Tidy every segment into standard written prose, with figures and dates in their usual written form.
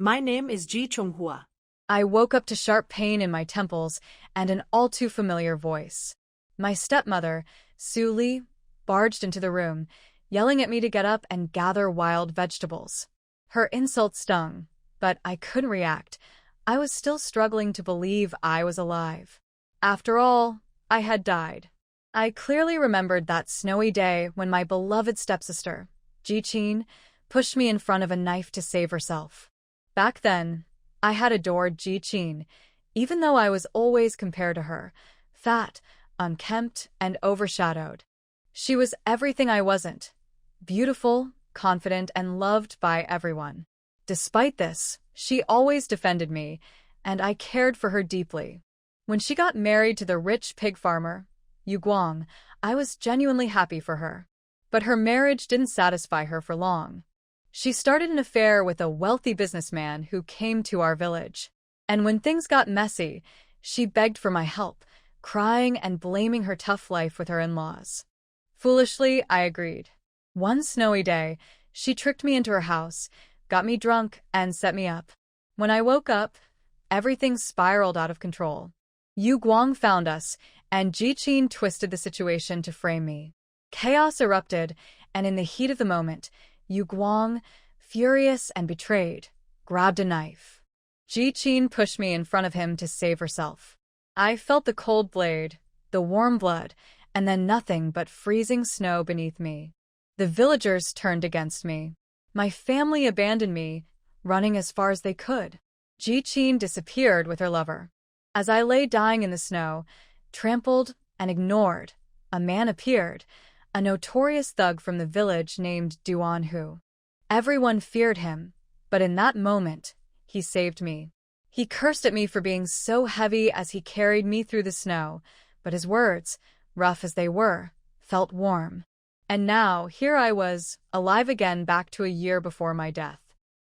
My name is Ji Chonghua. I woke up to sharp pain in my temples and an all-too-familiar voice. My stepmother, Su Li, barged into the room, yelling at me to get up and gather wild vegetables. Her insult stung, but I couldn't react. I was still struggling to believe I was alive. After all, I had died. I clearly remembered that snowy day when my beloved stepsister, Ji Qin, pushed me in front of a knife to save herself. Back then, I had adored Ji Qin, even though I was always compared to her, fat, unkempt, and overshadowed. She was everything I wasn't, beautiful, confident, and loved by everyone. Despite this, she always defended me, and I cared for her deeply. When she got married to the rich pig farmer, Yu Guang, I was genuinely happy for her. But her marriage didn't satisfy her for long. She started an affair with a wealthy businessman who came to our village. And when things got messy, she begged for my help, crying and blaming her tough life with her in-laws. Foolishly, I agreed. One snowy day, she tricked me into her house, got me drunk, and set me up. When I woke up, everything spiraled out of control. Yu Guang found us, and Ji Qin twisted the situation to frame me. Chaos erupted, and in the heat of the moment, Yu Guang, furious and betrayed, grabbed a knife. Ji Qin pushed me in front of him to save herself. I felt the cold blade, the warm blood, and then nothing but freezing snow beneath me. The villagers turned against me. My family abandoned me, running as far as they could. Ji Qin disappeared with her lover. As I lay dying in the snow, trampled and ignored, a man appeared, a notorious thug from the village named Duan Hu. Everyone feared him, but in that moment, he saved me. He cursed at me for being so heavy as he carried me through the snow, but his words, rough as they were, felt warm. And now, here I was, alive again back to a year before my death.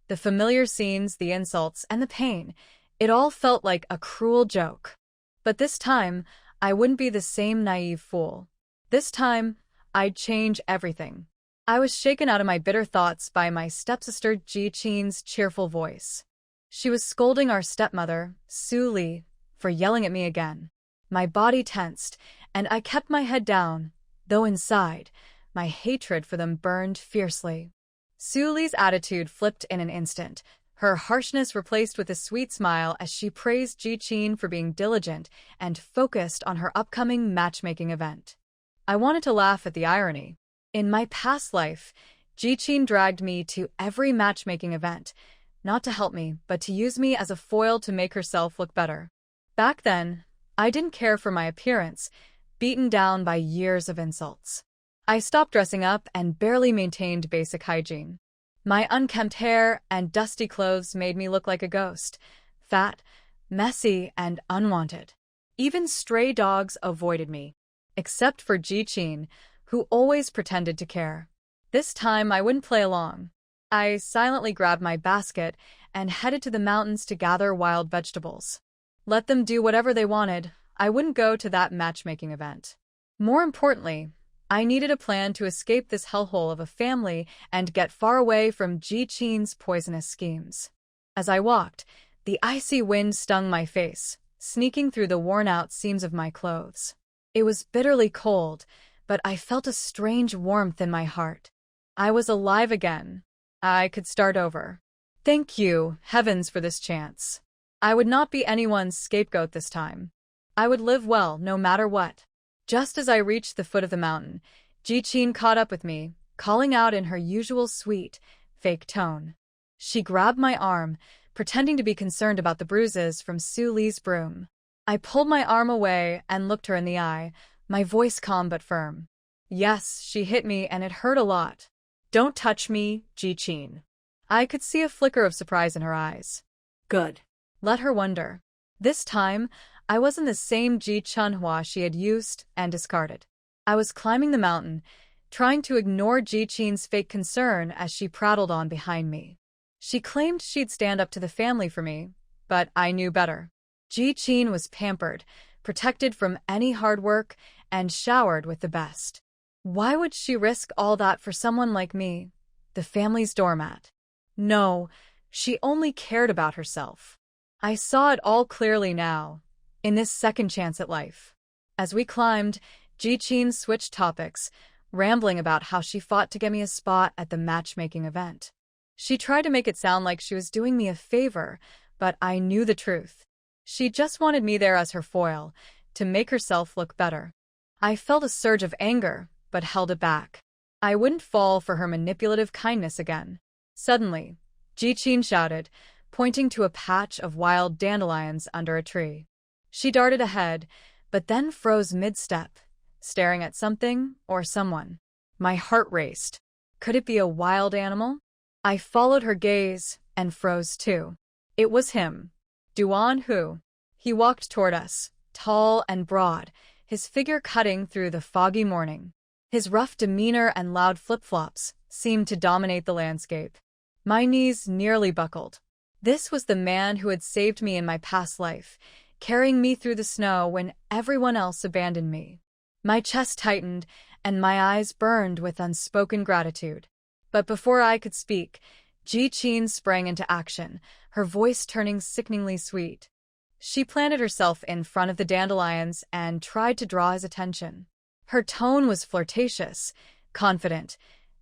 The familiar scenes, the insults, and the pain, it all felt like a cruel joke. But this time, I wouldn't be the same naive fool. This time, I'd change everything. I was shaken out of my bitter thoughts by my stepsister Ji Qin's cheerful voice. She was scolding our stepmother, Su Li, for yelling at me again. My body tensed, and I kept my head down, though inside, my hatred for them burned fiercely. Su Li's attitude flipped in an instant, her harshness replaced with a sweet smile as she praised Ji Qin for being diligent and focused on her upcoming matchmaking event. I wanted to laugh at the irony. In my past life, Ji Qin dragged me to every matchmaking event, not to help me, but to use me as a foil to make herself look better. Back then, I didn't care for my appearance, beaten down by years of insults. I stopped dressing up and barely maintained basic hygiene. My unkempt hair and dusty clothes made me look like a ghost, fat, messy, and unwanted. Even stray dogs avoided me, except for Ji Qin, who always pretended to care. This time I wouldn't play along. I silently grabbed my basket and headed to the mountains to gather wild vegetables. Let them do whatever they wanted, I wouldn't go to that matchmaking event. More importantly, I needed a plan to escape this hellhole of a family and get far away from Ji Qin's poisonous schemes. As I walked, the icy wind stung my face, sneaking through the worn-out seams of my clothes. It was bitterly cold, but I felt a strange warmth in my heart. I was alive again. I could start over. Thank you, heavens, for this chance. I would not be anyone's scapegoat this time. I would live well no matter what. Just as I reached the foot of the mountain, Ji Qin caught up with me, calling out in her usual sweet, fake tone. She grabbed my arm, pretending to be concerned about the bruises from Su Li's broom. I pulled my arm away and looked her in the eye, my voice calm but firm. Yes, she hit me and it hurt a lot. Don't touch me, Ji Qin. I could see a flicker of surprise in her eyes. Good. Let her wonder. This time, I wasn't the same Ji Chunhua she had used and discarded. I was climbing the mountain, trying to ignore Ji Qin's fake concern as she prattled on behind me. She claimed she'd stand up to the family for me, but I knew better. Ji Qin was pampered, protected from any hard work, and showered with the best. Why would she risk all that for someone like me, the family's doormat? No, She only cared about herself. I saw it all clearly now, in this second chance at life. As we climbed, Ji-Chin switched topics, rambling about how she fought to get me a spot at the matchmaking event. She tried to make it sound like she was doing me a favor, but I knew the truth. She just wanted me there as her foil, to make herself look better. I felt a surge of anger, but held it back. I wouldn't fall for her manipulative kindness again. Suddenly, Ji-Chin shouted, pointing to a patch of wild dandelions under a tree. She darted ahead, but then froze mid-step, staring at something or someone. My heart raced. Could it be a wild animal? I followed her gaze and froze too. It was him, Duan Hu. He walked toward us, tall and broad, his figure cutting through the foggy morning. His rough demeanor and loud flip-flops seemed to dominate the landscape. My knees nearly buckled. This was the man who had saved me in my past life, carrying me through the snow when everyone else abandoned me. My chest tightened, and my eyes burned with unspoken gratitude. But before I could speak, Ji-Chin sprang into action, her voice turning sickeningly sweet. She planted herself in front of the dandelions and tried to draw his attention. Her tone was flirtatious, confident,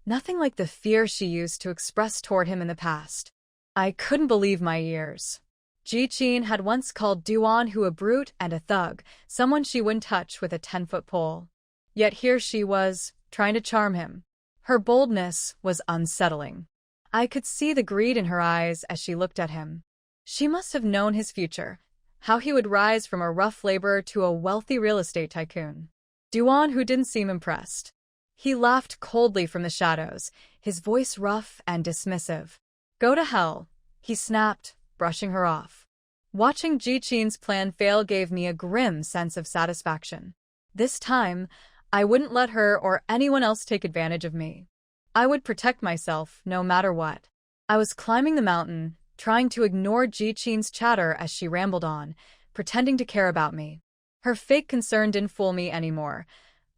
nothing like the fear she used to express toward him in the past. I couldn't believe my ears. Ji-Chin had once called Duan Hu a brute and a thug, someone she wouldn't touch with a 10-foot pole. Yet here she was, trying to charm him. Her boldness was unsettling. I could see the greed in her eyes as she looked at him. She must have known his future, how he would rise from a rough laborer to a wealthy real estate tycoon. Duan Hu didn't seem impressed. He laughed coldly from the shadows, his voice rough and dismissive. "Go to hell," he snapped, brushing her off. Watching Ji-Chin's plan fail gave me a grim sense of satisfaction. This time, I wouldn't let her or anyone else take advantage of me. I would protect myself no matter what. I was climbing the mountain, trying to ignore Ji-Chin's chatter as she rambled on, pretending to care about me. Her fake concern didn't fool me anymore.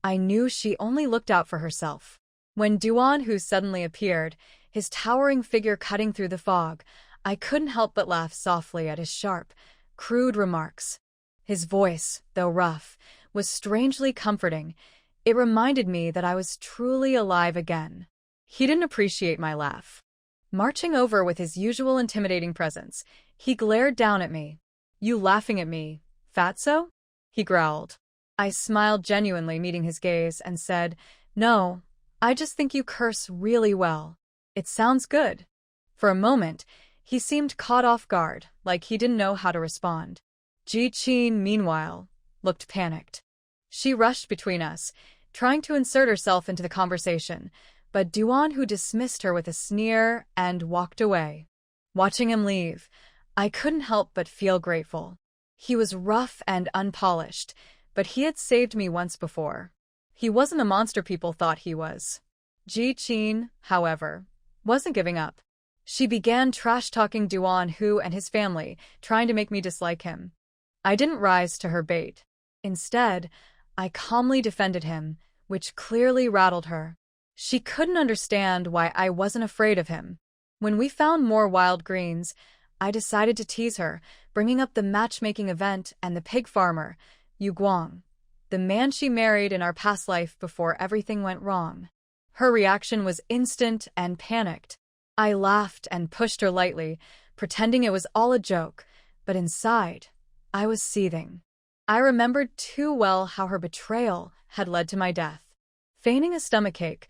I knew she only looked out for herself. When Duan Hu suddenly appeared, his towering figure cutting through the fog, I couldn't help but laugh softly at his sharp, crude remarks. His voice, though rough, was strangely comforting. It reminded me that I was truly alive again. He didn't appreciate my laugh. Marching over with his usual intimidating presence, he glared down at me. "You laughing at me, fatso?" he growled. I smiled genuinely, meeting his gaze, and said, "No, I just think you curse really well. It sounds good." For a moment, he seemed caught off guard, like he didn't know how to respond. Ji-Chin, meanwhile, looked panicked. She rushed between us, trying to insert herself into the conversation, but Duan Hu dismissed her with a sneer and walked away. Watching him leave, I couldn't help but feel grateful. He was rough and unpolished, but he had saved me once before. He wasn't the monster people thought he was. Ji-Chin, however, wasn't giving up. She began trash-talking Duan Hu and his family, trying to make me dislike him. I didn't rise to her bait. Instead, I calmly defended him, which clearly rattled her. She couldn't understand why I wasn't afraid of him. When we found more wild greens, I decided to tease her, bringing up the matchmaking event and the pig farmer, Yu Guang, the man she married in our past life before everything went wrong. Her reaction was instant and panicked. I laughed and pushed her lightly, pretending it was all a joke, but inside, I was seething. I remembered too well how her betrayal had led to my death. Feigning a stomachache,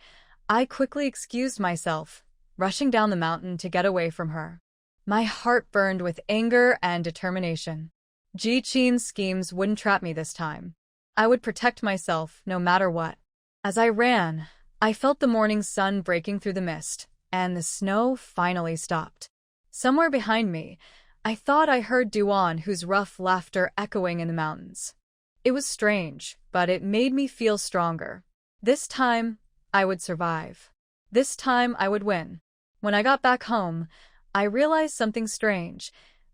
I quickly excused myself, rushing down the mountain to get away from her. My heart burned with anger and determination. Ji-Chin's schemes wouldn't trap me this time. I would protect myself no matter what. As I ran, I felt the morning sun breaking through the mist, and the snow finally stopped. Somewhere behind me, I thought I heard Duan Hu's rough laughter echoing in the mountains. It was strange, but it made me feel stronger. This time, I would survive. This time, I would win. When I got back home, I realized something strange.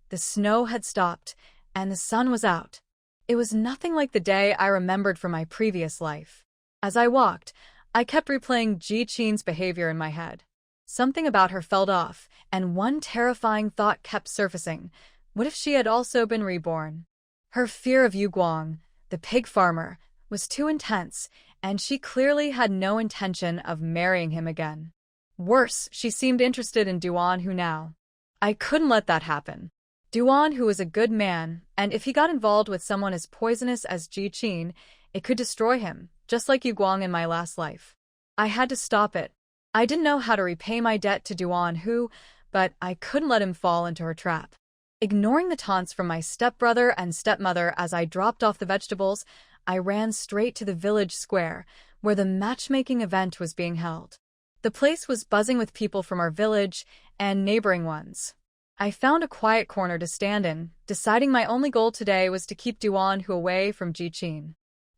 The snow had stopped, and the sun was out. It was nothing like the day I remembered from my previous life. As I walked, I kept replaying Ji-Chin's behavior in my head. Something about her felt off, and one terrifying thought kept surfacing. What if she had also been reborn? Her fear of Yu Guang, the pig farmer, was too intense, and she clearly had no intention of marrying him again. Worse, she seemed interested in Duan Hu now. I couldn't let that happen. Duan Hu was a good man, and if he got involved with someone as poisonous as Ji Qin, it could destroy him, just like Yu Guang in my last life. I had to stop it. I didn't know how to repay my debt to Duan Hu, but I couldn't let him fall into her trap. Ignoring the taunts from my stepbrother and stepmother as I dropped off the vegetables, I ran straight to the village square, where the matchmaking event was being held. The place was buzzing with people from our village and neighboring ones. I found a quiet corner to stand in, deciding my only goal today was to keep Duan Hu away from Ji Qin.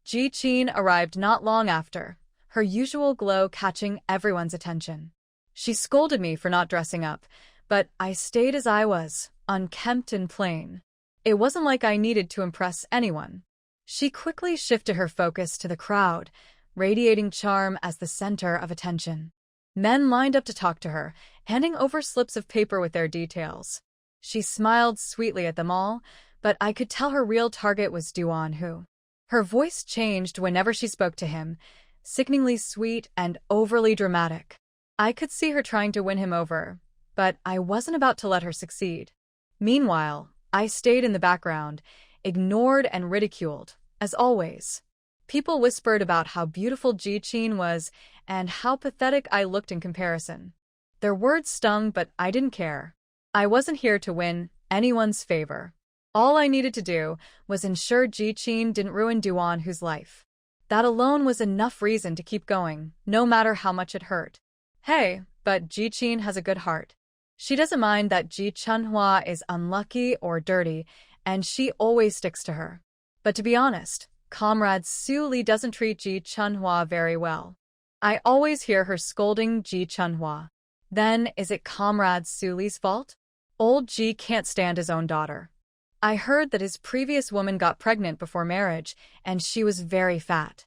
Ji Qin arrived not long after, her usual glow catching everyone's attention. She scolded me for not dressing up, but I stayed as I was, unkempt and plain. It wasn't like I needed to impress anyone. She quickly shifted her focus to the crowd, radiating charm as the center of attention. Men lined up to talk to her, handing over slips of paper with their details. She smiled sweetly at them all, but I could tell her real target was Duan Hu. Her voice changed whenever she spoke to him, sickeningly sweet and overly dramatic. I could see her trying to win him over, but I wasn't about to let her succeed. Meanwhile, I stayed in the background, ignored and ridiculed, as always. People whispered about how beautiful Ji Qin was and how pathetic I looked in comparison. Their words stung, but I didn't care. I wasn't here to win anyone's favor. All I needed to do was ensure Ji Qin didn't ruin Duan Hu's life. That alone was enough reason to keep going, no matter how much it hurt. Hey, but Ji Qin has a good heart. She doesn't mind that Ji Chunhua is unlucky or dirty, and she always sticks to her. But to be honest, Comrade Su Li doesn't treat Ji Chunhua very well. I always hear her scolding Ji Chunhua. Then, is it Comrade Su Li's fault? Old Ji can't stand his own daughter. I heard that his previous woman got pregnant before marriage, and she was very fat.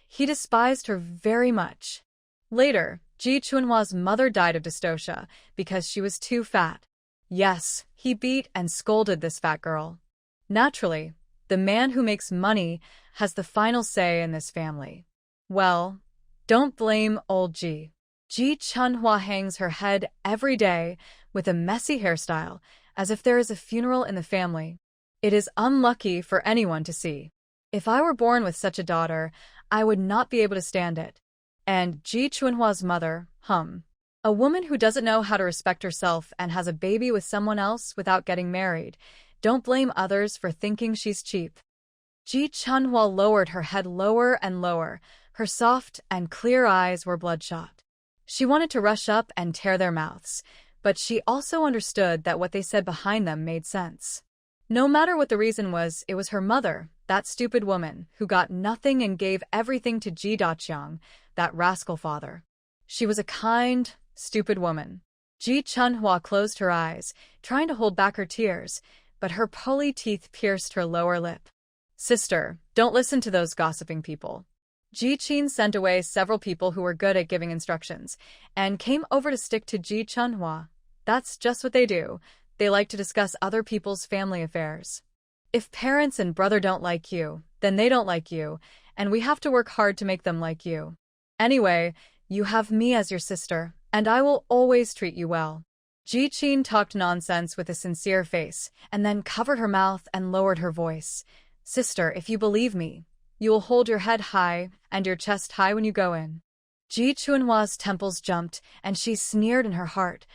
He despised her very much. Later, Ji Chunhua's mother died of dystocia because she was too fat. Yes, he beat and scolded this fat girl. Naturally, the man who makes money has the final say in this family. Well, don't blame old Ji. Ji Chunhua hangs her head every day with a messy hairstyle, as if there is a funeral in the family. It is unlucky for anyone to see. If I were born with such a daughter, I would not be able to stand it. And Ji Chunhua's mother, a woman who doesn't know how to respect herself and has a baby with someone else without getting married. Don't blame others for thinking she's cheap. Ji Chunhua lowered her head lower and lower. Her soft and clear eyes were bloodshot. She wanted to rush up and tear their mouths, but she also understood that what they said behind them made sense. No matter what the reason was, it was her mother, that stupid woman, who got nothing and gave everything to Ji Daqiang, that rascal father. She was a kind, stupid woman. Ji Chunhua closed her eyes, trying to hold back her tears, but her pearly teeth pierced her lower lip. Sister, don't listen to those gossiping people. Ji Qin sent away several people who were good at giving instructions, and came over to stick to Ji Chunhua. That's just what they do. They like to discuss other people's family affairs. If parents and brother don't like you, then they don't like you, and we have to work hard to make them like you. Anyway, you have me as your sister, and I will always treat you well. Ji Qin talked nonsense with a sincere face, and then covered her mouth and lowered her voice. Sister, if you believe me, you will hold your head high and your chest high when you go in. Ji Chunhua's temples jumped, and she sneered in her heart.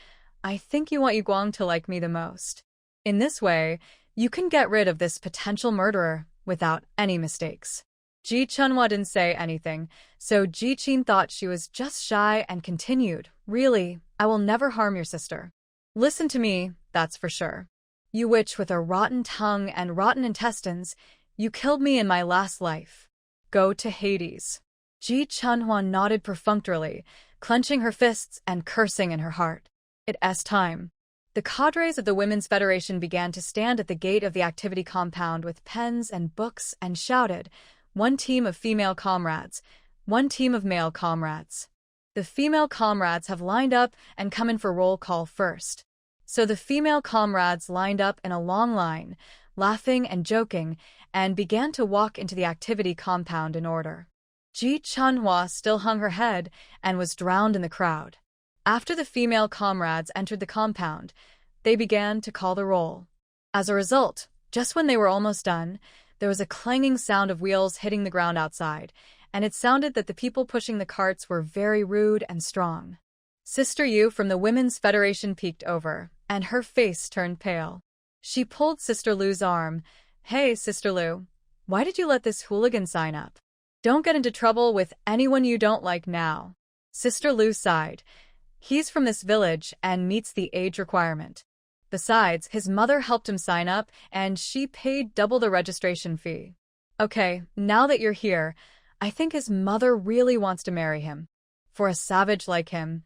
I think you want Yu Guang to like me the most. In this way, you can get rid of this potential murderer without any mistakes. Ji Chunhua didn't say anything, so Ji Qin thought she was just shy and continued, Really, I will never harm your sister. Listen to me, that's for sure. You witch with a rotten tongue and rotten intestines, you killed me in my last life. Go to Hades. Ji Chunhua nodded perfunctorily, clenching her fists and cursing in her heart. It's time. The cadres of the Women's Federation began to stand at the gate of the activity compound with pens and books and shouted, One team of female comrades, one team of male comrades. The female comrades have lined up and come in for roll call first. So the female comrades lined up in a long line, laughing and joking, and began to walk into the activity compound in order. Ji Chunhua still hung her head and was drowned in the crowd. After the female comrades entered the compound, they began to call the roll. As a result, just when they were almost done, there was a clanging sound of wheels hitting the ground outside, and it sounded that the people pushing the carts were very rude and strong. Sister Yu from the Women's Federation peeked over, and her face turned pale. She pulled Sister Lu's arm. "Hey, Sister Lu, why did you let this hooligan sign up? Don't get into trouble with anyone you don't like now." Sister Lu sighed. "He's from this village and meets the age requirement. Besides, his mother helped him sign up, and she paid double the registration fee. Okay, now that you're here, I think his mother really wants to marry him. For a savage like him,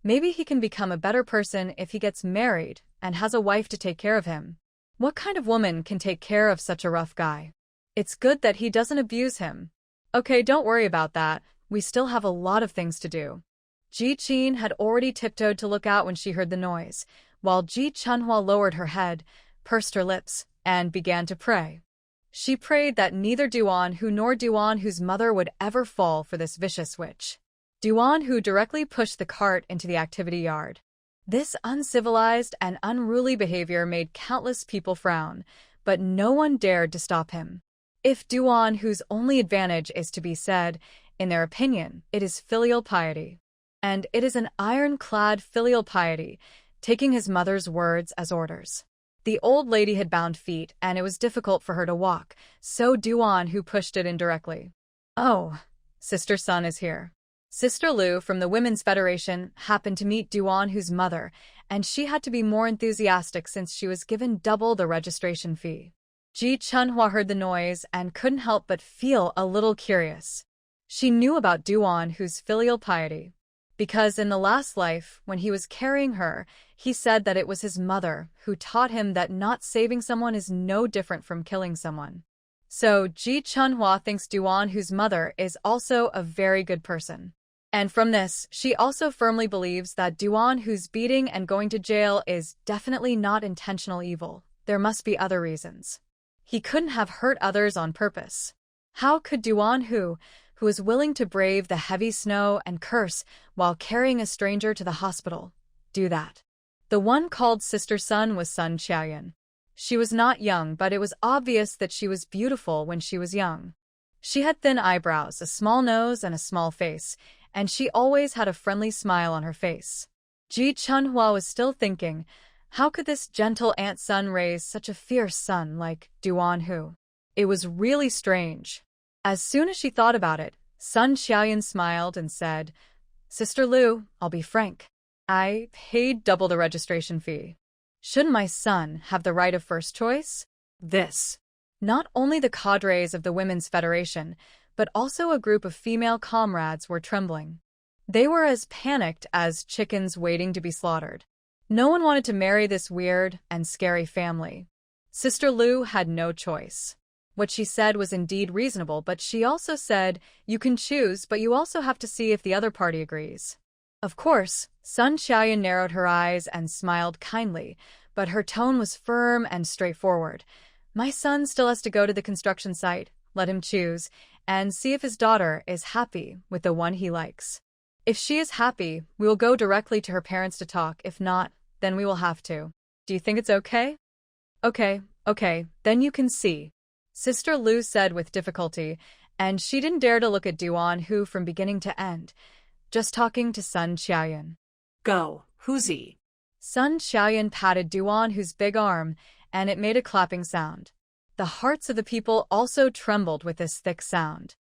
maybe he can become a better person if he gets married and has a wife to take care of him. What kind of woman can take care of such a rough guy? It's good that he doesn't abuse him. Okay, don't worry about that. We still have a lot of things to do." Ji Qin had already tiptoed to look out when she heard the noise, while Ji Chunhua lowered her head, pursed her lips, and began to pray. She prayed that neither Duan Hu nor Duan Hu's mother would ever fall for this vicious witch. Duan Hu directly pushed the cart into the activity yard. This uncivilized and unruly behavior made countless people frown, but no one dared to stop him. If Duan Hu's only advantage is to be said, in their opinion, it is filial piety. And it is an ironclad filial piety, taking his mother's words as orders. The old lady had bound feet, and it was difficult for her to walk, so Duan Hu pushed it indirectly. "Oh, Sister Sun is here." Sister Lu from the Women's Federation happened to meet Duan Hu's mother, and she had to be more enthusiastic since she was given double the registration fee. Ji Chunhua heard the noise and couldn't help but feel a little curious. She knew about Duan Hu's filial piety, because in the last life, when he was carrying her, he said that it was his mother who taught him that not saving someone is no different from killing someone. So Ji Chunhua thinks Duan Hu's mother is also a very good person. And from this, she also firmly believes that Duan Hu's beating and going to jail is definitely not intentional evil. There must be other reasons. He couldn't have hurt others on purpose. How could Duan Hu, who was willing to brave the heavy snow and curse while carrying a stranger to the hospital, do that? The one called Sister Sun was Sun Qiaoyan. She was not young, but it was obvious that she was beautiful when she was young. She had thin eyebrows, a small nose, and a small face, and she always had a friendly smile on her face. Ji Chunhua was still thinking, how could this gentle Aunt Sun raise such a fierce son like Duan Hu? It was really strange. As soon as she thought about it, Sun Qiaoyan smiled and said, "Sister Lu, I'll be frank. I paid double the registration fee. Shouldn't my son have the right of first choice?" This. Not only the cadres of the Women's Federation, but also a group of female comrades were trembling. They were as panicked as chickens waiting to be slaughtered. No one wanted to marry this weird and scary family. Sister Lu had no choice. What she said was indeed reasonable, but she also said, "You can choose, but you also have to see if the other party agrees." Of course, Sun Qiaoyan narrowed her eyes and smiled kindly, but her tone was firm and straightforward. "My son still has to go to the construction site. Let him choose, and see if his daughter is happy with the one he likes. If she is happy, we will go directly to her parents to talk. If not, then we will have to. Do you think it's okay?" Okay, then you can see," Sister Lu said with difficulty, and she didn't dare to look at Duan Hu from beginning to end, just talking to Sun Qiaoyan. "Go, Huzi." Sun Qiaoyan patted Duan Hu's big arm, and it made a clapping sound. The hearts of the people also trembled with this thick sound.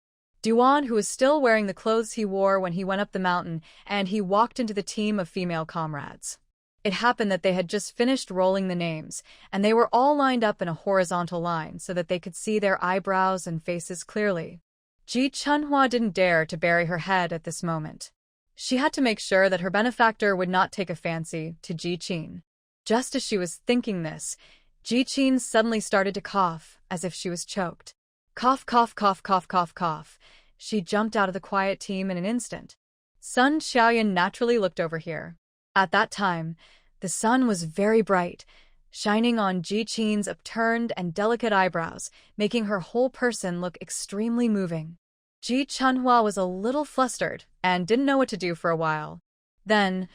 Duan Hu was still wearing the clothes he wore when he went up the mountain, and he walked into the team of female comrades. It happened that they had just finished rolling the names, and they were all lined up in a horizontal line so that they could see their eyebrows and faces clearly. Ji Chunhua didn't dare to bury her head at this moment. She had to make sure that her benefactor would not take a fancy to Ji Qin. Just as she was thinking this, Ji Qin suddenly started to cough, as if she was choked. Cough, cough, cough, cough, cough, cough. She jumped out of the quiet team in an instant. Sun Xiaoyan naturally looked over here. At that time, the sun was very bright, shining on Ji Qin's upturned and delicate eyebrows, making her whole person look extremely moving. Ji Chunhua was a little flustered and didn't know what to do for a while. Then,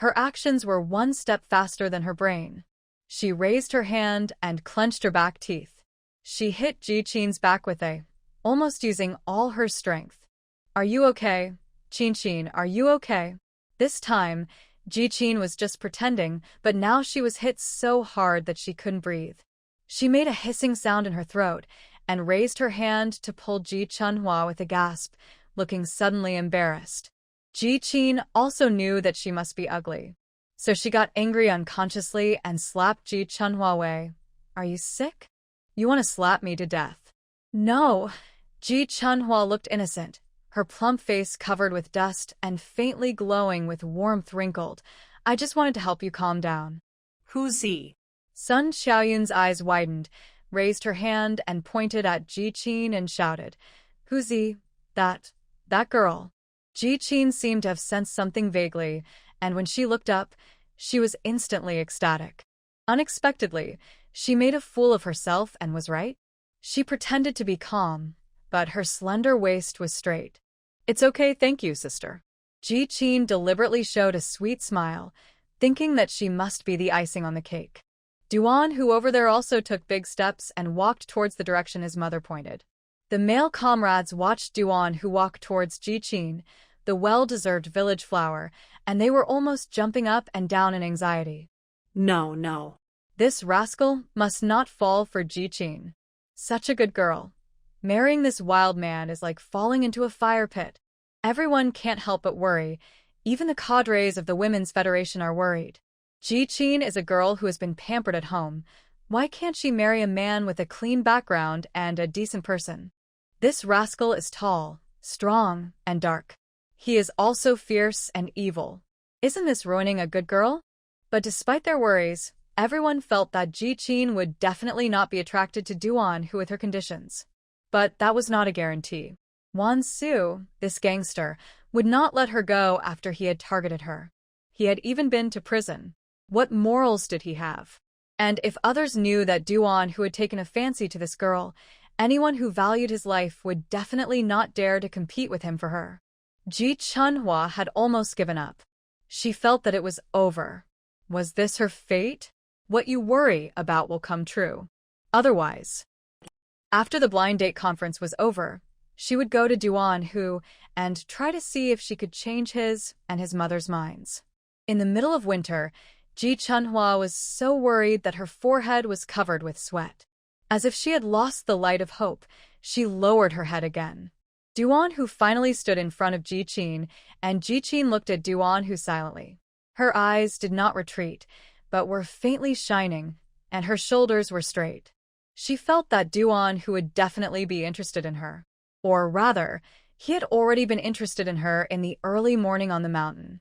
her actions were one step faster than her brain. She raised her hand and clenched her back teeth. She hit Ji Qin's back with almost using all her strength. "Are you okay? Qin, are you okay?" This time, Ji Qin was just pretending, but now she was hit so hard that she couldn't breathe. She made a hissing sound in her throat and raised her hand to pull Ji Chunhua with a gasp, looking suddenly embarrassed. Ji Qin also knew that she must be ugly, so she got angry unconsciously and slapped Ji Chunhua away. "Are you sick? You want to slap me to death?" "No." Ji Chunhua looked innocent, her plump face covered with dust and faintly glowing with warmth wrinkled. "I just wanted to help you calm down." Who's he? Sun Xiaoyun's eyes widened, raised her hand and pointed at Ji Qin and shouted, "Who's he? That girl." Ji Qin seemed to have sensed something vaguely, and when she looked up, she was instantly ecstatic. Unexpectedly, she made a fool of herself and was right. She pretended to be calm, but her slender waist was straight. "It's okay, thank you, sister." Ji Qin deliberately showed a sweet smile, thinking that she must be the icing on the cake. Duan Hu over there also took big steps and walked towards the direction his mother pointed. The male comrades watched Duan Hu walk towards Ji Qin, the well-deserved village flower, and they were almost jumping up and down in anxiety. No. This rascal must not fall for Ji Qin. Such a good girl. Marrying this wild man is like falling into a fire pit. Everyone can't help but worry. Even the cadres of the Women's Federation are worried. Ji Qin is a girl who has been pampered at home. Why can't she marry a man with a clean background and a decent person? This rascal is tall, strong, and dark. He is also fierce and evil. Isn't this ruining a good girl? But despite their worries, everyone felt that Ji Qin would definitely not be attracted to Duan Hu with her conditions. But that was not a guarantee. Wan Su, this gangster, would not let her go after he had targeted her. He had even been to prison. What morals did he have? And if others knew that Duan Hu had taken a fancy to this girl, anyone who valued his life would definitely not dare to compete with him for her. Ji Chunhua had almost given up. She felt that it was over. Was this her fate? What you worry about will come true. Otherwise. After the blind date conference was over, she would go to Duan Hu and try to see if she could change his and his mother's minds. In the middle of winter, Ji Chunhua was so worried that her forehead was covered with sweat. As if she had lost the light of hope, she lowered her head again. Duan Hu finally stood in front of Ji Qin, and Ji Qin looked at Duan Hu silently. Her eyes did not retreat, but were faintly shining, and her shoulders were straight. She felt that Duan Hu would definitely be interested in her. Or rather, he had already been interested in her in the early morning on the mountain.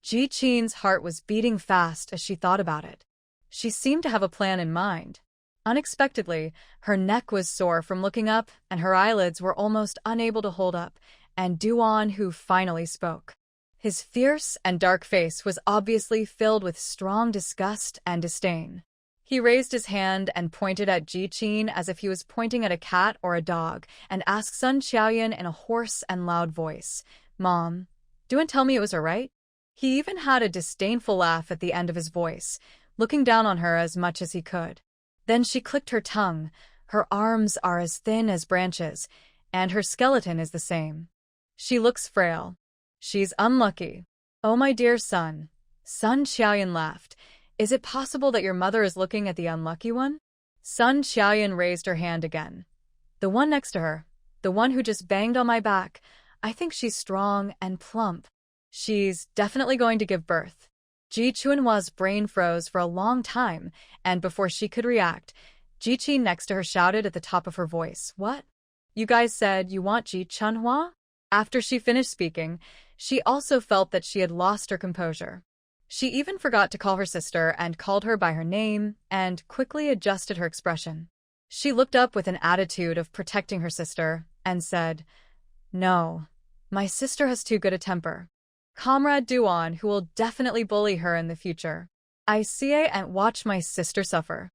Ji Qin's heart was beating fast as she thought about it. She seemed to have a plan in mind. Unexpectedly, her neck was sore from looking up, and her eyelids were almost unable to hold up, and Duan Hu finally spoke. His fierce and dark face was obviously filled with strong disgust and disdain. He raised his hand and pointed at Ji Qin as if he was pointing at a cat or a dog, and asked Sun Xiaoyan in a hoarse and loud voice, "Mom, do and tell me it was all right?" He even had a disdainful laugh at the end of his voice, looking down on her as much as he could. Then she clicked her tongue. Her arms are as thin as branches, and her skeleton is the same. She looks frail. She's unlucky. "Oh, my dear son." Sun Xiaoyan laughed. "Is it possible that your mother is looking at the unlucky one?" Sun Xiaoyan raised her hand again. "The one next to her. The one who just banged on my back. I think she's strong and plump. She's definitely going to give birth." Ji Chunhua's brain froze for a long time, and before she could react, Ji Qin next to her shouted at the top of her voice, "What? You guys said you want Ji Chunhua?" After she finished speaking, she also felt that she had lost her composure. She even forgot to call her sister and called her by her name and quickly adjusted her expression. She looked up with an attitude of protecting her sister and said, "No, my sister has too good a temper." Comrade Duan, who will definitely bully her in the future. I see it and watch my sister suffer.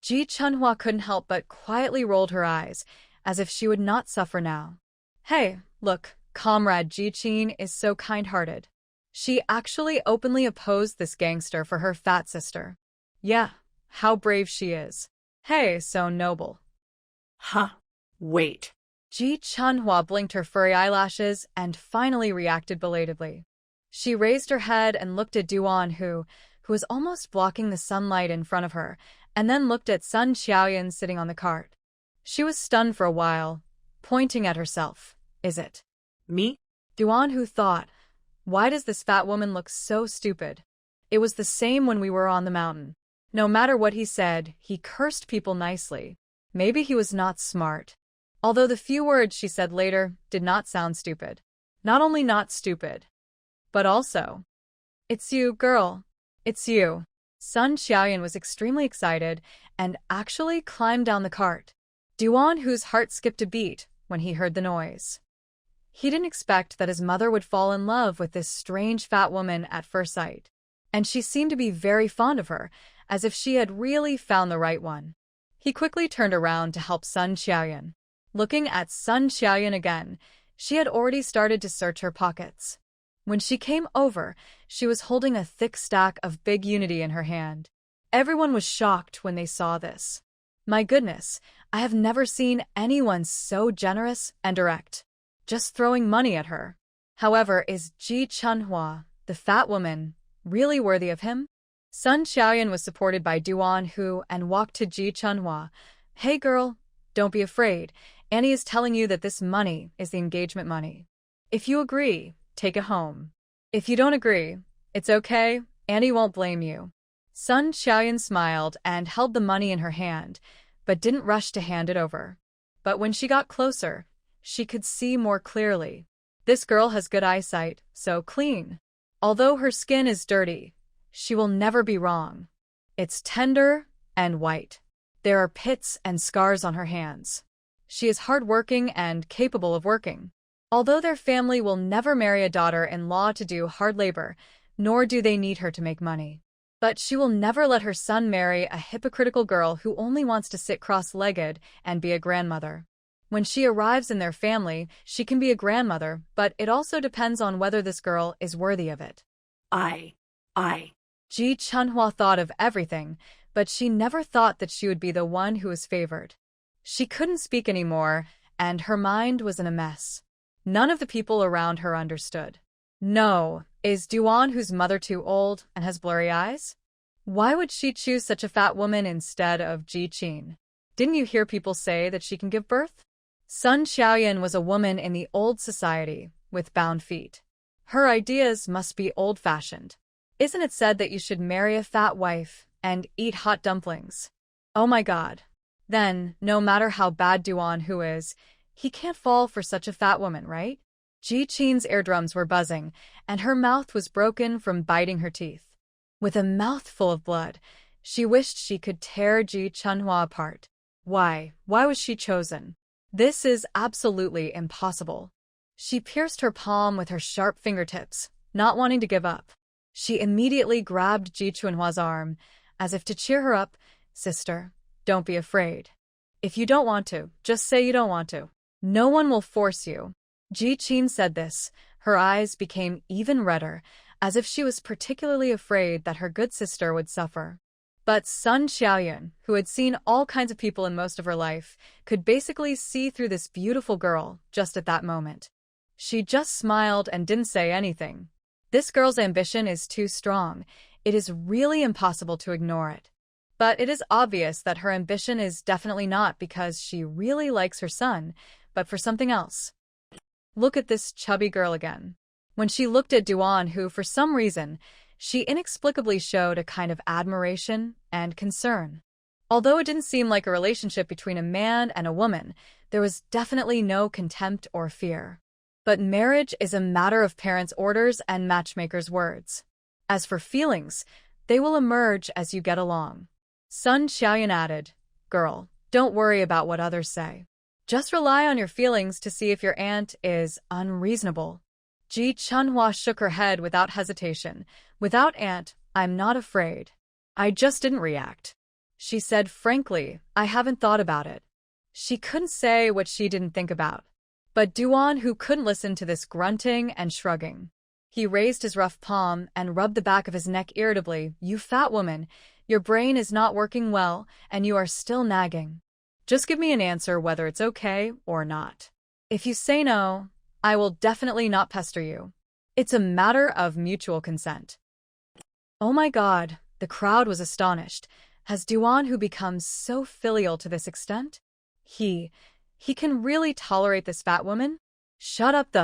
Ji Chunhua couldn't help but quietly rolled her eyes, as if she would not suffer now. Hey, look, Comrade Ji Chin is so kind-hearted. She actually openly opposed this gangster for her fat sister. Yeah, how brave she is. Hey, so noble. Huh. Wait. Ji Chunhua blinked her furry eyelashes and finally reacted belatedly. She raised her head and looked at Duan Hu, who was almost blocking the sunlight in front of her, and then looked at Sun Xiaoyan sitting on the cart. She was stunned for a while, pointing at herself. Is it Me? Duan Hu thought, why does this fat woman look so stupid? It was the same when we were on the mountain. No matter what he said, he cursed people nicely. Maybe he was not smart. Although the few words she said later did not sound stupid. Not only not stupid, but also, it's you, girl. It's you. Sun Xiaoyan was extremely excited and actually climbed down the cart. Duan Hu's heart skipped a beat when he heard the noise. He didn't expect that his mother would fall in love with this strange fat woman at first sight. And she seemed to be very fond of her, as if she had really found the right one. He quickly turned around to help Sun Xiaoyan. Looking at Sun Xiaoyan again, she had already started to search her pockets. When she came over, she was holding a thick stack of big unity in her hand. Everyone was shocked when they saw this. My goodness, I have never seen anyone so generous and direct. Just throwing money at her. However, is Ji Chunhua, the fat woman, really worthy of him? Sun Xiaoyan was supported by Duan Hu and walked to Ji Chunhua. Hey girl, don't be afraid. Annie is telling you that this money is the engagement money. If you agree, take it home. If you don't agree, it's okay, Annie won't blame you. Sun Xiaoyan smiled and held the money in her hand, but didn't rush to hand it over. But when she got closer, she could see more clearly. This girl has good eyesight, so clean. Although her skin is dirty, she will never be wrong. It's tender and white. There are pits and scars on her hands. She is hardworking and capable of working. Although their family will never marry a daughter-in-law to do hard labor, nor do they need her to make money. But she will never let her son marry a hypocritical girl who only wants to sit cross-legged and be a grandmother. When she arrives in their family, she can be a grandmother, but it also depends on whether this girl is worthy of it. I. Ji Chunhua thought of everything, but she never thought that she would be the one who was favored. She couldn't speak anymore, and her mind was in a mess. None of the people around her understood. No, is Duan Hu's mother too old and has blurry eyes? Why would she choose such a fat woman instead of Ji Qin? Didn't you hear people say that she can give birth? Sun Xiaoyan was a woman in the old society, with bound feet. Her ideas must be old-fashioned. Isn't it said that you should marry a fat wife and eat hot dumplings? Oh my God. Then, no matter how bad Duan Hu is, he can't fall for such a fat woman, right? Ji Qin's eardrums were buzzing, and her mouth was broken from biting her teeth. With a mouth full of blood, she wished she could tear Ji Chunhua apart. Why was she chosen? This is absolutely impossible. She pierced her palm with her sharp fingertips, not wanting to give up. She immediately grabbed Ji Chunhua's arm, as if to cheer her up. Sister, don't be afraid. If you don't want to, just say you don't want to. No one will force you. Ji Qin said this. Her eyes became even redder, as if she was particularly afraid that her good sister would suffer. But Sun Xiaoyan, who had seen all kinds of people in most of her life, could basically see through this beautiful girl just at that moment. She just smiled and didn't say anything. This girl's ambition is too strong. It is really impossible to ignore it. But it is obvious that her ambition is definitely not because she really likes her son, but for something else. Look at this chubby girl again. When she looked at Duan Hu, for some reason, she inexplicably showed a kind of admiration and concern. Although it didn't seem like a relationship between a man and a woman, there was definitely no contempt or fear. But marriage is a matter of parents' orders and matchmakers' words. As for feelings, they will emerge as you get along. Sun Xiaoyan added, Girl, don't worry about what others say. Just rely on your feelings to see if your aunt is unreasonable. Ji Chunhua shook her head without hesitation. Without aunt, I'm not afraid. I just didn't react. She said frankly, I haven't thought about it. She couldn't say what she didn't think about. But Duan Hu couldn't listen to this grunting and shrugging. He raised his rough palm and rubbed the back of his neck irritably. You fat woman, your brain is not working well, and you are still nagging. Just give me an answer whether it's okay or not. If you say no, I will definitely not pester you. It's a matter of mutual consent. Oh my God, the crowd was astonished. Has Duan Hu become so filial to this extent? He can really tolerate this fat woman? Shut up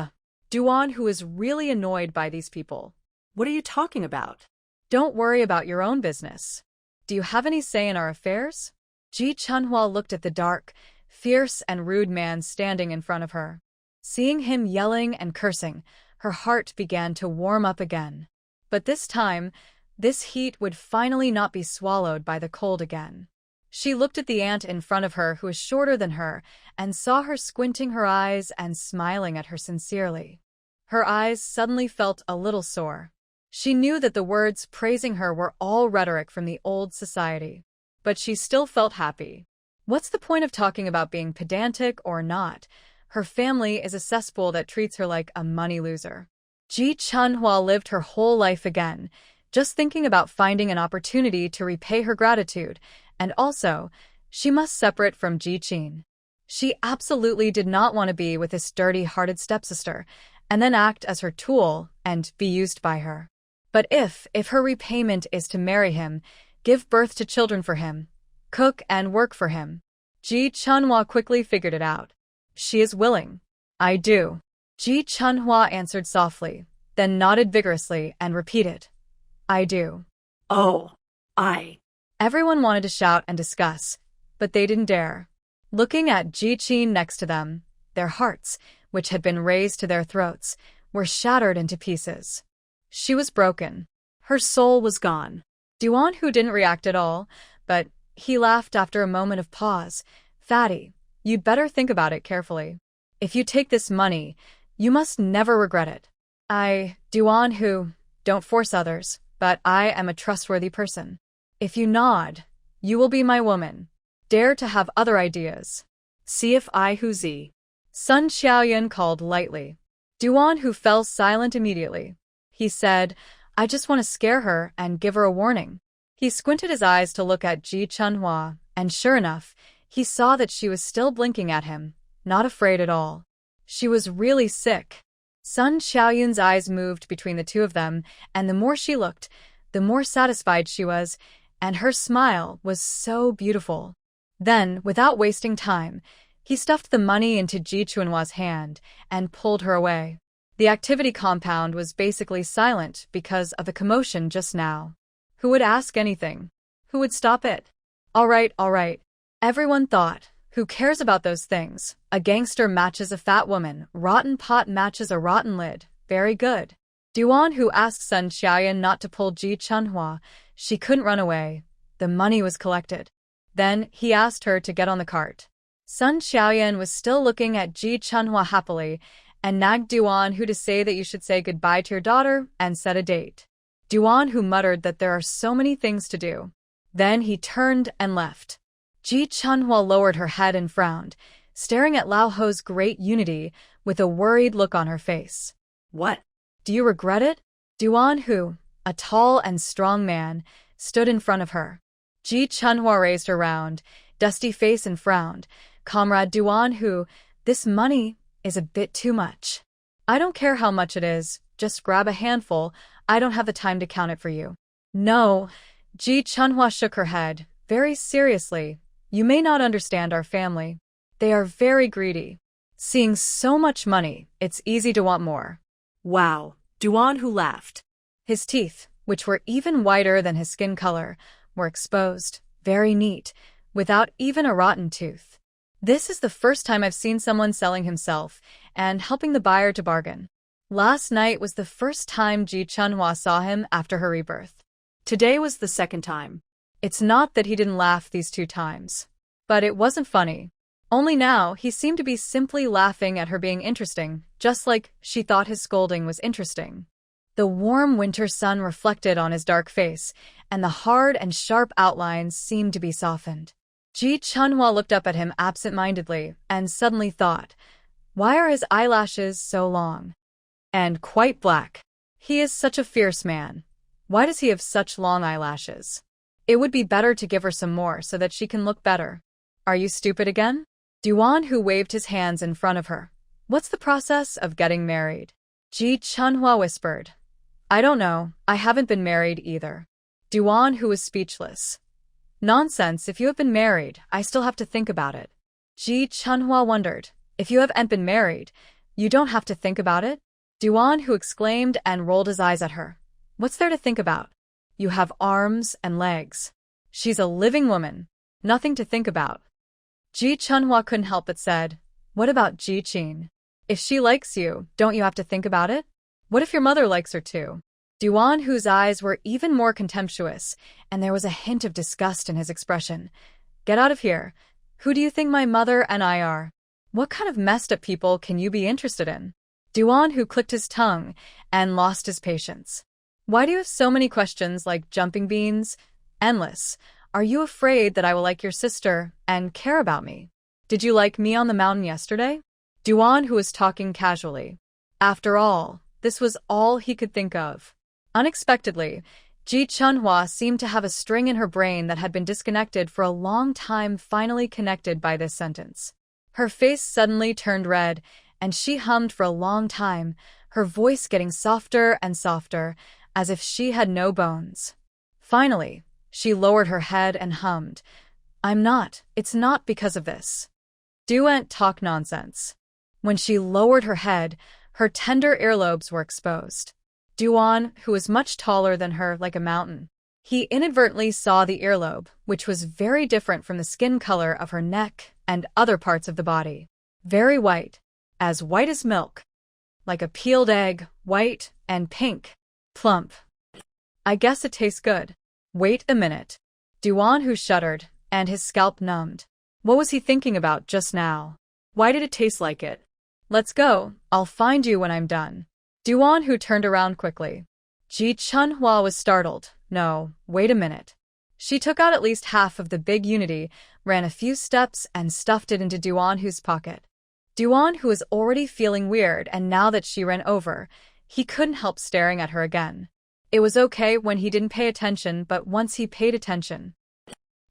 Duan Hu is really annoyed by these people. What are you talking about? Don't worry about your own business. Do you have any say in our affairs? Ji Chunhua looked at the dark, fierce and rude man standing in front of her. Seeing him yelling and cursing, her heart began to warm up again. But this time, this heat would finally not be swallowed by the cold again. She looked at the ant in front of her who was shorter than her and saw her squinting her eyes and smiling at her sincerely. Her eyes suddenly felt a little sore. She knew that the words praising her were all rhetoric from the old society. But she still felt happy. What's the point of talking about being pedantic or not? Her family is a cesspool that treats her like a money loser. Ji Chunhua lived her whole life again, just thinking about finding an opportunity to repay her gratitude, and also, she must separate from Ji Qin. She absolutely did not want to be with this dirty-hearted stepsister, and then act as her tool and be used by her. But if her repayment is to marry him, give birth to children for him, cook and work for him. Ji Chunhua quickly figured it out. She is willing. I do. Ji Chunhua answered softly, then nodded vigorously and repeated, I do. Oh, Everyone wanted to shout and discuss, but they didn't dare. Looking at Ji Qin next to them, their hearts, which had been raised to their throats, were shattered into pieces. She was broken. Her soul was gone. Duan Hu didn't react at all, but he laughed after a moment of pause. Fatty, you'd better think about it carefully. If you take this money, you must never regret it. Duan Hu, don't force others, but I am a trustworthy person. If you nod, you will be my woman. Dare to have other ideas. See if I who Z. Sun Xiaoyan called lightly. Duan Hu fell silent immediately. He said, I just want to scare her and give her a warning. He squinted his eyes to look at Ji Chunhua, and sure enough, he saw that she was still blinking at him, not afraid at all. She was really sick. Sun Xiaoyan's eyes moved between the two of them, and the more she looked, the more satisfied she was, and her smile was so beautiful. Then, without wasting time, he stuffed the money into Ji Chunhua's hand and pulled her away. The activity compound was basically silent because of the commotion just now. Who would ask anything? Who would stop it? All right. Everyone thought, who cares about those things? A gangster matches a fat woman, rotten pot matches a rotten lid. Very good. Duan Hu asked Sun Xiaoyan not to pull Ji Chunhua. She couldn't run away. The money was collected. Then he asked her to get on the cart. Sun Xiaoyan was still looking at Ji Chunhua happily and nagged Duan Hu to say that you should say goodbye to your daughter and set a date. Duan Hu muttered that there are so many things to do. Then he turned and left. Ji Chunhua lowered her head and frowned, staring at Lao Ho's great unity with a worried look on her face. What? Do you regret it? Duan Hu, a tall and strong man, stood in front of her. Ji Chunhua raised her round, dusty face and frowned. Comrade Duan Hu, this money is a bit too much. I don't care how much it is, just grab a handful, I don't have the time to count it for you. No, Ji Chunhua shook her head, very seriously. You may not understand our family. They are very greedy. Seeing so much money, it's easy to want more. Wow, Duan Hu laughed. His teeth, which were even whiter than his skin color, were exposed, very neat, without even a rotten tooth. This is the first time I've seen someone selling himself and helping the buyer to bargain. Last night was the first time Ji Chunhua saw him after her rebirth. Today was the second time. It's not that he didn't laugh these 2 times. But it wasn't funny. Only now, he seemed to be simply laughing at her being interesting, just like she thought his scolding was interesting. The warm winter sun reflected on his dark face, and the hard and sharp outlines seemed to be softened. Ji Chunhua looked up at him absent-mindedly and suddenly thought, why are his eyelashes so long? And quite black. He is such a fierce man. Why does he have such long eyelashes? It would be better to give her some more so that she can look better. Are you stupid again? Duan Hu waved his hands in front of her. What's the process of getting married? Ji Chunhua whispered. I don't know, I haven't been married either. Duan Hu was speechless. Nonsense, if you have been married, I still have to think about it. Ji Chunhua wondered. If you haven't been married, you don't have to think about it? Duan Hu exclaimed and rolled his eyes at her. What's there to think about? You have arms and legs. She's a living woman. Nothing to think about. Ji Chunhua couldn't help but said, what about Ji Qin? If she likes you, don't you have to think about it? What if your mother likes her too? Duan Hu's eyes were even more contemptuous, and there was a hint of disgust in his expression. Get out of here. Who do you think my mother and I are? What kind of messed up people can you be interested in? Duan Hu clicked his tongue and lost his patience. Why do you have so many questions like jumping beans? Endless. Are you afraid that I will like your sister and care about me? Did you like me on the mountain yesterday? Duan Hu was talking casually. After all, this was all he could think of. Unexpectedly, Ji Chunhua seemed to have a string in her brain that had been disconnected for a long time finally connected by this sentence. Her face suddenly turned red, and she hummed for a long time, her voice getting softer and softer, as if she had no bones. Finally, she lowered her head and hummed, it's not because of this. Duant talk nonsense. When she lowered her head, her tender earlobes were exposed. Duan, who was much taller than her like a mountain, he inadvertently saw the earlobe, which was very different from the skin color of her neck and other parts of the body. Very white as milk. Like a peeled egg, white and pink. Plump. I guess it tastes good. Wait a minute. Duan Hu shuddered, and his scalp numbed. What was he thinking about just now? Why did it taste like it? Let's go, I'll find you when I'm done. Duan Hu turned around quickly. Ji Chunhua was startled. No, wait a minute. She took out at least half of the big unity, ran a few steps, and stuffed it into Duan Hu's pocket. Duan Hu was already feeling weird, and now that she ran over, he couldn't help staring at her again. It was okay when he didn't pay attention, but once he paid attention.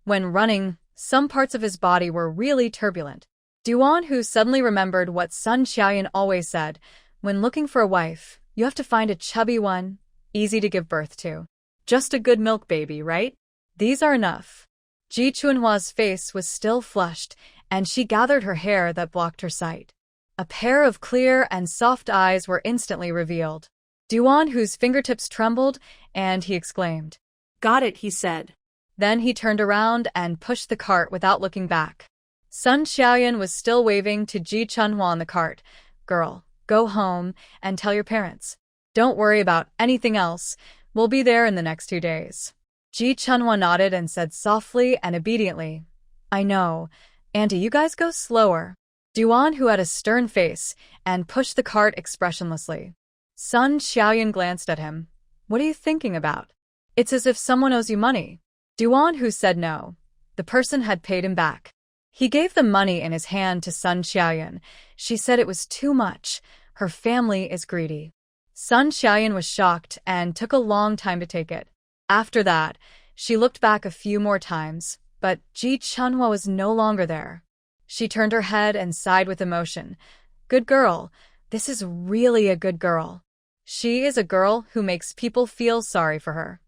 When running, some parts of his body were really turbulent. Duan Hu suddenly remembered what Sun Xiaoyan always said, when looking for a wife, you have to find a chubby one, easy to give birth to. Just a good milk baby, right? These are enough. Ji Chunhua's face was still flushed, and she gathered her hair that blocked her sight. A pair of clear and soft eyes were instantly revealed. Duan Hu's fingertips trembled, and he exclaimed. Got it, he said. Then he turned around and pushed the cart without looking back. Sun Xiaoyan was still waving to Ji Chunhua on the cart. Girl, go home and tell your parents. Don't worry about anything else. We'll be there in the next 2 days. Ji Chunhua nodded and said softly and obediently, I know. Auntie, you guys go slower. Duan Hu had a stern face and pushed the cart expressionlessly. Sun Xiaoyan glanced at him. What are you thinking about? It's as if someone owes you money. Duan Hu said no. The person had paid him back. He gave the money in his hand to Sun Xiaoyan. She said it was too much. Her family is greedy. Sun Xiaoyan was shocked and took a long time to take it. After that, she looked back a few more times, but Ji Chunhua was no longer there. She turned her head and sighed with emotion. Good girl. This is really a good girl. She is a girl who makes people feel sorry for her.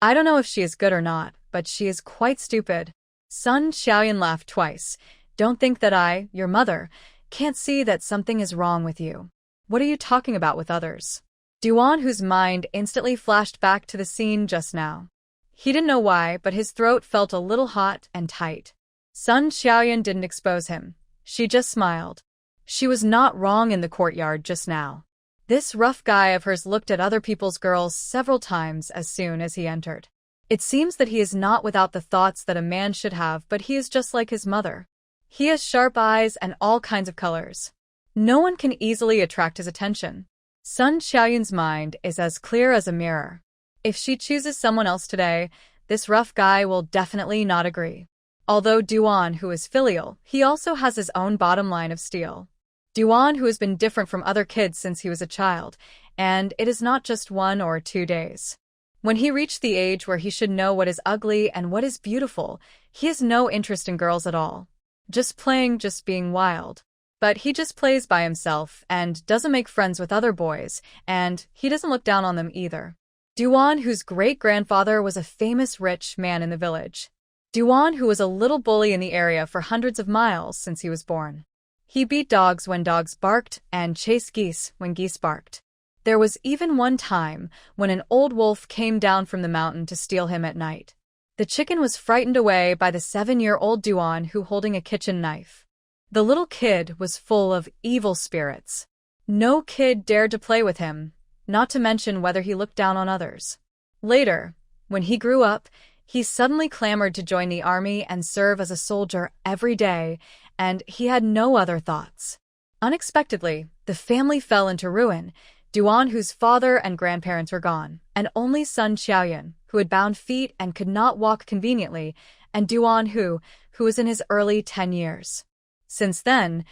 I don't know if she is good or not, but she is quite stupid. Sun Xiaoyan laughed twice. Don't think that I, your mother, can't see that something is wrong with you. What are you talking about with others? Duan Hu's mind instantly flashed back to the scene just now. He didn't know why, but his throat felt a little hot and tight. Sun Xiaoyan didn't expose him. She just smiled. She was not wrong in the courtyard just now. This rough guy of hers looked at other people's girls several times as soon as he entered. It seems that he is not without the thoughts that a man should have, but he is just like his mother. He has sharp eyes and all kinds of colors. No one can easily attract his attention. Sun Xiaoyun's mind is as clear as a mirror. If she chooses someone else today, this rough guy will definitely not agree. Although Duan Hu is filial, he also has his own bottom line of steel. Duan Hu has been different from other kids since he was a child, and it is not just 1 or 2 days. When he reached the age where he should know what is ugly and what is beautiful, he has no interest in girls at all. Just being wild. But he just plays by himself and doesn't make friends with other boys, and he doesn't look down on them either. Duan Hu's great-grandfather was a famous rich man in the village. Duan Hu was a little bully in the area for hundreds of miles since he was born. He beat dogs when dogs barked and chased geese when geese barked. There was even one time when an old wolf came down from the mountain to steal him at night. The chicken was frightened away by the 7-year-old Duan Hu holding a kitchen knife. The little kid was full of evil spirits. No kid dared to play with him, not to mention whether he looked down on others. Later, when he grew up, he suddenly clamored to join the army and serve as a soldier every day, and he had no other thoughts. Unexpectedly, the family fell into ruin. Duan Hu's father and grandparents were gone, and only Sun Xiaoyun, who had bound feet and could not walk conveniently, and Duan Hu, who was in his early 10 years. Since then,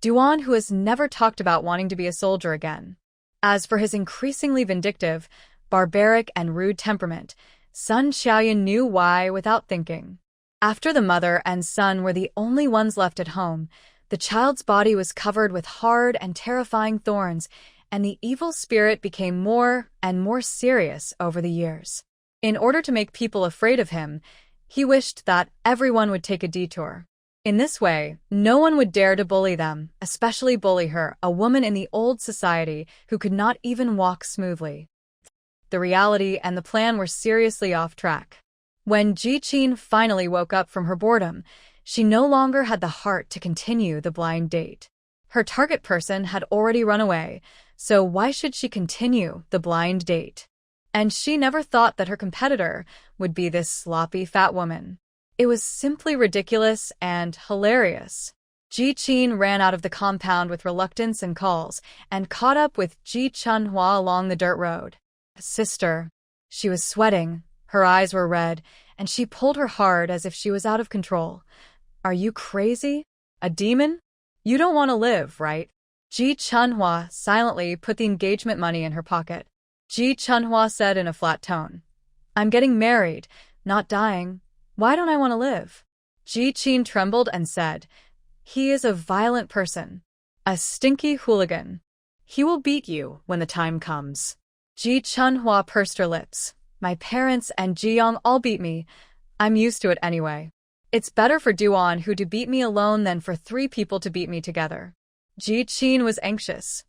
Duan Hu has never talked about wanting to be a soldier again. As for his increasingly vindictive, barbaric, and rude temperament, Sun Xiaoyun knew why without thinking. After the mother and son were the only ones left at home, the child's body was covered with hard and terrifying thorns, and the evil spirit became more and more serious over the years. In order to make people afraid of him, he wished that everyone would take a detour. In this way, no one would dare to bully them, especially bully her, a woman in the old society who could not even walk smoothly. The reality and the plan were seriously off track. When Ji Qin finally woke up from her boredom, she no longer had the heart to continue the blind date. Her target person had already run away, so why should she continue the blind date? And she never thought that her competitor would be this sloppy fat woman. It was simply ridiculous and hilarious. Ji Qin ran out of the compound with reluctance and calls, and caught up with Ji Chunhua along the dirt road. Sister. She was sweating, her eyes were red, and she pulled her hard as if she was out of control. Are you crazy? A demon? You don't want to live, right? Ji Chunhua silently put the engagement money in her pocket. Ji Chunhua said in a flat tone, I'm getting married, not dying. Why don't I want to live? Ji Qin trembled and said, He is a violent person. A stinky hooligan. He will beat you when the time comes. Ji Chunhua pursed her lips. My parents and Jiyong all beat me. I'm used to it anyway. It's better for Duan Hu to beat me alone than for 3 people to beat me together. Ji Qin was anxious.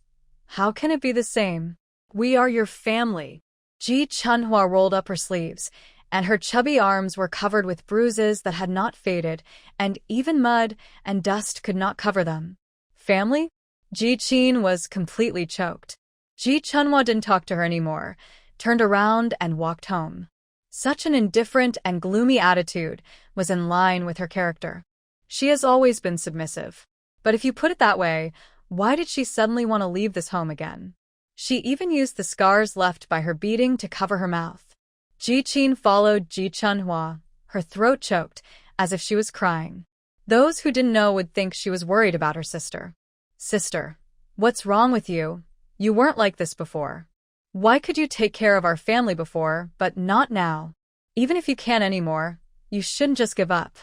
How can it be the same? We are your family. Ji Chunhua rolled up her sleeves, and her chubby arms were covered with bruises that had not faded, and even mud and dust could not cover them. Family? Ji Qin was completely choked. Ji Chunhua didn't talk to her anymore, turned around and walked home. Such an indifferent and gloomy attitude was in line with her character. She has always been submissive. But if you put it that way, why did she suddenly want to leave this home again? She even used the scars left by her beating to cover her mouth. Ji Qin followed Ji Chunhua, her throat choked, as if she was crying. Those who didn't know would think she was worried about her sister. Sister, what's wrong with you? You weren't like this before. Why could you take care of our family before, but not now? Even if you can't anymore, you shouldn't just give up.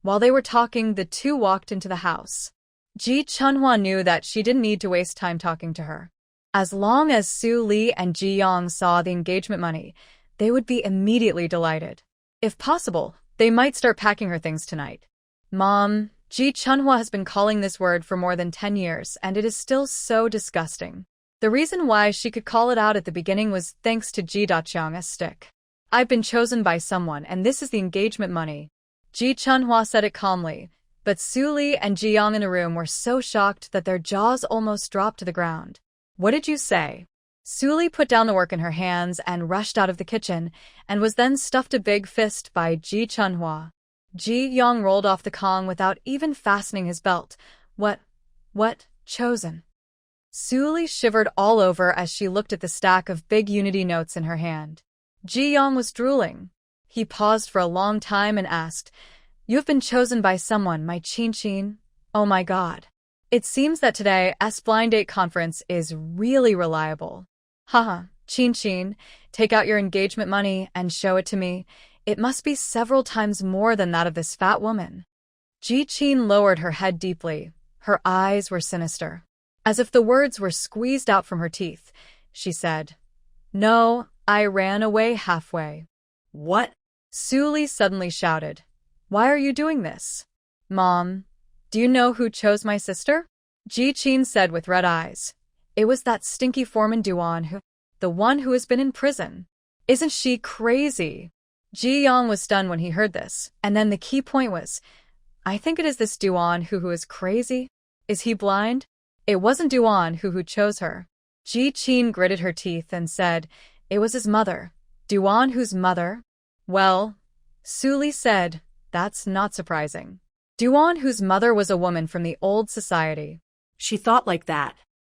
While they were talking, the two walked into the house. Ji Chunhua knew that she didn't need to waste time talking to her. As long as Su Li and Ji Yong saw the engagement money, they would be immediately delighted. If possible, they might start packing her things tonight. Mom, Ji Chunhua has been calling this word for more than 10 years, and it is still so disgusting. The reason why she could call it out at the beginning was thanks to Ji Daqiang's stick. I've been chosen by someone, and this is the engagement money. Ji Chunhua said it calmly, but Su Li and Ji Yong in the room were so shocked that their jaws almost dropped to the ground. What did you say? Su Li put down the work in her hands and rushed out of the kitchen, and was then stuffed a big fist by Ji Chunhua. Ji Yong rolled off the Kong without even fastening his belt. What? Chosen? Suli shivered all over as she looked at the stack of big Unity notes in her hand. Ji Yong was drooling. He paused for a long time and asked, "You have been chosen by someone, my Chin. Oh my god. It seems that today's blind date conference is really reliable. Haha, Chin, take out your engagement money and show it to me. It must be several times more than that of this fat woman." Ji Qin lowered her head deeply. Her eyes were sinister. As if the words were squeezed out from her teeth, she said, "No, I ran away halfway." What? Suli suddenly shouted, "Why are you doing this?" "Mom, do you know who chose my sister?" Ji Qin said with red eyes. "It was that stinky foreman Duan Hu, the one who has been in prison. Isn't she crazy?" Ji Yong was stunned when he heard this, and then the key point was, "I think it is this Duan Hu is crazy. Is he blind?" It wasn't Duan Hu chose her. Ji Qin gritted her teeth and said, "It was his mother." "Duan Hu's mother?" "Well," Suli said, "that's not surprising. Duan Hu's mother was a woman from the old society. She thought like that.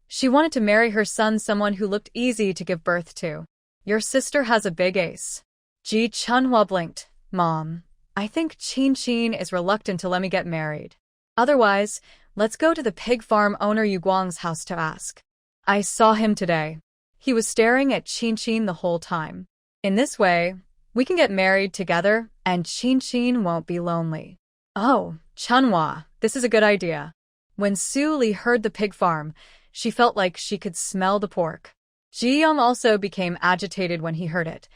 She wanted to marry her son someone who looked easy to give birth to. Your sister has a big ace." Ji Chunhua blinked. "Mom, I think Chin is reluctant to let me get married. Otherwise, let's go to the pig farm owner Yu Guang's house to ask. I saw him today. He was staring at Chin the whole time. In this way, we can get married together and Chin won't be lonely." "Oh, Chunhua, this is a good idea." When Su Li heard the pig farm, she felt like she could smell the pork. Ji Young also became agitated when he heard it.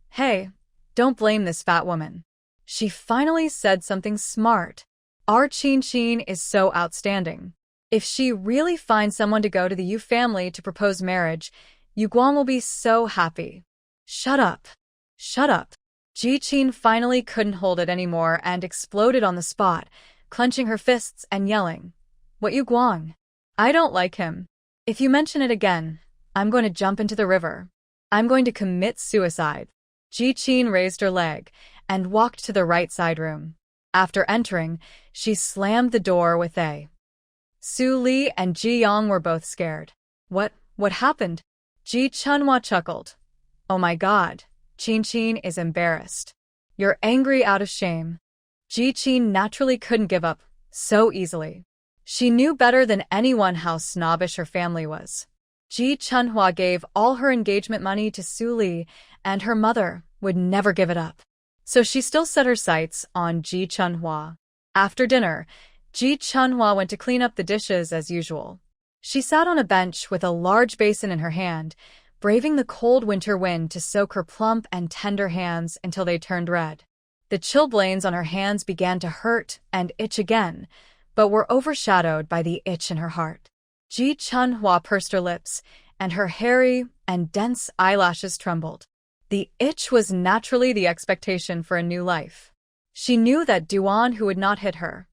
"Hey, don't blame this fat woman. She finally said something smart. Our Chin is so outstanding. If she really finds someone to go to the Yu family to propose marriage, Yu Guang will be so happy." "Shut up. Shut up." Ji Qin finally couldn't hold it anymore and exploded on the spot, clenching her fists and yelling, "What Yu Guang? I don't like him. If you mention it again, I'm going to jump into the river. I'm going to commit suicide." Ji Qin raised her leg and walked to the right side room. After entering, she slammed the door with a. Su Li and Ji Yong were both scared. What happened?" Ji Chunhua chuckled. "Oh my god, Chin is embarrassed. You're angry out of shame." Ji Qin naturally couldn't give up so easily. She knew better than anyone how snobbish her family was. Ji Chunhua gave all her engagement money to Su Li, and her mother would never give it up. So she still set her sights on Ji Chunhua. After dinner, Ji Chunhua went to clean up the dishes as usual. She sat on a bench with a large basin in her hand, braving the cold winter wind to soak her plump and tender hands until they turned red. The chilblains on her hands began to hurt and itch again, but were overshadowed by the itch in her heart. Ji Chunhua pursed her lips, and her hairy and dense eyelashes trembled. The itch was naturally the expectation for a new life. She knew that Duan Hu would not hit her.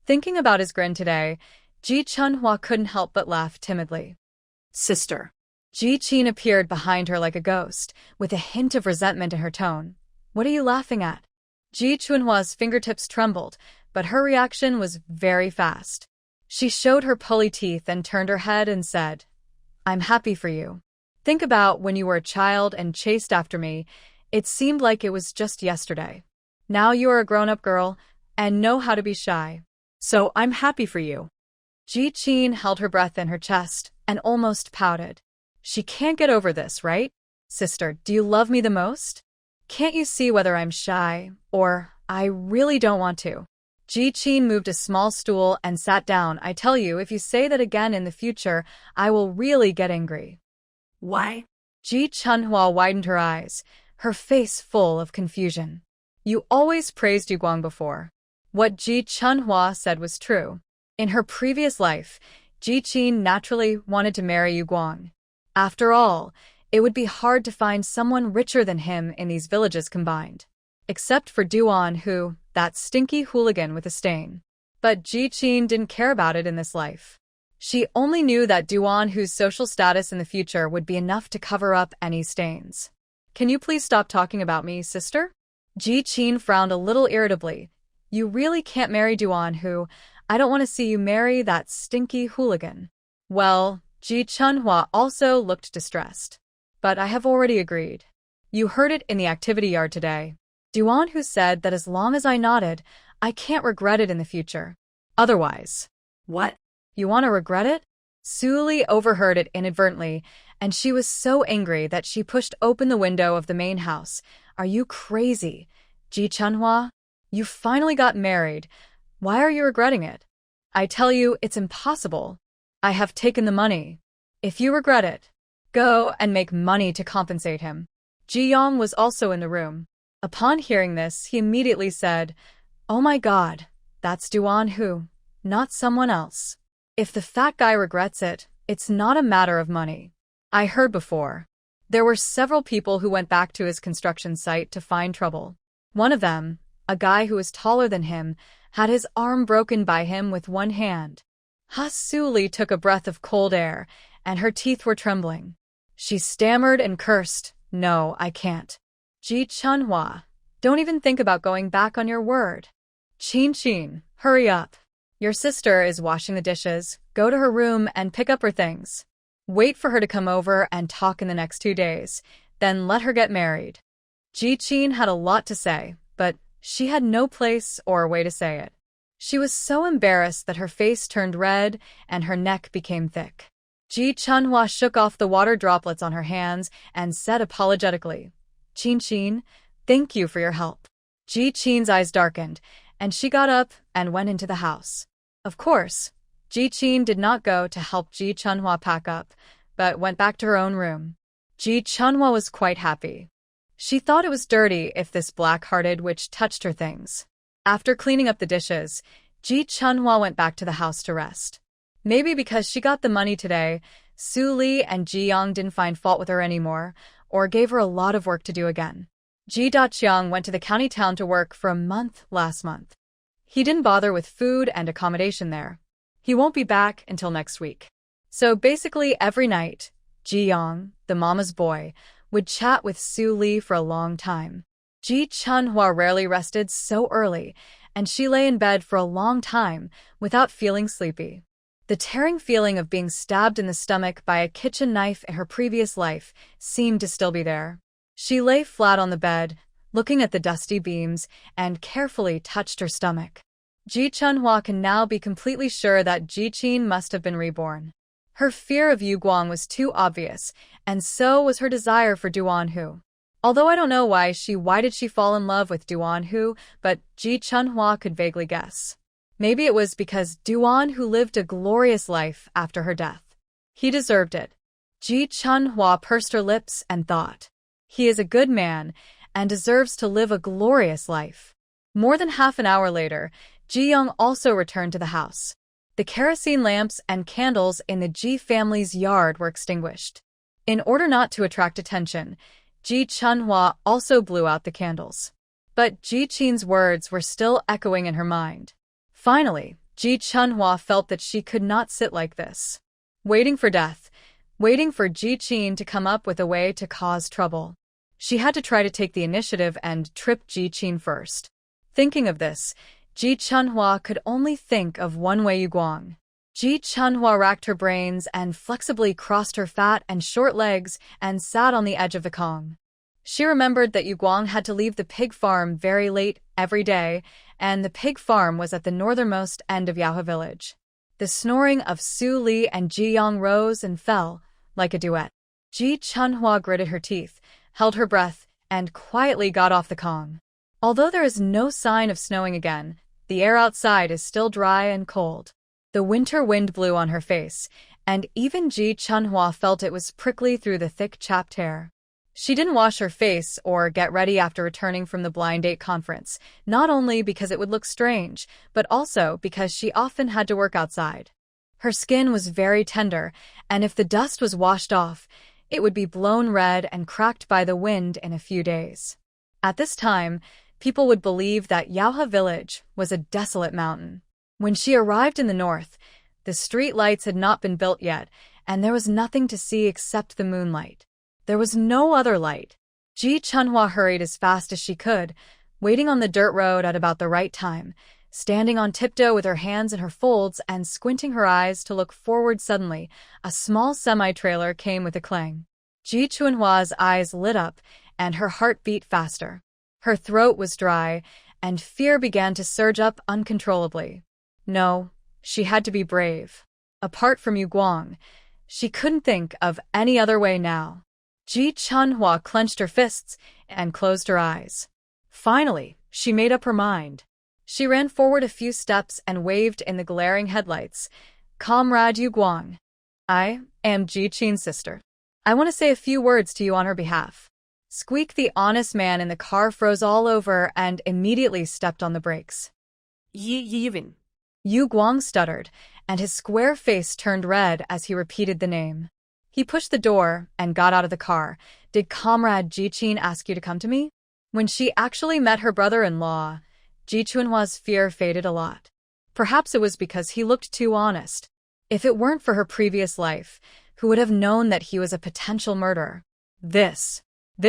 Thinking about his grin today, Ji Chunhua couldn't help but laugh timidly. "Sister." Ji Qin appeared behind her like a ghost, with a hint of resentment in her tone. "What are you laughing at?" Ji Chunhua's fingertips trembled, but her reaction was very fast. She showed her pulley teeth and turned her head and said, "I'm happy for you. Think about when you were a child and chased after me. It seemed like it was just yesterday. Now you are a grown-up girl and know how to be shy. So I'm happy for you." Ji Qin held her breath in her chest and almost pouted. "She can't get over this, right? Sister, do you love me the most? Can't you see whether I'm shy or I really don't want to?" Ji Qin moved a small stool and sat down. "I tell you, if you say that again in the future, I will really get angry." "Why?" Ji Chunhua widened her eyes, her face full of confusion. "You always praised Yu Guang before." What Ji Chunhua said was true. In her previous life, Ji Qin naturally wanted to marry Yu Guang. After all, it would be hard to find someone richer than him in these villages combined. Except for Duan Hu, that stinky hooligan with a stain. But Ji Qin didn't care about it in this life. She only knew that Duan Hu's social status in the future would be enough to cover up any stains. "Can you please stop talking about me, sister?" Ji Qin frowned a little irritably. You really can't marry Duan Hu. I don't want to see you marry that stinky hooligan. Well, Ji Chunhua also looked distressed. But I have already agreed. You heard it in the activity yard today. Duan Hu said that as long as I nodded, I can't regret it in the future. Otherwise. What? You want to regret it? Suli overheard it inadvertently, and she was so angry that she pushed open the window of the main house. Are you crazy? Ji Chunhua? You finally got married. Why are you regretting it? I tell you, it's impossible. I have taken the money. If you regret it, go and make money to compensate him. Ji Yong was also in the room. Upon hearing this, he immediately said, Oh my God, that's Duan Hu, not someone else. If the fat guy regrets it, it's not a matter of money. I heard before. There were several people who went back to his construction site to find trouble. One of them, a guy who was taller than him, had his arm broken by him with one hand. Ha Suli took a breath of cold air, and her teeth were trembling. She stammered and cursed, No, I can't. Ji Chunhua, don't even think about going back on your word. Qin, hurry up. Your sister is washing the dishes. Go to her room and pick up her things. Wait for her to come over and talk in the next 2 days. Then let her get married. Ji Qin had a lot to say, but she had no place or way to say it. She was so embarrassed that her face turned red and her neck became thick. Ji Chunhua shook off the water droplets on her hands and said apologetically, Qin, thank you for your help. Ji Qin's eyes darkened, and she got up and went into the house. Of course, Ji Qin did not go to help Ji Chunhua pack up, but went back to her own room. Ji Chunhua was quite happy. She thought it was dirty if this black-hearted witch touched her things. After cleaning up the dishes, Ji Chunhua went back to the house to rest. Maybe because she got the money today, Su Li and Ji Yang didn't find fault with her anymore, or gave her a lot of work to do again. Ji Daqiang went to the county town to work for a month last month. He didn't bother with food and accommodation there. He won't be back until next week. So basically every night, Ji Yang, the mama's boy, would chat with Su Li for a long time. Ji Chunhua rarely rested so early, and she lay in bed for a long time without feeling sleepy. The tearing feeling of being stabbed in the stomach by a kitchen knife in her previous life seemed to still be there. She lay flat on the bed, looking at the dusty beams, and carefully touched her stomach. Ji Chunhua can now be completely sure that Ji Qin must have been reborn. Her fear of Yu Guang was too obvious, and so was her desire for Duan Hu. Although I don't know why did she fall in love with Duan Hu, but Ji Chunhua could vaguely guess. Maybe it was because Duan Hu lived a glorious life after her death. He deserved it. Ji Chunhua pursed her lips and thought, he is a good man and deserves to live a glorious life. More than half an hour later, Ji Young also returned to the house. The kerosene lamps and candles in the Ji family's yard were extinguished. In order not to attract attention, Ji Chunhua also blew out the candles. But Ji Qin's words were still echoing in her mind. Finally, Ji Chunhua felt that she could not sit like this, waiting for death, waiting for Ji Qin to come up with a way to cause trouble. She had to try to take the initiative and trip Ji Qin first. Thinking of this, Ji Chunhua could only think of one way: Yu Guang. Ji Chunhua racked her brains and flexibly crossed her fat and short legs and sat on the edge of the Kong. She remembered that Yu Guang had to leave the pig farm very late every day, and the pig farm was at the northernmost end of Yaohe village. The snoring of Su Li and Ji Yang rose and fell like a duet. Ji Chunhua gritted her teeth, held her breath, and quietly got off the Kong. Although there is no sign of snowing again, the air outside is still dry and cold. The winter wind blew on her face, and even Ji Chunhua felt it was prickly through the thick chapped hair. She didn't wash her face or get ready after returning from the blind date conference, not only because it would look strange, but also because she often had to work outside. Her skin was very tender, and if the dust was washed off, it would be blown red and cracked by the wind in a few days. At this time, people would believe that Yaohe village was a desolate mountain. When she arrived in the north, the street lights had not been built yet, and there was nothing to see except the moonlight. There was no other light. Ji Chunhua hurried as fast as she could, waiting on the dirt road at about the right time, standing on tiptoe with her hands in her folds and squinting her eyes to look forward. Suddenly, a small semi-trailer came with a clang. Ji Chunhua's eyes lit up, and her heart beat faster. Her throat was dry, and fear began to surge up uncontrollably. No, she had to be brave. Apart from Yu Guang, she couldn't think of any other way now. Ji Chunhua clenched her fists and closed her eyes. Finally, she made up her mind. She ran forward a few steps and waved in the glaring headlights. "Comrade Yu Guang, I am Ji Qin's sister. I want to say a few words to you on her behalf." Squeak, the honest man in the car, froze all over and immediately stepped on the brakes. Yevin. Yu Guang stuttered, and his square face turned red as he repeated the name. He pushed the door and got out of the car. "Did Comrade Ji Qin ask you to come to me?" When she actually met her brother-in-law, Ji Chunhua's fear faded a lot. Perhaps it was because he looked too honest. If it weren't for her previous life, who would have known that he was a potential murderer? This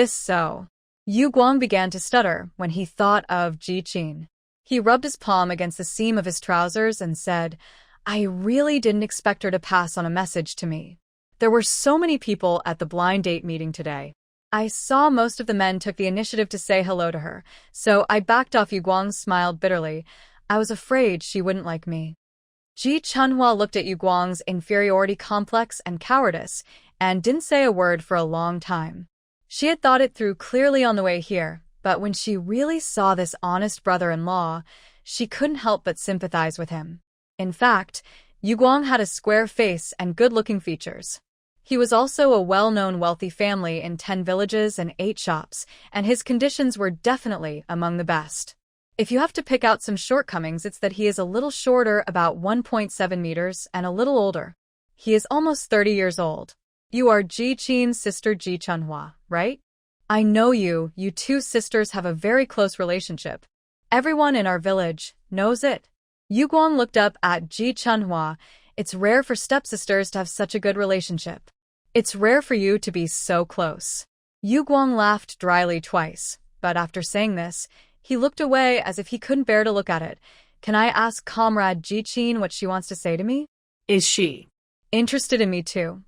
so. Yu Guang began to stutter when he thought of Ji Qin. He rubbed his palm against the seam of his trousers and said, "I really didn't expect her to pass on a message to me. There were so many people at the blind date meeting today. I saw most of the men took the initiative to say hello to her, so I backed off." Yu Guang smiled bitterly. "I was afraid she wouldn't like me." Ji Chunhua looked at Yu Guang's inferiority complex and cowardice and didn't say a word for a long time. She had thought it through clearly on the way here, but when she really saw this honest brother-in-law, she couldn't help but sympathize with him. In fact, Yu Guang had a square face and good-looking features. He was also a well-known wealthy family in 10 villages and 8 shops, and his conditions were definitely among the best. If you have to pick out some shortcomings, it's that he is a little shorter, about 1.7 meters, and a little older. He is almost 30 years old. "You are Ji Qin's sister Ji Chunhua, right? I know you two sisters have a very close relationship. Everyone in our village knows it." Yu Guang looked up at Ji Chunhua. "It's rare for stepsisters to have such a good relationship. It's rare for you to be so close." Yu Guang laughed dryly twice, but after saying this, he looked away as if he couldn't bear to look at it. "Can I ask Comrade Ji Qin what she wants to say to me?" Is she interested in me too?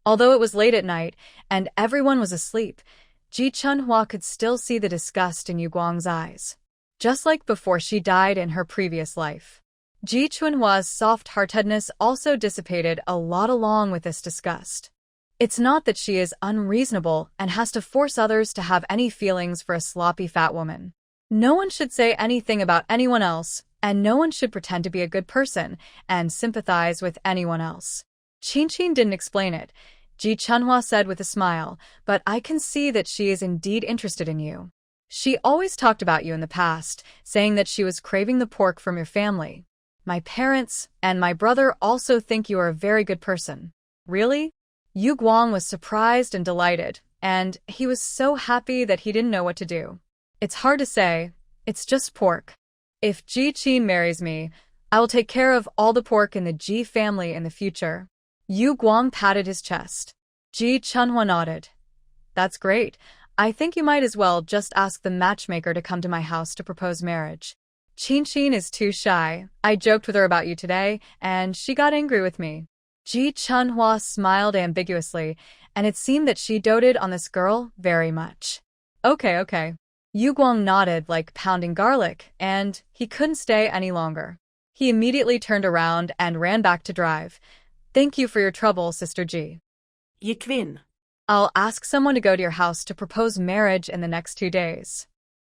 Although it was late at night and everyone was asleep, Ji Chunhua could still see the disgust in Yu Guang's eyes. Just like before she died in her previous life. Ji Chunhua's soft-heartedness also dissipated a lot along with this disgust. It's not that she is unreasonable and has to force others to have any feelings for a sloppy fat woman. No one should say anything about anyone else, and no one should pretend to be a good person and sympathize with anyone else. Qin didn't explain it. Ji Chunhua said with a smile, "But I can see that she is indeed interested in you. She always talked about you in the past, saying that she was craving the pork from your family. My parents and my brother also think you are a very good person." "Really?" Yu Guang was surprised and delighted, and he was so happy that he didn't know what to do. "It's hard to say. It's just pork. If Ji Qin marries me, I will take care of all the pork in the Ji family in the future." Yu Guang patted his chest. Ji Chunhua nodded. "That's great. I think you might as well just ask the matchmaker to come to my house to propose marriage. Qin is too shy. I joked with her about you today, and she got angry with me." Ji Chunhua smiled ambiguously, and it seemed that she doted on this girl very much. Okay. Yu Guang nodded like pounding garlic, and he couldn't stay any longer. He immediately turned around and ran back to drive. "Thank you for your trouble, Sister Ji. Yikvin. I'll ask someone to go to your house to propose marriage in the next 2 days."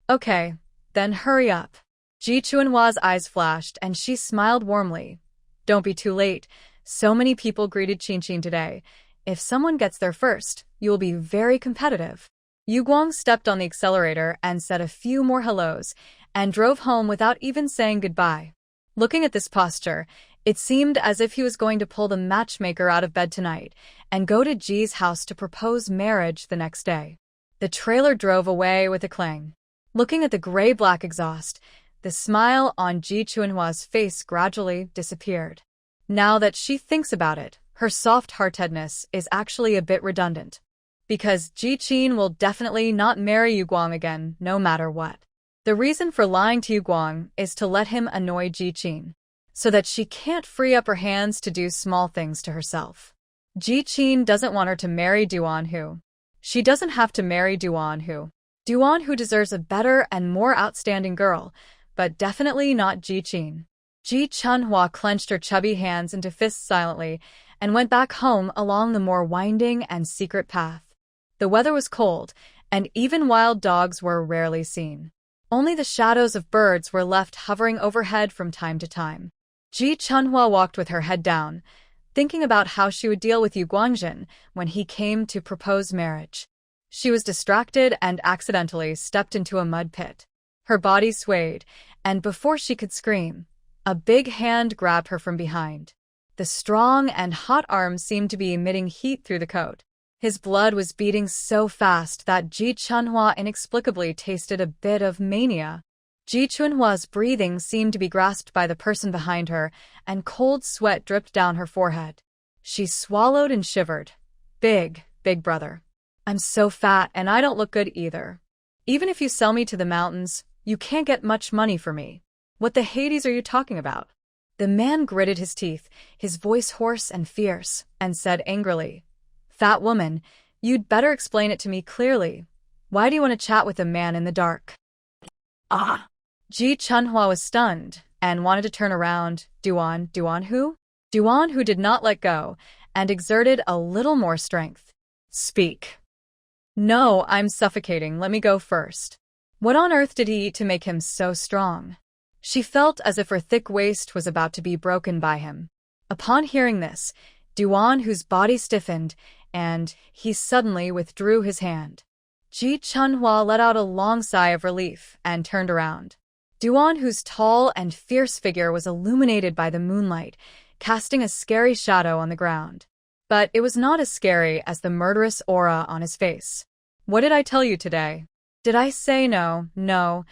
"Okay, then hurry up." Ji Chunhua's eyes flashed, and she smiled warmly. "Don't be too late. So many people greeted Qin today. If someone gets there first, you will be very competitive." Yu Guang stepped on the accelerator and said a few more hellos, and drove home without even saying goodbye. Looking at this posture, it seemed as if he was going to pull the matchmaker out of bed tonight and go to Ji's house to propose marriage the next day. The trailer drove away with a clang. Looking at the gray-black exhaust, the smile on Ji Chunhua's face gradually disappeared. Now that she thinks about it, her soft-heartedness is actually a bit redundant. Because Ji Qin will definitely not marry Yu Guang again, no matter what. The reason for lying to Yu Guang is to let him annoy Ji Qin, so that she can't free up her hands to do small things to herself. Ji Qin doesn't want her to marry Duan Hu. She doesn't have to marry Duan Hu. Duan Hu deserves a better and more outstanding girl, but definitely not Ji Qin. Ji Chunhua clenched her chubby hands into fists silently and went back home along the more winding and secret path. The weather was cold, and even wild dogs were rarely seen. Only the shadows of birds were left hovering overhead from time to time. Ji Chunhua walked with her head down, thinking about how she would deal with Yu Guangjin when he came to propose marriage. She was distracted and accidentally stepped into a mud pit. Her body swayed, and before she could scream, a big hand grabbed her from behind. The strong and hot arms seemed to be emitting heat through the coat. His blood was beating so fast that Ji Chunhua inexplicably tasted a bit of mania. Ji Chunhua's breathing seemed to be grasped by the person behind her, and cold sweat dripped down her forehead. She swallowed and shivered. Big brother. I'm so fat and I don't look good either. Even if you sell me to the mountains, you can't get much money for me. What the Hades are you talking about? The man gritted his teeth, his voice hoarse and fierce, and said angrily, Fat woman, you'd better explain it to me clearly. Why do you want to chat with a man in the dark? Ah! Ji Chunhua was stunned and wanted to turn around. Duan Hu? Duan Hu did not let go and exerted a little more strength. Speak. No, I'm suffocating. Let me go first. What on earth did he eat to make him so strong? She felt as if her thick waist was about to be broken by him. Upon hearing this, Duan Hu's body stiffened, and he suddenly withdrew his hand. Ji Chunhua let out a long sigh of relief and turned around. Duan Hu's tall and fierce figure was illuminated by the moonlight, casting a scary shadow on the ground. But it was not as scary as the murderous aura on his face. What did I tell you today? Did I say no? No.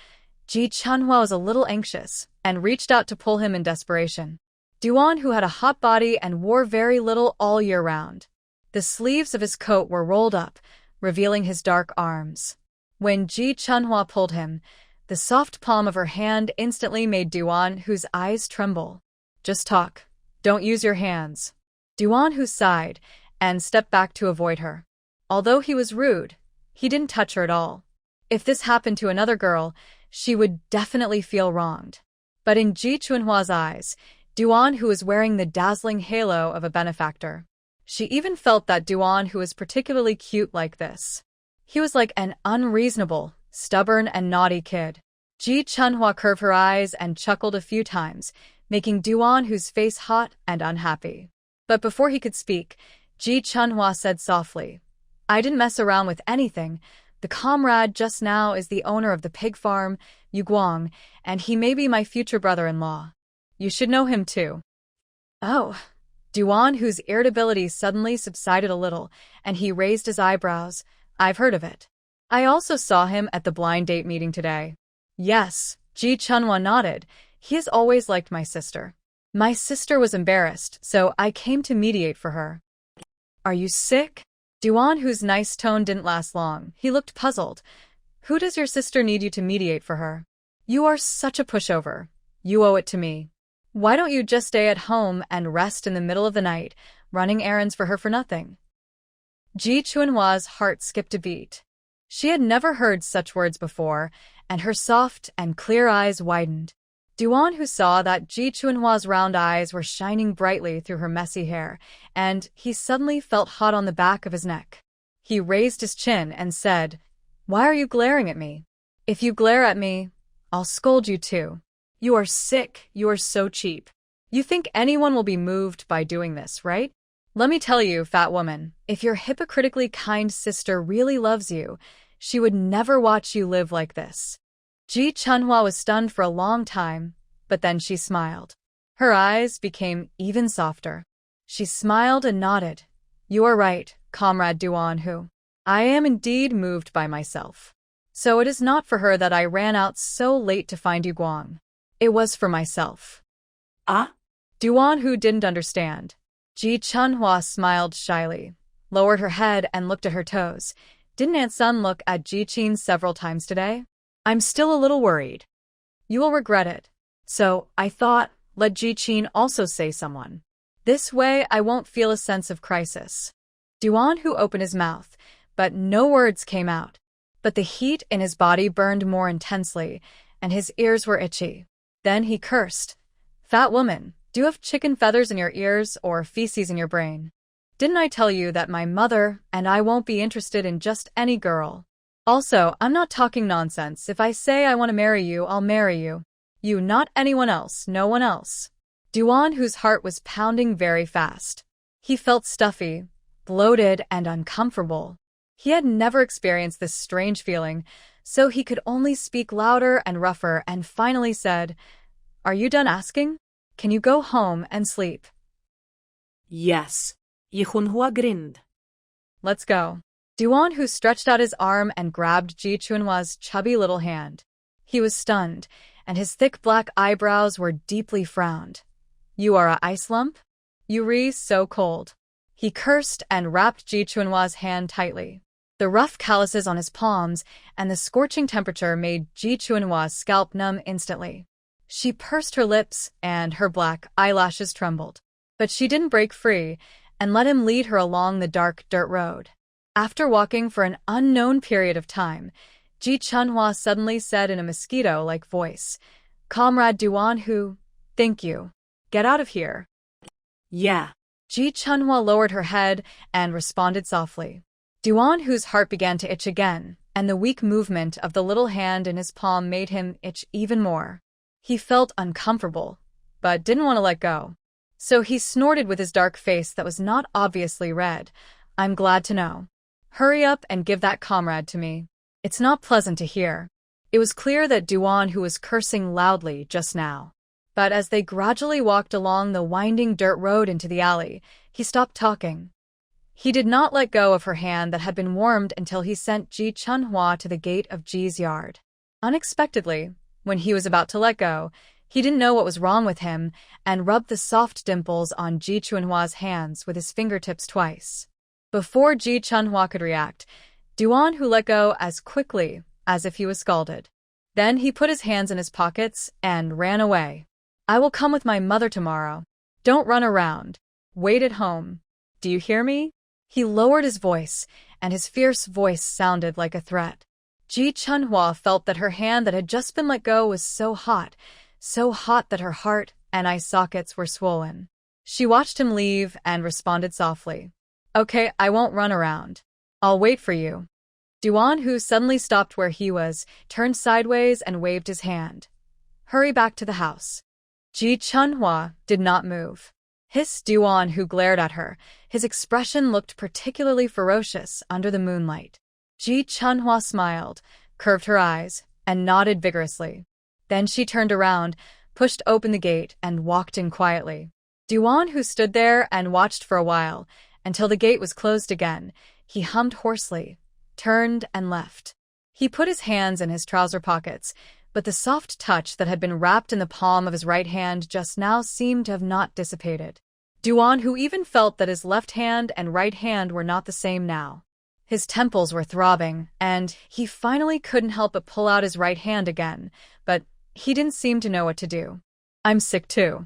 Ji Chunhua was a little anxious and reached out to pull him in desperation. Duan Hu had a hot body and wore very little all year round. The sleeves of his coat were rolled up, revealing his dark arms. When Ji Chunhua pulled him, the soft palm of her hand instantly made Duan Hu's eyes tremble. Just talk. Don't use your hands. Duan Hu sighed and stepped back to avoid her. Although he was rude, he didn't touch her at all. If this happened to another girl, she would definitely feel wronged. But in Ji Chunhua's eyes, Duan Hu was wearing the dazzling halo of a benefactor. She even felt that Duan Hu was particularly cute like this. He was like an unreasonable, stubborn and naughty kid. Ji Chunhua curved her eyes and chuckled a few times, making Duan Hu's face hot and unhappy. But before he could speak, Ji Chunhua said softly, I didn't mess around with anything. The comrade just now is the owner of the pig farm, Yu Guang, and he may be my future brother-in-law. You should know him too. Oh. Duan Hu's irritability suddenly subsided a little, and he raised his eyebrows. I've heard of it. I also saw him at the blind date meeting today. Yes, Ji Chunhua nodded. He has always liked my sister. My sister was embarrassed, so I came to mediate for her. Are you sick? Duan Hu's nice tone didn't last long. He looked puzzled. Who does your sister need you to mediate for her? You are such a pushover. You owe it to me. Why don't you just stay at home and rest in the middle of the night, running errands for her for nothing? Ji Chunhua's heart skipped a beat. She had never heard such words before, and her soft and clear eyes widened. Duan Hu saw that Ji Chunhua's round eyes were shining brightly through her messy hair, and he suddenly felt hot on the back of his neck. He raised his chin and said, Why are you glaring at me? If you glare at me, I'll scold you too. You are sick. You are so cheap. You think anyone will be moved by doing this, right? Let me tell you, fat woman, if your hypocritically kind sister really loves you, she would never watch you live like this. Ji Chunhua was stunned for a long time, but then she smiled. Her eyes became even softer. She smiled and nodded. You are right, comrade Duan Hu. I am indeed moved by myself. So it is not for her that I ran out so late to find Yu Guang. It was for myself. Ah? Duan Hu didn't understand. Ji Chunhua smiled shyly, lowered her head and looked at her toes. Didn't Aunt Sun look at Ji Qin several times today? I'm still a little worried. You will regret it. So, I thought, let Ji-chin also say someone. This way I won't feel a sense of crisis. Duan Hu opened his mouth, but no words came out. But the heat in his body burned more intensely, and his ears were itchy. Then he cursed. Fat woman, do you have chicken feathers in your ears or feces in your brain? Didn't I tell you that my mother and I won't be interested in just any girl? Also, I'm not talking nonsense. If I say I want to marry you, I'll marry you. You, not anyone else, no one else. Duan, whose heart was pounding very fast. He felt stuffy, bloated, and uncomfortable. He had never experienced this strange feeling, so he could only speak louder and rougher and finally said, Are you done asking? Can you go home and sleep? Yes. Yihunhua grinned. Let's go. Duan, who stretched out his arm and grabbed Ji Chunhua's chubby little hand. He was stunned, and his thick black eyebrows were deeply frowned. You are a ice lump? Yuri, so cold. He cursed and wrapped Ji Chunhua's hand tightly. The rough calluses on his palms and the scorching temperature made Ji Chunhua's scalp numb instantly. She pursed her lips and her black eyelashes trembled. But she didn't break free and let him lead her along the dark dirt road. After walking for an unknown period of time, Ji Chunhua suddenly said in a mosquito-like voice, Comrade Duan Hu, thank you. Get out of here. Yeah. Ji Chunhua lowered her head and responded softly. Duan Hu's heart began to itch again, and the weak movement of the little hand in his palm made him itch even more. He felt uncomfortable, but didn't want to let go. So he snorted with his dark face that was not obviously red. I'm glad to know. Hurry up and give that comrade to me. It's not pleasant to hear. It was clear that Duan Hu was cursing loudly just now. But as they gradually walked along the winding dirt road into the alley, he stopped talking. He did not let go of her hand that had been warmed until he sent Ji Chunhua to the gate of Ji's yard. Unexpectedly, when he was about to let go, he didn't know what was wrong with him and rubbed the soft dimples on Ji Chunhua's hands with his fingertips twice. Before Ji Chunhua could react, Duan Hu let go as quickly as if he was scalded. Then he put his hands in his pockets and ran away. I will come with my mother tomorrow. Don't run around. Wait at home. Do you hear me? He lowered his voice, and his fierce voice sounded like a threat. Ji Chunhua felt that her hand that had just been let go was so hot that her heart and eye sockets were swollen. She watched him leave and responded softly. Okay, I won't run around. I'll wait for you. Duan Hu suddenly stopped where he was, turned sideways and waved his hand. Hurry back to the house. Ji Chunhua did not move. Hissed Duan Hu glared at her. His expression looked particularly ferocious under the moonlight. Ji Chunhua smiled, curved her eyes, and nodded vigorously. Then she turned around, pushed open the gate, and walked in quietly. Duan Hu stood there and watched for a while, until the gate was closed again. He hummed hoarsely, turned, and left. He put his hands in his trouser pockets, but the soft touch that had been wrapped in the palm of his right hand just now seemed to have not dissipated. Duan Hu even felt that his left hand and right hand were not the same now. His temples were throbbing, and he finally couldn't help but pull out his right hand again, but he didn't seem to know what to do. I'm sick too.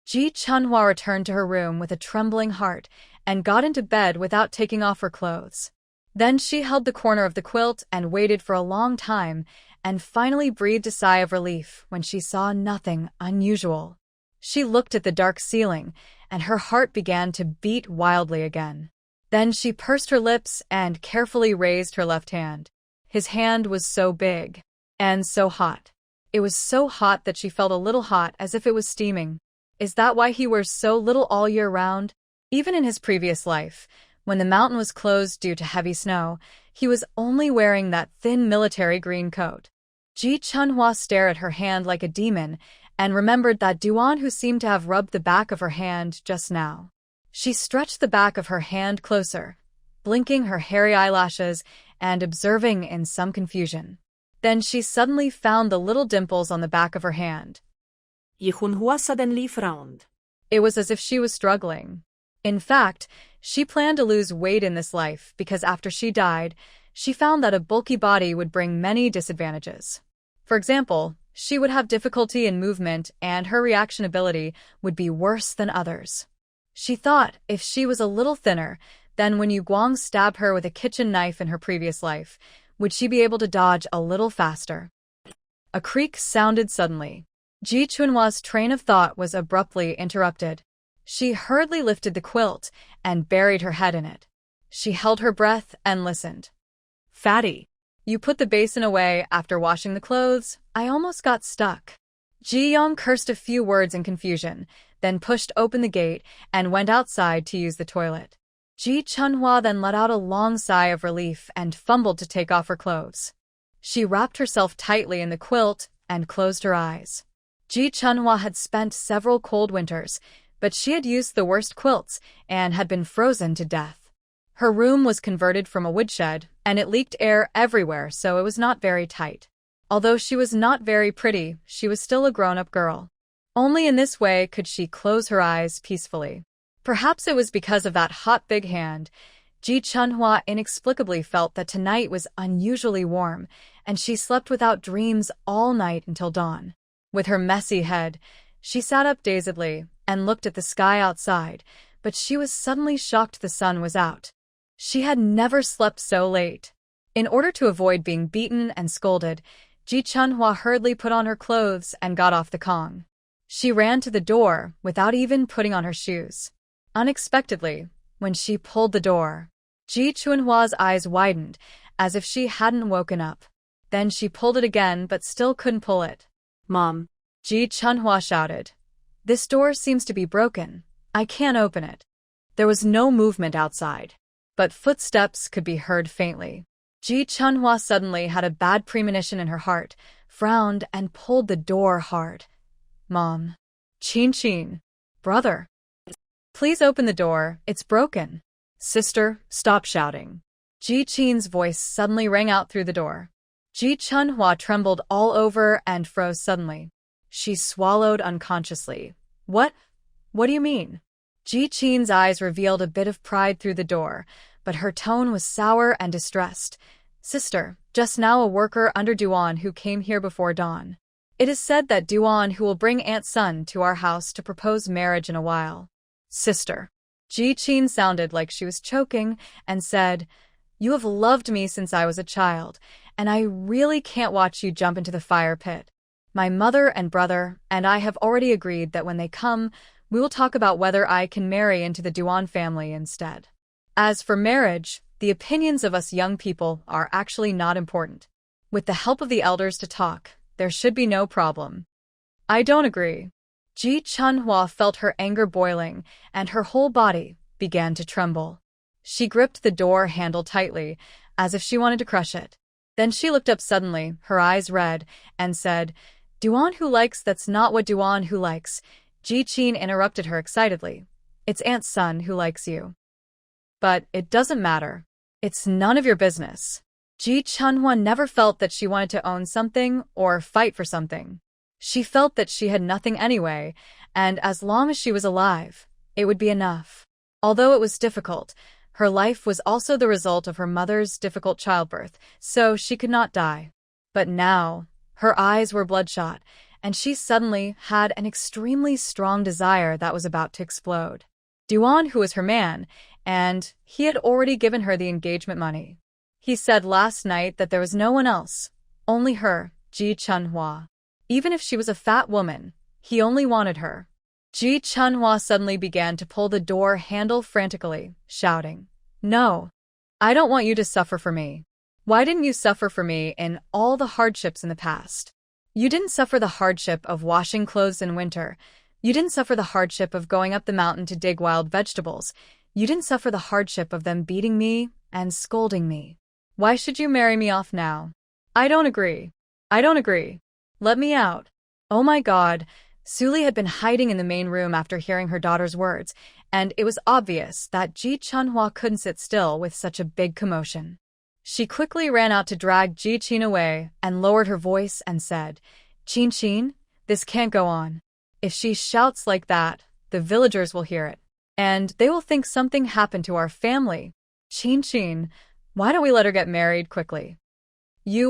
Ji Chunhua returned to her room with a trembling heart and got into bed without taking off her clothes. Then she held the corner of the quilt and waited for a long time, and finally breathed a sigh of relief when she saw nothing unusual. She looked at the dark ceiling, and her heart began to beat wildly again. Then she pursed her lips and carefully raised her left hand. His hand was so big and so hot. It was so hot that she felt a little hot, as if it was steaming. Is that why he wears so little all year round? Even in his previous life, when the mountain was closed due to heavy snow, he was only wearing that thin military green coat. Ji Chunhua stared at her hand like a demon and remembered that Duan Hu seemed to have rubbed the back of her hand just now. She stretched the back of her hand closer, blinking her hairy eyelashes and observing in some confusion. Then she suddenly found the little dimples on the back of her hand. Yihunhua suddenly frowned. It was as if she was struggling. In fact, she planned to lose weight in this life because after she died, she found that a bulky body would bring many disadvantages. For example, she would have difficulty in movement and her reaction ability would be worse than others. She thought if she was a little thinner, then when Yu Guang stabbed her with a kitchen knife in her previous life, would she be able to dodge a little faster? A creak sounded suddenly. Ji Chunhua's train of thought was abruptly interrupted. She hurriedly lifted the quilt and buried her head in it. She held her breath and listened. Fatty. You put the basin away after washing the clothes? I almost got stuck. Ji Yong cursed a few words in confusion, then pushed open the gate and went outside to use the toilet. Ji Chunhua then let out a long sigh of relief and fumbled to take off her clothes. She wrapped herself tightly in the quilt and closed her eyes. Ji Chunhua had spent several cold winters, but she had used the worst quilts and had been frozen to death. Her room was converted from a woodshed, and it leaked air everywhere, so it was not very tight. Although she was not very pretty, she was still a grown-up girl. Only in this way could she close her eyes peacefully. Perhaps it was because of that hot big hand. Ji Chunhua inexplicably felt that tonight was unusually warm, and she slept without dreams all night until dawn. With her messy head, she sat up dazedly and looked at the sky outside, but she was suddenly shocked the sun was out. She had never slept so late. In order to avoid being beaten and scolded, Ji Chunhua hurriedly put on her clothes and got off the Kong. She ran to the door without even putting on her shoes. Unexpectedly, when she pulled the door, Ji Chunhua's eyes widened as if she hadn't woken up. Then she pulled it again but still couldn't pull it. Mom. Ji Chunhua shouted. This door seems to be broken. I can't open it. There was no movement outside, but footsteps could be heard faintly. Ji Chunhua suddenly had a bad premonition in her heart, frowned, and pulled the door hard. Mom. Chin. Brother. Please open the door, it's broken. Sister, stop shouting. Ji Qin's voice suddenly rang out through the door. Ji Chunhua trembled all over and froze suddenly. She swallowed unconsciously. What? What do you mean? Ji Qin's eyes revealed a bit of pride through the door, but her tone was sour and distressed. Sister, just now a worker under Duan Hu came here before dawn. It is said that Duan Hu will bring Aunt's son to our house to propose marriage in a while. Sister. Ji Qin sounded like she was choking and said, You have loved me since I was a child, and I really can't watch you jump into the fire pit. My mother and brother and I have already agreed that when they come, we will talk about whether I can marry into the Duan family instead. As for marriage, the opinions of us young people are actually not important. With the help of the elders to talk, there should be no problem. I don't agree. Ji Chunhua felt her anger boiling, and her whole body began to tremble. She gripped the door handle tightly, as if she wanted to crush it. Then she looked up suddenly, her eyes red, and said, Duan Hu likes that's not what Duan Hu likes. Ji Qin interrupted her excitedly. It's Aunt's son who likes you. But it doesn't matter. It's none of your business. Ji Chunhua never felt that she wanted to own something or fight for something. She felt that she had nothing anyway, and as long as she was alive, it would be enough. Although it was difficult, her life was also the result of her mother's difficult childbirth, so she could not die. But now, her eyes were bloodshot, and she suddenly had an extremely strong desire that was about to explode. Duan Hu was her man, and he had already given her the engagement money. He said last night that there was no one else, only her, Ji Chunhua. Even if she was a fat woman, he only wanted her. Ji Chunhua suddenly began to pull the door handle frantically, shouting, No, I don't want you to suffer for me. Why didn't you suffer for me in all the hardships in the past? You didn't suffer the hardship of washing clothes in winter. You didn't suffer the hardship of going up the mountain to dig wild vegetables. You didn't suffer the hardship of them beating me and scolding me. Why should you marry me off now? I don't agree. I don't agree. Let me out. Oh my God. Suli had been hiding in the main room after hearing her daughter's words, and it was obvious that Ji Chunhua couldn't sit still with such a big commotion. She quickly ran out to drag Ji Qin away and lowered her voice and said, Qin, this can't go on. If she shouts like that, the villagers will hear it, and they will think something happened to our family. Qin, why don't we let her get married quickly?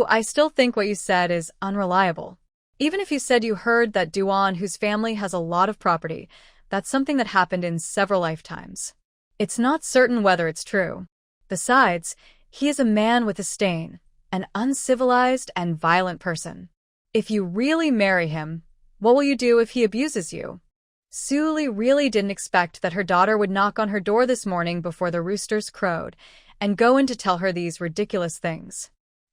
I still think what you said is unreliable. Even if you said you heard that Duan Hu's family has a lot of property, that's something that happened in several lifetimes. It's not certain whether it's true. Besides, he is a man with a stain, an uncivilized and violent person. If you really marry him, what will you do if he abuses you? Su Li really didn't expect that her daughter would knock on her door this morning before the roosters crowed and go in to tell her these ridiculous things.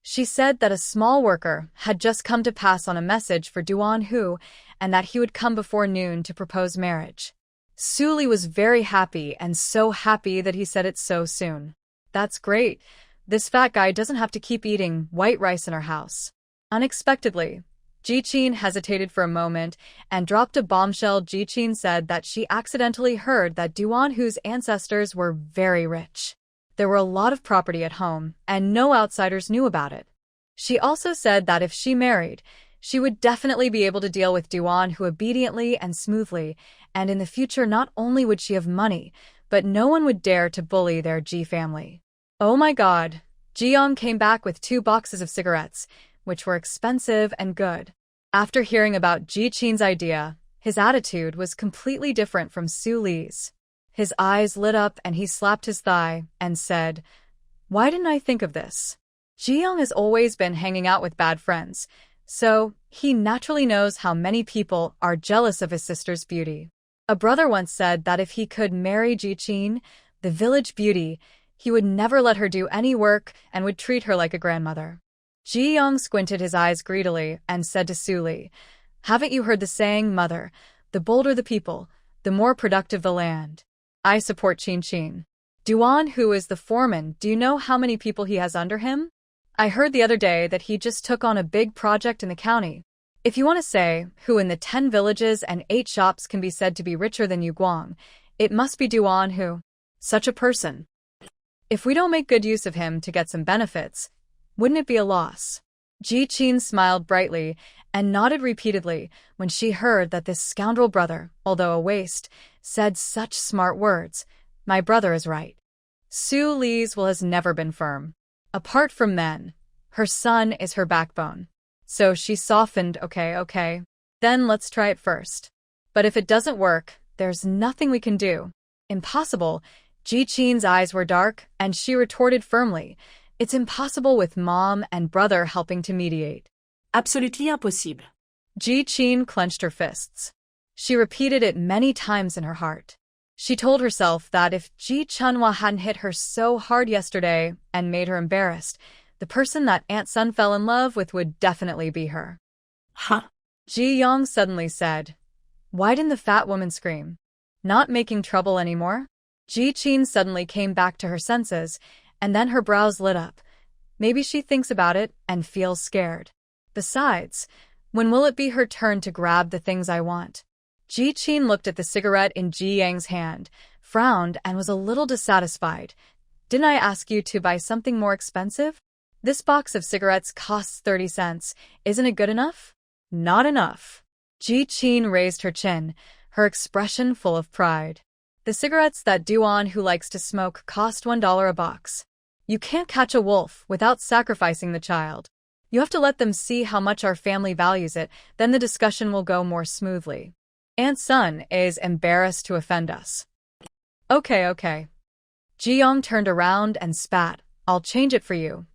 She said that a small worker had just come to pass on a message for Duan Hu and that he would come before noon to propose marriage. Su Li was very happy and so happy that he said it so soon. That's great. This fat guy doesn't have to keep eating white rice in our house. Unexpectedly, Ji-Chin hesitated for a moment and dropped a bombshell. Ji-Chin said that she accidentally heard that Duan Hu's ancestors were very rich. There were a lot of property at home, and no outsiders knew about it. She also said that if she married, she would definitely be able to deal with Duan Hu obediently and smoothly, and in the future not only would she have money, but no one would dare to bully their Ji family. Oh my god, Ji-young came back with 2 boxes of cigarettes, which were expensive and good. After hearing about Ji-Chin's idea, his attitude was completely different from Su Li's. His eyes lit up and he slapped his thigh and said, "Why didn't I think of this?" Ji-young has always been hanging out with bad friends, so he naturally knows how many people are jealous of his sister's beauty. A brother once said that if he could marry Ji-Chin, the village beauty, he would never let her do any work and would treat her like a grandmother. Ji-young squinted his eyes greedily and said to Su Li, "Haven't you heard the saying, mother, the bolder the people, the more productive the land?" I support Chin. Duan Hu is the foreman. Do you know how many people he has under him? I heard the other day that he just took on a big project in the county. If you want to say who in the 10 villages and 8 shops can be said to be richer than Yu Guang, it must be Duan Hu. Such a person. If we don't make good use of him to get some benefits, wouldn't it be a loss? Ji-Chin smiled brightly and nodded repeatedly when she heard that this scoundrel brother, although a waste, said such smart words. My brother is right. Su Li's will has never been firm. Apart from men, her son is her backbone. So she softened, okay. Then let's try it first. But if it doesn't work, there's nothing we can do. Impossible. Ji-Chin's eyes were dark, and she retorted firmly, "It's impossible with mom and brother helping to mediate." Absolutely impossible. Ji-Chin clenched her fists. She repeated it many times in her heart. She told herself that if Ji Chunhua hadn't hit her so hard yesterday and made her embarrassed, the person that Aunt Sun fell in love with would definitely be her. Huh? Ji-young suddenly said, "Why didn't the fat woman scream? Not making trouble anymore?" Ji-Chin suddenly came back to her senses, and then her brows lit up. Maybe she thinks about it and feels scared. Besides, when will it be her turn to grab the things I want? Ji-Chin looked at the cigarette in Ji-Yang's hand, frowned, and was a little dissatisfied. "Didn't I ask you to buy something more expensive? This box of cigarettes costs 30 cents. Isn't it good enough?" "Not enough." Ji-Chin raised her chin, her expression full of pride. "The cigarettes that Duan Hu likes to smoke cost $1 a box. You can't catch a wolf without sacrificing the child. You have to let them see how much our family values it, then the discussion will go more smoothly. Aunt Sun is embarrassed to offend us." Okay. Ji-young turned around and spat. "I'll change it for you.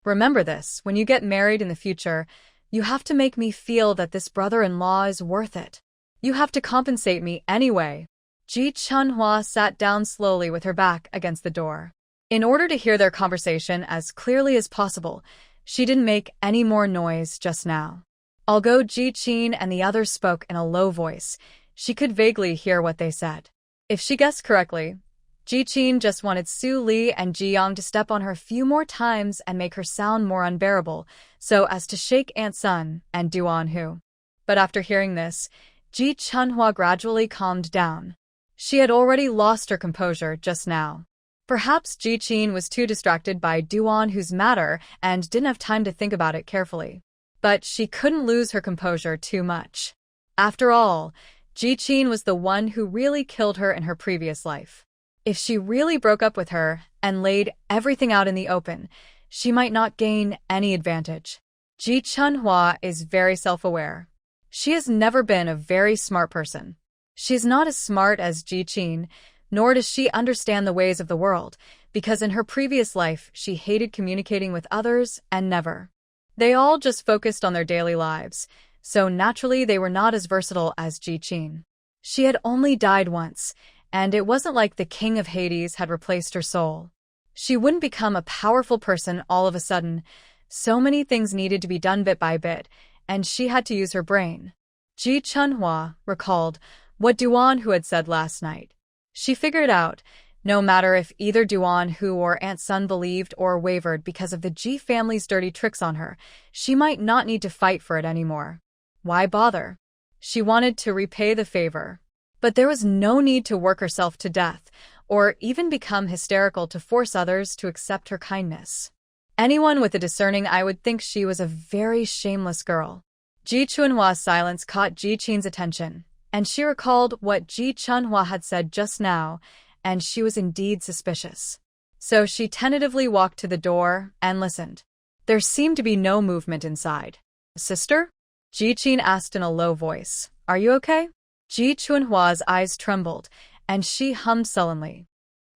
Remember this, when you get married in the future, you have to make me feel that this brother-in-law is worth it. You have to compensate me anyway." Ji Chunhua sat down slowly with her back against the door. In order to hear their conversation as clearly as possible, she didn't make any more noise just now. Although Ji-Chin and the others spoke in a low voice, she could vaguely hear what they said. If she guessed correctly, Ji-Chin just wanted Su Li and Ji-young to step on her a few more times and make her sound more unbearable, so as to shake Aunt Sun and Duan Hu. But after hearing this, Ji Chunhua gradually calmed down. She had already lost her composure just now. Perhaps Ji-Chin was too distracted by Duan Hu's matter and didn't have time to think about it carefully. But she couldn't lose her composure too much. After all, Ji-Chin was the one who really killed her in her previous life. If she really broke up with her and laid everything out in the open, she might not gain any advantage. Ji Chunhua is very self-aware. She has never been a very smart person. She's not as smart as Ji Qin, nor does she understand the ways of the world, because in her previous life she hated communicating with others and never. They all just focused on their daily lives, so naturally they were not as versatile as Ji Qin. She had only died once, and it wasn't like the king of Hades had replaced her soul. She wouldn't become a powerful person all of a sudden. So many things needed to be done bit by bit, and she had to use her brain. Ji Chunhua recalled what Duan Hu had said last night. She figured out, no matter if either Duan Hu or Aunt Sun believed or wavered because of the Ji family's dirty tricks on her, she might not need to fight for it anymore. Why bother? She wanted to repay the favor. But there was no need to work herself to death, or even become hysterical to force others to accept her kindness. Anyone with a discerning eye would think she was a very shameless girl. Ji Chunhua's silence caught Ji Qin's attention, and she recalled what Ji Chunhua had said just now, and she was indeed suspicious. So she tentatively walked to the door and listened. There seemed to be no movement inside. "Sister?" Ji Qin asked in a low voice. "Are you okay?" Ji Chunhua's eyes trembled, and she hummed sullenly.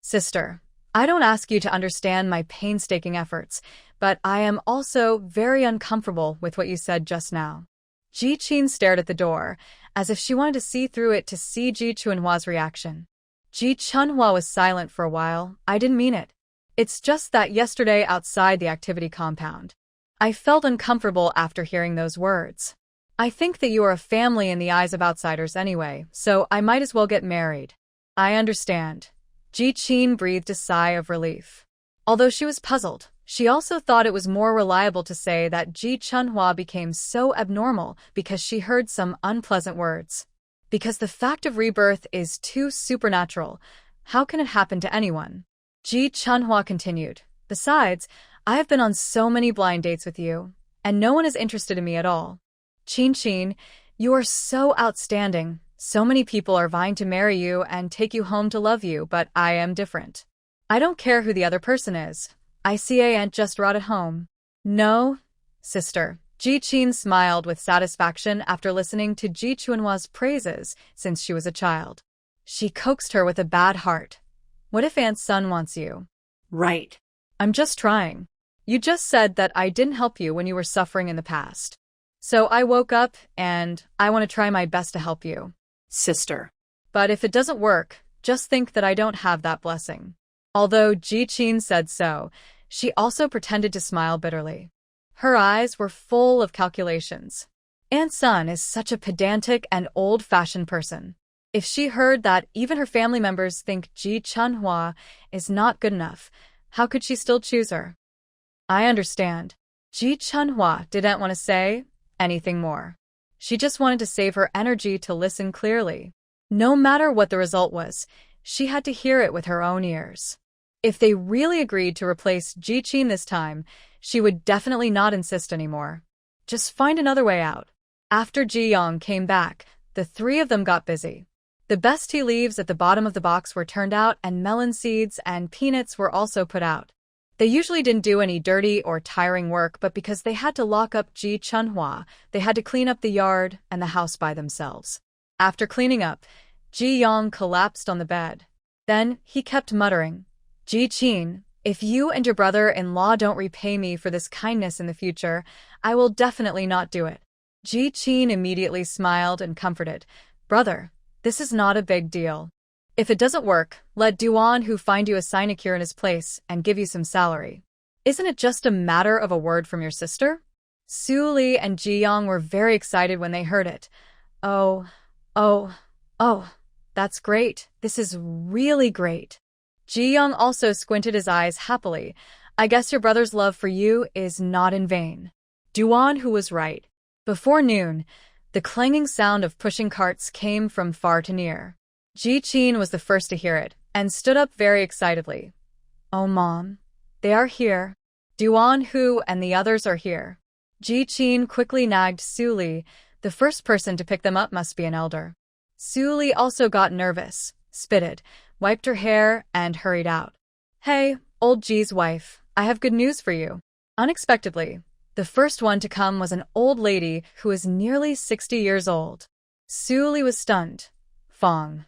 "Sister, I don't ask you to understand my painstaking efforts, but I am also very uncomfortable with what you said just now." Ji Qin stared at the door, as if she wanted to see through it to see Ji Chunhua's reaction. Ji Chunhua was silent for a while. "I didn't mean it. It's just that yesterday outside the activity compound, I felt uncomfortable after hearing those words. I think that you are a family in the eyes of outsiders anyway, so I might as well get married." "I understand." Ji Qin breathed a sigh of relief. Although she was puzzled, she also thought it was more reliable to say that Ji Chunhua became so abnormal because she heard some unpleasant words. Because the fact of rebirth is too supernatural, how can it happen to anyone? Ji Chunhua continued. "Besides, I have been on so many blind dates with you, and no one is interested in me at all. Qin, you are so outstanding. So many people are vying to marry you and take you home to love you, but I am different. I don't care who the other person is. I see a aunt just rot at home." "No, sister." Ji Qin smiled with satisfaction after listening to Ji Chunhua's praises since she was a child. She coaxed her with a bad heart. "What if Aunt Sun wants you?" Right. "I'm just trying. You just said that I didn't help you when you were suffering in the past. So I woke up, and I want to try my best to help you." Sister. "But if it doesn't work, just think that I don't have that blessing." Although Ji Qin said so, she also pretended to smile bitterly. Her eyes were full of calculations. Aunt Sun is such a pedantic and old-fashioned person. If she heard that even her family members think Ji Chunhua is not good enough, how could she still choose her? "I understand." Ji Chunhua didn't want to say anything more. She just wanted to save her energy to listen clearly. No matter what the result was, she had to hear it with her own ears. If they really agreed to replace Ji Qin this time, she would definitely not insist anymore. Just find another way out. After Ji Yang came back, the three of them got busy. The best tea leaves at the bottom of the box were turned out, and melon seeds and peanuts were also put out. They usually didn't do any dirty or tiring work, but because they had to lock up Ji Chunhua, they had to clean up the yard and the house by themselves. After cleaning up, Ji Yang collapsed on the bed. Then he kept muttering, "Ji Qin, if you and your brother-in-law don't repay me for this kindness in the future, I will definitely not do it." Ji Qin immediately smiled and comforted, "Brother, this is not a big deal. If it doesn't work, let Duan Hu find you a sinecure in his place and give you some salary. Isn't it just a matter of a word from your sister?" Su Li and Ji Yang were very excited when they heard it. Oh, that's great. This is really great." Ji Yang also squinted his eyes happily. "I guess your brother's love for you is not in vain." Duan Hu was right. Before noon, the clanging sound of pushing carts came from far to near. Ji Qin was the first to hear it, and stood up very excitedly. "Oh, Mom, they are here. Duan Hu and the others are here." Ji Qin quickly nagged Su Li. The first person to pick them up must be an elder. Su Li also got nervous, spitted, wiped her hair, and hurried out. "Hey, old Ji's wife, I have good news for you. Unexpectedly, the first one to come was an old lady who was nearly 60 years old. Su Li was stunned. Fong.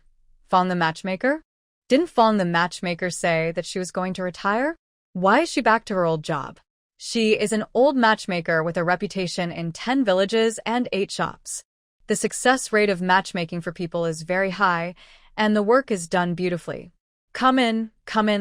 Fong the matchmaker? Didn't Fong the matchmaker say that she was going to retire? Why is she back to her old job? She is an old matchmaker with a reputation in 10 villages and 8 shops. The success rate of matchmaking for people is very high, and the work is done beautifully. Come in,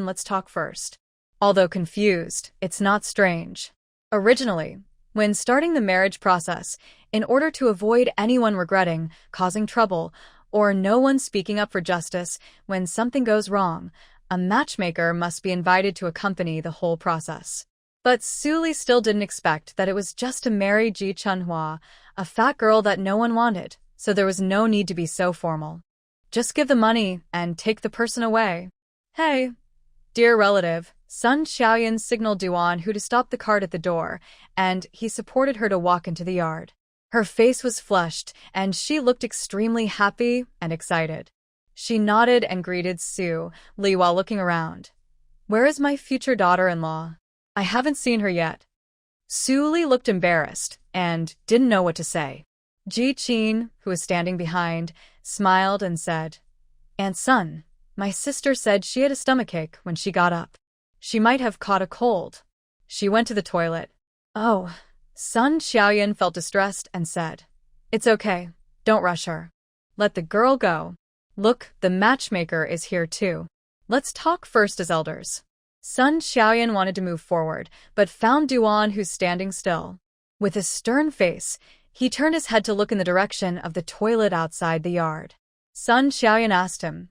let's talk first. Although confused, it's not strange. Originally, when starting the marriage process, in order to avoid anyone regretting, causing trouble, or no one speaking up for justice when something goes wrong, a matchmaker must be invited to accompany the whole process. But Su Li still didn't expect that it was just to marry Ji Chunhua, a fat girl that no one wanted, so there was no need to be so formal. Just give the money and take the person away. Hey, dear relative, Sun Xiaoyan signaled Duan Hu to stop the cart at the door, and he supported her to walk into the yard. Her face was flushed, and she looked extremely happy and excited. She nodded and greeted Su Li while looking around. Where is my future daughter-in-law? I haven't seen her yet. Su Li looked embarrassed and didn't know what to say. Ji Qin, who was standing behind, smiled and said, Aunt Sun, my sister said she had a stomachache when she got up. She might have caught a cold. She went to the toilet. Oh. Sun Xiaoyan felt distressed and said, It's okay. Don't rush her. Let the girl go. Look, the matchmaker is here too. Let's talk first as elders. Sun Xiaoyan wanted to move forward, but found Duan Hu standing still. With a stern face, he turned his head to look in the direction of the toilet outside the yard. Sun Xiaoyan asked him,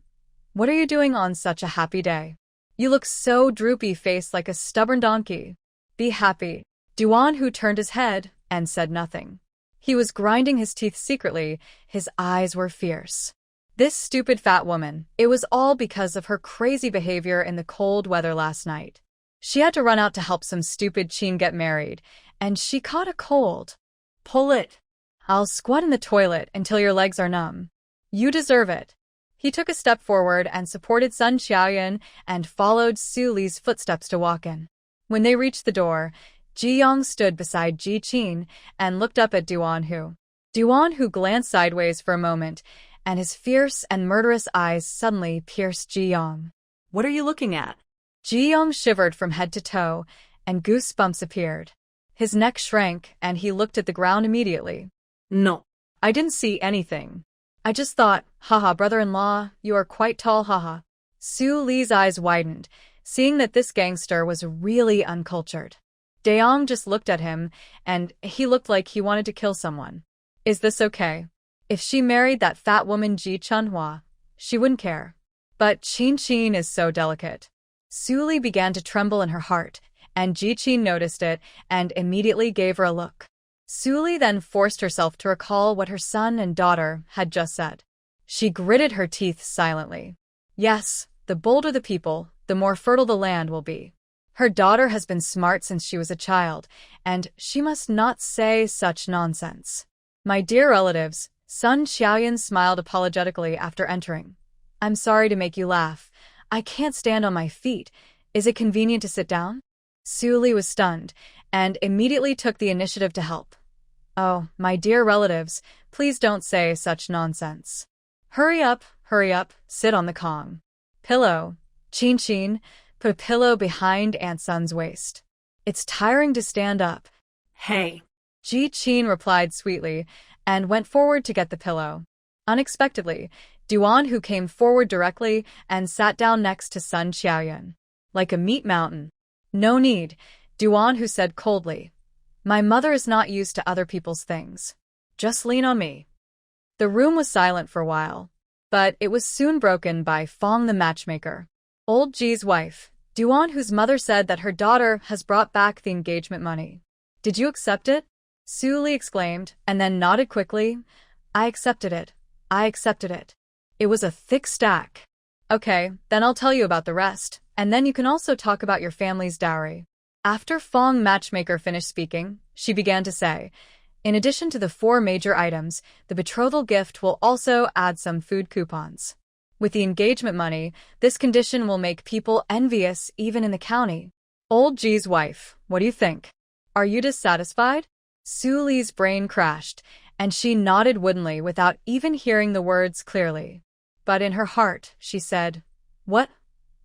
What are you doing on such a happy day? You look so droopy-faced like a stubborn donkey. Be happy. Duan Hu turned his head and said nothing. He was grinding his teeth secretly. His eyes were fierce. This stupid fat woman, it was all because of her crazy behavior in the cold weather last night. She had to run out to help some stupid Qin get married, and she caught a cold. Pull it. I'll squat in the toilet until your legs are numb. You deserve it. He took a step forward and supported Sun Xiaoyan and followed Su Li's footsteps to walk in. When they reached the door, Ji Yong stood beside Ji Qin and looked up at Duan Hu. Duan Hu glanced sideways for a moment, and his fierce and murderous eyes suddenly pierced Ji Yong. What are you looking at? Ji Yong shivered from head to toe, and goosebumps appeared. His neck shrank, and he looked at the ground immediately. No. I didn't see anything. I just thought, haha, brother-in-law, you are quite tall, haha. Su Li's eyes widened, seeing that this gangster was really uncultured. Daong just looked at him, and he looked like he wanted to kill someone. Is this okay? If she married that fat woman Ji Chunhua, she wouldn't care. But Qin is so delicate. Su Li began to tremble in her heart, and Ji Qin noticed it and immediately gave her a look. Su Li then forced herself to recall what her son and daughter had just said. She gritted her teeth silently. Yes, the bolder the people, the more fertile the land will be. Her daughter has been smart since she was a child, and she must not say such nonsense. My dear relatives, Sun Xiaoyan smiled apologetically after entering. I'm sorry to make you laugh. I can't stand on my feet. Is it convenient to sit down? Su Li was stunned, and immediately took the initiative to help. Oh, my dear relatives, please don't say such nonsense. Hurry up, sit on the Kong. Pillow. Qin, put a pillow behind Aunt Sun's waist. It's tiring to stand up. Hey. Ji Qin replied sweetly, and went forward to get the pillow. Unexpectedly, Duan Hu came forward directly and sat down next to Sun Xiaoyan. Like a meat mountain. No need, Duan Hu said coldly. My mother is not used to other people's things. Just lean on me. The room was silent for a while, but it was soon broken by Fong the matchmaker. Old Ji's wife, Duan Hu's mother said that her daughter has brought back the engagement money. Did you accept it? Su Li exclaimed, and then nodded quickly. I accepted it. It was a thick stack. Okay, then I'll tell you about the rest, and then you can also talk about your family's dowry. After Fong matchmaker finished speaking, she began to say, in addition to the 4 major items, the betrothal gift will also add some food coupons. With the engagement money, this condition will make people envious even in the county. Old G's wife, what do you think? Are you dissatisfied? Su Li's brain crashed, and she nodded woodenly without even hearing the words clearly. But in her heart, she said, What?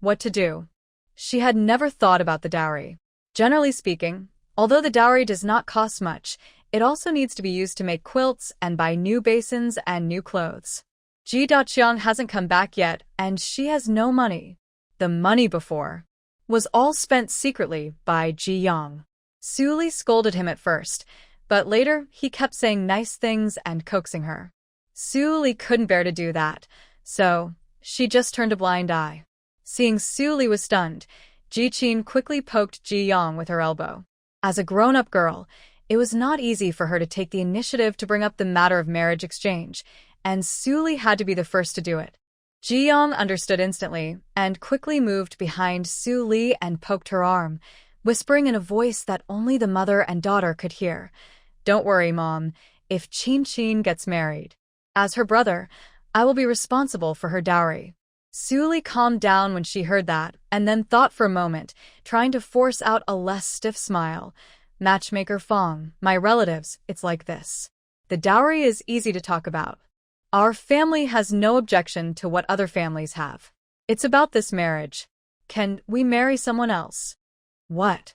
What to do? She had never thought about the dowry. Generally speaking, although the dowry does not cost much, it also needs to be used to make quilts and buy new basins and new clothes. Ji Daqiang hasn't come back yet, and she has no money. The money before was all spent secretly by Ji Yang. Su Li scolded him at first, but later he kept saying nice things and coaxing her. Su Li couldn't bear to do that, so she just turned a blind eye. Seeing Su Li was stunned, Ji Qin quickly poked Ji Yang with her elbow. As a grown-up girl, it was not easy for her to take the initiative to bring up the matter of marriage exchange, and Su Li had to be the first to do it. Ji Yang understood instantly and quickly moved behind Su Li and poked her arm, whispering in a voice that only the mother and daughter could hear, "Don't worry, Mom, if Qin gets married. As her brother, I will be responsible for her dowry." Su Li calmed down when she heard that, and then thought for a moment, trying to force out a less stiff smile. "Matchmaker Fong, my relatives, it's like this. The dowry is easy to talk about. Our family has no objection to what other families have. It's about this marriage. Can we marry someone else?" "What?"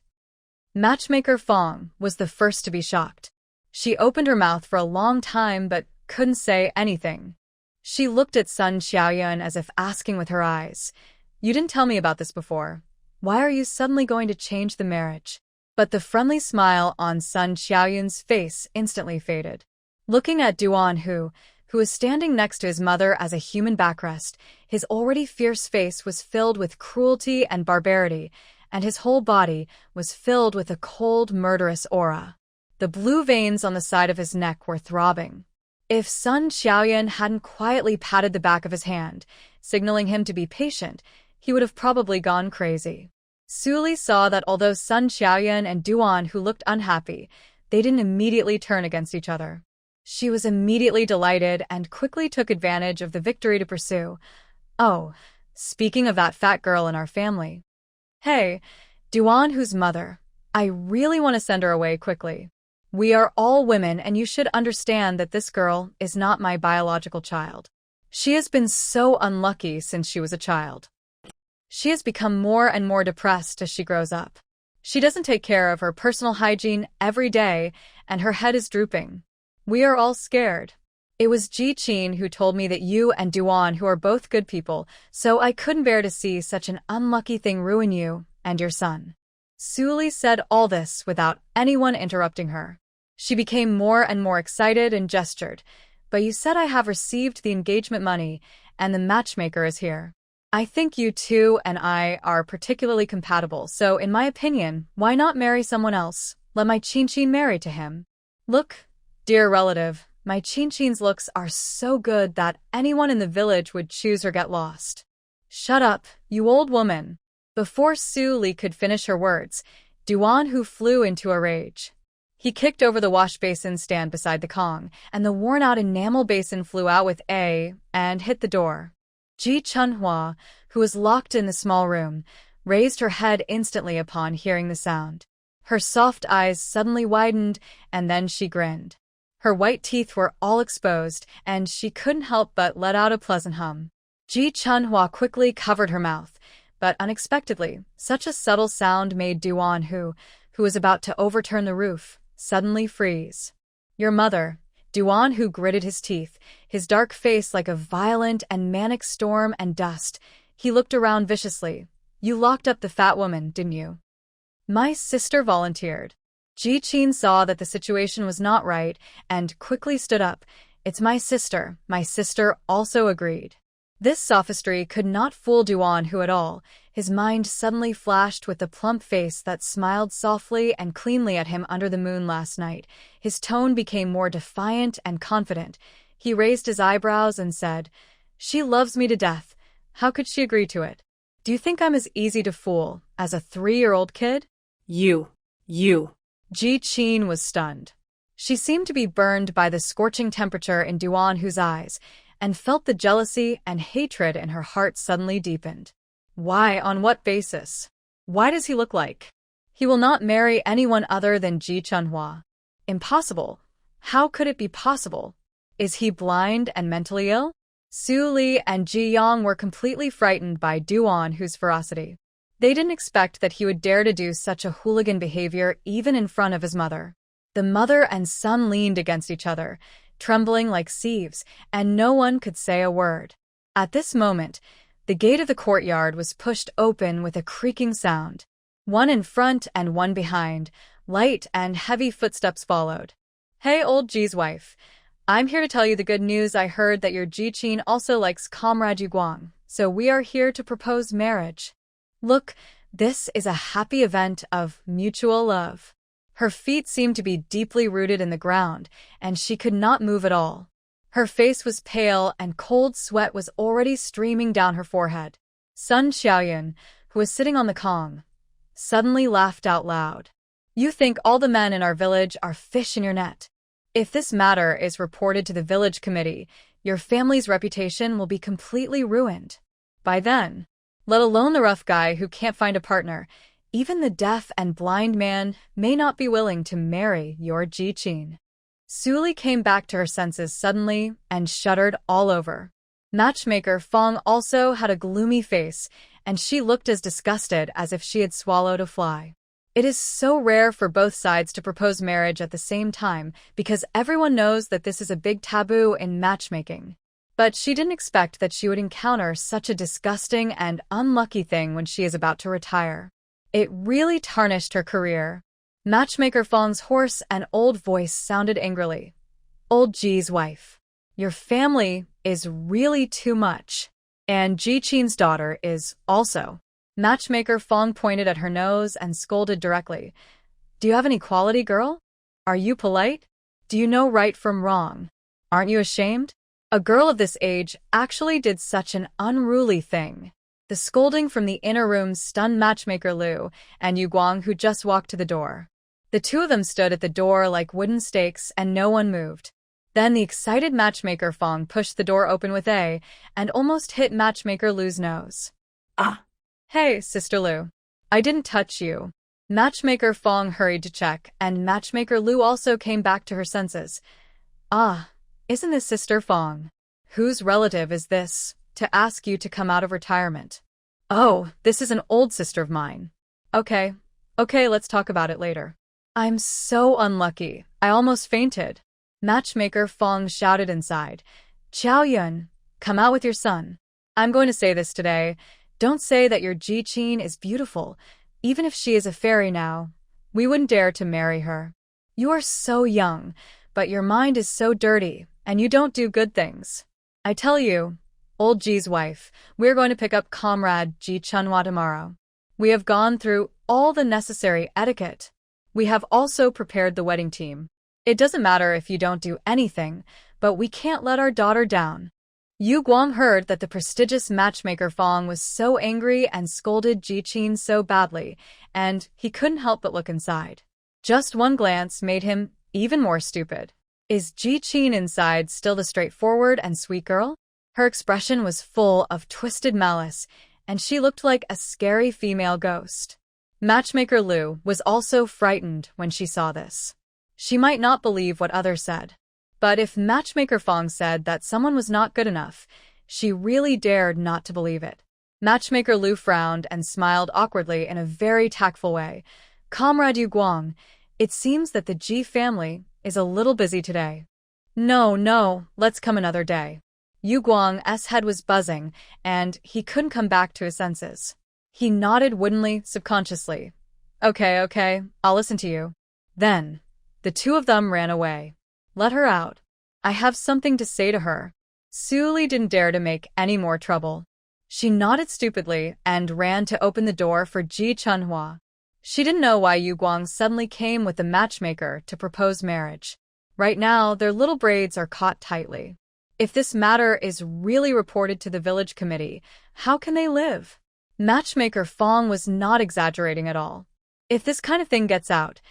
Matchmaker Fong was the first to be shocked. She opened her mouth for a long time but couldn't say anything. She looked at Sun Xiaoyun as if asking with her eyes, "You didn't tell me about this before. Why are you suddenly going to change the marriage?" But the friendly smile on Sun Xiaoyun's face instantly faded. Looking at Duan Hu, who was standing next to his mother as a human backrest, his already fierce face was filled with cruelty and barbarity, and his whole body was filled with a cold, murderous aura. The blue veins on the side of his neck were throbbing. If Sun Xiaoyun hadn't quietly patted the back of his hand, signaling him to be patient, he would have probably gone crazy. Su Li saw that although Sun Xiaoyun and Duan Hu looked unhappy, they didn't immediately turn against each other. She was immediately delighted and quickly took advantage of the victory to pursue, "Oh, speaking of that fat girl in our family. Hey, Duan Hu's mother, I really want to send her away quickly. We are all women, and you should understand that this girl is not my biological child. She has been so unlucky since she was a child. She has become more and more depressed as she grows up. She doesn't take care of her personal hygiene every day, and her head is drooping. We are all scared. It was Ji Qin who told me that you and Duan Hu are both good people, so I couldn't bear to see such an unlucky thing ruin you and your son." Su Li said all this without anyone interrupting her. She became more and more excited and gestured, "But you said I have received the engagement money, and the matchmaker is here. I think you two and I are particularly compatible, so in my opinion, why not marry someone else? Let my Qin marry to him. Look, dear relative, my Qin's looks are so good that anyone in the village would choose her get lost." "Shut up, you old woman." Before Su Li could finish her words, Duan Hu flew into a rage. He kicked over the wash basin stand beside the Kong, and the worn-out enamel basin flew out with a and hit the door. Ji Chunhua, who was locked in the small room, raised her head instantly upon hearing the sound. Her soft eyes suddenly widened, and then she grinned. Her white teeth were all exposed, and she couldn't help but let out a pleasant hum. Ji Chunhua quickly covered her mouth, but unexpectedly, such a subtle sound made Duan Hu, who was about to overturn the roof, suddenly freeze. "Your mother." Duan Hu gritted his teeth, his dark face like a violent and manic storm and dust. He looked around viciously. "You locked up the fat woman, didn't you?" "My sister volunteered." Ji Qin saw that the situation was not right and quickly stood up. "It's my sister." My sister also agreed. This sophistry could not fool Duan Hu at all. His mind suddenly flashed with the plump face that smiled softly and cleanly at him under the moon last night. His tone became more defiant and confident. He raised his eyebrows and said, "She loves me to death. How could she agree to it? Do you think I'm as easy to fool as a 3-year-old kid?" You. Ji Qin was stunned. She seemed to be burned by the scorching temperature in Duan Hu's eyes, and felt the jealousy and hatred in her heart suddenly deepened. Why? On what basis? Why does he look like He will not marry anyone other than Ji Chunhua. Impossible. How could it be possible? Is he blind and mentally ill? Su Li and Ji Yang were completely frightened by Duan Hu's ferocity. They didn't expect that he would dare to do such a hooligan behavior even in front of his mother. The mother and son leaned against each other, trembling like sieves, and no one could say a word. At this moment, the gate of the courtyard was pushed open with a creaking sound. One in front and one behind, light and heavy footsteps followed. "Hey, old Ji's wife. I'm here to tell you the good news. I heard that your Ji Qin also likes Comrade Yu Guang, so we are here to propose marriage. Look, this is a happy event of mutual love." Her feet seemed to be deeply rooted in the ground, and she could not move at all. Her face was pale, and cold sweat was already streaming down her forehead. Sun Xiaoyun, who was sitting on the Kong, suddenly laughed out loud. "You think all the men in our village are fish in your net. If this matter is reported to the village committee, your family's reputation will be completely ruined. By then, let alone the rough guy who can't find a partner, even the deaf and blind man may not be willing to marry your Ji Qin." Su Li came back to her senses suddenly and shuddered all over. Matchmaker Fong also had a gloomy face, and she looked as disgusted as if she had swallowed a fly. It is so rare for both sides to propose marriage at the same time because everyone knows that this is a big taboo in matchmaking. But she didn't expect that she would encounter such a disgusting and unlucky thing when she is about to retire. It really tarnished her career. Matchmaker Fong's hoarse and old voice sounded angrily. "Old Ji's wife, your family is really too much. And Ji Qin's daughter is also." Matchmaker Fong pointed at her nose and scolded directly. "Do you have any quality, girl? Are you polite? Do you know right from wrong? Aren't you ashamed? A girl of this age actually did such an unruly thing." The scolding from the inner room stunned Matchmaker Liu and Yu Guang, who just walked to the door. The two of them stood at the door like wooden stakes and no one moved. Then the excited Matchmaker Fong pushed the door open with a and almost hit Matchmaker Liu's nose. Ah! "Hey, Sister Liu. I didn't touch you." Matchmaker Fong hurried to check, and Matchmaker Liu also came back to her senses. "Ah, isn't this Sister Fong? Whose relative is this, to ask you to come out of retirement?" "Oh, this is an old sister of mine." Okay, let's talk about it later." "I'm so unlucky. I almost fainted." Matchmaker Fong shouted inside. "Xiaoyun, come out with your son. I'm going to say this today. Don't say that your Ji Qin is beautiful. Even if she is a fairy now, we wouldn't dare to marry her. You are so young, but your mind is so dirty, and you don't do good things. I tell you, old Ji's wife, we're going to pick up Comrade Ji Chunhua tomorrow. We have gone through all the necessary etiquette. We have also prepared the wedding team. It doesn't matter if you don't do anything, but we can't let our daughter down." Yu Guang heard that the prestigious Matchmaker Fong was so angry and scolded Ji Qin so badly, and he couldn't help but look inside. Just one glance made him even more stupid. Is Ji Qin inside still the straightforward and sweet girl? Her expression was full of twisted malice, and she looked like a scary female ghost. Matchmaker Liu was also frightened when she saw this. She might not believe what others said. But if Matchmaker Fong said that someone was not good enough, she really dared not to believe it. Matchmaker Liu frowned and smiled awkwardly in a very tactful way. "Comrade Yu Guang, it seems that the Ji family is a little busy today." No, let's come another day." Yu Guang's head was buzzing, and he couldn't come back to his senses. He nodded woodenly, subconsciously. Okay, I'll listen to you." Then, the two of them ran away. "Let her out. I have something to say to her." Su Li didn't dare to make any more trouble. She nodded stupidly and ran to open the door for Ji Chunhua. She didn't know why Yu Guang suddenly came with the matchmaker to propose marriage. Right now, their little braids are caught tightly. If this matter is really reported to the village committee, how can they live? Matchmaker Fong was not exaggerating at all. If this kind of thing gets out,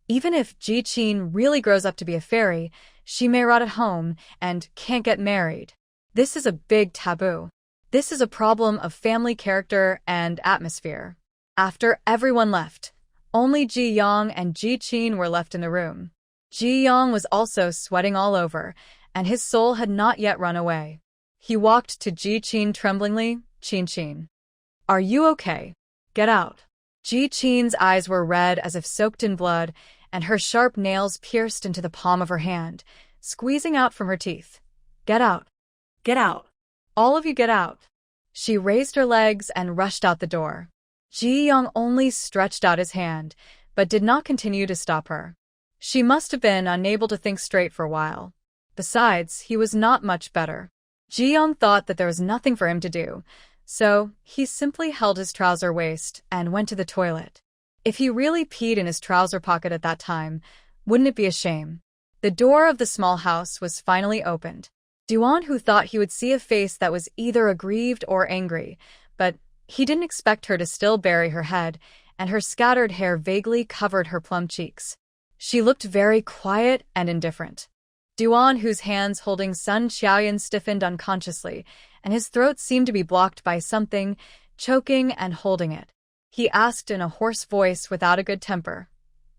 even if Ji Qin really grows up to be a fairy, she may rot at home and can't get married. This is a big taboo. This is a problem of family character and atmosphere. After everyone left, Only Ji Yong and Ji Qin were left in the room. Ji Yong was also sweating all over, and his soul had not yet run away. He walked to Ji Qin tremblingly. Qin. Are you okay? Get out. Ji Qin's eyes were red as if soaked in blood, and her sharp nails pierced into the palm of her hand, squeezing out from her teeth. Get out. Get out. All of you get out. She raised her legs and rushed out the door. Ji Yong only stretched out his hand, but did not continue to stop her. She must have been unable to think straight for a while. Besides, he was not much better. Ji Yong thought that there was nothing for him to do, so he simply held his trouser waist and went to the toilet. If he really peed in his trouser pocket at that time, wouldn't it be a shame? The door of the small house was finally opened. Duan Hu thought he would see a face that was either aggrieved or angry, but he didn't expect her to still bury her head, and her scattered hair vaguely covered her plump cheeks. She looked very quiet and indifferent. Duan Hu's hands holding Sun Xiaoyan stiffened unconsciously, and his throat seemed to be blocked by something, choking and holding it. He asked in a hoarse voice without a good temper.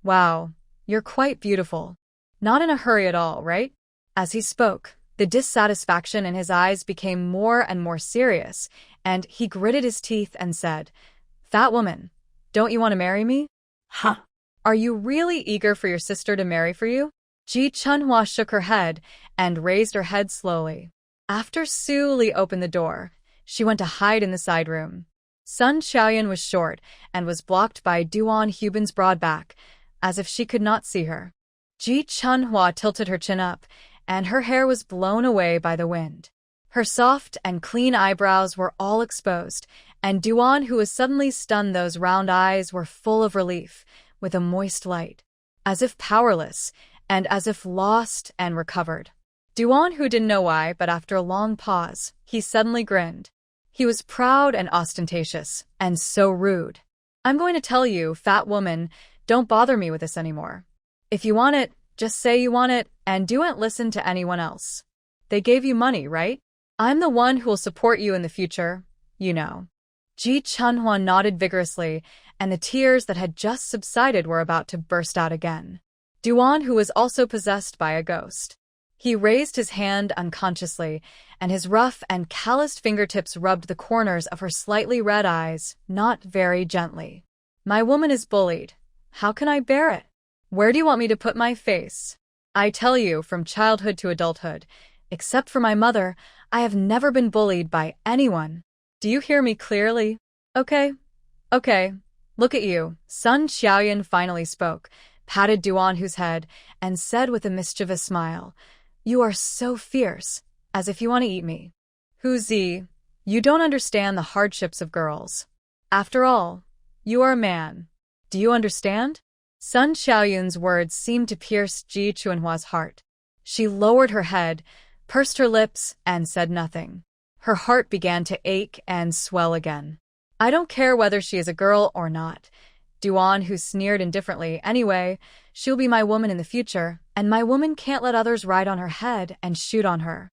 Wow, you're quite beautiful. Not in a hurry at all, right? As he spoke, the dissatisfaction in his eyes became more and more serious, and he gritted his teeth and said, Fat woman, don't you want to marry me? Huh. Are you really eager for your sister to marry for you? Ji Chunhua shook her head and raised her head slowly. After Su Li opened the door, she went to hide in the side room. Sun Xiaoyan was short and was blocked by Duan Huban's broad back, as if she could not see her. Ji Chunhua tilted her chin up, and her hair was blown away by the wind. Her soft and clean eyebrows were all exposed, and Duan, who was suddenly stunned, those round eyes were full of relief, with a moist light, as if powerless, and as if lost and recovered. Duan, who didn't know why, but after a long pause, he suddenly grinned. He was proud and ostentatious, and so rude. I'm going to tell you, fat woman, don't bother me with this anymore. If you want it, just say you want it, and don't listen to anyone else. They gave you money, right? I'm the one who will support you in the future, you know. Ji Chunhua nodded vigorously, and the tears that had just subsided were about to burst out again. Duan, who was also possessed by a ghost. He raised his hand unconsciously, and his rough and calloused fingertips rubbed the corners of her slightly red eyes, not very gently. My woman is bullied. How can I bear it? Where do you want me to put my face? I tell you, from childhood to adulthood, except for my mother, I have never been bullied by anyone. Do you hear me clearly? Okay. Look at you. Sun Xiaoyan finally spoke, patted Duan Hu's head, and said with a mischievous smile, You are so fierce, as if you want to eat me. Hu Zi, you don't understand the hardships of girls. After all, you are a man. Do you understand? Sun Xiaoyan's words seemed to pierce Ji Chunhua's heart. She lowered her head, pursed her lips, and said nothing. Her heart began to ache and swell again. I don't care whether she is a girl or not. Duan, who sneered indifferently, anyway, she'll be my woman in the future, and my woman can't let others ride on her head and shoot on her.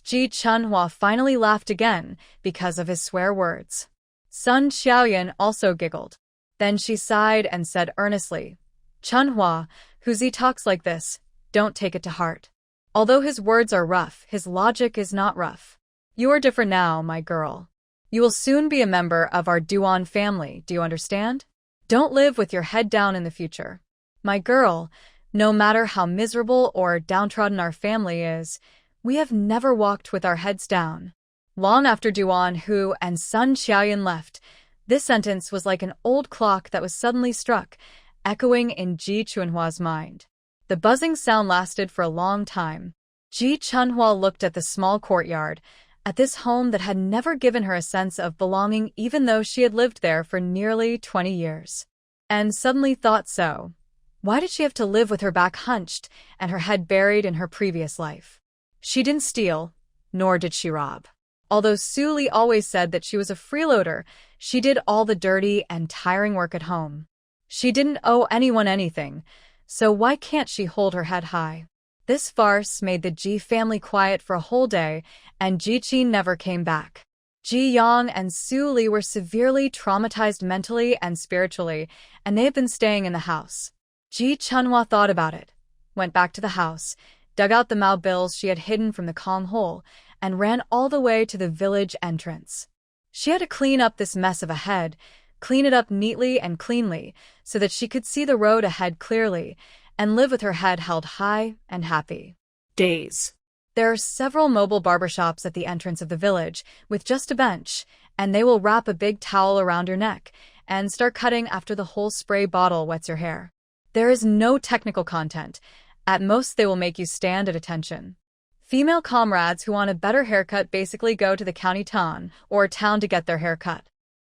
Ji Chunhua finally laughed again because of his swear words. Sun Xiaoyan also giggled. Then she sighed and said earnestly, Chunhua, Hu Zi talks like this, don't take it to heart. Although his words are rough, his logic is not rough. You are different now, my girl. You will soon be a member of our Duan family, do you understand? Don't live with your head down in the future. My girl, no matter how miserable or downtrodden our family is, we have never walked with our heads down. Long after Duan Hu and Sun Xiaoyan left, this sentence was like an old clock that was suddenly struck, echoing in Ji Chunhua's mind. The buzzing sound lasted for a long time. Ji Chunhua looked at the small courtyard, at this home that had never given her a sense of belonging even though she had lived there for nearly 20 years. And suddenly thought so. Why did she have to live with her back hunched and her head buried in her previous life? She didn't steal, nor did she rob. Although Su Li always said that she was a freeloader, she did all the dirty and tiring work at home. She didn't owe anyone anything, so why can't she hold her head high? This farce made the Ji family quiet for a whole day, and Ji Qin never came back. Ji Yang and Su Li were severely traumatized mentally and spiritually, and they have been staying in the house. Ji Chunhua thought about it, went back to the house, dug out the Mao bills she had hidden from the Kong hole, and ran all the way to the village entrance. She had to clean up this mess of a head, clean it up neatly and cleanly, so that she could see the road ahead clearly, and live with her head held high and happy. Days. There are several mobile barbershops at the entrance of the village, with just a bench, and they will wrap a big towel around your neck and start cutting after the whole spray bottle wets your hair. There is no technical content. At most, they will make you stand at attention. Female comrades who want a better haircut basically go to the county town or town to get their hair cut.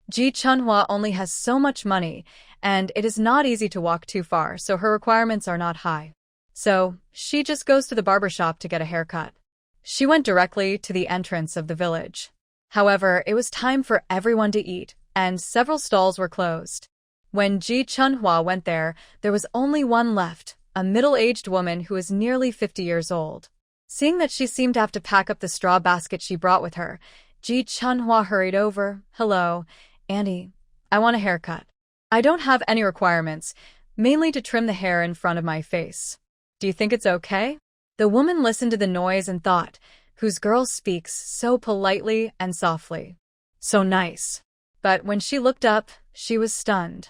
Ji Chunhua only has so much money, and it is not easy to walk too far, so her requirements are not high. So, she just goes to the barbershop to get a haircut. She went directly to the entrance of the village. However, it was time for everyone to eat, and several stalls were closed. When Ji Chunhua went there was only one left, a middle-aged woman who was nearly 50 years old. Seeing that she seemed to have to pack up the straw basket she brought with her, Ji Chunhua hurried over. "Hello, Auntie. I want a haircut. I don't have any requirements, mainly to trim the hair in front of my face. Do you think it's okay?" The woman listened to the noise and thought, whose girl speaks so politely and softly. So nice. But when she looked up, she was stunned.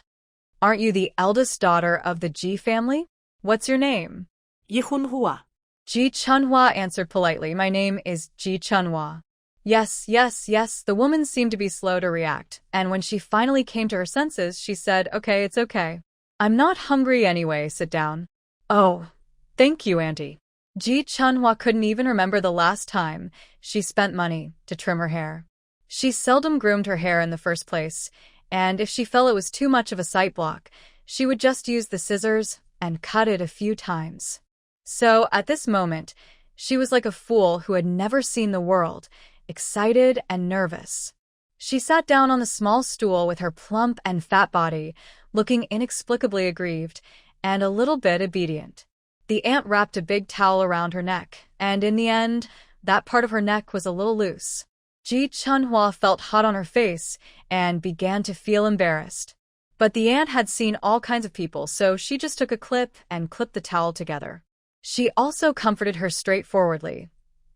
"Aren't you the eldest daughter of the Ji family? What's your name?" Yihunhua. Ji Chunhua answered politely. "My name is Ji Chunhua." Yes. The woman seemed to be slow to react, and when she finally came to her senses, she said, "Okay, it's okay. I'm not hungry anyway, sit down." "Oh, thank you, Auntie." Ji Chunhua couldn't even remember the last time she spent money to trim her hair. She seldom groomed her hair in the first place, and if she felt it was too much of a sight block, she would just use the scissors and cut it a few times. So, at this moment, she was like a fool who had never seen the world, excited and nervous. She sat down on the small stool with her plump and fat body, looking inexplicably aggrieved and a little bit obedient. The aunt wrapped a big towel around her neck, and in the end, that part of her neck was a little loose. Ji Chunhua felt hot on her face and began to feel embarrassed. But the aunt had seen all kinds of people, so she just took a clip and clipped the towel together. She also comforted her straightforwardly.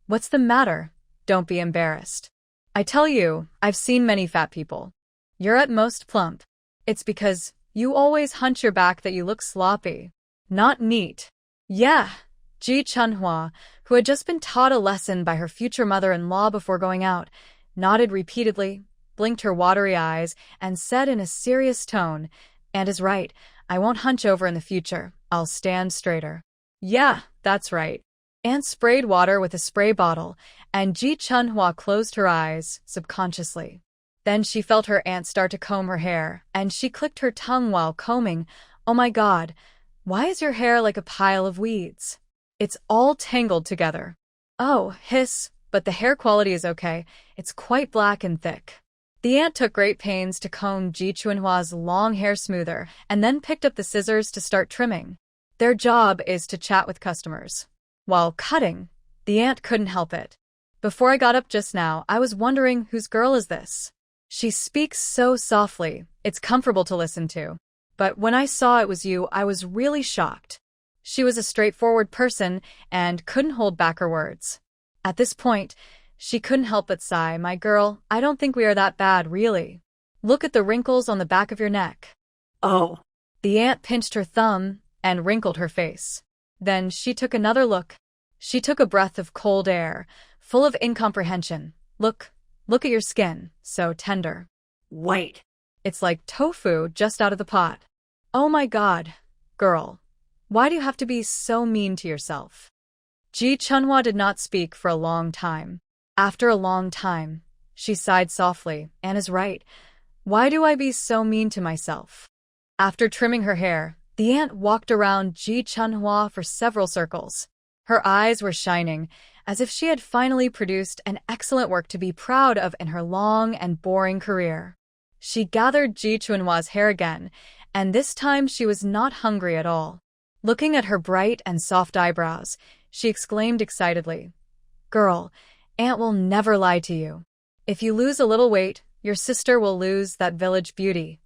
"What's the matter? Don't be embarrassed. I tell you, I've seen many fat people. You're at most plump. It's because you always hunch your back that you look sloppy. Not neat." Yeah, Ji Chunhua, who had just been taught a lesson by her future mother-in-law before going out, nodded repeatedly, blinked her watery eyes, and said in a serious tone, "Aunt is right. I won't hunch over in the future. I'll stand straighter." "Yeah, that's right." Aunt sprayed water with a spray bottle, and Ji Chunhua closed her eyes subconsciously. Then she felt her aunt start to comb her hair, and she clicked her tongue while combing. "Oh my God, why is your hair like a pile of weeds? It's all tangled together." "Oh, hiss, but the hair quality is okay. It's quite black and thick." The aunt took great pains to comb Ji Chunhua's long hair smoother, and then picked up the scissors to start trimming. Their job is to chat with customers. While cutting, the aunt couldn't help it. "Before I got up just now, I was wondering whose girl is this? She speaks so softly, it's comfortable to listen to. But when I saw it was you, I was really shocked." She was a straightforward person and couldn't hold back her words. At this point, she couldn't help but sigh. "My girl, I don't think we are that bad, really. Look at the wrinkles on the back of your neck." Oh. The aunt pinched her thumb and wrinkled her face. Then she took another look. She took a breath of cold air, full of incomprehension. Look at your skin, so tender. Wait. It's like tofu just out of the pot." "Oh my God, girl. Why do you have to be so mean to yourself?" Ji Chunhua did not speak for a long time. After a long time, she sighed softly. "Anne is right. Why do I be so mean to myself?" After trimming her hair, the aunt walked around Ji Chunhua for several circles. Her eyes were shining, as if she had finally produced an excellent work to be proud of in her long and boring career. She gathered Ji Chunhua's hair again, and this time she was not hungry at all. Looking at her bright and soft eyebrows, she exclaimed excitedly, "Girl, Aunt will never lie to you. If you lose a little weight, your sister will lose that village beauty.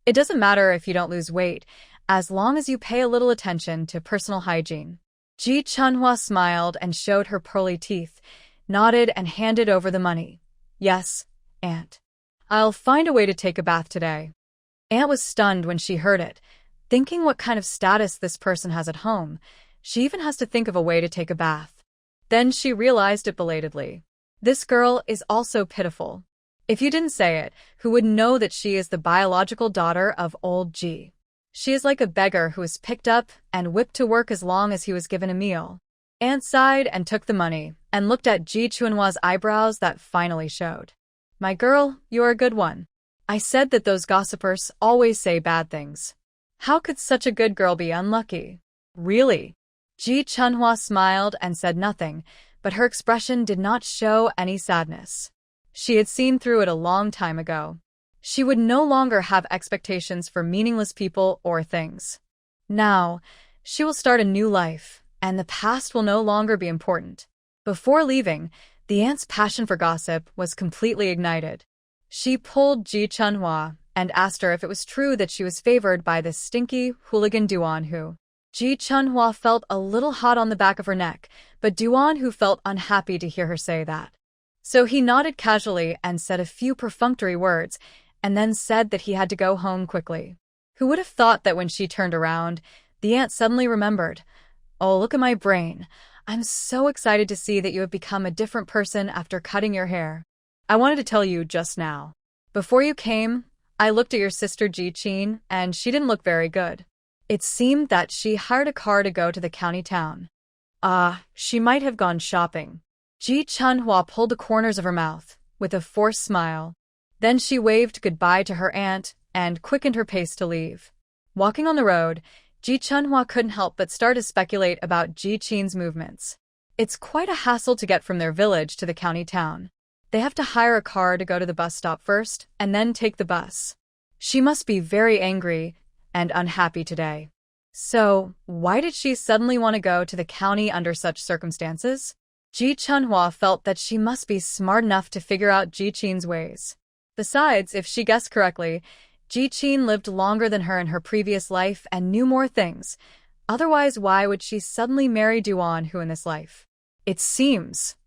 It doesn't matter if you don't lose weight, as long as you pay a little attention to personal hygiene. Ji Chunhua smiled and showed her pearly teeth, nodded and handed over the money. Yes, Aunt. I'll find a way to take a bath today. Aunt was stunned when she heard it, thinking what kind of status this person has at home. She even has to think of a way to take a bath. Then she realized it belatedly. This girl is also pitiful. If you didn't say it, who would know that she is the biological daughter of old Ji? She is like a beggar who was picked up and whipped to work as long as he was given a meal. Aunt sighed and took the money, and looked at Ji Chunhua's eyebrows that finally showed. My girl, you're a good one. I said that those gossipers always say bad things. How could such a good girl be unlucky? Really? Ji Chunhua smiled and said nothing, but her expression did not show any sadness. She had seen through it a long time ago. She would no longer have expectations for meaningless people or things. Now, she will start a new life, and the past will no longer be important. Before leaving, the aunt's passion for gossip was completely ignited. She pulled Ji Chunhua and asked her if it was true that she was favored by this stinky hooligan Duan Hu. Ji Chunhua felt a little hot on the back of her neck, but Duan Hu felt unhappy to hear her say that. So he nodded casually and said a few perfunctory words, and then said that he had to go home quickly. Who would have thought that when she turned around, the aunt suddenly remembered, "Oh, look at my brain. I'm so excited to see that you have become a different person after cutting your hair. I wanted to tell you just now. Before you came, I looked at your sister Ji Qin, and she didn't look very good. It seemed that she hired a car to go to the county town. She might have gone shopping." Ji Chunhua pulled the corners of her mouth, with a forced smile. Then she waved goodbye to her aunt and quickened her pace to leave. Walking on the road, Ji Chunhua couldn't help but start to speculate about Ji Qin's movements. It's quite a hassle to get from their village to the county town. They have to hire a car to go to the bus stop first, and then take the bus. She must be very angry and unhappy today. So, why did she suddenly want to go to the county under such circumstances? Ji Chunhua felt that she must be smart enough to figure out Ji Qin's ways. Besides, if she guessed correctly, Ji Qin lived longer than her in her previous life and knew more things. Otherwise, why would she suddenly marry Duan Hu in this life? It seems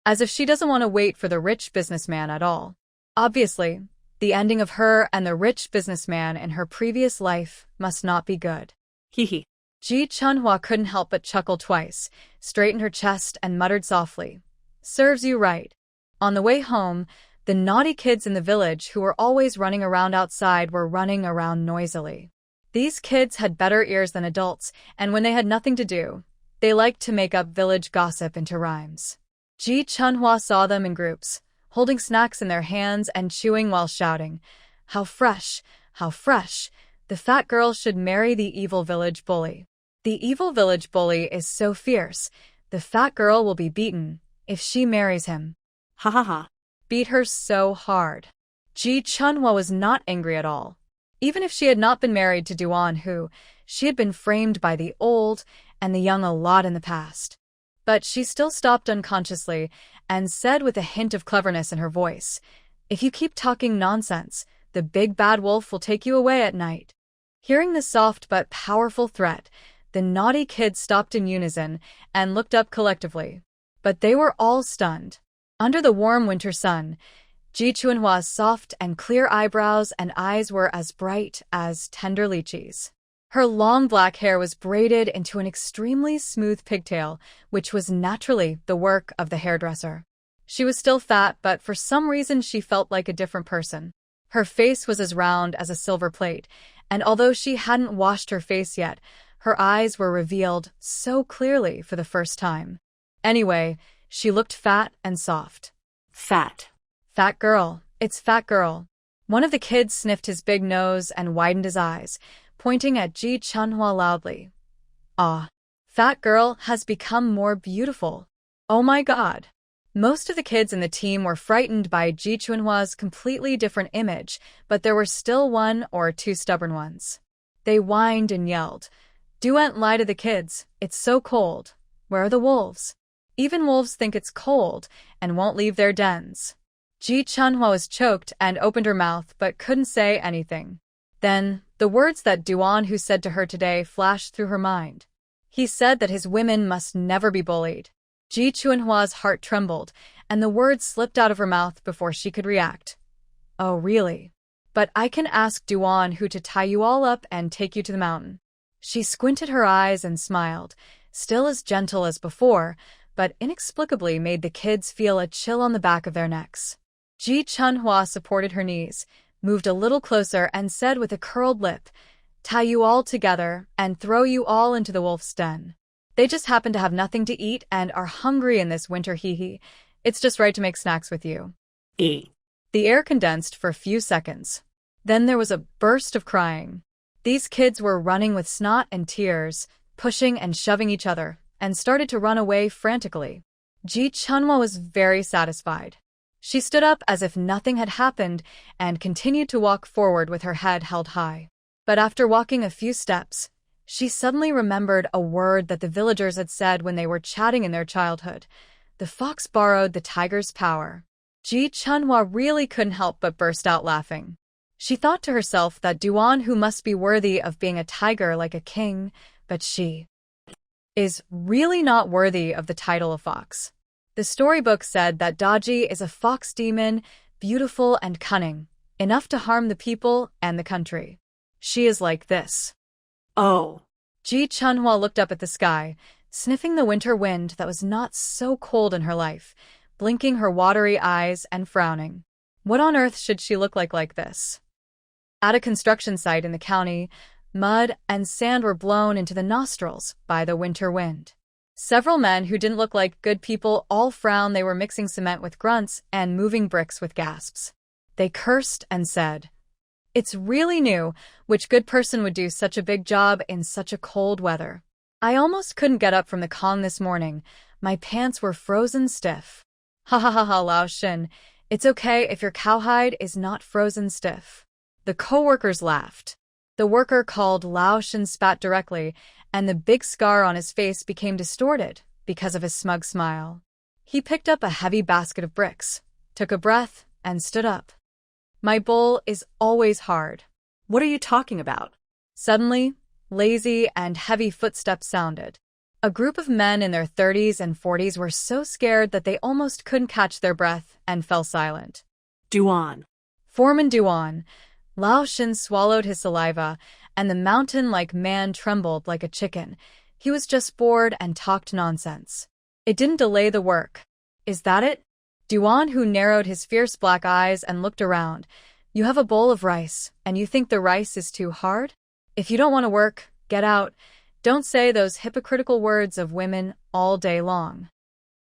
as if she doesn't want to wait for the rich businessman at all. Obviously, the ending of her and the rich businessman in her previous life must not be good. Hee. Ji Chunhua couldn't help but chuckle twice, straightened her chest and muttered softly, "Serves you right." On the way home, the naughty kids in the village who were always running around outside were running around noisily. These kids had better ears than adults, and when they had nothing to do, they liked to make up village gossip into rhymes. Ji Chunhua saw them in groups, holding snacks in their hands and chewing while shouting, "How fresh! How fresh! The fat girl should marry the evil village bully. The evil village bully is so fierce, the fat girl will be beaten if she marries him. Ha ha ha. Beat her so hard." Ji Chunhua was not angry at all. Even if she had not been married to Duan Hu, she had been framed by the old and the young a lot in the past. But she still stopped unconsciously and said with a hint of cleverness in her voice, "If you keep talking nonsense, the big bad wolf will take you away at night." Hearing the soft but powerful threat, the naughty kids stopped in unison and looked up collectively. But they were all stunned. Under the warm winter sun, Ji Chunhua's soft and clear eyebrows and eyes were as bright as tender lychees. Her long black hair was braided into an extremely smooth pigtail, which was naturally the work of the hairdresser. She was still fat, but for some reason she felt like a different person. Her face was as round as a silver plate, and although she hadn't washed her face yet, her eyes were revealed so clearly for the first time. Anyway, she looked fat and soft. Fat. Fat girl, it's fat girl. One of the kids sniffed his big nose and widened his eyes, pointing at Ji Chunhua loudly. "Ah, fat girl has become more beautiful. Oh my god." Most of the kids in the team were frightened by Ji Chunhua's completely different image, but there were still one or two stubborn ones. They whined and yelled, "Don't lie to the kids, it's so cold. Where are the wolves? Even wolves think it's cold and won't leave their dens." Ji Chunhua was choked and opened her mouth but couldn't say anything. Then, the words that Duan Hu said to her today flashed through her mind. He said that his women must never be bullied. Ji Chunhua's heart trembled, and the words slipped out of her mouth before she could react. Oh, really? But I can ask Duan Hu to tie you all up and take you to the mountain. She squinted her eyes and smiled, still as gentle as before, but inexplicably made the kids feel a chill on the back of their necks. Ji Chunhua supported her knees, moved a little closer, and said with a curled lip, tie you all together and throw you all into the wolf's den. They just happen to have nothing to eat and are hungry in this winter, hee. It's just right to make snacks with you. E. The air condensed for a few seconds. Then there was a burst of crying. These kids were running with snot and tears, pushing and shoving each other, and started to run away frantically. Ji Chunhua was very satisfied. She stood up as if nothing had happened and continued to walk forward with her head held high. But after walking a few steps, she suddenly remembered a word that the villagers had said when they were chatting in their childhood. The fox borrowed the tiger's power. Ji Chunhua really couldn't help but burst out laughing. She thought to herself that Duan Hu must be worthy of being a tiger like a king, but she is really not worthy of the title of fox. The storybook said that Daji is a fox demon, beautiful and cunning, enough to harm the people and the country. She is like this. Oh. Ji Chunhua looked up at the sky, sniffing the winter wind that was not so cold in her life, blinking her watery eyes and frowning. What on earth should she look like this? At a construction site in the county, mud and sand were blown into the nostrils by the winter wind. Several men who didn't look like good people all frowned. They were mixing cement with grunts and moving bricks with gasps. They cursed and said, "It's really new, which good person would do such a big job in such a cold weather. I almost couldn't get up from the Kong this morning. My pants were frozen stiff." Ha ha ha ha, Lao Shin. It's okay if your cowhide is not frozen stiff. The co-workers laughed. The worker called Lao Shin spat directly, and the big scar on his face became distorted because of his smug smile. He picked up a heavy basket of bricks, took a breath, and stood up. My bowl is always hard. What are you talking about? Suddenly, lazy and heavy footsteps sounded. A group of men in their 30s and 40s were so scared that they almost couldn't catch their breath and fell silent. Duan. Foreman Duan. Lao Shin swallowed his saliva, and the mountain-like man trembled like a chicken. He was just bored and talked nonsense. It didn't delay the work. Is that it? Duan Hu narrowed his fierce black eyes and looked around. You have a bowl of rice, and you think the rice is too hard? If you don't want to work, get out. Don't say those hypocritical words of women all day long.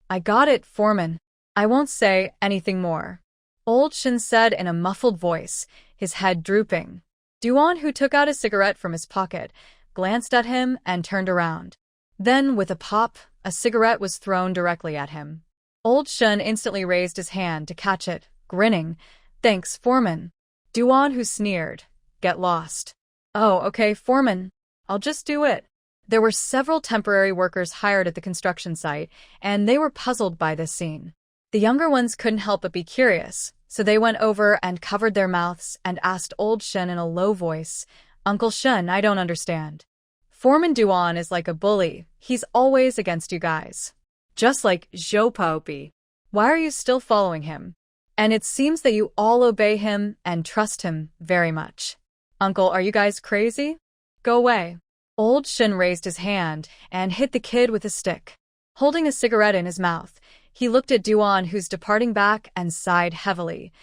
I got it, Foreman. I won't say anything more. Old Shin said in a muffled voice, his head drooping. Duan Hu took out a cigarette from his pocket, glanced at him, and turned around. Then, with a pop, a cigarette was thrown directly at him. Old Shin instantly raised his hand to catch it, grinning. Thanks, Foreman. Duan Hu sneered. Get lost. Oh, okay, Foreman. I'll just do it. There were several temporary workers hired at the construction site, and they were puzzled by this scene. The younger ones couldn't help but be curious, so they went over and covered their mouths and asked Old Shin in a low voice, Uncle Shin, I don't understand. Foreman Duan is like a bully. He's always against you guys. Just like Zhou Paopi. Why are you still following him? And it seems that you all obey him and trust him very much. Uncle, are you guys crazy? Go away. Old Shin raised his hand and hit the kid with a stick. Holding a cigarette in his mouth, he looked at Duan, who's departing back, and sighed heavily.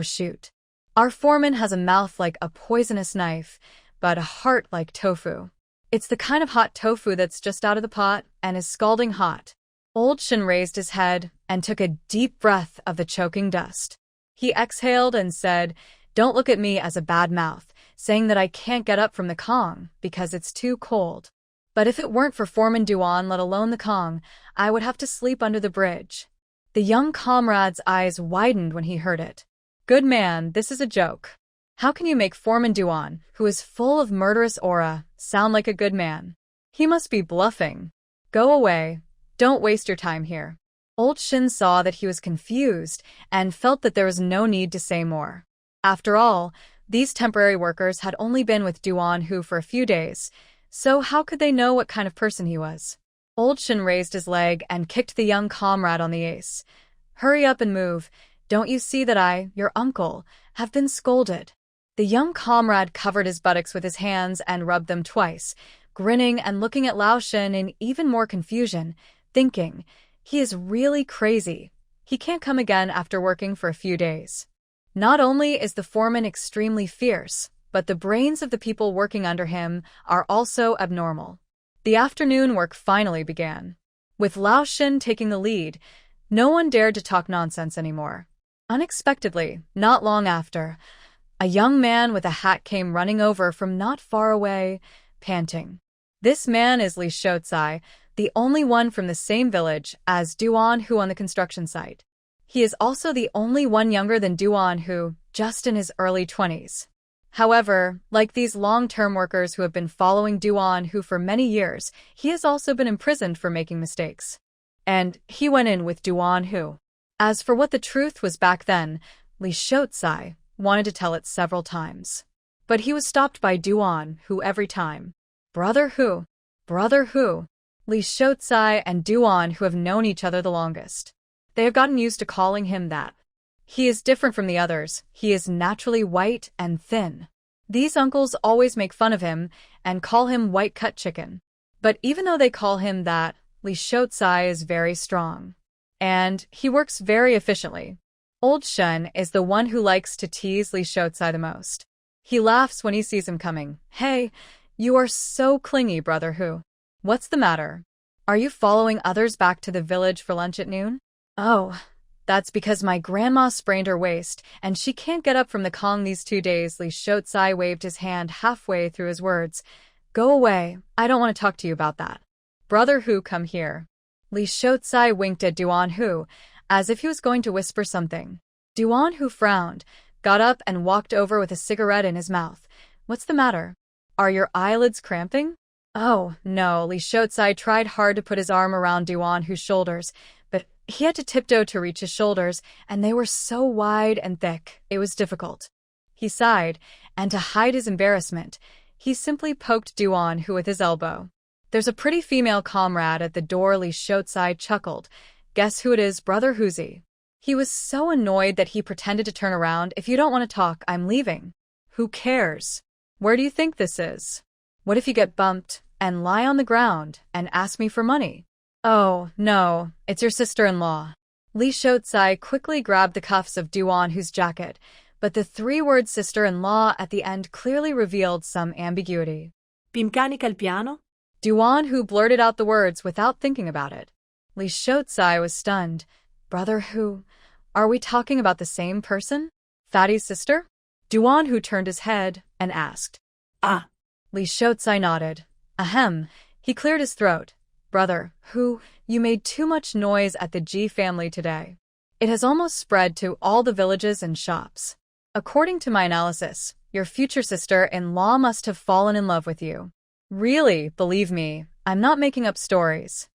Shoot. Our foreman has a mouth like a poisonous knife, but a heart like tofu. It's the kind of hot tofu that's just out of the pot and is scalding hot. Old Shin raised his head and took a deep breath of the choking dust. He exhaled and said, Don't look at me as a bad mouth, saying that I can't get up from the Kong because it's too cold. But if it weren't for Foreman Duan, let alone the Kong, I would have to sleep under the bridge. The young comrade's eyes widened when he heard it. Good man, this is a joke. How can you make Foreman Duan, who is full of murderous aura, sound like a good man? He must be bluffing. Go away. Don't waste your time here. Old Shin saw that he was confused and felt that there was no need to say more. After all, these temporary workers had only been with Duan Hu for a few days, so how could they know what kind of person he was? Old Shin raised his leg and kicked the young comrade on the ace. "Hurry up and move. Don't you see that I, your uncle, have been scolded?" The young comrade covered his buttocks with his hands and rubbed them twice, grinning and looking at Lao Shin in even more confusion, thinking, he is really crazy. He can't come again after working for a few days. Not only is the foreman extremely fierce, but the brains of the people working under him are also abnormal. The afternoon work finally began. With Lao Shin taking the lead, no one dared to talk nonsense anymore. Unexpectedly, not long after, a young man with a hat came running over from not far away, panting. This man is Li Shotsai, the only one from the same village as Duan Hu on the construction site. He is also the only one younger than Duan Hu, just in his early 20s. However, like these long-term workers who have been following Duan Hu for many years, he has also been imprisoned for making mistakes. And he went in with Duan Hu. As for what the truth was back then, Li Shotsai wanted to tell it several times. But he was stopped by Duan Hu every time. Brother Hu. Brother Hu. Li Shotsai and Duan Hu have known each other the longest. They have gotten used to calling him that. He is different from the others. He is naturally white and thin. These uncles always make fun of him and call him white-cut chicken. But even though they call him that, Li Shotsai is very strong. And he works very efficiently. Old Shun is the one who likes to tease Li Shotsai the most. He laughs when he sees him coming. "Hey, you are so clingy, Brother Hu. What's the matter? Are you following others back to the village for lunch at noon?" "Oh, that's because my grandma sprained her waist, and she can't get up from the Kong these 2 days." Li Shotsai waved his hand halfway through his words. "Go away, I don't want to talk to you about that. Brother Hu, come here." Li Shotsai winked at Duan Hu, as if he was going to whisper something. Duan Hu frowned, got up and walked over with a cigarette in his mouth. "What's the matter? Are your eyelids cramping?" "Oh, no." Li Shotsai tried hard to put his arm around Duan Hu's shoulders, but he had to tiptoe to reach his shoulders, and they were so wide and thick, it was difficult. He sighed, and to hide his embarrassment, he simply poked Duan Hu with his elbow. "There's a pretty female comrade at the door." Li Shotsai chuckled. "Guess who it is, Brother Huzi?" He was so annoyed that he pretended to turn around. "If you don't want to talk, I'm leaving." "Who cares? Where do you think this is? What if you get bumped and lie on the ground and ask me for money?" "Oh, no, it's your sister-in-law." Li Shotsai quickly grabbed the cuffs of Duan Hu's jacket, but the 3-word sister-in-law at the end clearly revealed some ambiguity. "Bimcanica il piano?" Duan Hu blurted out the words without thinking about it. Li Shotsai was stunned. "Brother Hu, are we talking about the same person? Fatty's sister?" Duan Hu turned his head and asked. "Ah." Li Shotsai nodded. "Ahem." He cleared his throat. "Brother Hu, you made too much noise at the Ji family today. It has almost spread to all the villages and shops. According to my analysis, your future sister-in-law must have fallen in love with you. Really, believe me, I'm not making up stories."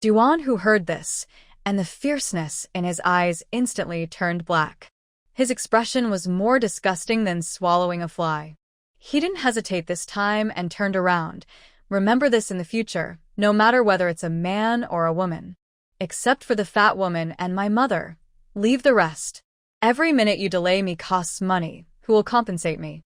Duan Hu heard this, and the fierceness in his eyes instantly turned black. His expression was more disgusting than swallowing a fly. He didn't hesitate this time and turned around. "Remember this in the future, no matter whether it's a man or a woman. Except for the fat woman and my mother. Leave the rest. Every minute you delay me costs money. Who will compensate me?"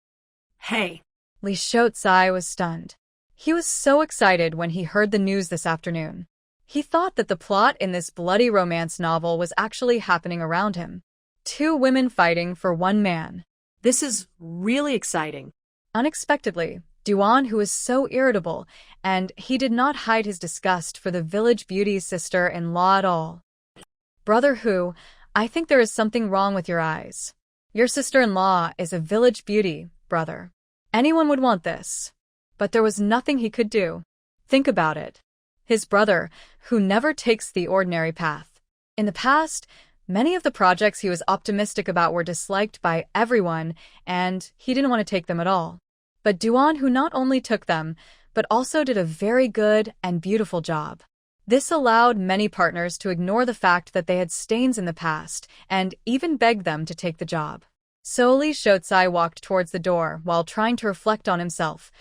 "Hey." Li Shotsai was stunned. He was so excited when he heard the news this afternoon. He thought that the plot in this bloody romance novel was actually happening around him. 2 women fighting for 1 man. This is really exciting. Unexpectedly, Duan Hu was so irritable, and he did not hide his disgust for the village beauty's sister-in-law at all. "Brother Hu, I think there is something wrong with your eyes. Your sister-in-law is a village beauty, brother. Anyone would want this." But there was nothing he could do. Think about it. His brother, who never takes the ordinary path. In the past, many of the projects he was optimistic about were disliked by everyone, and he didn't want to take them at all. But Duan Hu not only took them, but also did a very good and beautiful job. This allowed many partners to ignore the fact that they had stains in the past and even begged them to take the job. Slowly, Shotsai walked towards the door while trying to reflect on himself.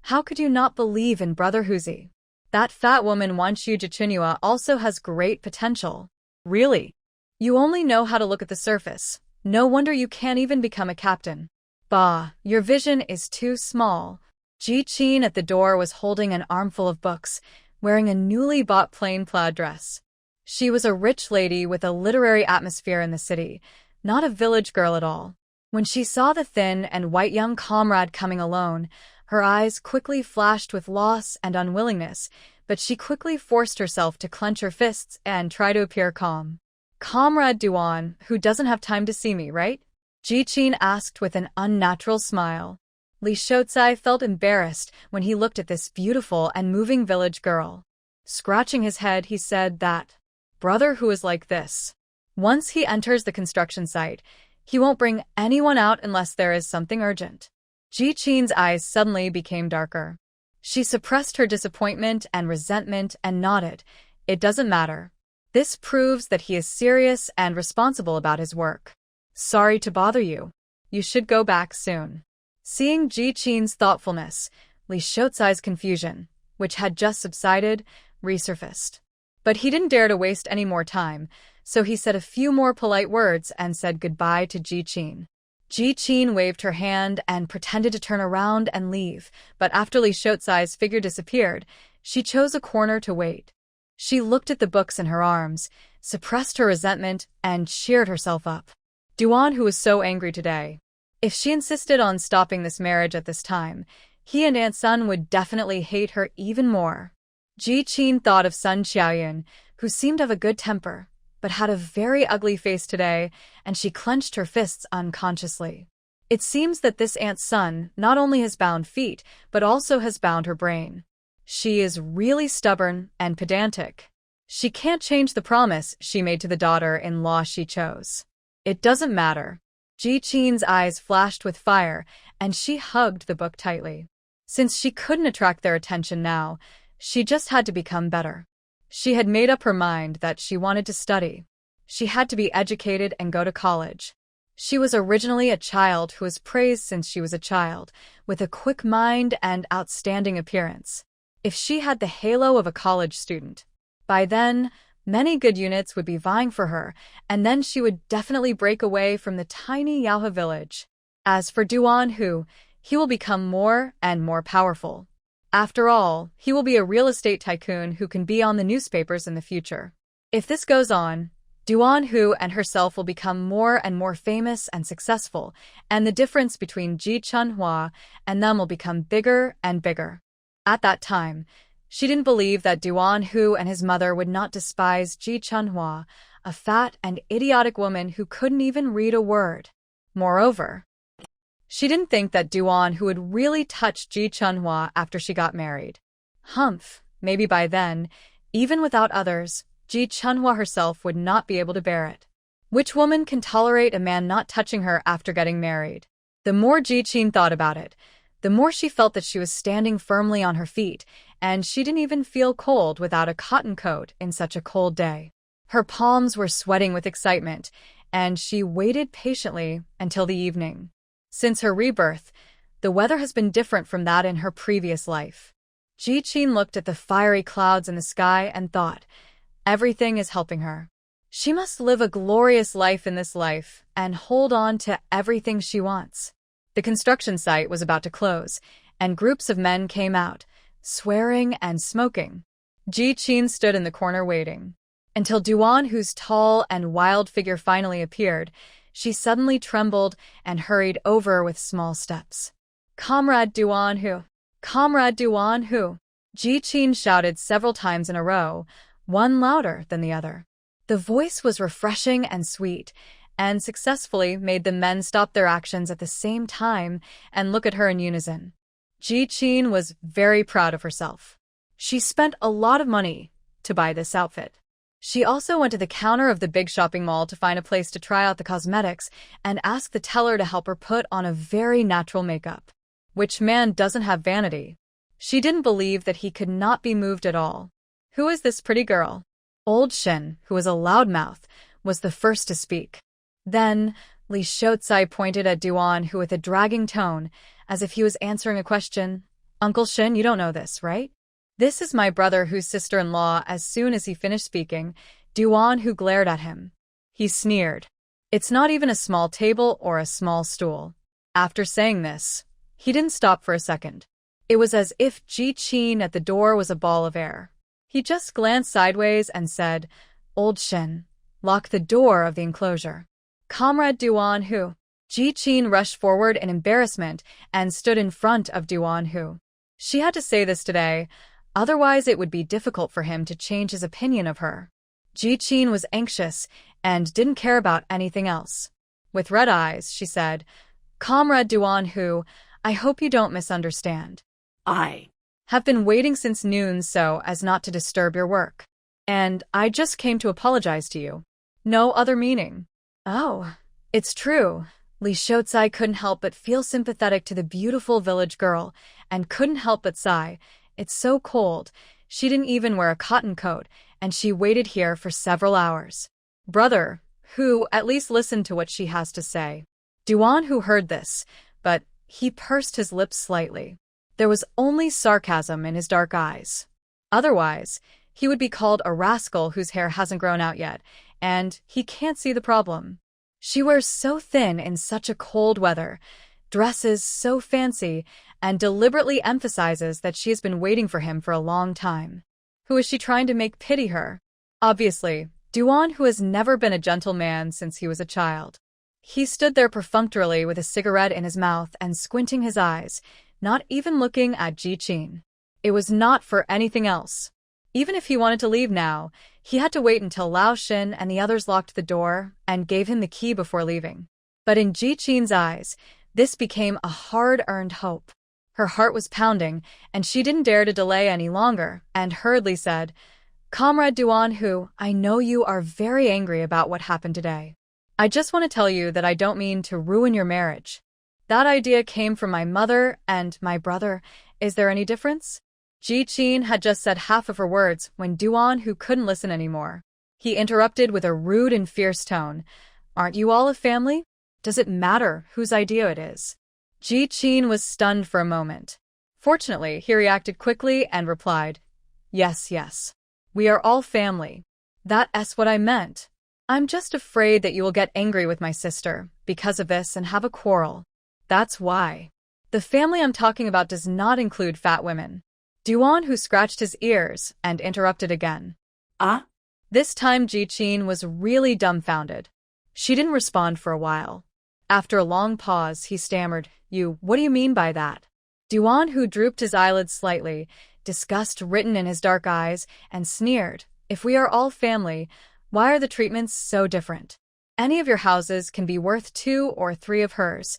How could you not believe in Brother Huzi? That fat woman Wanshu Jichinua also has great potential. Really? You only know how to look at the surface. No wonder you can't even become a captain. Bah, your vision is too small. Ji-chin at the door was holding an armful of books, wearing a newly bought plain plaid dress. She was a rich lady with a literary atmosphere in the city, not a village girl at all. When she saw the thin and white young comrade coming alone, her eyes quickly flashed with loss and unwillingness, but she quickly forced herself to clench her fists and try to appear calm. Comrade Duan, who doesn't have time to see me, right? Ji-chin asked with an unnatural smile. Li Shotsai felt embarrassed when he looked at this beautiful and moving village girl. Scratching his head, he said that, Brother Hu is like this. Once he enters the construction site, he won't bring anyone out unless there is something urgent. Ji-chin's eyes suddenly became darker. She suppressed her disappointment and resentment and nodded. It doesn't matter. This proves that he is serious and responsible about his work. Sorry to bother you. You should go back soon. Seeing Ji-chin's thoughtfulness, Li Shotsai's confusion, which had just subsided, resurfaced. But he didn't dare to waste any more time, so he said a few more polite words and said goodbye to Ji-chin. Ji-chin waved her hand and pretended to turn around and leave, but after Li Shotsai's figure disappeared, she chose a corner to wait. She looked at the books in her arms, suppressed her resentment, and cheered herself up. Duan Hu was so angry today. If she insisted on stopping this marriage at this time, he and Aunt Sun would definitely hate her even more. Ji-chin thought of Sun Xiaoyun, who seemed to have a good temper, but had a very ugly face today, and she clenched her fists unconsciously. It seems that this Aunt Sun not only has bound feet, but also has bound her brain. She is really stubborn and pedantic. She can't change the promise she made to the daughter-in-law she chose. It doesn't matter. Ji-chin's eyes flashed with fire, and she hugged the book tightly. Since she couldn't attract their attention now, she just had to become better. She had made up her mind that she wanted to study. She had to be educated and go to college. She was originally a child who was praised since she was a child, with a quick mind and outstanding appearance. If she had the halo of a college student, by then, many good units would be vying for her, and then she would definitely break away from the tiny Yaohe village. As for Duan Hu, he will become more and more powerful. After all, he will be a real estate tycoon who can be on the newspapers in the future. If this goes on, Duan Hu and herself will become more and more famous and successful, and the difference between Ji Chunhua and them will become bigger and bigger. At that time, she didn't believe that Duan Hu and his mother would not despise Ji Chunhua, a fat and idiotic woman who couldn't even read a word. Moreover, she didn't think that Duan Hu would really touch Ji Chunhua after she got married. Humph, maybe by then, even without others, Ji Chunhua herself would not be able to bear it. Which woman can tolerate a man not touching her after getting married? The more Ji-chin thought about it, the more she felt that she was standing firmly on her feet, and she didn't even feel cold without a cotton coat in such a cold day. Her palms were sweating with excitement, and she waited patiently until the evening. Since her rebirth, the weather has been different from that in her previous life. Ji-chin looked at the fiery clouds in the sky and thought, everything is helping her. She must live a glorious life in this life and hold on to everything she wants. The construction site was about to close, and groups of men came out, swearing and smoking. Ji-chin stood in the corner waiting. Until Duan Hu's tall and wild figure finally appeared, she suddenly trembled and hurried over with small steps. Comrade Duan Hu! Comrade Duan Hu! Ji-chin shouted several times in a row, one louder than the other. The voice was refreshing and sweet, and successfully made the men stop their actions at the same time and look at her in unison. Ji-chin was very proud of herself. She spent a lot of money to buy this outfit. She also went to the counter of the big shopping mall to find a place to try out the cosmetics and ask the teller to help her put on a very natural makeup. Which man doesn't have vanity? She didn't believe that he could not be moved at all. Who is this pretty girl? Old Shin, who was a loudmouth, was the first to speak. Then, Li Shotsai pointed at Duan Hu with a dragging tone, as if he was answering a question. Uncle Shin, you don't know this, right? This is my brother whose sister-in-law. As soon as he finished speaking, Duan Hu glared at him. He sneered. It's not even a small table or a small stool. After saying this, he didn't stop for a second. It was as if Ji Qin at the door was a ball of air. He just glanced sideways and said, Old Shin, lock the door of the enclosure. Comrade Duan Hu. Ji Qin rushed forward in embarrassment and stood in front of Duan Hu. She had to say this today, otherwise it would be difficult for him to change his opinion of her. Ji Qin was anxious and didn't care about anything else. With red eyes, she said, Comrade Duan Hu, I hope you don't misunderstand. I have been waiting since noon so as not to disturb your work. And I just came to apologize to you. No other meaning. Oh, it's true. Li Shotsai couldn't help but feel sympathetic to the beautiful village girl and couldn't help but sigh. It's so cold. She didn't even wear a cotton coat, and she waited here for several hours. Brother, Hu, at least listen to what she has to say. Duan Hu heard this, but he pursed his lips slightly. There was only sarcasm in his dark eyes. Otherwise, he would be called a rascal whose hair hasn't grown out yet, and he can't see the problem. She wears so thin in such a cold weather, dresses so fancy, and deliberately emphasizes that she has been waiting for him for a long time. Who is she trying to make pity her? Obviously, Duan Hu has never been a gentleman since he was a child. He stood there perfunctorily with a cigarette in his mouth and squinting his eyes, not even looking at Ji Qin. It was not for anything else. Even if he wanted to leave now, he had to wait until Lao Shin and the others locked the door and gave him the key before leaving. But in Ji Qin's eyes, this became a hard-earned hope. Her heart was pounding, and she didn't dare to delay any longer, and hurriedly said, Comrade Duan Hu, I know you are very angry about what happened today. I just want to tell you that I don't mean to ruin your marriage. That idea came from my mother and my brother. Is there any difference? Ji Qin had just said half of her words when Duan Hu couldn't listen anymore. He interrupted with a rude and fierce tone. Aren't you all a family? Does it matter whose idea it is? Ji Qin was stunned for a moment. Fortunately, he reacted quickly and replied, Yes, yes. We are all family. That's what I meant. I'm just afraid that you will get angry with my sister because of this and have a quarrel. That's why. The family I'm talking about does not include fat women. Duan Hu scratched his ears and interrupted again. This time Ji Qin was really dumbfounded. She didn't respond for a while. After a long pause, he stammered, What do you mean by that? Duan Hu drooped his eyelids slightly, disgust written in his dark eyes, and sneered, If we are all family, why are the treatments so different? Any of your houses can be worth 2 or 3 of hers.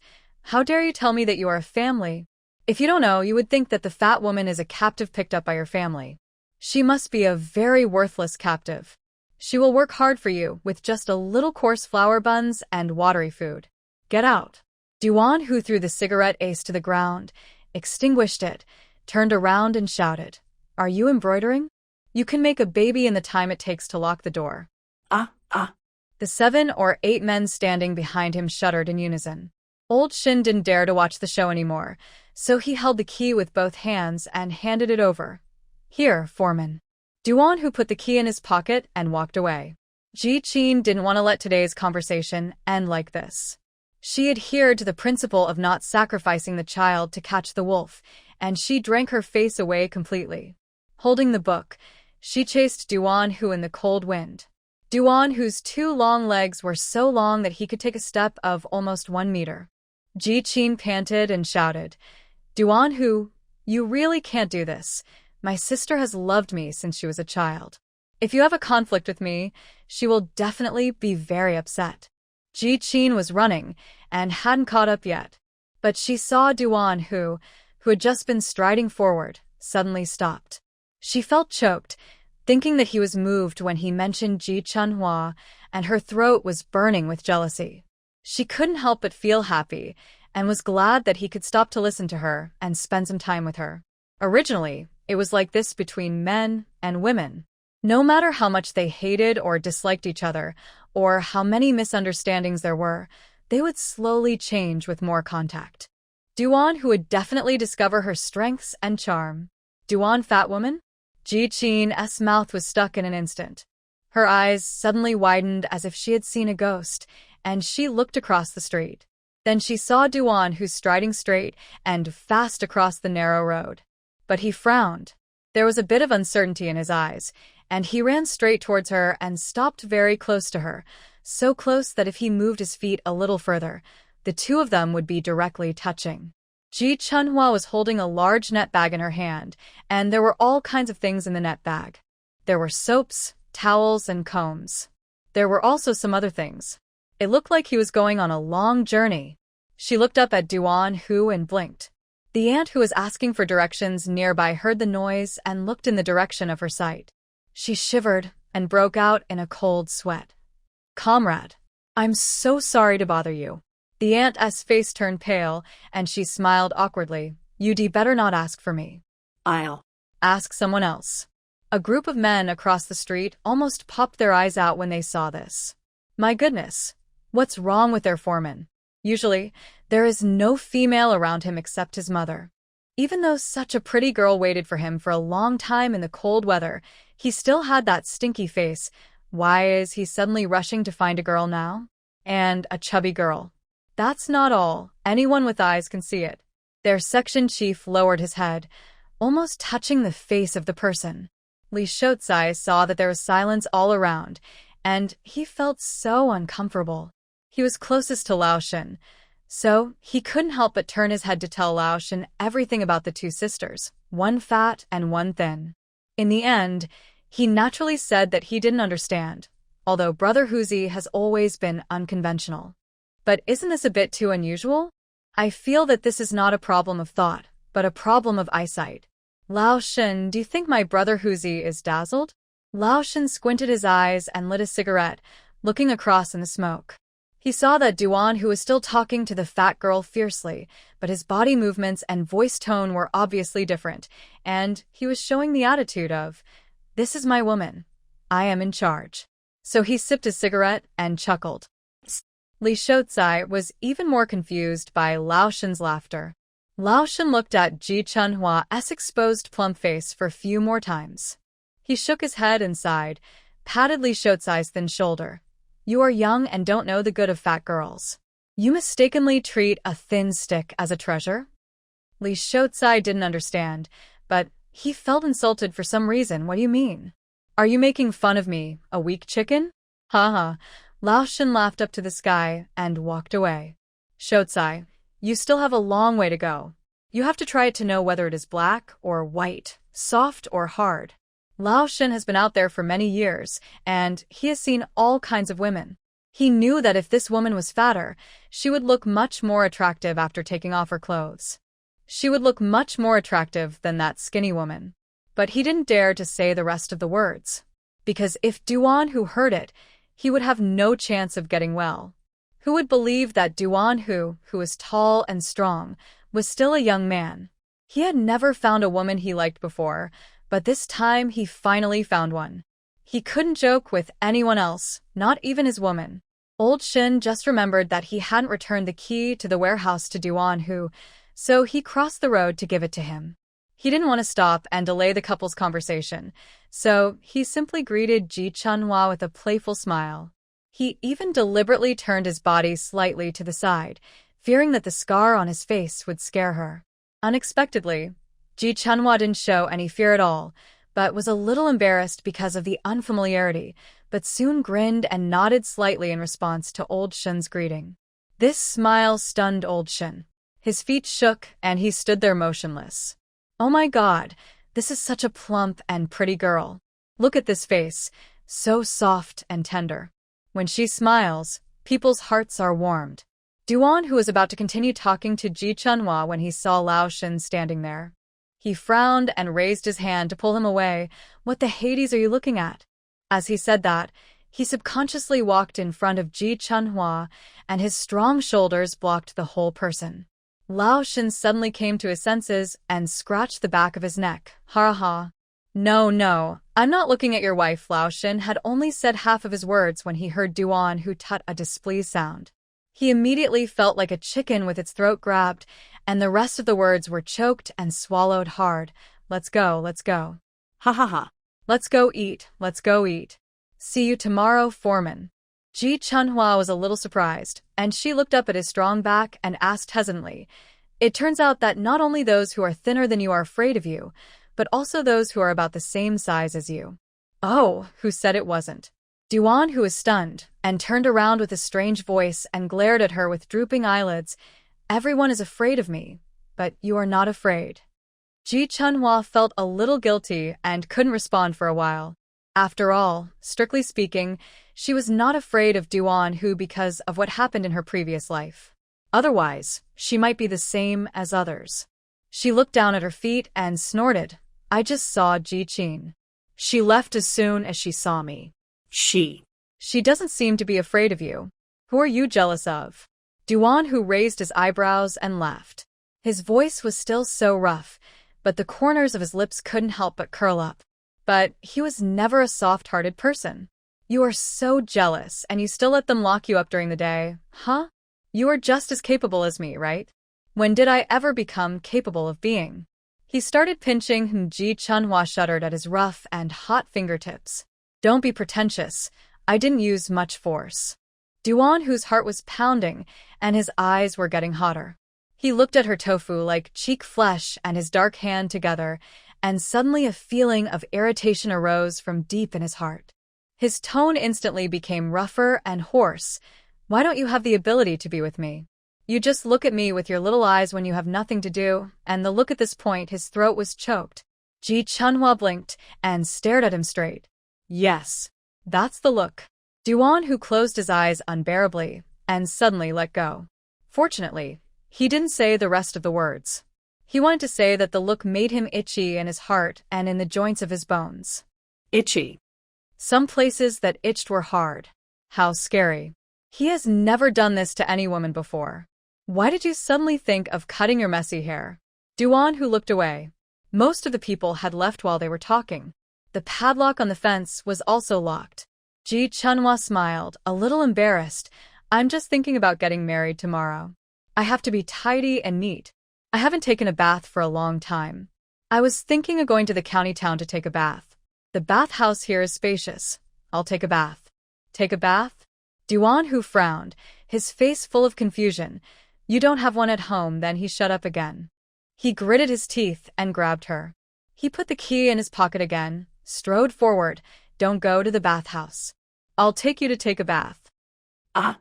How dare you tell me that you are a family? If you don't know, you would think that the fat woman is a captive picked up by your family. She must be a very worthless captive. She will work hard for you with just a little coarse flour buns and watery food. Get out. Duan Hu threw the cigarette ace to the ground, extinguished it, turned around and shouted, Are you embroidering? You can make a baby in the time it takes to lock the door. The 7 or 8 men standing behind him shuddered in unison. Old Shin didn't dare to watch the show anymore, so he held the key with both hands and handed it over. Here, foreman. Duan Hu put the key in his pocket and walked away. Ji Qin didn't want to let today's conversation end like this. She adhered to the principle of not sacrificing the child to catch the wolf, and she drank her face away completely. Holding the book, she chased Duan Hu in the cold wind. Duan Hu's 2 long legs were so long that he could take a step of almost 1 meter. Ji Qin panted and shouted, Duan Hu, you really can't do this. My sister has loved me since she was a child. If you have a conflict with me, she will definitely be very upset. Ji Qin was running and hadn't caught up yet. But she saw Duan Hu, who had just been striding forward, suddenly stopped. She felt choked, thinking that he was moved when he mentioned Ji Chunhua, and her throat was burning with jealousy. She couldn't help but feel happy, and was glad that he could stop to listen to her and spend some time with her. Originally, It was like this between men and women. No matter how much they hated or disliked each other, or how many misunderstandings there were, they would slowly change with more contact. Duan Hu would definitely discover her strengths and charm. Duan fat woman? Ji Qin's mouth was stuck in an instant. Her eyes suddenly widened as if she had seen a ghost, and she looked across the street. Then she saw Duan Hu striding straight and fast across the narrow road. But he frowned. There was a bit of uncertainty in his eyes, and he ran straight towards her and stopped very close to her, so close that if he moved his feet a little further, the two of them would be directly touching. Ji Chunhua was holding a large net bag in her hand, and there were all kinds of things in the net bag. There were soaps, towels, and combs. There were also some other things. It looked like he was going on a long journey. She looked up at Duan Hu and blinked. The ant who was asking for directions nearby heard the noise and looked in the direction of her sight. She shivered and broke out in a cold sweat. "Comrade, I'm so sorry to bother you." The ant's face turned pale, and she smiled awkwardly. "You'd better not ask for me. I'll Ask someone else." A group of men across the street almost popped their eyes out when they saw this. My goodness, what's wrong with their foreman? Usually, there is no female around him except his mother. Even though such a pretty girl waited for him for a long time in the cold weather, he still had that stinky face. Why is he suddenly rushing to find a girl now? And a chubby girl. That's not all. Anyone with eyes can see it. Their section chief lowered his head, almost touching the face of the person. Li Shouzai saw that there was silence all around, and he felt so uncomfortable. He was closest to Lao Shen, so he couldn't help but turn his head to tell Lao Shen everything about the two sisters, one fat and one thin. In the end, he naturally said that he didn't understand, although Brother Huzi has always been unconventional. But isn't this a bit too unusual? I feel that this is not a problem of thought, but a problem of eyesight. Lao Shen, do you think my Brother Huzi is dazzled? Lao Shen squinted his eyes and lit a cigarette, looking across in the smoke. He saw that Duan Hu was still talking to the fat girl fiercely, but his body movements and voice tone were obviously different, and he was showing the attitude of, "This is my woman. I am in charge." So he sipped his cigarette and chuckled. Li Shouzai was even more confused by Lao Shen's laughter. Lao Shen looked at Ji Chunhua's exposed plump face for a few more times. He shook his head and sighed, patted Li Shouzai's thin shoulder. "You are young and don't know the good of fat girls. You mistakenly treat a thin stick as a treasure?" Li Shouzai didn't understand, but he felt insulted for some reason. "What do you mean? Are you making fun of me, a weak chicken?" "Ha." Lao Shen laughed up to the sky and walked away. "Shouzai, you still have a long way to go. You have to try it to know whether it is black or white, soft or hard." Lao Shen has been out there for many years, and he has seen all kinds of women. He knew that if this woman was fatter, she would look much more attractive after taking off her clothes. She would look much more attractive than that skinny woman. But he didn't dare to say the rest of the words, because if Duan Hu heard it, he would have no chance of getting well. Who would believe that Duan Hu, who was tall and strong, was still a young man? He had never found a woman he liked before, but this time he finally found one. He couldn't joke with anyone else, not even his woman. Old Shin just remembered that he hadn't returned the key to the warehouse to Duan Hu, so he crossed the road to give it to him. He didn't want to stop and delay the couple's conversation, so he simply greeted Ji Chunhua with a playful smile. He even deliberately turned his body slightly to the side, fearing that the scar on his face would scare her. Unexpectedly, Ji Chunhua didn't show any fear at all, but was a little embarrassed because of the unfamiliarity, but soon grinned and nodded slightly in response to Old Shin's greeting. This smile stunned Old Shin. His feet shook and he stood there motionless. "Oh my God, this is such a plump and pretty girl. Look at this face, so soft and tender. When she smiles, people's hearts are warmed." Duan, who was about to continue talking to Ji Chunhua when he saw Lao Shen standing there. He frowned and raised his hand to pull him away. "What the Hades are you looking at?" As he said that, he subconsciously walked in front of Ji Chunhua, and his strong shoulders blocked the whole person. Lao Shin suddenly came to his senses and scratched the back of his neck. Ha ha. No, no, I'm not looking at your wife. Lao Shin had only said half of his words when he heard Duan Hu tut a displeased sound. He immediately felt like a chicken with its throat grabbed, and the rest of the words were choked and swallowed hard. Let's go, let's go. Ha ha ha. Let's go eat, let's go eat. See you tomorrow, foreman. Ji Chunhua was a little surprised, and she looked up at his strong back and asked hesitantly, "It turns out that not only those who are thinner than you are afraid of you, but also those who are about the same size as you." Oh, who said it wasn't? Duan, who was stunned, and turned around with a strange voice and glared at her with drooping eyelids. "Everyone is afraid of me, but you are not afraid." Ji Chunhua felt a little guilty and couldn't respond for a while. After all, strictly speaking, she was not afraid of Duan Hu because of what happened in her previous life. Otherwise, she might be the same as others. She looked down at her feet and snorted. "I just saw Ji Qin. She left as soon as she saw me." She doesn't seem to be afraid of you. Who are you jealous of?" Duan Hu raised his eyebrows and laughed. His voice was still so rough, but the corners of his lips couldn't help but curl up. But he was never a soft-hearted person. "You are so jealous, and you still let them lock you up during the day, huh? You are just as capable as me, right? When did I ever become capable of being?" He started pinching, and Ji Chunhua shuddered at his rough and hot fingertips. "Don't be pretentious. I didn't use much force." Duan, whose heart was pounding, and his eyes were getting hotter. He looked at her tofu like cheek flesh and his dark hand together, and suddenly a feeling of irritation arose from deep in his heart. His tone instantly became rougher and hoarse. "Why don't you have the ability to be with me? You just look at me with your little eyes when you have nothing to do," and the look at this point his throat was choked. Ji Chunhua blinked and stared at him straight. "Yes, that's the look." Duan, who closed his eyes unbearably, and suddenly let go. Fortunately, he didn't say the rest of the words. He wanted to say that the look made him itchy in his heart and in the joints of his bones. itchy. Some places that itched were hard. How scary. He has never done this to any woman before. "Why did you suddenly think of cutting your messy hair?" Duan, who looked away. Most of the people had left while they were talking. The padlock on the fence was also locked. Ji Chunhua smiled, a little embarrassed. "I'm just thinking about getting married tomorrow. I have to be tidy and neat. I haven't taken a bath for a long time. I was thinking of going to the county town to take a bath. The bathhouse here is spacious. I'll take a bath." "Take a bath?" Duan, who frowned, his face full of confusion. "You don't have one at home?" Then he shut up again. He gritted his teeth and grabbed her. He put the key in his pocket again, strode forward. "Don't go to the bathhouse. I'll take you to take a bath." Ah.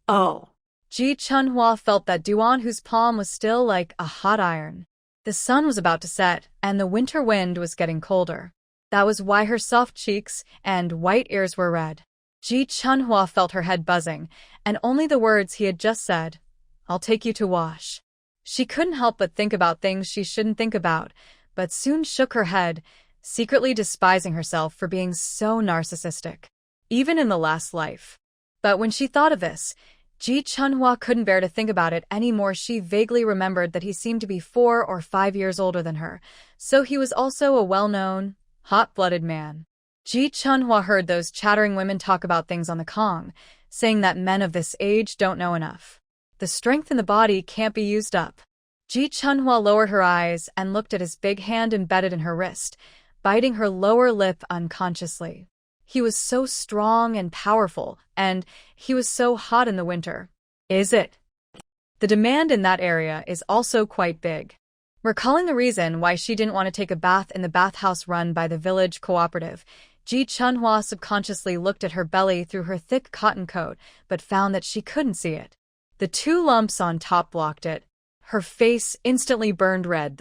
Oh. Ji Chunhua felt that Duan, whose palm was still like a hot iron. The sun was about to set, and the winter wind was getting colder. That was why her soft cheeks and white ears were red. Ji Chunhua felt her head buzzing, and only the words he had just said, "I'll take you to wash." She couldn't help but think about things she shouldn't think about, but soon shook her head, secretly despising herself for being so narcissistic, even in the last life. But when she thought of this, Ji Chunhua couldn't bear to think about it anymore. She vaguely remembered that he seemed to be 4 or 5 years older than her, so he was also a well-known, hot-blooded man. Ji Chunhua heard those chattering women talk about things on the Kong, saying that men of this age don't know enough. The strength in the body can't be used up. Ji Chunhua lowered her eyes and looked at his big hand embedded in her wrist, biting her lower lip unconsciously. He was so strong and powerful, and he was so hot in the winter. Is it? The demand in that area is also quite big. Recalling the reason why she didn't want to take a bath in the bathhouse run by the village cooperative, Ji Chunhua subconsciously looked at her belly through her thick cotton coat, but found that she couldn't see it. The 2 lumps on top blocked it. Her face instantly burned red.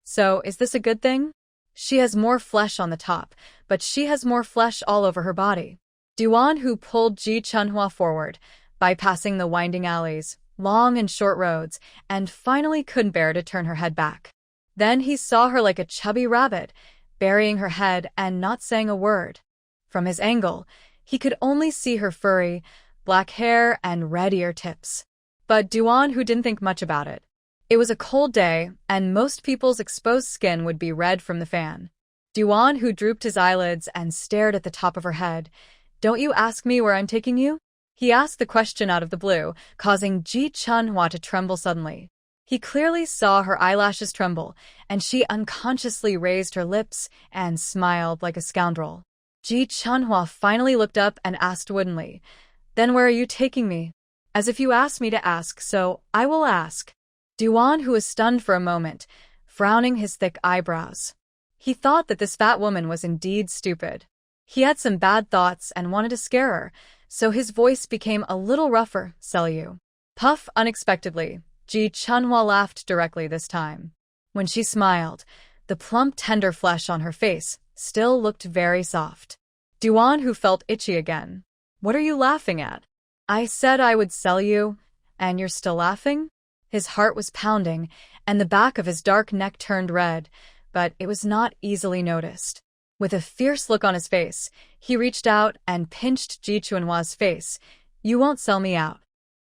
So, is this a good thing? She has more flesh on the top, but she has more flesh all over her body. Duan, who pulled Ji Chunhua forward, bypassing the winding alleys, long and short roads, and finally couldn't bear to turn her head back. Then he saw her like a chubby rabbit, burying her head and not saying a word. From his angle, he could only see her furry, black hair and red ear tips. But Duan Hu didn't think much about it. It was a cold day, and most people's exposed skin would be red from the fan. Duan Hu drooped his eyelids and stared at the top of her head. "Don't you ask me where I'm taking you?" He asked the question out of the blue, causing Ji Chunhua to tremble suddenly. He clearly saw her eyelashes tremble, and she unconsciously raised her lips and smiled like a scoundrel. Ji Chunhua finally looked up and asked woodenly, "Then where are you taking me?" "As if you asked me to ask, so I will ask." Duan, who was stunned for a moment, frowning his thick eyebrows. He thought that this fat woman was indeed stupid. He had some bad thoughts and wanted to scare her, so his voice became a little rougher. "Sell you." Puff, unexpectedly. Ji Chunhua laughed directly this time. When she smiled, the plump, tender flesh on her face still looked very soft. Duan, who felt itchy again. "What are you laughing at? I said I would sell you, and you're still laughing?" His heart was pounding, and the back of his dark neck turned red, but it was not easily noticed. With a fierce look on his face, he reached out and pinched Ji Chunhua's face. "You won't sell me out."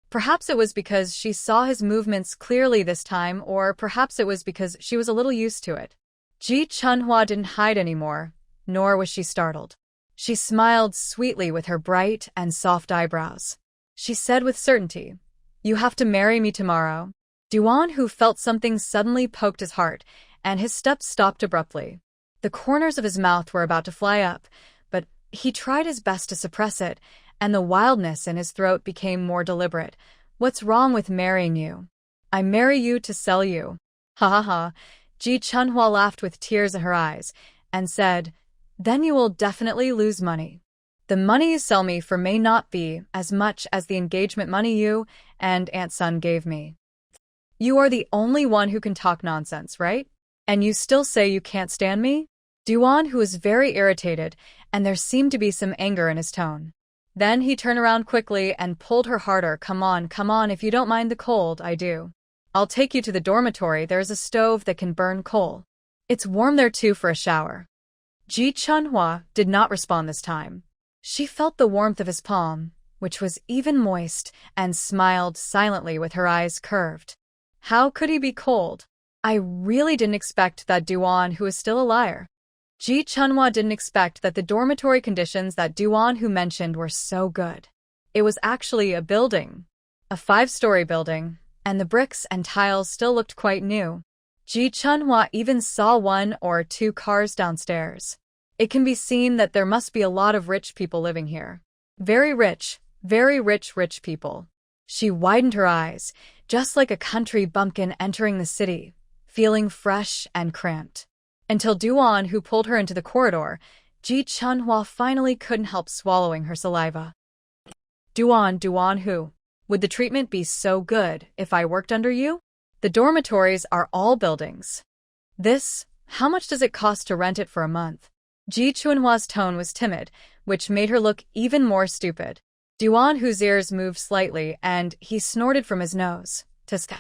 Perhaps it was because she saw his movements clearly this time, or perhaps it was because she was a little used to it. Ji Chunhua didn't hide anymore, nor was she startled. She smiled sweetly with her bright and soft eyebrows. She said with certainty, "You have to marry me tomorrow." Duan, who felt something suddenly poked his heart, and his steps stopped abruptly. The corners of his mouth were about to fly up, but he tried his best to suppress it, and the wildness in his throat became more deliberate. "What's wrong with marrying you?" "I marry you to sell you." "Ha ha ha." Ji Chunhua laughed with tears in her eyes, and said, "Then you will definitely lose money. The money you sell me for may not be as much as the engagement money you and Aunt Sun gave me." "You are the only one who can talk nonsense, right? And you still say you can't stand me?" Duan, who was very irritated, and there seemed to be some anger in his tone. Then he turned around quickly and pulled her harder. Come on, if you don't mind the cold, I do. I'll take you to the dormitory. There's a stove that can burn coal. It's warm there too for a shower." Ji Chunhua did not respond this time. She felt the warmth of his palm, which was even moist, and smiled silently with her eyes curved. How could he be cold? I really didn't expect that. Duan, who is still a liar. Ji Chunhua didn't expect that the dormitory conditions that Duan Hu mentioned were so good. It was actually a building. A 5-story building, and the bricks and tiles still looked quite new. Ji Chunhua even saw 1 or 2 cars downstairs. It can be seen that there must be a lot of rich people living here. Very rich people. She widened her eyes, just like a country bumpkin entering the city, feeling fresh and cramped. Until Duan, who pulled her into the corridor, Ji Chunhua finally couldn't help swallowing her saliva. Duan Hu, would the treatment be so good if I worked under you? The dormitories are all buildings. How much does it cost to rent it for a month? Ji Chunhua's tone was timid, which made her look even more stupid. Duan Hu's ears moved slightly, and he snorted from his nose. "Tuska."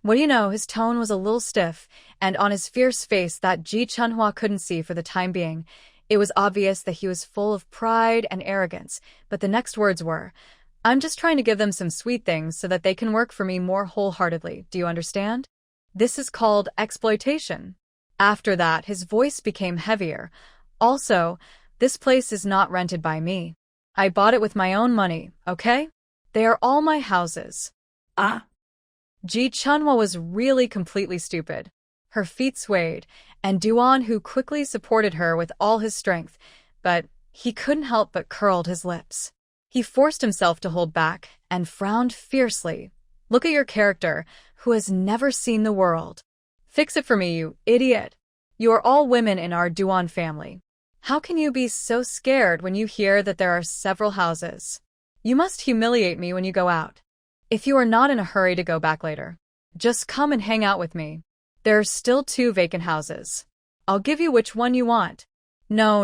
What do you know, his tone was a little stiff, and on his fierce face that Ji Chunhua couldn't see for the time being, it was obvious that he was full of pride and arrogance, but the next words were, "I'm just trying to give them some sweet things so that they can work for me more wholeheartedly, do you understand? This is called exploitation." After that, his voice became heavier. "Also, this place is not rented by me. I bought it with my own money, okay? They are all my houses." Ah. Ji Chunhua was really completely stupid. Her feet swayed, and Duan Hu quickly supported her with all his strength, but he couldn't help but curled his lips. He forced himself to hold back and frowned fiercely. "Look at your character, who has never seen the world. Fix it for me, you idiot. You are all women in our Duan family. How can you be so scared when you hear that there are several houses? You must humiliate me when you go out. If you are not in a hurry to go back later, just come and hang out with me. There are still 2 vacant houses. I'll give you which one you want." No.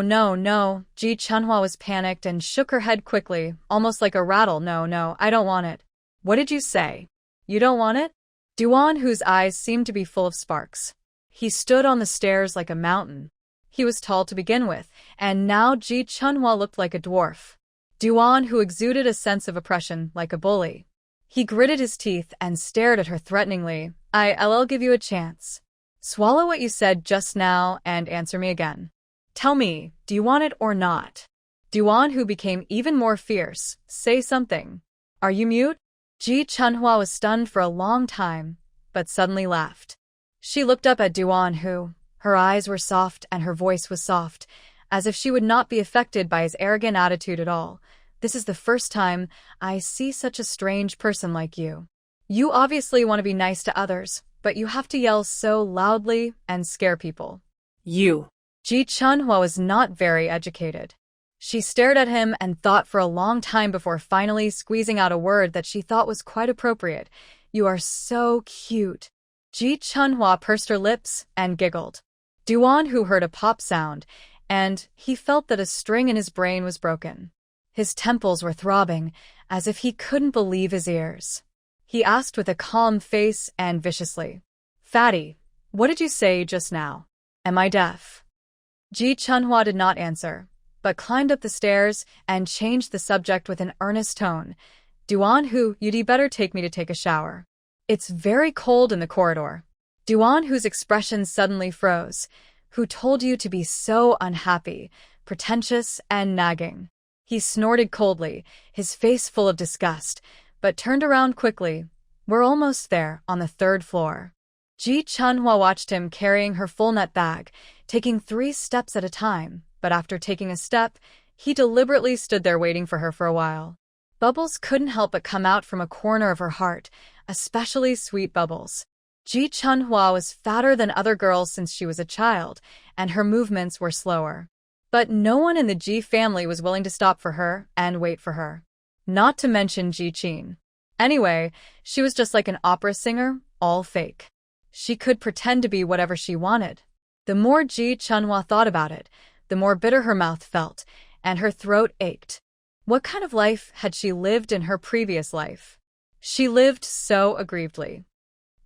Ji Chunhua was panicked and shook her head quickly, almost like a rattle. No, I don't want it." "What did you say? You don't want it?" Duan, whose eyes seemed to be full of sparks. He stood on the stairs like a mountain. He was tall to begin with, and now Ji Chunhua looked like a dwarf. Duan, who exuded a sense of oppression like a bully. He gritted his teeth and stared at her threateningly. I'll give you a chance. Swallow what you said just now and answer me again. Tell me, do you want it or not? Duan Hu became even more fierce. Say something. Are you mute? Ji Chunhua was stunned for a long time, but suddenly laughed. She looked up at Duan Hu. Her eyes were soft and her voice was soft, as if she would not be affected by his arrogant attitude at all. This is the first time I see such a strange person like you. You obviously want to be nice to others, but you have to yell so loudly and scare people. You. Ji Chunhua was not very educated. She stared at him and thought for a long time before finally squeezing out a word that she thought was quite appropriate. You are so cute. Ji Chunhua pursed her lips and giggled. Duan Hu heard a pop sound, and he felt that a string in his brain was broken. His temples were throbbing, as if he couldn't believe his ears. He asked with a calm face and viciously, Fatty, what did you say just now? Am I deaf? Ji Chunhua did not answer, but climbed up the stairs and changed the subject with an earnest tone. Duan Hu, you'd better take me to take a shower. It's very cold in the corridor. Duan Hu's expression suddenly froze. Who told you to be so unhappy, pretentious, and nagging? He snorted coldly, his face full of disgust, but turned around quickly. We're almost there, on the 3rd floor. Ji Chunhua watched him carrying her full net bag, taking 3 steps at a time, but after taking a step, he deliberately stood there waiting for her for a while. Bubbles couldn't help but come out from a corner of her heart, especially sweet bubbles. Ji Chunhua was fatter than other girls since she was a child, and her movements were slower. But no one in the Ji family was willing to stop for her and wait for her. Not to mention Ji Qin. Anyway, she was just like an opera singer, all fake. She could pretend to be whatever she wanted. The more Ji Chunhua thought about it, the more bitter her mouth felt, and her throat ached. What kind of life had she lived in her previous life? She lived so aggrievedly.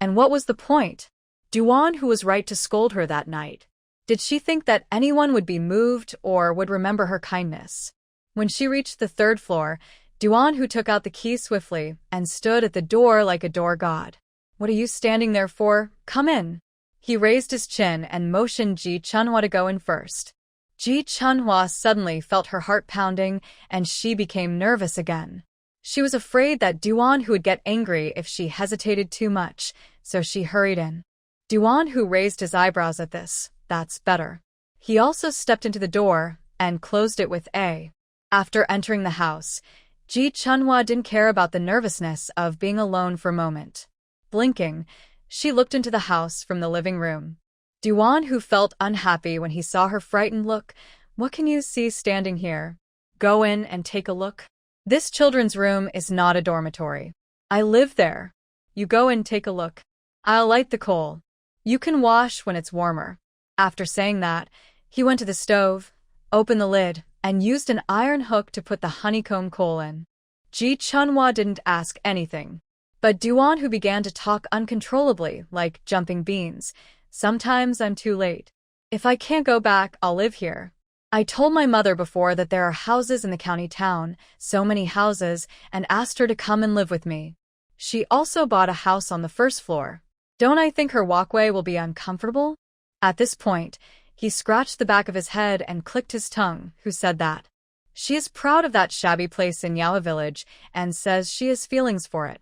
And what was the point? Duan Hu was right to scold her that night. Did she think that anyone would be moved or would remember her kindness? When she reached the 3rd floor, Duan Hu took out the key swiftly and stood at the door like a door god. What are you standing there for? Come in. He raised his chin and motioned Ji Chunhua to go in first. Ji Chunhua suddenly felt her heart pounding and she became nervous again. She was afraid that Duan Hu would get angry if she hesitated too much, so she hurried in. Duan Hu raised his eyebrows at this. That's better. He also stepped into the door and closed it with a. After entering the house, Ji Chunhua didn't care about the nervousness of being alone for a moment. Blinking, she looked into the house from the living room. Duan Hu felt unhappy when he saw her frightened look. What can you see standing here? Go in and take a look. This children's room is not a dormitory. I live there. You go and take a look. I'll light the coal. You can wash when it's warmer. After saying that, he went to the stove, opened the lid, and used an iron hook to put the honeycomb coal in. Ji Chunhua didn't ask anything. But Duan Hu began to talk uncontrollably, like jumping beans. Sometimes I'm too late. If I can't go back, I'll live here. I told my mother before that there are houses in the county town, so many houses, and asked her to come and live with me. She also bought a house on the 1st floor. Don't I think her walkway will be uncomfortable? At this point, he scratched the back of his head and clicked his tongue. Who said that? She is proud of that shabby place in Yawa village and says she has feelings for it.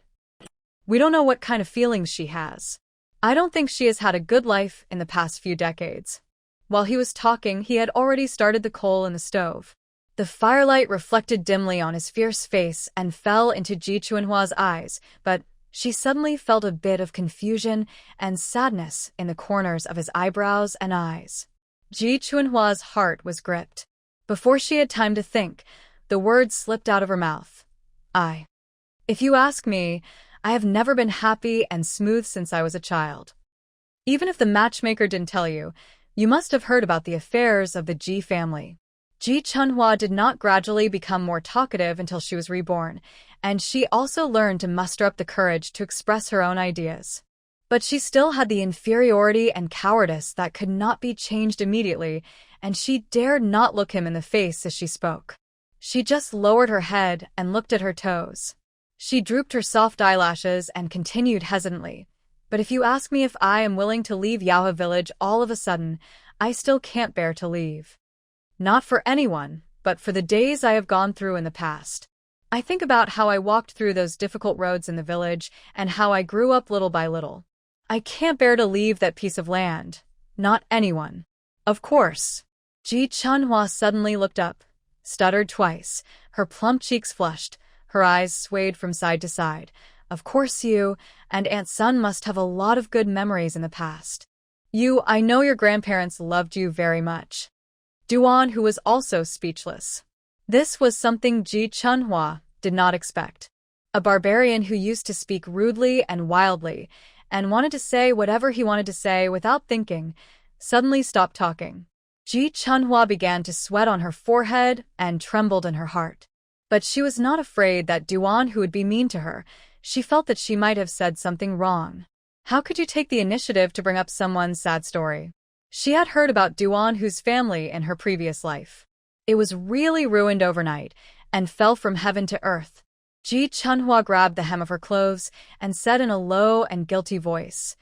We don't know what kind of feelings she has. I don't think she has had a good life in the past few decades. While he was talking, he had already started the coal in the stove. The firelight reflected dimly on his fierce face and fell into Ji Chunhua's eyes, but she suddenly felt a bit of confusion and sadness in the corners of his eyebrows and eyes. Ji Chunhua's heart was gripped. Before she had time to think, the words slipped out of her mouth. If you ask me, I have never been happy and smooth since I was a child. Even if the matchmaker didn't tell you, you must have heard about the affairs of the Ji family. Ji Chunhua did not gradually become more talkative until she was reborn, and she also learned to muster up the courage to express her own ideas. But she still had the inferiority and cowardice that could not be changed immediately, and she dared not look him in the face as she spoke. She just lowered her head and looked at her toes. She drooped her soft eyelashes and continued hesitantly. But if you ask me if I am willing to leave Yaohe village all of a sudden, I still can't bear to leave. Not for anyone, but for the days I have gone through in the past. I think about how I walked through those difficult roads in the village and how I grew up little by little. I can't bear to leave that piece of land. Not anyone. Of course. Ji Chunhua suddenly looked up, stuttered twice, her plump cheeks flushed, her eyes swayed from side to side. Of course you and Aunt Sun must have a lot of good memories in the past. I know your grandparents loved you very much. Duan Hu was also speechless. This was something Ji Chunhua did not expect. A barbarian who used to speak rudely and wildly, and wanted to say whatever he wanted to say without thinking, suddenly stopped talking. Ji Chunhua began to sweat on her forehead and trembled in her heart. But she was not afraid that Duan Hu would be mean to her. She felt that she might have said something wrong. How could you take the initiative to bring up someone's sad story? She had heard about Duan Hu's family in her previous life. It was really ruined overnight and fell from heaven to earth. Ji Chunhua grabbed the hem of her clothes and said in a low and guilty voice,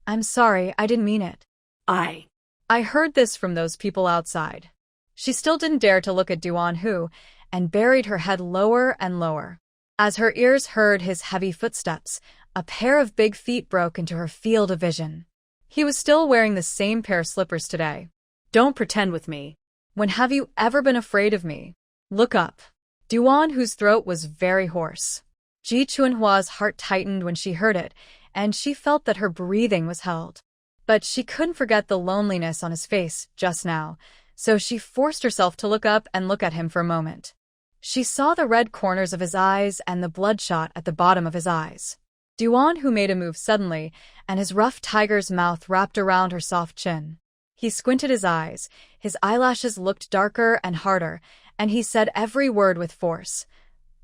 "I'm sorry, I didn't mean it. I heard this from those people outside." She still didn't dare to look at Duan Hu and buried her head lower and lower. As her ears heard his heavy footsteps, a pair of big feet broke into her field of vision. He was still wearing the same pair of slippers today. Don't pretend with me. When have you ever been afraid of me? Look up. Duan Hu's throat was very hoarse. Ji Chunhua's heart tightened when she heard it, and she felt that her breathing was held. But she couldn't forget the loneliness on his face just now, so she forced herself to look up and look at him for a moment. She saw the red corners of his eyes and the bloodshot at the bottom of his eyes. Duan Hu made a move suddenly, and his rough tiger's mouth wrapped around her soft chin. He squinted his eyes, his eyelashes looked darker and harder, and he said every word with force.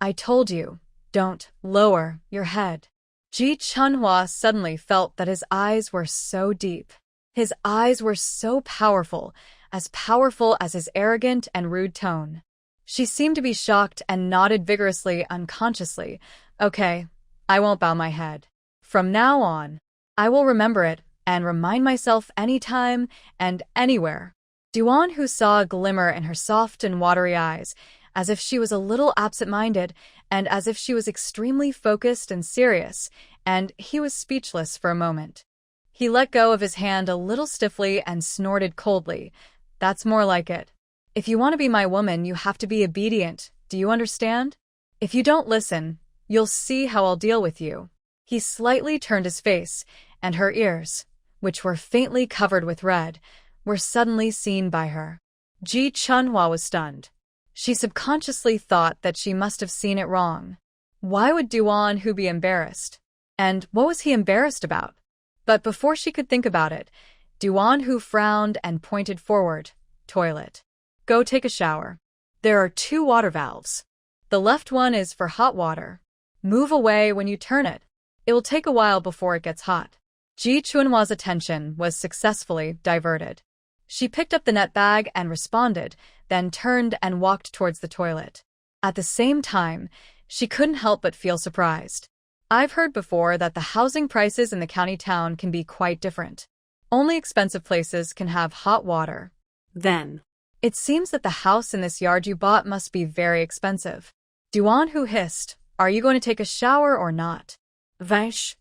"I told you, don't lower your head." Ji Chunhua suddenly felt that his eyes were so deep. His eyes were so powerful as his arrogant and rude tone. She seemed to be shocked and nodded vigorously, unconsciously. "Okay, I won't bow my head. From now on, I will remember it and remind myself anytime and anywhere." Duan Hu saw a glimmer in her soft and watery eyes, as if she was a little absent-minded and as if she was extremely focused and serious, and he was speechless for a moment. He let go of his hand a little stiffly and snorted coldly. "That's more like it. If you want to be my woman, you have to be obedient. Do you understand? If you don't listen, you'll see how I'll deal with you." He slightly turned his face, and her ears, which were faintly covered with red, were suddenly seen by her. Ji Chunhua was stunned. She subconsciously thought that she must have seen it wrong. Why would Duan Hu be embarrassed? And what was he embarrassed about? But before she could think about it, Duan Hu frowned and pointed forward. "Toilet. Go take a shower. There are 2 water valves. The left one is for hot water. Move away when you turn it. It will take a while before it gets hot." Ji Chunhua's attention was successfully diverted. She picked up the net bag and responded, then turned and walked towards the toilet. At the same time, she couldn't help but feel surprised. I've heard before that the housing prices in the county town can be quite different. Only expensive places can have hot water. Then, It seems that the house in this yard you bought must be very expensive. Duan Hu hissed, "Are you going to take a shower or not?" Vaish.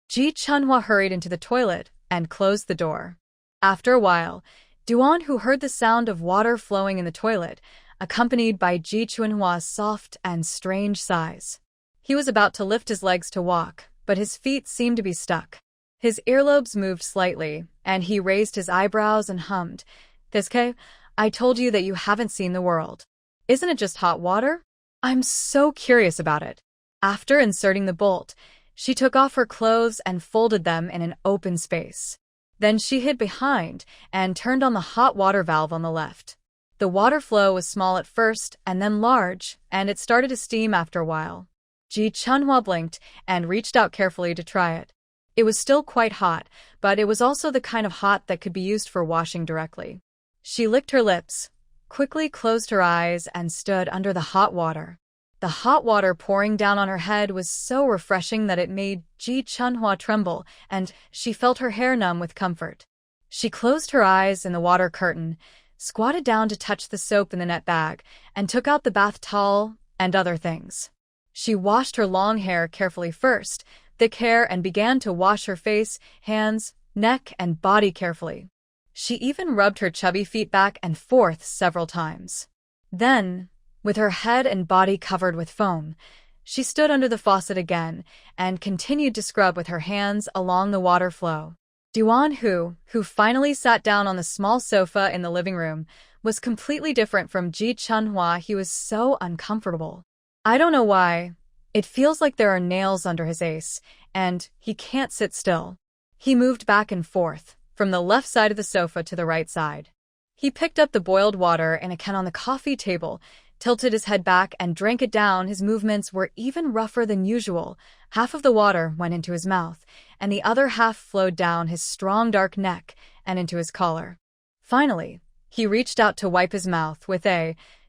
Ji Chunhua hurried into the toilet and closed the door. After a while, Duan Hu heard the sound of water flowing in the toilet, accompanied by Ji Chunhua's soft and strange sighs. He was about to lift his legs to walk, but his feet seemed to be stuck. His earlobes moved slightly, and he raised his eyebrows and hummed, "Thiske, I told you that you haven't seen the world. Isn't it just hot water? I'm so curious about it." After inserting the bolt, she took off her clothes and folded them in an open space. Then she hid behind and turned on the hot water valve on the left. The water flow was small at first and then large, and it started to steam after a while. Ji Chunhua blinked and reached out carefully to try it. It was still quite hot, but it was also the kind of hot that could be used for washing directly. She licked her lips, quickly closed her eyes, and stood under the hot water. The hot water pouring down on her head was so refreshing that it made Ji Chunhua tremble, and she felt her hair numb with comfort. She closed her eyes in the water curtain, squatted down to touch the soap in the net bag, and took out the bath towel and other things. She washed her long hair carefully first, thick hair, and began to wash her face, hands, neck, and body carefully. She even rubbed her chubby feet back and forth several times. Then, with her head and body covered with foam, she stood under the faucet again and continued to scrub with her hands along the water flow. Duan Hu, who finally sat down on the small sofa in the living room, was completely different from Ji Chunhua. He was so uncomfortable. I don't know why. It feels like there are nails under his ace, and he can't sit still. He moved back and forth, from the left side of the sofa to the right side. He picked up the boiled water in a can on the coffee table, tilted his head back, and drank it down. His movements were even rougher than usual. Half of the water went into his mouth, and the other half flowed down his strong dark neck and into his collar. Finally, he reached out to wipe his mouth with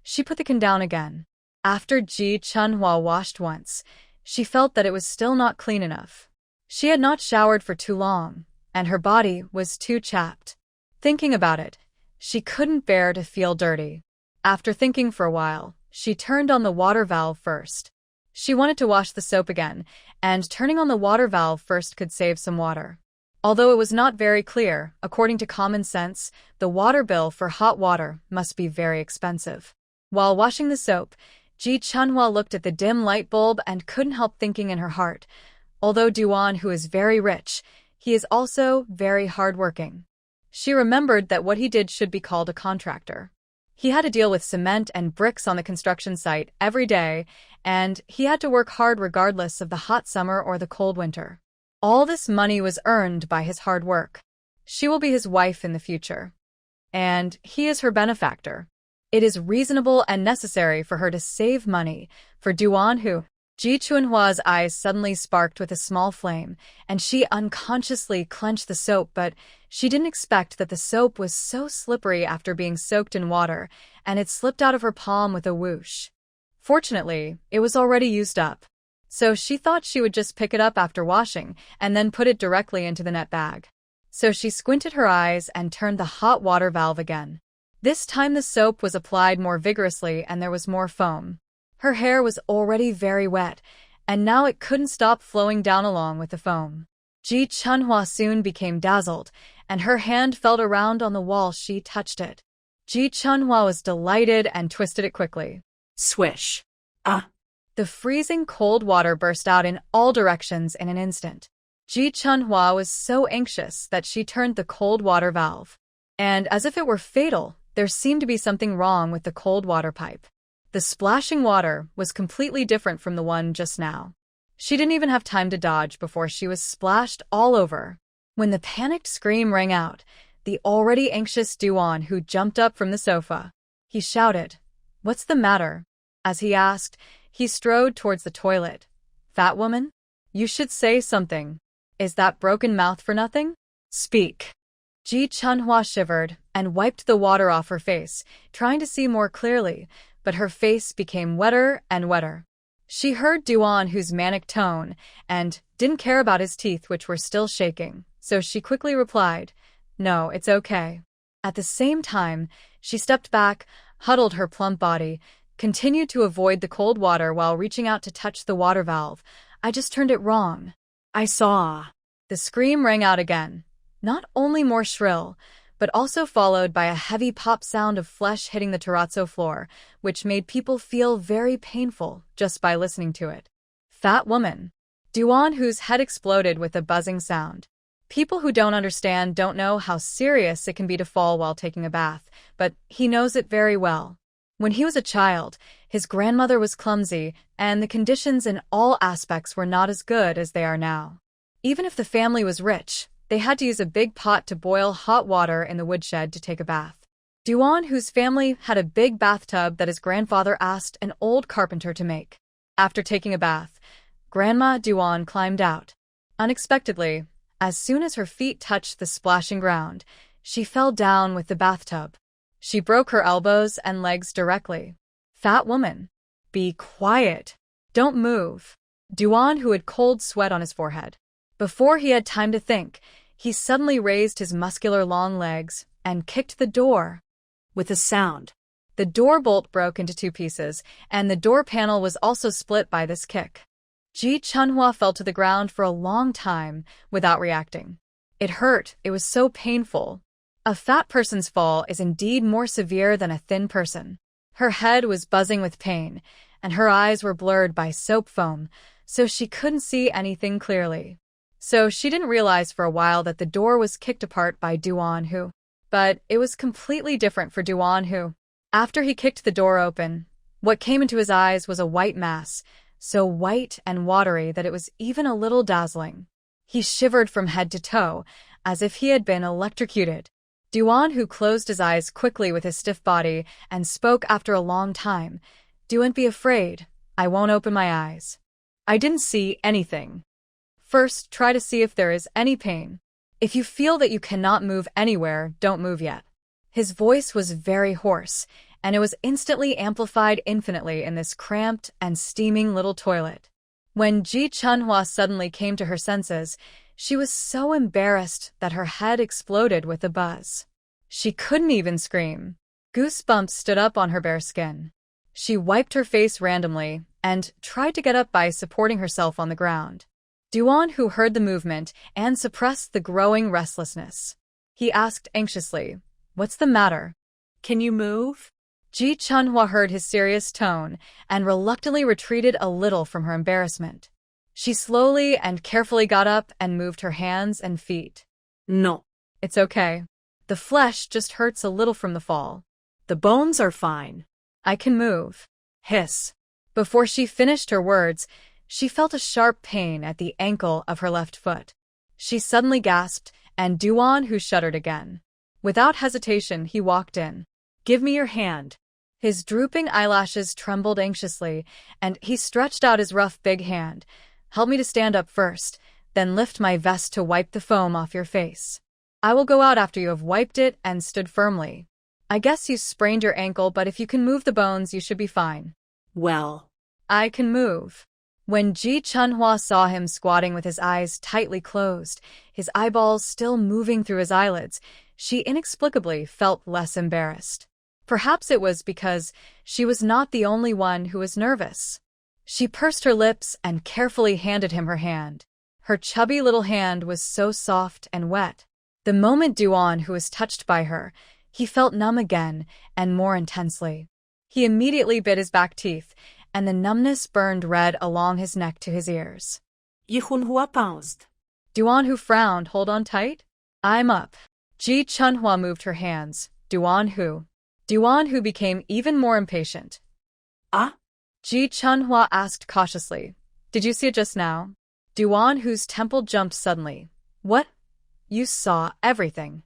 she put the can down again. After Ji Chunhua washed once, she felt that it was still not clean enough. She had not showered for too long, and her body was too chapped. Thinking about it, she couldn't bear to feel dirty. After thinking for a while, she turned on the water valve first. She wanted to wash the soap again, and turning on the water valve first could save some water. Although it was not very clear, according to common sense, the water bill for hot water must be very expensive. While washing the soap, Ji Chunhua looked at the dim light bulb and couldn't help thinking in her heart, although Duan Hu is very rich, he is also very hardworking. She remembered that what he did should be called a contractor. He had to deal with cement and bricks on the construction site every day, and he had to work hard regardless of the hot summer or the cold winter. All this money was earned by his hard work. She will be his wife in the future, and he is her benefactor. It is reasonable and necessary for her to save money for Duan Hu. Ji Chunhua's eyes suddenly sparked with a small flame, and she unconsciously clenched the soap, but she didn't expect that the soap was so slippery after being soaked in water, and it slipped out of her palm with a whoosh. Fortunately, it was already used up, so she thought she would just pick it up after washing and then put it directly into the net bag. So she squinted her eyes and turned the hot water valve again. This time the soap was applied more vigorously and there was more foam. Her hair was already very wet, and now it couldn't stop flowing down along with the foam. Ji Chunhua soon became dazzled, and her hand felt around on the wall. She touched it. Ji Chunhua was delighted and twisted it quickly. Swish. The freezing cold water burst out in all directions in an instant. Ji Chunhua was so anxious that she turned the cold water valve. And as if it were fatal, there seemed to be something wrong with the cold water pipe. The splashing water was completely different from the one just now. She didn't even have time to dodge before she was splashed all over. When the panicked scream rang out, the already anxious Duan Hu jumped up from the sofa. He shouted, "What's the matter?" As he asked, he strode towards the toilet. "Fat woman? You should say something. Is that broken mouth for nothing? Speak." Ji Chunhua shivered and wiped the water off her face, trying to see more clearly, but her face became wetter and wetter. She heard Duan Hu's manic tone and didn't care about his teeth, which were still shaking, so she quickly replied, "No, it's okay." At the same time, she stepped back, huddled her plump body, continued to avoid the cold water while reaching out to touch the water valve. "I just turned it wrong. I saw." The scream rang out again, not only more shrill, but also followed by a heavy pop sound of flesh hitting the terrazzo floor, which made people feel very painful just by listening to it. "Fat woman." Duan Hu's head exploded with a buzzing sound. People who don't understand don't know how serious it can be to fall while taking a bath, but he knows it very well. When he was a child, his grandmother was clumsy, and the conditions in all aspects were not as good as they are now. Even if the family was rich, they had to use a big pot to boil hot water in the woodshed to take a bath. Duan Hu's family had a big bathtub that his grandfather asked an old carpenter to make. After taking a bath, Grandma Duan climbed out. Unexpectedly, as soon as her feet touched the splashing ground, she fell down with the bathtub. She broke her elbows and legs directly. "Fat woman." Be quiet. Don't move. Duan, who had cold sweat on his forehead. Before he had time to think, he suddenly raised his muscular long legs and kicked the door. With a sound. The door bolt broke into two pieces, and the door panel was also split by this kick. Ji Chunhua fell to the ground for a long time without reacting. It hurt. It was so painful. A fat person's fall is indeed more severe than a thin person. Her head was buzzing with pain, and her eyes were blurred by soap foam, so she couldn't see anything clearly. So she didn't realize for a while that the door was kicked apart by Duan Hu. But it was completely different for Duan Hu. After he kicked the door open, what came into his eyes was a white mass, so white and watery that it was even a little dazzling. He shivered from head to toe, as if he had been electrocuted. Duan Hu closed his eyes quickly with his stiff body and spoke after a long time. Don't be afraid. I won't open my eyes. I didn't see anything. First, try to see if there is any pain. If you feel that you cannot move anywhere, don't move yet. His voice was very hoarse, and it was instantly amplified infinitely in this cramped and steaming little toilet. When Ji Chunhua suddenly came to her senses, she was so embarrassed that her head exploded with a buzz. She couldn't even scream. Goosebumps stood up on her bare skin. She wiped her face randomly and tried to get up by supporting herself on the ground. Duan Hu heard the movement and suppressed the growing restlessness. He asked anxiously, "What's the matter? Can you move?" Ji Chunhua heard his serious tone and reluctantly retreated a little from her embarrassment. She slowly and carefully got up and moved her hands and feet. No. It's okay. The flesh just hurts a little from the fall. The bones are fine. I can move. Hiss. Before she finished her words, she felt a sharp pain at the ankle of her left foot. She suddenly gasped, and Duan Hu shuddered again. Without hesitation, he walked in. Give me your hand. His drooping eyelashes trembled anxiously, and he stretched out his rough big hand. Help me to stand up first, then lift my vest to wipe the foam off your face. I will go out after you have wiped it and stood firmly. I guess you sprained your ankle, but if you can move the bones, you should be fine. Well. I can move. When Ji Chunhua saw him squatting with his eyes tightly closed, his eyeballs still moving through his eyelids, she inexplicably felt less embarrassed. Perhaps it was because she was not the only one who was nervous. She pursed her lips and carefully handed him her hand. Her chubby little hand was so soft and wet. The moment Duan Hu was touched by her, he felt numb again and more intensely. He immediately bit his back teeth, and the numbness burned red along his neck to his ears. Ji Chunhua paused. Duan Hu frowned. Hold on tight? I'm up. Ji Chunhua moved her hands. Duan Hu. Duan Hu became even more impatient. Ah? Ji Chunhua asked cautiously. Did you see it just now? Duan Hu's temple jumped suddenly. What? You saw everything.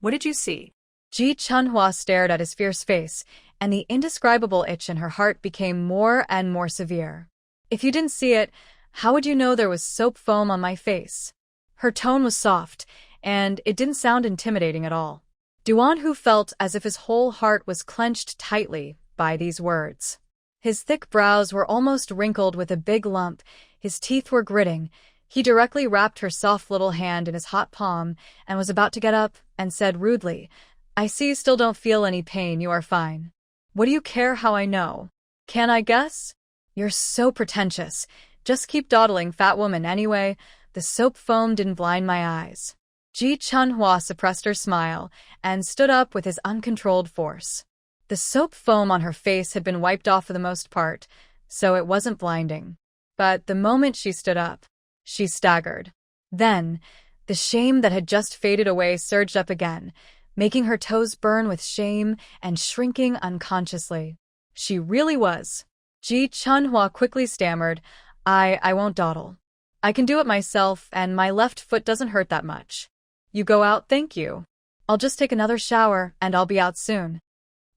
What did you see? Ji Chunhua stared at his fierce face, and the indescribable itch in her heart became more and more severe. If you didn't see it, how would you know there was soap foam on my face? Her tone was soft, and it didn't sound intimidating at all. Duan Hu felt as if his whole heart was clenched tightly by these words. His thick brows were almost wrinkled with a big lump, his teeth were gritting. He directly wrapped her soft little hand in his hot palm and was about to get up and said rudely, I see you still don't feel any pain, you are fine. What do you care how I know? Can I guess? You're so pretentious. Just keep dawdling, fat woman, anyway. The soap foam didn't blind my eyes. Ji Chunhua suppressed her smile and stood up with his uncontrolled force. The soap foam on her face had been wiped off for the most part, so it wasn't blinding. But the moment she stood up, she staggered. Then, the shame that had just faded away surged up again, making her toes burn with shame and shrinking unconsciously. She really was. Ji Chunhua quickly stammered, I won't dawdle. I can do it myself, and my left foot doesn't hurt that much. You go out, thank you. I'll just take another shower, and I'll be out soon.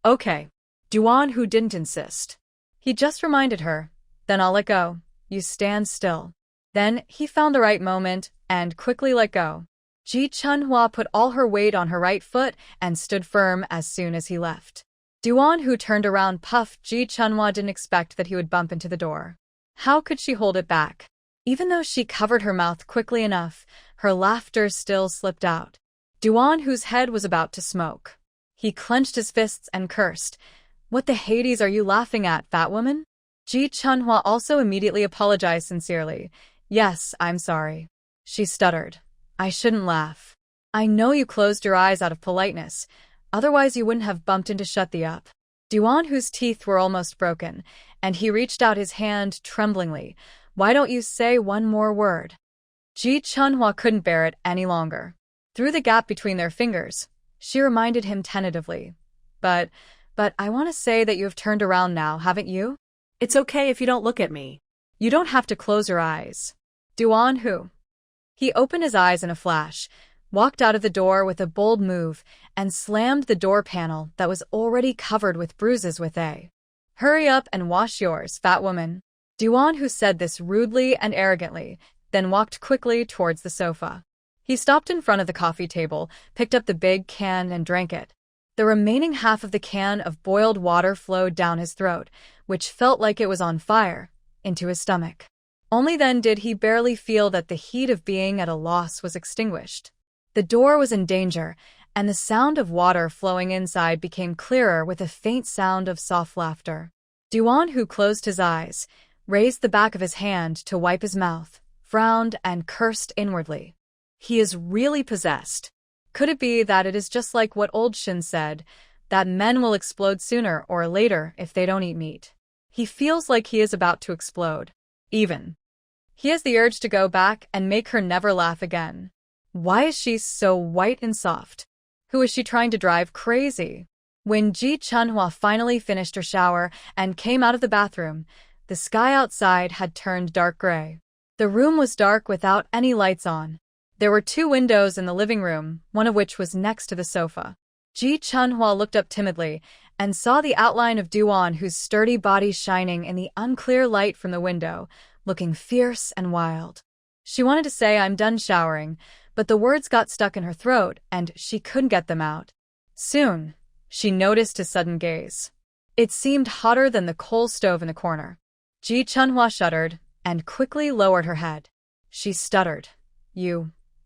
Okay. Duan Hu didn't insist. He just reminded her, then I'll let go. You stand still. Then he found the right moment and quickly let go. Ji Chunhua put all her weight on her right foot and stood firm as soon as he left. Duan Hu turned around puffed. Ji Chunhua didn't expect that he would bump into the door. How could she hold it back? Even though she covered her mouth quickly enough, her laughter still slipped out. Duan Hu's head was about to smoke. He clenched his fists and cursed. What the Hades are you laughing at, fat woman? Ji Chunhua also immediately apologized sincerely. Yes, I'm sorry. She stuttered. I shouldn't laugh. I know you closed your eyes out of politeness. Otherwise you wouldn't have bumped into shut the up. Duan Hu's teeth were almost broken, and he reached out his hand tremblingly. Why don't you say one more word? Ji Chunhua couldn't bear it any longer. Through the gap between their fingers, she reminded him tentatively. But I want to say that you have turned around now, haven't you? It's okay if you don't look at me. You don't have to close your eyes. Duan Hu. He opened his eyes in a flash, walked out of the door with a bold move, and slammed the door panel that was already covered with bruises with a "Hurry up and wash yours, fat woman." Duan Hu said this rudely and arrogantly, then walked quickly towards the sofa. He stopped in front of the coffee table, picked up the big can and drank it. The remaining half of the can of boiled water flowed down his throat, which felt like it was on fire, into his stomach. Only then did he barely feel that the heat of being at a loss was extinguished. The door was in danger, and the sound of water flowing inside became clearer with a faint sound of soft laughter. Duan Hu closed his eyes, raised the back of his hand to wipe his mouth, frowned, and cursed inwardly. He is really possessed. Could it be that it is just like what old Shin said, that men will explode sooner or later if they don't eat meat? He feels like he is about to explode. Even. He has the urge to go back and make her never laugh again. Why is she so white and soft? Who is she trying to drive crazy? When Ji Chunhua finally finished her shower and came out of the bathroom, the sky outside had turned dark gray. The room was dark without any lights on. There were 2 windows in the living room, one of which was next to the sofa. Ji Chunhua looked up timidly and saw the outline of Duan Hu's sturdy body shining in the unclear light from the window, looking fierce and wild. She wanted to say, "I'm done showering," but the words got stuck in her throat and she couldn't get them out. Soon, she noticed his sudden gaze. It seemed hotter than the coal stove in the corner. Ji Chunhua shuddered and quickly lowered her head. She stuttered.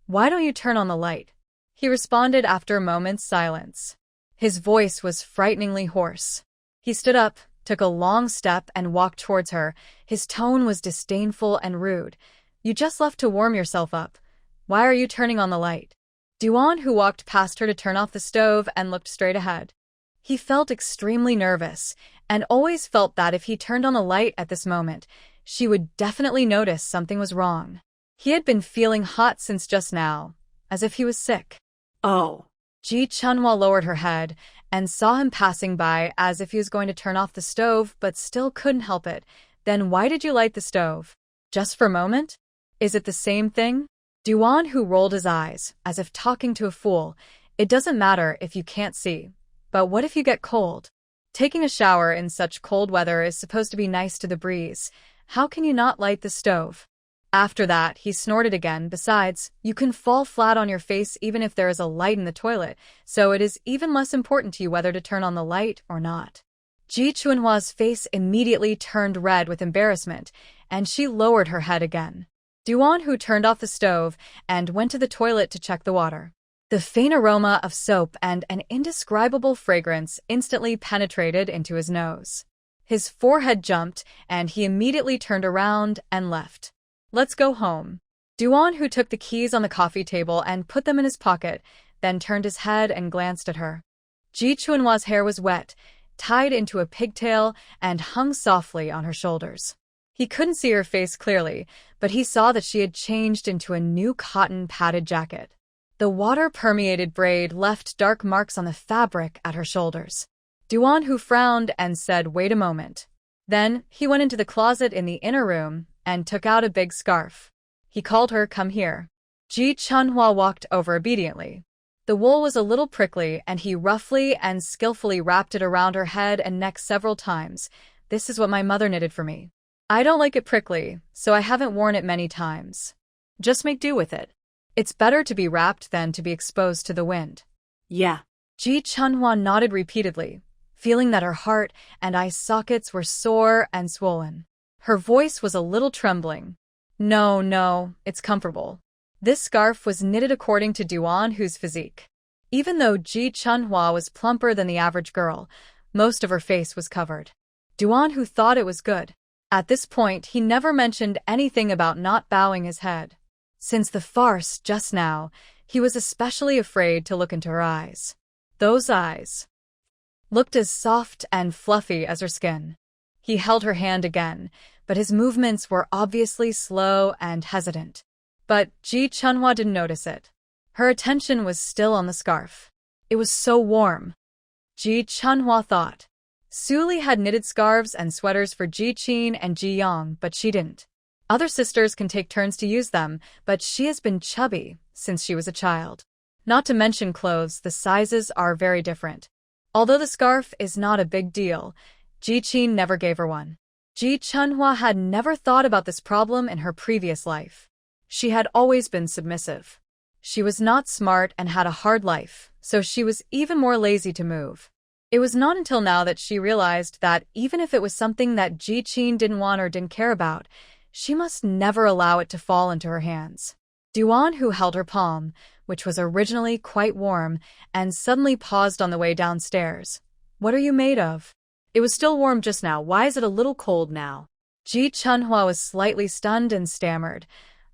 Why don't you turn on the light?" He responded after a moment's silence. His voice was frighteningly hoarse. He stood up, took a long step, and walked towards her. His tone was disdainful and rude. "You just left to warm yourself up. Why are you turning on the light?" Duan Hu walked past her to turn off the stove and looked straight ahead. He felt extremely nervous, and always felt that if he turned on the light at this moment, she would definitely notice something was wrong. He had been feeling hot since just now, as if he was sick. Oh. Ji Chunhua lowered her head and saw him passing by as if he was going to turn off the stove but still couldn't help it. "Then why did you light the stove? Just for a moment? Is it the same thing?" Duan Hu rolled his eyes, as if talking to a fool. "It doesn't matter if you can't see. But what if you get cold? Taking a shower in such cold weather is supposed to be nice to the breeze. How can you not light the stove?" After that, he snorted again. "Besides, you can fall flat on your face even if there is a light in the toilet, so it is even less important to you whether to turn on the light or not." Ji Chunhua's face immediately turned red with embarrassment, and she lowered her head again. Duan Hu turned off the stove and went to the toilet to check the water. The faint aroma of soap and an indescribable fragrance instantly penetrated into his nose. His forehead jumped, and he immediately turned around and left. "Let's go home." Duan Hu took the keys on the coffee table and put them in his pocket, then turned his head and glanced at her. Ji Chunhua's hair was wet, tied into a pigtail, and hung softly on her shoulders. He couldn't see her face clearly, but he saw that she had changed into a new cotton padded jacket. The water-permeated braid left dark marks on the fabric at her shoulders. Duan Hu frowned and said, "Wait a moment." Then he went into the closet in the inner room and took out a big scarf. He called her, "Come here." Ji Chunhua walked over obediently. The wool was a little prickly, and he roughly and skillfully wrapped it around her head and neck several times. "This is what my mother knitted for me. I don't like it prickly, so I haven't worn it many times. Just make do with it. It's better to be wrapped than to be exposed to the wind." Yeah. Ji Chunhua nodded repeatedly, feeling that her heart and eye sockets were sore and swollen. Her voice was a little trembling. No, it's comfortable. This scarf was knitted according to Duan Hu's physique. Even though Ji Chunhua was plumper than the average girl, most of her face was covered. Duan Hu thought it was good. At this point, he never mentioned anything about not bowing his head. Since the farce just now, he was especially afraid to look into her eyes. Those eyes looked as soft and fluffy as her skin. He held her hand again, but his movements were obviously slow and hesitant. But Ji Chunhua didn't notice it. Her attention was still on the scarf. It was so warm. Ji Chunhua thought. Suli had knitted scarves and sweaters for Ji Qin and Ji Yang, but she didn't. Other sisters can take turns to use them, but she has been chubby since she was a child. Not to mention clothes, the sizes are very different. Although the scarf is not a big deal, Ji Qin never gave her one. Ji Chunhua had never thought about this problem in her previous life. She had always been submissive. She was not smart and had a hard life, so she was even more lazy to move. It was not until now that she realized that even if it was something that Ji Qin didn't want or didn't care about, she must never allow it to fall into her hands. Duan Hu held her palm, which was originally quite warm, and suddenly paused on the way downstairs. What are you made of? It was still warm just now. Why is it a little cold now? Ji Chunhua was slightly stunned and stammered.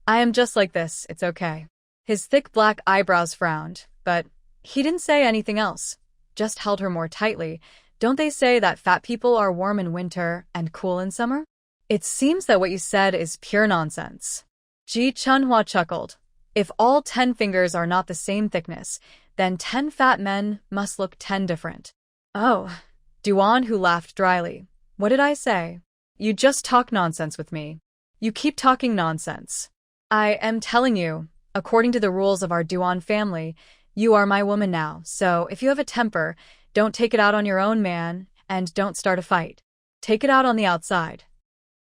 I am just like this, it's okay. His thick black eyebrows frowned, but he didn't say anything else, just held her more tightly. Don't they say that fat people are warm in winter and cool in summer? It seems that what you said is pure nonsense. Ji Chunhua chuckled. If all 10 fingers are not the same thickness, then 10 fat men must look 10 different. Oh, Duan Hu laughed dryly. What did I say? You just talk nonsense with me. You keep talking nonsense. I am telling you, according to the rules of our Duan family, you are my woman now, so if you have a temper, don't take it out on your own man, and don't start a fight. Take it out on the outside.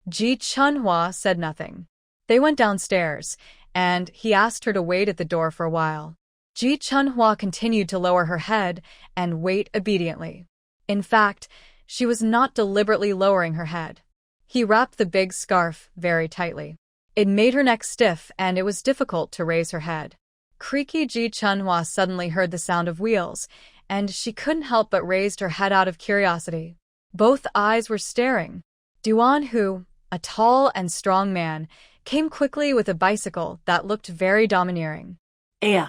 Ji Chunhua said nothing. They went downstairs, and he asked her to wait at the door for a while. Ji Chunhua continued to lower her head and wait obediently. In fact, she was not deliberately lowering her head. He wrapped the big scarf very tightly. It made her neck stiff, and it was difficult to raise her head. Creaky Ji Chunhua suddenly heard the sound of wheels, and she couldn't help but raised her head out of curiosity. Both eyes were staring. Duan Hu, a tall and strong man, came quickly with a bicycle that looked very domineering. Ea.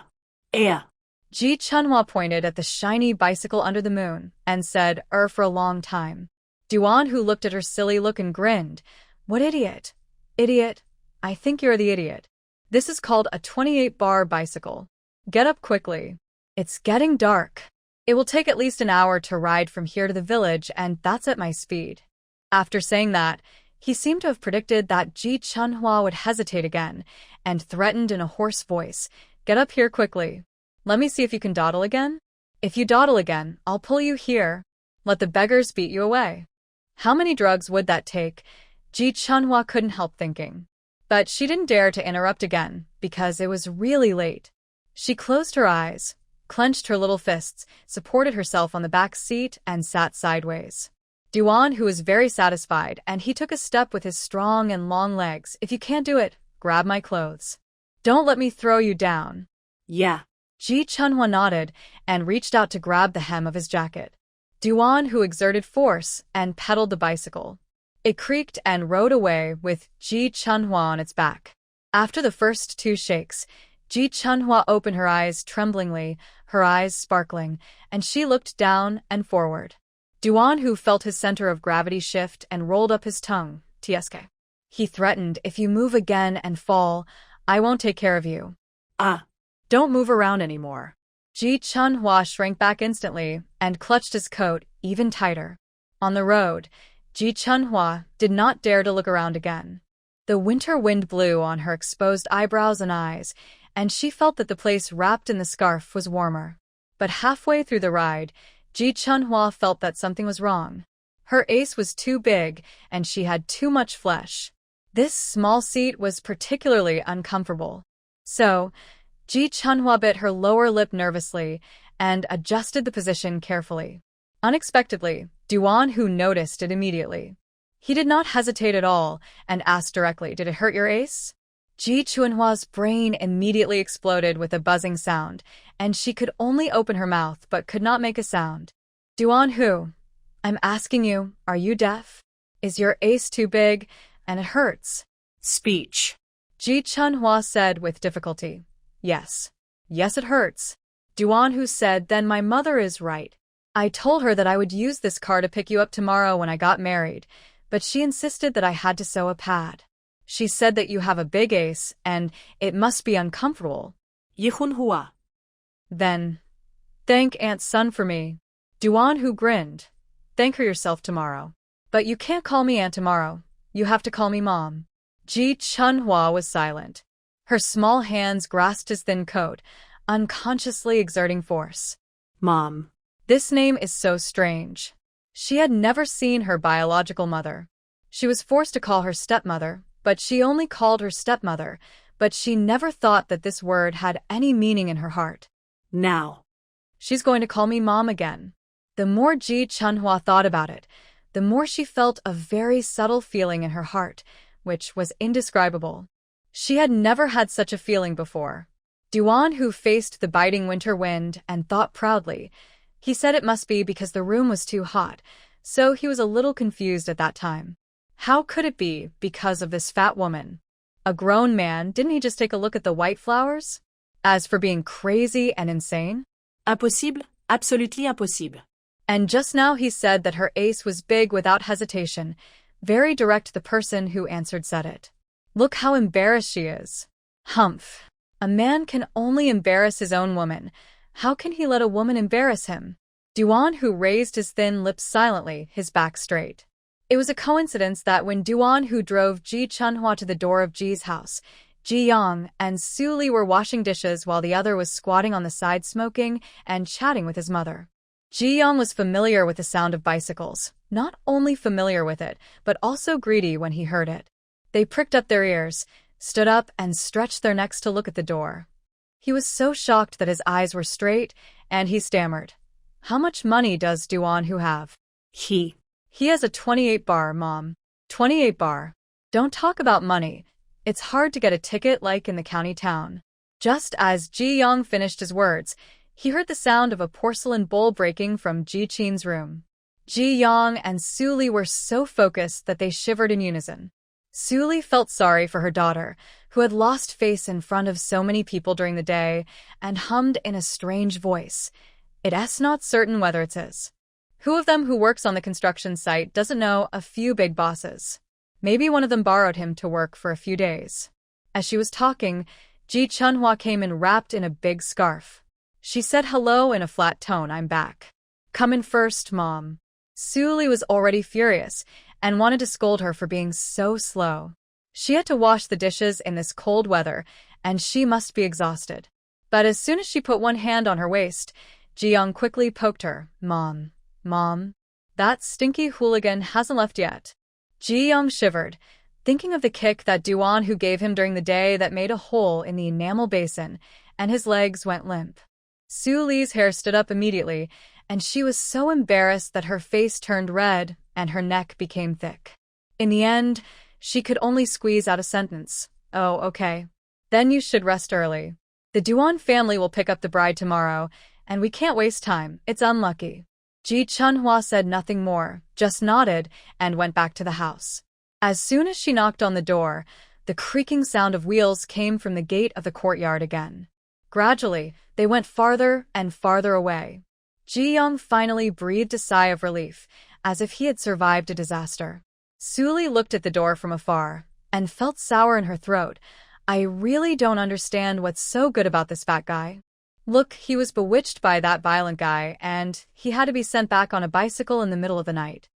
Ji Chunhua pointed at the shiny bicycle under the moon and said, for a long time. Duan Hu looked at her silly look and grinned. What idiot? Idiot? I think you're the idiot. This is called a 28-bar bicycle. Get up quickly. It's getting dark. It will take at least an hour to ride from here to the village, and that's at my speed. After saying that, he seemed to have predicted that Ji Chunhua would hesitate again, and threatened in a hoarse voice, Get up here quickly. Let me see if you can dawdle again. If you dawdle again, I'll pull you here. Let the beggars beat you away. How many drugs would that take? Ji Chunhua couldn't help thinking. But she didn't dare to interrupt again, because it was really late. She closed her eyes, clenched her little fists, supported herself on the back seat, and sat sideways. Duan Hu was very satisfied, and he took a step with his strong and long legs. If you can't do it, grab my clothes. Don't let me throw you down. Yeah. Ji Chunhua nodded and reached out to grab the hem of his jacket. Duan Hu exerted force and pedaled the bicycle. It creaked and rode away with Ji Chunhua on its back. After the first 2 shakes, Ji Chunhua opened her eyes tremblingly, her eyes sparkling, and she looked down and forward. Duan Hu felt his center of gravity shift and rolled up his tongue. Tsk. He threatened, if you move again and fall, I won't take care of you. Don't move around anymore. Ji Chunhua shrank back instantly and clutched his coat even tighter. On the road, Ji Chunhua did not dare to look around again. The winter wind blew on her exposed eyebrows and eyes, and she felt that the place wrapped in the scarf was warmer. But halfway through the ride, Ji Chunhua felt that something was wrong. Her ace was too big, and she had too much flesh. This small seat was particularly uncomfortable. So, Ji Chunhua bit her lower lip nervously and adjusted the position carefully. Unexpectedly, Duan Hu noticed it immediately. He did not hesitate at all and asked directly, "Did it hurt your ace?" Ji Chunhua's brain immediately exploded with a buzzing sound, and she could only open her mouth but could not make a sound. "Duan Hu, I'm asking you, are you deaf? Is your ace too big, and it hurts?" Speech. Ji Chunhua said with difficulty. "Yes. Yes, it hurts." Duan Hu said, "Then my mother is right. I told her that I would use this car to pick you up tomorrow when I got married, but she insisted that I had to sew a pad. She said that you have a big ace, and it must be uncomfortable." Yihunhua. "Then, thank Aunt Sun for me." Duan Hu grinned. "Thank her yourself tomorrow. But you can't call me Aunt tomorrow. You have to call me Mom." Ji Chunhua was silent. Her small hands grasped his thin coat, unconsciously exerting force. Mom. This name is so strange. She had never seen her biological mother. She was forced to call her stepmother, but she only called her stepmother, but she never thought that this word had any meaning in her heart. Now. She's going to call me Mom again. The more Ji Chunhua thought about it, the more she felt a very subtle feeling in her heart, which was indescribable. She had never had such a feeling before. Duan Hu faced the biting winter wind and thought proudly. He said it must be because the room was too hot, so he was a little confused at that time. How could it be because of this fat woman? A grown man, didn't he just take a look at the white flowers? As for being crazy and insane? Impossible, absolutely impossible. And just now he said that her ace was big without hesitation. Very direct, the person who answered said it. Look how embarrassed she is. Humph. A man can only embarrass his own woman. How can he let a woman embarrass him? Duan Hu raised his thin lips silently, his back straight. It was a coincidence that when Duan Hu drove Ji Chunhua to the door of Ji's house, Ji Yang and Su Li were washing dishes while the other was squatting on the side smoking and chatting with his mother. Ji Yang was familiar with the sound of bicycles, not only familiar with it, but also greedy when he heard it. They pricked up their ears, stood up, and stretched their necks to look at the door. He was so shocked that his eyes were straight, and he stammered. "How much money does Duan Hu have?" He has a 28 bar, Mom. 28 bar. Don't talk about money. It's hard to get a ticket like in the county town. Just as Ji Yang finished his words, he heard the sound of a porcelain bowl breaking from Ji Qin's room. Ji Yang and Su Li were so focused that they shivered in unison. Su Li felt sorry for her daughter, who had lost face in front of so many people during the day, and hummed in a strange voice. "It's not certain whether it's his. Who of them who works on the construction site doesn't know a few big bosses? Maybe one of them borrowed him to work for a few days." As she was talking, Ji Chunhua came in wrapped in a big scarf. She said hello in a flat tone. "I'm back. Come in first, Mom." Su Li was already furious and wanted to scold her for being so slow. She had to wash the dishes in this cold weather, and she must be exhausted. But as soon as she put one hand on her waist, Ji Yang quickly poked her. Mom, that stinky hooligan hasn't left yet." Ji Yang shivered, thinking of the kick that Duan Hu gave him during the day that made a hole in the enamel basin, and his legs went limp. Su Li's hair stood up immediately, and she was so embarrassed that her face turned red and her neck became thick. In the end, she could only squeeze out a sentence. "Oh, okay. Then you should rest early. The Duan family will pick up the bride tomorrow, and we can't waste time. It's unlucky." Ji Chunhua said nothing more, just nodded and went back to the house. As soon as she knocked on the door, the creaking sound of wheels came from the gate of the courtyard again. Gradually, they went farther and farther away. Ji Yang finally breathed a sigh of relief, as if he had survived a disaster. Su Li looked at the door from afar and felt sour in her throat. "I really don't understand what's so good about this fat guy. Look, he was bewitched by that violent guy, and he had to be sent back on a bicycle in the middle of the night.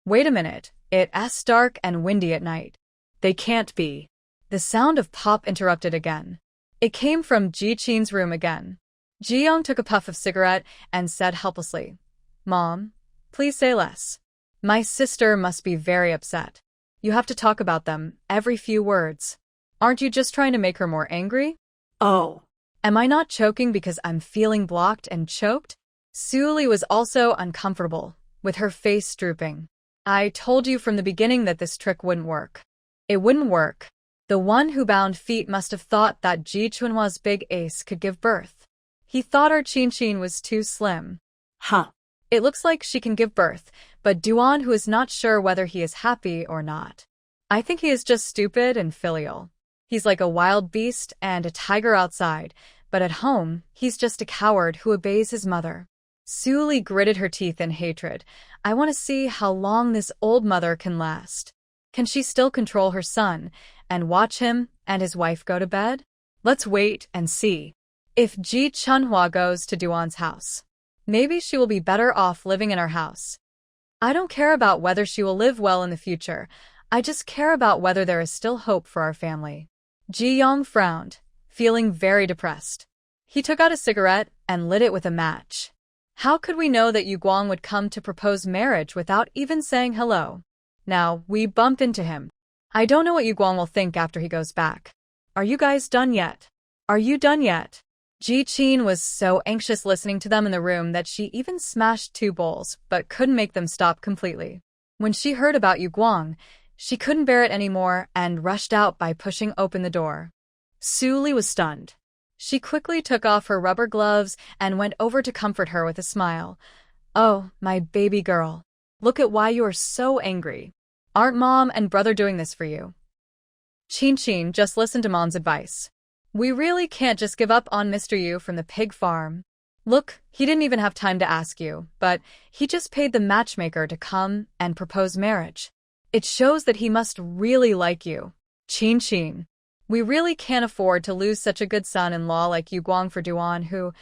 Wait a minute, it's dark and windy at night. They can't be." The sound of pop interrupted again. It came from Ji Qin's room again. Ji Yang took a puff of cigarette and said helplessly, "Mom, please say less. My sister must be very upset. You have to talk about them every few words. Aren't you just trying to make her more angry?" "Oh. Am I not choking because I'm feeling blocked and choked?" Suli was also uncomfortable, with her face drooping. I told you from the beginning that this trick wouldn't work. It wouldn't work. The one who bound feet must have thought that Ji Chunhwa's big ace could give birth. He thought our Chin was too slim. Huh. It looks like she can give birth, but Duan Hu is not sure whether he is happy or not. I think he is just stupid and filial. He's like a wild beast and a tiger outside, but at home, he's just a coward who obeys his mother. Suli gritted her teeth in hatred. I want to see how long this old mother can last. Can she still control her son and watch him and his wife go to bed? Let's wait and see. If Ji Chunhwa goes to Duan's house, maybe she will be better off living in our house. I don't care about whether she will live well in the future. I just care about whether there is still hope for our family. Ji Yong frowned, feeling very depressed. He took out a cigarette and lit it with a match. How could we know that Yu Guang would come to propose marriage without even saying hello? Now, we bumped into him. I don't know what Yu Guang will think after he goes back. Are you guys done yet? Are you done yet? Ji Qin was so anxious listening to them in the room that she even smashed 2 bowls, but couldn't make them stop completely. When she heard about Yu Guang, she couldn't bear it anymore and rushed out by pushing open the door. Suli was stunned. She quickly took off her rubber gloves and went over to comfort her with a smile. Oh, my baby girl. Look at why you are so angry. Aren't Mom and Brother doing this for you? Qin, just listen to Mom's advice. We really can't just give up on Mr. Yu from the pig farm. Look, he didn't even have time to ask you, but he just paid the matchmaker to come and propose marriage. It shows that he must really like you. Qin. We really can't afford to lose such a good son-in-law like Yu Guang for Duan Hu,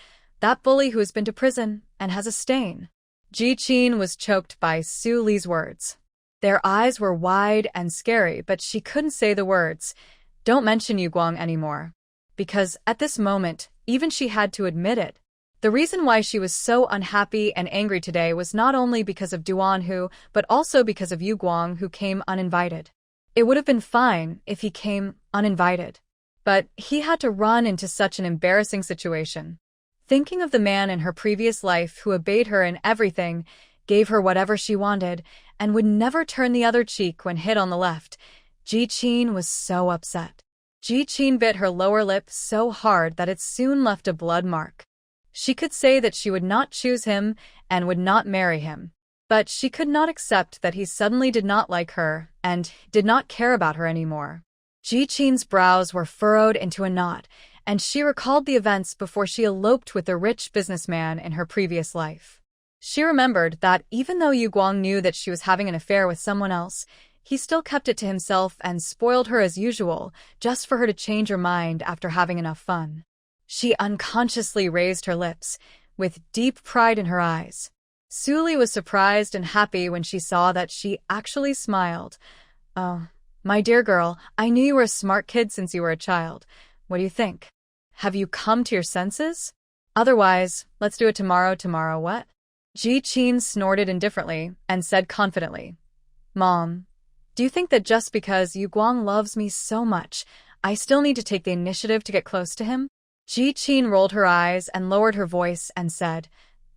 that bully who has been to prison and has a stain. Ji Qin was choked by Su Li's words. Their eyes were wide and scary, but she couldn't say the words, "Don't mention Yu Guang anymore." Because at this moment, even she had to admit it. The reason why she was so unhappy and angry today was not only because of Duan Hu, but also because of Yu Guang, who came uninvited. It would have been fine if he came uninvited. But he had to run into such an embarrassing situation. Thinking of the man in her previous life who obeyed her in everything, gave her whatever she wanted, and would never turn the other cheek when hit on the left, Ji Qin was so upset. Ji Qin bit her lower lip so hard that it soon left a blood mark. She could say that she would not choose him and would not marry him. But she could not accept that he suddenly did not like her and did not care about her anymore. Ji Qin's brows were furrowed into a knot, and she recalled the events before she eloped with the rich businessman in her previous life. She remembered that even though Yu Guang knew that she was having an affair with someone else, he still kept it to himself and spoiled her as usual, just for her to change her mind after having enough fun. She unconsciously raised her lips, with deep pride in her eyes. Suli was surprised and happy when she saw that she actually smiled. Oh, my dear girl, I knew you were a smart kid since you were a child. What do you think? Have you come to your senses? Otherwise, let's do it tomorrow. Tomorrow what? Ji Qin snorted indifferently and said confidently, Mom, do you think that just because Yu Guang loves me so much, I still need to take the initiative to get close to him? Ji Qin rolled her eyes and lowered her voice and said,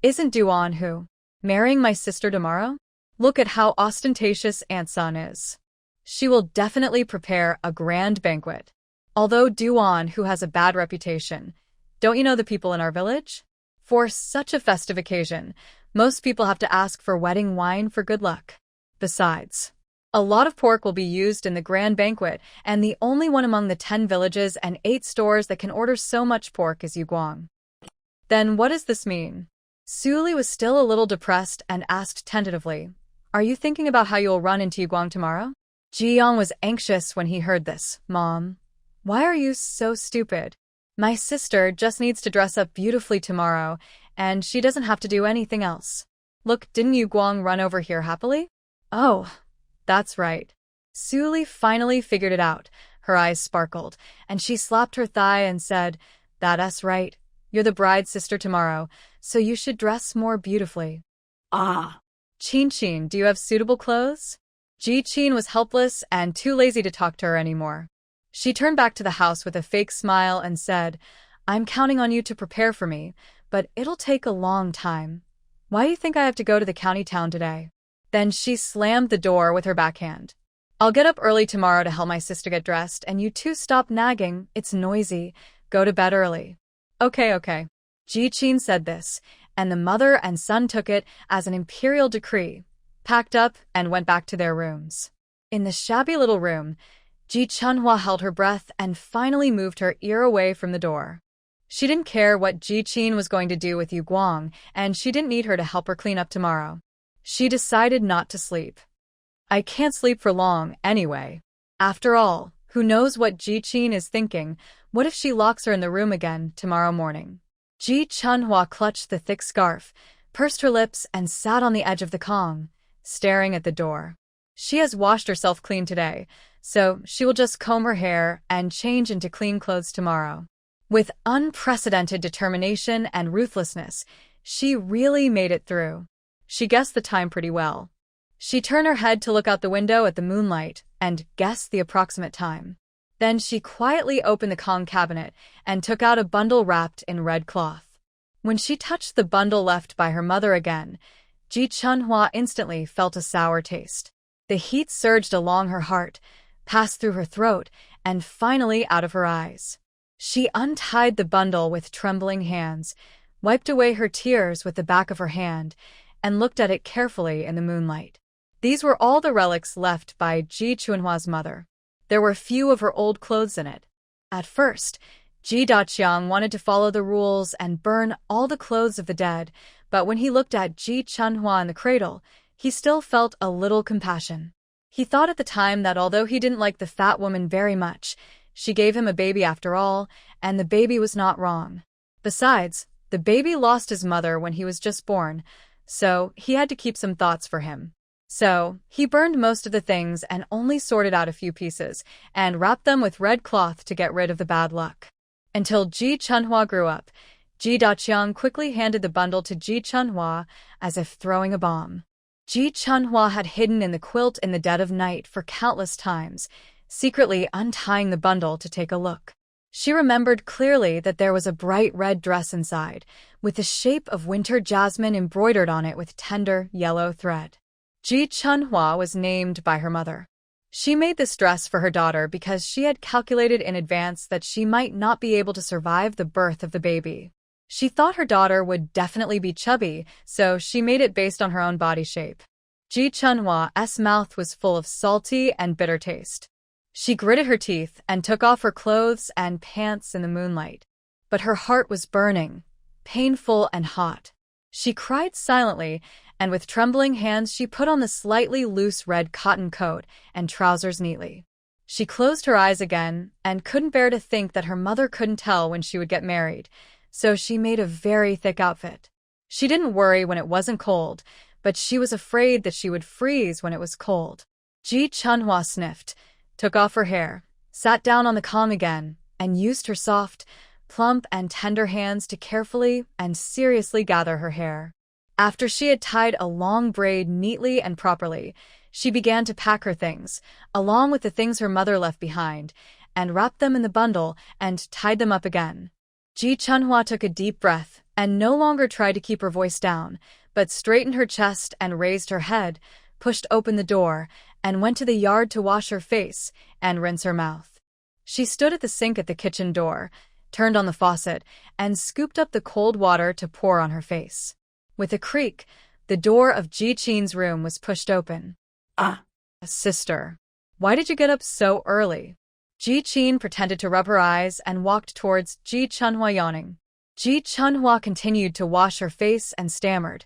Isn't Duan Hu marrying my sister tomorrow? Look at how ostentatious Aunt Sun is. She will definitely prepare a grand banquet. Although Duan Hu has a bad reputation, don't you know the people in our village? For such a festive occasion, most people have to ask for wedding wine for good luck. Besides, a lot of pork will be used in the grand banquet, and the only one among the 10 villages and 8 stores that can order so much pork is Yu Guang. Then what does this mean? Suli was still a little depressed and asked tentatively, Are you thinking about how you'll run into Yu Guang tomorrow? Ji Yong was anxious when he heard this. Mom, why are you so stupid? My sister just needs to dress up beautifully tomorrow, and she doesn't have to do anything else. Look, didn't Yu Guang run over here happily? Oh, that's right. Suli finally figured it out. Her eyes sparkled, and she slapped her thigh and said, That's right. You're the bride's sister tomorrow, so you should dress more beautifully. Ah. Qin, do you have suitable clothes? Ji Qin was helpless and too lazy to talk to her anymore. She turned back to the house with a fake smile and said, I'm counting on you to prepare for me, but it'll take a long time. Why do you think I have to go to the county town today? Then she slammed the door with her backhand. I'll get up early tomorrow to help my sister get dressed, and you two stop nagging. It's noisy. Go to bed early. Okay. Ji-chin said this, and the mother and son took it as an imperial decree, packed up, and went back to their rooms. In the shabby little room, Ji Chunhwa held her breath and finally moved her ear away from the door. She didn't care what Ji-chin was going to do with Yu Guang, and she didn't need her to help her clean up tomorrow. She decided not to sleep. I can't sleep for long, anyway. After all, who knows what Ji-chin is thinking? What if she locks her in the room again tomorrow morning? Ji Chunhwa clutched the thick scarf, pursed her lips, and sat on the edge of the Kong, staring at the door. She has washed herself clean today, so she will just comb her hair and change into clean clothes tomorrow. With unprecedented determination and ruthlessness, she really made it through. She guessed the time pretty well. She turned her head to look out the window at the moonlight and guessed the approximate time. Then she quietly opened the Kong cabinet and took out a bundle wrapped in red cloth. When she touched the bundle left by her mother again, Ji Chunhwa instantly felt a sour taste. The heat surged along her heart, passed through her throat, and finally out of her eyes. She untied the bundle with trembling hands, wiped away her tears with the back of her hand, and looked at it carefully in the moonlight. These were all the relics left by Ji Chunhwa's mother. There were few of her old clothes in it. At first, Ji Daqiang wanted to follow the rules and burn all the clothes of the dead, but when he looked at Ji Chunhwa in the cradle, he still felt a little compassion. He thought at the time that although he didn't like the fat woman very much, she gave him a baby after all, and the baby was not wrong. Besides, the baby lost his mother when he was just born, so he had to keep some thoughts for him. So, he burned most of the things and only sorted out a few pieces, and wrapped them with red cloth to get rid of the bad luck. Until Ji Chunhwa grew up, Ji Daqiang quickly handed the bundle to Ji Chunhwa as if throwing a bomb. Ji Chunhwa had hidden in the quilt in the dead of night for countless times, secretly untying the bundle to take a look. She remembered clearly that there was a bright red dress inside, with the shape of winter jasmine embroidered on it with tender yellow thread. Ji Chunhwa was named by her mother. She made this dress for her daughter because she had calculated in advance that she might not be able to survive the birth of the baby. She thought her daughter would definitely be chubby, so she made it based on her own body shape. Ji Chunhwa's mouth was full of salty and bitter taste. She gritted her teeth and took off her clothes and pants in the moonlight. But her heart was burning, painful and hot. She cried silently, and with trembling hands she put on the slightly loose red cotton coat and trousers neatly. She closed her eyes again and couldn't bear to think that her mother couldn't tell when she would get married, so she made a very thick outfit. She didn't worry when it wasn't cold, but she was afraid that she would freeze when it was cold. Ji Chunhwa sniffed, took off her hair, sat down on the Kong again, and used her soft, plump and tender hands to carefully and seriously gather her hair. After she had tied a long braid neatly and properly, she began to pack her things, along with the things her mother left behind, and wrapped them in the bundle and tied them up again. Ji Chunhwa took a deep breath and no longer tried to keep her voice down, but straightened her chest and raised her head, pushed open the door, and went to the yard to wash her face and rinse her mouth. She stood at the sink at the kitchen door, turned on the faucet, and scooped up the cold water to pour on her face. With a creak, the door of Ji-chin's room was pushed open. Ah, Sister, why did you get up so early? Ji-chin pretended to rub her eyes and walked towards Ji Chunhwa yawning. Ji Chunhwa continued to wash her face and stammered,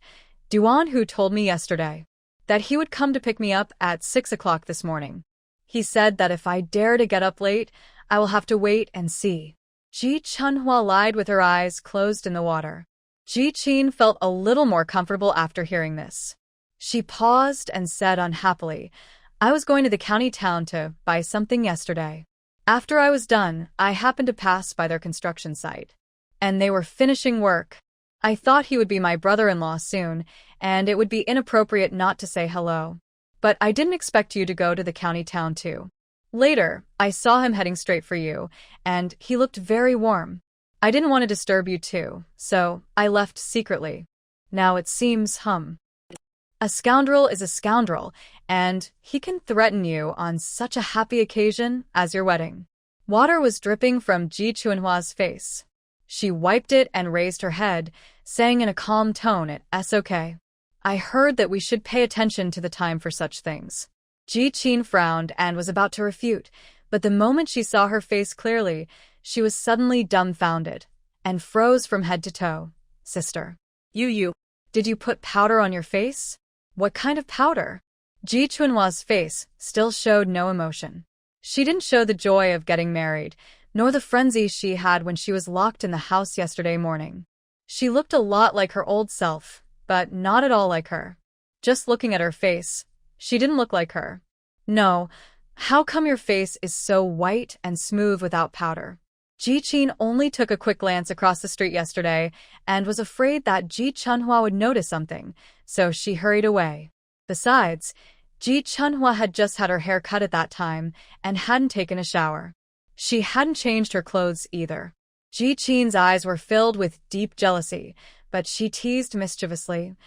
Duan Hu told me yesterday that he would come to pick me up at 6 o'clock this morning. He said that if I dare to get up late, I will have to wait and see. Ji Chunhwa lied with her eyes closed in the water. Ji-chin felt a little more comfortable after hearing this. She paused and said unhappily, I was going to the county town to buy something yesterday. After I was done, I happened to pass by their construction site. And they were finishing work. I thought he would be my brother-in-law soon, and it would be inappropriate not to say hello. But I didn't expect you to go to the county town too. Later, I saw him heading straight for you, and he looked very warm. I didn't want to disturb you too, so I left secretly. Now it seems, a scoundrel is a scoundrel, and he can threaten you on such a happy occasion as your wedding. Water was dripping from Ji Chunhua's face. She wiped it and raised her head, saying in a calm tone, "It's okay. I heard that we should pay attention to the time for such things." Ji Qin frowned and was about to refute, but the moment she saw her face clearly, she was suddenly dumbfounded and froze from head to toe. "Sister. You. Did you put powder on your face? What kind of powder?" Ji Chunhua's face still showed no emotion. She didn't show the joy of getting married, nor the frenzy she had when she was locked in the house yesterday morning. She looked a lot like her old self, but not at all like her. Just looking at her face, she didn't look like her. "No, how come your face is so white and smooth without powder?" Ji Qin only took a quick glance across the street yesterday and was afraid that Ji Chunhua would notice something, so she hurried away. Besides, Ji Chunhua had just had her hair cut at that time and hadn't taken a shower. She hadn't changed her clothes either. Ji Qin's eyes were filled with deep jealousy, but she teased mischievously,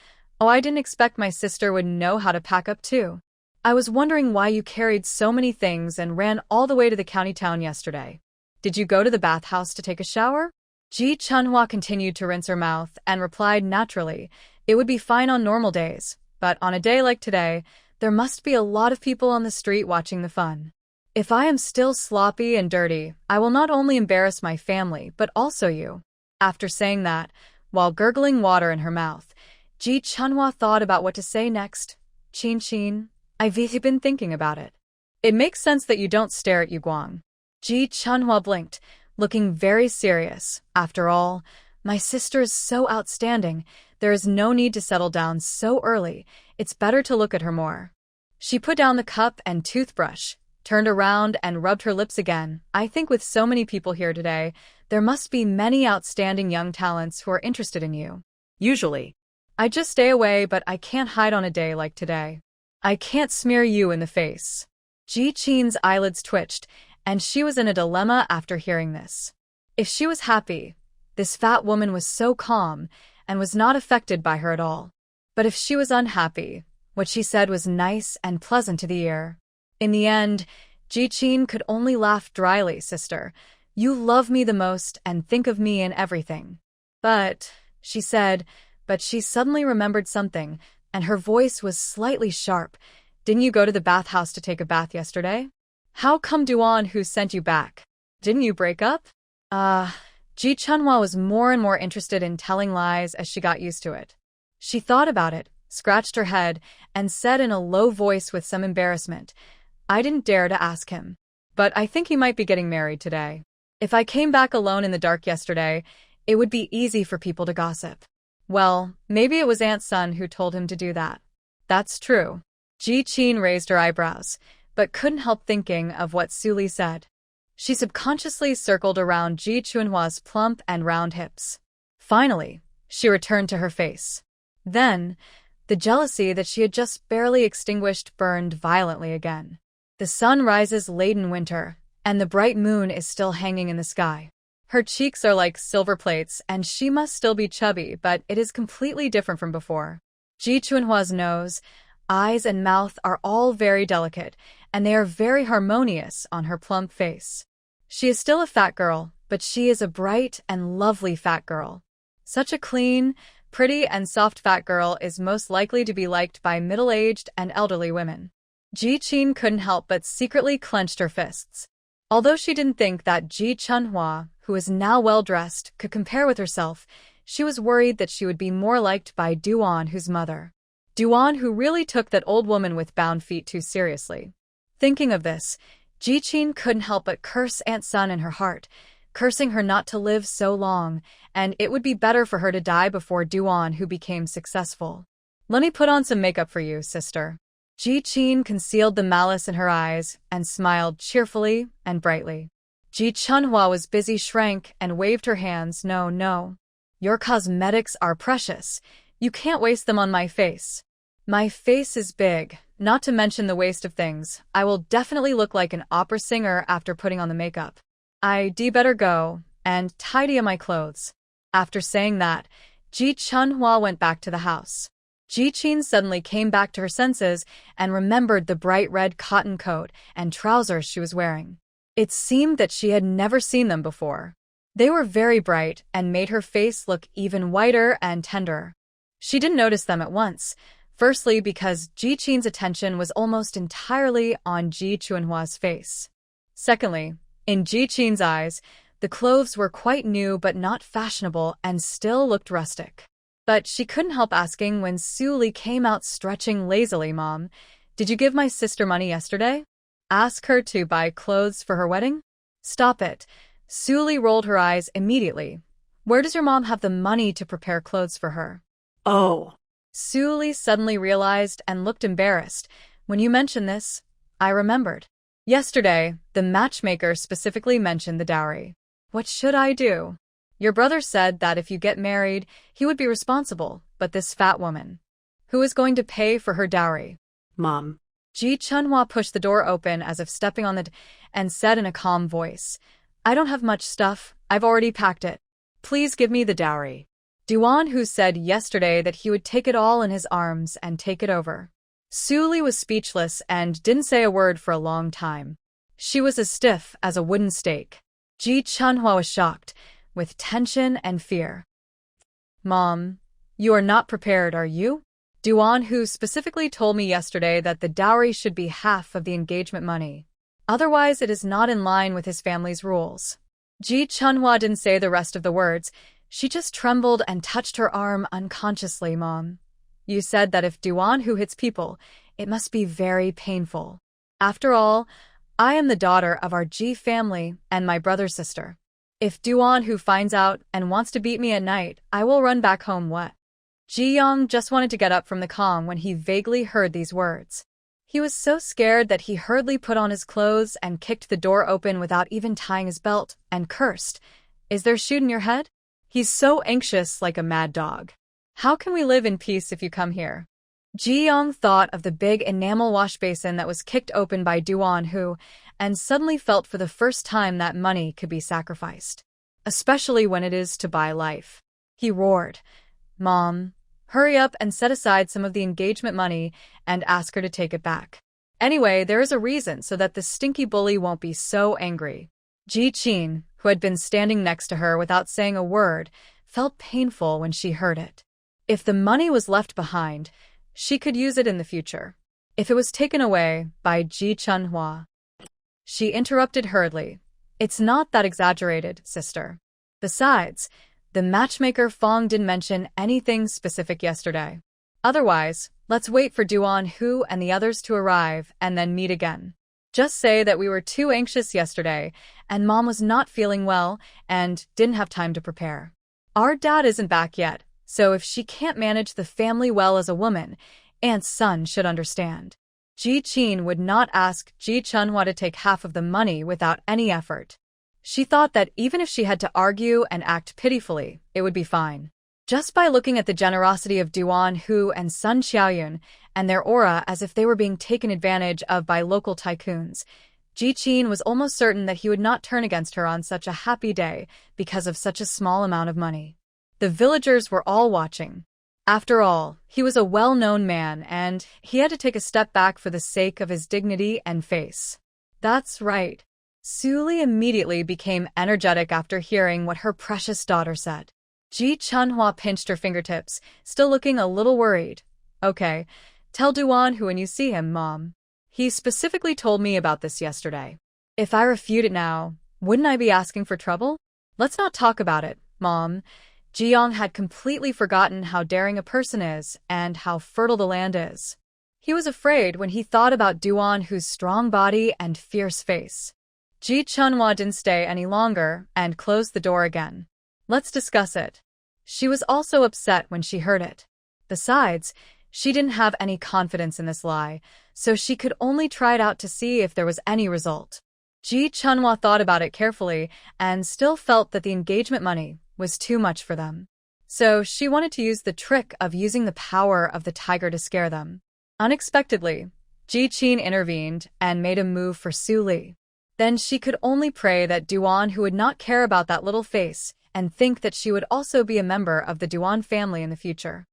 "Oh, I didn't expect my sister would know how to pack up too. I was wondering why you carried so many things and ran all the way to the county town yesterday. Did you go to the bathhouse to take a shower?" Ji Chunhua continued to rinse her mouth and replied naturally, "It would be fine on normal days, but on a day like today, there must be a lot of people on the street watching the fun. If I am still sloppy and dirty, I will not only embarrass my family but also you." After saying that, while gurgling water in her mouth, Ji Chunhua thought about what to say next. Qin, I've been thinking about it. It makes sense that you don't stare at Yu Guang." Ji Chunhua blinked, looking very serious. "After all, my sister is so outstanding. There is no need to settle down so early. It's better to look at her more." She put down the cup and toothbrush, turned around and rubbed her lips again. "I think with so many people here today, there must be many outstanding young talents who are interested in you. Usually, I just stay away, but I can't hide on a day like today. I can't smear you in the face." Ji Qin's eyelids twitched, and she was in a dilemma after hearing this. If she was happy, this fat woman was so calm and was not affected by her at all. But if she was unhappy, what she said was nice and pleasant to the ear. In the end, Ji Qin could only laugh dryly. "Sister, you love me the most and think of me in everything." "But," she said, but she suddenly remembered something, and her voice was slightly sharp. "Didn't you go to the bathhouse to take a bath yesterday? How come Duan Hu sent you back? Didn't you break up?" Ji Chunhua was more and more interested in telling lies as she got used to it. She thought about it, scratched her head, and said in a low voice with some embarrassment, "I didn't dare to ask him. But I think he might be getting married today. If I came back alone in the dark yesterday, it would be easy for people to gossip. Well, maybe it was Aunt Sun who told him to do that." "That's true." Ji Qin raised her eyebrows, but couldn't help thinking of what Suli said. She subconsciously circled around Ji Chunhua's plump and round hips. Finally, she returned to her face. Then, the jealousy that she had just barely extinguished burned violently again. The sun rises late in winter, and the bright moon is still hanging in the sky. Her cheeks are like silver plates, and she must still be chubby, but it is completely different from before. Ji Chunhua's nose, eyes, and mouth are all very delicate, and they are very harmonious on her plump face. She is still a fat girl, but she is a bright and lovely fat girl. Such a clean, pretty, and soft fat girl is most likely to be liked by middle-aged and elderly women. Ji Qin couldn't help but secretly clenched her fists. Although she didn't think that Ji Chunhua, who was now well-dressed, could compare with herself, she was worried that she would be more liked by Duan Hu's mother. Duan Hu really took that old woman with bound feet too seriously. Thinking of this, Ji Qin couldn't help but curse Aunt Sun in her heart, cursing her not to live so long, and it would be better for her to die before Duan Hu became successful. "Let me put on some makeup for you, sister." Ji Qin concealed the malice in her eyes and smiled cheerfully and brightly. Ji Chunhua was busy, shrank, and waved her hands. No. Your cosmetics are precious. You can't waste them on my face. My face is big, not to mention the waste of things. I will definitely look like an opera singer after putting on the makeup. I'd better go. and tidy up my clothes. After saying that, Ji Chunhua went back to the house. Ji Qin suddenly came back to her senses and remembered the bright red cotton coat and trousers she was wearing. It seemed that she had never seen them before. They were very bright and made her face look even whiter and tenderer. She didn't notice them at once, firstly because Ji Qin's attention was almost entirely on Ji Chunhua's face. Secondly, in Ji Qin's eyes, the clothes were quite new but not fashionable and still looked rustic. But she couldn't help asking when Su Li came out stretching lazily, "Mom, did you give my sister money yesterday? Ask her to buy clothes for her wedding?" "Stop it." Su Li rolled her eyes immediately. "Where does your mom have the money to prepare clothes for her?" Oh. Su Li suddenly realized and looked embarrassed. "When you mentioned this, I remembered. Yesterday, the matchmaker specifically mentioned the dowry. What should I do? Your brother said that if you get married, he would be responsible, but this fat woman. Who is going to pay for her dowry?" Mom. Ji Chunhua pushed the door open as if stepping on it and said in a calm voice, "I don't have much stuff. I've already packed it. Please give me the dowry." Duan Hu said yesterday that he would take it all in his arms and take it over. Su Li was speechless and didn't say a word for a long time. She was as stiff as a wooden stake. Ji Chunhua was shocked, with tension and fear. "Mom, you are not prepared, are you? Duan Hu specifically told me yesterday that the dowry should be half of the engagement money. Otherwise, it is not in line with his family's rules." Ji Chunhua didn't say the rest of the words. She just trembled and touched her arm unconsciously. "Mom, you said that if Duan Hu hits people, it must be very painful. After all, I am the daughter of our Ji family and my brother's sister. If Duan Hu finds out and wants to beat me at night, I will run back home." What? Ji Yong just wanted to get up from the calm when he vaguely heard these words. He was so scared that he hurriedly put on his clothes and kicked the door open without even tying his belt, and cursed, "Is there a shoot in your head? He's so anxious like a mad dog. How can we live in peace if you come here?" Ji Yong thought of the big enamel wash basin that was kicked open by Duan Hu, and suddenly felt for the first time that money could be sacrificed, especially when it is to buy life. He roared, "Mom, hurry up and set aside some of the engagement money and ask her to take it back. Anyway, there is a reason so that the stinky bully won't be so angry." Ji Qin, who had been standing next to her without saying a word, felt painful when she heard it. If the money was left behind, she could use it in the future. If it was taken away by Ji Chunhua. She interrupted hurriedly. "It's not that exaggerated, sister. Besides, the matchmaker Fong didn't mention anything specific yesterday. Otherwise, let's wait for Duan Hu and the others to arrive and then meet again. Just say that we were too anxious yesterday and Mom was not feeling well and didn't have time to prepare. Our dad isn't back yet, so if she can't manage the family well as a woman, Aunt's son should understand." Ji Qin would not ask Ji Chunhua to take half of the money without any effort. She thought that even if she had to argue and act pitifully, it would be fine. Just by looking at the generosity of Duan Hu and Sun Xiaoyun and their aura as if they were being taken advantage of by local tycoons, Ji Qin was almost certain that he would not turn against her on such a happy day because of such a small amount of money. The villagers were all watching. After all, he was a well-known man and he had to take a step back for the sake of his dignity and face. That's right. Su Li immediately became energetic after hearing what her precious daughter said. Ji Chunhua pinched her fingertips, still looking a little worried. "Okay, tell Duan Hu when you see him, Mom. He specifically told me about this yesterday. If I refute it now, wouldn't I be asking for trouble? Let's not talk about it, Mom." Ji Yong had completely forgotten how daring a person is and how fertile the land is. He was afraid when he thought about Duan Hu's strong body and fierce face. Ji Chunhua didn't stay any longer and closed the door again. "Let's discuss it." She was also upset when she heard it. Besides, she didn't have any confidence in this lie, so she could only try it out to see if there was any result. Ji Chunhua thought about it carefully and still felt that the engagement money was too much for them. So she wanted to use the trick of using the power of the tiger to scare them. Unexpectedly, Ji Qin intervened and made a move for Su Li. Then she could only pray that Duan Hu would not care about that little face and think that she would also be a member of the Duan family in the future.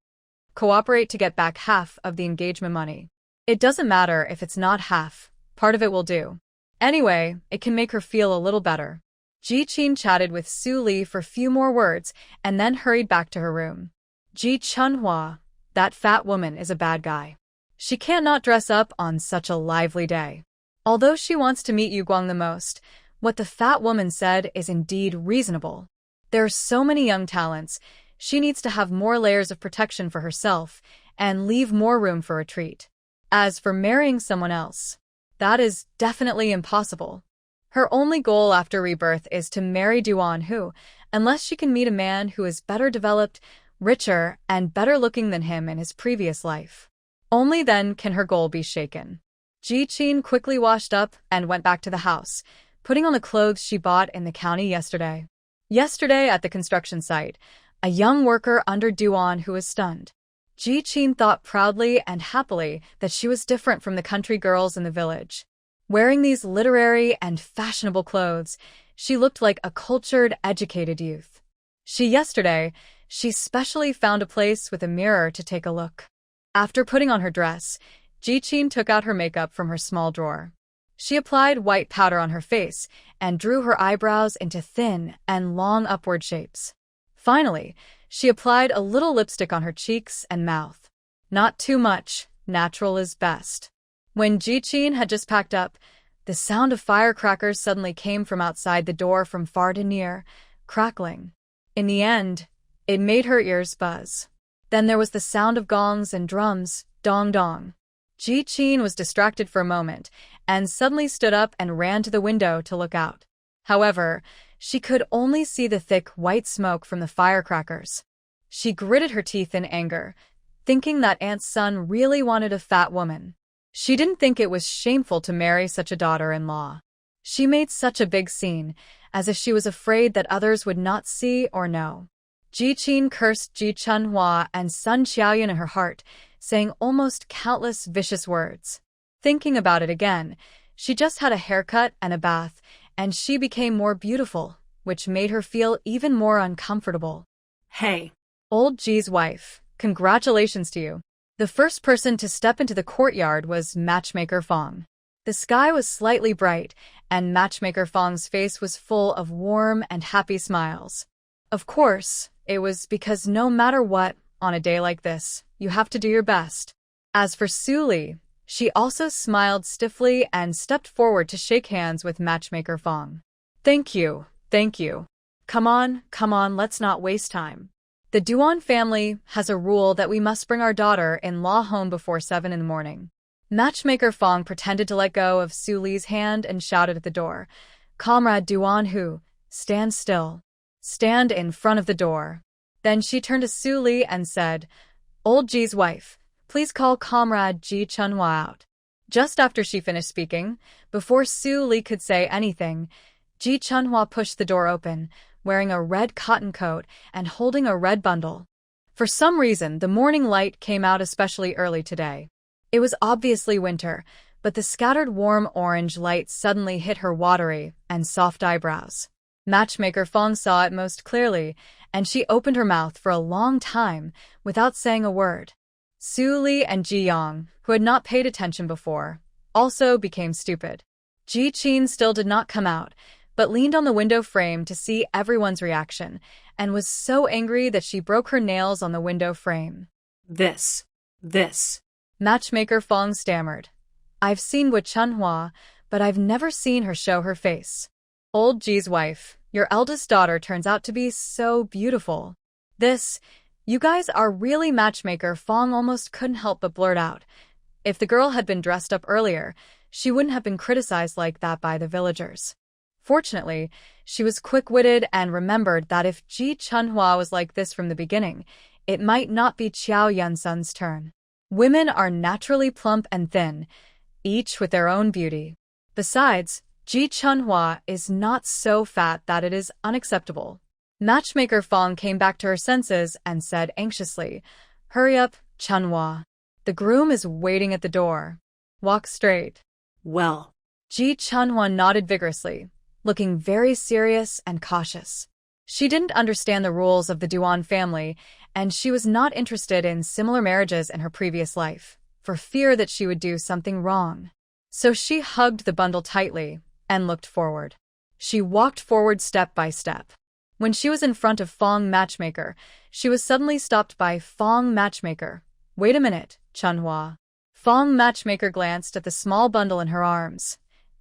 Cooperate to get back half of the engagement money. It doesn't matter if it's not half, part of it will do. Anyway, it can make her feel a little better. Ji Qin chatted with Su Li for a few more words and then hurried back to her room. Ji Chunhua, that fat woman is a bad guy. She can't not dress up on such a lively day. Although she wants to meet Yu Guang the most, what the fat woman said is indeed reasonable. There are so many young talents, she needs to have more layers of protection for herself and leave more room for retreat. As for marrying someone else, that is definitely impossible. Her only goal after Rebirth is to marry Duan Hu, unless she can meet a man who is better developed, richer, and better looking than him in his previous life. Only then can her goal be shaken. Ji Qin quickly washed up and went back to the house, putting on the clothes she bought in the county yesterday. Yesterday at the construction site, a young worker under Duan Hu was stunned. Ji Qin thought proudly and happily that she was different from the country girls in the village. Wearing these literary and fashionable clothes, she looked like a cultured, educated youth. Yesterday, she specially found a place with a mirror to take a look. After putting on her dress, Ji Qin took out her makeup from her small drawer. She applied white powder on her face and drew her eyebrows into thin and long upward shapes. Finally, she applied a little lipstick on her cheeks and mouth. Not too much, natural is best. When Ji Qin had just packed up, the sound of firecrackers suddenly came from outside the door from far to near, crackling. In the end, it made her ears buzz. Then there was the sound of gongs and drums, dong dong. Ji Qin was distracted for a moment, and suddenly stood up and ran to the window to look out. However, she could only see the thick white smoke from the firecrackers. She gritted her teeth in anger, thinking that Aunt's son really wanted a fat woman. She didn't think it was shameful to marry such a daughter-in-law. She made such a big scene, as if she was afraid that others would not see or know. Ji Qin cursed Ji Chunhua and Sun Qiaoyun in her heart, saying almost countless vicious words. Thinking about it again, she just had a haircut and a bath, and she became more beautiful, which made her feel even more uncomfortable. Hey. Old Ji's wife, congratulations to you. The first person to step into the courtyard was Matchmaker Fong. The sky was slightly bright, and Matchmaker Fong's face was full of warm and happy smiles. Of course, it was because no matter what, on a day like this, you have to do your best. As for Su Li, she also smiled stiffly and stepped forward to shake hands with Matchmaker Fong. Thank you, thank you. Come on, let's not waste time. The Duan family has a rule that we must bring our daughter-in-law home before 7 in the morning. Matchmaker Fong pretended to let go of Su Li's hand and shouted at the door, "Comrade Duan Hu, stand still. Stand in front of the door." Then she turned to Su Li and said, "Old Ji's wife, please call Comrade Ji Chunhua out." Just after she finished speaking, before Su Li could say anything, Ji Chunhua pushed the door open, wearing a red cotton coat and holding a red bundle. For some reason, the morning light came out especially early today. It was obviously winter, but the scattered warm orange light suddenly hit her watery and soft eyebrows. Matchmaker Fong saw it most clearly, and she opened her mouth for a long time without saying a word. Su Li and Ji Yang, who had not paid attention before, also became stupid. Ji Qin still did not come out, but leaned on the window frame to see everyone's reaction, and was so angry that she broke her nails on the window frame. This. Matchmaker Fong stammered. I've seen Wu Chunhua, but I've never seen her show her face. Old Ji's wife, your eldest daughter turns out to be so beautiful. You guys are really Matchmaker Fong almost couldn't help but blurt out. If the girl had been dressed up earlier, she wouldn't have been criticized like that by the villagers. Fortunately, she was quick-witted and remembered that if Ji Chunhua was like this from the beginning, it might not be Qiao Yunsun's turn. Women are naturally plump and thin, each with their own beauty. Besides, Ji Chunhua is not so fat that it is unacceptable. Matchmaker Fong came back to her senses and said anxiously, "Hurry up, Chunhua. The groom is waiting at the door. Walk straight." Well. Ji Chunhwa nodded vigorously, looking very serious and cautious. She didn't understand the rules of the Duan family, and she was not interested in similar marriages in her previous life, for fear that she would do something wrong. So she hugged the bundle tightly and looked forward. She walked forward step by step. When she was in front of Fong Matchmaker, she was suddenly stopped by Fong Matchmaker. "Wait a minute, Chunhwa." Fong Matchmaker glanced at the small bundle in her arms.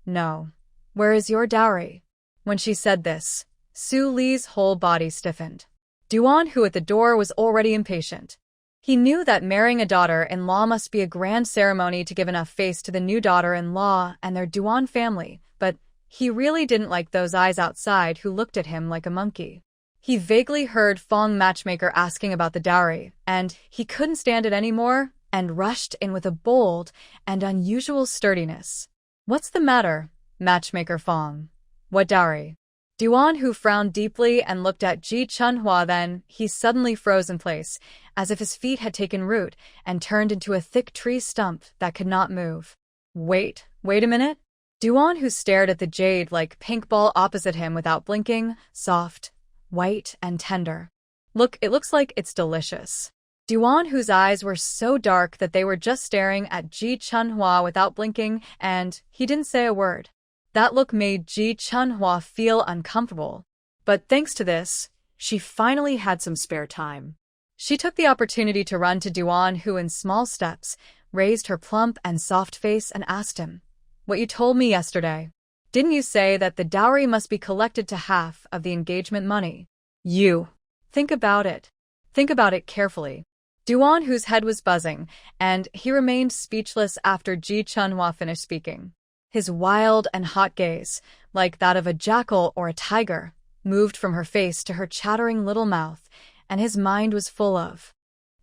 "No. Where is your dowry?" When she said this, Su Li's whole body stiffened. Duan Hu at the door was already impatient. He knew that marrying a daughter-in-law must be a grand ceremony to give enough face to the new daughter-in-law and their Duan family, but he really didn't like those eyes outside who looked at him like a monkey. He vaguely heard Fong Matchmaker asking about the dowry, and he couldn't stand it anymore and rushed in with a bold and unusual sturdiness. "What's the matter, Matchmaker Fong? What dowry?" Duan Hu frowned deeply and looked at Ji Chunhwa, then he suddenly froze in place, as if his feet had taken root and turned into a thick tree stump that could not move. Wait a minute?" Duan Hu stared at the jade like pink ball opposite him without blinking, soft, white, and tender. "Look, it looks like it's delicious." Duan Hu's eyes were so dark that they were just staring at Ji Chunhwa without blinking, and he didn't say a word. That look made Ji Chunhwa feel uncomfortable. But thanks to this, she finally had some spare time. She took the opportunity to run to Duan Hu in small steps, raised her plump and soft face and asked him, "What you told me yesterday. Didn't you say that the dowry must be collected to half of the engagement money?" "You. Think about it. Think about it carefully." Duan Hu's head was buzzing, and he remained speechless after Ji Chunhwa finished speaking. His wild and hot gaze, like that of a jackal or a tiger, moved from her face to her chattering little mouth, and his mind was full of,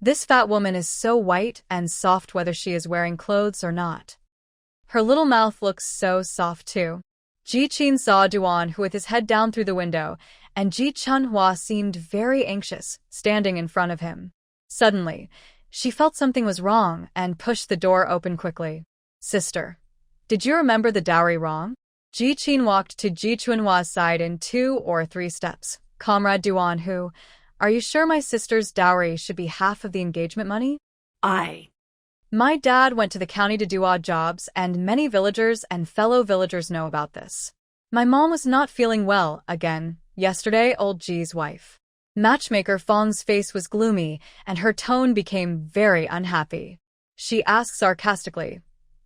"This fat woman is so white and soft whether she is wearing clothes or not. Her little mouth looks so soft too." Ji Qin saw Duan Hu with his head down through the window, and Ji Chunhwa seemed very anxious, standing in front of him. Suddenly, she felt something was wrong and pushed the door open quickly. "Sister, did you remember the dowry wrong?" Ji Qin walked to Ji Chunhwa's side in 2 or 3 steps. "Comrade Duan Hu, are you sure my sister's dowry should be half of the engagement money?" My dad went to the county to do odd jobs, and many villagers and fellow villagers know about this. My mom was not feeling well again yesterday, old Ji's wife." Matchmaker Fong's face was gloomy, and her tone became very unhappy. She asked sarcastically,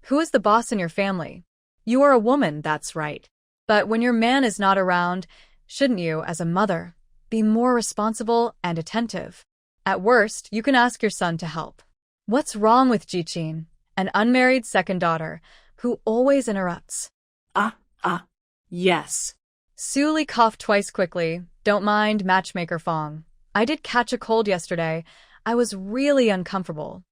"Who is the boss in your family?" "You are a woman, that's right. But when your man is not around, shouldn't you, as a mother, be more responsible and attentive? At worst, you can ask your son to help." What's wrong with Ji Qin, an unmarried second daughter, who always interrupts? Yes. Su Li coughed twice quickly. "Don't mind, Matchmaker Fong. I did catch a cold yesterday. I was really uncomfortable.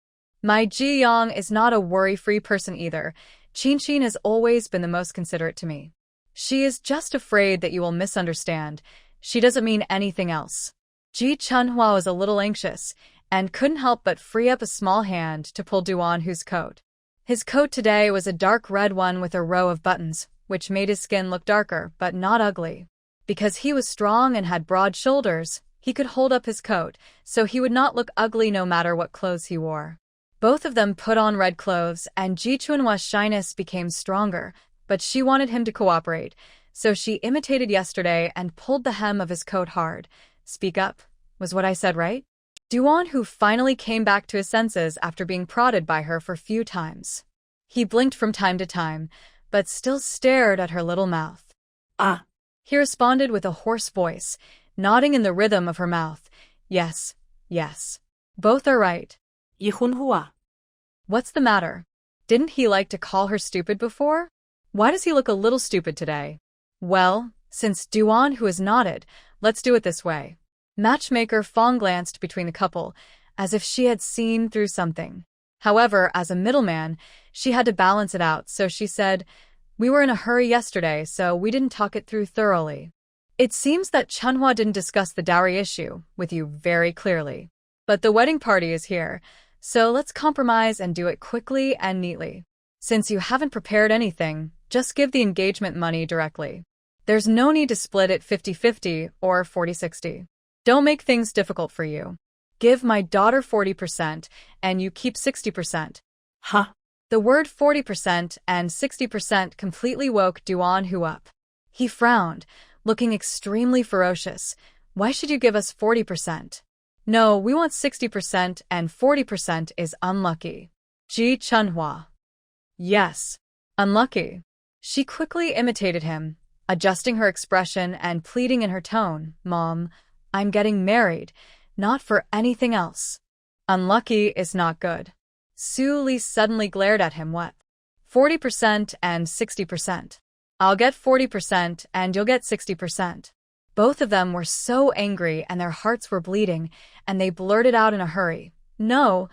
My Ji Yang is not a worry-free person either. Qin has always been the most considerate to me. She is just afraid that you will misunderstand. She doesn't mean anything else." Ji Chunhwa was a little anxious, and couldn't help but free up a small hand to pull Duan Hu's coat. His coat today was a dark red one with a row of buttons, which made his skin look darker but not ugly. Because he was strong and had broad shoulders, he could hold up his coat, so he would not look ugly no matter what clothes he wore. Both of them put on red clothes, and Ji Chunhwa's shyness became stronger, but she wanted him to cooperate, so she imitated yesterday and pulled the hem of his coat hard. "Speak up. Was what I said right?" Duan Hu finally came back to his senses after being prodded by her for a few times. He blinked from time to time, but still stared at her little mouth. He responded with a hoarse voice, nodding in the rhythm of her mouth. Yes. Both are right." Yihunhua. What's the matter? Didn't he like to call her stupid before? Why does he look a little stupid today? Well, since Duan Hu has nodded, let's do it this way. Matchmaker Fong glanced between the couple, as if she had seen through something. However, as a middleman, she had to balance it out, so she said, "We were in a hurry yesterday, so we didn't talk it through thoroughly. It seems that Chunhwa didn't discuss the dowry issue with you very clearly. But the wedding party is here, so let's compromise and do it quickly and neatly. Since you haven't prepared anything, just give the engagement money directly. There's no need to split it 50-50 or 40-60. Don't make things difficult for you. Give my daughter 40% and you keep 60%. Huh? The word 40% and 60% completely woke Duan Hu up. He frowned, looking extremely ferocious. Why should you give us 40%? No, we want 60% and 40% is unlucky. Ji Chunhua. Yes. Unlucky. She quickly imitated him, adjusting her expression and pleading in her tone, Mom, I'm getting married, not for anything else. Unlucky is not good. Su Li suddenly glared at him. What? 40% and 60%. I'll get 40% and you'll get 60%. Both of them were so angry and their hearts were bleeding, and they blurted out in a hurry. No,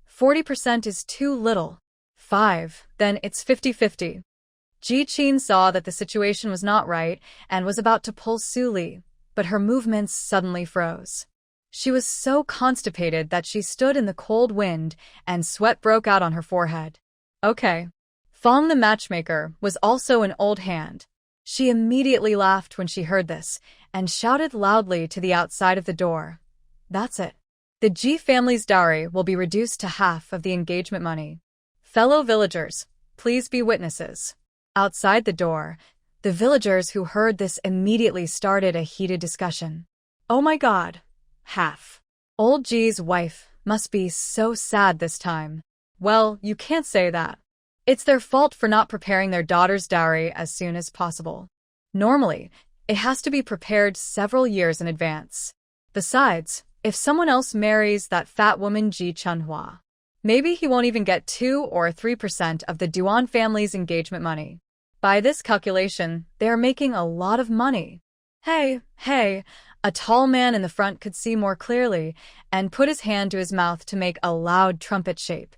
40% is too little. 5, then it's 50-50. Ji Qin saw that the situation was not right and was about to pull Su Li, but her movements suddenly froze. She was so constipated that she stood in the cold wind and sweat broke out on her forehead. Okay. Fong the matchmaker was also an old hand. She immediately laughed when she heard this and shouted loudly to the outside of the door. That's it. The Ji family's dowry will be reduced to half of the engagement money. Fellow villagers, please be witnesses. Outside the door, the villagers who heard this immediately started a heated discussion. Oh my God. Half. Old Ji's wife must be so sad this time. Well, you can't say that. It's their fault for not preparing their daughter's dowry as soon as possible. Normally, it has to be prepared several years in advance. Besides, if someone else marries that fat woman Ji Chunhua, maybe he won't even get 2 or 3% of the Duan family's engagement money. By this calculation, they are making a lot of money. Hey, a tall man in the front could see more clearly and put his hand to his mouth to make a loud trumpet shape.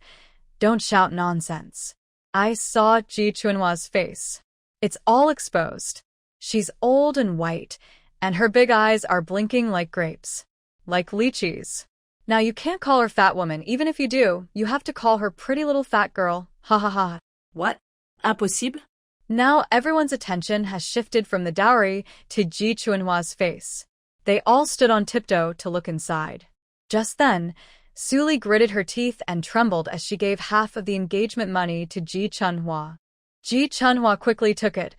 Don't shout nonsense. I saw Ji Chunhua's face. It's all exposed. She's old and white, and her big eyes are blinking like grapes. Like lychees. Now you can't call her fat woman, even if you do, you have to call her pretty little fat girl, ha ha ha. What? Impossible? Now everyone's attention has shifted from the dowry to Ji Chunhua's face. They all stood on tiptoe to look inside. Just then, Su Li gritted her teeth and trembled as she gave half of the engagement money to Ji Chunhua. Ji Chunhua quickly took it,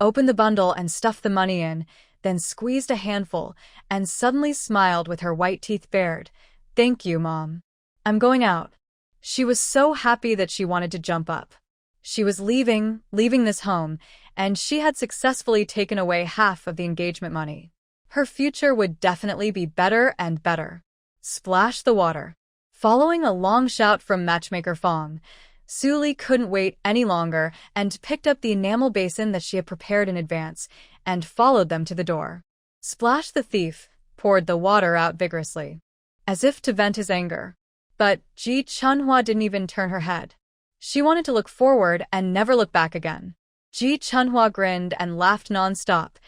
opened the bundle and stuffed the money in, then squeezed a handful and suddenly smiled with her white teeth bared. Thank you, Mom. I'm going out. She was so happy that she wanted to jump up. She was leaving this home, and she had successfully taken away half of the engagement money. Her future would definitely be better and better. Splash the water. Following a long shout from matchmaker Fong, Su Li couldn't wait any longer and picked up the enamel basin that she had prepared in advance and followed them to the door. Splash the thief poured the water out vigorously, as if to vent his anger. But Ji Chunhua didn't even turn her head. She wanted to look forward and never look back again. Ji Chunhua grinned and laughed non-stop,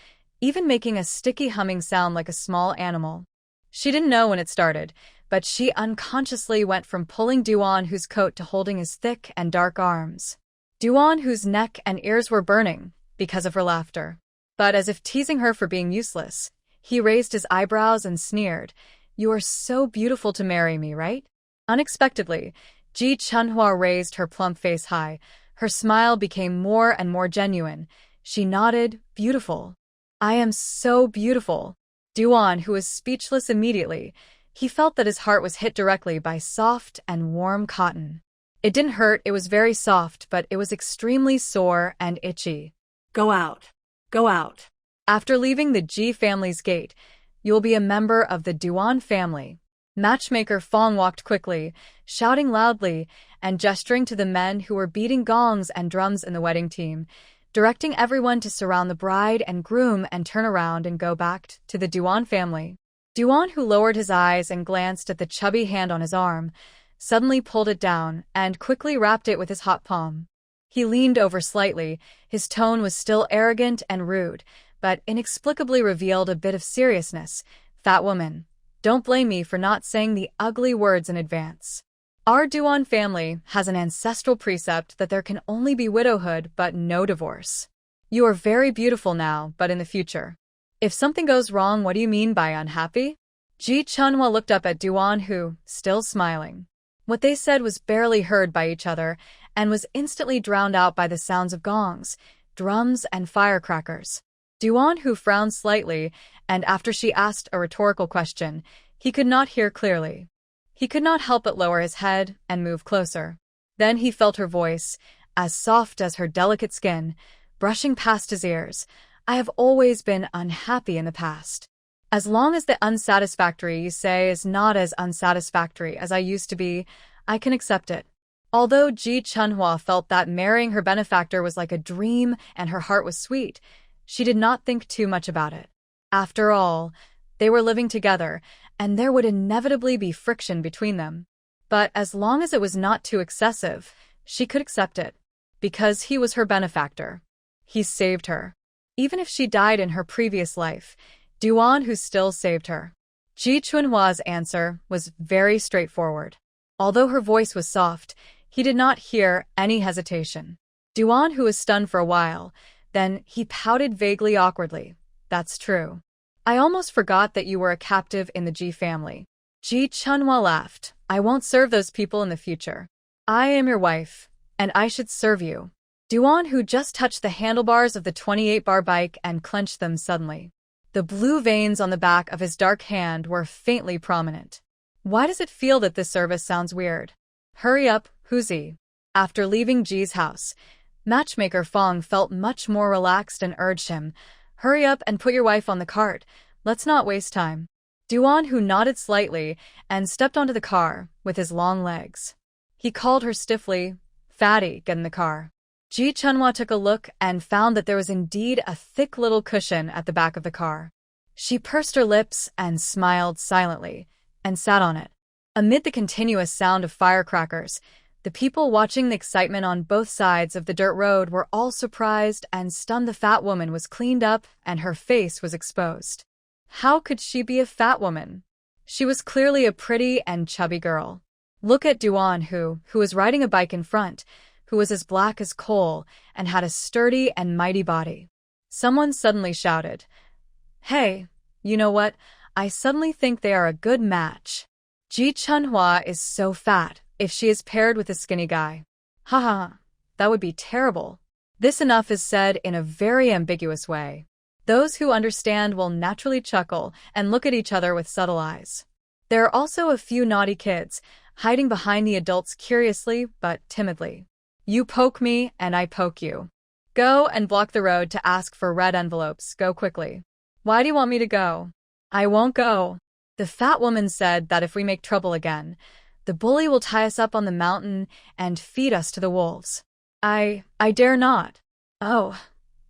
even making a sticky humming sound like a small animal. She didn't know when it started, but she unconsciously went from pulling Duan Hu's coat to holding his thick and dark arms. Duan Hu's neck and ears were burning because of her laughter. But as if teasing her for being useless, he raised his eyebrows and sneered, "You are so beautiful to marry me, right?" Unexpectedly, Ji Chunhua raised her plump face high. Her smile became more and more genuine. She nodded, "Beautiful. I am so beautiful." Duan, who was speechless immediately, he felt that his heart was hit directly by soft and warm cotton. It didn't hurt, it was very soft, but it was extremely sore and itchy. Go out. Go out. After leaving the Ji family's gate, you'll be a member of the Duan family. Matchmaker Fong walked quickly, shouting loudly and gesturing to the men who were beating gongs and drums in the wedding team, directing everyone to surround the bride and groom and turn around and go back to the Duan family. Duan, who lowered his eyes and glanced at the chubby hand on his arm, suddenly pulled it down and quickly wrapped it with his hot palm. He leaned over slightly. His tone was still arrogant and rude, but inexplicably revealed a bit of seriousness. "Fat woman, don't blame me for not saying the ugly words in advance. Our Duan family has an ancestral precept that there can only be widowhood but no divorce. You are very beautiful now, but in the future. If something goes wrong, what do you mean by unhappy? Ji Chunhua looked up at Duan Hu, still smiling. What they said was barely heard by each other and was instantly drowned out by the sounds of gongs, drums, and firecrackers. Duan Hu frowned slightly, and after she asked a rhetorical question, he could not hear clearly. He could not help but lower his head and move closer. Then he felt her voice, as soft as her delicate skin, brushing past his ears. I have always been unhappy in the past. As long as the unsatisfactory you say is not as unsatisfactory as I used to be, I can accept it. Although Ji Chunhua felt that marrying her benefactor was like a dream and her heart was sweet, she did not think too much about it. After all, they were living together, and there would inevitably be friction between them. But as long as it was not too excessive, she could accept it. Because he was her benefactor. He saved her. Even if she died in her previous life, Duan Hu still saved her. Ji Chunhua's answer was very straightforward. Although her voice was soft, he did not hear any hesitation. Duan Hu was stunned for a while, then he pouted vaguely awkwardly. That's true. I almost forgot that you were a captive in the Ji family. Ji Chunhua laughed. I won't serve those people in the future. I am your wife, and I should serve you. Duan Hu just touched the handlebars of the 28-bar bike and clenched them suddenly. The blue veins on the back of his dark hand were faintly prominent. Why does it feel that this service sounds weird? Hurry up, Huzi. After leaving Ji's house, matchmaker Fong felt much more relaxed and urged him, hurry up and put your wife on the cart. Let's not waste time. Duan Hu nodded slightly and stepped onto the car with his long legs. He called her stiffly, Fatty, get in the car. Ji Chunhua took a look and found that there was indeed a thick little cushion at the back of the car. She pursed her lips and smiled silently, and sat on it. Amid the continuous sound of firecrackers, the people watching the excitement on both sides of the dirt road were all surprised and stunned. The fat woman was cleaned up and her face was exposed. How could she be a fat woman? She was clearly a pretty and chubby girl. Look at Duan Hu was riding a bike in front, who was as black as coal and had a sturdy and mighty body. Someone suddenly shouted, Hey, you know what? I suddenly think they are a good match. Ji Chunhua is so fat if she is paired with a skinny guy. Ha ha, that would be terrible. This enough is said in a very ambiguous way. Those who understand will naturally chuckle and look at each other with subtle eyes. There are also a few naughty kids, hiding behind the adults curiously but timidly. You poke me and I poke you. Go and block the road to ask for red envelopes. Go quickly. Why do you want me to go? I won't go. The fat woman said that if we make trouble again, the bully will tie us up on the mountain and feed us to the wolves. I dare not. Oh.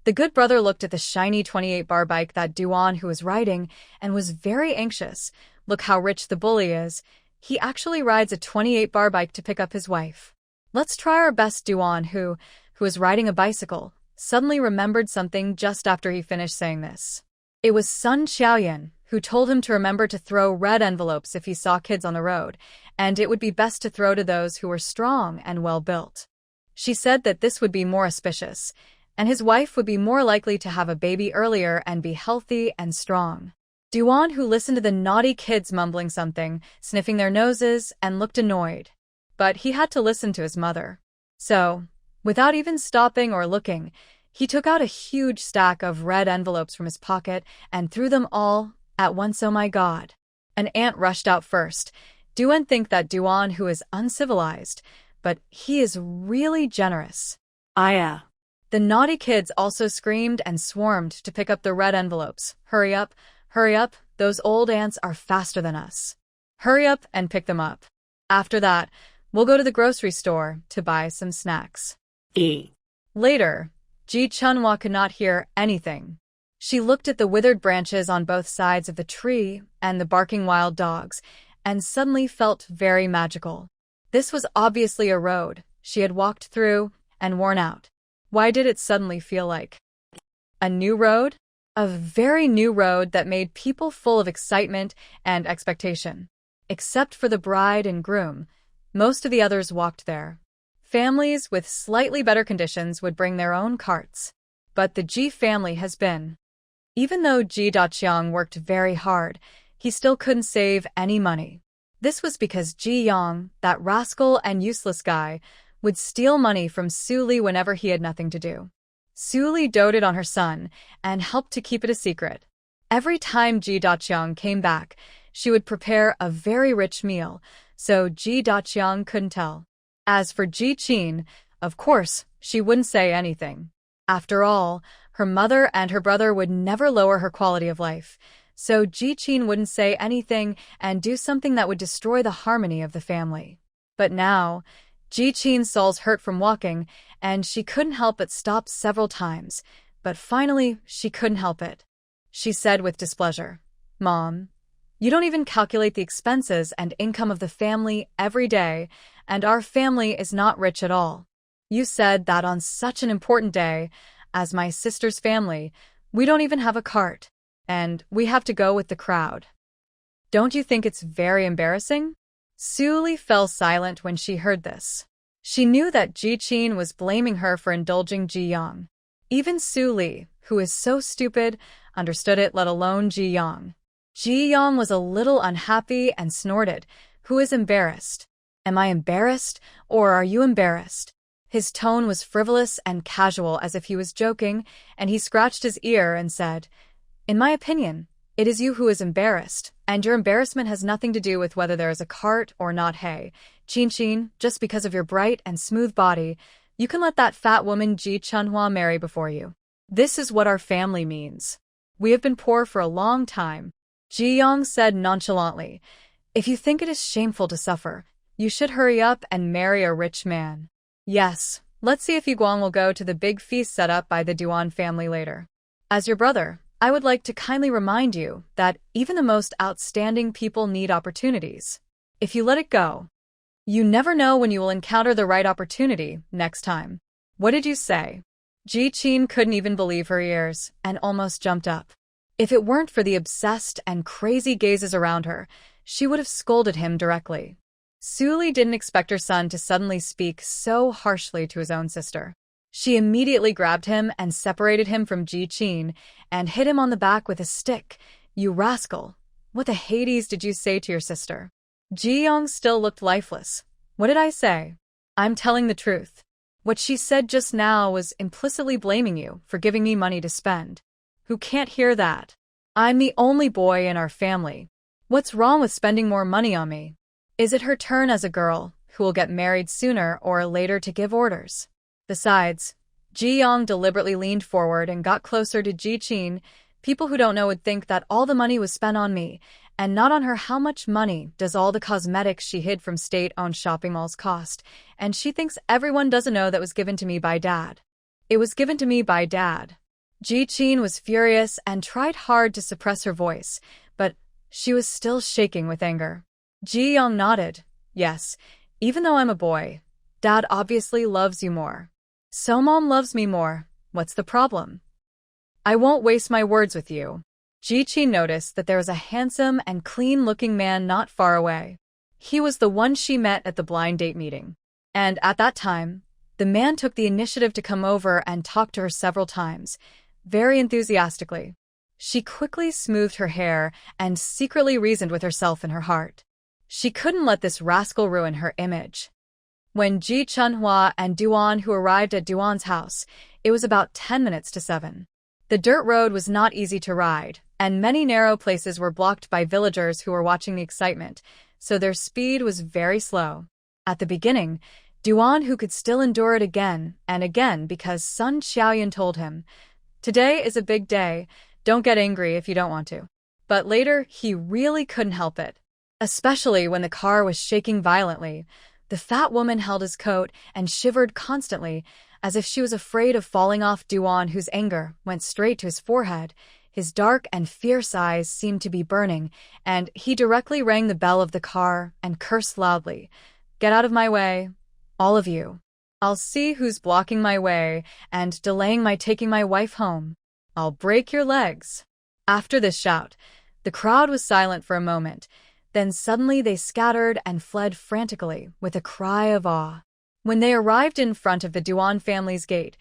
The good brother looked at the shiny 28-bar bike that Duan Hu was riding and was very anxious. Look how rich the bully is. He actually rides a 28-bar bike to pick up his wife. Let's try our best. Duan Hu was riding a bicycle, suddenly remembered something just after he finished saying this. It was Sun Xiaoyan who told him to remember to throw red envelopes if he saw kids on the road, and it would be best to throw to those who were strong and well-built. She said that this would be more auspicious, and his wife would be more likely to have a baby earlier and be healthy and strong. Duan Hu listened to the naughty kids mumbling something, sniffing their noses, and looked annoyed. But he had to listen to his mother. So, without even stopping or looking, he took out a huge stack of red envelopes from his pocket and threw them all at once. Oh my God. An ant rushed out first. Duan think that Duan Hu is uncivilized, but he is really generous. Aya. The naughty kids also screamed and swarmed to pick up the red envelopes. Hurry up, those old ants are faster than us. Hurry up and pick them up. After that, we'll go to the grocery store to buy some snacks. Later, Ji Chunhua could not hear anything. She looked at the withered branches on both sides of the tree and the barking wild dogs, and suddenly felt very magical. This was obviously a road she had walked through and worn out. Why did it suddenly feel like a new road? A very new road that made people full of excitement and expectation. Except for the bride and groom, Most of the others walked there. Families with slightly better conditions would bring their own carts. But the Ji family has been. Even though Ji Daqiang worked very hard, he still couldn't save any money. This was because Ji Yang, that rascal and useless guy, would steal money from Su Li whenever he had nothing to do. Su Li doted on her son and helped to keep it a secret. Every time Ji Daqiang came back, she would prepare a very rich meal, so Ji Daqiang couldn't tell. As for Ji Qin, of course, she wouldn't say anything. After all, her mother and her brother would never lower her quality of life, so Ji Qin wouldn't say anything and do something that would destroy the harmony of the family. But now, Ji Qin's soles hurt from walking, and she couldn't help but stop several times, but finally she couldn't help it. She said with displeasure, "Mom, you don't even calculate the expenses and income of the family every day, and our family is not rich at all. You said that on such an important day, as my sister's family, we don't even have a cart, and we have to go with the crowd. Don't you think it's very embarrassing?" Su Li fell silent when she heard this. She knew that Ji Qin was blaming her for indulging Ji Yang. Even Su Li, who is so stupid, understood it, let alone Ji Yang. Ji Yang was a little unhappy and snorted, "Who is embarrassed? Am I embarrassed, or are you embarrassed?" His tone was frivolous and casual as if he was joking, and he scratched his ear and said, "In my opinion, it is you who is embarrassed, and your embarrassment has nothing to do with whether there is a cart or not. Hey, Qin, just because of your bright and smooth body, you can let that fat woman Ji Chunhua marry before you. This is what our family means. We have been poor for a long time." Ji Yang said nonchalantly, "If you think it is shameful to suffer, you should hurry up and marry a rich man. Yes, let's see if Yiguang will go to the big feast set up by the Duan family later. As your brother, I would like to kindly remind you that even the most outstanding people need opportunities. If you let it go, you never know when you will encounter the right opportunity next time. What did you say?" Ji Qin couldn't even believe her ears and almost jumped up. If it weren't for the obsessed and crazy gazes around her, she would have scolded him directly. Su Li didn't expect her son to suddenly speak so harshly to his own sister. She immediately grabbed him and separated him from Ji Qin and hit him on the back with a stick. "You rascal! What the Hades did you say to your sister?" Ji Yang still looked lifeless. "What did I say? I'm telling the truth. What she said just now was implicitly blaming you for giving me money to spend. Who can't hear that? I'm the only boy in our family. What's wrong with spending more money on me? Is it her turn as a girl, who will get married sooner or later, to give orders?" Besides, Ji Yang deliberately leaned forward and got closer to Ji Qin. "People who don't know would think that all the money was spent on me, and not on her. How much money does all the cosmetics she hid from state-owned shopping malls cost? And she thinks everyone doesn't know that was given to me by Dad. It was given to me by Dad." Ji Qin was furious and tried hard to suppress her voice, but she was still shaking with anger. Ji Yang nodded. "Yes, even though I'm a boy, Dad obviously loves you more. So Mom loves me more. What's the problem? I won't waste my words with you." Ji Qin noticed that there was a handsome and clean-looking man not far away. He was the one she met at the blind date meeting. And at that time, the man took the initiative to come over and talk to her several times, very enthusiastically. She quickly smoothed her hair and secretly reasoned with herself in her heart. She couldn't let this rascal ruin her image. When Ji Chunhua and Duan Hu arrived at Duan's house, it was about 10 minutes to 7. The dirt road was not easy to ride, and many narrow places were blocked by villagers who were watching the excitement, so their speed was very slow. At the beginning, Duan Hu could still endure it again and again because Sun Xiaoyan told him, "Today is a big day, don't get angry if you don't want to." But later, he really couldn't help it. Especially when the car was shaking violently, the fat woman held his coat and shivered constantly, as if she was afraid of falling off. Duan Hu's anger went straight to his forehead. His dark and fierce eyes seemed to be burning, and he directly rang the bell of the car and cursed loudly. "Get out of my way, all of you. I'll see who's blocking my way and delaying my taking my wife home. I'll break your legs." After this shout, the crowd was silent for a moment. Then suddenly they scattered and fled frantically with a cry of awe. When they arrived in front of the Duan family's gate,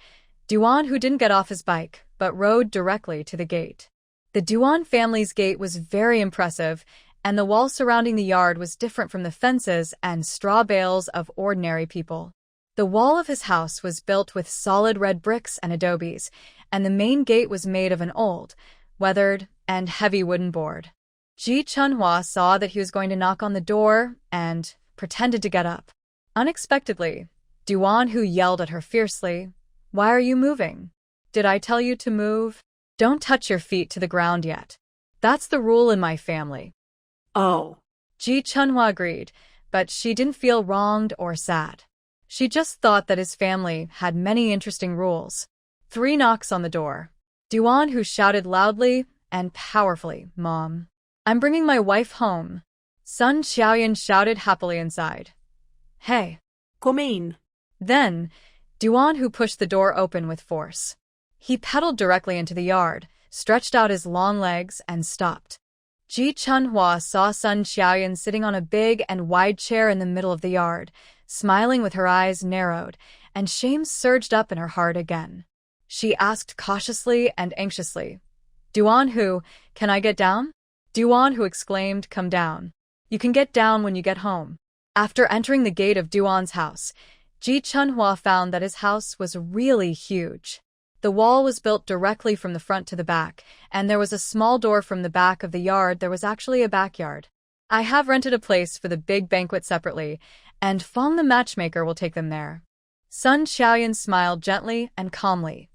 Duan Hu didn't get off his bike, but rode directly to the gate. The Duan family's gate was very impressive, and the wall surrounding the yard was different from the fences and straw bales of ordinary people. The wall of his house was built with solid red bricks and adobes, and the main gate was made of an old, weathered, and heavy wooden board. Ji Chunhua saw that he was going to knock on the door and pretended to get up. Unexpectedly, Duan Hu yelled at her fiercely, "Why are you moving? Did I tell you to move? Don't touch your feet to the ground yet. That's the rule in my family." Oh. Ji Chunhua agreed, but she didn't feel wronged or sad. She just thought that his family had many interesting rules. 3 knocks on the door. Duan Hu shouted loudly and powerfully, "Mom, I'm bringing my wife home." Sun Xiaoyan shouted happily inside, "Hey." Come in. Then, Duan Hu pushed the door open with force. He pedaled directly into the yard, stretched out his long legs, and stopped. Ji Chunhua saw Sun Xiaoyan sitting on a big and wide chair in the middle of the yard, smiling with her eyes narrowed, and shame surged up in her heart again. She asked cautiously and anxiously, "Duan Hu, can I get down?" Duan Hu exclaimed, "Come down. You can get down when you get home." After entering the gate of Duan's house, Ji Chunhua found that his house was really huge. The wall was built directly from the front to the back, and there was a small door from the back of the yard. There was actually a backyard. "I have rented a place for the big banquet separately, and Fong the matchmaker will take them there." Sun Xiaoyan smiled gently and calmly.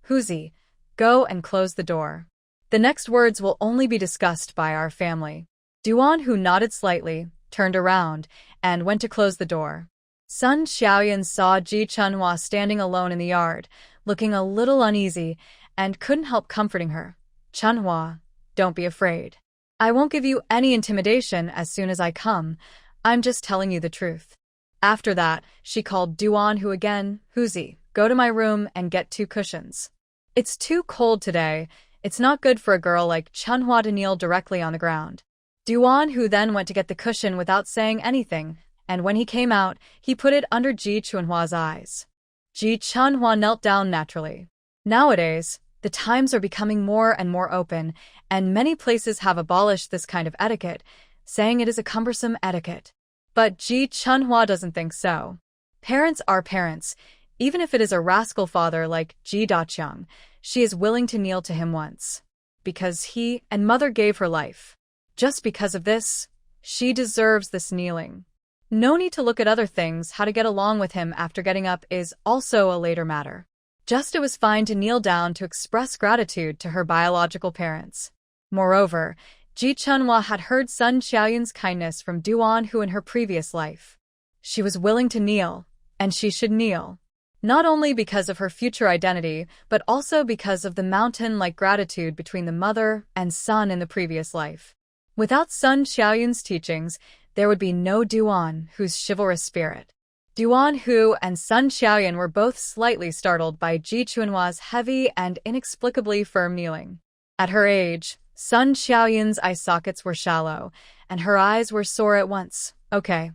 "Huzi, go and close the door. The next words will only be discussed by our family." Duan Hu nodded slightly, turned around, and went to close the door. Sun Xiaoyan saw Ji Chunhua standing alone in the yard, looking a little uneasy, and couldn't help comforting her. "Chunhua, don't be afraid. I won't give you any intimidation as soon as I come. I'm just telling you the truth." After that, she called Duan Hu again. "Huzi, go to my room and get 2 cushions. It's too cold today. It's not good for a girl like Chunhua to kneel directly on the ground." Duan Hu then went to get the cushion without saying anything, and when he came out, he put it under Ji Chunhua's eyes. Ji Chunhua knelt down naturally. Nowadays, the times are becoming more and more open, and many places have abolished this kind of etiquette, saying it is a cumbersome etiquette. But Ji Chunhua doesn't think so. Parents are parents. Even if it is a rascal father like Ji Daqiang, she is willing to kneel to him once. Because he and mother gave her life. Just because of this, she deserves this kneeling. No need to look at other things. How to get along with him after getting up is also a later matter. Just it was fine to kneel down to express gratitude to her biological parents. Moreover, Ji Chunhua had heard Sun Xiaoyan's kindness from Duan Hu in her previous life. She was willing to kneel, and she should kneel. Not only because of her future identity, but also because of the mountain-like gratitude between the mother and son in the previous life. Without Sun Xiaoyan's teachings, there would be no Duan Hu's chivalrous spirit. Duan Hu and Sun Xiaoyan were both slightly startled by Ji Chunhua's heavy and inexplicably firm kneeling. At her age, Sun Xiaoyan's eye sockets were shallow, and her eyes were sore at once. Okay.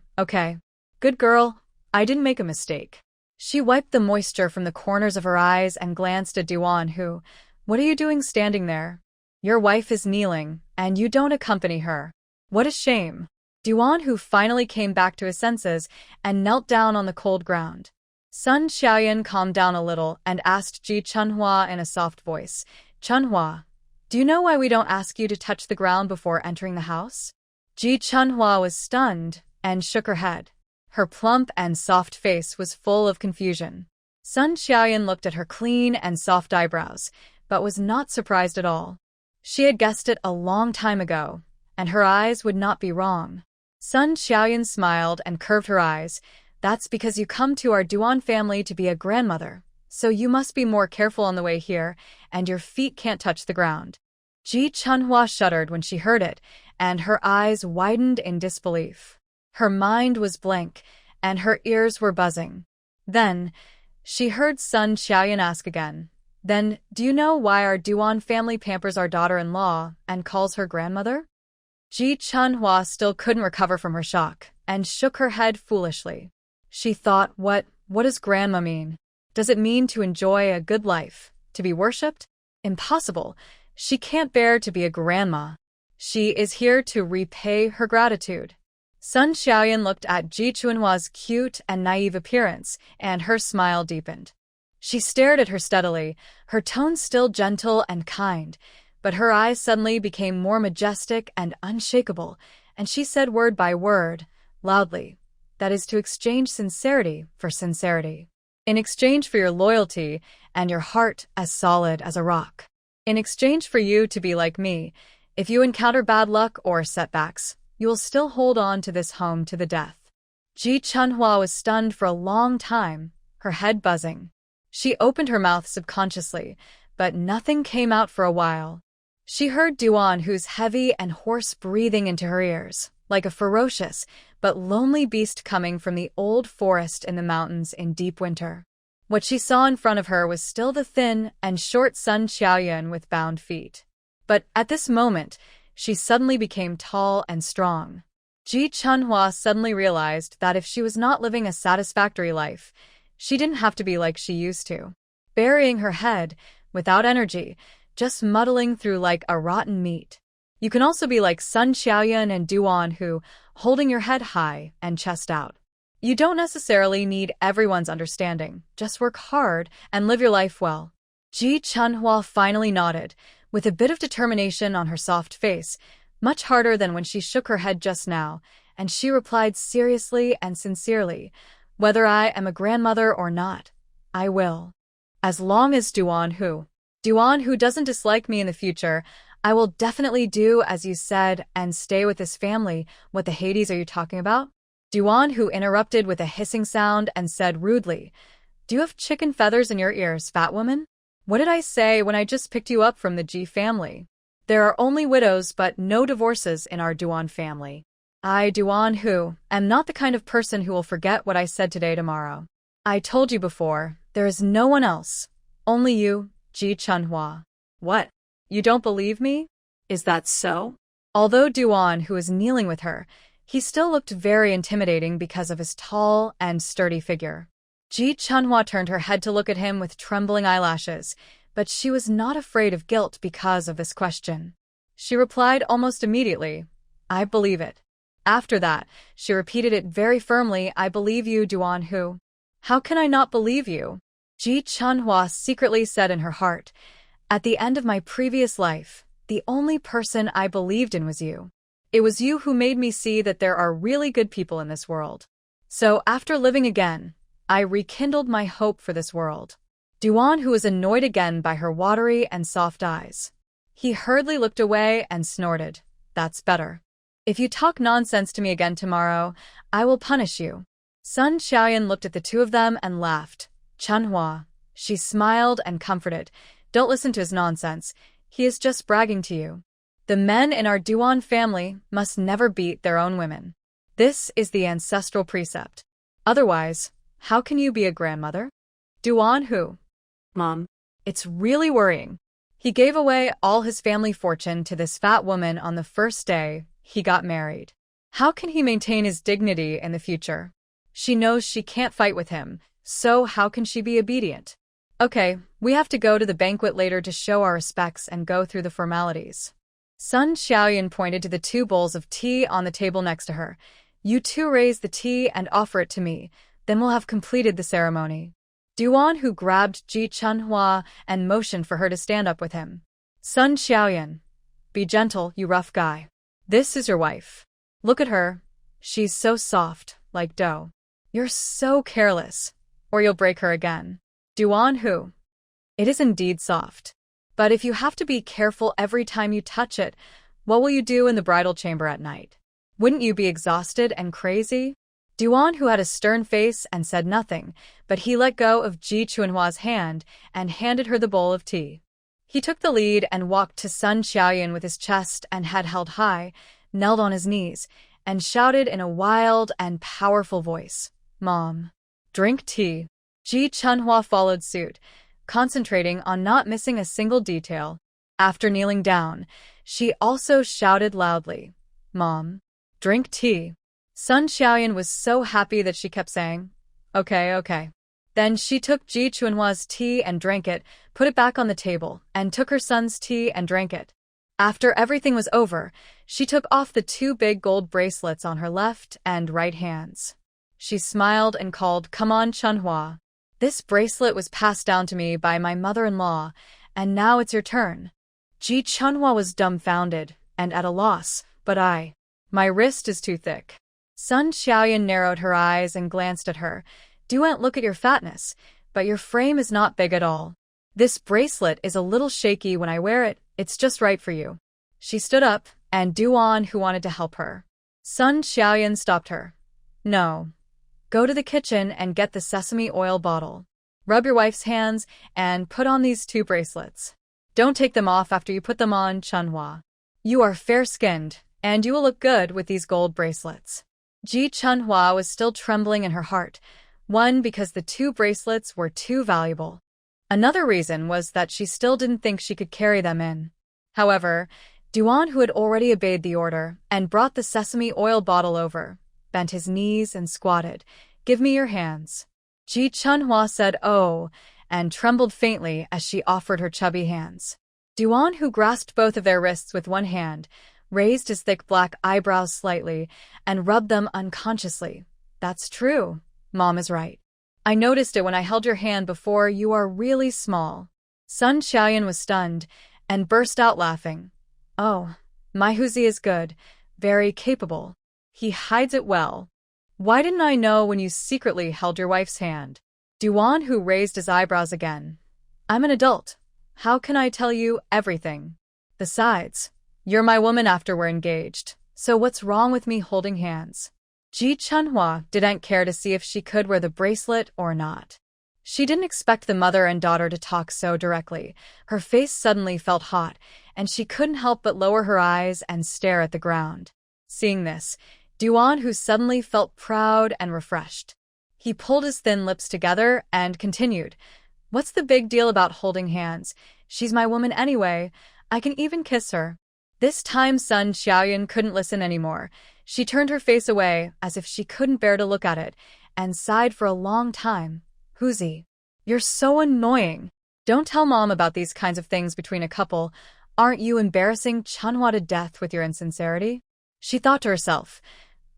Good girl, I didn't make a mistake." She wiped the moisture from the corners of her eyes and glanced at Duan Hu. "What are you doing standing there? Your wife is kneeling, and you don't accompany her. What a shame." Duan Hu finally came back to his senses and knelt down on the cold ground. Sun Xiaoyan calmed down a little and asked Ji Chunhua in a soft voice, "Chunhua, do you know why we don't ask you to touch the ground before entering the house?" Ji Chunhua was stunned and shook her head. Her plump and soft face was full of confusion. Sun Xiaoyan looked at her clean and soft eyebrows, but was not surprised at all. She had guessed it a long time ago, and her eyes would not be wrong. Sun Xiaoyan smiled and curved her eyes. "That's because you come to our Duan family to be a grandmother, so you must be more careful on the way here, and your feet can't touch the ground." Ji Chunhua shuddered when she heard it, and her eyes widened in disbelief. Her mind was blank, and her ears were buzzing. Then, she heard Sun Xiaoyan ask again, "Then, do you know why our Duan family pampers our daughter-in-law and calls her grandmother?" Ji Chunhua still couldn't recover from her shock and shook her head foolishly. She thought, what does grandma mean? Does it mean to enjoy a good life? To be worshipped? Impossible. She can't bear to be a grandma. She is here to repay her gratitude. Sun Xiaoyan looked at Ji Chunhua's cute and naive appearance, and her smile deepened. She stared at her steadily, her tone still gentle and kind, but her eyes suddenly became more majestic and unshakable, and she said word by word, loudly, that is to exchange sincerity for sincerity. In exchange for your loyalty and your heart as solid as a rock. In exchange for you to be like me, if you encounter bad luck or setbacks, you will still hold on to this home to the death. Ji Chunhua was stunned for a long time, her head buzzing. She opened her mouth subconsciously, but nothing came out for a while. She heard Duan Hu's heavy and hoarse breathing into her ears, like a ferocious but lonely beast coming from the old forest in the mountains in deep winter. What she saw in front of her was still the thin and short Sun Xiaoyan with bound feet. But at this moment, she suddenly became tall and strong. Ji Chunhua suddenly realized that if she was not living a satisfactory life, she didn't have to be like she used to. Burying her head, without energy, just muddling through like a rotten meat. You can also be like Sun Xiaoyan and Duan Hu, holding your head high and chest out. You don't necessarily need everyone's understanding, just work hard and live your life well. Ji Chunhua finally nodded, with a bit of determination on her soft face, much harder than when she shook her head just now, and she replied seriously and sincerely, whether I am a grandmother or not, I will. As long as Duan Hu doesn't dislike me in the future, I will definitely do as you said and stay with this family. What the Hades are you talking about? Duan Hu interrupted with a hissing sound and said rudely, Do you have chicken feathers in your ears, fat woman? What did I say when I just picked you up from the Ji family? There are only widows but no divorces in our Duan family. I, Duan Hu, am not the kind of person who will forget what I said today tomorrow. I told you before, there is no one else. Only you, Ji Chunhua. What? You don't believe me? Is that so? Although Duan Hu was kneeling with her, he still looked very intimidating because of his tall and sturdy figure. Ji Chunhua turned her head to look at him with trembling eyelashes, but she was not afraid of guilt because of this question. She replied almost immediately, I believe it. After that, she repeated it very firmly, I believe you, Duan Hu. How can I not believe you? Ji Chunhua secretly said in her heart, At the end of my previous life, the only person I believed in was you. It was you who made me see that there are really good people in this world. So after living again, I rekindled my hope for this world. Duan Hu was annoyed again by her watery and soft eyes. He hurriedly looked away and snorted, That's better. If you talk nonsense to me again tomorrow, I will punish you. Sun Xiaoyan looked at the two of them and laughed. Chunhua. She smiled and comforted. Don't listen to his nonsense. He is just bragging to you. The men in our Duan family must never beat their own women. This is the ancestral precept. Otherwise, how can you be a grandmother? Duan Hu. Mom. It's really worrying. He gave away all his family fortune to this fat woman on the first day he got married. How can he maintain his dignity in the future? She knows she can't fight with him, so how can she be obedient? Okay, we have to go to the banquet later to show our respects and go through the formalities. Sun Xiaoyan pointed to the 2 bowls of tea on the table next to her. You two raise the tea and offer it to me, then we'll have completed the ceremony. Duan Hu grabbed Ji Chunhua and motioned for her to stand up with him. Sun Xiaoyan. Be gentle, you rough guy. This is your wife. Look at her. She's so soft, like dough. You're so careless, or you'll break her again. Duan Hu. It is indeed soft. But if you have to be careful every time you touch it, what will you do in the bridal chamber at night? Wouldn't you be exhausted and crazy? Duan Hu had a stern face and said nothing, but he let go of Ji Chunhua's hand and handed her the bowl of tea. He took the lead and walked to Sun Xiaoyan with his chest and head held high, knelt on his knees, and shouted in a wild and powerful voice, Mom, drink tea. Ji Chunhua followed suit, concentrating on not missing a single detail. After kneeling down, she also shouted loudly, Mom. Drink tea. Sun Xiaoyan was so happy that she kept saying, okay, okay. Then she took Ji Chunhua's tea and drank it, put it back on the table, and took her son's tea and drank it. After everything was over, she took off the 2 big gold bracelets on her left and right hands. She smiled and called, "Come on, Chunhua. This bracelet was passed down to me by my mother-in-law, and now it's your turn." Ji Chunhua was dumbfounded and at a loss, but my wrist is too thick. Sun Xiaoyan narrowed her eyes and glanced at her. "Duan, look at your fatness, but your frame is not big at all. This bracelet is a little shaky when I wear it, it's just right for you." She stood up, and Duan, who wanted to help her. Sun Xiaoyan stopped her. "No. Go to the kitchen and get the sesame oil bottle. Rub your wife's hands and put on these 2 bracelets. Don't take them off after you put them on, Chunhua. You are fair-skinned, and you will look good with these gold bracelets." Ji Chunhua was still trembling in her heart. One, because the 2 bracelets were too valuable. Another reason was that she still didn't think she could carry them in. However, Duan, who had already obeyed the order and brought the sesame oil bottle over, bent his knees and squatted. "Give me your hands." Ji Chunhua said, "Oh," and trembled faintly as she offered her chubby hands. Duan, who grasped both of their wrists with one hand, raised his thick black eyebrows slightly and rubbed them unconsciously. "That's true. Mom is right. I noticed it when I held your hand before. You are really small." Sun Xiaoyan was stunned and burst out laughing. "Oh, my Huzi is good, very capable. He hides it well. Why didn't I know when you secretly held your wife's hand?" Duan, who raised his eyebrows again. "I'm an adult. How can I tell you everything? Besides, you're my woman after we're engaged, so what's wrong with me holding hands?" Ji Chunhua didn't care to see if she could wear the bracelet or not. She didn't expect the mother and daughter to talk so directly. Her face suddenly felt hot, and she couldn't help but lower her eyes and stare at the ground. Seeing this, Duan, who suddenly felt proud and refreshed. He pulled his thin lips together and continued, "What's the big deal about holding hands? She's my woman anyway. I can even kiss her." This time Sun Xiaoyan couldn't listen anymore. She turned her face away as if she couldn't bear to look at it, and sighed for a long time. "Huzi, you're so annoying. Don't tell Mom about these kinds of things between a couple. Aren't you embarrassing Chunhua to death with your insincerity?" She thought to herself,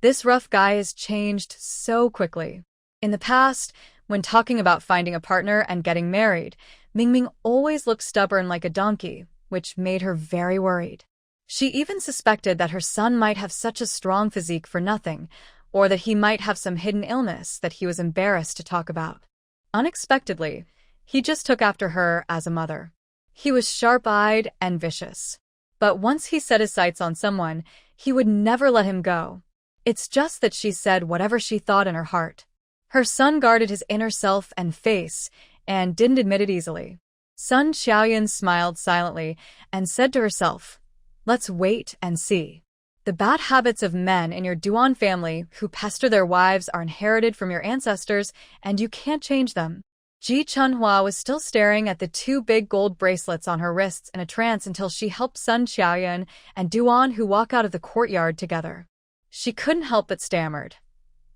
this rough guy has changed so quickly. In the past, when talking about finding a partner and getting married, Mingming always looked stubborn like a donkey, which made her very worried. She even suspected that her son might have such a strong physique for nothing, or that he might have some hidden illness that he was embarrassed to talk about. Unexpectedly, he just took after her as a mother. He was sharp-eyed and vicious. But once he set his sights on someone, he would never let him go. It's just that she said whatever she thought in her heart. Her son guarded his inner self and face, and didn't admit it easily. Sun Xiaoyan smiled silently and said to herself, "Let's wait and see. The bad habits of men in your Duan family who pester their wives are inherited from your ancestors, and you can't change them." Ji Chunhua was still staring at the 2 big gold bracelets on her wrists in a trance until she helped Sun Xiaoyan and Duan Hu walk out of the courtyard together. She couldn't help but stammered.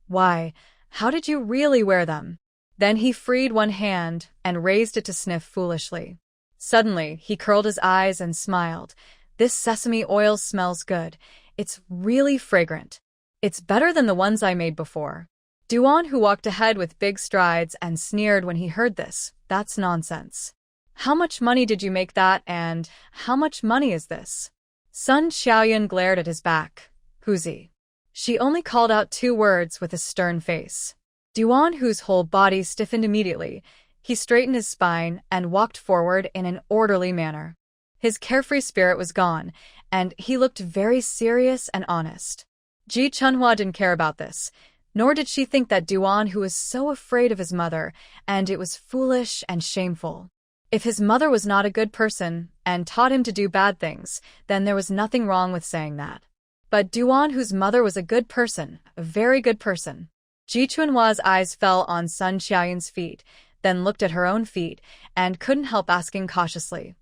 "Why, how did you really wear them?" Then he freed one hand and raised it to sniff foolishly. Suddenly, he curled his eyes and smiled. "This sesame oil smells good. It's really fragrant. It's better than the ones I made before." Duan, who walked ahead with big strides and sneered when he heard this, "That's nonsense. How much money did you make that, and how much money is this?" Sun Xiaoyan glared at his back. "Huzi." She only called out 2 words with a stern face. Duan, whose whole body stiffened immediately, he straightened his spine and walked forward in an orderly manner. His carefree spirit was gone, and he looked very serious and honest. Ji Chunhua didn't care about this, nor did she think that Duan, who was so afraid of his mother, and it was foolish and shameful. If his mother was not a good person and taught him to do bad things, then there was nothing wrong with saying that. But Duan, whose mother was a good person, a very good person. Ji Chunhua's eyes fell on Sun Xiaoyan's feet, then looked at her own feet, and couldn't help asking cautiously,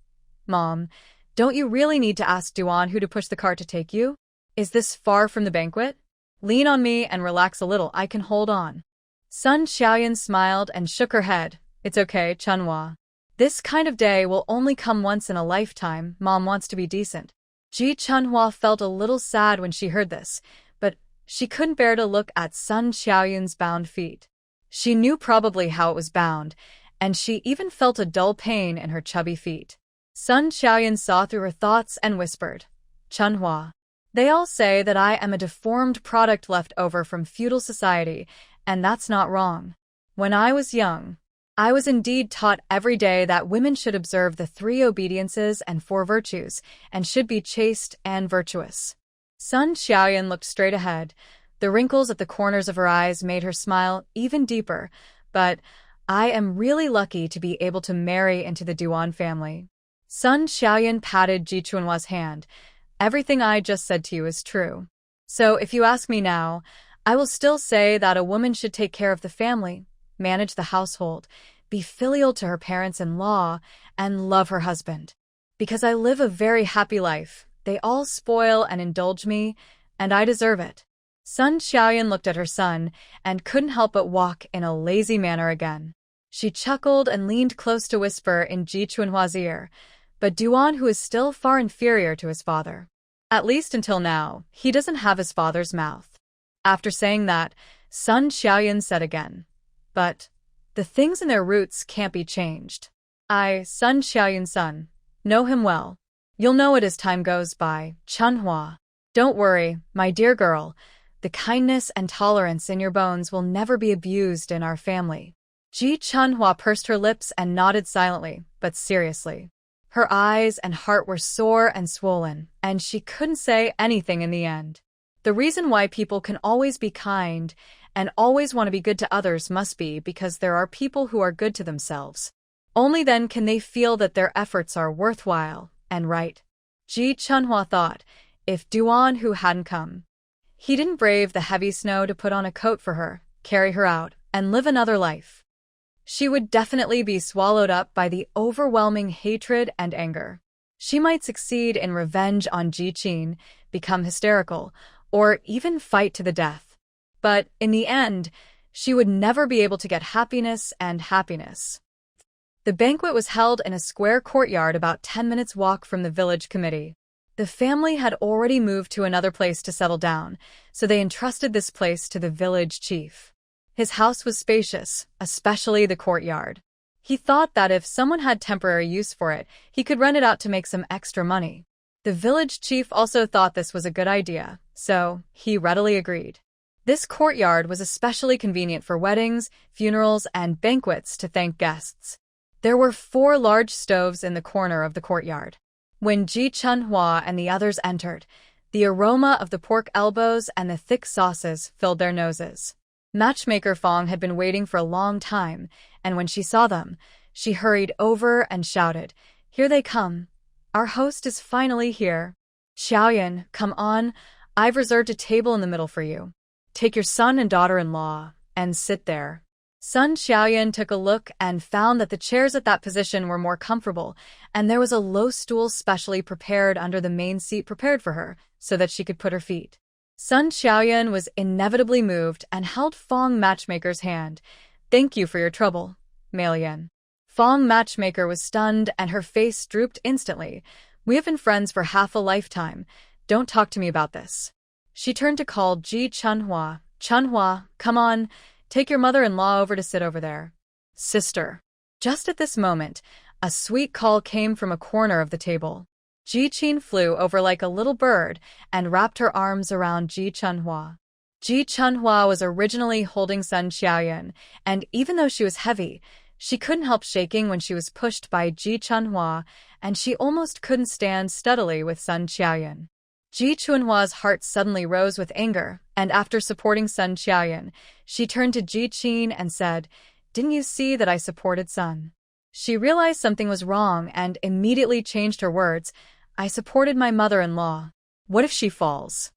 "Mom, don't you really need to ask Duan Hu to push the cart to take you?" Is this far from the banquet? Lean on me and relax a little, I can hold on. Sun Xiaoyan smiled and shook her head. It's okay, Chunhua. This kind of day will only come once in a lifetime. Mom wants to be decent. Ji Chunhua felt a little sad when she heard this, but she couldn't bear to look at Sun Xiaoyan's bound feet. She knew probably how it was bound, and she even felt a dull pain in her chubby feet. Sun Xiaoyan saw through her thoughts and whispered, Chunhua, they all say that I am a deformed product left over from feudal society, and that's not wrong. When I was young, I was indeed taught every day that women should observe the 3 obediences and 4 virtues, and should be chaste and virtuous. Sun Xiaoyan looked straight ahead. The wrinkles at the corners of her eyes made her smile even deeper, but I am really lucky to be able to marry into the Duan family. Sun Xiaoyan patted Ji Chunhua's hand. Everything I just said to you is true. So if you ask me now, I will still say that a woman should take care of the family, manage the household, be filial to her parents-in-law, and love her husband. Because I live a very happy life, they all spoil and indulge me, and I deserve it. Sun Xiaoyan looked at her son and couldn't help but walk in a lazy manner again. She chuckled and leaned close to whisper in Ji Chunhua's ear, but Duan Hu is still far inferior to his father. At least until now, he doesn't have his father's mouth. After saying that, Sun Xiaoyan said again, but the things in their roots can't be changed. I, Sun Xiaoyan's son, know him well. You'll know it as time goes by, Chunhua. Don't worry, my dear girl. The kindness and tolerance in your bones will never be abused in our family. Ji Chunhua pursed her lips and nodded silently, but seriously. Her eyes and heart were sore and swollen, and she couldn't say anything in the end. The reason why people can always be kind and always want to be good to others must be because there are people who are good to themselves. Only then can they feel that their efforts are worthwhile and right. Ji Chunhua thought, if Duan Hu hadn't come, he didn't brave the heavy snow to put on a coat for her, carry her out, and live another life, she would definitely be swallowed up by the overwhelming hatred and anger. She might succeed in revenge on Ji Qin, become hysterical, or even fight to the death. But in the end, she would never be able to get happiness and happiness. The banquet was held in a square courtyard about 10 minutes' walk from the village committee. The family had already moved to another place to settle down, so they entrusted this place to the village chief. His house was spacious, especially the courtyard. He thought that if someone had temporary use for it, he could rent it out to make some extra money. The village chief also thought this was a good idea, so he readily agreed. This courtyard was especially convenient for weddings, funerals, and banquets to thank guests. There were 4 large stoves in the corner of the courtyard. When Ji Chunhua and the others entered, the aroma of the pork elbows and the thick sauces filled their noses. Matchmaker Fong had been waiting for a long time, and when she saw them, she hurried over and shouted, "Here they come. Our host is finally here. Xiaoyan, come on. I've reserved a table in the middle for you. Take your son and daughter-in-law and sit there." Sun Xiaoyan took a look and found that the chairs at that position were more comfortable, and there was a low stool specially prepared under the main seat prepared for her, so that she could put her feet. Sun Xiaoyan was inevitably moved and held Fong Matchmaker's hand. "Thank you for your trouble, Malian." Fong Matchmaker was stunned and her face drooped instantly. "We have been friends for half a lifetime. Don't talk to me about this." She turned to call Ji Chunhua. "Chunhua, come on. Take your mother-in-law over to sit over there." "Sister." Just at this moment, a sweet call came from a corner of the table. Ji Qin flew over like a little bird and wrapped her arms around Ji Chunhua. Ji Chunhua was originally holding Sun Xiaoyan, and even though she was heavy, she couldn't help shaking when she was pushed by Ji Chunhua, and she almost couldn't stand steadily with Sun Xiaoyan. Ji Chunhua's heart suddenly rose with anger, and after supporting Sun Xiaoyan, she turned to Ji Qin and said, "Didn't you see that I supported Sun?" She realized something was wrong and immediately changed her words. "I supported my mother-in-law. What if she falls?"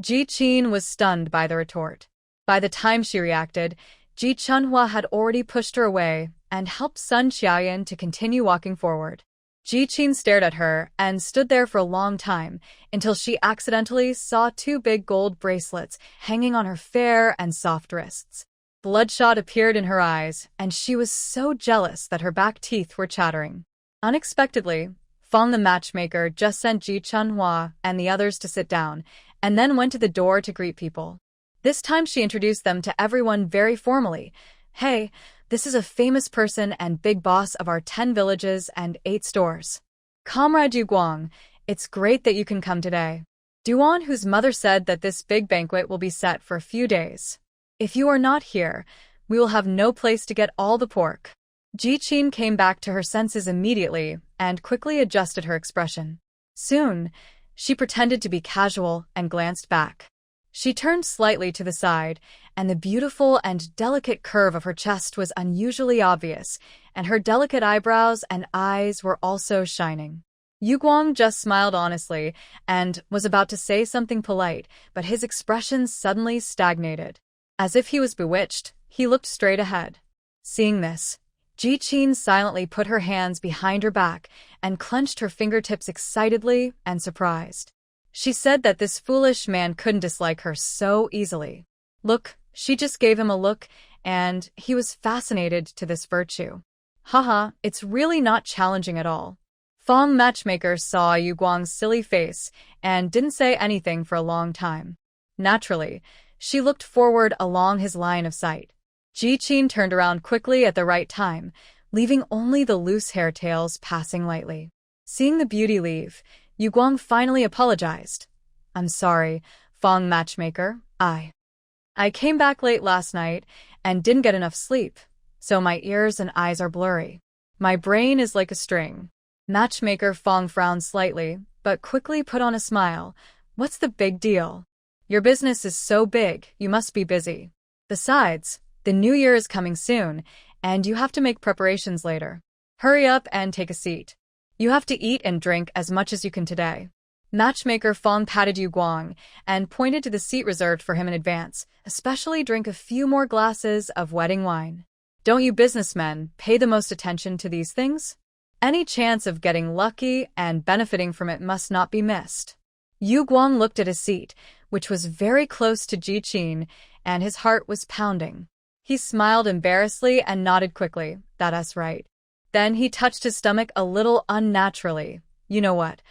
Ji Qin was stunned by the retort. By the time she reacted, Ji Chunhua had already pushed her away and helped Sun Xiaoyan to continue walking forward. Ji-Chin stared at her and stood there for a long time until she accidentally saw two big gold bracelets hanging on her fair and soft wrists. Bloodshot appeared in her eyes, and she was so jealous that her back teeth were chattering. Unexpectedly, Fong the matchmaker just sent Ji Chunhua and the others to sit down, and then went to the door to greet people. This time she introduced them to everyone very formally. Hey, this is a famous person and big boss of our 10 villages and 8 stores. Comrade Yu Guang, it's great that you can come today. Duan Hu's mother said that this big banquet will be set for a few days. If you are not here, we will have no place to get all the pork. Ji-Chin came back to her senses immediately and quickly adjusted her expression. Soon, she pretended to be casual and glanced back. She turned slightly to the side, and the beautiful and delicate curve of her chest was unusually obvious, and her delicate eyebrows and eyes were also shining. Yu Guang just smiled honestly and was about to say something polite, but his expression suddenly stagnated. As if he was bewitched, he looked straight ahead. Seeing this, Ji-Chin silently put her hands behind her back and clenched her fingertips excitedly and surprised. She said that this foolish man couldn't dislike her so easily. Look, she just gave him a look, and he was fascinated to this virtue. Haha, it's really not challenging at all. Fong matchmaker saw Yu Guang's silly face and didn't say anything for a long time. Naturally, she looked forward along his line of sight. Ji-Chin turned around quickly at the right time, leaving only the loose hair tails passing lightly. Seeing the beauty leave, Yu Guang finally apologized. I'm sorry, Fong matchmaker, I came back late last night and didn't get enough sleep, so my ears and eyes are blurry. My brain is like a string. Matchmaker Fong frowned slightly, but quickly put on a smile. What's the big deal? Your business is so big, you must be busy. Besides, the new year is coming soon, and you have to make preparations later. Hurry up and take a seat. You have to eat and drink as much as you can today. Matchmaker Fong patted Yu Guang and pointed to the seat reserved for him in advance, especially drink a few more glasses of wedding wine. Don't you businessmen pay the most attention to these things? Any chance of getting lucky and benefiting from it must not be missed. Yu Guang looked at his seat, which was very close to Ji-Chin, and his heart was pounding. He smiled embarrassedly and nodded quickly. That's right. Then he touched his stomach a little unnaturally. You know what?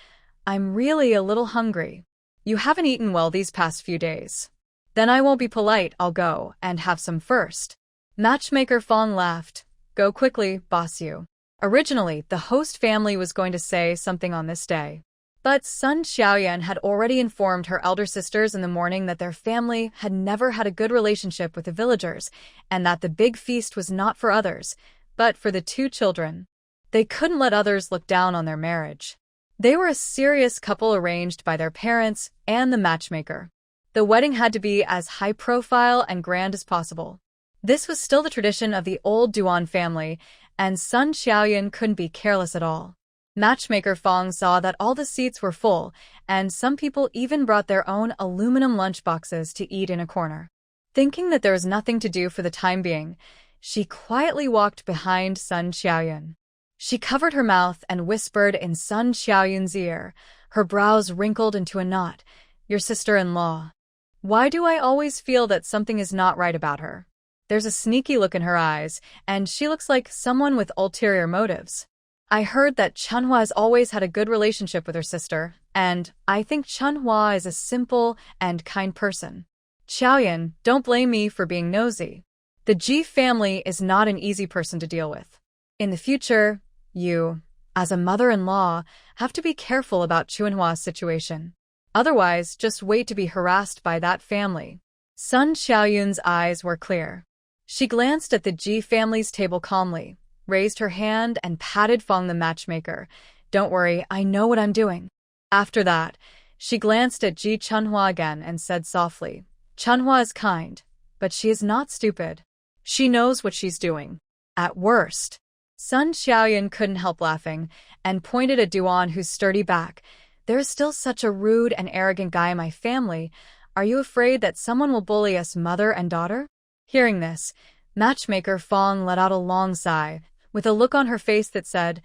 I'm really a little hungry. You haven't eaten well these past few days. Then I won't be polite, I'll go and have some first. Matchmaker Fong laughed. Go quickly, boss you. Originally, the host family was going to say something on this day. But Sun Xiaoyan had already informed her elder sisters in the morning that their family had never had a good relationship with the villagers, and that the big feast was not for others, but for the 2 children. They couldn't let others look down on their marriage. They were a serious couple arranged by their parents and the matchmaker. The wedding had to be as high profile and grand as possible. This was still the tradition of the old Duan family, and Sun Xiaoyan couldn't be careless at all. Matchmaker Fong saw that all the seats were full, and some people even brought their own aluminum lunchboxes to eat in a corner. Thinking that there was nothing to do for the time being, she quietly walked behind Sun Xiaoyan. She covered her mouth and whispered in Sun Xiaoyan's ear, her brows wrinkled into a knot, "Your sister-in-law. Why do I always feel that something is not right about her? There's a sneaky look in her eyes, and she looks like someone with ulterior motives. I heard that Chunhua has always had a good relationship with her sister, and I think Chunhua is a simple and kind person. Xiaoyan, don't blame me for being nosy. The Ji family is not an easy person to deal with. In the future, you, as a mother-in-law, have to be careful about Chunhua's situation. Otherwise, just wait to be harassed by that family." Sun Xiaoyun's eyes were clear. She glanced at the Ji family's table calmly, raised her hand and patted Fong the matchmaker. "Don't worry, I know what I'm doing." After that, she glanced at Ji Chunhua again and said softly, "Chunhua is kind, but she is not stupid. She knows what she's doing. At worst." Sun Xiaoyan couldn't help laughing and pointed at Duan Hu's sturdy back. "There is still such a rude and arrogant guy in my family. Are you afraid that someone will bully us mother and daughter?" Hearing this, matchmaker Fong let out a long sigh, with a look on her face that said,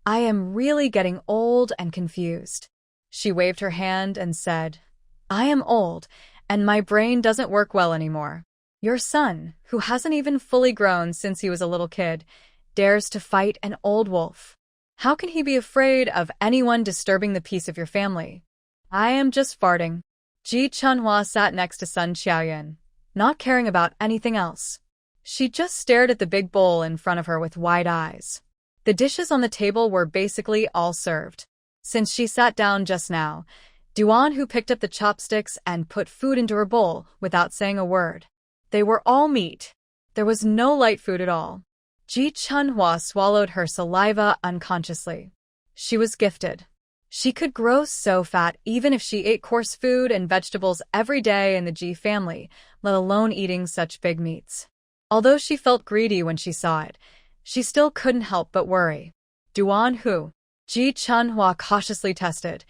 I am really getting old and confused. She waved her hand and said, I am old, and my brain doesn't work well anymore. Your son, who hasn't even fully grown since he was a little kid, dares to fight an old wolf. How can he be afraid of anyone disturbing the peace of your family? I am just farting. Ji Chunhua sat next to Sun Xiaoyan, not caring about anything else. She just stared at the big bowl in front of her with wide eyes. The dishes on the table were basically all served. Since she sat down just now, Duan Hu picked up the chopsticks and put food into her bowl without saying a word. They were all meat. There was no light food at all. Ji Chunhua swallowed her saliva unconsciously. She was gifted. She could grow so fat even if she ate coarse food and vegetables every day in the Ji family, let alone eating such big meats. Although she felt greedy when she saw it, she still couldn't help but worry. Duan Hu, Ji Chunhua cautiously tested.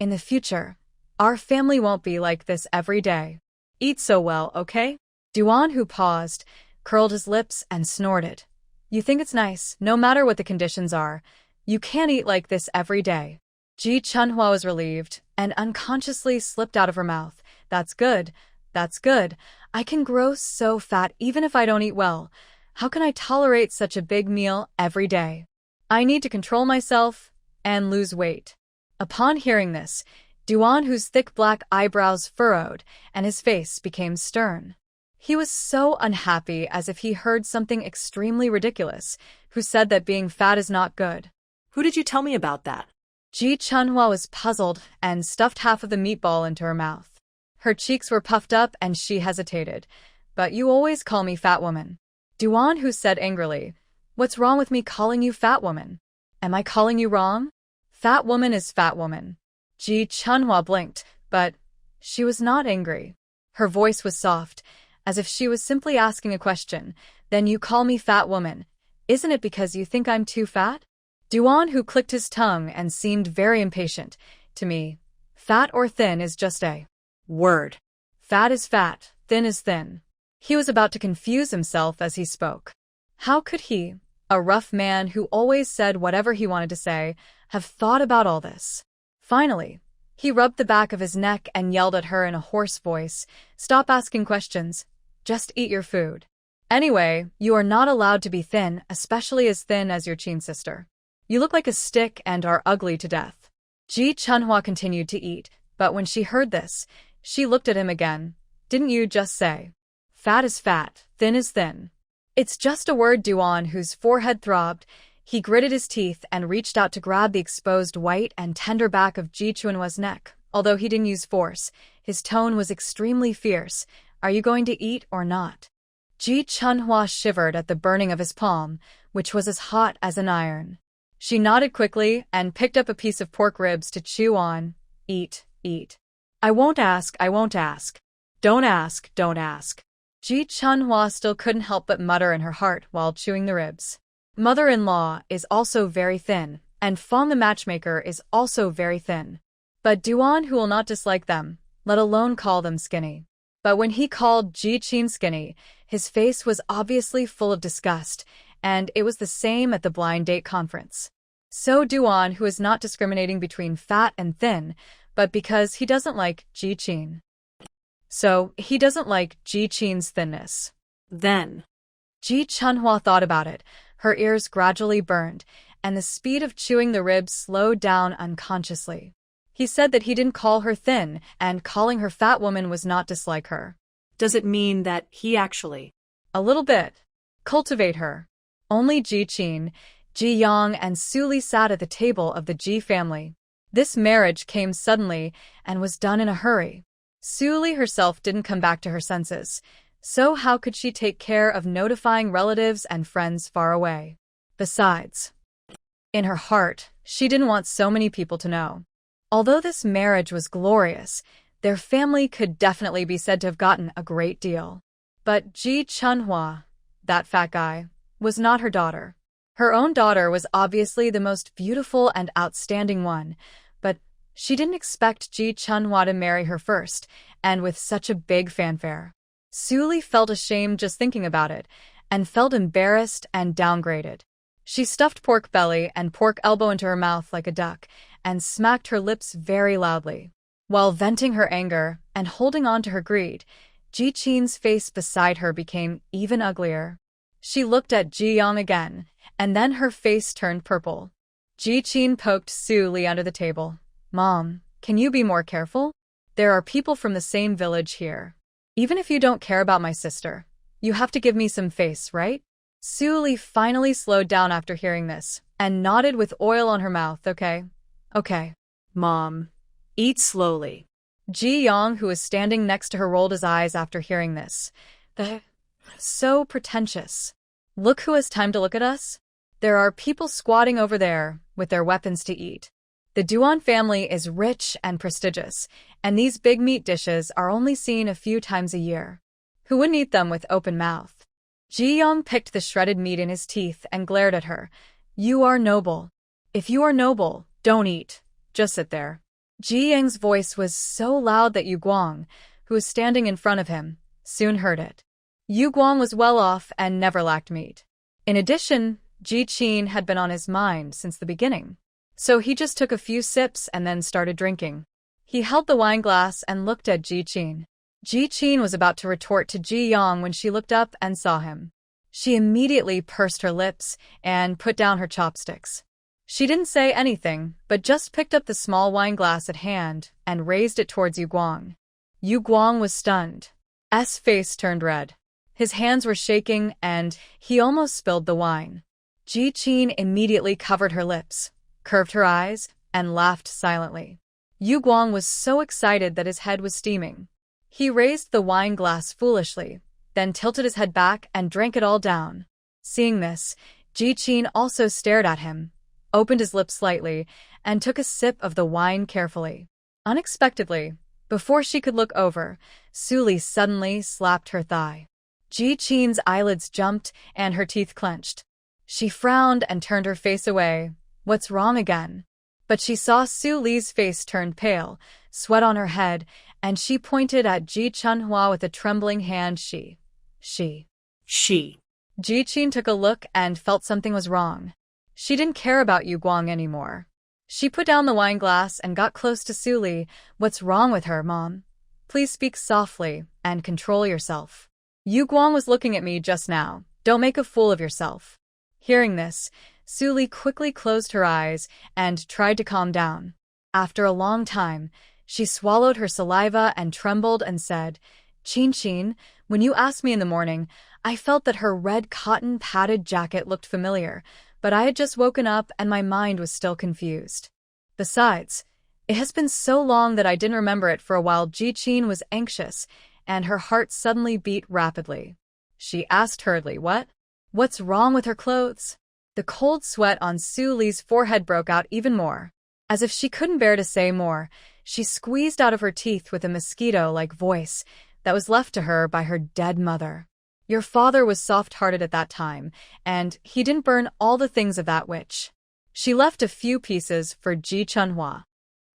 In the future, our family won't be like this every day. Eat so well, okay? Duan Hu paused, curled his lips, and snorted. You think it's nice, no matter what the conditions are. You can't eat like this every day. Ji Chunhua was relieved, and unconsciously slipped out of her mouth. That's good. That's good. I can grow so fat even if I don't eat well. How can I tolerate such a big meal every day? I need to control myself and lose weight. Upon hearing this, Duan Hu's thick black eyebrows furrowed, and his face became stern. He was so unhappy, as if he heard something extremely ridiculous. Who said that being fat is not good? Who did you tell me about that? Ji Chunhua was puzzled and stuffed half of the meatball into her mouth. Her cheeks were puffed up and she hesitated. But you always call me fat woman. Duan Hu said angrily, What's wrong with me calling you fat woman? Am I calling you wrong? Fat woman is fat woman. Ji Chunhua blinked, but she was not angry. Her voice was soft, as if she was simply asking a question. Then you call me fat woman. Isn't it because you think I'm too fat? Duan Hu clicked his tongue and seemed very impatient. To me, fat or thin is just a word. Fat is fat, thin is thin. He was about to confuse himself as he spoke. How could he, a rough man who always said whatever he wanted to say, have thought about all this? Finally, he rubbed the back of his neck and yelled at her in a hoarse voice, Stop asking questions. Just eat your food. Anyway, you are not allowed to be thin, especially as thin as your Qin sister. You look like a stick and are ugly to death. Ji Chunhua continued to eat, but when she heard this, she looked at him again. Didn't you just say? Fat is fat, thin is thin. It's just a word. Duan Hu's forehead throbbed. He gritted his teeth and reached out to grab the exposed white and tender back of Ji Chunhua's neck. Although he didn't use force, his tone was extremely fierce. Are you going to eat or not? Ji Chunhua shivered at the burning of his palm, which was as hot as an iron. She nodded quickly and picked up a piece of pork ribs to chew on. Eat, eat. I won't ask, I won't ask. Don't ask, don't ask. Ji Chunhua still couldn't help but mutter in her heart while chewing the ribs. Mother-in-law is also very thin, and Fong the matchmaker is also very thin. But Duan Hu will not dislike them, let alone call them skinny. But when he called Ji Qin skinny, his face was obviously full of disgust, and it was the same at the blind date conference. So Duan Hu is not discriminating between fat and thin, but because he doesn't like Ji Qin. So he doesn't like Ji Qin's thinness. Then Ji Chunhua thought about it. Her ears gradually burned, and the speed of chewing the ribs slowed down unconsciously. He said that he didn't call her thin, and calling her fat woman was not dislike her. does it mean that he actually? A little bit. Cultivate her. Only Ji Qin, Ji Yang, and Su Li sat at the table of the Ji family. This marriage came suddenly and was done in a hurry. Su Li herself didn't come back to her senses, so how could she take care of notifying relatives and friends far away? Besides, in her heart, she didn't want so many people to know. Although this marriage was glorious, their family could definitely be said to have gotten a great deal. But Ji Chunhua, that fat guy, was not her daughter. Her own daughter was obviously the most beautiful and outstanding one, but she didn't expect Ji Chunhua to marry her first, and with such a big fanfare. Su Li felt ashamed just thinking about it, and felt embarrassed and downgraded. She stuffed pork belly and pork elbow into her mouth like a duck and smacked her lips very loudly. While venting her anger and holding on to her greed, Ji-Chin's face beside her became even uglier. She looked at Ji-Young again, and then her face turned purple. Ji-Chin poked Su-Li under the table. "Mom, can you be more careful? There are people from the same village here. Even if you don't care about my sister, you have to give me some face, right?" Su-Li finally slowed down after hearing this, and nodded with oil on her mouth. Okay. Mom, eat slowly. Ji-Young, who was standing next to her, rolled his eyes after hearing this. So pretentious. Look who has time to look at us. There are people squatting over there with their weapons to eat. The Duan family is rich and prestigious, and these big meat dishes are only seen a few times a year. Who wouldn't eat them with open mouth? Ji-Young picked the shredded meat in his teeth and glared at her. "You are noble. If you are noble, don't eat. Just sit there." Ji-Young's voice was so loud that Yu Guang, who was standing in front of him, soon heard it. Yu Guang was well off and never lacked meat. In addition, Ji-Chin had been on his mind since the beginning, so he just took a few sips and then started drinking. He held the wine glass and looked at Ji-Chin. Ji-Chin was about to retort to Ji-Young when she looked up and saw him. She immediately pursed her lips and put down her chopsticks. She didn't say anything, but just picked up the small wine glass at hand and raised it towards Yu Guang. Yu Guang was stunned. S face turned red. His hands were shaking and he almost spilled the wine. Ji-Chin immediately covered her lips, curved her eyes, and laughed silently. Yu Guang was so excited that his head was steaming. He raised the wine glass foolishly, then tilted his head back and drank it all down. Seeing this, Ji-Chin also stared at him, opened his lips slightly, and took a sip of the wine carefully. Unexpectedly, before she could look over, Su-Li suddenly slapped her thigh. Ji-Chin's eyelids jumped and her teeth clenched. She frowned and turned her face away. What's wrong again? But she saw Su-Li's face turn pale, sweat on her head, and she pointed at Ji-Chunhua with a trembling hand. She. Ji-Chin took a look and felt something was wrong. She didn't care about Yu Guang anymore. She put down the wine glass and got close to Su-Li. "What's wrong with her, Mom? Please speak softly and control yourself. Yu Guang was looking at me just now. Don't make a fool of yourself." Hearing this, Su-Li quickly closed her eyes and tried to calm down. After a long time, she swallowed her saliva and trembled and said, "Chin, when you asked me in the morning, I felt that her red cotton padded jacket looked familiar, but I had just woken up and my mind was still confused. Besides, it has been so long that I didn't remember it for a while." Ji-Chin was anxious, and her heart suddenly beat rapidly. She asked hurriedly, What's wrong with her clothes?" The cold sweat on Su-Li's forehead broke out even more. As if she couldn't bear to say more, she squeezed out of her teeth with a mosquito-like voice that was left to her by her dead mother. "Your father was soft-hearted at that time, and he didn't burn all the things of that witch. She left a few pieces for Ji-Chunhua.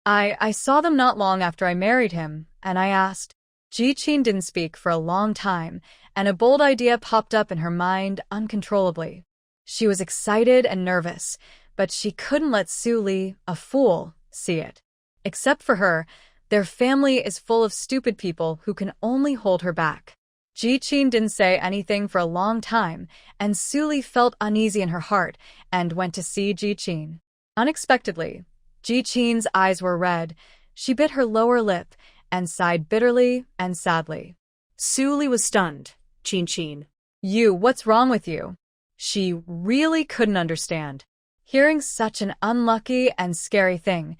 I saw them not long after I married him, and I asked." Ji-Chin didn't speak for a long time, and a bold idea popped up in her mind uncontrollably. She was excited and nervous, but she couldn't let Su-Li, a fool, see it. Except for her, their family is full of stupid people who can only hold her back. Ji-Chin didn't say anything for a long time, and Su-Li felt uneasy in her heart and went to see Ji-Chin. Unexpectedly, Ji-Chin's eyes were red. She bit her lower lip and sighed bitterly and sadly. Su-Li was stunned. Chin. What's wrong with you? She really couldn't understand. Hearing such an unlucky and scary thing,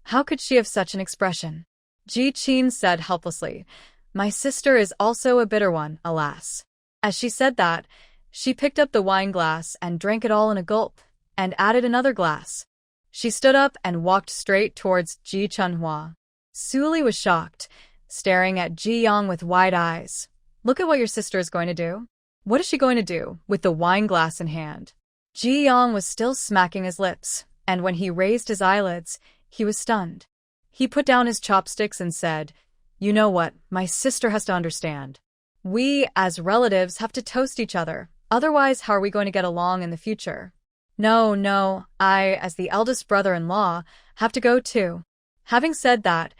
how could she have such an expression? Ji-Chin said helplessly, "My sister is also a bitter one, alas." As she said that, she picked up the wine glass and drank it all in a gulp, and added another glass. She stood up and walked straight towards Ji-Chunhua. Su-Li was shocked, staring at Ji-Young with wide eyes. "Look at what your sister is going to do." "What is she going to do?" with the wine glass in hand. Ji-Young was still smacking his lips, and when he raised his eyelids, he was stunned. He put down his chopsticks and said, "You know what, my sister has to understand. We, as relatives, have to toast each other. Otherwise, how are we going to get along in the future?" No, I, as the eldest brother-in-law, have to go too. Having said that,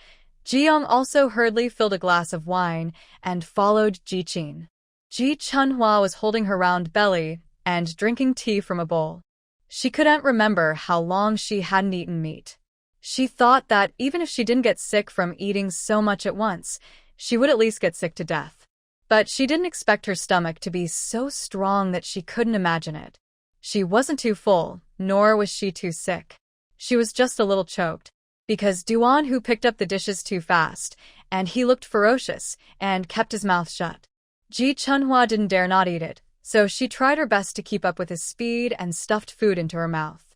Ji-young also hurriedly filled a glass of wine and followed Ji-chin. Ji-chunhua was holding her round belly and drinking tea from a bowl. She couldn't remember how long she hadn't eaten meat. She thought that even if she didn't get sick from eating so much at once, she would at least get sick to death. But she didn't expect her stomach to be so strong that she couldn't imagine it. She wasn't too full, nor was she too sick. She was just a little choked, because Duan Hu picked up the dishes too fast, and he looked ferocious and kept his mouth shut. Ji Chunhua didn't dare not eat it, so she tried her best to keep up with his speed and stuffed food into her mouth.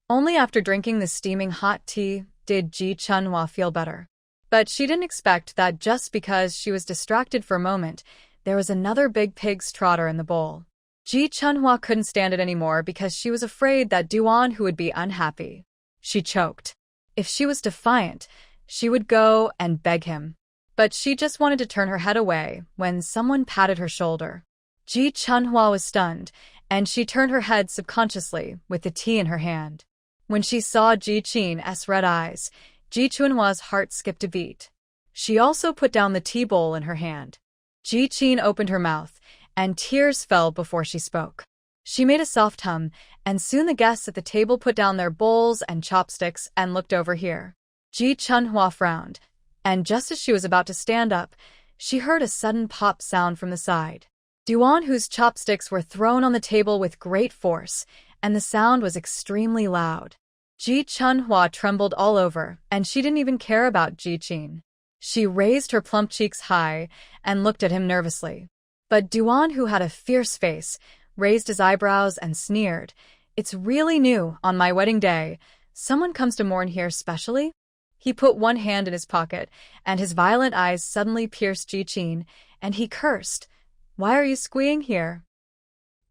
Only after drinking the steaming hot tea did Ji Chunhua feel better. But she didn't expect that just because she was distracted for a moment, there was another big pig's trotter in the bowl. Ji Chunhua couldn't stand it anymore because she was afraid that Duan Hu would be unhappy. She choked. If she was defiant, she would go and beg him. But she just wanted to turn her head away when someone patted her shoulder. Ji Chunhua was stunned, and she turned her head subconsciously with the tea in her hand. When she saw Ji Chin's red eyes, Ji Chunhua's heart skipped a beat. She also put down the tea bowl in her hand. Ji Chin opened her mouth, and tears fell before she spoke. She made a soft hum, and soon the guests at the table put down their bowls and chopsticks and looked over here. Ji Chunhua frowned, and just as she was about to stand up, she heard a sudden pop sound from the side. Duan Hu's chopsticks were thrown on the table with great force, and the sound was extremely loud. Ji Chunhua trembled all over, and she didn't even care about Ji Chin. She raised her plump cheeks high and looked at him nervously. But Duan Hu had a fierce face, raised his eyebrows and sneered. "It's really new on my wedding day. Someone comes to mourn here specially?" He put one hand in his pocket, and his violent eyes suddenly pierced Ji Chin, and he cursed. "Why are you squeeing here?"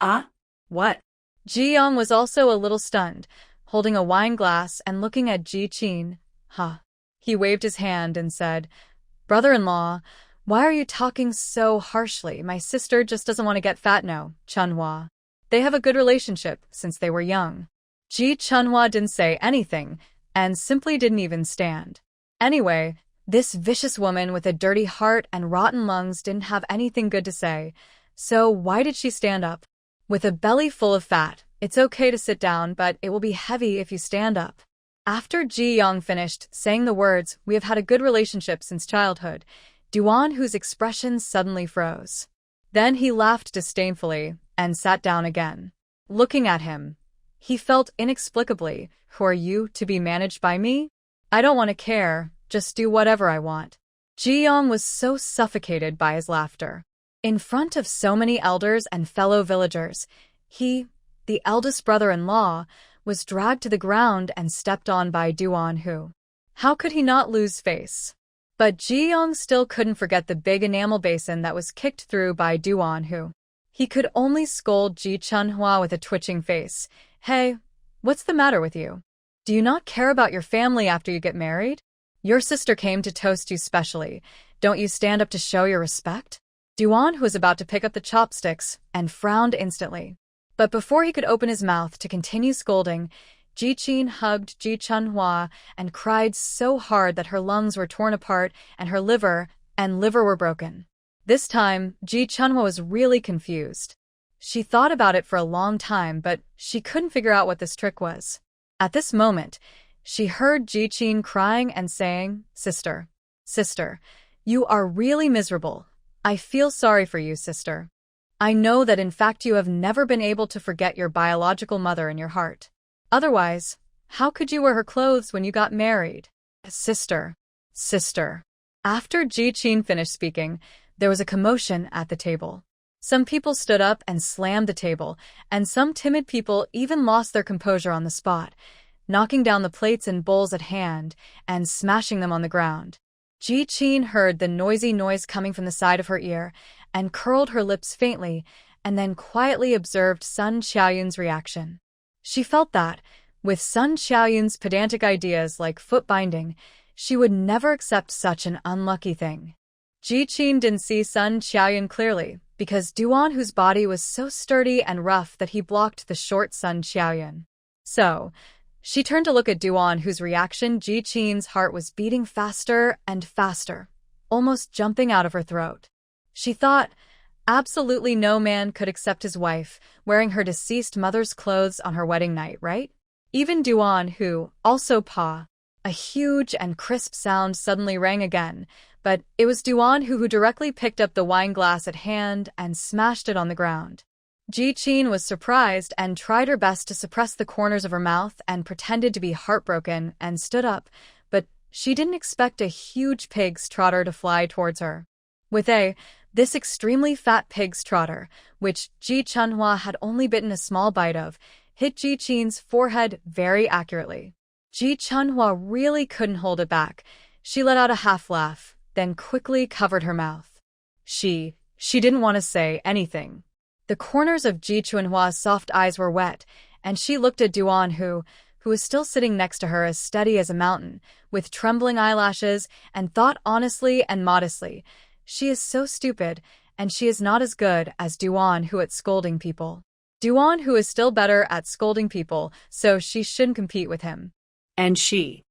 Ah? What? Ji-young was also a little stunned, holding a wine glass and looking at Ji Chin. "Huh." He waved his hand and said, "Brother-in-law, why are you talking so harshly? My sister just doesn't want to get fat now, Chunhua. They have a good relationship since they were young." Ji Chunhua didn't say anything and simply didn't even stand. Anyway, this vicious woman with a dirty heart and rotten lungs didn't have anything good to say, so why did she stand up? With a belly full of fat, it's okay to sit down, but it will be heavy if you stand up. After Ji-young finished saying the words, "We have had a good relationship since childhood," Duan Hu's expression suddenly froze. Then he laughed disdainfully and sat down again. Looking at him, he felt inexplicably, "Who are you to be managed by me? I don't want to care, just do whatever I want." Ji-young was so suffocated by his laughter. In front of so many elders and fellow villagers, he, the eldest brother-in-law, was dragged to the ground and stepped on by Duan Hu. How could he not lose face? But Ji-young still couldn't forget the big enamel basin that was kicked through by Duan Hu. He could only scold Ji Chunhua with a twitching face. "Hey, what's the matter with you? Do you not care about your family after you get married? Your sister came to toast you specially. Don't you stand up to show your respect?" Duan Hu was about to pick up the chopsticks and frowned instantly. But before he could open his mouth to continue scolding, Ji Chin hugged Ji Chunhua and cried so hard that her lungs were torn apart and her liver were broken. This time, Ji Chunhua was really confused. She thought about it for a long time, but she couldn't figure out what this trick was. At this moment, she heard Ji Chin crying and saying, Sister, you are really miserable. I feel sorry for you, sister. I know that in fact you have never been able to forget your biological mother in your heart. Otherwise, how could you wear her clothes when you got married? Sister. After Ji Chin finished speaking, there was a commotion at the table. Some people stood up and slammed the table, and some timid people even lost their composure on the spot, knocking down the plates and bowls at hand and smashing them on the ground. Ji Chin heard the noisy noise coming from the side of her ear and curled her lips faintly and then quietly observed Sun Xiaoyun's reaction. She felt that, with Sun Xiaoyun's pedantic ideas like foot binding, she would never accept such an unlucky thing. Ji Chin didn't see Sun Xiaoyun clearly because Duan Hu's body was so sturdy and rough that he blocked the short Sun Xiaoyun. So, she turned to look at Duan, whose reaction Ji Qin's heart was beating faster and faster, almost jumping out of her throat. She thought, absolutely no man could accept his wife wearing her deceased mother's clothes on her wedding night, right? Even Duan Hu, also Pa. A huge and crisp sound suddenly rang again, but it was Duan Hu who directly picked up the wine glass at hand and smashed it on the ground. Ji Qin was surprised and tried her best to suppress the corners of her mouth and pretended to be heartbroken and stood up, but she didn't expect a huge pig's trotter to fly towards her. This extremely fat pig's trotter, which Ji Chunhua had only bitten a small bite of, hit Ji Qin's forehead very accurately. Ji Chunhua really couldn't hold it back. She let out a half laugh, then quickly covered her mouth. She didn't want to say anything. The corners of Ji Chunhua's soft eyes were wet, and she looked at Duan Hu was still sitting next to her as steady as a mountain, with trembling eyelashes, and thought honestly and modestly, she is so stupid, and she is not as good as Duan Hu at scolding people. Duan Hu is still better at scolding people, so she shouldn't compete with him. And she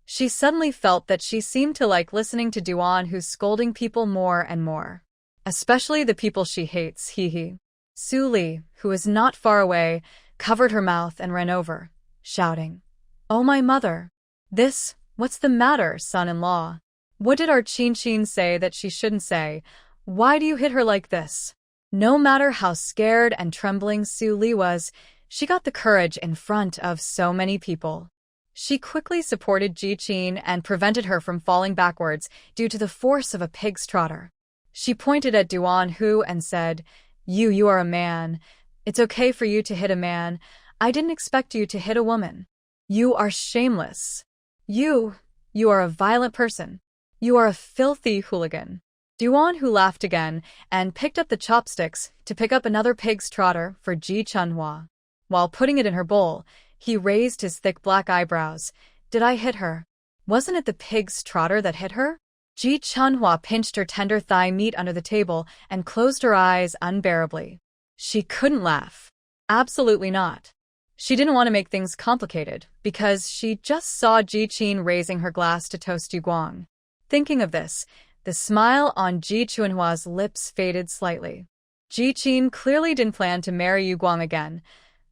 suddenly felt that she seemed to like listening to Duan Hu scolding people more and more. Especially the people she hates, hee. Su Li, who was not far away, covered her mouth and ran over, shouting, "Oh my mother! What's the matter, son-in-law? What did our Qin say that she shouldn't say? Why do you hit her like this?" No matter how scared and trembling Su Li was, she got the courage in front of so many people. She quickly supported Ji Qin and prevented her from falling backwards due to the force of a pig's trotter. She pointed at Duan Hu and said, You are a man. It's okay for you to hit a man. I didn't expect you to hit a woman. You are shameless. You are a violent person. You are a filthy hooligan." Duan Hu laughed again and picked up the chopsticks to pick up another pig's trotter for Ji Chunhua. While putting it in her bowl, he raised his thick black eyebrows. "Did I hit her? Wasn't it the pig's trotter that hit her?" Ji Chunhua pinched her tender thigh meat under the table and closed her eyes unbearably. She couldn't laugh. Absolutely not. She didn't want to make things complicated, because she just saw Ji Qin raising her glass to toast Yu Guang. Thinking of this, the smile on Ji Chunhua's lips faded slightly. Ji Qin clearly didn't plan to marry Yu Guang again,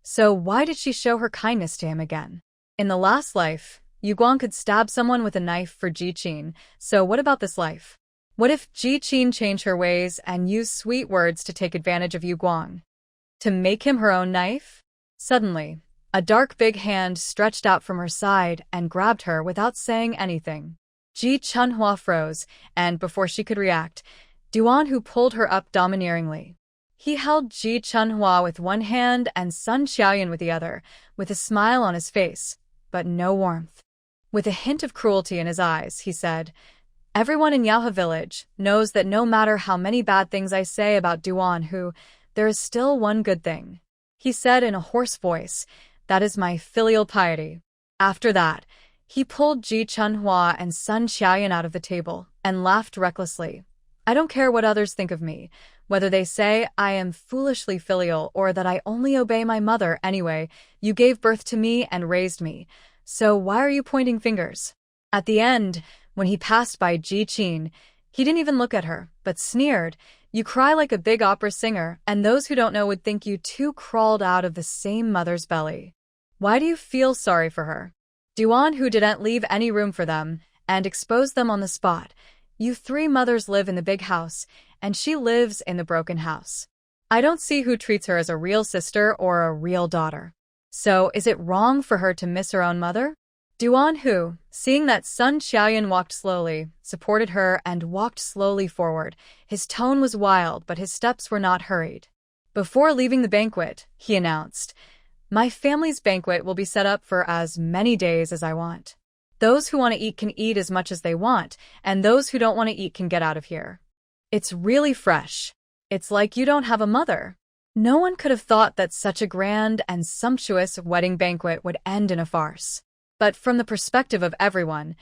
so why did she show her kindness to him again? In the last life, Yu Guang could stab someone with a knife for Ji Qin, so what about this life? What if Ji Qin changed her ways and used sweet words to take advantage of Yu Guang? To make him her own knife? Suddenly, a dark big hand stretched out from her side and grabbed her without saying anything. Ji Chunhua froze, and before she could react, Duan Hu pulled her up domineeringly. He held Ji Chunhua with one hand and Sun Xiaoyan with the other, with a smile on his face, but no warmth. With a hint of cruelty in his eyes, he said, "Everyone in Yaohe village knows that no matter how many bad things I say about Duan Hu, there is still one good thing." He said in a hoarse voice, "That is my filial piety." After that, he pulled Ji Chunhua and Sun Xiaoyan out of the table and laughed recklessly. "I don't care what others think of me, whether they say I am foolishly filial or that I only obey my mother anyway. You gave birth to me and raised me. So why are you pointing fingers?" At the end, when he passed by Ji Qin, he didn't even look at her, but sneered, "You cry like a big opera singer, and those who don't know would think you two crawled out of the same mother's belly. Why do you feel sorry for her?" Duan Hu didn't leave any room for them, and exposed them on the spot. "You three mothers live in the big house, and she lives in the broken house. I don't see who treats her as a real sister or a real daughter. So is it wrong for her to miss her own mother?" Duan Hu, seeing that Sun Xiaoyan walked slowly, supported her and walked slowly forward. His tone was wild, but his steps were not hurried. Before leaving the banquet, he announced, "My family's banquet will be set up for as many days as I want. Those who want to eat can eat as much as they want, and those who don't want to eat can get out of here. It's really fresh. It's like you don't have a mother." No one could have thought that such a grand and sumptuous wedding banquet would end in a farce. But from the perspective of everyone,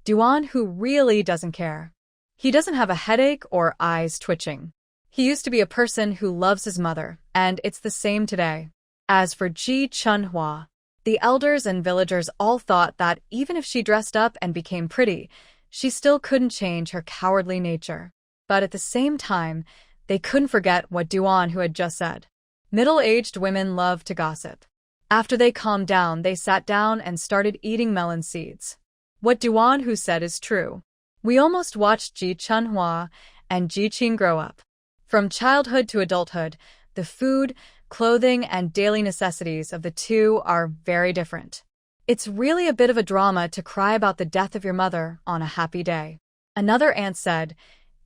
Duan Hu really doesn't care. He doesn't have a headache or eyes twitching. He used to be a person who loves his mother, and it's the same today. As for Ji Chunhua, The elders and villagers all thought that even if she dressed up and became pretty, she still couldn't change her cowardly nature. But at the same time, they couldn't forget what Duan Hu had just said. Middle-aged women love to gossip. After they calmed down, they sat down and started eating melon seeds. What Duan Hu said is true. We almost watched Ji Chunhua and Ji Qin grow up. From childhood to adulthood, the food, clothing, and daily necessities of the two are very different. It's really a bit of a drama to cry about the death of your mother on a happy day. Another aunt said,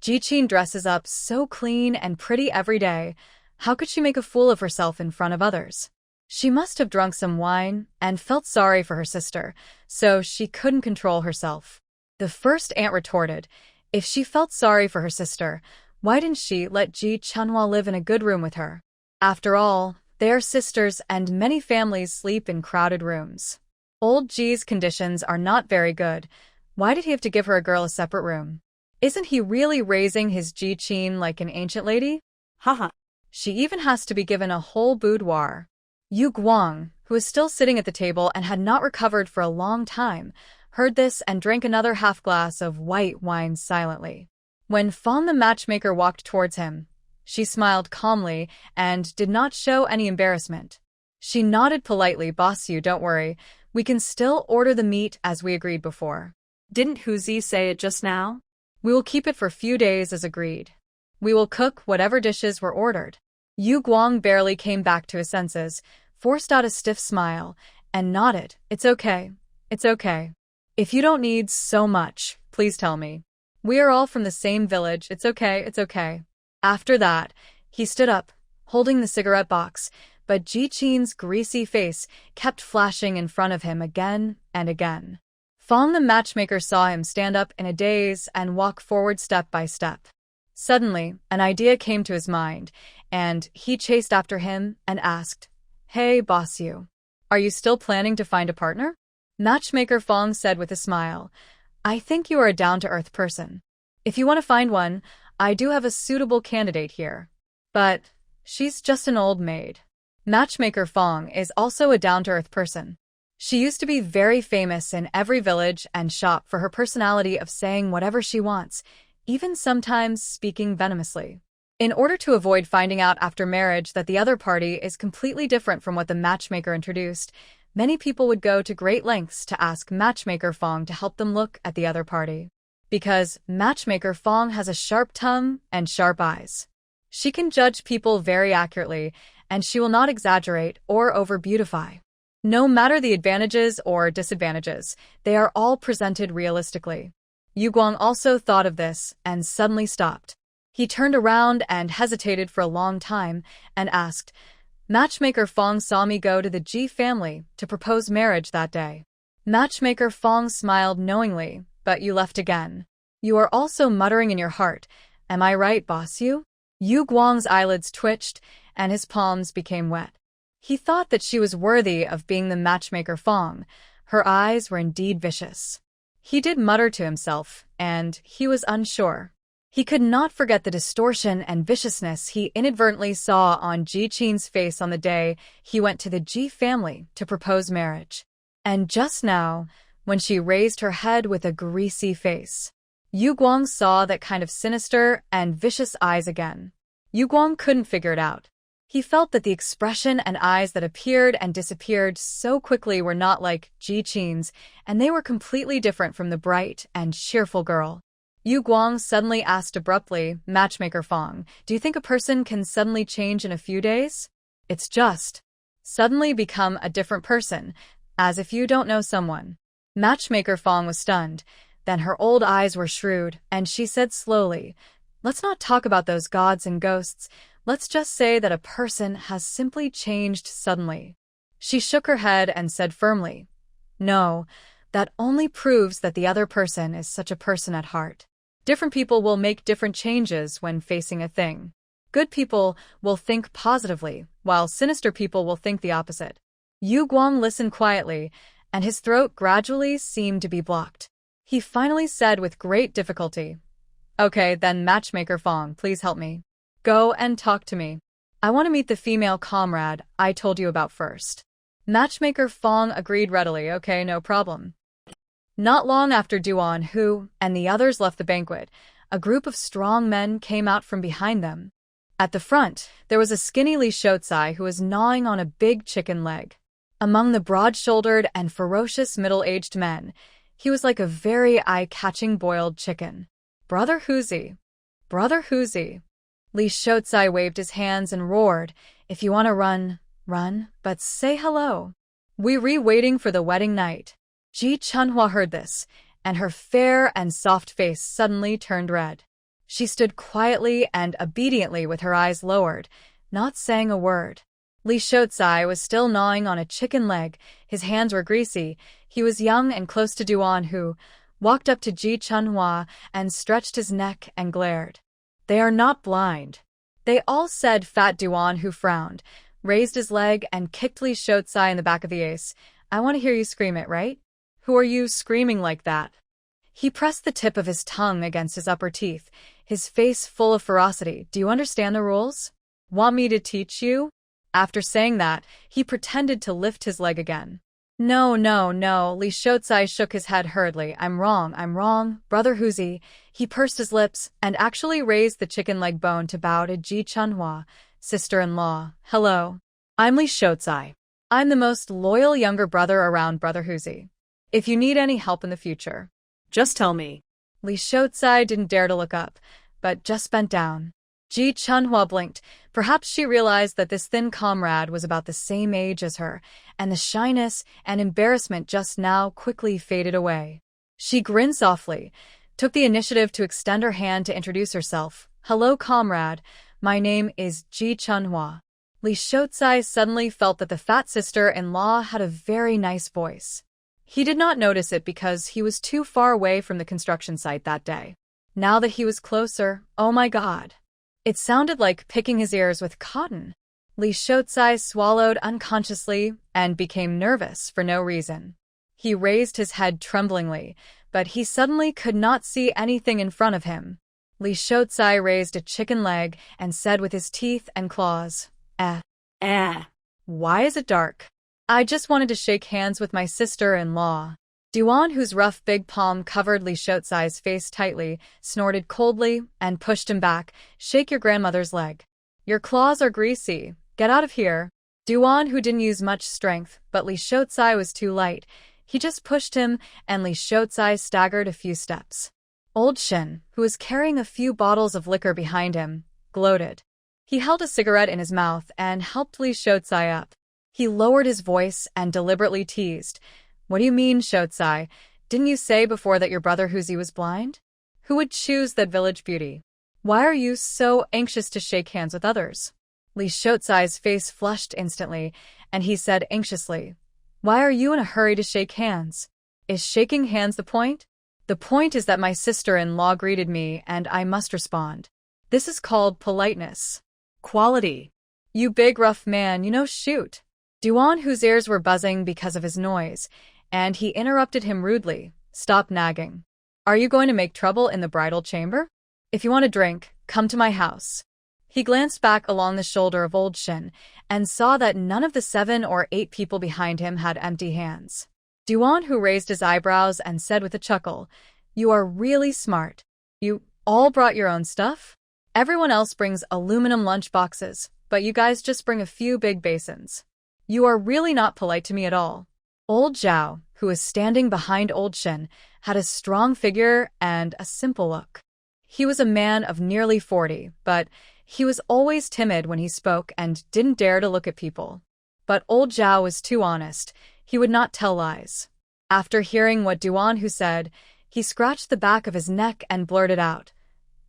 Ji Qin dresses up so clean and pretty every day. How could she make a fool of herself in front of others? She must have drunk some wine and felt sorry for her sister, so she couldn't control herself. The first aunt retorted, if she felt sorry for her sister, why didn't she let Ji Chunhua live in a good room with her? After all, they are sisters and many families sleep in crowded rooms. Old Ji's conditions are not very good. Why did he have to give her a girl a separate room? Isn't he really raising his Ji Qin like an ancient lady? Haha. She even has to be given a whole boudoir. Yu Guang, who was still sitting at the table and had not recovered for a long time, heard this and drank another half-glass of white wine silently. When Fong the matchmaker walked towards him, she smiled calmly and did not show any embarrassment. She nodded politely, Boss Yu, don't worry, we can still order the meat as we agreed before. Didn't Huzi say it just now? We will keep it for a few days as agreed. We will cook whatever dishes were ordered. Yu Guang barely came back to his senses, forced out a stiff smile, and nodded. It's okay. It's okay. If you don't need so much, please tell me. We are all from the same village. It's okay. It's okay. After that, he stood up, holding the cigarette box, but Ji Qin's greasy face kept flashing in front of him again and again. Fong the matchmaker saw him stand up in a daze and walk forward step by step. Suddenly, an idea came to his mind, and he chased after him and asked, Hey, Boss Yu, are you still planning to find a partner? Matchmaker Fong said with a smile, I think you are a down-to-earth person. If you want to find one, I do have a suitable candidate here. But she's just an old maid. Matchmaker Fong is also a down-to-earth person. She used to be very famous in every village and shop for her personality of saying whatever she wants, even sometimes speaking venomously. In order to avoid finding out after marriage that the other party is completely different from what the matchmaker introduced, many people would go to great lengths to ask Matchmaker Fong to help them look at the other party. Because Matchmaker Fong has a sharp tongue and sharp eyes. She can judge people very accurately, and she will not exaggerate or over-beautify. No matter the advantages or disadvantages, they are all presented realistically. Yu Guang also thought of this and suddenly stopped. He turned around and hesitated for a long time and asked, Matchmaker Fong saw me go to the Ji family to propose marriage that day. Matchmaker Fong smiled knowingly, but you left again. You are also muttering in your heart, am I right, Boss Yu? Yu Guang's eyelids twitched and his palms became wet. He thought that she was worthy of being the matchmaker Fong. Her eyes were indeed vicious. He did mutter to himself, and he was unsure. He could not forget the distortion and viciousness he inadvertently saw on Ji Qin's face on the day he went to the Ji family to propose marriage. And just now, when she raised her head with a greasy face, Yu Guang saw that kind of sinister and vicious eyes again. Yu Guang couldn't figure it out. He felt that the expression and eyes that appeared and disappeared so quickly were not like Ji Qin's, and they were completely different from the bright and cheerful girl. Yu Guang suddenly asked abruptly, Matchmaker Fong, do you think a person can suddenly change in a few days? It's just suddenly become a different person, as if you don't know someone. Matchmaker Fong was stunned. Then her old eyes were shrewd, and she said slowly, let's not talk about those gods and ghosts. Let's just say that a person has simply changed suddenly. She shook her head and said firmly, no, that only proves that the other person is such a person at heart. Different people will make different changes when facing a thing. Good people will think positively, while sinister people will think the opposite. Yu Guang listened quietly, and his throat gradually seemed to be blocked. He finally said with great difficulty, okay, then Matchmaker Fong, please help me. Go and talk to me. I want to meet the female comrade I told you about first. Matchmaker Fong agreed readily. Okay, no problem. Not long after Duan Hu and the others left the banquet, a group of strong men came out from behind them. At the front, there was a skinny Li Shotsai who was gnawing on a big chicken leg. Among the broad-shouldered and ferocious middle-aged men, he was like a very eye-catching boiled chicken. Brother Huzi. Brother Huzi. Li Shotsai waved his hands and roared, "If you want to run, run, but say hello. We're waiting for the wedding night." Ji Chunhua heard this, and her fair and soft face suddenly turned red. She stood quietly and obediently with her eyes lowered, not saying a word. Li Shotsai was still gnawing on a chicken leg. His hands were greasy. He was young and close to Duan Hu, walked up to Ji Chunhua and stretched his neck and glared. "They are not blind," they all said. Fat Duan Hu frowned, raised his leg and kicked Li Shotsai in the back of the ace. "I want to hear you scream it, right? Who are you screaming like that?" He pressed the tip of his tongue against his upper teeth, his face full of ferocity. "Do you understand the rules? Want me to teach you?" After saying that, he pretended to lift his leg again. "No, no, no." Li Shotsai shook his head hurriedly. I'm wrong, Brother Huzi." He pursed his lips and actually raised the chicken leg bone to bow to Ji Chunhua, sister-in-law. "Hello. I'm Li Shotsai. I'm the most loyal younger brother around, Brother Huzi. If you need any help in the future, just tell me." Li Shotsai didn't dare to look up, but just bent down. Ji Chunhua blinked. Perhaps she realized that this thin comrade was about the same age as her, and the shyness and embarrassment just now quickly faded away. She grinned softly, took the initiative to extend her hand to introduce herself. "Hello, comrade. My name is Ji Chunhua." Li Shotsai suddenly felt that the fat sister-in-law had a very nice voice. He did not notice it because he was too far away from the construction site that day. Now that he was closer, oh my god. It sounded like picking his ears with cotton. Li Shotsai swallowed unconsciously and became nervous for no reason. He raised his head tremblingly, but he suddenly could not see anything in front of him. Li Shotsai raised a chicken leg and said with his teeth and claws, Why is it dark? I just wanted to shake hands with my sister-in-law." Duan, whose rough big palm covered Li Shotsai's face tightly, snorted coldly and pushed him back. "Shake your grandmother's leg. Your claws are greasy. Get out of here." Duan, who didn't use much strength, but Li Shotsai was too light. He just pushed him, and Li Shotsai staggered a few steps. Old Shin, who was carrying a few bottles of liquor behind him, gloated. He held a cigarette in his mouth and helped Li Shotsai up. He lowered his voice and deliberately teased. "What do you mean, Shotsai? Didn't you say before that your brother Huzi was blind? Who would choose that village beauty? Why are you so anxious to shake hands with others?" Li Shotsai's face flushed instantly, and he said anxiously, "Why are you in a hurry to shake hands? Is shaking hands the point? The point is that my sister-in-law greeted me and I must respond. This is called politeness. Quality. You big rough man, shoot." Duan, whose ears were buzzing because of his noise, and he interrupted him rudely. "Stop nagging. Are you going to make trouble in the bridal chamber? If you want a drink, come to my house." He glanced back along the shoulder of Old Shin and saw that none of the 7 or 8 people behind him had empty hands. Duan, who raised his eyebrows and said with a chuckle, "You are really smart. You all brought your own stuff? Everyone else brings aluminum lunch boxes, but you guys just bring a few big basins. You are really not polite to me at all." Old Zhao, who was standing behind Old Shin, had a strong figure and a simple look. He was a man of nearly 40, but he was always timid when he spoke and didn't dare to look at people. But Old Zhao was too honest. He would not tell lies. After hearing what Duan Hu said, he scratched the back of his neck and blurted out,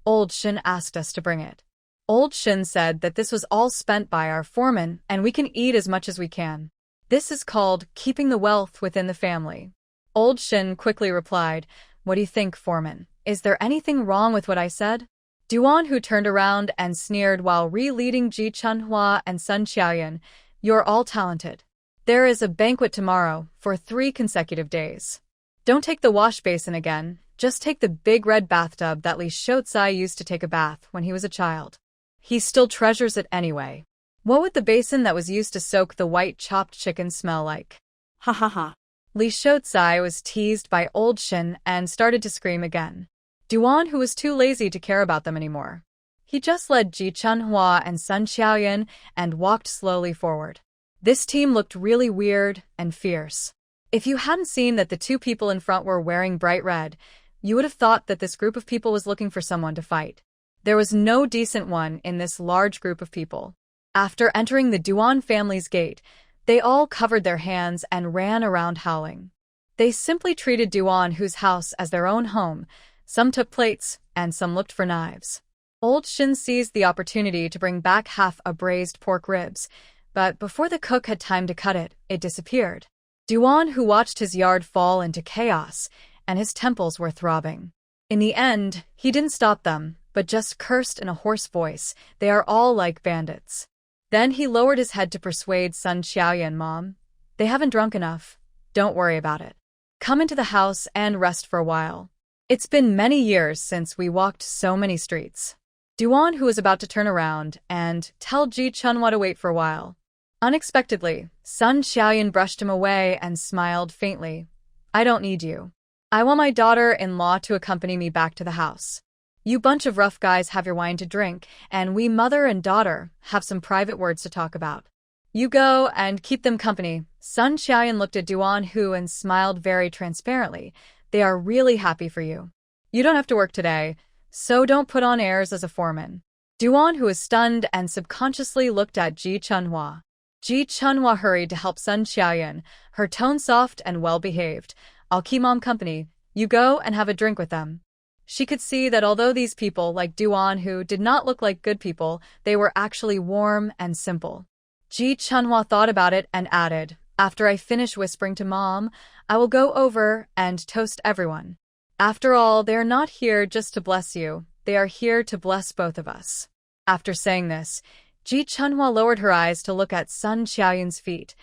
"Old Shin asked us to bring it. Old Shin said that this was all spent by our foreman and we can eat as much as we can. This is called keeping the wealth within the family." Old Shin quickly replied, "What do you think, foreman? Is there anything wrong with what I said?" Duan, who turned around and sneered while re-leading Ji Chunhua and Sun Qiaoyan, "You're all talented. There is a banquet tomorrow for 3 consecutive days. Don't take the wash basin again, just take the big red bathtub that Li Shotsai used to take a bath when he was a child. He still treasures it anyway. What would the basin that was used to soak the white chopped chicken smell like? Ha ha ha. Li Shouzai was teased by old Shin and started to scream again. Duan Hu was too lazy to care about them anymore. He just led Ji Chunhua and Sun Xiaoyan and walked slowly forward. This team looked really weird and fierce. If you hadn't seen that the two people in front were wearing bright red, you would have thought that this group of people was looking for someone to fight. There was no decent one in this large group of people. After entering the Duan family's gate, they all covered their hands and ran around howling. They simply treated Duan Hu's house as their own home. Some took plates, and some looked for knives. Old Shin seized the opportunity to bring back half a braised pork ribs, but before the cook had time to cut it, it disappeared. Duan Hu watched his yard fall into chaos, and his temples were throbbing. In the end, he didn't stop them, but just cursed in a hoarse voice, "They are all like bandits." Then he lowered his head to persuade Sun Xiaoyan, "Mom, they haven't drunk enough. Don't worry about it. Come into the house and rest for a while. It's been many years since we walked so many streets." Duan Hu was about to turn around and tell Ji Chunhua to wait for a while. Unexpectedly, Sun Xiaoyan brushed him away and smiled faintly. "I don't need you. I want my daughter-in-law to accompany me back to the house. You bunch of rough guys have your wine to drink, and we mother and daughter have some private words to talk about. You go and keep them company." Sun Xiaoyan looked at Duan Hu and smiled very transparently. "They are really happy for you. You don't have to work today, so don't put on airs as a foreman." Duan Hu was stunned and subconsciously looked at Ji Chunhua. Ji Chunhua hurried to help Sun Xiaoyan, her tone soft and well-behaved. "I'll keep Mom company. You go and have a drink with them." She could see that although these people, like Duan Hu, did not look like good people, they were actually warm and simple. Ji Chunhua thought about it and added, "After I finish whispering to Mom, I will go over and toast everyone. After all, they are not here just to bless you, they are here to bless both of us." After saying this, Ji Chunhua lowered her eyes to look at Sun Xiaoyan's feet.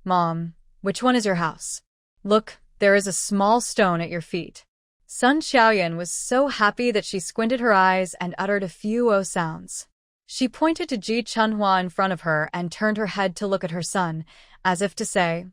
"Mom, which one is your house? Look, there is a small stone at your feet." Sun Xiaoyan was so happy that she squinted her eyes and uttered a few "oh" sounds. She pointed to Ji Chunhua in front of her and turned her head to look at her son, as if to say,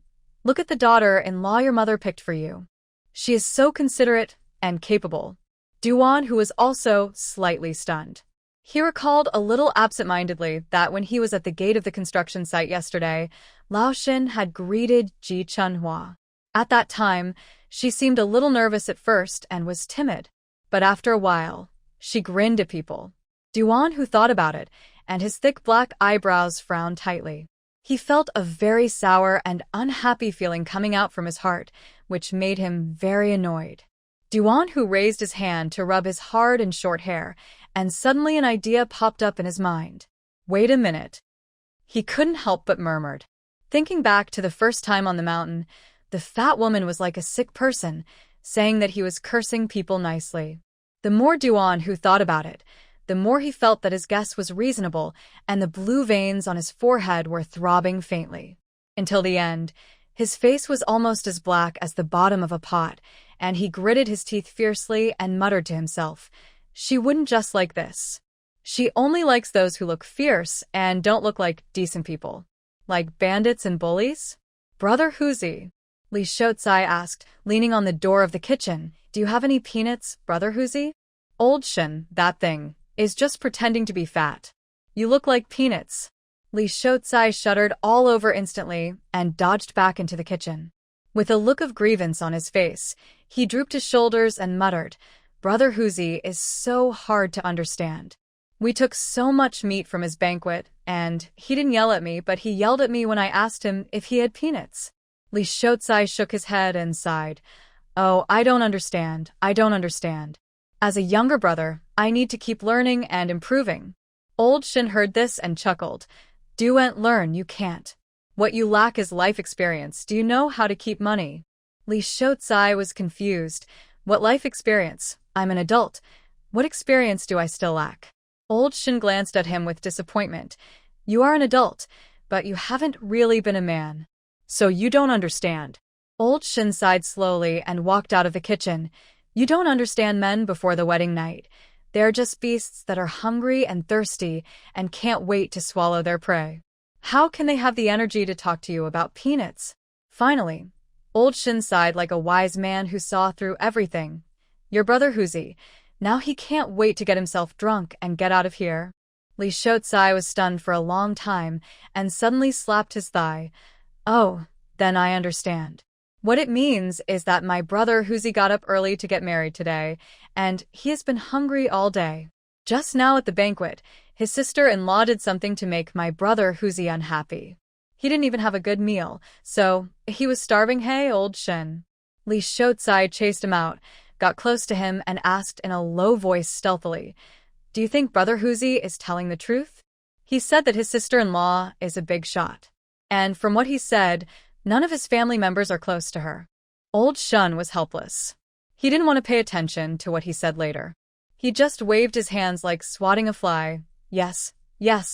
"Look at the daughter-in-law your mother picked for you. She is so considerate and capable." Duan Hu was also slightly stunned. He recalled a little absent-mindedly that when he was at the gate of the construction site yesterday, Lao Xin had greeted Ji Chunhua. At that time, she seemed a little nervous at first and was timid, but after a while, she grinned at people. Duan Hu thought about it, and his thick black eyebrows frowned tightly. He felt a very sour and unhappy feeling coming out from his heart, which made him very annoyed. Duan Hu raised his hand to rub his hard and short hair, and suddenly an idea popped up in his mind. "Wait a minute." He couldn't help but murmured. Thinking back to the first time on the mountain, the fat woman was like a sick person, saying that he was cursing people nicely. The more Duan Hu thought about it, the more he felt that his guess was reasonable, and the blue veins on his forehead were throbbing faintly. Until the end, his face was almost as black as the bottom of a pot, and he gritted his teeth fiercely and muttered to himself, "She wouldn't just like this. She only likes those who look fierce and don't look like decent people. Like bandits and bullies?" "Brother Huzi," Li Shouzai asked, leaning on the door of the kitchen, "do you have any peanuts, Brother Huzi?" "Old Shin, that thing, is just pretending to be fat. You look like peanuts." Li Shouzai shuddered all over instantly and dodged back into the kitchen. With a look of grievance on his face, he drooped his shoulders and muttered, "Brother Huzi is so hard to understand. We took so much meat from his banquet, and he didn't yell at me, but he yelled at me when I asked him if he had peanuts." Li Shouzai shook his head and sighed. "Oh, I don't understand. I don't understand. As a younger brother, I need to keep learning and improving." Old Shin heard this and chuckled. "Do and learn, you can't. What you lack is life experience. Do you know how to keep money?" Li Shouzai was confused. "What life experience? I'm an adult. What experience do I still lack?" Old Shin glanced at him with disappointment. "You are an adult, but you haven't really been a man. So you don't understand." Old Shin sighed slowly and walked out of the kitchen. "You don't understand men before the wedding night. They're just beasts that are hungry and thirsty and can't wait to swallow their prey. How can they have the energy to talk to you about peanuts? Finally, old Shin sighed like a wise man who saw through everything. Your brother Huzi. Now he can't wait to get himself drunk and get out of here. Li Shotsai was stunned for a long time and suddenly slapped his thigh. Oh, then I understand. What it means is that my brother Huzi got up early to get married today, and he has been hungry all day. Just now at the banquet, his sister-in-law did something to make my brother Huzi unhappy. He didn't even have a good meal, so he was starving. Hey, old Shin. Li Shotsai chased him out, got close to him, and asked in a low voice stealthily, do you think Brother Huzi is telling the truth? He said that his sister-in-law is a big shot. And from what he said, none of his family members are close to her. Old Shun was helpless. He didn't want to pay attention to what he said later. He just waved his hands like swatting a fly. Yes,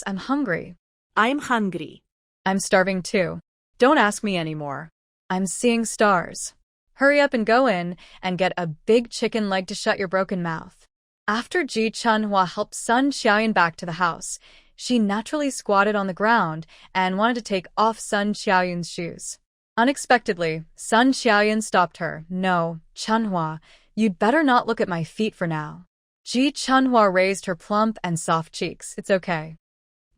I'm hungry. I'm hungry. I'm starving too. Don't ask me anymore. I'm seeing stars. Hurry up and go in and get a big chicken leg to shut your broken mouth. After Ji Chunhua helped Sun Xiaoyan back to the house, she naturally squatted on the ground and wanted to take off Sun Xiaoyan's shoes. Unexpectedly, Sun Xiaoyan stopped her. No, Chunhua, you'd better not look at my feet for now. Ji Chunhua raised her plump and soft cheeks. It's okay.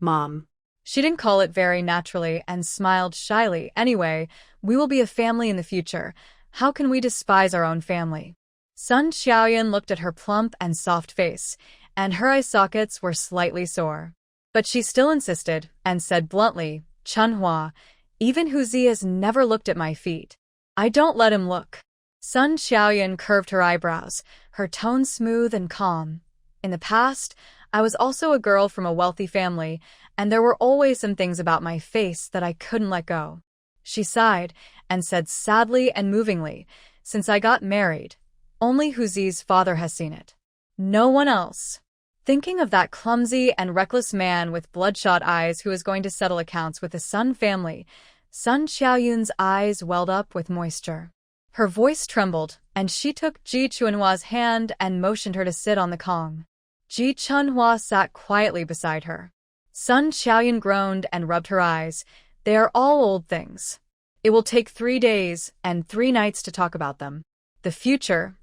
Mom. She didn't call it very naturally and smiled shyly. Anyway, we will be a family in the future. How can we despise our own family? Sun Xiaoyan looked at her plump and soft face, and her eye sockets were slightly sore. But she still insisted and said bluntly, Chunhua, even Huzi has never looked at my feet. I don't let him look. Sun Xiaoyan curved her eyebrows, her tone smooth and calm. In the past, I was also a girl from a wealthy family, and there were always some things about my face that I couldn't let go. She sighed and said sadly and movingly, since I got married, only Huzi's father has seen it. No one else. Thinking of that clumsy and reckless man with bloodshot eyes who is going to settle accounts with the Sun family, Sun Xiaoyun's eyes welled up with moisture. Her voice trembled, and she took Ji Chunhua's hand and motioned her to sit on the Kong. Ji Chunhua sat quietly beside her. Sun Xiaoyun groaned and rubbed her eyes. They are all old things. It will take 3 days and 3 nights to talk about them. The future.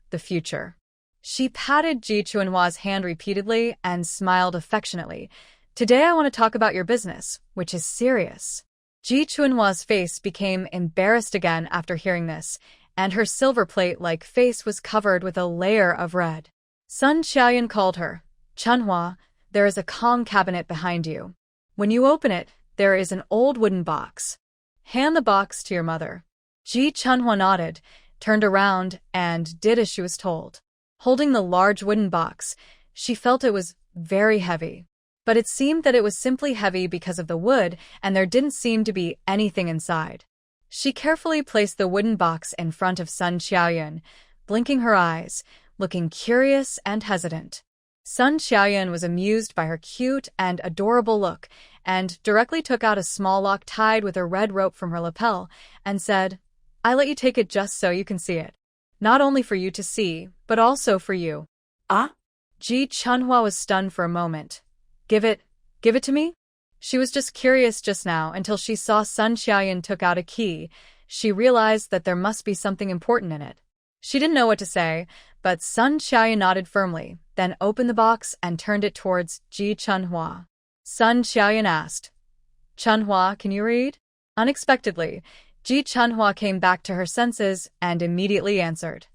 She patted Ji Chunhua's hand repeatedly and smiled affectionately. Today I want to talk about your business, which is serious. Ji Chunhua's face became embarrassed again after hearing this, and her silver plate-like face was covered with a layer of red. Sun Xiaoyan called her. Chunhua, there is a Kong cabinet behind you. When you open it, there is an old wooden box. Hand the box to your mother. Ji Chunhua nodded, turned around, and did as she was told. Holding the large wooden box, she felt it was very heavy. But it seemed that it was simply heavy because of the wood, and there didn't seem to be anything inside. She carefully placed the wooden box in front of Sun Xiaoyan, blinking her eyes, looking curious and hesitant. Sun Xiaoyan was amused by her cute and adorable look, and directly took out a small lock tied with a red rope from her lapel, and said, I let you take it just so you can see it. Not only for you to see, but also for you. Ah? Ji Chunhua was stunned for a moment. Give it to me? She was just curious just now until she saw Sun Xiaoyan took out a key. She realized that there must be something important in it. She didn't know what to say, but Sun Xiaoyan nodded firmly, then opened the box and turned it towards Ji Chunhua. Sun Xiaoyan asked, Chunhua, can you read? Unexpectedly, Ji Chunhua came back to her senses and immediately answered,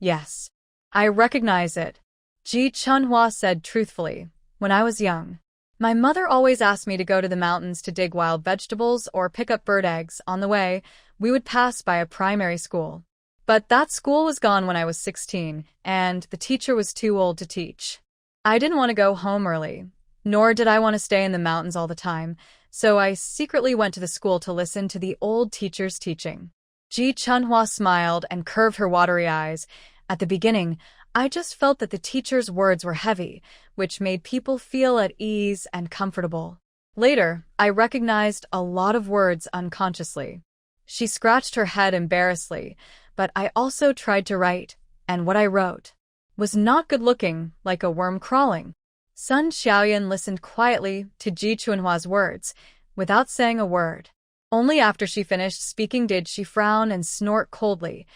Yes. I recognize it. Ji Chunhua said truthfully, When I was young, my mother always asked me to go to the mountains to dig wild vegetables or pick up bird eggs. On the way, we would pass by a primary school. But that school was gone when I was 16, and the teacher was too old to teach. I didn't want to go home early, nor did I want to stay in the mountains all the time, so I secretly went to the school to listen to the old teacher's teaching. Ji Chunhua smiled and curved her watery eyes. At the beginning, I just felt that the teacher's words were heavy, which made people feel at ease and comfortable. Later, I recognized a lot of words unconsciously. She scratched her head embarrassedly, but I also tried to write, and what I wrote was not good-looking, like a worm crawling. Sun Xiaoyan listened quietly to Ji Chunhua's words, without saying a word. Only after she finished speaking did she frown and snort coldly.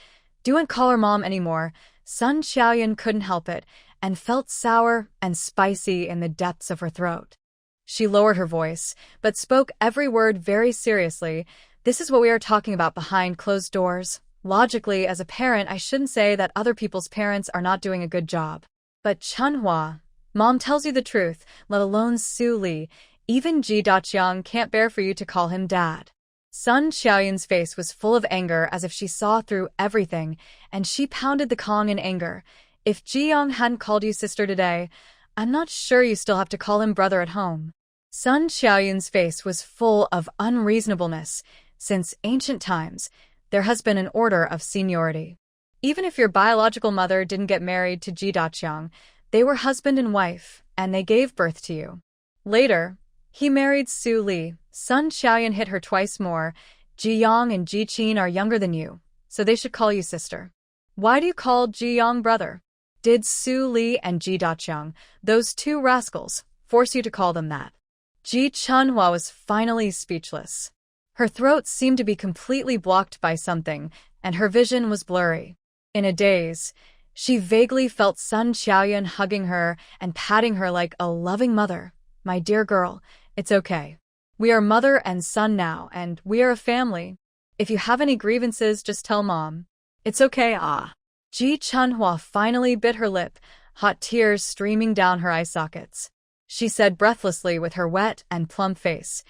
"Don't call her mom anymore." Sun Xiaoyan couldn't help it, and felt sour and spicy in the depths of her throat. She lowered her voice, but spoke every word very seriously. "This is what we are talking about behind closed doors. Logically, as a parent, I shouldn't say that other people's parents are not doing a good job. But Chunhua, Mom tells you the truth, let alone Su Li. Even Ji Daqiang can't bear for you to call him dad." Sun Xiaoyan's face was full of anger, as if she saw through everything, and she pounded the Kong in anger. "If Ji Yong hadn't called you sister today, I'm not sure you still have to call him brother at home." Sun Xiaoyan's face was full of unreasonableness. Since ancient times, there has been an order of seniority. Even if your biological mother didn't get married to Ji Daqiang, they were husband and wife, and they gave birth to you. Later, he married Su Li. Sun Xiaoyan hit her twice more. "Ji Yong and Ji Qin are younger than you, so they should call you sister. Why do you call Ji Yong brother? Did Su Li and Ji Daqiang, those two rascals, force you to call them that?" Ji Chunhua was finally speechless. Her throat seemed to be completely blocked by something, and her vision was blurry. In a daze, she vaguely felt Sun Xiaoyan hugging her and patting her like a loving mother. "My dear girl, it's okay. We are mother and son now, and we are a family. If you have any grievances, just tell Mom. It's okay, ah." Ji Chunhua finally bit her lip, hot tears streaming down her eye sockets. She said breathlessly with her wet and plump face,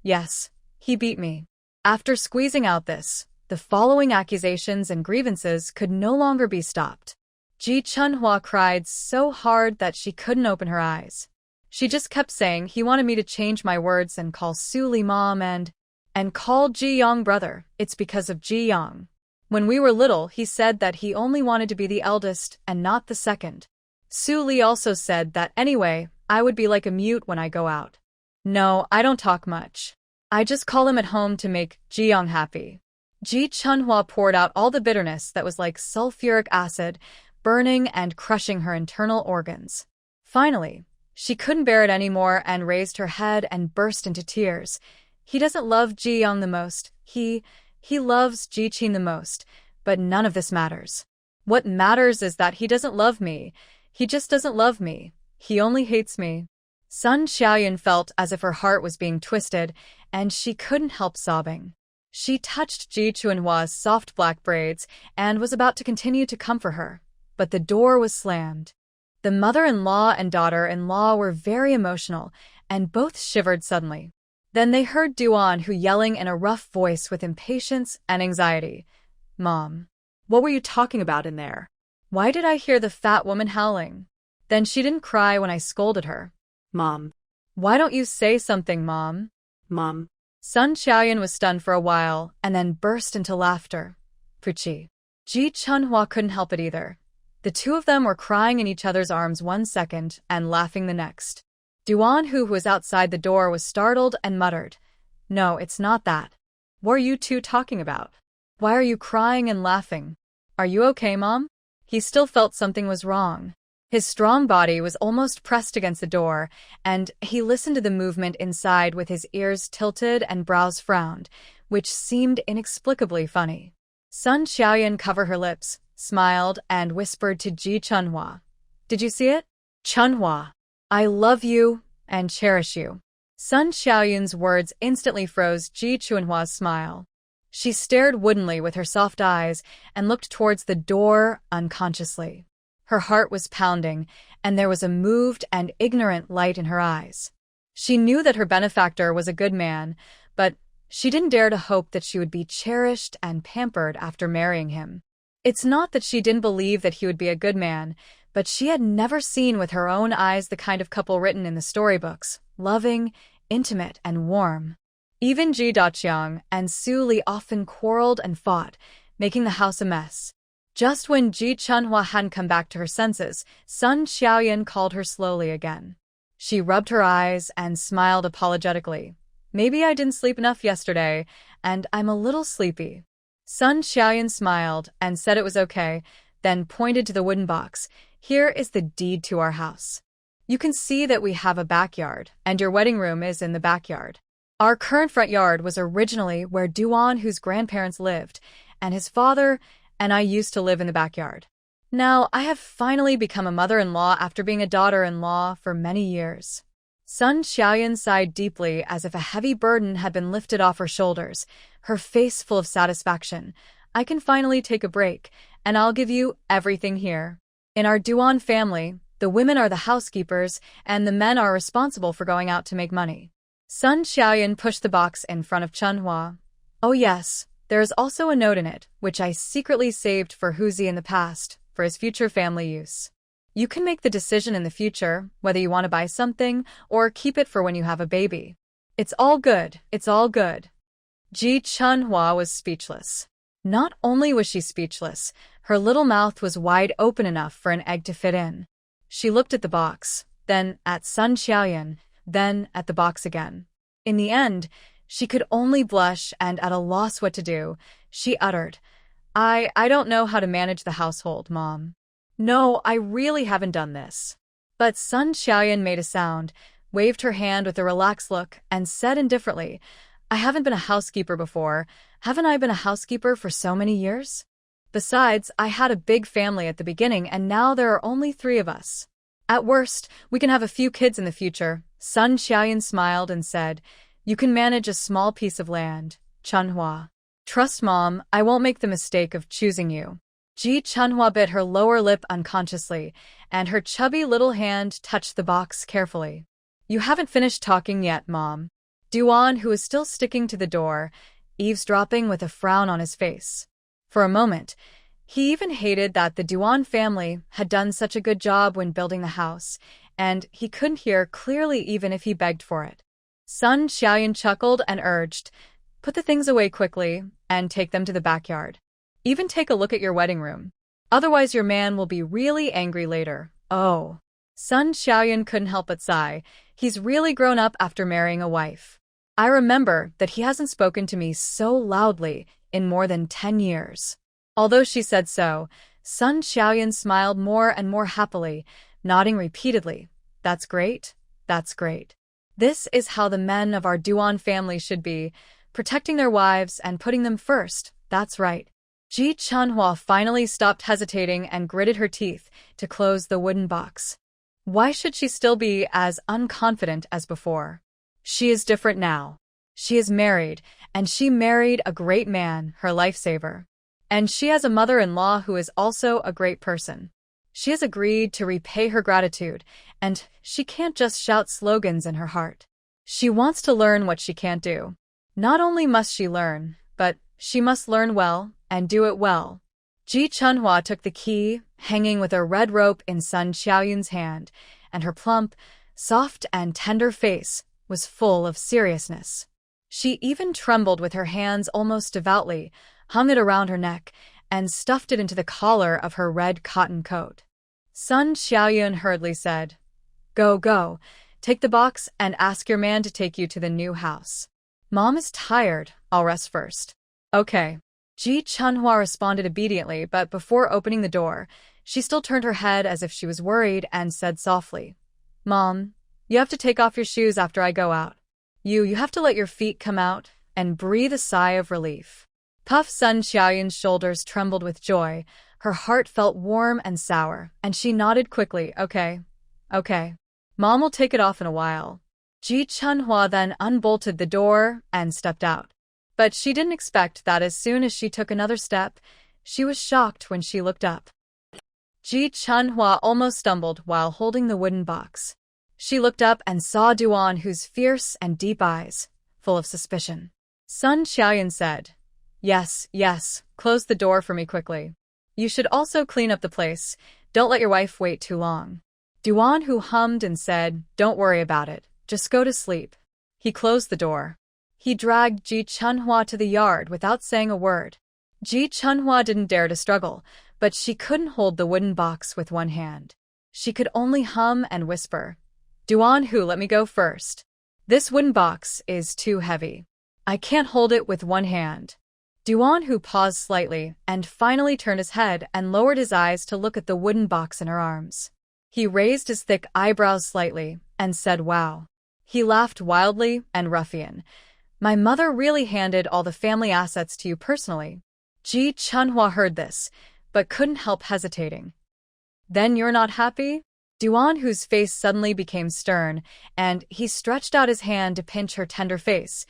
"Yes, he beat me." After squeezing out the following accusations and grievances could no longer be stopped. Ji Chunhua cried so hard that she couldn't open her eyes. She just kept saying he wanted me to change my words and call Su Li mom and call Ji Yong brother. It's because of Ji Yong. When we were little, he said that he only wanted to be the eldest and not the second. Su Li also said that anyway, I would be like a mute when I go out. No, I don't talk much. I just call him at home to make Ji Yong happy." Ji Chunhua poured out all the bitterness that was like sulfuric acid, burning and crushing her internal organs. Finally, she couldn't bear it anymore and raised her head and burst into tears. "He doesn't love Ji Yong the most. He loves Ji Qin the most, but none of this matters. What matters is that he doesn't love me. He just doesn't love me. He only hates me." Sun Xiaoyan felt as if her heart was being twisted, and she couldn't help sobbing. She touched Ji Chunhua's soft black braids and was about to continue to comfort her, but the door was slammed. The mother-in-law and daughter-in-law were very emotional, and both shivered suddenly. Then they heard Duan Hu yelling in a rough voice with impatience and anxiety, "Mom, What were you talking about in there?" why did I hear the fat woman howling? Then she didn't cry when I scolded her. "Mom. Why don't you say something, Mom?" Mom. Sun Xiaoyan was stunned for a while and then burst into laughter. Puchi. Ji Chunhua couldn't help it either. The two of them were crying in each other's arms one second and laughing the next. Duan Hu, who was outside the door, was startled and muttered, "No, it's not that. What are you two talking about? Why are you crying and laughing? Are you okay, Mom?" He still felt something was wrong. His strong body was almost pressed against the door, and he listened to the movement inside with his ears tilted and brows frowned, which seemed inexplicably funny. Sun Xiaoyan covered her lips, smiled, and whispered to Ji Chunhua, "Did you see it? Chunhua, I love you and cherish you." Sun Xiaoyan's words instantly froze Ji Chunhua's smile. She stared woodenly with her soft eyes and looked towards the door unconsciously. Her heart was pounding, and there was a moved and ignorant light in her eyes. She knew that her benefactor was a good man, but she didn't dare to hope that she would be cherished and pampered after marrying him. It's not that she didn't believe that he would be a good man, but she had never seen with her own eyes the kind of couple written in the storybooks, loving, intimate, and warm. Even Ji Daqiang and Su Li often quarreled and fought, making the house a mess. Just when Ji Chunhua hadn't come back to her senses, Sun Xiaoyan called her slowly again. She rubbed her eyes and smiled apologetically. "Maybe I didn't sleep enough yesterday, and I'm a little sleepy." Sun Xiaoyan smiled and said it was okay, then pointed to the wooden box. "Here is the deed to our house. You can see that we have a backyard, and your wedding room is in the backyard. Our current front yard was originally where Duan Hu's grandparents lived, and his father and I used to live in the backyard. Now, I have finally become a mother-in-law after being a daughter-in-law for many years. Sun Xiaoyan sighed deeply as if a heavy burden had been lifted off her shoulders, her face full of satisfaction. I can finally take a break, and I'll give you everything here. In our Duan family, the women are the housekeepers, and the men are responsible for going out to make money. Sun Xiaoyan pushed the box in front of Chunhua. Oh yes, there is also a note in it, which I secretly saved for Huzi in the past, for his future family use. You can make the decision in the future, whether you want to buy something or keep it for when you have a baby. It's all good, it's all good. Ji Chunhua was speechless. Not only was she speechless, her little mouth was wide open enough for an egg to fit in. She looked at the box, then at Sun Xiaoyan, then at the box again. In the end, she could only blush and at a loss what to do. She uttered, I don't know how to manage the household, Mom. No, I really haven't done this. But Sun Xiaoyan made a sound, waved her hand with a relaxed look, and said indifferently, I haven't been a housekeeper before. Haven't I been a housekeeper for so many years? Besides, I had a big family at the beginning, and now there are only 3 of us. At worst, we can have a few kids in the future. Sun Xiaoyan smiled and said, You can manage a small piece of land, Chunhua. Trust Mom, I won't make the mistake of choosing you. Ji Chunhua bit her lower lip unconsciously, and her chubby little hand touched the box carefully. You haven't finished talking yet, Mom. Duan, who was still sticking to the door, eavesdropping with a frown on his face. For a moment, he even hated that the Duan family had done such a good job when building the house, and he couldn't hear clearly even if he begged for it. Sun Xiaoyan chuckled and urged, Put the things away quickly and take them to the backyard. Even take a look at your wedding room. Otherwise your man will be really angry later. Oh. Sun Xiaoyan couldn't help but sigh. He's really grown up after marrying a wife. I remember that he hasn't spoken to me so loudly in more than 10 years. Although she said so, Sun Xiaoyan smiled more and more happily, nodding repeatedly. That's great. That's great. This is how the men of our Duan family should be, protecting their wives and putting them first. That's right. Ji Chunhua finally stopped hesitating and gritted her teeth to close the wooden box. Why should she still be as unconfident as before? She is different now. She is married, and she married a great man, her lifesaver. And she has a mother-in-law who is also a great person. She has agreed to repay her gratitude, and she can't just shout slogans in her heart. She wants to learn what she can't do. Not only must she learn, but she must learn well and do it well. Ji Chunhua took the key, hanging with a red rope in Sun Xiaoyan's hand, and her plump, soft and tender face was full of seriousness. She even trembled with her hands almost devoutly, hung it around her neck, and stuffed it into the collar of her red cotton coat. Sun Xiaoyan hurriedly said, Go, take the box and ask your man to take you to the new house. Mom is tired, I'll rest first. Okay. Ji Chunhua responded obediently, but before opening the door, she still turned her head as if she was worried and said softly, Mom, you have to take off your shoes after I go out. You have to let your feet come out and breathe a sigh of relief. Puff Sun Xiaoyan's shoulders trembled with joy. Her heart felt warm and sour, and she nodded quickly, Okay. Mom will take it off in a while. Ji Chunhua then unbolted the door and stepped out. But she didn't expect that as soon as she took another step, she was shocked when she looked up. Ji Chunhua almost stumbled while holding the wooden box. She looked up and saw Duan Hu's fierce and deep eyes, full of suspicion. Sun Xiaoyan said, Yes, close the door for me quickly. You should also clean up the place. Don't let your wife wait too long. Duan Hu hummed and said, Don't worry about it. Just go to sleep. He closed the door. He dragged Ji Chunhua to the yard without saying a word. Ji Chunhua didn't dare to struggle, but she couldn't hold the wooden box with one hand. She could only hum and whisper, Duan Hu, let me go first. This wooden box is too heavy. I can't hold it with one hand. Duan Hu paused slightly and finally turned his head and lowered his eyes to look at the wooden box in her arms. He raised his thick eyebrows slightly and said, Wow. He laughed wildly and ruffian. My mother really handed all the family assets to you personally. Ji Chunhua heard this, but couldn't help hesitating. Then you're not happy? Duan Hu's face suddenly became stern, and he stretched out his hand to pinch her tender face.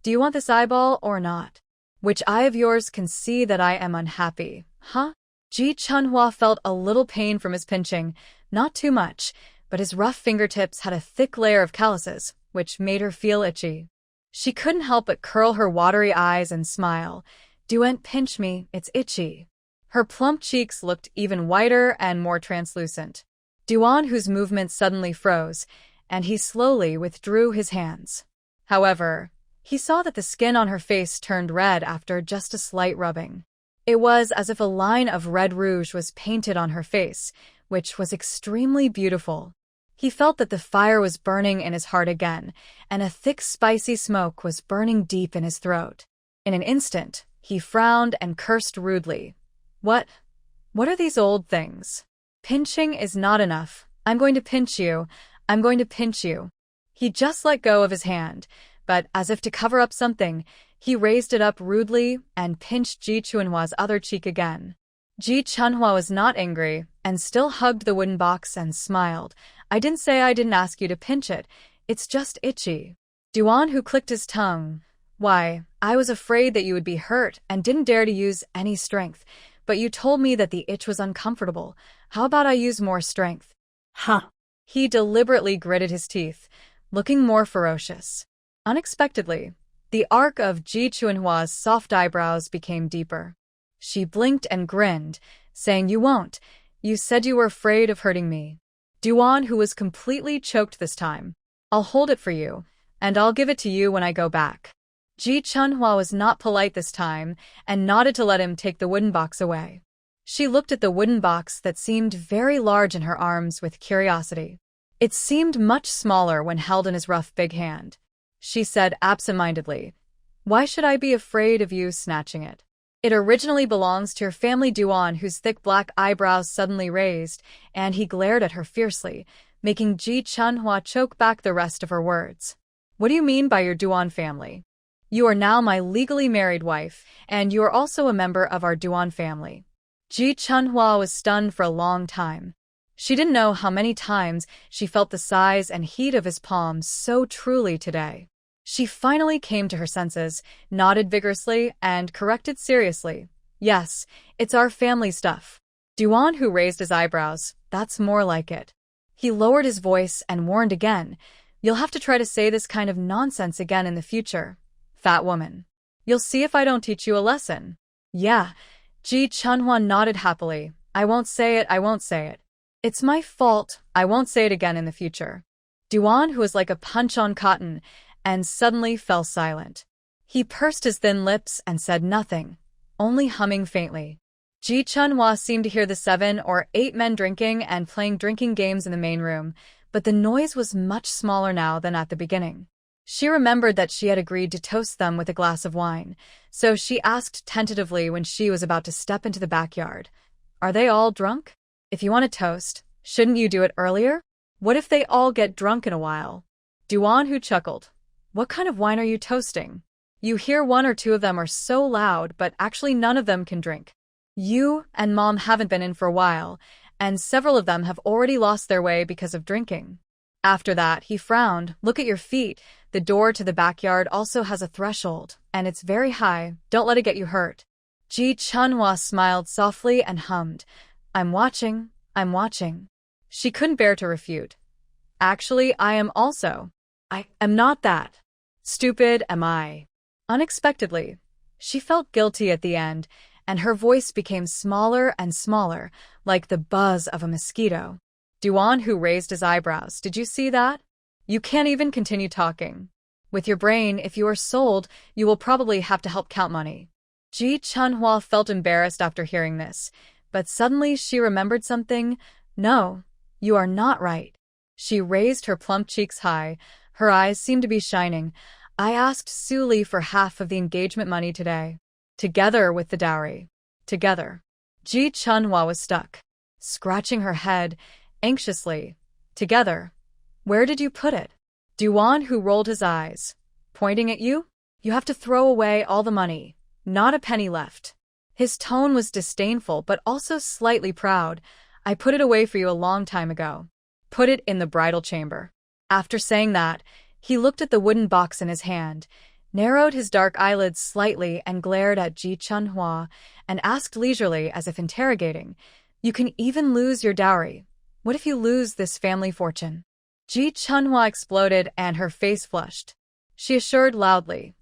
Do you want this eyeball or not? Which eye of yours can see that I am unhappy, huh? Ji Chunhua felt a little pain from his pinching, not too much, but his rough fingertips had a thick layer of calluses, which made her feel itchy. She couldn't help but curl her watery eyes and smile. Duan, pinch me, it's itchy. Her plump cheeks looked even whiter and more translucent. Duan Hu's movements suddenly froze, and he slowly withdrew his hands. However, he saw that the skin on her face turned red after just a slight rubbing. It was as if a line of red rouge was painted on her face, which was extremely beautiful. He felt that the fire was burning in his heart again, and a thick spicy smoke was burning deep in his throat. In an instant, he frowned and cursed rudely. What are these old things? Pinching is not enough. I'm going to pinch you. I'm going to pinch you. He just let go of his hand, but as if to cover up something, he raised it up rudely and pinched Ji Chunhua's other cheek again. Ji Chunhua was not angry and still hugged the wooden box and smiled. I didn't say I didn't ask you to pinch it. It's just itchy. Duan Hu clicked his tongue. Why, I was afraid that you would be hurt and didn't dare to use any strength. But you told me that the itch was uncomfortable. How about I use more strength? Huh. He deliberately gritted his teeth, looking more ferocious. Unexpectedly, the arc of Ji Chunhua's soft eyebrows became deeper. She blinked and grinned, saying, You won't. You said you were afraid of hurting me. Duan, who was completely choked this time. I'll hold it for you, and I'll give it to you when I go back. Ji Chunhua was not polite this time and nodded to let him take the wooden box away. She looked at the wooden box that seemed very large in her arms with curiosity. It seemed much smaller when held in his rough big hand. She said absent-mindedly, Why should I be afraid of you snatching it? It originally belongs to your family. Duan, whose thick black eyebrows suddenly raised, and he glared at her fiercely, making Ji Chunhua choke back the rest of her words. What do you mean by your Duan family? You are now my legally married wife, and you are also a member of our Duan family. Ji Chunhua was stunned for a long time. She didn't know how many times she felt the size and heat of his palms so truly today. She finally came to her senses, nodded vigorously, and corrected seriously. Yes, it's our family stuff. Duan Hu raised his eyebrows. That's more like it. He lowered his voice and warned again. You'll have to try to say this kind of nonsense again in the future. Fat woman. You'll see if I don't teach you a lesson. Yeah. Ji Chunhua nodded happily. I won't say it, I won't say it. It's my fault, I won't say it again in the future. Duan, who was like a punch on cotton, and suddenly fell silent. He pursed his thin lips and said nothing, only humming faintly. Ji Chunhua seemed to hear the 7 or 8 men drinking and playing drinking games in the main room, but the noise was much smaller now than at the beginning. She remembered that she had agreed to toast them with a glass of wine, so she asked tentatively when she was about to step into the backyard, Are they all drunk? If you want a toast, shouldn't you do it earlier? What if they all get drunk in a while? Duan Hu chuckled. What kind of wine are you toasting? You hear 1 or 2 of them are so loud, but actually none of them can drink. You and Mom haven't been in for a while, and several of them have already lost their way because of drinking. After that, he frowned. Look at your feet. The door to the backyard also has a threshold, and it's very high. Don't let it get you hurt. Ji Chunhua smiled softly and hummed. I'm watching. I'm watching. She couldn't bear to refute. Actually, I am also. I am not that. Stupid am I. Unexpectedly, she felt guilty at the end, and her voice became smaller and smaller, like the buzz of a mosquito. Duan Hu raised his eyebrows. Did you see that? You can't even continue talking. With your brain, if you are sold, you will probably have to help count money. Ji Chunhua felt embarrassed after hearing this, but suddenly she remembered something. No, you are not right. She raised her plump cheeks high. Her eyes seemed to be shining. I asked Su Li for half of the engagement money today. Together with the dowry. Together. Ji Chunhua was stuck, scratching her head anxiously. Together. Where did you put it? Duan Hu rolled his eyes. Pointing at you? You have to throw away all the money. Not a penny left. His tone was disdainful but also slightly proud. I put it away for you a long time ago. Put it in the bridal chamber. After saying that, he looked at the wooden box in his hand, narrowed his dark eyelids slightly and glared at Ji Chunhua and asked leisurely as if interrogating, "You can even lose your dowry. What if you lose this family fortune?" Ji Chunhua exploded and her face flushed. She assured loudly,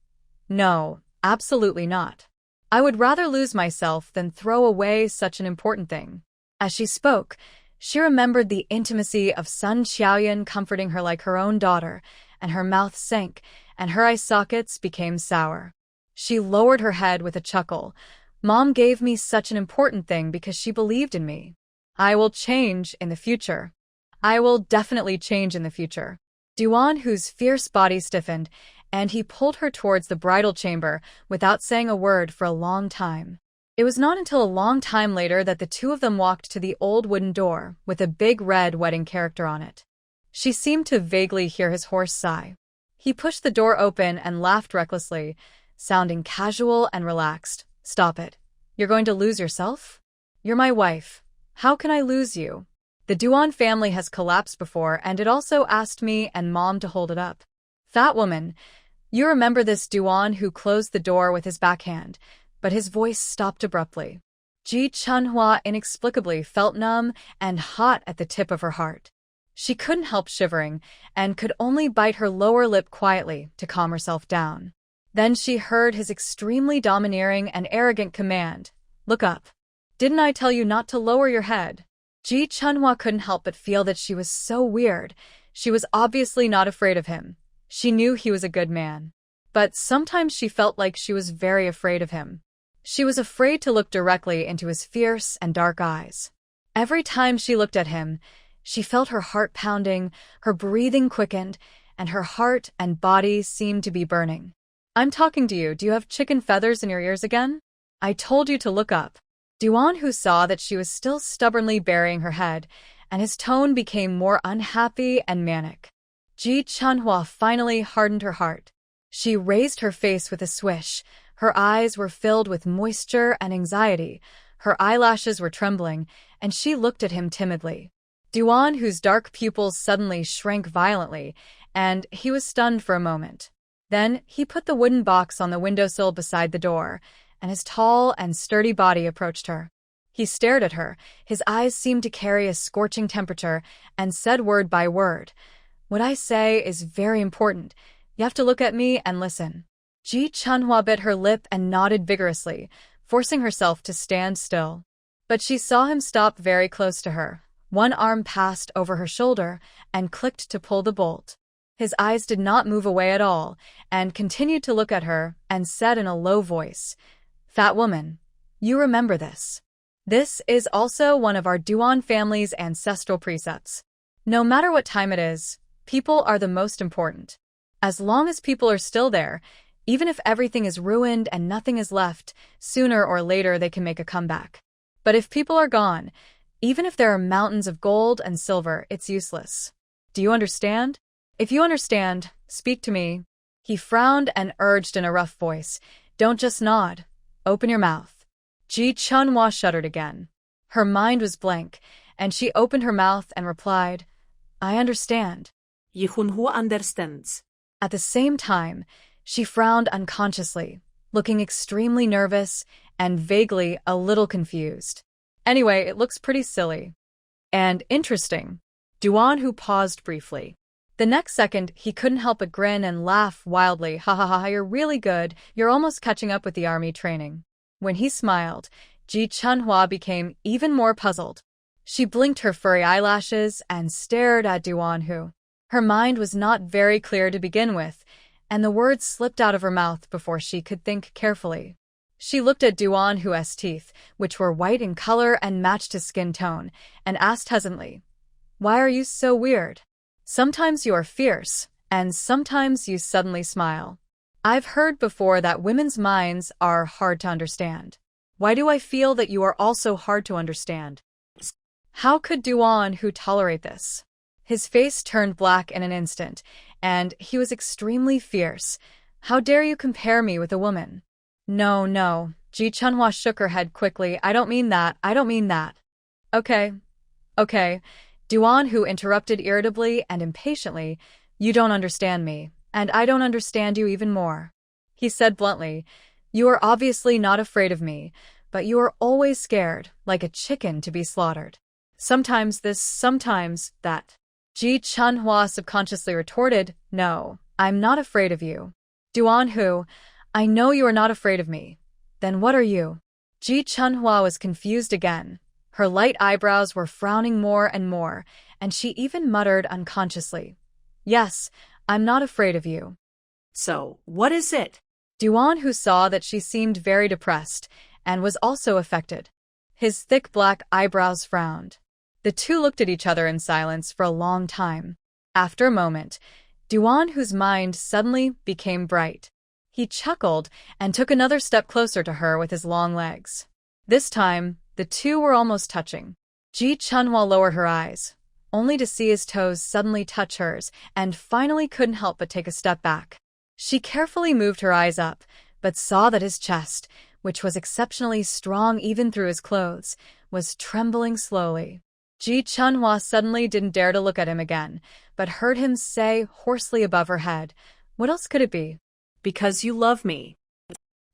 "No, absolutely not. I would rather lose myself than throw away such an important thing." As she spoke, she remembered the intimacy of Sun Xiaoyan comforting her like her own daughter, and her mouth sank, and her eye sockets became sour. She lowered her head with a chuckle. Mom gave me such an important thing because she believed in me. I will change in the future. I will definitely change in the future. Duan Hu's fierce body stiffened, and he pulled her towards the bridal chamber without saying a word for a long time. It was not until a long time later that the two of them walked to the old wooden door with a big red wedding character on it. She seemed to vaguely hear his hoarse sigh. He pushed the door open and laughed recklessly, sounding casual and relaxed. "Stop it. You're going to lose yourself? You're my wife. How can I lose you? The Duan family has collapsed before, and it also asked me and Mom to hold it up." "Fat woman, you remember this?" Duan Hu closed the door with his backhand, but his voice stopped abruptly. Ji Chunhua inexplicably felt numb and hot at the tip of her heart. She couldn't help shivering, and could only bite her lower lip quietly to calm herself down. Then she heard his extremely domineering and arrogant command, "Look up. Didn't I tell you not to lower your head?" Ji Chunhua couldn't help but feel that she was so weird. She was obviously not afraid of him. She knew he was a good man. But sometimes she felt like she was very afraid of him. She was afraid to look directly into his fierce and dark eyes. Every time she looked at him, she felt her heart pounding, her breathing quickened, and her heart and body seemed to be burning. "I'm talking to you. Do you have chicken feathers in your ears again? I told you to look up." Duan Hu saw that she was still stubbornly burying her head, and his tone became more unhappy and manic. Ji Chunhua finally hardened her heart. She raised her face with a swish. Her eyes were filled with moisture and anxiety. Her eyelashes were trembling, and she looked at him timidly. Duan Hu's dark pupils suddenly shrank violently, and he was stunned for a moment. Then he put the wooden box on the windowsill beside the door, and his tall and sturdy body approached her. He stared at her, his eyes seemed to carry a scorching temperature, and said word by word, "What I say is very important. You have to look at me and listen." Ji Chunhua bit her lip and nodded vigorously, forcing herself to stand still. But she saw him stop very close to her. One arm passed over her shoulder and clicked to pull the bolt. His eyes did not move away at all, and continued to look at her and said in a low voice, "Fat woman, you remember this. This is also one of our Duan family's ancestral precepts. No matter what time it is, people are the most important. As long as people are still there, even if everything is ruined and nothing is left, sooner or later they can make a comeback. But if people are gone, even if there are mountains of gold and silver, it's useless. Do you understand? If you understand, speak to me." He frowned and urged in a rough voice, "Don't just nod. Open your mouth." Ji Chunhua shuddered again. Her mind was blank, and she opened her mouth and replied, "I understand." Ji Chunhua understands. At the same time, she frowned unconsciously, looking extremely nervous and vaguely a little confused. "Anyway, it looks pretty silly. And interesting." Duan Hu paused briefly. The next second, he couldn't help but grin and laugh wildly. "Ha ha ha, you're really good. You're almost catching up with the army training." When he smiled, Ji Chunhua became even more puzzled. She blinked her furry eyelashes and stared at Duan Hu. Her mind was not very clear to begin with, and the words slipped out of her mouth before she could think carefully. She looked at Duan Hu's teeth, which were white in color and matched his skin tone, and asked hesitantly, "Why are you so weird? Sometimes you are fierce, and sometimes you suddenly smile. I've heard before that women's minds are hard to understand. Why do I feel that you are also hard to understand?" How could Duan Hu tolerate this? His face turned black in an instant, and he was extremely fierce. How dare you compare me with a woman? No, no. Ji Chunhua shook her head quickly. I don't mean that. I don't mean that. Okay. Okay. Duan Hu interrupted irritably and impatiently. You don't understand me, and I don't understand you even more. He said bluntly, you are obviously not afraid of me, but you are always scared, like a chicken to be slaughtered. Sometimes this, sometimes that. Ji Chunhua subconsciously retorted, no, I'm not afraid of you. Duan Hu, I know you are not afraid of me. Then what are you? Ji Chunhua was confused again. Her light eyebrows were frowning more and more, and she even muttered unconsciously, yes, I'm not afraid of you. So, what is it? Duan Hu saw that she seemed very depressed, and was also affected. His thick black eyebrows frowned. The two looked at each other in silence for a long time. After a moment, Duan Hu's mind suddenly became bright. He chuckled and took another step closer to her with his long legs. This time, the two were almost touching. Ji Chunhua lowered her eyes, only to see his toes suddenly touch hers, and finally couldn't help but take a step back. She carefully moved her eyes up, but saw that his chest, which was exceptionally strong even through his clothes, was trembling slowly. Ji Chunhua suddenly didn't dare to look at him again, but heard him say hoarsely above her head, what else could it be? Because you love me.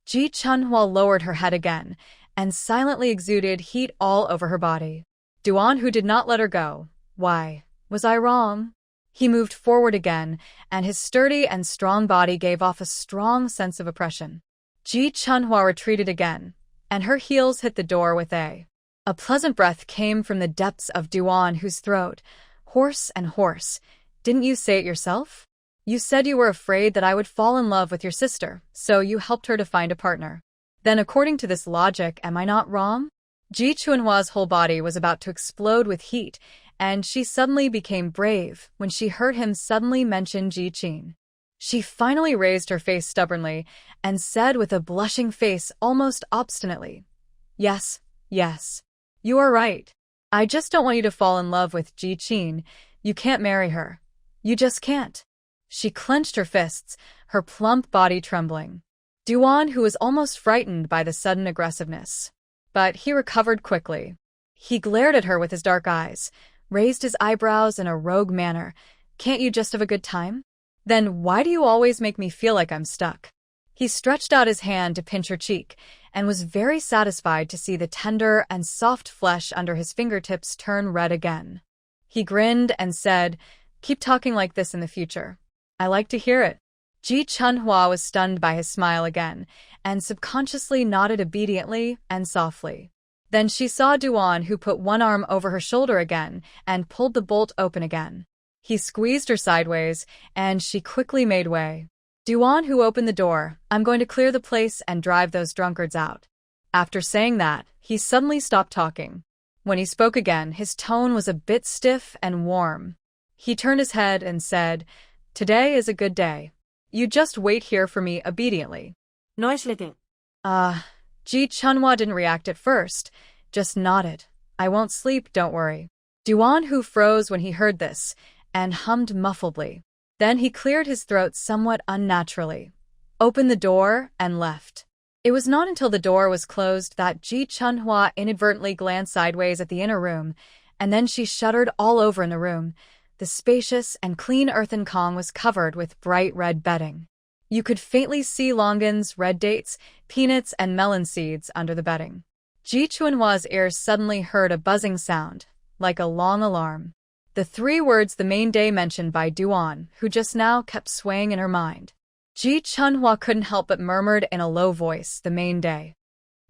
Ji Chunhua lowered her head again, and silently exuded heat all over her body. Duan Hu did not let her go. Why, was I wrong? He moved forward again, and his sturdy and strong body gave off a strong sense of oppression. Ji Chunhua retreated again, and her heels hit the door with a pleasant breath came from the depths of Duan Hu's throat, hoarse and hoarse. Didn't you say it yourself? You said you were afraid that I would fall in love with your sister, so you helped her to find a partner. Then according to this logic, am I not wrong? Ji Chunhua's whole body was about to explode with heat, and she suddenly became brave when she heard him suddenly mention Ji Qin. She finally raised her face stubbornly and said with a blushing face almost obstinately, yes, yes. You are right. I just don't want you to fall in love with Ji Qin. You can't marry her. You just can't. She clenched her fists, her plump body trembling. Duan Hu was almost frightened by the sudden aggressiveness. But he recovered quickly. He glared at her with his dark eyes, raised his eyebrows in a rogue manner. Can't you just have a good time? Then why do you always make me feel like I'm stuck? He stretched out his hand to pinch her cheek, and was very satisfied to see the tender and soft flesh under his fingertips turn red again. He grinned and said, keep talking like this in the future. I like to hear it. Ji Chunhua was stunned by his smile again, and subconsciously nodded obediently and softly. Then she saw Duan Hu put one arm over her shoulder again and pulled the bolt open again. He squeezed her sideways, and she quickly made way. Duan Hu opened the door. I'm going to clear the place and drive those drunkards out. After saying that, he suddenly stopped talking. When he spoke again, his tone was a bit stiff and warm. He turned his head and said, today is a good day. You just wait here for me obediently. No es legal. Ji Chunhua didn't react at first, just nodded. I won't sleep, don't worry. Duan Hu froze when he heard this, and hummed muffledly. Then he cleared his throat somewhat unnaturally, opened the door, and left. It was not until the door was closed that Ji Chunhua inadvertently glanced sideways at the inner room, and then she shuddered all over in the room. The spacious and clean earthen Kong was covered with bright red bedding. You could faintly see longans, red dates, peanuts, and melon seeds under the bedding. Ji Chunhua's ears suddenly heard a buzzing sound, like a long alarm. The three words the main day mentioned by Duan, who just now kept swaying in her mind. Ji Chunhua couldn't help but murmured in a low voice, the main day.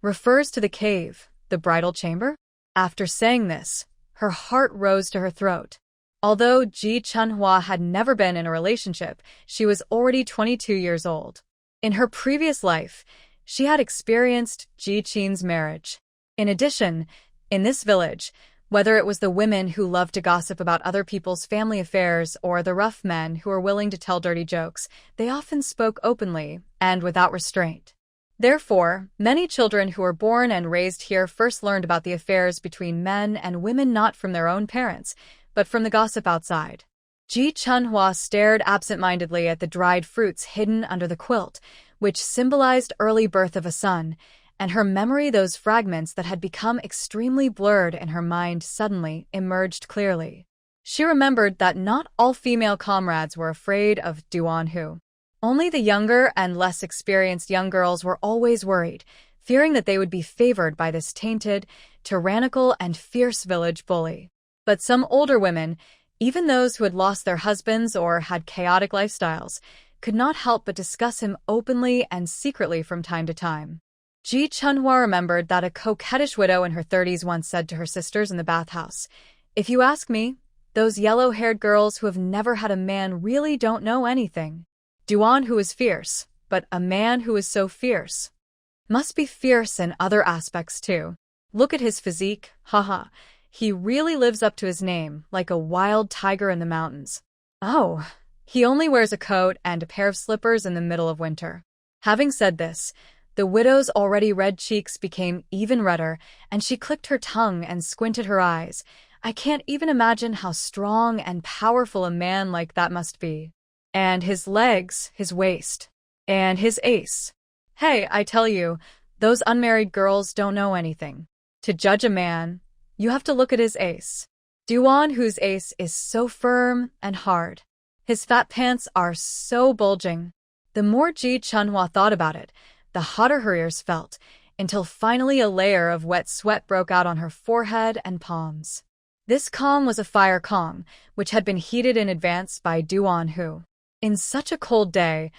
Refers to the cave, the bridal chamber? After saying this, her heart rose to her throat. Although Ji Chunhua had never been in a relationship, she was already 22 years old. In her previous life, she had experienced Ji Qin's marriage. In addition, in this village, whether it was the women who loved to gossip about other people's family affairs or the rough men who were willing to tell dirty jokes, they often spoke openly and without restraint. Therefore, many children who were born and raised here first learned about the affairs between men and women not from their own parents, but from the gossip outside. Ji Chunhua stared absent-mindedly at the dried fruits hidden under the quilt, which symbolized early birth of a son, and her memory, those fragments that had become extremely blurred in her mind, suddenly emerged clearly. She remembered that not all female comrades were afraid of Duan Hu. Only the younger and less experienced young girls were always worried, fearing that they would be favored by this tainted, tyrannical, and fierce village bully. But some older women, even those who had lost their husbands or had chaotic lifestyles, could not help but discuss him openly and secretly from time to time. Ji Chunhua remembered that a coquettish widow in her 30s once said to her sisters in the bathhouse, "If you ask me, those yellow-haired girls who have never had a man really don't know anything. Duan Hu is fierce, but a man who is so fierce must be fierce in other aspects too. Look at his physique, haha. He really lives up to his name, like a wild tiger in the mountains. Oh, he only wears a coat and a pair of slippers in the middle of winter." Having said this, the widow's already red cheeks became even redder, and she clicked her tongue and squinted her eyes. "I can't even imagine how strong and powerful a man like that must be. And his legs, his waist, and his ace. Hey, I tell you, those unmarried girls don't know anything. To judge a man, you have to look at his ace. Duan Hu's ace is so firm and hard. His fat pants are so bulging." The more Ji Chunhua thought about it, the hotter her ears felt, until finally a layer of wet sweat broke out on her forehead and palms. This calm was a fire calm, which had been heated in advance by Duan Hu. In such a cold day,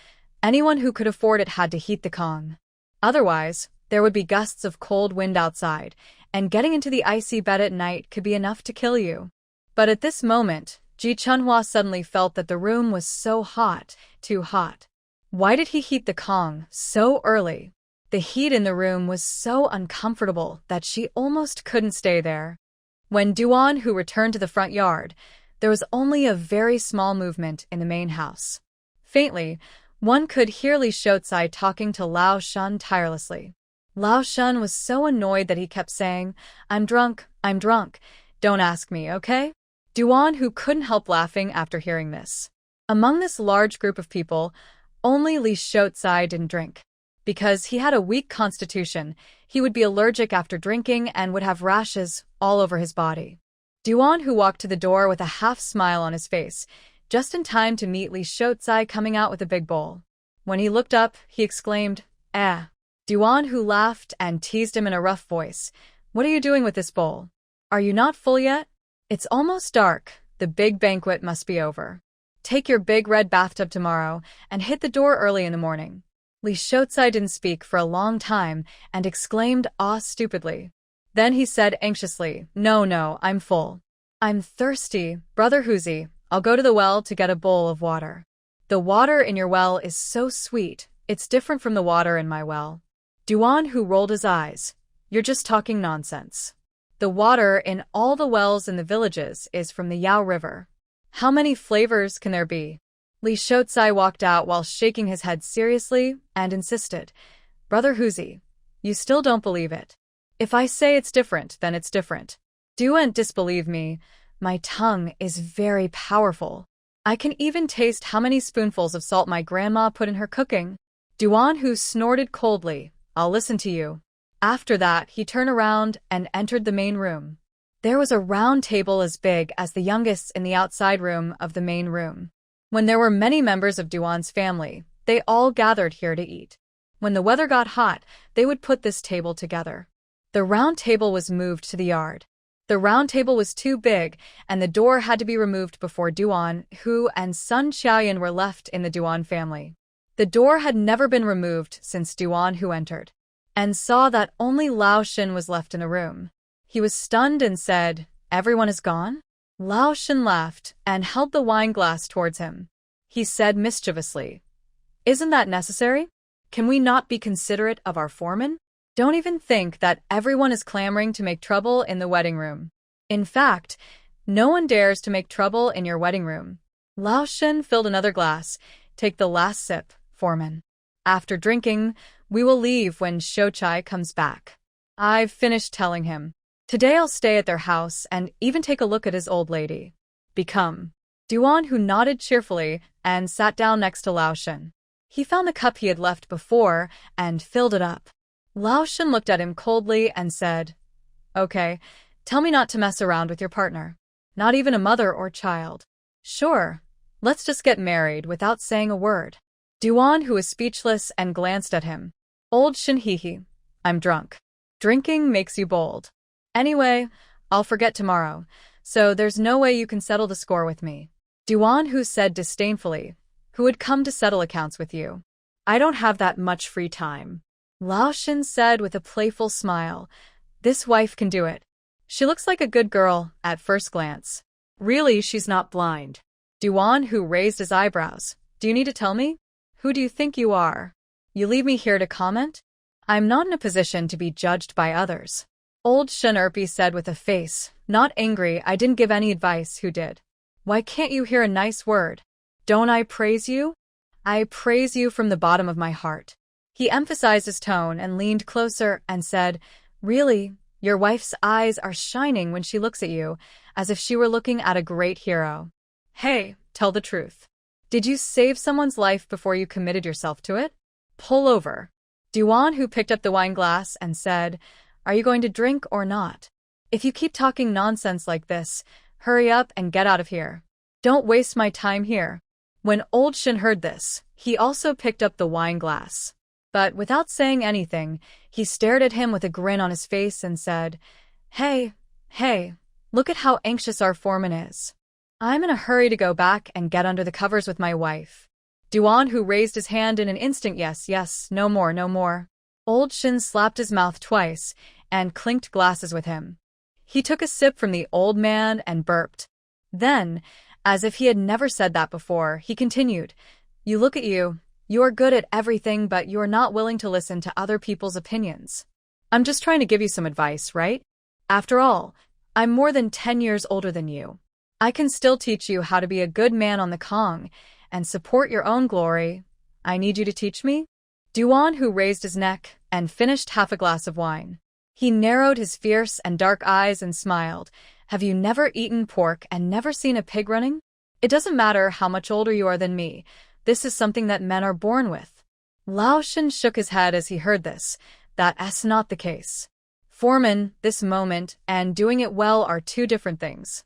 anyone who could afford it had to heat the calm. Otherwise, there would be gusts of cold wind outside, and getting into the icy bed at night could be enough to kill you. But at this moment, Ji Chunhua suddenly felt that the room was so hot, too hot. Why did he heat the Kong so early? The heat in the room was so uncomfortable that she almost couldn't stay there. When Duan Hu returned to the front yard, there was only a very small movement in the main house. Faintly, one could hear Li Shouzai talking to Lao Shun tirelessly. Lao Shun was so annoyed that he kept saying, I'm drunk, don't ask me, okay?" Duan Hu couldn't help laughing after hearing this. Among this large group of people, only Li Shouzai didn't drink. Because he had a weak constitution, he would be allergic after drinking and would have rashes all over his body. Duan Hu walked to the door with a half-smile on his face, just in time to meet Li Shouzai coming out with a big bowl. When he looked up, he exclaimed, "Eh." Duan Hu laughed and teased him in a rough voice. "What are you doing with this bowl? Are you not full yet? It's almost dark. The big banquet must be over. Take your big red bathtub tomorrow and hit the door early in the morning." Li Shouzai didn't speak for a long time and exclaimed stupidly. Then he said anxiously, No, I'm full. I'm thirsty, Brother Huzi. I'll go to the well to get a bowl of water. The water in your well is so sweet. It's different from the water in my well. Duan Hu rolled his eyes. You're just talking nonsense. The water in all the wells in the villages is from the Yao River. How many flavors can there be? Li Shouzai walked out while shaking his head seriously and insisted, Brother Huzi, you still don't believe it. If I say it's different, then it's different. Don't disbelieve me. My tongue is very powerful. I can even taste how many spoonfuls of salt my grandma put in her cooking. Duan Hu snorted coldly. I'll listen to you. After that, he turned around and entered the main room. There was a round table as big as the youngest's in the outside room of the main room. When there were many members of Duan's family, they all gathered here to eat. When the weather got hot, they would put this table together. The round table was moved to the yard. The round table was too big, and the door had to be removed before Duan Hu and Sun Xiaoyan were left in the Duan family. The door had never been removed since Duan Hu entered, and saw that only Lao Shin was left in the room. He was stunned and said, Everyone is gone? Lao Shin laughed and held the wine glass towards him. He said mischievously, Isn't that necessary? Can we not be considerate of our foreman? Don't even think that everyone is clamoring to make trouble in the wedding room. In fact, no one dares to make trouble in your wedding room. Lao Shin filled another glass. Take the last sip, foreman. After drinking, we will leave when Shochai comes back. I've finished telling him. Today I'll stay at their house and even take a look at his old lady. Become Duan Hu nodded cheerfully and sat down next to Lao Shen. He found the cup he had left before and filled it up. Lao Shen looked at him coldly and said, "Okay, tell me not to mess around with your partner. Not even a mother or child. Sure, let's just get married without saying a word." Duan Hu was speechless and glanced at him. "Old Shen hee, I'm drunk. Drinking makes you bold. Anyway, I'll forget tomorrow, so there's no way you can settle the score with me." Duan Hu said disdainfully, "Who would come to settle accounts with you? I don't have that much free time." Lao Shen said with a playful smile, "This wife can do it. She looks like a good girl at first glance." "Really, she's not blind." Duan Hu raised his eyebrows. "Do you need to tell me? Who do you think you are? You leave me here to comment? I'm not in a position to be judged by others." Old Shen said with a face, not angry. "I didn't give any advice. Who did? Why can't you hear a nice word? Don't I praise you? I praise you from the bottom of my heart." He emphasized his tone and leaned closer and said, "Really, your wife's eyes are shining when she looks at you, as if she were looking at a great hero. Hey, tell the truth. Did you save someone's life before you committed yourself to it? Pull over." Duan Hu picked up the wine glass and said, "Are you going to drink or not? If you keep talking nonsense like this, hurry up and get out of here. Don't waste my time here." When Old Shen heard this, he also picked up the wine glass. But without saying anything, he stared at him with a grin on his face and said, Hey, look at how anxious our foreman is. I'm in a hurry to go back and get under the covers with my wife." Duan Hu raised his hand in an instant. Yes, no more, no more." Old Shen slapped his mouth twice and clinked glasses with him. He took a sip from the old man and burped. Then, as if he had never said that before, he continued, "You look at you. You are good at everything, but you are not willing to listen to other people's opinions. I'm just trying to give you some advice, right? After all, I'm more than 10 years older than you. I can still teach you how to be a good man on the Kong and support your own glory. I need you to teach me?" Duan Hu raised his neck and finished half a glass of wine. He narrowed his fierce and dark eyes and smiled. "Have you never eaten pork and never seen a pig running? It doesn't matter how much older you are than me. This is something that men are born with." Lao Shen shook his head as he heard this. That's not the case. Foreman, this moment, and doing it well are two different things.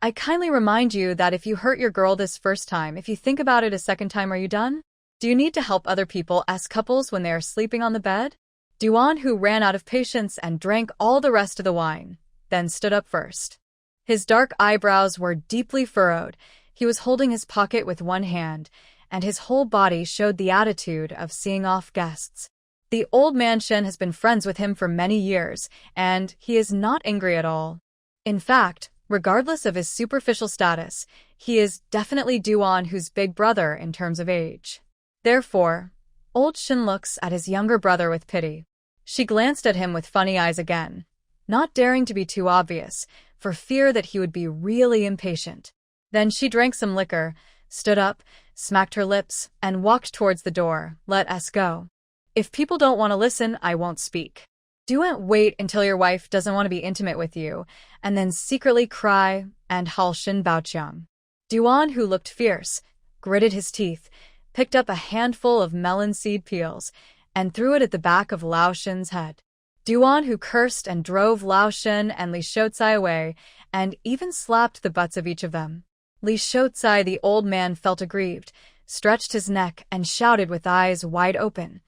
I kindly remind you that if you hurt your girl this first time, if you think about it a second time, are you done? Do you need to help other people as couples when they are sleeping on the bed? Duan Hu ran out of patience and drank all the rest of the wine, then stood up first. His dark eyebrows were deeply furrowed. He was holding his pocket with one hand, and his whole body showed the attitude of seeing off guests. The old man Shen has been friends with him for many years, and he is not angry at all. In fact, regardless of his superficial status, he is definitely Duan Hu's big brother in terms of age. Therefore, Old Shen looks at his younger brother with pity. She glanced at him with funny eyes again, not daring to be too obvious, for fear that he would be really impatient. Then she drank some liquor, stood up, smacked her lips, and walked towards the door. "Let us go. If people don't want to listen, I won't speak. Don't wait until your wife doesn't want to be intimate with you, and then secretly cry and Halshin Baoqiang." Duan Hu looked fierce, gritted his teeth, picked up a handful of melon seed peels, and threw it at the back of Lao Shen's head. Duan Hu cursed and drove Lao Shen and Li Shouzai away, and even slapped the butts of each of them. Li Shouzai, the old man, felt aggrieved, stretched his neck, and shouted with eyes wide open,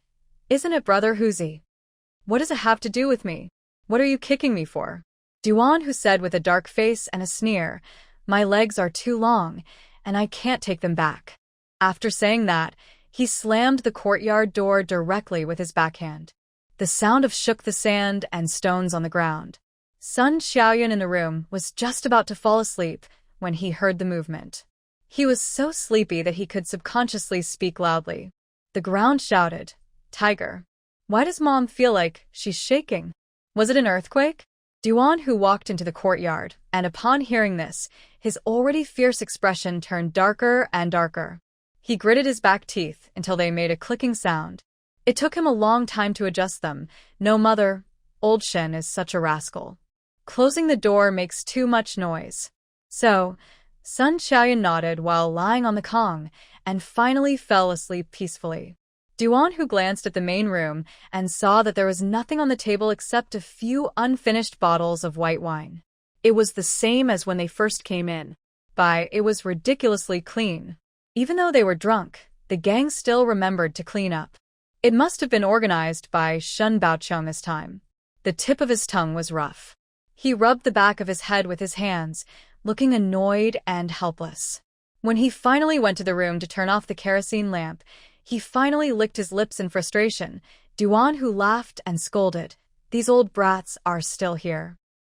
"Isn't it Brother Huzi? What does it have to do with me? What are you kicking me for?" Duan Hu said with a dark face and a sneer, "My legs are too long, and I can't take them back." After saying that, he slammed the courtyard door directly with his backhand. The sound shook the sand and stones on the ground. Sun Xiaoyan in the room was just about to fall asleep when he heard the movement. He was so sleepy that he could subconsciously speak loudly. The ground shouted, "Tiger. Why does Mom feel like she's shaking? Was it an earthquake?" Duan Hu walked into the courtyard, and upon hearing this, his already fierce expression turned darker and darker. He gritted his back teeth until they made a clicking sound. It took him a long time to adjust them. No mother, Old Shen is such a rascal. Closing the door makes too much noise. So, Sun Xiaoyan nodded while lying on the Kong and finally fell asleep peacefully. Duan Hu glanced at the main room and saw that there was nothing on the table except a few unfinished bottles of white wine. It was the same as when they first came in. It was ridiculously clean. Even though they were drunk, the gang still remembered to clean up. It must have been organized by Shun Baocheng this time. The tip of his tongue was rough. He rubbed the back of his head with his hands, looking annoyed and helpless. When he finally went to the room to turn off the kerosene lamp, he finally licked his lips in frustration. Duan Hu laughed and scolded. These old brats are still here.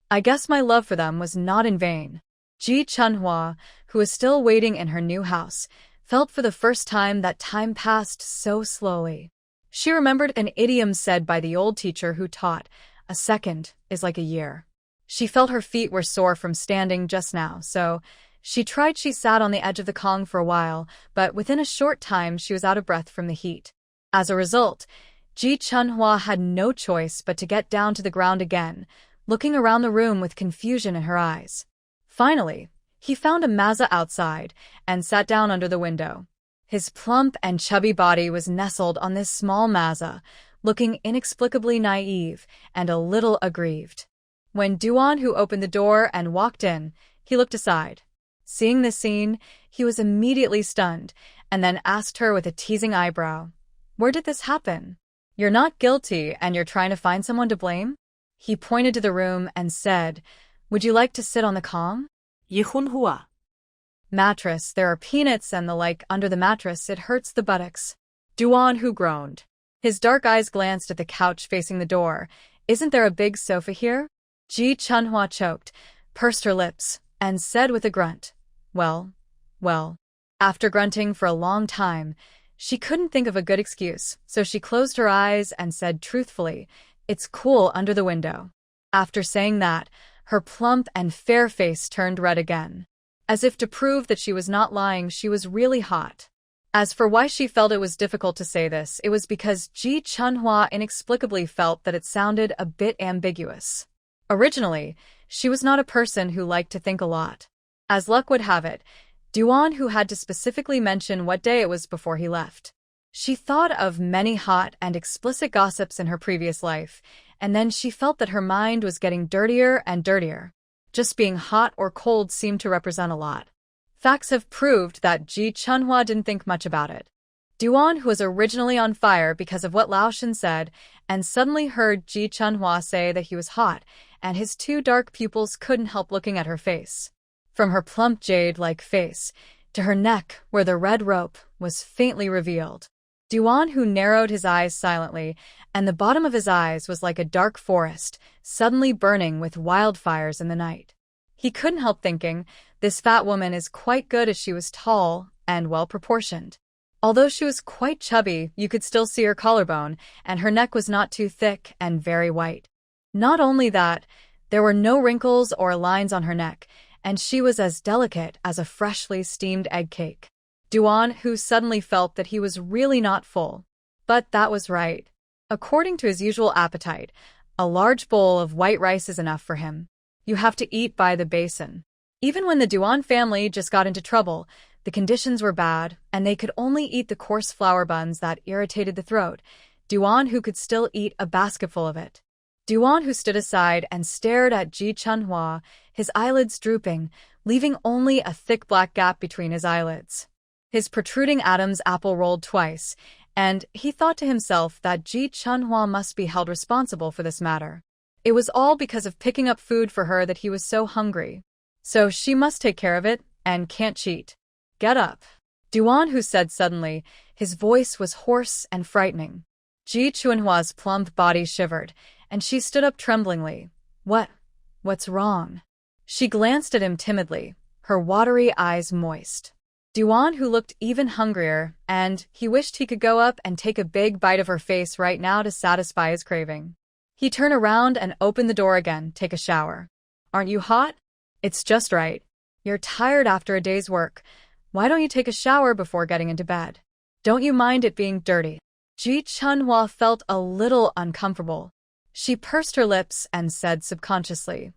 I guess my love for them was not in vain. Ji Chunhua, who was still waiting in her new house, felt for the first time that time passed so slowly. She remembered an idiom said by the old teacher who taught, "A second is like a year." She felt her feet were sore from standing just now, so she sat on the edge of the Kong for a while, but within a short time she was out of breath from the heat. As a result, Ji Chunhua had no choice but to get down to the ground again, looking around the room with confusion in her eyes. Finally, he found a maza outside and sat down under the window. His plump and chubby body was nestled on this small maza, looking inexplicably naive and a little aggrieved. When Duan Hu opened the door and walked in, he looked aside. Seeing this scene, he was immediately stunned and then asked her with a teasing eyebrow, "Where did this happen? You're not guilty and you're trying to find someone to blame?" He pointed to the room and said, "Would you like to sit on the Kong?" Yihunhua. Mattress, there are peanuts and the like under the mattress, it hurts the buttocks. Duan Hu groaned. His dark eyes glanced at the couch facing the door. "Isn't there a big sofa here?" Ji Chunhua choked, pursed her lips, and said with a grunt, Well. After grunting for a long time, she couldn't think of a good excuse, so she closed her eyes and said truthfully, "It's cool under the window." After saying that, her plump and fair face turned red again. As if to prove that she was not lying, she was really hot. As for why she felt it was difficult to say this, it was because Ji Chunhua inexplicably felt that it sounded a bit ambiguous. Originally, she was not a person who liked to think a lot. As luck would have it, Duan Hu had to specifically mention what day it was before he left. She thought of many hot and explicit gossips in her previous life, and then she felt that her mind was getting dirtier and dirtier. Just being hot or cold seemed to represent a lot. Facts have proved that Ji Chunhua didn't think much about it. Duan Hu was originally on fire because of what Lao Shen said, and suddenly heard Ji Chunhua say that he was hot, and his two dark pupils couldn't help looking at her face. From her plump jade-like face to her neck where the red rope was faintly revealed. Duan Hu narrowed his eyes silently, and the bottom of his eyes was like a dark forest, suddenly burning with wildfires in the night. He couldn't help thinking, this fat woman is quite good as she was tall and well-proportioned. Although she was quite chubby, you could still see her collarbone, and her neck was not too thick and very white. Not only that, there were no wrinkles or lines on her neck, and she was as delicate as a freshly steamed egg cake. Duan Hu suddenly felt that he was really not full. But that was right. According to his usual appetite, a large bowl of white rice is enough for him. You have to eat by the basin. Even when the Duan family just got into trouble, the conditions were bad, and they could only eat the coarse flour buns that irritated the throat. Duan Hu could still eat a basketful of it. Duan Hu stood aside and stared at Ji Chunhua, his eyelids drooping, leaving only a thick black gap between his eyelids. His protruding Adam's apple rolled twice, and he thought to himself that Ji Chunhua must be held responsible for this matter. It was all because of picking up food for her that he was so hungry. So she must take care of it, and can't cheat. "Get up," Duan Hu said suddenly. His voice was hoarse and frightening. Ji Chunhua's plump body shivered, and she stood up tremblingly. What's wrong?" She glanced at him timidly, her watery eyes moist. Duan Hu looked even hungrier, and he wished he could go up and take a big bite of her face right now to satisfy his craving. He turned around and opened the door again. "Take a shower." "Aren't you hot?" "It's just right. You're tired after a day's work. Why don't you take a shower before getting into bed? Don't you mind it being dirty?" Ji Chunhua felt a little uncomfortable. She pursed her lips and said subconsciously,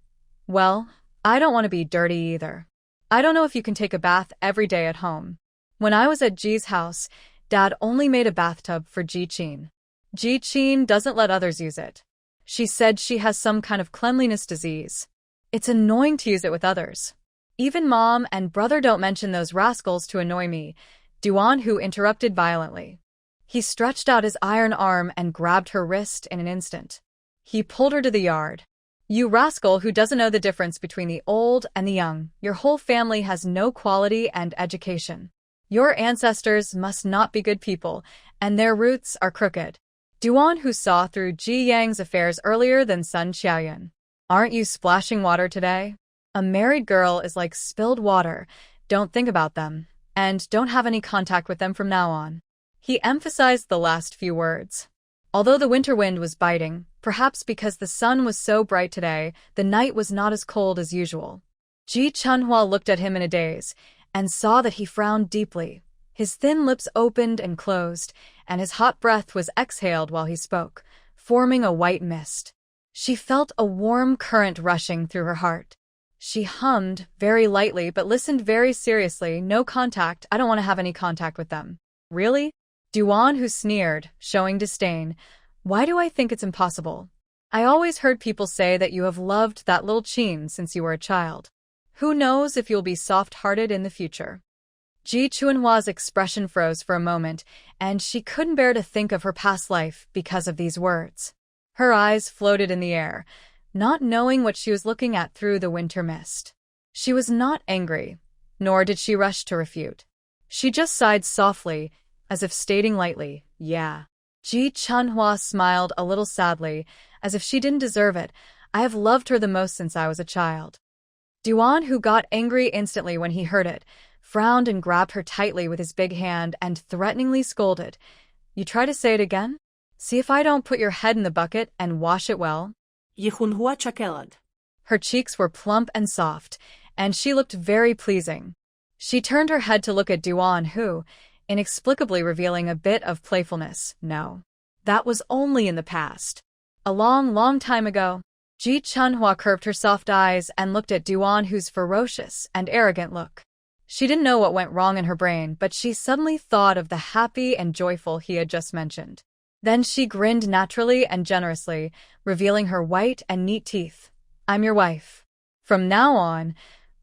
"Well, I don't want to be dirty either." I don't know if you can take a bath every day at home. When I was at Ji's house, Dad only made a bathtub for Ji-chin. Ji-chin doesn't let others use it. She said she has some kind of cleanliness disease. It's annoying to use it with others. Even Mom and brother don't mention those rascals to annoy me, Duan Hu interrupted violently. He stretched out his iron arm and grabbed her wrist in an instant. He pulled her to the yard. You rascal who doesn't know the difference between the old and the young. Your whole family has no quality and education. Your ancestors must not be good people, and their roots are crooked. Duan Hu saw through Ji Yang's affairs earlier than Sun Xiaoyun. Aren't you splashing water today? A married girl is like spilled water. Don't think about them, and don't have any contact with them from now on. He emphasized the last few words. Although the winter wind was biting, perhaps because the sun was so bright today, the night was not as cold as usual. Ji Chunhua looked at him in a daze, and saw that he frowned deeply. His thin lips opened and closed, and his hot breath was exhaled while he spoke, forming a white mist. She felt a warm current rushing through her heart. She hummed very lightly but listened very seriously. No contact. I don't want to have any contact with them. Really? Duan Hu sneered, showing disdain. Why do I think it's impossible? I always heard people say that you have loved that little Chin since you were a child. Who knows if you'll be soft-hearted in the future? Ji Chunhua's expression froze for a moment, and she couldn't bear to think of her past life because of these words. Her eyes floated in the air, not knowing what she was looking at through the winter mist. She was not angry, nor did she rush to refute. She just sighed softly, as if stating lightly, yeah. Ji Chunhua smiled a little sadly, as if she didn't deserve it. I have loved her the most since I was a child. Duan Hu got angry instantly when he heard it, frowned and grabbed her tightly with his big hand and threateningly scolded. You try to say it again? See if I don't put your head in the bucket and wash it well. Her cheeks were plump and soft, and she looked very pleasing. She turned her head to look at Duan Hu, inexplicably revealing a bit of playfulness. No, that was only in the past. A long, long time ago. Ji Chunhua curved her soft eyes and looked at Duan Hu's ferocious and arrogant look. She didn't know what went wrong in her brain, but she suddenly thought of the happy and joyful he had just mentioned. Then she grinned naturally and generously, revealing her white and neat teeth. I'm your wife. From now on,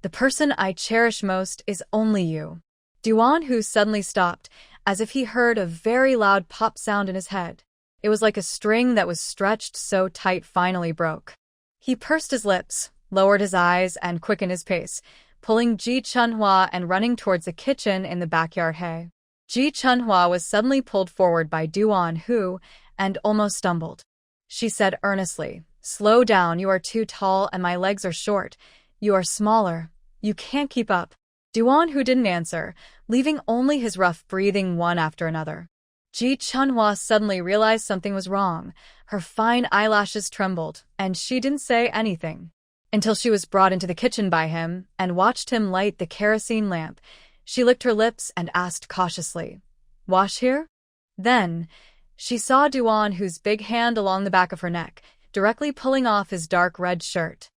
the person I cherish most is only you. Duan Hu suddenly stopped, as if he heard a very loud pop sound in his head. It was like a string that was stretched so tight finally broke. He pursed his lips, lowered his eyes, and quickened his pace, pulling Ji Chunhua and running towards the kitchen in the backyard hay. Ji Chunhua was suddenly pulled forward by Duan Hu and almost stumbled. She said earnestly, Slow down, you are too tall and my legs are short. You are smaller. You can't keep up. Duan Hu didn't answer, leaving only his rough breathing one after another. Ji Chunhua suddenly realized something was wrong. Her fine eyelashes trembled, and she didn't say anything. Until she was brought into the kitchen by him and watched him light the kerosene lamp. She licked her lips and asked cautiously, Wash here? Then, she saw Duan Hu's big hand along the back of her neck, directly pulling off his dark red shirt.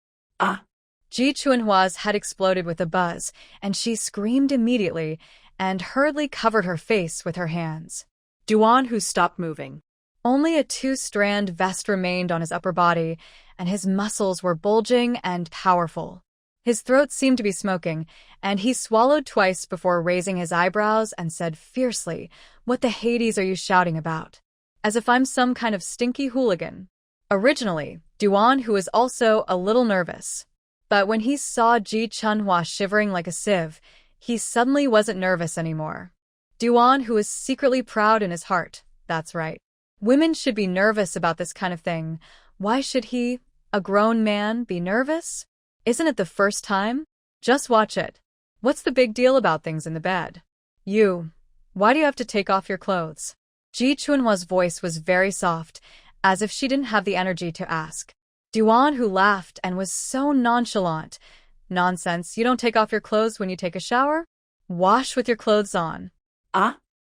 Ji Chunhua's head exploded with a buzz, and she screamed immediately and hurriedly covered her face with her hands. Duan Hu stopped moving. Only a two-strand vest remained on his upper body, and his muscles were bulging and powerful. His throat seemed to be smoking, and he swallowed twice before raising his eyebrows and said fiercely, What the Hades are you shouting about? As if I'm some kind of stinky hooligan. Originally, Duan Hu was also a little nervous. But when he saw Ji Chunhua shivering like a sieve, he suddenly wasn't nervous anymore. Duan Hu is secretly proud in his heart. That's right. Women should be nervous about this kind of thing. Why should he, a grown man, be nervous? Isn't it the first time? Just watch it. What's the big deal about things in the bed? Why do you have to take off your clothes? Ji Chunhua's voice was very soft, as if she didn't have the energy to ask. Duan Hu laughed and was so nonchalant. Nonsense, you don't take off your clothes when you take a shower? Wash with your clothes on.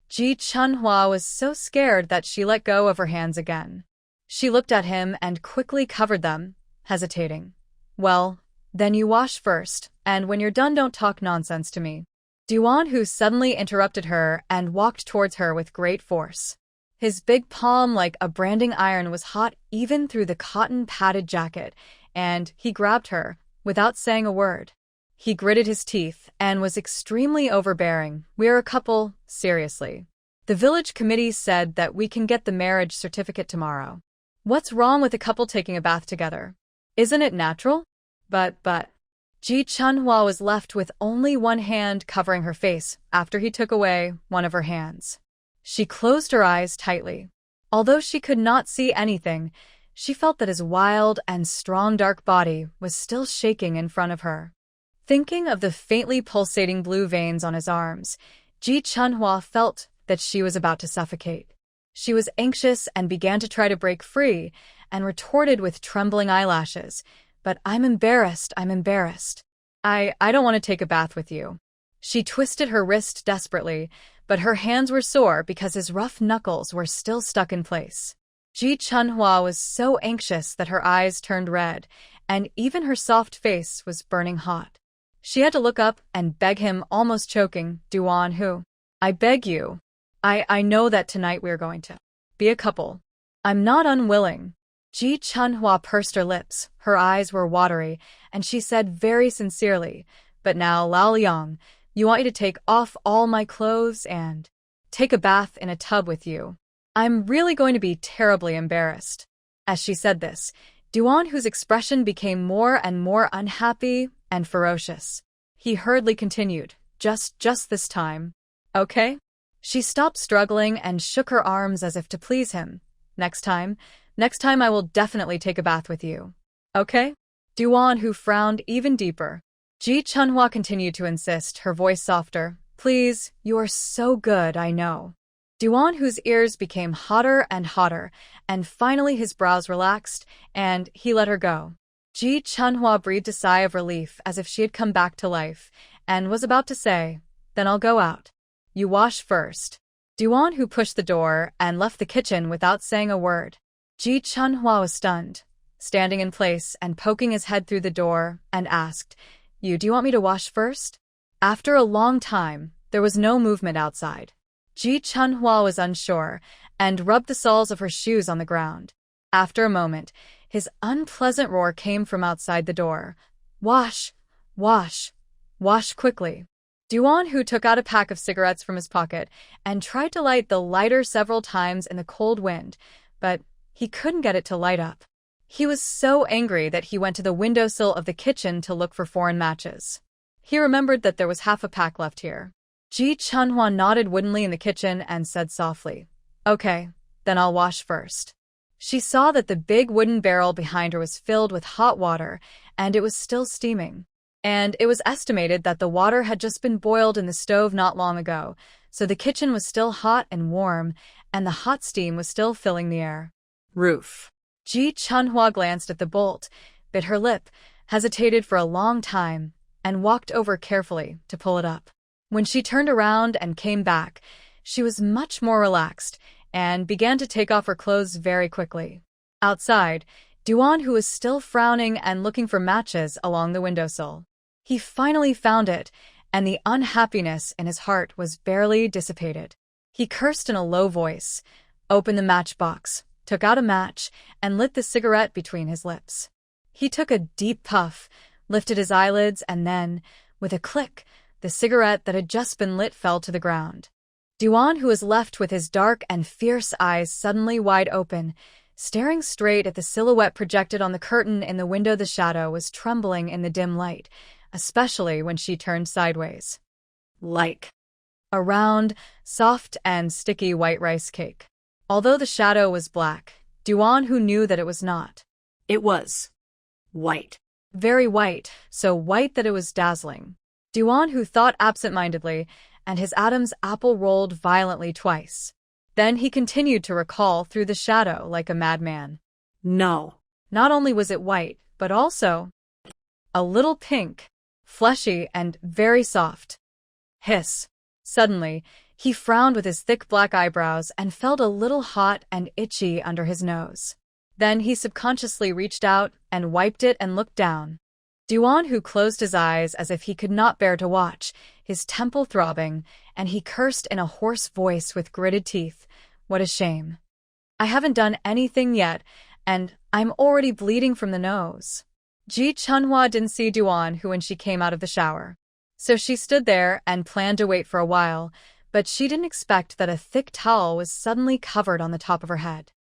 Ji Chunhua was so scared that she let go of her hands again. She looked at him and quickly covered them, hesitating. Well, Then you wash first, and when you're done don't talk nonsense to me. Duan Hu suddenly interrupted her and walked towards her with great force. His big palm like a branding iron was hot even through the cotton-padded jacket, and he grabbed her, without saying a word. He gritted his teeth and was extremely overbearing. "We're a couple, seriously. The village committee said that we can get the marriage certificate tomorrow. What's wrong with a couple taking a bath together? Isn't it natural?" But, Ji Chunhua was left with only one hand covering her face after he took away one of her hands. She closed her eyes tightly. Although she could not see anything, she felt that his wild and strong dark body was still shaking in front of her. Thinking of the faintly pulsating blue veins on his arms, Ji Chunhua felt that she was about to suffocate. She was anxious and began to try to break free, and retorted with trembling eyelashes, "But I'm embarrassed. I don't want to take a bath with you." She twisted her wrist desperately, but her hands were sore because his rough knuckles were still stuck in place. Ji Chunhua was so anxious that her eyes turned red, and even her soft face was burning hot. She had to look up and beg him, almost choking, "Duan Hu, I beg you. I know that tonight we're going to be a couple. I'm not unwilling." Ji Chunhua pursed her lips, her eyes were watery, and she said very sincerely, "But now, Lao Liang, you want me to take off all my clothes and take a bath in a tub with you? I'm really going to be terribly embarrassed." As she said this, Duan Hu's expression became more and more unhappy and ferocious. He hurriedly continued, Just this time. Okay?" She stopped struggling and shook her arms as if to please him. Next time I will definitely take a bath with you. Okay?" Duan Hu frowned even deeper. Ji Chunhua continued to insist, her voice softer. "Please, you are so good, I know." Duan Hu's ears became hotter and hotter, and finally his brows relaxed, and he let her go. Ji Chunhua breathed a sigh of relief as if she had come back to life, and was about to say, "Then I'll go out. You wash first." Duan Hu pushed the door and left the kitchen without saying a word. Ji Chunhua was stunned, standing in place and poking his head through the door, and asked, Do you want me to wash first?" After a long time, there was no movement outside. Ji Chunhua was unsure, and rubbed the soles of her shoes on the ground. After a moment, his unpleasant roar came from outside the door. "Wash! Wash! Wash quickly!" Duan Hu took out a pack of cigarettes from his pocket and tried to light the lighter several times in the cold wind, but he couldn't get it to light up. He was so angry that he went to the windowsill of the kitchen to look for foreign matches. He remembered that there was half a pack left here. Ji Chunhua nodded woodenly in the kitchen and said softly, "Okay, then I'll wash first." She saw that the big wooden barrel behind her was filled with hot water, and it was still steaming. And it was estimated that the water had just been boiled in the stove not long ago, so the kitchen was still hot and warm, and the hot steam was still filling the air. Roof. Ji Chunhua glanced at the bolt, bit her lip, hesitated for a long time, and walked over carefully to pull it up. When she turned around and came back, she was much more relaxed and began to take off her clothes very quickly. Outside, Duan Hu was still frowning and looking for matches along the windowsill. He finally found it, and the unhappiness in his heart was barely dissipated. He cursed in a low voice, opened the matchbox, took out a match, and lit the cigarette between his lips. He took a deep puff, lifted his eyelids, and then, with a click, the cigarette that had just been lit fell to the ground. Duan Hu was left with his dark and fierce eyes suddenly wide open, staring straight at the silhouette projected on the curtain in the window. The shadow was trembling in the dim light, especially when she turned sideways. Like a round, soft, and sticky white rice cake. Although the shadow was black, Duan Hu knew that it was not. It was white. Very white, so white that it was dazzling. Duan Hu thought absent-mindedly, and his Adam's apple rolled violently twice. Then he continued to recall through the shadow like a madman. No. Not only was it white, but also a little pink, fleshy and very soft. Hiss. Suddenly, he frowned with his thick black eyebrows and felt a little hot and itchy under his nose. Then he subconsciously reached out and wiped it and looked down. Duan Hu closed his eyes as if he could not bear to watch, his temple throbbing, and he cursed in a hoarse voice with gritted teeth. What a shame. I haven't done anything yet, and I'm already bleeding from the nose. Ji Chunhua didn't see Duan Hu when she came out of the shower. So she stood there and planned to wait for a while, but she didn't expect that a thick towel was suddenly covered on the top of her head.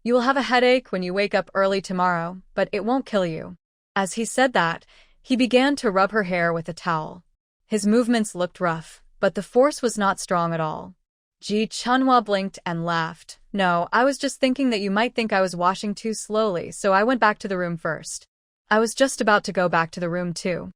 You will have a headache when you wake up early tomorrow, but it won't kill you. As he said that, he began to rub her hair with a towel. His movements looked rough, but the force was not strong at all. Ji Chunhua blinked and laughed. No, I was just thinking that you might think I was washing too slowly, so I went back to the room first. I was just about to go back to the room too.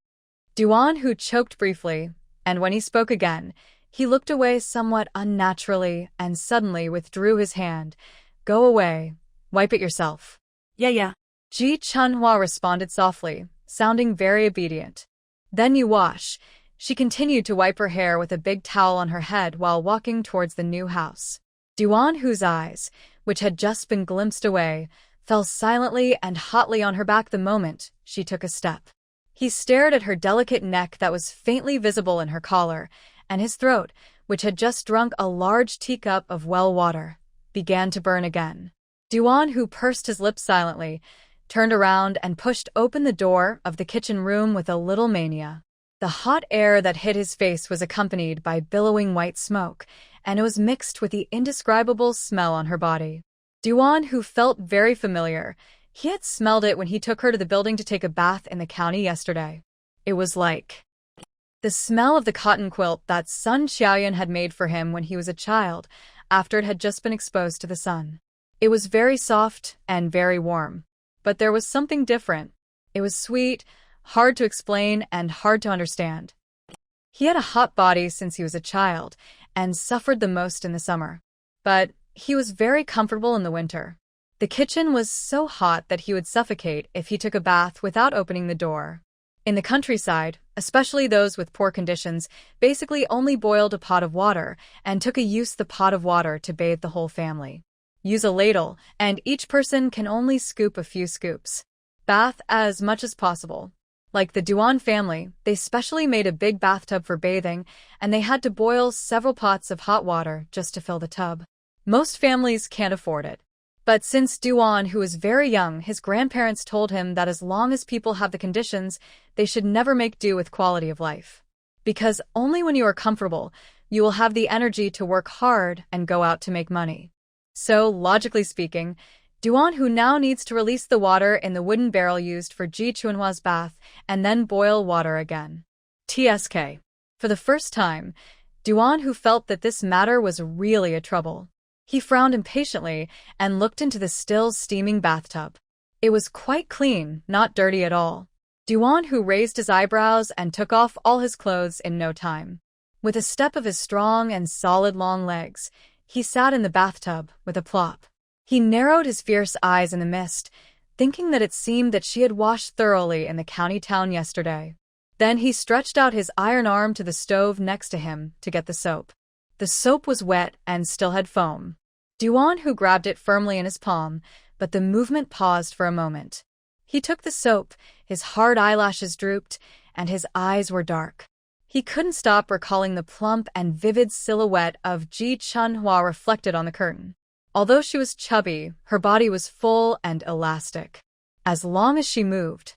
Duan Hu choked briefly, and when he spoke again, he looked away somewhat unnaturally and suddenly withdrew his hand. Go away. Wipe it yourself. Yeah. Ji Chunhua responded softly, sounding very obedient. Then you wash. She continued to wipe her hair with a big towel on her head while walking towards the new house. Duan Hu's eyes, which had just been glimpsed away, fell silently and hotly on her back the moment she took a step. He stared at her delicate neck that was faintly visible in her collar, and his throat, which had just drunk a large teacup of well water, began to burn again. Duan Hu pursed his lips silently, turned around and pushed open the door of the kitchen room with a little mania. The hot air that hit his face was accompanied by billowing white smoke, and it was mixed with the indescribable smell on her body. Duan Hu felt very familiar. He had smelled it when he took her to the building to take a bath in the county yesterday. It was like the smell of the cotton quilt that Sun Xiaoyan had made for him when he was a child, after it had just been exposed to the sun. It was very soft and very warm. But there was something different. It was sweet, hard to explain, and hard to understand. He had a hot body since he was a child, and suffered the most in the summer. But he was very comfortable in the winter. The kitchen was so hot that he would suffocate if he took a bath without opening the door. In the countryside, especially those with poor conditions, basically only boiled a pot of water and took the pot of water to bathe the whole family. Use a ladle, and each person can only scoop a few scoops. Bath as much as possible. Like the Duan family, they specially made a big bathtub for bathing, and they had to boil several pots of hot water just to fill the tub. Most families can't afford it. But since Duan, who was very young, his grandparents told him that as long as people have the conditions, they should never make do with quality of life. Because only when you are comfortable, you will have the energy to work hard and go out to make money. So, logically speaking, Duan Hu now needs to release the water in the wooden barrel used for Ji Chunhua's bath and then boil water again. TSK. For the first time, Duan Hu felt that this matter was really a trouble. He frowned impatiently and looked into the still steaming bathtub. It was quite clean, not dirty at all. Duan Hu raised his eyebrows and took off all his clothes in no time. With a step of his strong and solid long legs, he sat in the bathtub with a plop. He narrowed his fierce eyes in the mist, thinking that it seemed that she had washed thoroughly in the county town yesterday. Then he stretched out his iron arm to the stove next to him to get the soap. The soap was wet and still had foam. Duan Hu grabbed it firmly in his palm, but the movement paused for a moment. He took the soap, his hard eyelashes drooped, and his eyes were dark. He couldn't stop recalling the plump and vivid silhouette of Ji Chunhua reflected on the curtain. Although she was chubby, her body was full and elastic. As long as she moved.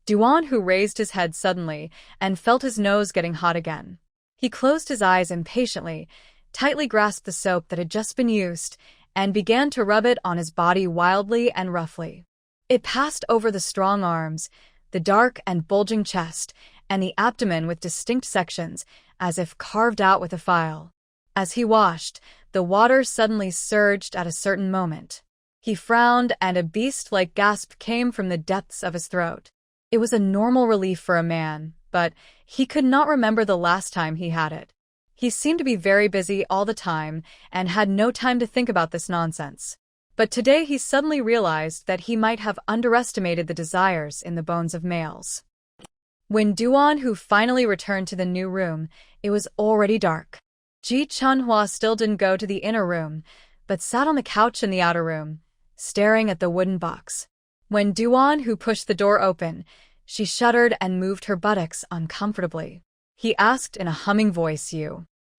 Duan Hu raised his head suddenly and felt his nose getting hot again. He closed his eyes impatiently, tightly grasped the soap that had just been used, and began to rub it on his body wildly and roughly. It passed over the strong arms, the dark and bulging chest, and the abdomen with distinct sections, as if carved out with a file. As he washed, the water suddenly surged at a certain moment. He frowned, and a beast-like gasp came from the depths of his throat. It was a normal relief for a man, but he could not remember the last time he had it. He seemed to be very busy all the time and had no time to think about this nonsense. But today he suddenly realized that he might have underestimated the desires in the bones of males. When Duan Hu finally returned to the new room, it was already dark. Ji Chunhua still didn't go to the inner room, but sat on the couch in the outer room, staring at the wooden box. When Duan Hu pushed the door open, She shuddered and moved her buttocks uncomfortably. He asked in a humming voice,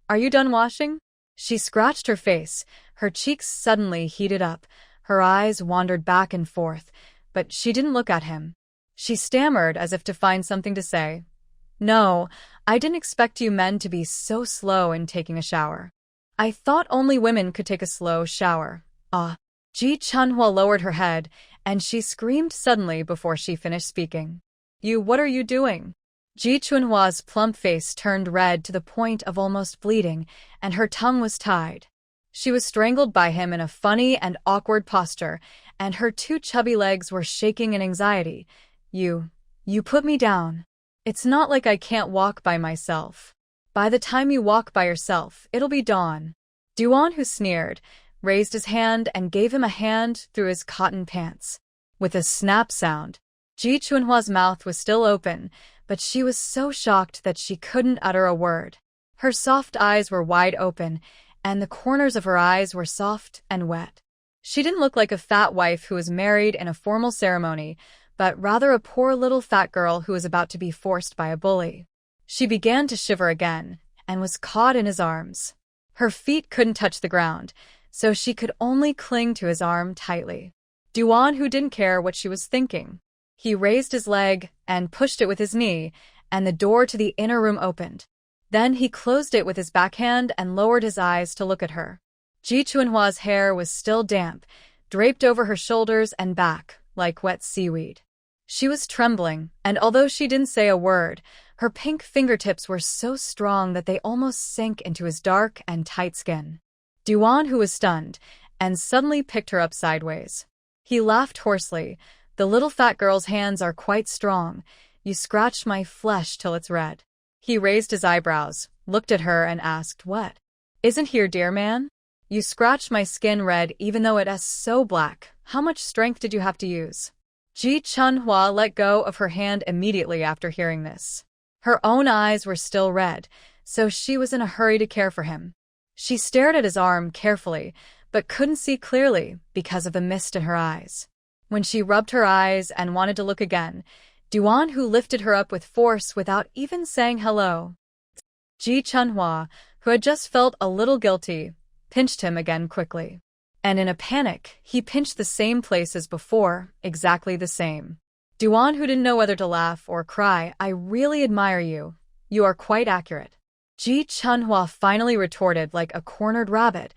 Are you done washing? She scratched her face. Her cheeks suddenly heated up. Her eyes wandered back and forth, but she didn't look at him. She stammered as if to find something to say. No, I didn't expect you men to be so slow in taking a shower. I thought only women could take a slow shower. Ji Chunhua lowered her head, and she screamed suddenly before she finished speaking. What are you doing? Ji Chunhua's plump face turned red to the point of almost bleeding, and her tongue was tied. She was strangled by him in a funny and awkward posture, and her two chubby legs were shaking in anxiety. You put me down. It's not like I can't walk by myself. By the time you walk by yourself, it'll be dawn. Duan Hu sneered, raised his hand and gave him a hand through his cotton pants. With a snap sound, Ji Chunhua's mouth was still open, but she was so shocked that she couldn't utter a word. Her soft eyes were wide open, and the corners of her eyes were soft and wet. She didn't look like a fat wife who was married in a formal ceremony, but rather a poor little fat girl who was about to be forced by a bully. She began to shiver again, and was caught in his arms. Her feet couldn't touch the ground, so she could only cling to his arm tightly. Duan Hu didn't care what she was thinking. He raised his leg and pushed it with his knee, and the door to the inner room opened. Then he closed it with his backhand and lowered his eyes to look at her. Ji Chunhua's hair was still damp, draped over her shoulders and back, like wet seaweed. She was trembling, and although she didn't say a word, her pink fingertips were so strong that they almost sank into his dark and tight skin. Duan Hu was stunned, and suddenly picked her up sideways. He laughed hoarsely. The little fat girl's hands are quite strong. You scratched my flesh till it's red. He raised his eyebrows, looked at her and asked, What? Isn't here, dear man? You scratched my skin red even though it is so black. How much strength did you have to use? Ji Chunhua let go of her hand immediately after hearing this. Her own eyes were still red, so she was in a hurry to care for him. She stared at his arm carefully, but couldn't see clearly because of the mist in her eyes. When she rubbed her eyes and wanted to look again, Duan Hu lifted her up with force without even saying hello. Ji Chunhua, who had just felt a little guilty, pinched him again quickly. And in a panic, he pinched the same place as before, exactly the same. Duan Hu didn't know whether to laugh or cry. I really admire you. You are quite accurate. Ji Chunhua finally retorted like a cornered rabbit.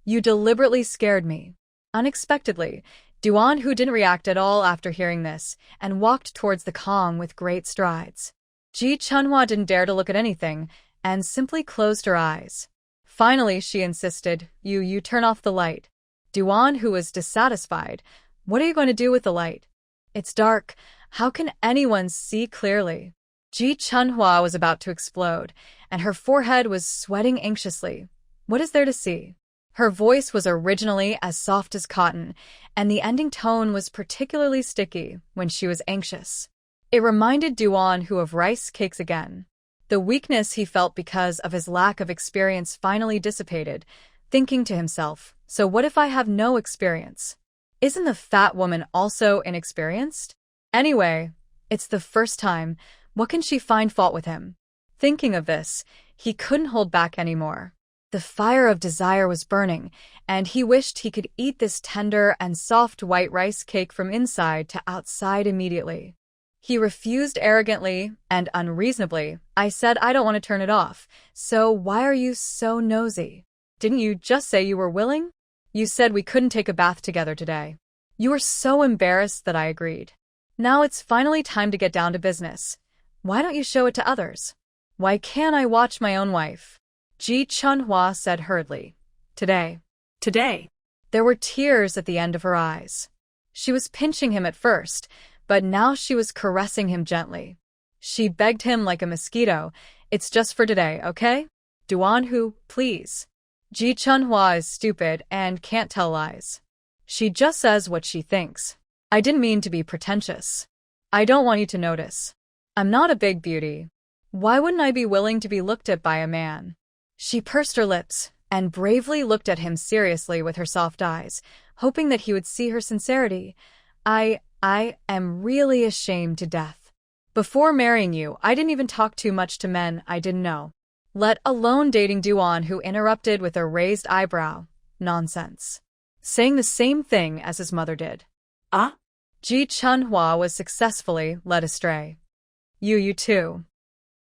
You deliberately scared me. Unexpectedly, Duan Hu didn't react at all after hearing this, and walked towards the Kong with great strides. Ji Chunhua didn't dare to look at anything, and simply closed her eyes. Finally, she insisted, You turn off the light. Duan Hu was dissatisfied. What are you going to do with the light? It's dark. How can anyone see clearly? Ji Chunhua was about to explode, and her forehead was sweating anxiously. What is there to see? Her voice was originally as soft as cotton, and the ending tone was particularly sticky when she was anxious. It reminded Duan Hu of rice cakes again. The weakness he felt because of his lack of experience finally dissipated, thinking to himself, so what if I have no experience? Isn't the fat woman also inexperienced? Anyway, it's the first time. What can she find fault with him? Thinking of this, he couldn't hold back anymore. The fire of desire was burning, and he wished he could eat this tender and soft white rice cake from inside to outside immediately. He refused arrogantly and unreasonably. I said I don't want to turn it off, so why are you so nosy? Didn't you just say you were willing? You said we couldn't take a bath together today. You were so embarrassed that I agreed. Now it's finally time to get down to business. Why don't you show it to others? Why can't I watch my own wife? Ji Chunhua said hurriedly. Today. There were tears at the end of her eyes. She was pinching him at first, but now she was caressing him gently. She begged him like a mosquito. It's just for today, okay? Duan Hu, please. Ji Chunhua is stupid and can't tell lies. She just says what she thinks. I didn't mean to be pretentious. I don't want you to notice. I'm not a big beauty. Why wouldn't I be willing to be looked at by a man? She pursed her lips and bravely looked at him seriously with her soft eyes, hoping that he would see her sincerity. I am really ashamed to death. Before marrying you, I didn't even talk too much to men I didn't know. Let alone dating Duan, who interrupted with a raised eyebrow. Nonsense. Saying the same thing as his mother did. Ah? Ji Chunhua was successfully led astray. You too.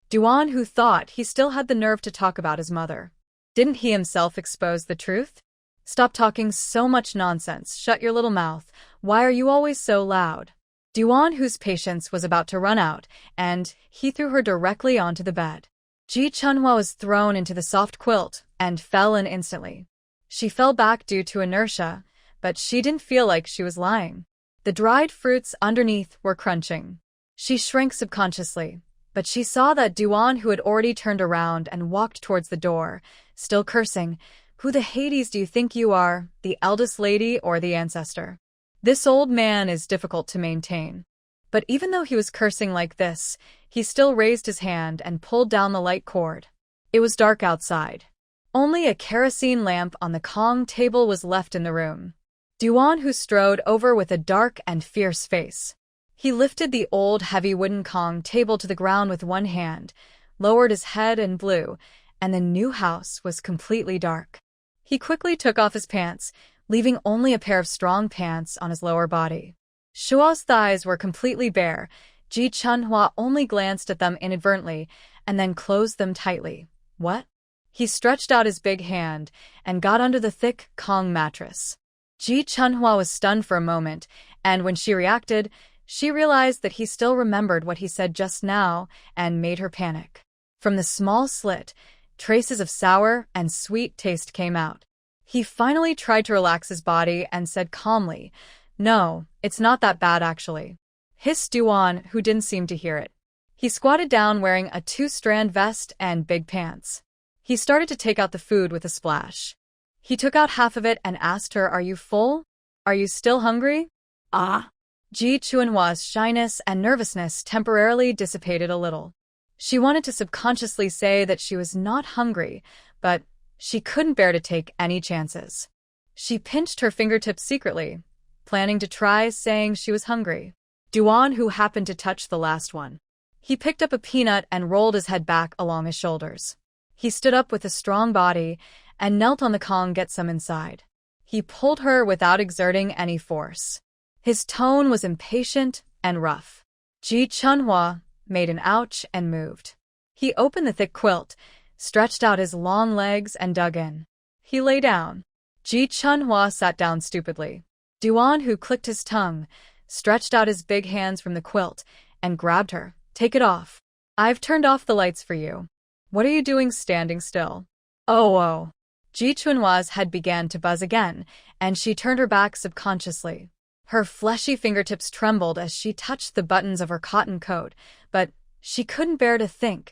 Duan, who thought he still had the nerve to talk about his mother. Didn't he himself expose the truth? Stop talking so much nonsense. Shut your little mouth. Why are you always so loud? Duan, whose patience was about to run out, and he threw her directly onto the bed. Ji Chunhua was thrown into the soft quilt and fell in instantly. She fell back due to inertia, but she didn't feel like she was lying. The dried fruits underneath were crunching. She shrank subconsciously, but she saw that Duan, who had already turned around and walked towards the door, still cursing. Who the Hades do you think you are, the eldest lady or the ancestor? This old man is difficult to maintain. But even though he was cursing like this, he still raised his hand and pulled down the light cord. It was dark outside. Only a kerosene lamp on the Kong table was left in the room. Duan, who strode over with a dark and fierce face. He lifted the old heavy wooden Kong table to the ground with one hand, lowered his head and blew, and the new house was completely dark. He quickly took off his pants, leaving only a pair of strong pants on his lower body. Shuao's thighs were completely bare. Ji Chunhua only glanced at them inadvertently and then closed them tightly. What? He stretched out his big hand and got under the thick Kong mattress. Ji Chunhua was stunned for a moment, and when she reacted, she realized that he still remembered what he said just now and made her panic. From the small slit, traces of sour and sweet taste came out. He finally tried to relax his body and said calmly, "No, it's not that bad actually." Hissed Duan, who didn't seem to hear it. He squatted down wearing a two-strand vest and big pants. He started to take out the food with a splash. He took out half of it and asked her, "Are you full? Are you still hungry?" Ah? Ji Chunhua's shyness and nervousness temporarily dissipated a little. She wanted to subconsciously say that she was not hungry, but she couldn't bear to take any chances. She pinched her fingertips secretly, planning to try saying she was hungry. Duan, who happened to touch the last one. He picked up a peanut and rolled his head back along his shoulders. He stood up with a strong body and knelt on the Kong. "Get some inside." He pulled her without exerting any force. His tone was impatient and rough. Ji Chunhua made an ouch and moved. He opened the thick quilt, stretched out his long legs and dug in. He lay down. Ji Chunhua sat down stupidly. Duan, who clicked his tongue, stretched out his big hands from the quilt and grabbed her. "Take it off. I've turned off the lights for you. What are you doing standing still?" Oh. Ji Chunhua's head began to buzz again, and she turned her back subconsciously. Her fleshy fingertips trembled as she touched the buttons of her cotton coat, but she couldn't bear to think.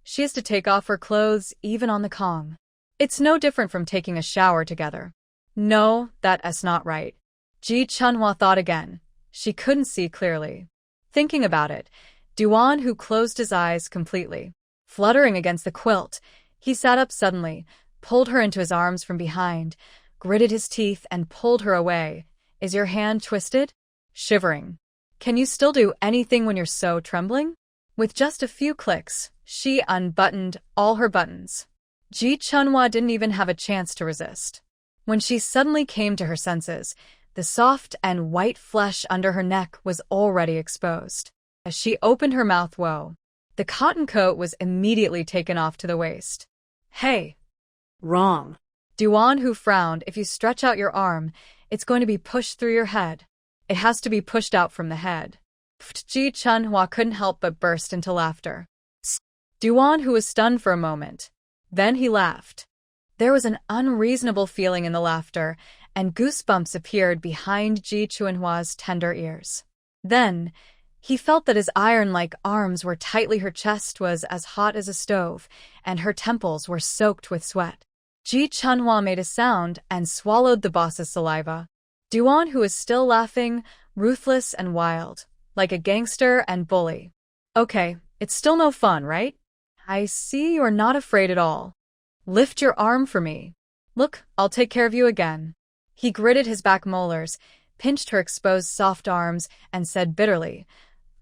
She has to take off her clothes even on the Kong. It's no different from taking a shower together. No, that's not right. Ji Chunhua thought again. She couldn't see clearly. Thinking about it, Duan, who closed his eyes completely. Fluttering against the quilt, he sat up suddenly, pulled her into his arms from behind, gritted his teeth and pulled her away. "Is your hand twisted?" Shivering. "Can you still do anything when you're so trembling?" With just a few clicks, she unbuttoned all her buttons. Ji Chunhua didn't even have a chance to resist. When she suddenly came to her senses, the soft and white flesh under her neck was already exposed. As she opened her mouth, the cotton coat was immediately taken off to the waist. "Hey." Wrong. Duan, who frowned, "If you stretch out your arm, it's going to be pushed through your head. It has to be pushed out from the head." Ji Chunhua couldn't help but burst into laughter. Duan, who was stunned for a moment. Then he laughed. There was an unreasonable feeling in the laughter, and goosebumps appeared behind Ji Chunhua's tender ears. Then, he felt that his iron-like arms were tightly, her chest was as hot as a stove, and her temples were soaked with sweat. Ji Chunhua made a sound and swallowed the boss's saliva. Duan, who was still laughing, ruthless and wild, like a gangster and bully. "Okay, it's still no fun, right? I see you're not afraid at all. Lift your arm for me. Look, I'll take care of you again." He gritted his back molars, pinched her exposed soft arms, and said bitterly,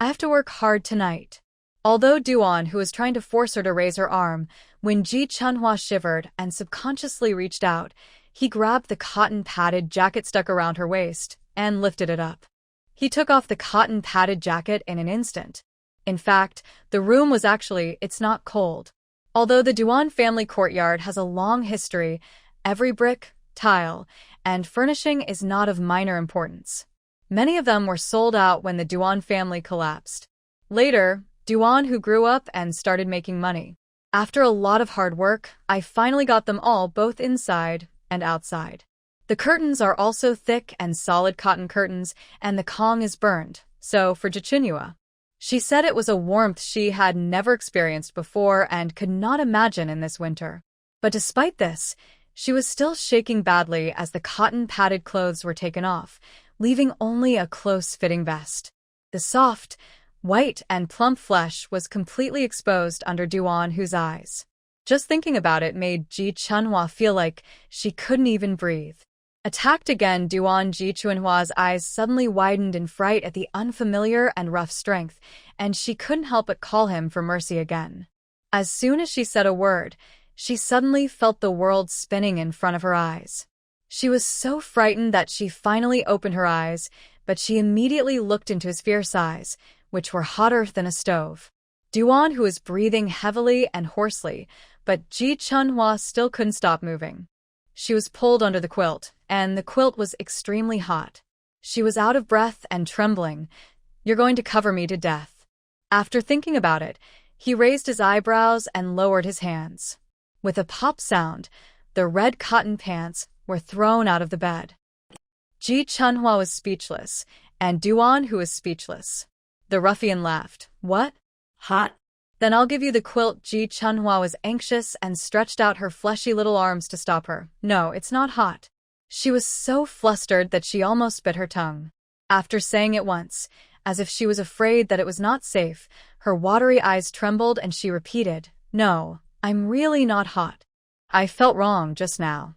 I have to work hard tonight. Although Duan, who was trying to force her to raise her arm, when Ji Chunhua shivered and subconsciously reached out, he grabbed the cotton-padded jacket stuck around her waist and lifted it up. He took off the cotton-padded jacket in an instant. In fact, the room was it's not cold. Although the Duan family courtyard has a long history, every brick, tile, and furnishing is not of minor importance. Many of them were sold out when the Duan family collapsed. Later, Duan Hu grew up and started making money. After a lot of hard work, I finally got them all both inside and outside. The curtains are also thick and solid cotton curtains, and the Kong is burned, so for Jichinua. She said it was a warmth she had never experienced before and could not imagine in this winter. But despite this, she was still shaking badly as the cotton-padded clothes were taken off, leaving only a close-fitting vest. The soft, white and plump flesh was completely exposed under Duan Hu's eyes. Just thinking about it made Ji Chunhua feel like she couldn't even breathe. Attacked again, Duan Ji Chunhua's eyes suddenly widened in fright at the unfamiliar and rough strength, and she couldn't help but call him for mercy again. As soon as she said a word, she suddenly felt the world spinning in front of her eyes. She was so frightened that she finally opened her eyes, but she immediately looked into his fierce eyes, which were hotter than a stove. Duan, who was breathing heavily and hoarsely, but Ji Chunhua still couldn't stop moving. She was pulled under the quilt, and the quilt was extremely hot. She was out of breath and trembling. "You're going to cover me to death." After thinking about it, he raised his eyebrows and lowered his hands. With a pop sound, the red cotton pants were thrown out of the bed. Ji Chunhua was speechless, and Duan Hu was speechless. The ruffian laughed. "What? Hot? Then I'll give you the quilt." Ji Chunhua was anxious and stretched out her fleshy little arms to stop her. "No, it's not hot." She was so flustered that she almost bit her tongue. After saying it once, as if she was afraid that it was not safe, her watery eyes trembled and she repeated, "No, I'm really not hot. I felt wrong just now."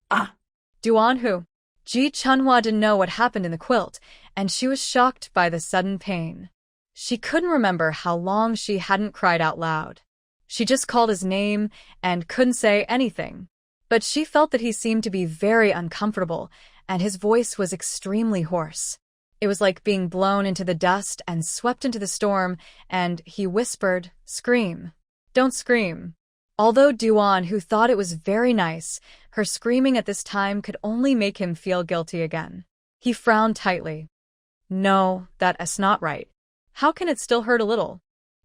Ah! Duan Hu. Ji Chunhua didn't know what happened in the quilt, and she was shocked by the sudden pain. She couldn't remember how long she hadn't cried out loud. She just called his name and couldn't say anything. But she felt that he seemed to be very uncomfortable, and his voice was extremely hoarse. It was like being blown into the dust and swept into the storm, and he whispered, "Scream. Don't scream." Although Duan, who thought it was very nice, her screaming at this time could only make him feel guilty again. He frowned tightly. "No, that's not right. How can it still hurt a little?"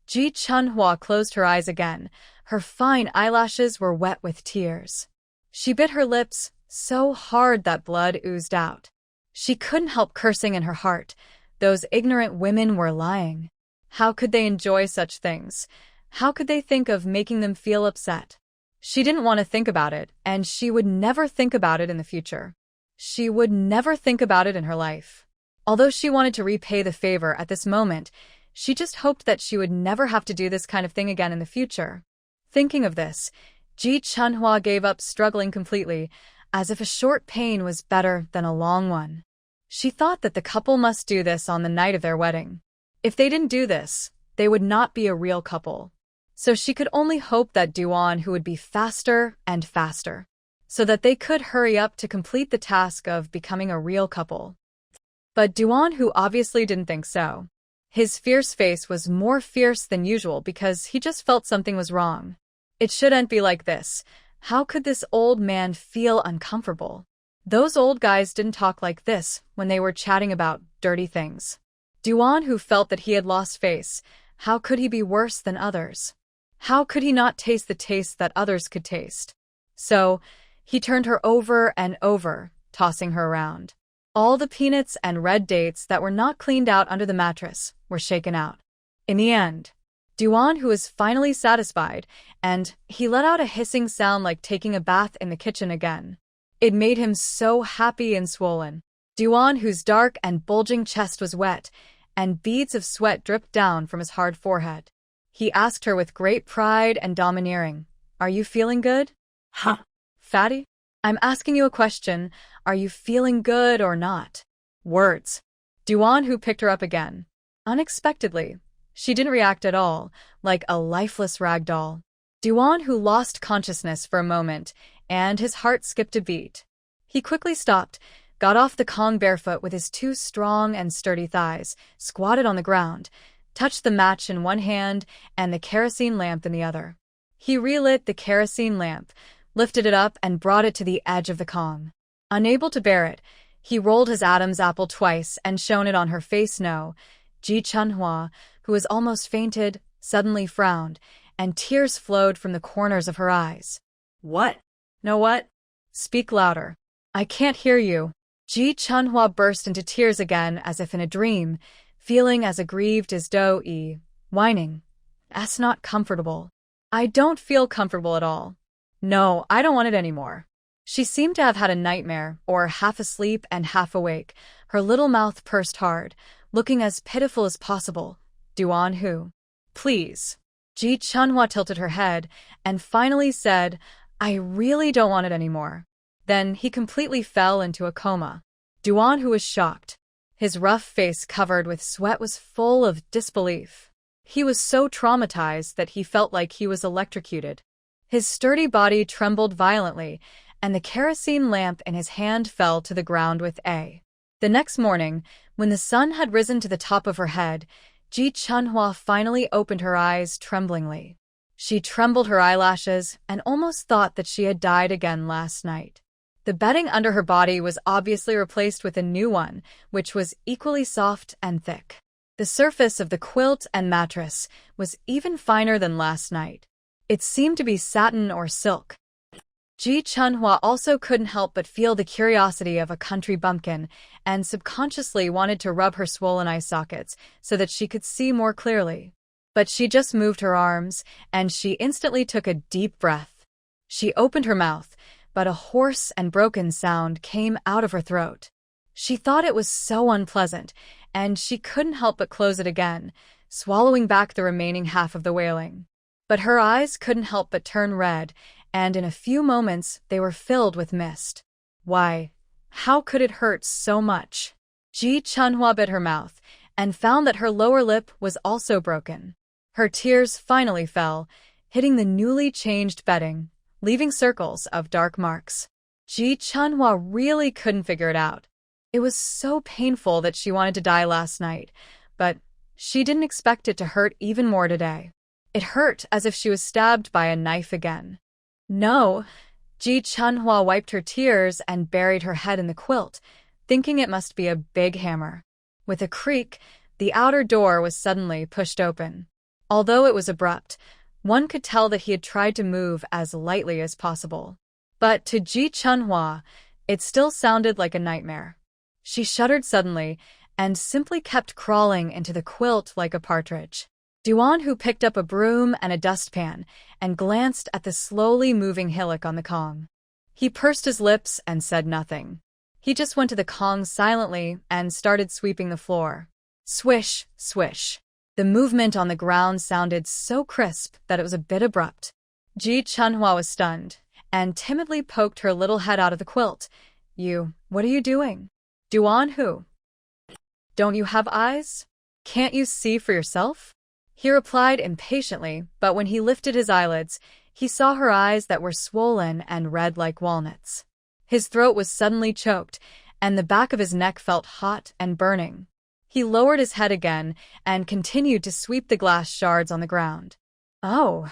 Ji Chunhua closed her eyes again. Her fine eyelashes were wet with tears. She bit her lips so hard that blood oozed out. She couldn't help cursing in her heart. Those ignorant women were lying. How could they enjoy such things? How could they think of making them feel upset? She didn't want to think about it, and she would never think about it in the future. She would never think about it in her life. Although she wanted to repay the favor at this moment, she just hoped that she would never have to do this kind of thing again in the future. Thinking of this, Ji Chunhua gave up struggling completely, as if a short pain was better than a long one. She thought that the couple must do this on the night of their wedding. If they didn't do this, they would not be a real couple. So she could only hope that Duan Hu would be faster and faster, so that they could hurry up to complete the task of becoming a real couple. But Duan Hu obviously didn't think so. His fierce face was more fierce than usual because he just felt something was wrong. It shouldn't be like this. How could this old man feel uncomfortable? Those old guys didn't talk like this when they were chatting about dirty things. Duan Hu felt that he had lost face. How could he be worse than others? How could he not taste the taste that others could taste? So, he turned her over and over, tossing her around. All the peanuts and red dates that were not cleaned out under the mattress were shaken out. In the end, Duan Hu was finally satisfied, and he let out a hissing sound like taking a bath in the kitchen again. It made him so happy and swollen. Duan Hu's dark and bulging chest was wet, and beads of sweat dripped down from his hard forehead. He asked her with great pride and domineering, "Are you feeling good?" Huh? "Fatty? I'm asking you a question. Are you feeling good or not?" Words. Duan Hu picked her up again. Unexpectedly, she didn't react at all, like a lifeless rag doll. Duan Hu lost consciousness for a moment, and his heart skipped a beat. He quickly stopped, got off the Kong barefoot with his two strong and sturdy thighs, squatted on the ground, touched the match in one hand and the kerosene lamp in the other. He relit the kerosene lamp, lifted it up and brought it to the edge of the Kong. Unable to bear it, he rolled his Adam's apple twice and shone it on her face. No. Ji Chunhua, who was almost fainted, suddenly frowned, and tears flowed from the corners of her eyes. What? Know what? Speak louder. I can't hear you. Ji Chunhua burst into tears again as if in a dream, feeling as aggrieved as Do-yi, whining. That's not comfortable. I don't feel comfortable at all. No, I don't want it anymore. She seemed to have had a nightmare, or half asleep and half awake, her little mouth pursed hard, looking as pitiful as possible. Duan Hu. Please. Ji Chunhua tilted her head and finally said, I really don't want it anymore. Then he completely fell into a coma. Duan Hu was shocked. His rough face covered with sweat was full of disbelief. He was so traumatized that he felt like he was electrocuted. His sturdy body trembled violently, and the kerosene lamp in his hand fell to the ground with a. The next morning, when the sun had risen to the top of her head, Ji Chunhua finally opened her eyes tremblingly. She trembled her eyelashes and almost thought that she had died again last night. The bedding under her body was obviously replaced with a new one, which was equally soft and thick. The surface of the quilt and mattress was even finer than last night. It seemed to be satin or silk. Ji Chunhua also couldn't help but feel the curiosity of a country bumpkin and subconsciously wanted to rub her swollen eye sockets so that she could see more clearly. But she just moved her arms, and she instantly took a deep breath. She opened her mouth, but a hoarse and broken sound came out of her throat. She thought it was so unpleasant, and she couldn't help but close it again, swallowing back the remaining half of the wailing. But her eyes couldn't help but turn red, and in a few moments they were filled with mist. Why, how could it hurt so much? Ji Chunhua bit her mouth and found that her lower lip was also broken. Her tears finally fell, hitting the newly changed bedding, leaving circles of dark marks. Ji Chunhua really couldn't figure it out. It was so painful that she wanted to die last night, but she didn't expect it to hurt even more today. It hurt as if she was stabbed by a knife again. No. Ji Chunhua wiped her tears and buried her head in the quilt, thinking it must be a big hammer. With a creak, the outer door was suddenly pushed open. Although it was abrupt, one could tell that he had tried to move as lightly as possible. But to Ji Chunhua, it still sounded like a nightmare. She shuddered suddenly and simply kept crawling into the quilt like a partridge. Duan Hu picked up a broom and a dustpan and glanced at the slowly moving hillock on the Kong. He pursed his lips and said nothing. He just went to the Kong silently and started sweeping the floor. Swish, swish. The movement on the ground sounded so crisp that it was a bit abrupt. Ji Chunhua was stunned and timidly poked her little head out of the quilt. What are you doing? Duan Hu. Don't you have eyes? Can't you see for yourself? He replied impatiently, but when he lifted his eyelids, he saw her eyes that were swollen and red like walnuts. His throat was suddenly choked, and the back of his neck felt hot and burning. He lowered his head again and continued to sweep the glass shards on the ground. Oh.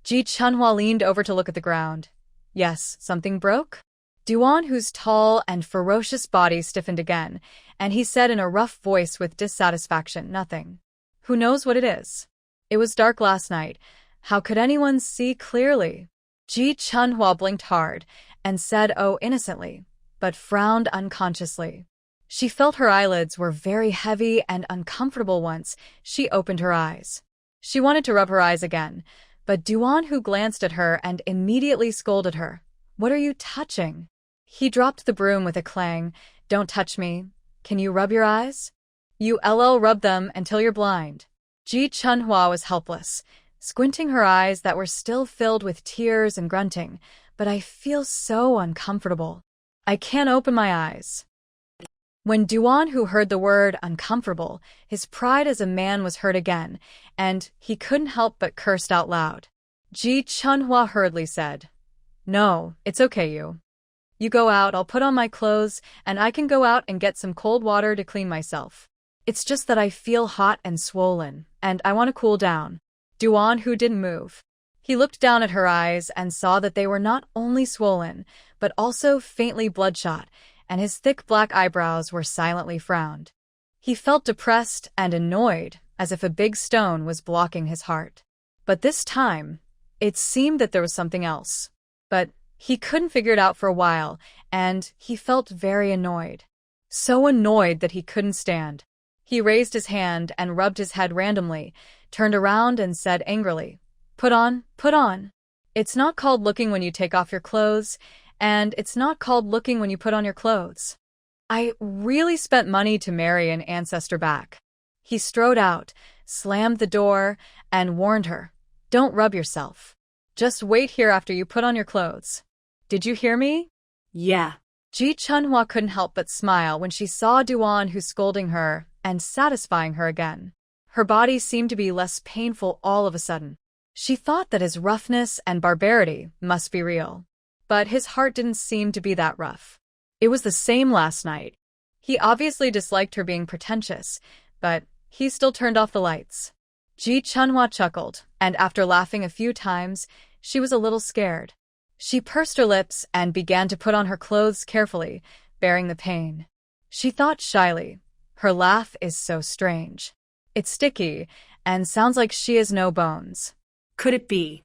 Ji Chunhua leaned over to look at the ground. Yes, something broke? Duan Hu's tall and ferocious body stiffened again, and he said in a rough voice with dissatisfaction, nothing. Who knows what it is? It was dark last night. How could anyone see clearly? Ji Chunhua blinked hard and said oh innocently, but frowned unconsciously. She felt her eyelids were very heavy and uncomfortable once she opened her eyes. She wanted to rub her eyes again, but Duan Hu glanced at her and immediately scolded her. What are you touching? He dropped the broom with a clang. Don't touch me. Can you rub your eyes? You rub them until you're blind. Ji Chunhua was helpless, squinting her eyes that were still filled with tears and grunting, but I feel so uncomfortable. I can't open my eyes. When Duan Hu heard the word uncomfortable, his pride as a man was hurt again, and he couldn't help but cursed out loud. Ji Chunhua hurriedly said, "No, it's okay you. You go out, I'll put on my clothes, and I can go out and get some cold water to clean myself. It's just that I feel hot and swollen, and I want to cool down." Duan Hu didn't move. He looked down at her eyes and saw that they were not only swollen, but also faintly bloodshot, and his thick black eyebrows were silently frowned. He felt depressed and annoyed, as if a big stone was blocking his heart. But this time, it seemed that there was something else. But he couldn't figure it out for a while, and he felt very annoyed. So annoyed that he couldn't stand. He raised his hand and rubbed his head randomly, turned around and said angrily, "Put on, put on. It's not called looking when you take off your clothes, and it's not called looking when you put on your clothes. I really spent money to marry an ancestor back." He strode out, slammed the door, and warned her, "Don't rub yourself. Just wait here after you put on your clothes. Did you hear me?" Yeah. Ji Chunhua couldn't help but smile when she saw Duan Hu scolding her and satisfying her again. Her body seemed to be less painful all of a sudden. She thought that his roughness and barbarity must be real. But his heart didn't seem to be that rough. It was the same last night. He obviously disliked her being pretentious, but he still turned off the lights. Ji Chunhua chuckled, and after laughing a few times, she was a little scared. She pursed her lips and began to put on her clothes carefully, bearing the pain. She thought shyly, "Her laugh is so strange. It's sticky, and sounds like she has no bones. Could it be?"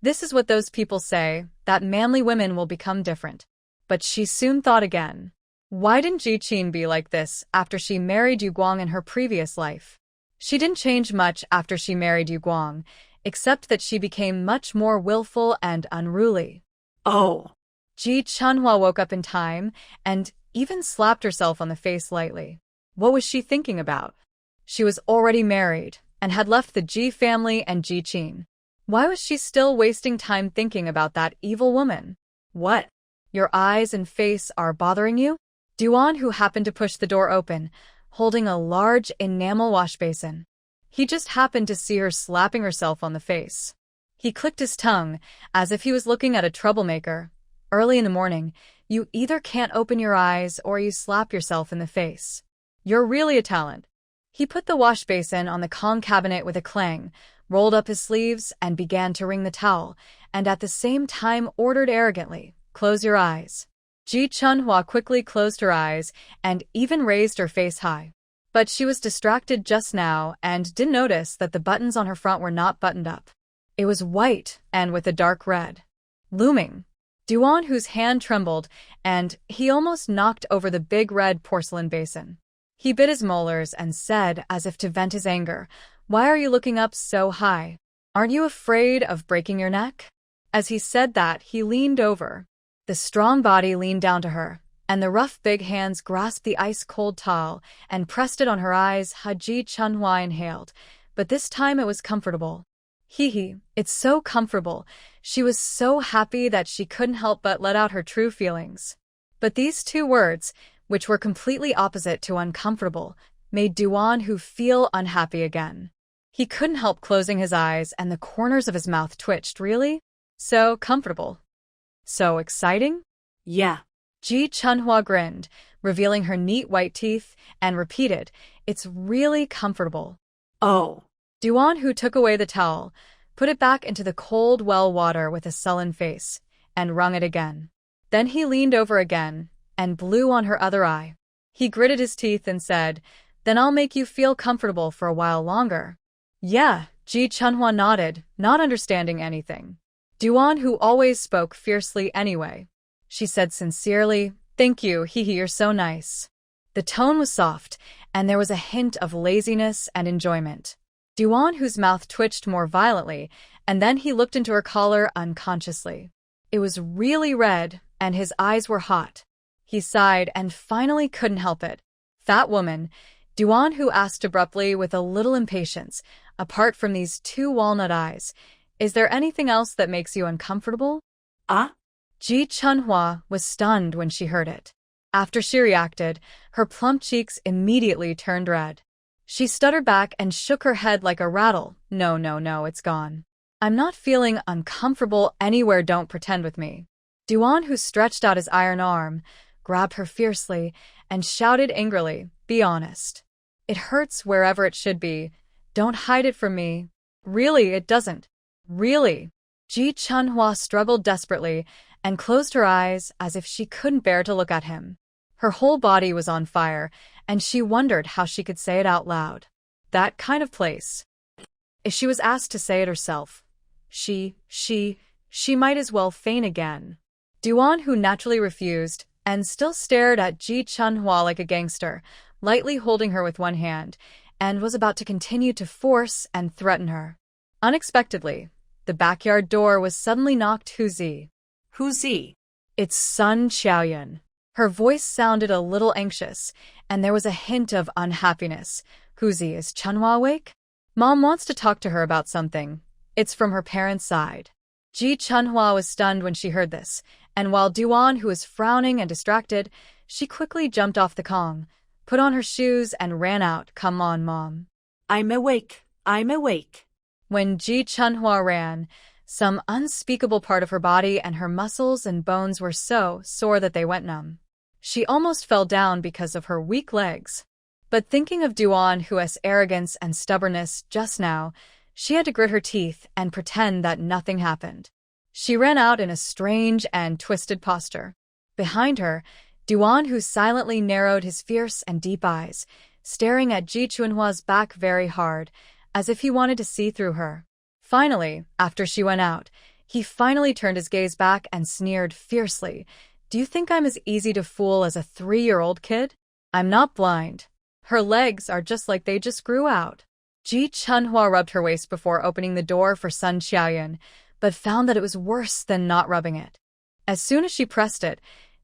This is what those people say, that manly women will become different. But she soon thought again. Why didn't Ji Qin be like this after she married Yu Guang in her previous life? She didn't change much after she married Yu Guang, except that she became much more willful and unruly. Oh. Ji Chunhua woke up in time and even slapped herself on the face lightly. What was she thinking about? She was already married and had left the Ji family and Ji Qin. Why was she still wasting time thinking about that evil woman? What? Your eyes and face are bothering you? Duan Hu happened to push the door open, holding a large enamel wash basin. He just happened to see her slapping herself on the face. He clicked his tongue, as if he was looking at a troublemaker. Early in the morning, you either can't open your eyes or you slap yourself in the face. You're really a talent. He put the wash basin on the Kong cabinet with a clang, rolled up his sleeves, and began to wring the towel, and at the same time ordered arrogantly, "Close your eyes." Ji Chunhua quickly closed her eyes and even raised her face high. But she was distracted just now and didn't notice that the buttons on her front were not buttoned up. It was white and with a dark red. Looming. Duan Hu's hand trembled, and he almost knocked over the big red porcelain basin. He bit his molars and said, as if to vent his anger, "Why are you looking up so high? Aren't you afraid of breaking your neck?" As he said that, he leaned over. The strong body leaned down to her, and the rough big hands grasped the ice-cold towel and pressed it on her eyes. Ji Chunhua inhaled, but this time it was comfortable. It's so comfortable. She was so happy that she couldn't help but let out her true feelings. But these two words, which were completely opposite to uncomfortable, made Duan Hu feel unhappy again. He couldn't help closing his eyes, and the corners of his mouth twitched. Really? So comfortable. So exciting? Yeah. Ji Chunhua grinned, revealing her neat white teeth, and repeated, "It's really comfortable." Oh. Duan Hu took away the towel, put it back into the cold well water with a sullen face, and wrung it again. Then he leaned over again and blew on her other eye. He gritted his teeth and said, "Then I'll make you feel comfortable for a while longer." "Yeah," Ji Chunhua nodded, not understanding anything. Duan Hu always spoke fiercely anyway. She said sincerely, "Thank you, you're so nice." The tone was soft, and there was a hint of laziness and enjoyment. Duan Hu's mouth twitched more violently, and then he looked into her collar unconsciously. It was really red, and his eyes were hot. He sighed and finally couldn't help it. "Fat woman," Duan Hu asked abruptly with a little impatience, "apart from these two walnut eyes, is there anything else that makes you uncomfortable?" Ah? Ji Chunhua was stunned when she heard it. After she reacted, her plump cheeks immediately turned red. She stuttered back and shook her head like a rattle. No, no, no, it's gone. I'm not feeling uncomfortable anywhere, don't pretend with me. Duan Hu stretched out his iron arm, grabbed her fiercely, and shouted angrily, be honest. It hurts wherever it should be. Don't hide it from me. Really, it doesn't. Really. Ji Chunhua struggled desperately and closed her eyes as if she couldn't bear to look at him. Her whole body was on fire, and she wondered how she could say it out loud. That kind of place. If she was asked to say it herself, she might as well faint again. Duan, who naturally refused, and still stared at Ji Chunhua like a gangster, lightly holding her with one hand, and was about to continue to force and threaten her. Unexpectedly, the backyard door was suddenly knocked. Who's-y? Who's-y? It's Sun Xiaoyan. Her voice sounded a little anxious, and there was a hint of unhappiness. Who's-y, is Chunhua awake? Mom wants to talk to her about something. It's from her parents' side. Ji Chunhua was stunned when she heard this, and while Duan, who was frowning and distracted, she quickly jumped off the Kong, put on her shoes, and ran out. Come on, Mom. I'm awake. I'm awake. When Ji Chunhua ran, some unspeakable part of her body and her muscles and bones were so sore that they went numb. She almost fell down because of her weak legs. But thinking of Duan Hu's arrogance and stubbornness just now, she had to grit her teeth and pretend that nothing happened. She ran out in a strange and twisted posture. Behind her, Duan Hu silently narrowed his fierce and deep eyes, staring at Ji Chunhua's back very hard, as if he wanted to see through her. Finally, after she went out, he finally turned his gaze back and sneered fiercely. Do you think I'm as easy to fool as a 3-year-old kid? I'm not blind. Her legs are just like they just grew out. Ji Chunhua rubbed her waist before opening the door for Sun Xiaoyan, but found that it was worse than not rubbing it. As soon as she pressed it,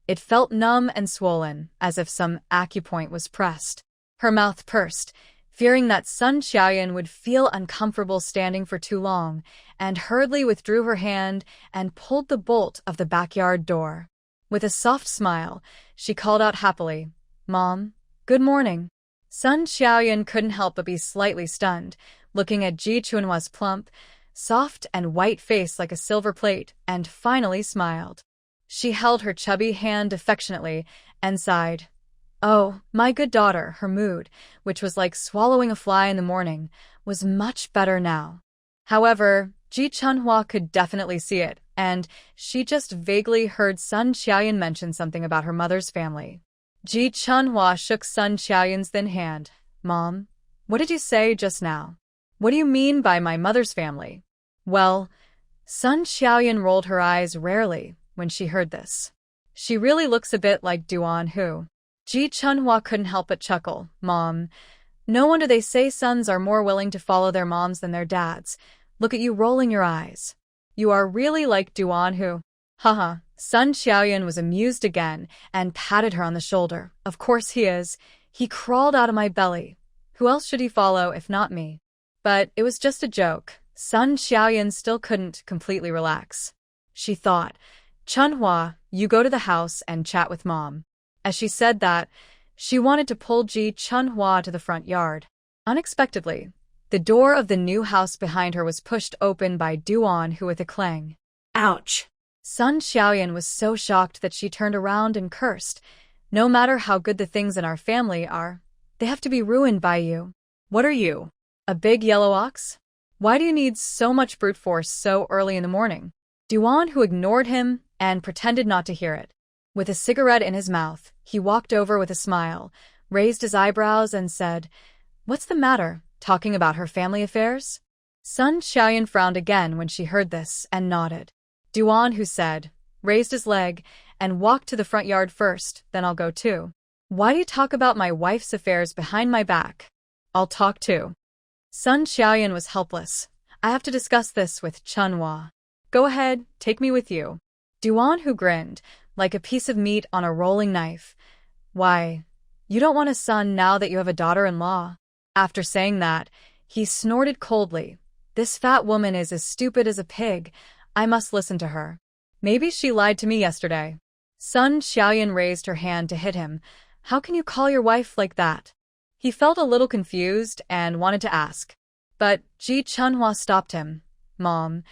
it felt numb and swollen, as if some acupoint was pressed. Her mouth pursed, fearing that Sun Xiaoyan would feel uncomfortable standing for too long, and hurriedly withdrew her hand and pulled the bolt of the backyard door. With a soft smile, she called out happily, Mom, good morning. Sun Xiaoyan couldn't help but be slightly stunned, looking at Ji Chunhua's plump, soft and white face like a silver plate, and finally smiled. She held her chubby hand affectionately and sighed. Oh, my good daughter. Her mood, which was like swallowing a fly in the morning, was much better now. However, Ji Chunhua could definitely see it, and she just vaguely heard Sun Xiaoyan mention something about her mother's family. Ji Chunhua shook Sun Xiaoyan's thin hand. Mom, what did you say just now? What do you mean by my mother's family? Well, Sun Xiaoyan rolled her eyes rarely when she heard this. She really looks a bit like Duan Hu. Ji Chunhua couldn't help but chuckle. Mom, no wonder they say sons are more willing to follow their moms than their dads. Look at you rolling your eyes. You are really like Duan Hu. Haha. Sun Xiaoyan was amused again and patted her on the shoulder. Of course he is. He crawled out of my belly. Who else should he follow if not me? But it was just a joke. Sun Xiaoyan still couldn't completely relax. She thought, Chunhua, you go to the house and chat with Mom. As she said that, she wanted to pull Ji Chunhua to the front yard. Unexpectedly, the door of the new house behind her was pushed open by Duan Hu with a clang. Ouch. Sun Xiaoyan was so shocked that she turned around and cursed. No matter how good the things in our family are, they have to be ruined by you. What are you? A big yellow ox? Why do you need so much brute force so early in the morning? Duan Hu ignored him and pretended not to hear it. With a cigarette in his mouth, he walked over with a smile, raised his eyebrows and said, What's the matter, talking about her family affairs? Sun Xiaoyan frowned again when she heard this and nodded. Duan Hu said, raised his leg, and walked to the front yard first, then I'll go too. Why do you talk about my wife's affairs behind my back? I'll talk too. Sun Xiaoyan was helpless. I have to discuss this with Chunhua. Go ahead, take me with you. Duan Hu grinned, like a piece of meat on a rolling knife. Why, you don't want a son now that you have a daughter-in-law. After saying that, he snorted coldly. This fat woman is as stupid as a pig. I must listen to her. Maybe she lied to me yesterday. Sun Xiaoyan raised her hand to hit him. How can you call your wife like that? He felt a little confused and wanted to ask. But Ji Chunhua stopped him. Mom,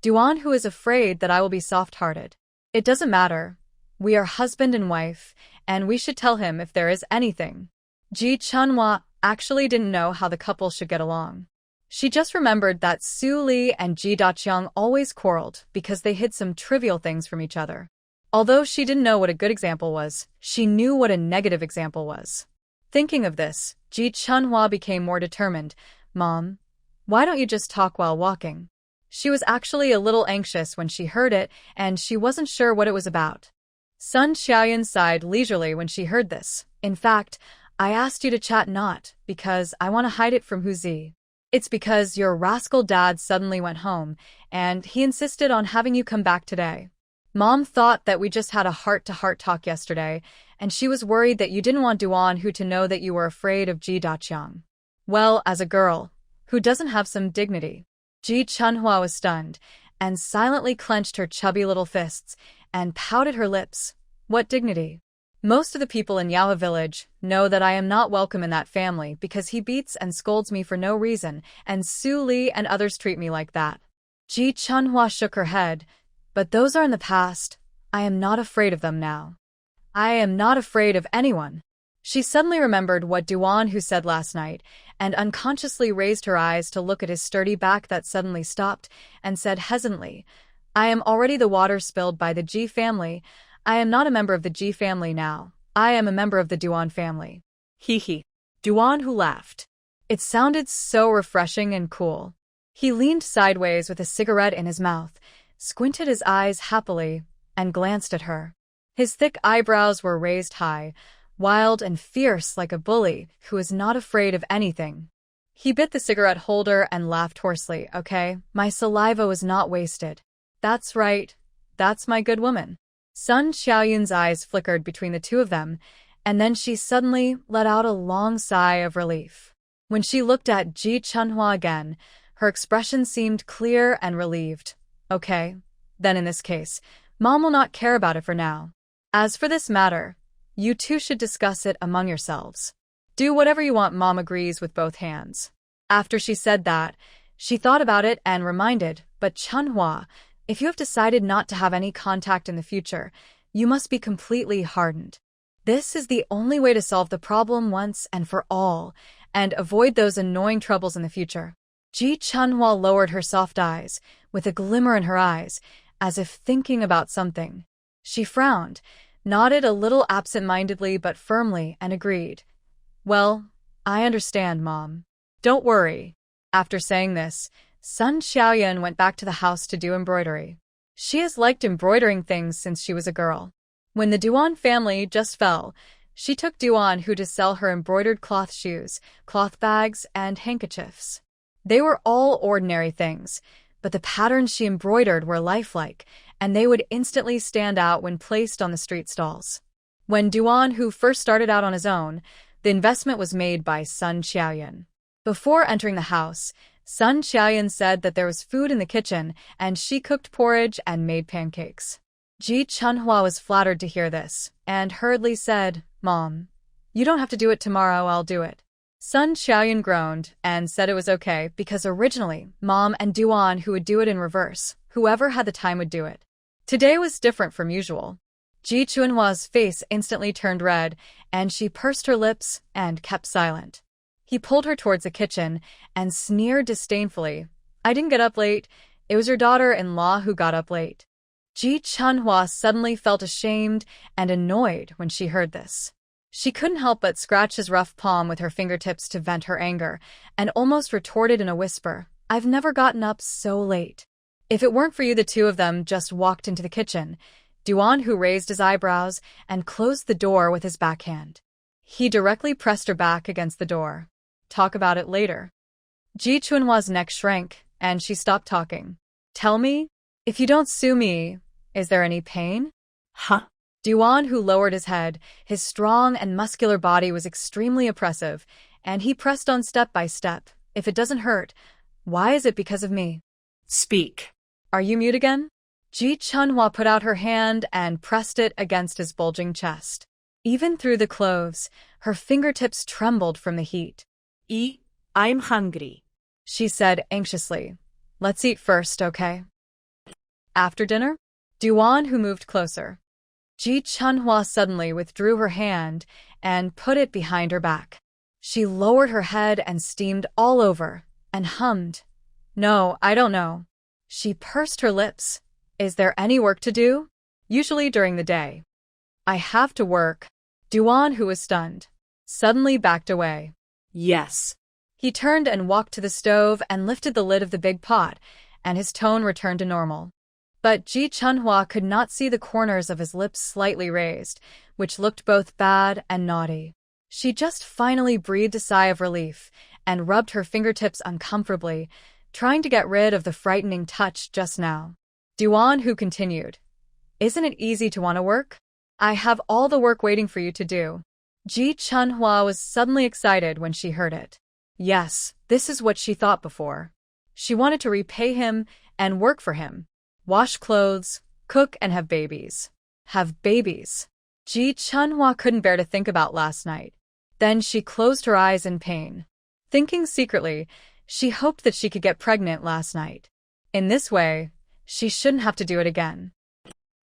Duan Hu is afraid that I will be soft-hearted. It doesn't matter. We are husband and wife, and we should tell him if there is anything. Ji Chunhua actually didn't know how the couple should get along. She just remembered that Su Li and Ji Daqiang always quarreled because they hid some trivial things from each other. Although she didn't know what a good example was, she knew what a negative example was. Thinking of this, Ji Chunhua became more determined. Mom, why don't you just talk while walking? She was actually a little anxious when she heard it, and she wasn't sure what it was about. Sun Xiaoyan sighed leisurely when she heard this. In fact, I asked you to chat not because I want to hide it from Huzi. It's because your rascal dad suddenly went home, and he insisted on having you come back today. Mom thought that we just had a heart-to-heart talk yesterday, and she was worried that you didn't want Duan Hu to know that you were afraid of Ji Daqiang. Well, as a girl, who doesn't have some dignity? Ji Chunhua was stunned, and silently clenched her chubby little fists, and pouted her lips. What dignity? Most of the people in Yaohe village know that I am not welcome in that family because he beats and scolds me for no reason, and Su Li and others treat me like that. Ji Chunhua shook her head. But those are in the past. I am not afraid of them now. I am not afraid of anyone. She suddenly remembered what Duan Hu said last night, and unconsciously raised her eyes to look at his sturdy back that suddenly stopped, and said hesitantly, I am already the water spilled by the Ji family. I am not a member of the Ji family now. I am a member of the Duan family. Hee hee. Duan Hu laughed. It sounded so refreshing and cool. He leaned sideways with a cigarette in his mouth, squinted his eyes happily, and glanced at her. His thick eyebrows were raised high, wild and fierce like a bully who is not afraid of anything. He bit the cigarette holder and laughed hoarsely. Okay, my saliva was not wasted. That's right. That's my good woman. Sun Xiaoyun's eyes flickered between the two of them, and then she suddenly let out a long sigh of relief. When she looked at Ji Chunhua again, her expression seemed clear and relieved. Okay, then in this case, Mom will not care about it for now. As for this matter, you two should discuss it among yourselves. Do whatever you want, Mom agrees with both hands. After she said that, she thought about it and reminded, but Chunhua, if you have decided not to have any contact in the future, you must be completely hardened. This is the only way to solve the problem once and for all, and avoid those annoying troubles in the future. Ji Chunhua lowered her soft eyes, with a glimmer in her eyes, as if thinking about something. She frowned, nodded a little absent-mindedly but firmly, and agreed. Well, I understand, Mom. Don't worry. After saying this, Sun Xiaoyan went back to the house to do embroidery. She has liked embroidering things since she was a girl. When the Duan family just fell, she took Duan Hu to sell her embroidered cloth shoes, cloth bags, and handkerchiefs. They were all ordinary things, but the patterns she embroidered were lifelike, and they would instantly stand out when placed on the street stalls. When Duan Hu first started out on his own, the investment was made by Sun Xiaoyan. Before entering the house, Sun Xiaoyan said that there was food in the kitchen, and she cooked porridge and made pancakes. Ji Chunhua was flattered to hear this, and hurriedly said, Mom, you don't have to do it tomorrow, I'll do it. Sun Xiaoyan groaned and said it was okay because originally, Mom and Duan Hu would do it in reverse. Whoever had the time would do it. Today was different from usual. Ji Chunhua's face instantly turned red, and she pursed her lips and kept silent. He pulled her towards the kitchen and sneered disdainfully. I didn't get up late. It was your daughter-in-law who got up late. Ji Chunhua suddenly felt ashamed and annoyed when she heard this. She couldn't help but scratch his rough palm with her fingertips to vent her anger, and almost retorted in a whisper, I've never gotten up so late. If it weren't for you, the two of them just walked into the kitchen. Duan Hu raised his eyebrows and closed the door with his backhand. He directly pressed her back against the door. Talk about it later. Ji Chunhua's neck shrank, and she stopped talking. Tell me, if you don't sue me, is there any pain? Huh? Duan Hu lowered his head. His strong and muscular body was extremely oppressive, and he pressed on step by step. If it doesn't hurt, why is it because of me? Speak. Are you mute again? Ji Chunhua put out her hand and pressed it against his bulging chest. Even through the clothes, her fingertips trembled from the heat. I'm hungry, she said anxiously. Let's eat first, okay? After dinner? Duan Hu moved closer. Ji Chunhua suddenly withdrew her hand and put it behind her back. She lowered her head and steamed all over, and hummed. No, I don't know. She pursed her lips. Is there any work to do? Usually during the day. I have to work. Duan, who was stunned, suddenly backed away. Yes. He turned and walked to the stove and lifted the lid of the big pot, and his tone returned to normal. But Ji Chunhua could not see the corners of his lips slightly raised, which looked both bad and naughty. She just finally breathed a sigh of relief and rubbed her fingertips uncomfortably, trying to get rid of the frightening touch just now. Duan Hu continued, Isn't it easy to want to work? I have all the work waiting for you to do. Ji Chunhua was suddenly excited when she heard it. Yes, this is what she thought before. She wanted to repay him and work for him. Wash clothes, cook, and have babies. Have babies. Ji Chunhua couldn't bear to think about last night. Then she closed her eyes in pain. Thinking secretly, she hoped that she could get pregnant last night. In this way, she shouldn't have to do it again.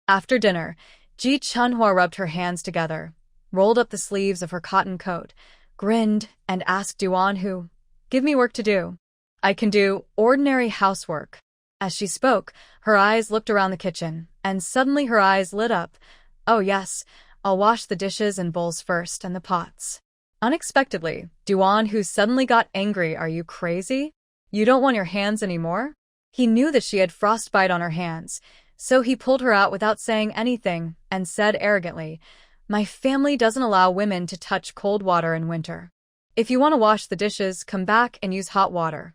After dinner, Ji Chunhua rubbed her hands together, rolled up the sleeves of her cotton coat, grinned, and asked Duan Hu, Give me work to do. I can do ordinary housework. As she spoke, her eyes looked around the kitchen, and suddenly her eyes lit up. Oh yes, I'll wash the dishes and bowls first and the pots. Unexpectedly, Duan Hu suddenly got angry. Are you crazy? You don't want your hands anymore? He knew that she had frostbite on her hands, so he pulled her out without saying anything and said arrogantly, My family doesn't allow women to touch cold water in winter. If you want to wash the dishes, come back and use hot water.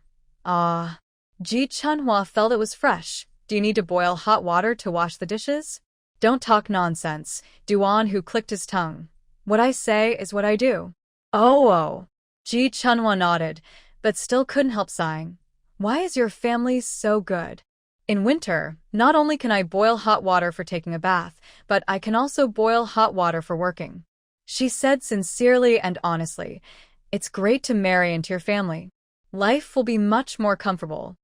Ji Chunhua felt it was fresh. Do you need to boil hot water to wash the dishes? Don't talk nonsense. Duan Hu clicked his tongue. What I say is what I do. Oh. Ji Chunhua nodded, but still couldn't help sighing. Why is your family so good? In winter, not only can I boil hot water for taking a bath, but I can also boil hot water for working. She said sincerely and honestly, It's great to marry into your family. Life will be much more comfortable.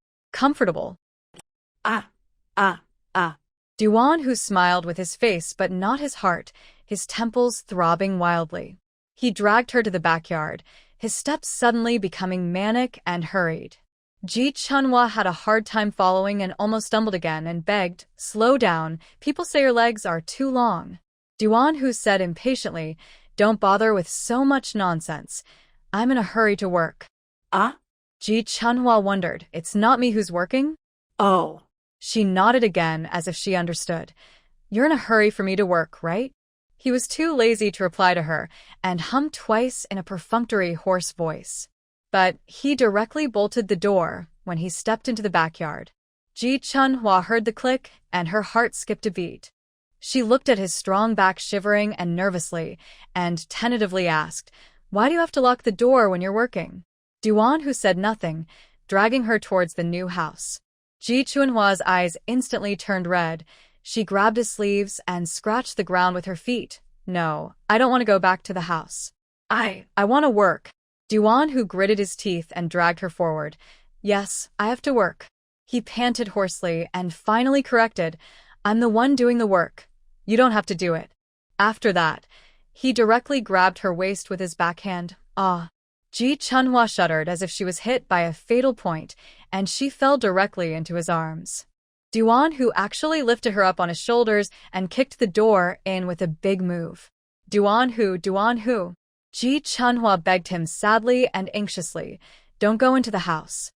Duan Hu smiled with his face but not his heart, his temples throbbing wildly. He dragged her to the backyard, his steps suddenly becoming manic and hurried. Ji Chunhua had a hard time following and almost stumbled again and begged, Slow down, people say your legs are too long. Duan Hu said impatiently, Don't bother with so much nonsense. I'm in a hurry to work. Ji Chunhua wondered, It's not me who's working? Oh. She nodded again as if she understood. You're in a hurry for me to work, right? He was too lazy to reply to her and hummed twice in a perfunctory, hoarse voice. But he directly bolted the door when he stepped into the backyard. Ji Chunhua heard the click and her heart skipped a beat. She looked at his strong back shivering and nervously and tentatively asked, Why do you have to lock the door when you're working? Duan Hu said nothing, dragging her towards the new house. Ji Chunhua's eyes instantly turned red. She grabbed his sleeves and scratched the ground with her feet. No, I don't want to go back to the house. I want to work. Duan Hu gritted his teeth and dragged her forward. Yes, I have to work. He panted hoarsely and finally corrected, I'm the one doing the work. You don't have to do it. After that, he directly grabbed her waist with his backhand. Ji Chunhua shuddered as if she was hit by a fatal point, and she fell directly into his arms. Duan Hu actually lifted her up on his shoulders and kicked the door in with a big move. Duan Hu. Ji Chunhua begged him sadly and anxiously, Don't go into the house.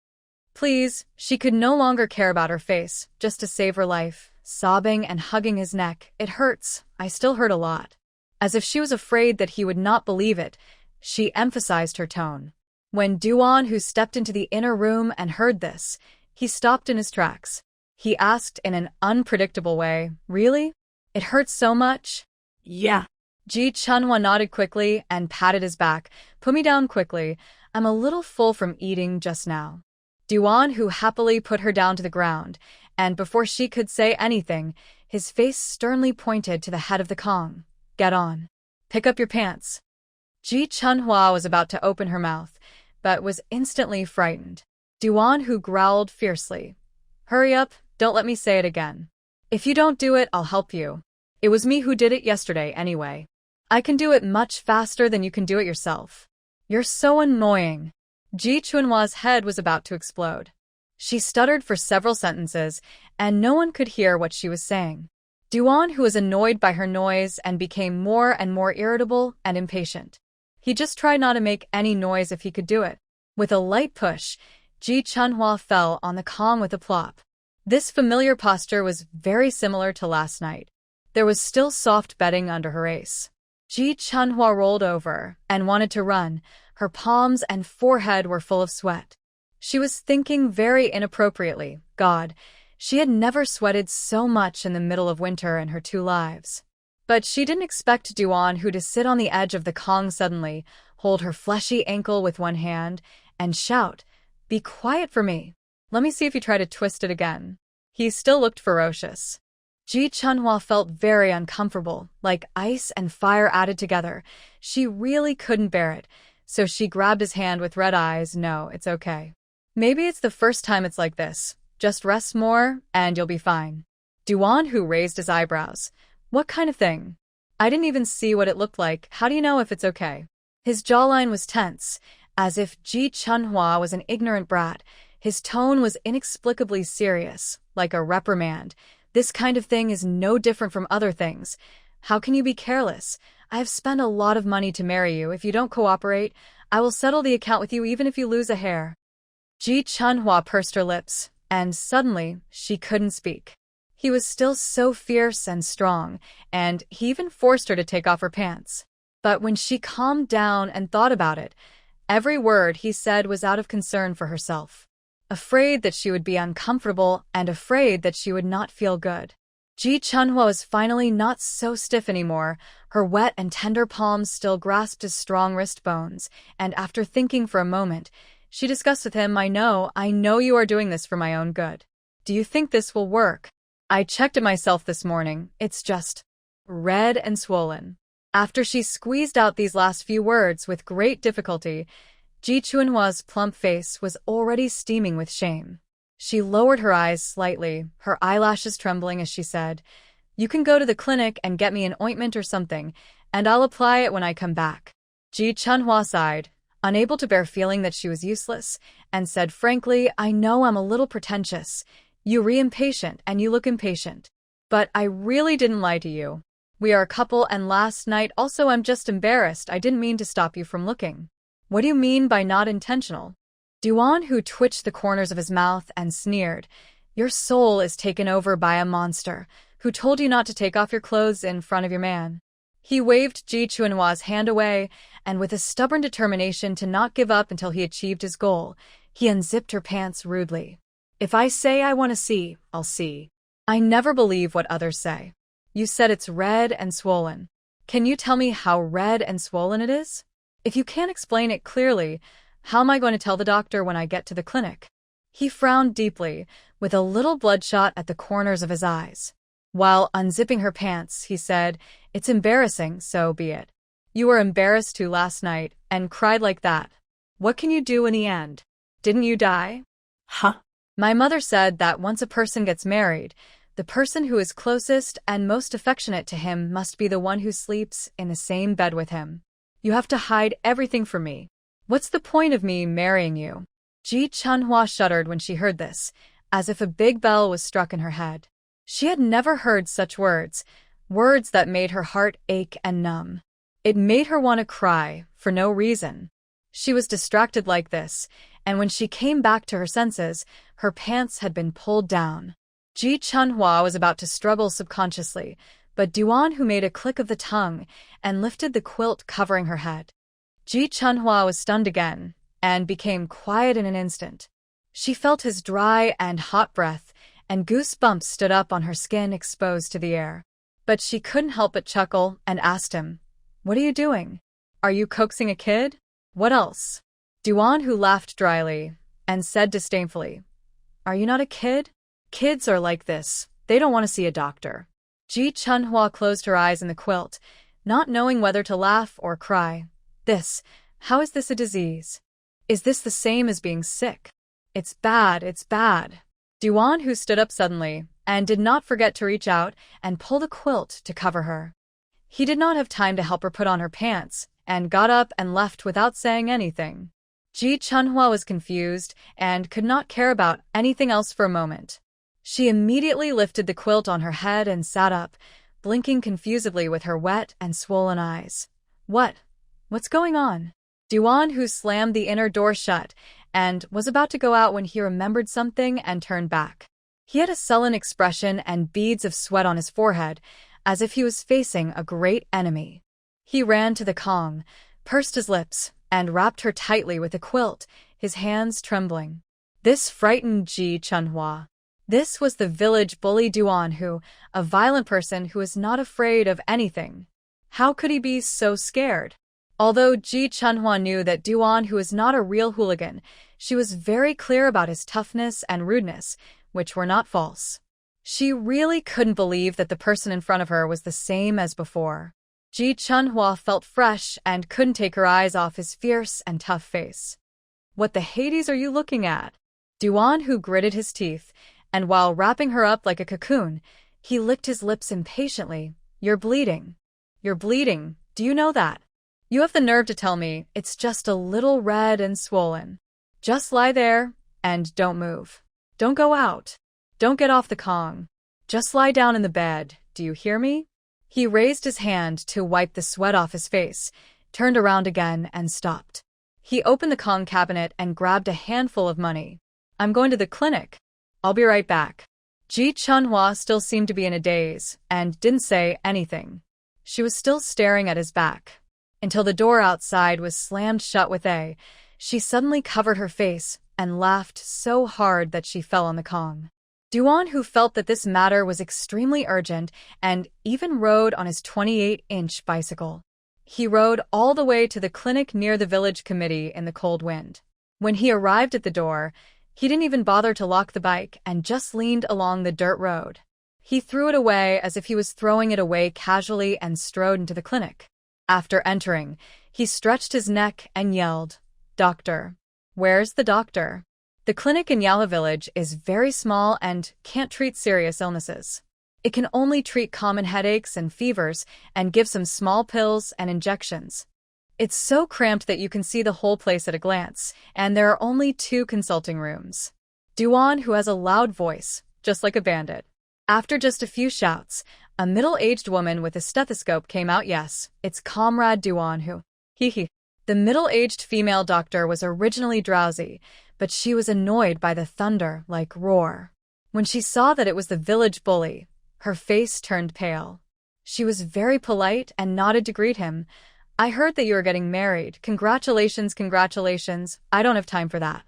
Please, she could no longer care about her face, just to save her life, sobbing and hugging his neck. It hurts, I still hurt a lot. As if she was afraid that he would not believe it, she emphasized her tone. When Duan Hu stepped into the inner room and heard this, he stopped in his tracks. He asked in an unpredictable way, Really? It hurts so much? Yeah. Ji Chunhua nodded quickly and patted his back. Put me down quickly. I'm a little full from eating just now. Duan Hu happily put her down to the ground and before she could say anything, his face sternly pointed to the head of the Kong. Get on. Pick up your pants. Ji Chunhua was about to open her mouth, but was instantly frightened. Duan Hu growled fiercely. Hurry up, don't let me say it again. If you don't do it, I'll help you. It was me who did it yesterday anyway. I can do it much faster than you can do it yourself. You're so annoying. Ji Chunhua's head was about to explode. She stuttered for several sentences, and no one could hear what she was saying. Duan, who was annoyed by her noise and became more and more irritable and impatient. He just tried not to make any noise if he could do it. With a light push, Ji Chunhua fell on the Kong with a plop. This familiar posture was very similar to last night. There was still soft bedding under her ace. Ji Chunhua rolled over and wanted to run. Her palms and forehead were full of sweat. She was thinking very inappropriately. God, she had never sweated so much in the middle of winter in her 2 lives. But she didn't expect Duan Hu to sit on the edge of the Kong suddenly, hold her fleshy ankle with one hand, and shout, "Be quiet for me. Let me see if you try to twist it again." He still looked ferocious. Ji Chunhua felt very uncomfortable, like ice and fire added together. She really couldn't bear it, so she grabbed his hand with red eyes. No, it's okay. Maybe it's the first time it's like this. Just rest more, and you'll be fine. Duan Hu raised his eyebrows. What kind of thing? I didn't even see what it looked like. How do you know if it's okay? His jawline was tense, as if Ji Chunhua was an ignorant brat. His tone was inexplicably serious, like a reprimand. This kind of thing is no different from other things. How can you be careless? I have spent a lot of money to marry you. If you don't cooperate, I will settle the account with you even if you lose a hair. Ji Chunhua pursed her lips, and suddenly she couldn't speak. He was still so fierce and strong, and he even forced her to take off her pants. But when she calmed down and thought about it, every word he said was out of concern for herself. Afraid that she would be uncomfortable and afraid that she would not feel good. Ji Chunhua was finally not so stiff anymore. Her wet and tender palms still grasped his strong wrist bones, and after thinking for a moment, she discussed with him, I know you are doing this for my own good. Do you think this will work? I checked it myself this morning. It's just red and swollen. After she squeezed out these last few words with great difficulty, Ji Chunhua's plump face was already steaming with shame. She lowered her eyes slightly, her eyelashes trembling as she said, You can go to the clinic and get me an ointment or something, and I'll apply it when I come back. Ji Chunhua sighed, unable to bear feeling that she was useless, and said frankly, I know I'm a little pretentious. You're impatient and you look impatient. But I really didn't lie to you. We are a couple and last night also I'm just embarrassed. I didn't mean to stop you from looking. What do you mean by not intentional? Duan Hu twitched the corners of his mouth and sneered. Your soul is taken over by a monster. Who told you not to take off your clothes in front of your man? He waved Ji Chunhua's hand away, and with a stubborn determination to not give up until he achieved his goal, he unzipped her pants rudely. If I say I want to see, I'll see. I never believe what others say. You said it's red and swollen. Can you tell me how red and swollen it is? If you can't explain it clearly, how am I going to tell the doctor when I get to the clinic? He frowned deeply, with a little bloodshot at the corners of his eyes. While unzipping her pants, he said, It's embarrassing, so be it. You were embarrassed too last night and cried like that. What can you do in the end? Didn't you die? Huh? My mother said that once a person gets married, the person who is closest and most affectionate to him must be the one who sleeps in the same bed with him. You have to hide everything from me. What's the point of me marrying you? Ji Chunhua shuddered when she heard this, as if a big bell was struck in her head. She had never heard such words that made her heart ache and numb. It made her want to cry, for no reason. She was distracted like this, and when she came back to her senses, her pants had been pulled down. Ji Chunhua was about to struggle subconsciously, but Duan Hu made a click of the tongue and lifted the quilt covering her head. Ji Chunhua was stunned again, and became quiet in an instant. She felt his dry and hot breath, and goosebumps stood up on her skin exposed to the air. But she couldn't help but chuckle and asked him, What are you doing? Are you coaxing a kid? What else? Duan Hu laughed dryly and said disdainfully, Are you not a kid? Kids are like this. They don't want to see a doctor. Ji Chunhua closed her eyes in the quilt, not knowing whether to laugh or cry. How is this a disease? Is this the same as being sick? It's bad, it's bad. Duan Hu stood up suddenly and did not forget to reach out and pull the quilt to cover her. He did not have time to help her put on her pants and got up and left without saying anything. Ji Chunhua was confused and could not care about anything else for a moment. She immediately lifted the quilt on her head and sat up, blinking confusedly with her wet and swollen eyes. What's going on? Duan Hu slammed the inner door shut and was about to go out when he remembered something and turned back. He had a sullen expression and beads of sweat on his forehead, as if he was facing a great enemy. He ran to the Kong, pursed his lips, and wrapped her tightly with the quilt, his hands trembling. This frightened Ji Chunhua. This was the village bully Duan Hu, a violent person who is not afraid of anything. How could he be so scared? Although Ji Chunhua knew that Duan Hu is not a real hooligan, she was very clear about his toughness and rudeness, which were not false. She really couldn't believe that the person in front of her was the same as before. Ji Chunhua felt fresh and couldn't take her eyes off his fierce and tough face. What the Hades are you looking at? Duan Hu gritted his teeth, and while wrapping her up like a cocoon, he licked his lips impatiently. You're bleeding. You're bleeding, do you know that? You have the nerve to tell me it's just a little red and swollen. Just lie there and don't move. Don't go out. Don't get off the Kong. Just lie down in the bed, do you hear me? He raised his hand to wipe the sweat off his face, turned around again and stopped. He opened the Kong cabinet and grabbed a handful of money. I'm going to the clinic. I'll be right back. Ji Chunhua still seemed to be in a daze and didn't say anything. She was still staring at his back. Until the door outside was slammed shut with a, she suddenly covered her face and laughed so hard that she fell on the Kong. Duan Hu felt that this matter was extremely urgent and even rode on his 28-inch bicycle. He rode all the way to the clinic near the village committee in the cold wind. When he arrived at the door, he didn't even bother to lock the bike and just leaned along the dirt road. He threw it away as if he was throwing it away casually and strode into the clinic. After entering, he stretched his neck and yelled, "Doctor, where's the doctor?" The clinic in Yala village is very small and can't treat serious illnesses. It can only treat common headaches and fevers and give some small pills and injections. It's so cramped that you can see the whole place at a glance, and there are only 2 consulting rooms. Duan, who has a loud voice, just like a bandit. After just a few shouts, a middle-aged woman with a stethoscope came out. Yes, it's Comrade Duan Hu. Hee. The middle-aged female doctor was originally drowsy, but she was annoyed by the thunder-like roar. When she saw that it was the village bully, her face turned pale. She was very polite and nodded to greet him. I heard that you are getting married. Congratulations, congratulations. I don't have time for that.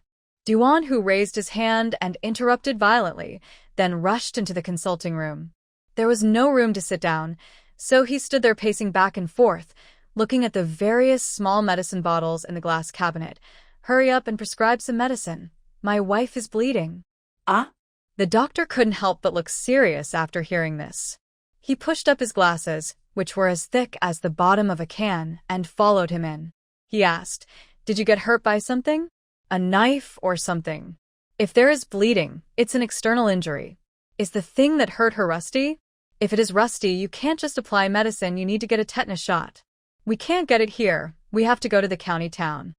Duan Hu raised his hand and interrupted violently, then rushed into the consulting room. There was no room to sit down, so he stood there pacing back and forth, looking at the various small medicine bottles in the glass cabinet. Hurry up and prescribe some medicine. My wife is bleeding. Ah? The doctor couldn't help but look serious after hearing this. He pushed up his glasses, which were as thick as the bottom of a can, and followed him in. He asked, "Did you get hurt by something? A knife or something? If there is bleeding, it's an external injury. Is the thing that hurt her rusty? If it is rusty, you can't just apply medicine, you need to get a tetanus shot. We can't get it here, we have to go to the county town."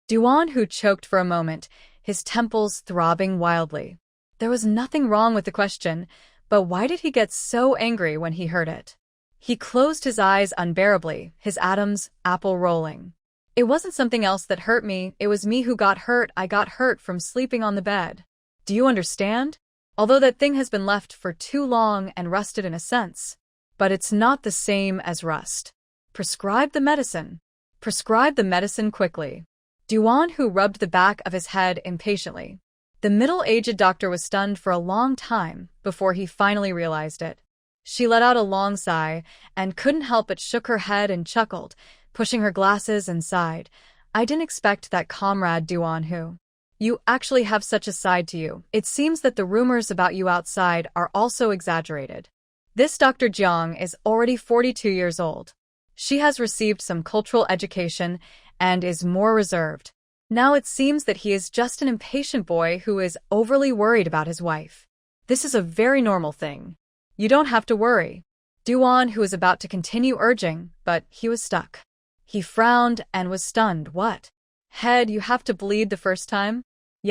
Duan Hu choked for a moment, his temples throbbing wildly. There was nothing wrong with the question, but why did he get so angry when he heard it? He closed his eyes unbearably, his atoms apple rolling. It wasn't something else that hurt me, it was me who got hurt. I got hurt from sleeping on the bed. Do you understand? Although that thing has been left for too long and rusted in a sense. But it's not the same as rust. Prescribe the medicine. Prescribe the medicine quickly. Duan Hu rubbed the back of his head impatiently. The middle-aged doctor was stunned for a long time before he finally realized it. She let out a long sigh and couldn't help but shook her head and chuckled, pushing her glasses and sighed. I didn't expect that, Comrade Duan Hu. You actually have such a side to you. It seems that the rumors about you outside are also exaggerated. This Dr. Jiang is already 42 years old. She has received some cultural education and is more reserved. Now it seems that he is just an impatient boy who is overly worried about his wife. This is a very normal thing. You don't have to worry. Duan Hu was about to continue urging, but he was stuck. He frowned and was stunned. What? Head, you have to bleed the first time?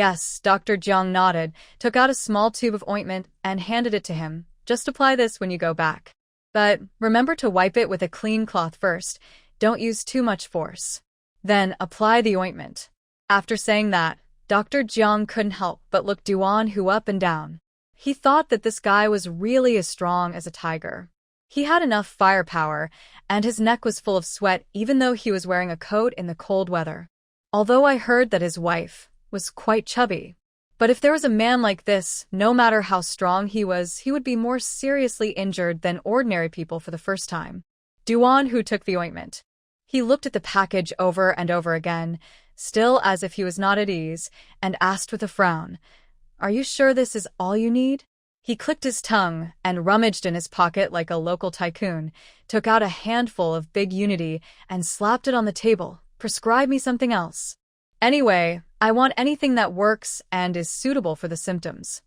Yes, Dr. Jiang nodded, took out a small tube of ointment and handed it to him. Just apply this when you go back. But remember to wipe it with a clean cloth first. Don't use too much force. Then apply the ointment. After saying that, Dr. Jiang couldn't help but look Duan Hu up and down. He thought that this guy was really as strong as a tiger. He had enough firepower, and his neck was full of sweat even though he was wearing a coat in the cold weather. Although I heard that his wife was quite chubby. But if there was a man like this, no matter how strong he was, he would be more seriously injured than ordinary people for the first time. Duan Hu took the ointment. He looked at the package over and over again, still as if he was not at ease, and asked with a frown, "Are you sure this is all you need?" He clicked his tongue and rummaged in his pocket like a local tycoon, took out a handful of big unity and slapped it on the table. "Prescribe me something else. Anyway, I want anything that works and is suitable for the symptoms.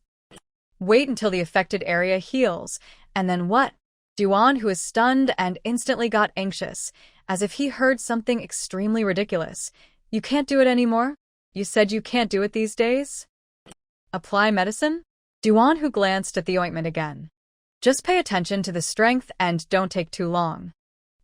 Wait until the affected area heals, and then what?" Duan, who was stunned and instantly got anxious, as if he heard something extremely ridiculous. "You can't do it anymore? You said you can't do it these days? Apply medicine?" Duan, who glanced at the ointment again. "Just pay attention to the strength and don't take too long."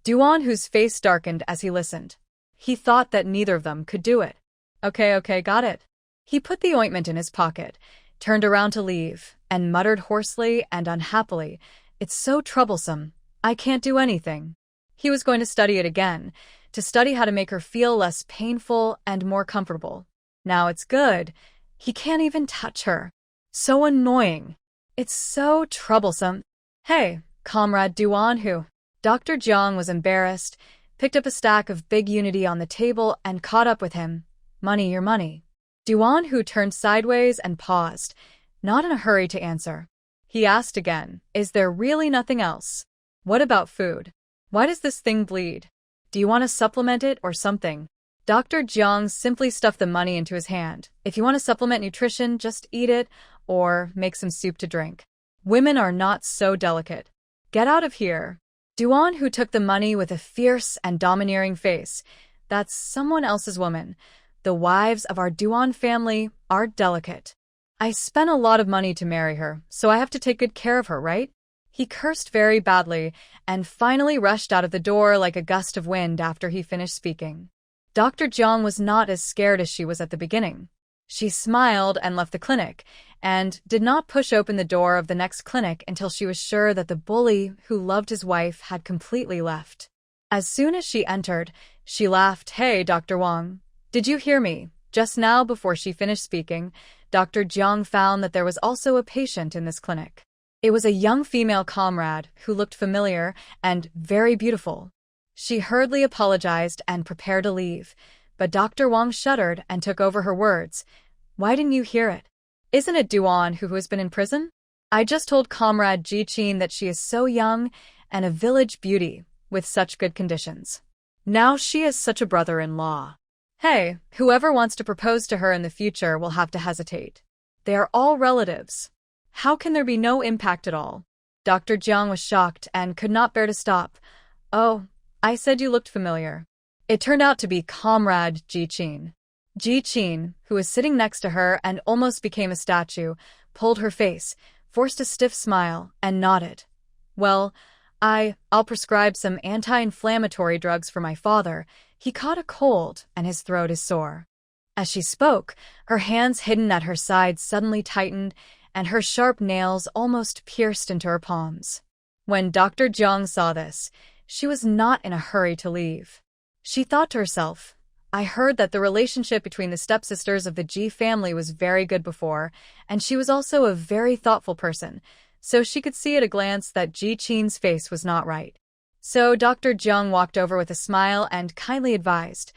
Duan, whose face darkened as he listened. He thought that neither of them could do it. Okay, got it." He put the ointment in his pocket, turned around to leave, and muttered hoarsely and unhappily, "It's so troublesome. I can't do anything." He was going to study it again, to study how to make her feel less painful and more comfortable. Now it's good. He can't even touch her. So annoying. It's so troublesome. "Hey, Comrade Duan Hu." Dr. Jiang was embarrassed, picked up a stack of big unity on the table and caught up with him. "Money, your money." Duan Hu turned sideways and paused, not in a hurry to answer. He asked again, "Is there really nothing else? What about food? Why does this thing bleed? Do you want to supplement it or something?" Dr. Jiang simply stuffed the money into his hand. "If you want to supplement nutrition, just eat it or make some soup to drink. Women are not so delicate. Get out of here." Duan, who took the money with a fierce and domineering face. "That's someone else's woman. The wives of our Duan family are delicate. I spent a lot of money to marry her, so I have to take good care of her, right?" He cursed very badly and finally rushed out of the door like a gust of wind after he finished speaking. Dr. Jiang was not as scared as she was at the beginning. She smiled and left the clinic, and did not push open the door of the next clinic until she was sure that the bully who loved his wife had completely left. As soon as she entered, she laughed. "Hey, Dr. Wang. Did you hear me?" Just now, before she finished speaking, Dr. Jiang found that there was also a patient in this clinic. It was a young female comrade who looked familiar and very beautiful. She hurriedly apologized and prepared to leave, but Dr. Wang shuddered and took over her words. "Why didn't you hear it? Isn't it Duan who has been in prison? I just told Comrade Ji Qin that she is so young and a village beauty with such good conditions. Now she is such a brother-in-law. Hey, whoever wants to propose to her in the future will have to hesitate. They are all relatives. How can there be no impact at all?" Dr. Jiang was shocked and could not bear to stop. "Oh, I said you looked familiar." It turned out to be Comrade Ji Qin. Ji Qin, who was sitting next to her and almost became a statue, pulled her face, forced a stiff smile, and nodded. "Well, I'll prescribe some anti-inflammatory drugs for my father. He caught a cold and his throat is sore." As she spoke, her hands hidden at her sides suddenly tightened and her sharp nails almost pierced into her palms. When Dr. Jiang saw this, she was not in a hurry to leave. She thought to herself, "I heard that the relationship between the stepsisters of the Ji family was very good before, and she was also a very thoughtful person, so she could see at a glance that Ji Qin's face was not right." So Dr. Jiang walked over with a smile and kindly advised,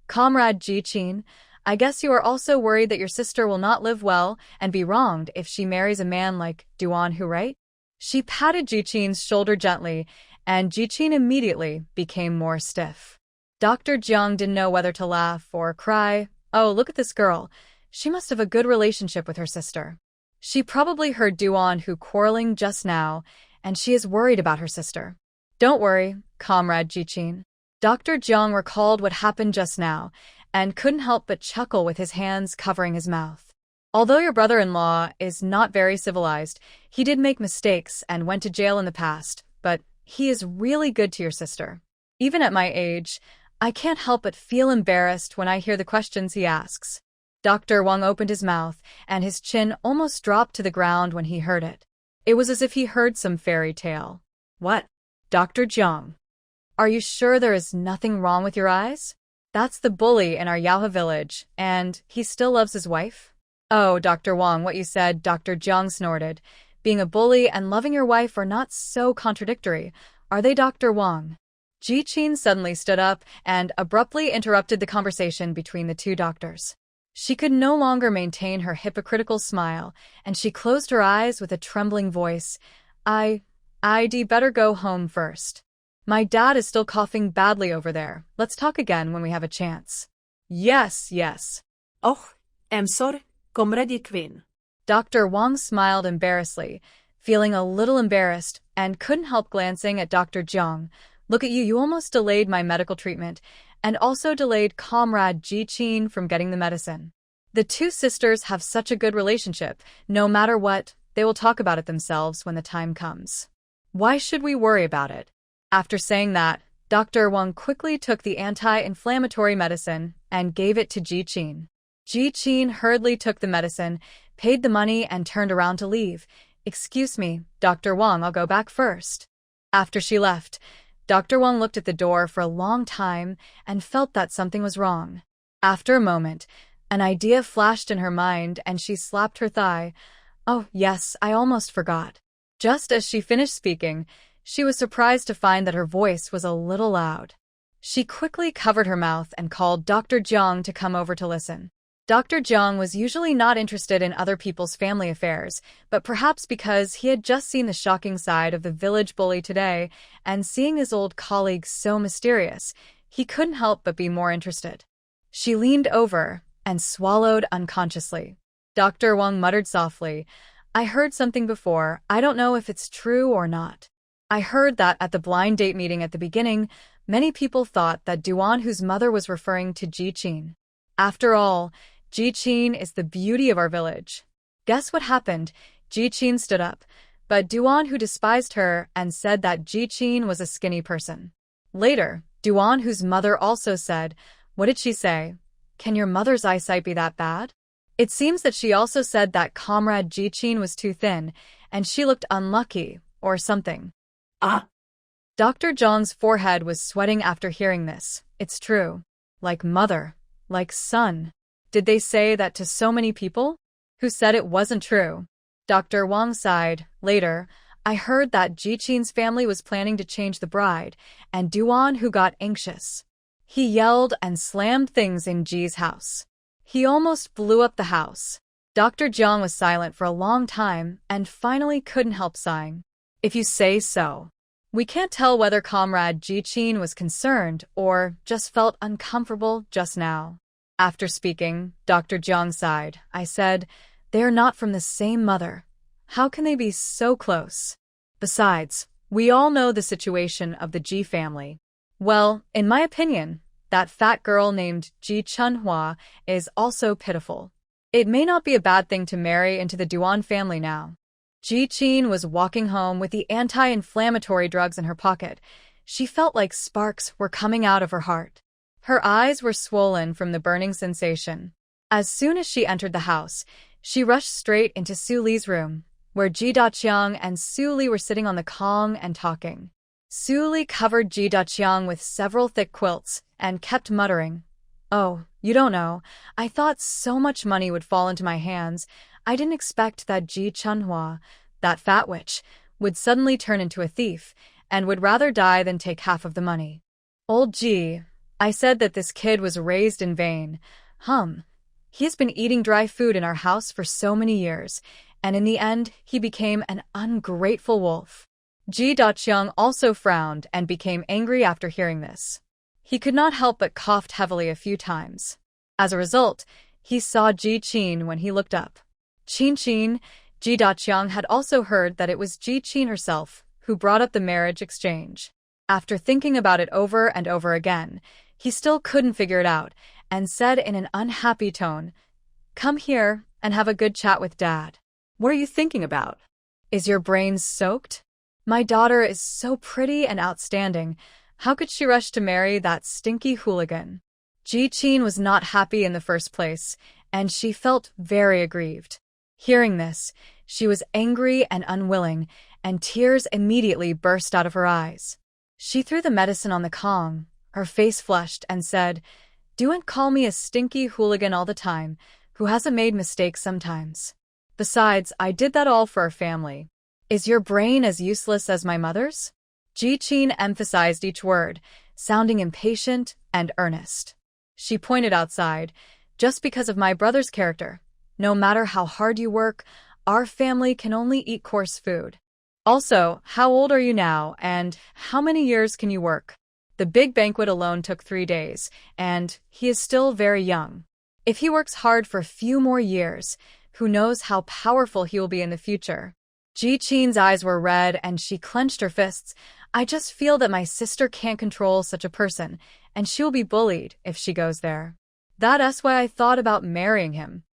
"Comrade Ji Qin, I guess you are also worried that your sister will not live well and be wronged if she marries a man like Duan Hu, right? She patted Jichin's shoulder gently, and Jichin immediately became more stiff. Dr. Jiang didn't know whether to laugh or cry. Oh, look at this girl. She must have a good relationship with her sister. She probably heard Duan Hu quarreling just now, and she is worried about her sister. Don't worry, comrade Jichin. Dr. Jiang recalled what happened just now, and couldn't help but chuckle with his hands covering his mouth. Although your brother-in-law is not very civilized, he did make mistakes and went to jail in the past, but he is really good to your sister. Even at my age, I can't help but feel embarrassed when I hear the questions he asks. Dr. Wang opened his mouth, and his chin almost dropped to the ground when he heard it. It was as if he heard some fairy tale. What? Dr. Jiang. Are you sure there is nothing wrong with your eyes? That's the bully in our Yaohe village, and he still loves his wife? Oh, Dr. Wang, what you said, Dr. Jiang snorted. Being a bully and loving your wife are not so contradictory, are they, Dr. Wang? Jichin suddenly stood up and abruptly interrupted the conversation between the two doctors. She could no longer maintain her hypocritical smile, and she closed her eyes with a trembling voice. I'd better go home first. My dad is still coughing badly over there. Let's talk again when we have a chance. Yes. Oh, sorry, comrade Queen. Dr. Wang smiled embarrassedly, feeling a little embarrassed, and couldn't help glancing at Dr. Jiang. Look at you, you almost delayed my medical treatment, and also delayed Comrade Jichin from getting the medicine. The two sisters have such a good relationship. No matter what, they will talk about it themselves when the time comes. Why should we worry about it? After saying that, Dr. Wang quickly took the anti-inflammatory medicine and gave it to Jichin. Jichin hurriedly took the medicine, paid the money, and turned around to leave. Excuse me, Dr. Wang, I'll go back first. After she left, Dr. Wang looked at the door for a long time and felt that something was wrong. After a moment, an idea flashed in her mind and she slapped her thigh. Oh, yes, I almost forgot. Just as she finished speaking, she was surprised to find that her voice was a little loud. She quickly covered her mouth and called Dr. Jiang to come over to listen. Dr. Jiang was usually not interested in other people's family affairs, but perhaps because he had just seen the shocking side of the village bully today, and seeing his old colleague so mysterious, he couldn't help but be more interested. She leaned over and swallowed unconsciously. Dr. Wang muttered softly, I heard something before. I don't know if it's true or not. I heard that at the blind date meeting at the beginning, many people thought that Duan Hu's mother was referring to Jichin. After all, Jichin is the beauty of our village. Guess what happened? Jichin stood up, but Duan Hu despised her and said that Jichin was a skinny person. Later, Duan Hu's mother also said, what did she say? Can your mother's eyesight be that bad? It seems that she also said that Comrade Jichin was too thin, and she looked unlucky, or something. Ah! Dr. Zhang's forehead was sweating after hearing this. It's true. Like mother. Like son. Did they say that to so many people? Who said it wasn't true? Dr. Wang sighed. Later, I heard that Jichin's family was planning to change the bride, and Duan Hu got anxious. He yelled and slammed things in Ji's house. He almost blew up the house. Dr. Jiang was silent for a long time and finally couldn't help sighing. If you say so. We can't tell whether Comrade Jichin was concerned or just felt uncomfortable just now. After speaking, Dr. Jiang sighed. I said, they are not from the same mother. How can they be so close? Besides, we all know the situation of the Ji family. Well, in my opinion, that fat girl named Ji Chunhua is also pitiful. It may not be a bad thing to marry into the Duan family now. Jichin was walking home with the anti-inflammatory drugs in her pocket. She felt like sparks were coming out of her heart. Her eyes were swollen from the burning sensation. As soon as she entered the house, she rushed straight into Su Li's room, where Ji Daqiang and Su Li were sitting on the Kong and talking. Su Li covered Ji Daqiang with several thick quilts and kept muttering, Oh, you don't know. I thought so much money would fall into my hands. I didn't expect that Ji Chunhua, that fat witch, would suddenly turn into a thief and would rather die than take half of the money. Old Ji, I said that this kid was raised in vain. He has been eating dry food in our house for so many years, and in the end, he became an ungrateful wolf. Ji Daqiang also frowned and became angry after hearing this. He could not help but coughed heavily a few times. As a result, he saw Ji Qin when he looked up. Qin, Ji Daqiang had also heard that it was Ji Qin herself who brought up the marriage exchange. After thinking about it over and over again, he still couldn't figure it out and said in an unhappy tone, "Come here and have a good chat with Dad." What are you thinking about? Is your brain soaked? My daughter is so pretty and outstanding. How could she rush to marry that stinky hooligan? Ji Qin was not happy in the first place, and she felt very aggrieved. Hearing this, she was angry and unwilling, and tears immediately burst out of her eyes. She threw the medicine on the Kong, her face flushed, and said, "Don't call me a stinky hooligan all the time, who hasn't made mistakes sometimes. Besides, I did that all for our family. Is your brain as useless as my mother's?" Ji Qin emphasized each word, sounding impatient and earnest. She pointed outside, "Just because of my brother's character, no matter how hard you work, our family can only eat coarse food. Also, how old are you now, and how many years can you work? The big banquet alone took 3 days, and he is still very young. If he works hard for a few more years, who knows how powerful he will be in the future." Ji Qin's eyes were red and she clenched her fists. "I just feel that my sister can't control such a person, and she will be bullied if she goes there. That's why I thought about marrying him.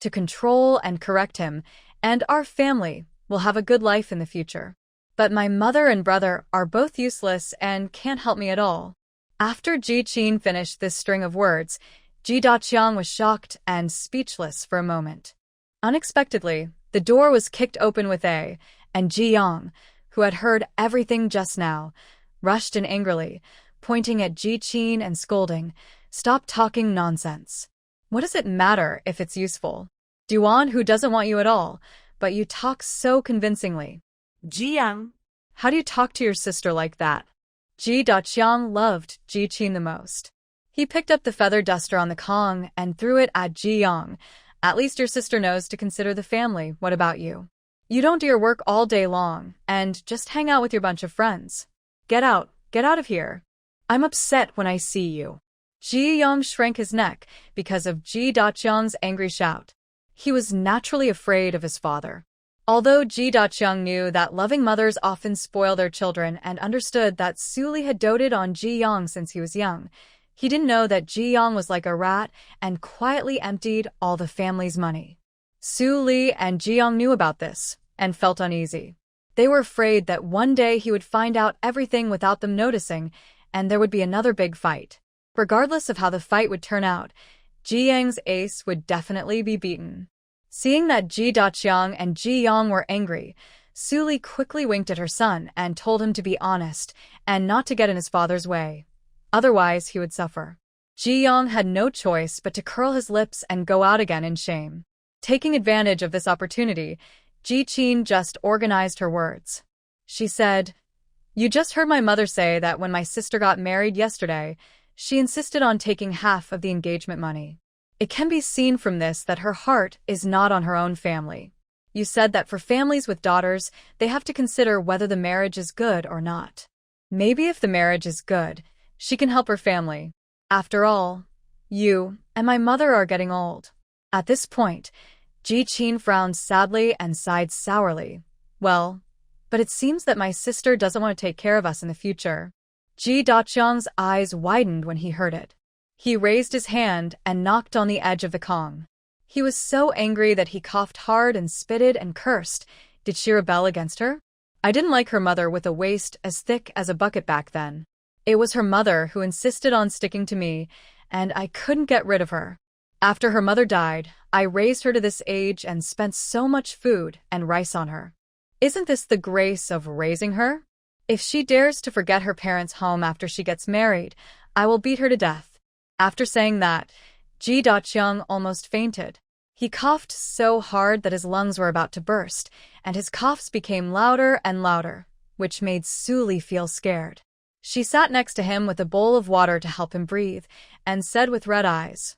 To control and correct him, and our family will have a good life in the future. But my mother and brother are both useless and can't help me at all." After Ji Qin finished this string of words, Ji Daqiang was shocked and speechless for a moment. Unexpectedly, the door was kicked open with and Ji Yang, who had heard everything just now, rushed in angrily, pointing at Ji Qin and scolding, "Stop talking nonsense. What does it matter if it's useful? Duan Hu doesn't want you at all, but you talk so convincingly." Ji Yang, "How do you talk to your sister like that?" Ji Daqiang loved Ji Qin the most. He picked up the feather duster on the Kong and threw it at Ji Yang. "At least your sister knows to consider the family. What about you? You don't do your work all day long and just hang out with your bunch of friends. Get out of here. I'm upset when I see you." Ji Yang shrank his neck because of Ji Daqiang's angry shout. He was naturally afraid of his father. Although Ji Daqiang knew that loving mothers often spoil their children and understood that Su Li had doted on Ji Yang since he was young, he didn't know that Ji Yang was like a rat and quietly emptied all the family's money. Su Li and Ji Yang knew about this and felt uneasy. They were afraid that one day he would find out everything without them noticing, and there would be another big fight. Regardless of how the fight would turn out, Ji Yang's ace would definitely be beaten. Seeing that Ji Daqiang and Ji Yang were angry, Su Li quickly winked at her son and told him to be honest and not to get in his father's way. Otherwise, he would suffer. Ji Yang had no choice but to curl his lips and go out again in shame. Taking advantage of this opportunity, Ji Qin just organized her words. She said, "You just heard my mother say that when my sister got married yesterday, she insisted on taking half of the engagement money. It can be seen from this that her heart is not on her own family. You said that for families with daughters, they have to consider whether the marriage is good or not. Maybe if the marriage is good, she can help her family. After all, you and my mother are getting old." At this point, Ji Qin frowned sadly and sighed sourly. "Well, but it seems that my sister doesn't want to take care of us in the future." Ji Daqiang's eyes widened when he heard it. He raised his hand and knocked on the edge of the Kong. He was so angry that he coughed hard and spitted and cursed. Did she rebel against her? I didn't like her mother with a waist as thick as a bucket back then. It was her mother who insisted on sticking to me, and I couldn't get rid of her. After her mother died, I raised her to this age and spent so much food and rice on her. Isn't this the grace of raising her? If she dares to forget her parents' home after she gets married, I will beat her to death." After saying that, Ji Daqiang almost fainted. He coughed so hard that his lungs were about to burst, and his coughs became louder and louder, which made Su Li feel scared. She sat next to him with a bowl of water to help him breathe, and said with red eyes,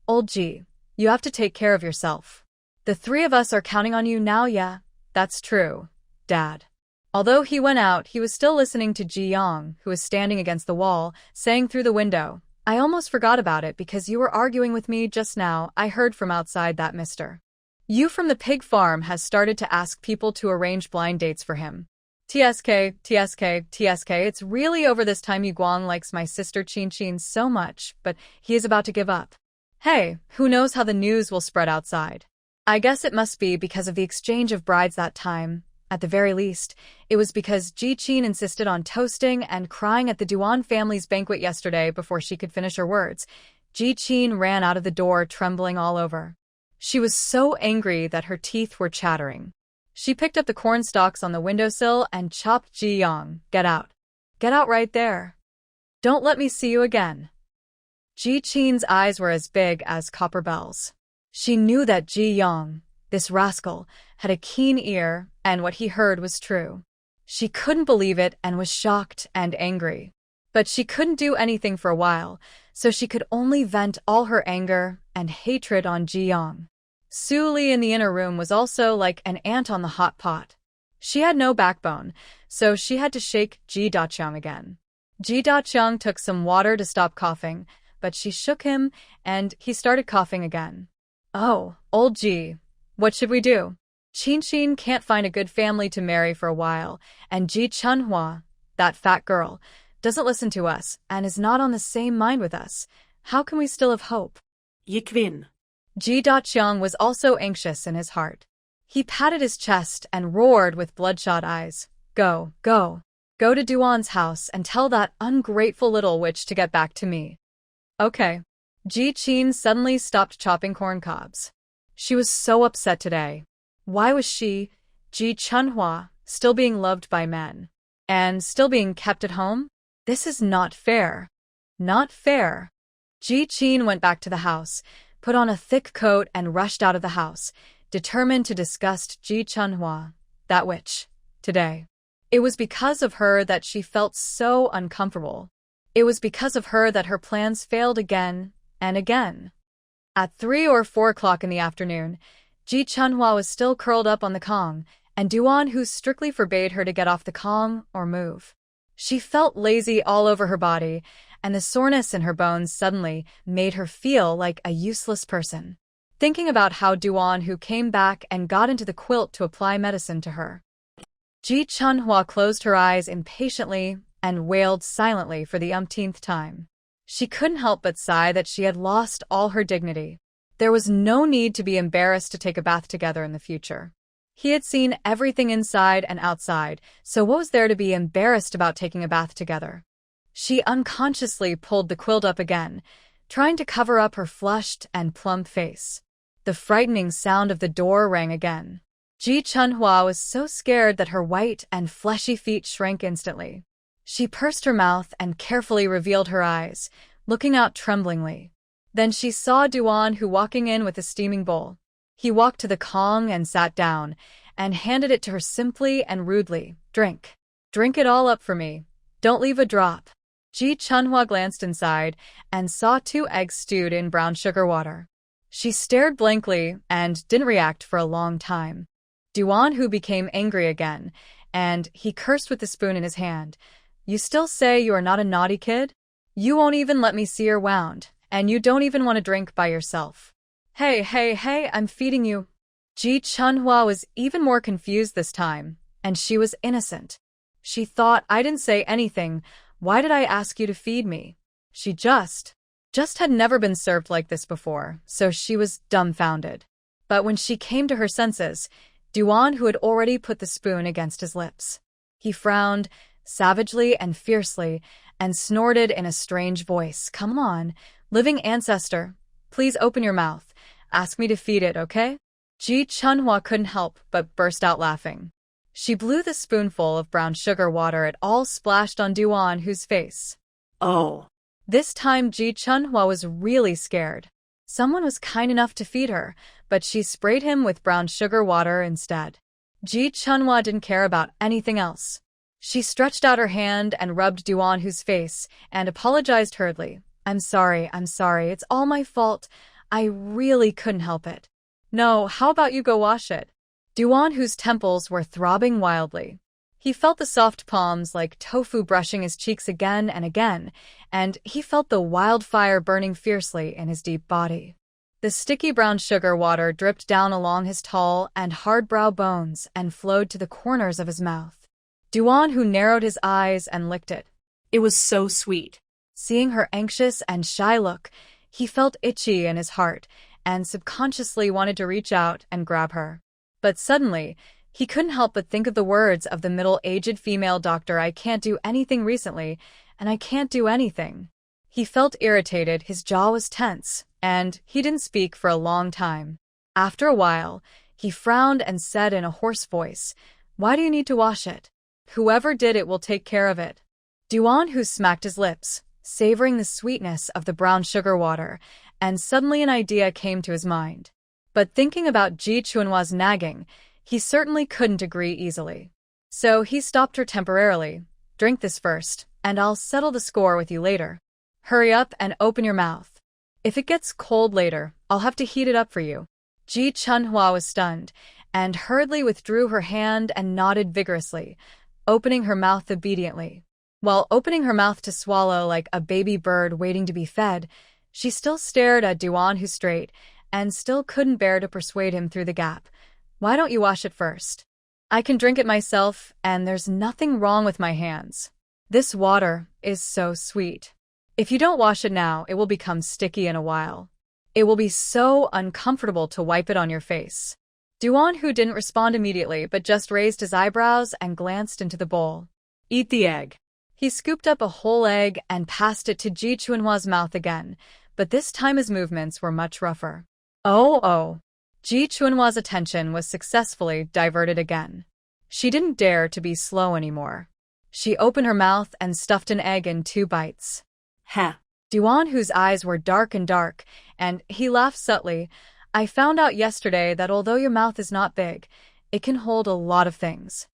"Old Ji, You have to take care of yourself. The three of us are counting on you now. Yeah, that's true, Dad. Although he went out, he was still listening to Ji Yang, who was standing against the wall, saying through the window, I almost forgot about it because you were arguing with me just now. I heard from outside that Mr. Yu from the pig farm has started to ask people to arrange blind dates for him. TSK, it's really over this time. Yu Guang likes my sister Qin so much, but he is about to give up. Hey, who knows how the news will spread outside? I guess it must be because of the exchange of brides that time. At the very least, it was because Ji Qin insisted on toasting and crying at the Duan family's banquet yesterday before she could finish her words. Ji Qin ran out of the door trembling all over. She was so angry that her teeth were chattering. She picked up the corn stalks on the windowsill and chopped Ji Yang. Get out. Get out right there. Don't let me see you again. Ji Qin's eyes were as big as copper bells. She knew that Ji Yang, this rascal, had a keen ear, and what he heard was true. She couldn't believe it and was shocked and angry. But she couldn't do anything for a while, so she could only vent all her anger and hatred on Ji Yang. Su Li in the inner room was also like an ant on the hot pot. She had no backbone, so she had to shake Ji Daqiang again. Ji Daqiang took some water to stop coughing, but she shook him, and he started coughing again. Oh, old Ji, what should we do? Qin can't find a good family to marry for a while, and Ji Chunhua, that fat girl, doesn't listen to us and is not on the same mind with us. How can we still have hope? Yikvin. Ji Daqiang was also anxious in his heart. He patted his chest and roared with bloodshot eyes. Go to Duan's house and tell that ungrateful little witch to get back to me. Okay. Ji Qin suddenly stopped chopping corn cobs. She was so upset today. Why was she, Ji Chunhua, still being loved by men? And still being kept at home? This is not fair. Not fair. Ji Qin went back to the house, put on a thick coat and rushed out of the house, determined to disgust Ji Chunhua, that witch, today. It was because of her that she felt so uncomfortable. It was because of her that her plans failed again and again. At 3 or 4 o'clock in the afternoon, Ji Chunhua was still curled up on the Kong, and Duan Hu strictly forbade her to get off the Kong or move. She felt lazy all over her body, and the soreness in her bones suddenly made her feel like a useless person. Thinking about how Duan Hu came back and got into the quilt to apply medicine to her. Ji Chunhua closed her eyes impatiently and wailed silently for the umpteenth time. She couldn't help but sigh that she had lost all her dignity. There was no need to be embarrassed to take a bath together in the future. He had seen everything inside and outside, so what was there to be embarrassed about taking a bath together? She unconsciously pulled the quilt up again, trying to cover up her flushed and plump face. The frightening sound of the door rang again. Ji Chunhua was so scared that her white and fleshy feet shrank instantly. She pursed her mouth and carefully revealed her eyes, looking out tremblingly. Then she saw Duan Hu walking in with a steaming bowl. He walked to the Kong and sat down, and handed it to her simply and rudely. Drink. Drink it all up for me. Don't leave a drop. Ji Chunhua glanced inside and saw 2 eggs stewed in brown sugar water. She stared blankly and didn't react for a long time. Duan Hu became angry again, and he cursed with the spoon in his hand. You still say you are not a naughty kid? You won't even let me see your wound, and you don't even want to drink by yourself. Hey, I'm feeding you. Ji Chunhua was even more confused this time, and she was innocent. She thought, I didn't say anything. Why did I ask you to feed me? She just had never been served like this before, so she was dumbfounded. But when she came to her senses, Duan Hu had already put the spoon against his lips. He frowned, savagely and fiercely, and snorted in a strange voice. Come on, living ancestor, please open your mouth. Ask me to feed it, okay? Ji Chunhua couldn't help but burst out laughing. She blew the spoonful of brown sugar water. It all splashed on Duan Hu's face. Oh. This time Ji Chunhua was really scared. Someone was kind enough to feed her, but she sprayed him with brown sugar water instead. Ji Chunhua didn't care about anything else. She stretched out her hand and rubbed Duan Hu's face and apologized hurriedly. I'm sorry, it's all my fault. I really couldn't help it. No, how about you go wash it? Duan Hu's temples were throbbing wildly. He felt the soft palms like tofu brushing his cheeks again and again, and he felt the wildfire burning fiercely in his deep body. The sticky brown sugar water dripped down along his tall and hard brow bones and flowed to the corners of his mouth. Duan Hu narrowed his eyes and licked it. It was so sweet. Seeing her anxious and shy look, he felt itchy in his heart and subconsciously wanted to reach out and grab her. But suddenly, he couldn't help but think of the words of the middle-aged female doctor, "I can't do anything recently, and I can't do anything." He felt irritated, his jaw was tense, and he didn't speak for a long time. After a while, he frowned and said in a hoarse voice, "Why do you need to wash it? Whoever did it will take care of it." Duan Hu smacked his lips, savoring the sweetness of the brown sugar water, and suddenly an idea came to his mind. But thinking about Ji Chunhua's nagging, he certainly couldn't agree easily. So he stopped her temporarily. "Drink this first, and I'll settle the score with you later. Hurry up and open your mouth. If it gets cold later, I'll have to heat it up for you." Ji Chunhua was stunned, and hurriedly withdrew her hand and nodded vigorously, opening her mouth obediently. While opening her mouth to swallow like a baby bird waiting to be fed, she still stared at Duan Hu straight and still couldn't bear to persuade him through the gap. "Why don't you wash it first? I can drink it myself, and there's nothing wrong with my hands. This water is so sweet. If you don't wash it now, it will become sticky in a while. It will be so uncomfortable to wipe it on your face." Duan Hu didn't respond immediately, but just raised his eyebrows and glanced into the bowl. "Eat the egg." He scooped up a whole egg and passed it to Ji Chunhua's mouth again, but this time his movements were much rougher. Oh. Ji Chunhua's attention was successfully diverted again. She didn't dare to be slow anymore. She opened her mouth and stuffed an egg in 2 bites. Ha! Duan Hu's eyes were dark, and he laughed subtly. "I found out yesterday that although your mouth is not big, it can hold a lot of things."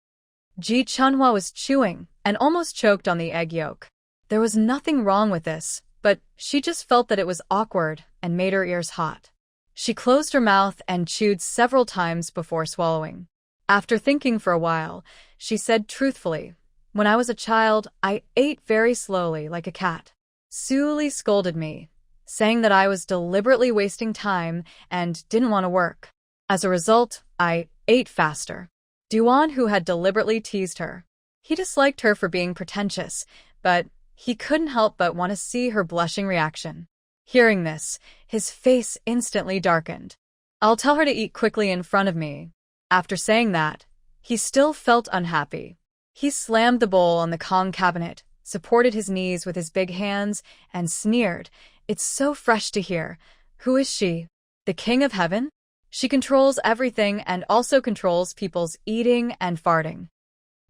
Ji Chunhua was chewing and almost choked on the egg yolk. There was nothing wrong with this, but she just felt that it was awkward and made her ears hot. She closed her mouth and chewed several times before swallowing. After thinking for a while, she said truthfully, "When I was a child, I ate very slowly like a cat. Su Li scolded me, saying that I was deliberately wasting time and didn't want to work. As a result, I ate faster." Duan Hu had deliberately teased her. He disliked her for being pretentious, but he couldn't help but want to see her blushing reaction. Hearing this, his face instantly darkened. "I'll tell her to eat quickly in front of me." After saying that, he still felt unhappy. He slammed the bowl on the Kong cabinet, supported his knees with his big hands, and sneered, "It's so fresh to hear. Who is she? The king of heaven? She controls everything and also controls people's eating and farting."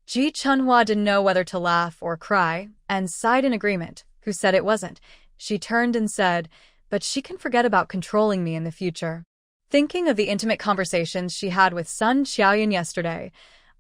Ji Chunhua didn't know whether to laugh or cry, and sighed in agreement. Who said it wasn't? She turned and said, "But she can forget about controlling me in the future." Thinking of the intimate conversations she had with Sun Xiaoyan yesterday,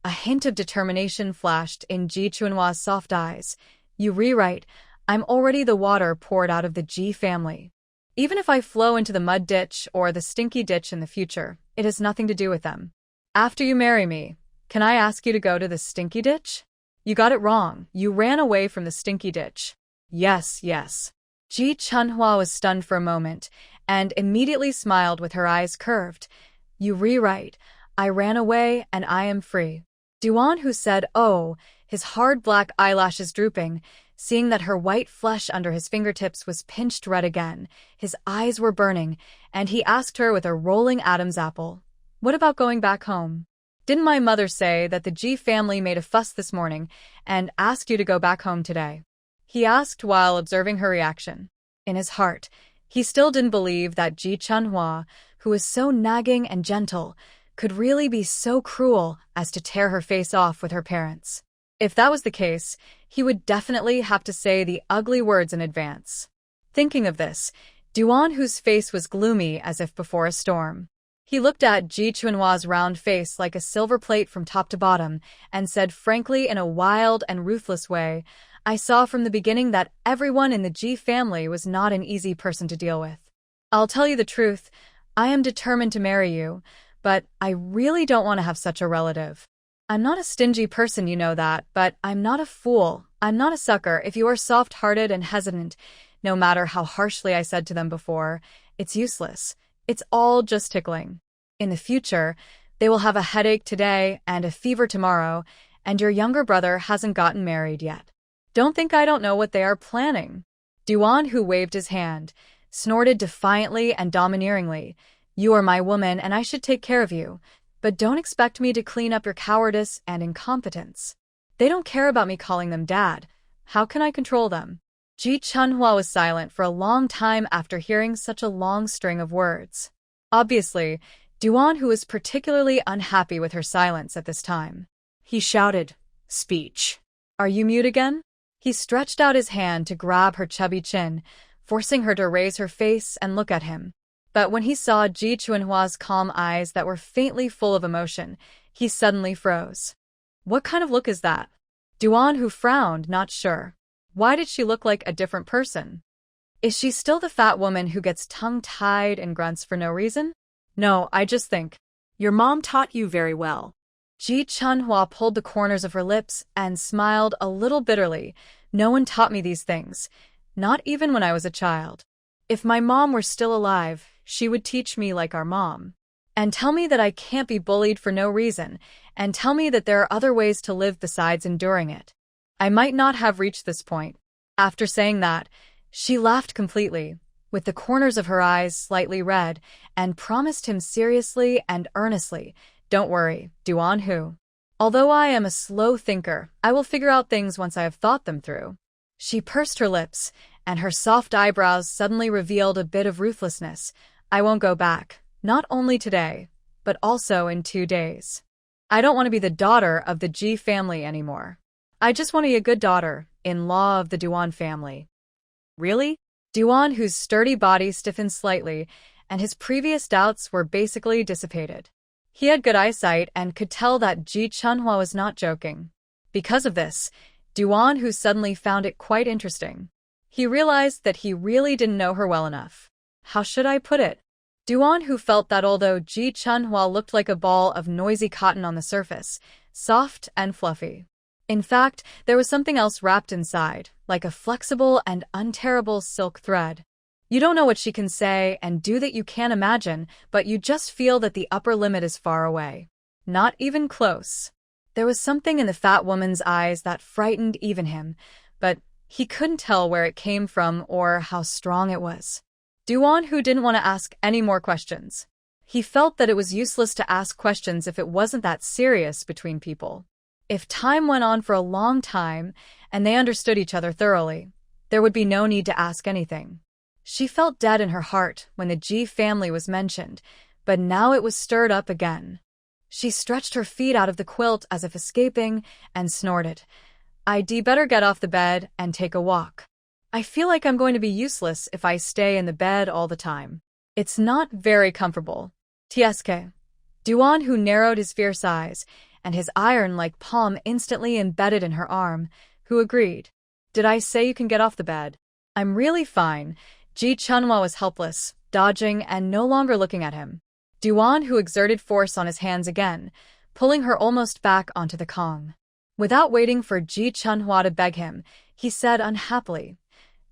a hint of determination flashed in Ji Chunhua's soft eyes. "You rewrite, I'm already the water poured out of the Ji family. Even if I flow into the mud ditch or the stinky ditch in the future, it has nothing to do with them. After you marry me, can I ask you to go to the stinky ditch?" "You got it wrong. You ran away from the stinky ditch." Yes. Ji Chunhua was stunned for a moment, and immediately smiled with her eyes curved. "You rewrite, I ran away and I am free." Duan Hu said, "Oh," his hard black eyelashes drooping, seeing that her white flesh under his fingertips was pinched red again. His eyes were burning, and he asked her with a rolling Adam's apple, "What about going back home? Didn't my mother say that the Ji family made a fuss this morning and asked you to go back home today?" He asked while observing her reaction. In his heart, he still didn't believe that Ji Chunhua, who was so nagging and gentle, could really be so cruel as to tear her face off with her parents. If that was the case, he would definitely have to say the ugly words in advance. Thinking of this, Duan Hu's face was gloomy as if before a storm. He looked at Ji Chunhua's round face like a silver plate from top to bottom and said frankly in a wild and ruthless way, "I saw from the beginning that everyone in the Ji family was not an easy person to deal with. I'll tell you the truth. I am determined to marry you, but I really don't want to have such a relative. I'm not a stingy person, you know that, but I'm not a fool. I'm not a sucker. If you are soft-hearted and hesitant, no matter how harshly I said to them before, it's useless. It's all just tickling. In the future, they will have a headache today and a fever tomorrow, and your younger brother hasn't gotten married yet. Don't think I don't know what they are planning. Duan Hu waved his hand, snorted defiantly and domineeringly. You are my woman and I should take care of you, but don't expect me to clean up your cowardice and incompetence. They don't care about me calling them dad. How can I control them? Ji Chunhua was silent for a long time after hearing such a long string of words. Obviously, Duan Hu was particularly unhappy with her silence at this time. He shouted, "Speech." Are you mute again? He stretched out his hand to grab her chubby chin, forcing her to raise her face and look at him. But when he saw Ji Chunhua's calm eyes that were faintly full of emotion, he suddenly froze. What kind of look is that? Duan Hu frowned, not sure. Why did she look like a different person? Is she still the fat woman who gets tongue-tied and grunts for no reason? No, I just think. Your mom taught you very well. Ji Chunhua pulled the corners of her lips and smiled a little bitterly. No one taught me these things, not even when I was a child. If my mom were still alive, she would teach me like our mom. And tell me that I can't be bullied for no reason, and tell me that there are other ways to live besides enduring it. I might not have reached this point. After saying that, she laughed completely, with the corners of her eyes slightly red, and promised him seriously and earnestly, "Don't worry, Duan Hu. Although I am a slow thinker, I will figure out things once I have thought them through." She pursed her lips, and her soft eyebrows suddenly revealed a bit of ruthlessness. I won't go back, not only today, but also in 2 days. I don't want to be the daughter of the Ji family anymore. I just want to be a good daughter-in-law of the Duan family. Really? Duan Hu's sturdy body stiffened slightly, and his previous doubts were basically dissipated. He had good eyesight and could tell that Ji Chunhua was not joking. Because of this, Duan Hu suddenly found it quite interesting. He realized that he really didn't know her well enough. How should I put it? Duan Hu felt that although Ji Chunhua looked like a ball of noisy cotton on the surface, soft and fluffy, in fact, there was something else wrapped inside, like a flexible and unterrible silk thread. You don't know what she can say and do that you can't imagine, but you just feel that the upper limit is far away. Not even close. There was something in the fat woman's eyes that frightened even him, but he couldn't tell where it came from or how strong it was. Duan Hu didn't want to ask any more questions. He felt that it was useless to ask questions if it wasn't that serious between people. If time went on for a long time, and they understood each other thoroughly, there would be no need to ask anything. She felt dead in her heart when the Ji family was mentioned, but now it was stirred up again. She stretched her feet out of the quilt as if escaping, and snorted. I'd better get off the bed and take a walk. I feel like I'm going to be useless if I stay in the bed all the time. It's not very comfortable. Tsk. Duan Hu narrowed his fierce eyes, and his iron-like palm instantly embedded in her arm, who agreed. Did I say you can get off the bed? I'm really fine. Ji Chunhua was helpless, dodging and no longer looking at him. Duan Hu exerted force on his hands again, pulling her almost back onto the Kong. Without waiting for Ji Chunhua to beg him, he said unhappily,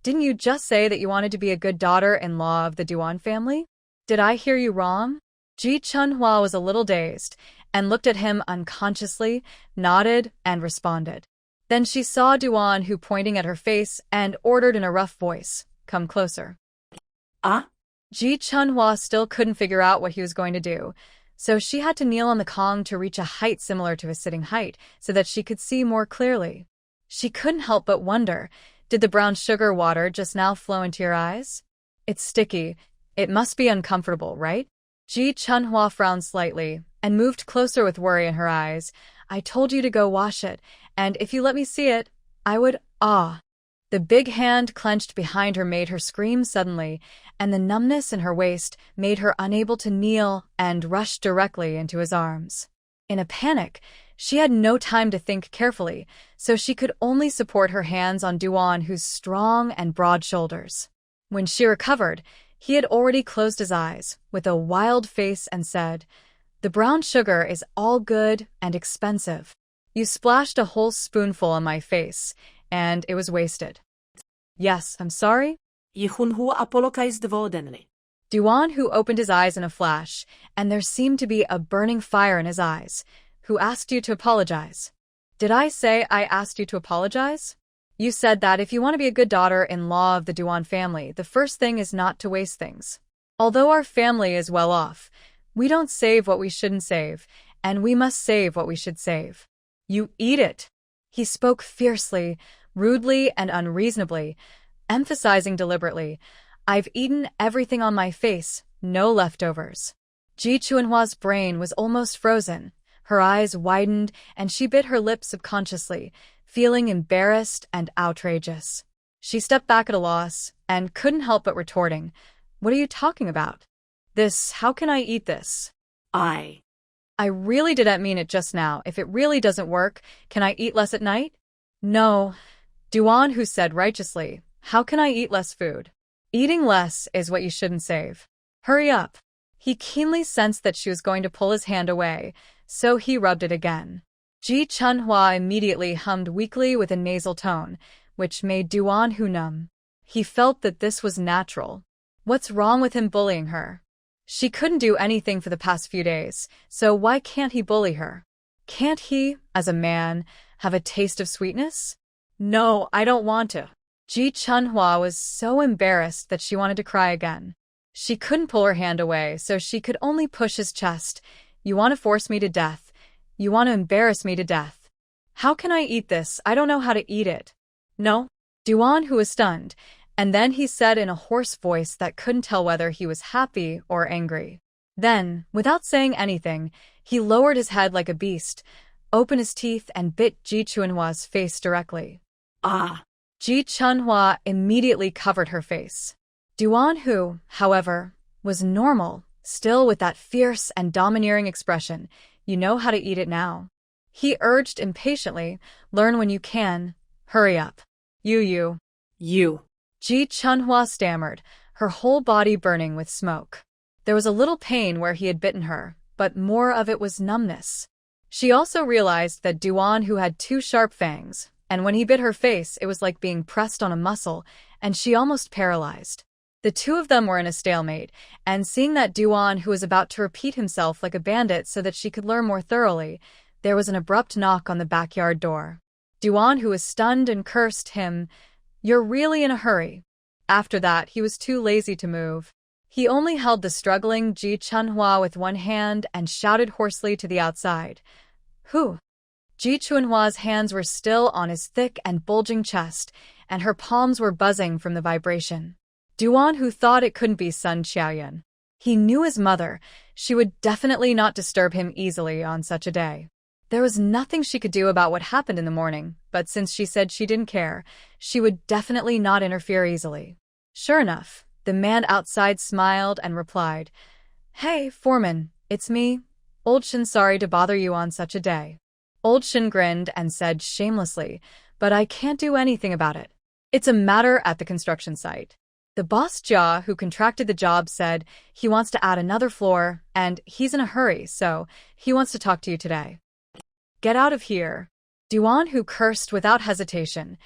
"Didn't you just say that you wanted to be a good daughter-in-law of the Duan family? Did I hear you wrong?" Ji Chunhua was a little dazed, and looked at him unconsciously, nodded, and responded. Then she saw Duan Hu pointing at her face and ordered in a rough voice, "Come closer." Ah? Ji Chunhua still couldn't figure out what he was going to do, so she had to kneel on the Kong to reach a height similar to his sitting height so that she could see more clearly. She couldn't help but wonder, did the brown sugar water just now flow into your eyes? It's sticky. It must be uncomfortable, right? Ji Chunhua frowned slightly and moved closer with worry in her eyes. I told you to go wash it, and if you let me see it, I would, The big hand clenched behind her made her scream suddenly, and the numbness in her waist made her unable to kneel and rushed directly into his arms. In a panic, she had no time to think carefully, so she could only support her hands on Duan Hu's strong and broad shoulders. When she recovered, He had already closed his eyes, with a wild face, and said, "The brown sugar is all good and expensive. You splashed a whole spoonful on my face, and it was wasted." "Yes, I'm sorry." Duan Hu apologized dvodenly. Duan Hu opened his eyes in a flash, and there seemed to be a burning fire in his eyes. "Who asked you to apologize?" "Did I say I asked you to apologize? You said that if you want to be a good daughter-in-law of the Duan family, the first thing is not to waste things. Although our family is well off, we don't save what we shouldn't save, and we must save what we should save. You eat it." He spoke fiercely, rudely, and unreasonably, emphasizing deliberately, "I've eaten everything on my face, no leftovers." Ji Chuanhua's brain was almost frozen. Her eyes widened, and she bit her lip subconsciously, feeling embarrassed and outrageous. She stepped back at a loss, and couldn't help but retorting, "What are you talking about? How can I eat this? I really didn't mean it just now. If it really doesn't work, can I eat less at night?" "No," Duan Hu said righteously. "How can I eat less food? Eating less is what you shouldn't save. Hurry up." He keenly sensed that she was going to pull his hand away, so he rubbed it again. Ji Chunhua immediately hummed weakly with a nasal tone, which made Duan Hu numb. He felt that this was natural. What's wrong with him bullying her? She couldn't do anything for the past few days, so why can't he bully her? Can't he, as a man, have a taste of sweetness? "No, I don't want to." Ji Chunhua was so embarrassed that she wanted to cry again. She couldn't pull her hand away, so she could only push his chest. "You want to force me to death. You want to embarrass me to death. How can I eat this? I don't know how to eat it." "No." Duan Hu was stunned, and then he said in a hoarse voice that couldn't tell whether he was happy or angry. Then, without saying anything, he lowered his head like a beast, opened his teeth, and bit Ji Chunhua's face directly. "Ah!" Ji Chunhua immediately covered her face. Duan Hu, however, was normal, still with that fierce and domineering expression. "You know how to eat it now." He urged impatiently, "Learn when you can. Hurry up." You. Ji Chunhua stammered, her whole body burning with smoke. There was a little pain where he had bitten her, but more of it was numbness. She also realized that Duan Hu had 2 sharp fangs, and when he bit her face, it was like being pressed on a muscle, and she almost paralyzed. The two of them were in a stalemate, and seeing that Duan Hu was about to repeat himself like a bandit so that she could learn more thoroughly, there was an abrupt knock on the backyard door. Duan Hu was stunned and cursed him. "You're really in a hurry." After that, he was too lazy to move. He only held the struggling Ji Chunhua with one hand and shouted hoarsely to the outside. "Who?" Ji Chunhua's hands were still on his thick and bulging chest, and her palms were buzzing from the vibration. Duan Hu thought it couldn't be Sun Qiaoyan. He knew his mother. She would definitely not disturb him easily on such a day. There was nothing she could do about what happened in the morning, but since she said she didn't care, she would definitely not interfere easily. Sure enough, the man outside smiled and replied, "Hey, foreman, it's me. Old Shin, sorry to bother you on such a day." Old Shin grinned and said shamelessly, "But I can't do anything about it. It's a matter at the construction site. The boss Jia, who contracted the job, said he wants to add another floor, and he's in a hurry, so he wants to talk to you today." "Get out of here." Duan Hu cursed without hesitation.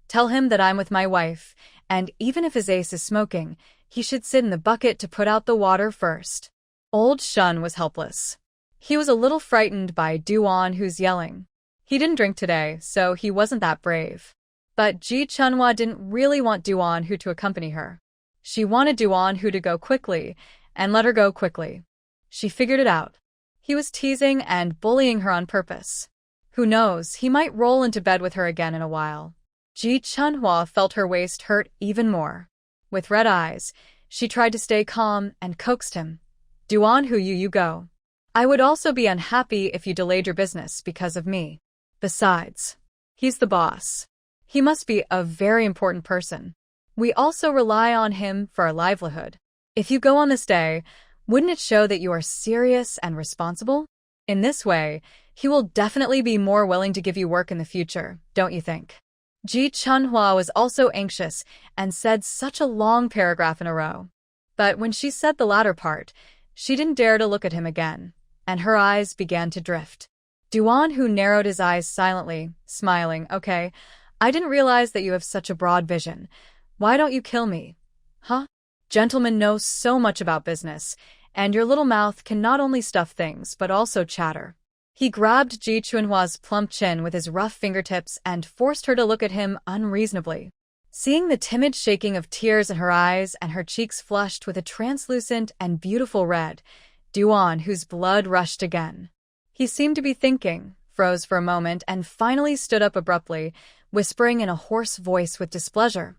"Tell him that I'm with my wife, and even if his ace is smoking, he should sit in the bucket to put out the water first." Old Shun was helpless. He was a little frightened by Duan Hu's yelling. He didn't drink today, so he wasn't that brave. But Ji Chunhua didn't really want Duan Hu to accompany her. She wanted Duan Hu to go quickly, and let her go quickly. She figured it out. He was teasing and bullying her on purpose. Who knows, he might roll into bed with her again in a while. Ji Chunhua felt her waist hurt even more. With red eyes, she tried to stay calm and coaxed him. "Duan Hu, you go. I would also be unhappy if you delayed your business because of me. Besides, he's the boss. He must be a very important person. We also rely on him for our livelihood. If you go on this day, wouldn't it show that you are serious and responsible? In this way, he will definitely be more willing to give you work in the future, don't you think?" Ji Chunhua was also anxious and said such a long paragraph in a row. But when she said the latter part, she didn't dare to look at him again, and her eyes began to drift. Duan Hu narrowed his eyes silently, smiling. Okay, I didn't realize that you have such a broad vision. Why don't you kill me? Huh? Gentlemen know so much about business, and your little mouth can not only stuff things, but also chatter. He grabbed Ji Chunhua's plump chin with his rough fingertips and forced her to look at him unreasonably. Seeing the timid shaking of tears in her eyes and her cheeks flushed with a translucent and beautiful red, Duan Hu's blood rushed again. He seemed to be thinking, froze for a moment, and finally stood up abruptly, whispering in a hoarse voice with displeasure.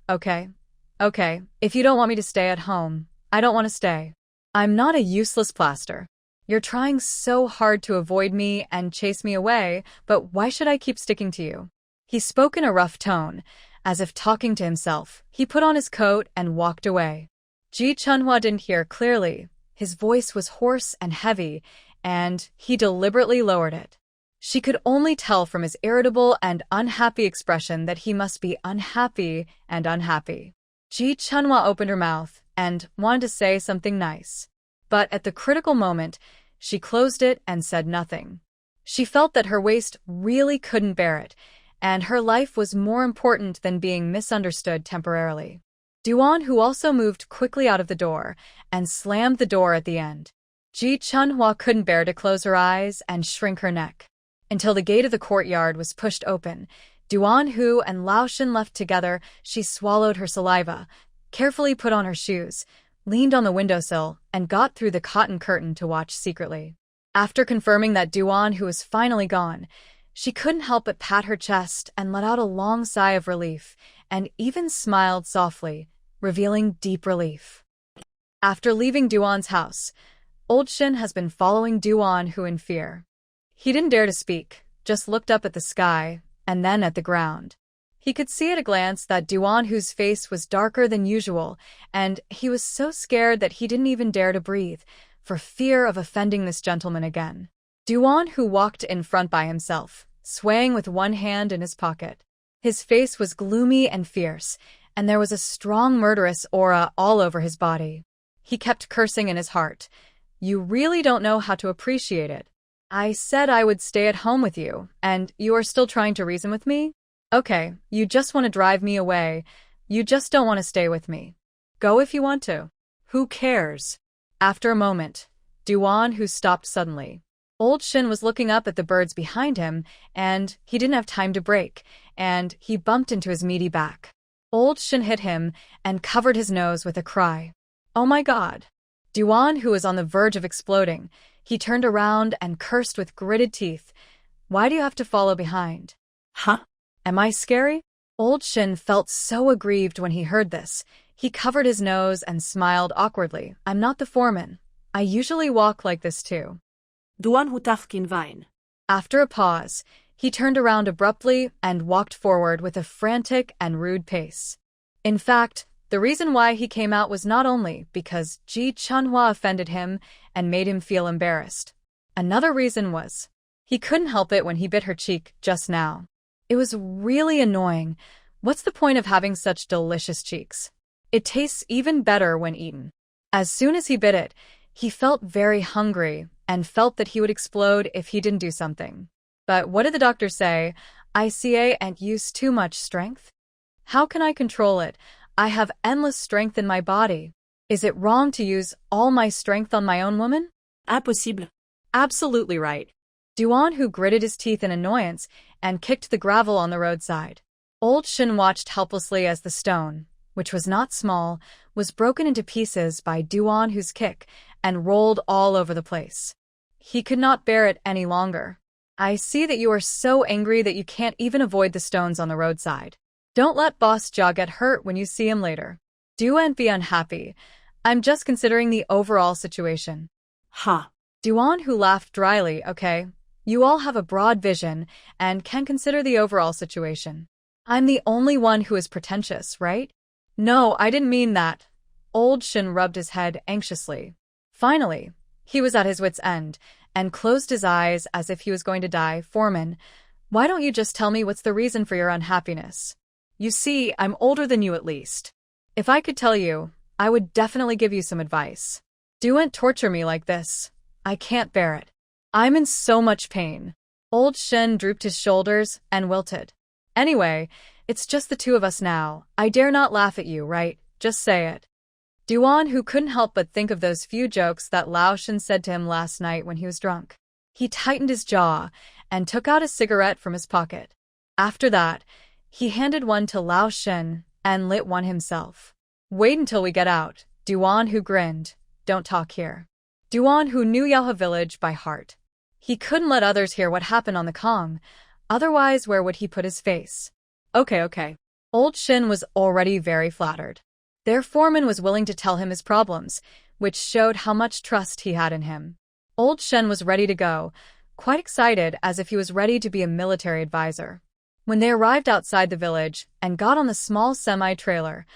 Okay, if you don't want me to stay at home, I don't want to stay. I'm not a useless plaster. You're trying so hard to avoid me and chase me away, but why should I keep sticking to you? He spoke in a rough tone, as if talking to himself. He put on his coat and walked away. Ji Chunhua didn't hear clearly. His voice was hoarse and heavy, and he deliberately lowered it. She could only tell from his irritable and unhappy expression that he must be unhappy and unhappy. Ji Chunhua opened her mouth and wanted to say something nice. But at the critical moment, she closed it and said nothing. She felt that her waist really couldn't bear it, and her life was more important than being misunderstood temporarily. Duan Hu also moved quickly out of the door and slammed the door at the end. Ji Chunhua couldn't bear to close her eyes and shrink her neck. Until the gate of the courtyard was pushed open, Duan Hu and Lao Shen left together. She swallowed her saliva, carefully put on her shoes, leaned on the windowsill, and got through the cotton curtain to watch secretly. After confirming that Duan Hu was finally gone, she couldn't help but pat her chest and let out a long sigh of relief, and even smiled softly, revealing deep relief. After leaving Duan's house, Old Shin has been following Duan Hu in fear. He didn't dare to speak, just looked up at the sky, and then at the ground. He could see at a glance that Duan Hu's face was darker than usual, and he was so scared that he didn't even dare to breathe, for fear of offending this gentleman again. Duan Hu walked in front by himself, swaying with one hand in his pocket. His face was gloomy and fierce, and there was a strong murderous aura all over his body. He kept cursing in his heart. You really don't know how to appreciate it. I said I would stay at home with you, and you are still trying to reason with me? Okay, you just want to drive me away. You just don't want to stay with me. Go if you want to. Who cares? After a moment, Duan Hu stopped suddenly. Old Shin was looking up at the birds behind him, and he didn't have time to brake, and he bumped into his meaty back. Old Shin hit him and covered his nose with a cry. Oh my God! Duan Hu was on the verge of exploding. He turned around and cursed with gritted teeth. Why do you have to follow behind? Huh? Am I scary? Old Shin felt so aggrieved when he heard this. He covered his nose and smiled awkwardly. I'm not the foreman. I usually walk like this too. Duan Hu tafkin vain. After a pause, he turned around abruptly and walked forward with a frantic and rude pace. In fact, the reason why he came out was not only because Ji Chunhua offended him and made him feel embarrassed. Another reason was he couldn't help it when he bit her cheek just now. It was really annoying. What's the point of having such delicious cheeks? It tastes even better when eaten. As soon as he bit it, he felt very hungry and felt that he would explode if he didn't do something. But what did the doctor say? ICA and use too much strength? How can I control it? I have endless strength in my body. Is it wrong to use all my strength on my own woman? Impossible. Absolutely right. Duan Hu gritted his teeth in annoyance and kicked the gravel on the roadside. Old Shin watched helplessly as the stone, which was not small, was broken into pieces by Duan Hu's kick and rolled all over the place. He could not bear it any longer. I see that you are so angry that you can't even avoid the stones on the roadside. Don't let Boss Jia get hurt when you see him later. Don't be unhappy. I'm just considering the overall situation. Ha. Duan Hu laughed dryly. Okay, you all have a broad vision and can consider the overall situation. I'm the only one who is pretentious, right? No, I didn't mean that. Old Shin rubbed his head anxiously. Finally, he was at his wit's end and closed his eyes as if he was going to die. Foreman, why don't you just tell me what's the reason for your unhappiness? You see, I'm older than you at least. If I could tell you, I would definitely give you some advice. Don't torture me like this. I can't bear it. I'm in so much pain. Old Shin drooped his shoulders and wilted. Anyway, it's just the two of us now. I dare not laugh at you, right? Just say it. Duan Hu couldn't help but think of those few jokes that Lao Shin said to him last night when he was drunk. He tightened his jaw and took out a cigarette from his pocket. After that, he handed one to Lao Shin and lit one himself. Wait until we get out, Duan Hu grinned. Don't talk here. Duan Hu knew Yaohe village by heart. He couldn't let others hear what happened on the Kong, otherwise where would he put his face? Okay. Old Shin was already very flattered. Their foreman was willing to tell him his problems, which showed how much trust he had in him. Old Shin was ready to go, quite excited as if he was ready to be a military advisor. When they arrived outside the village and got on the small semi-trailer,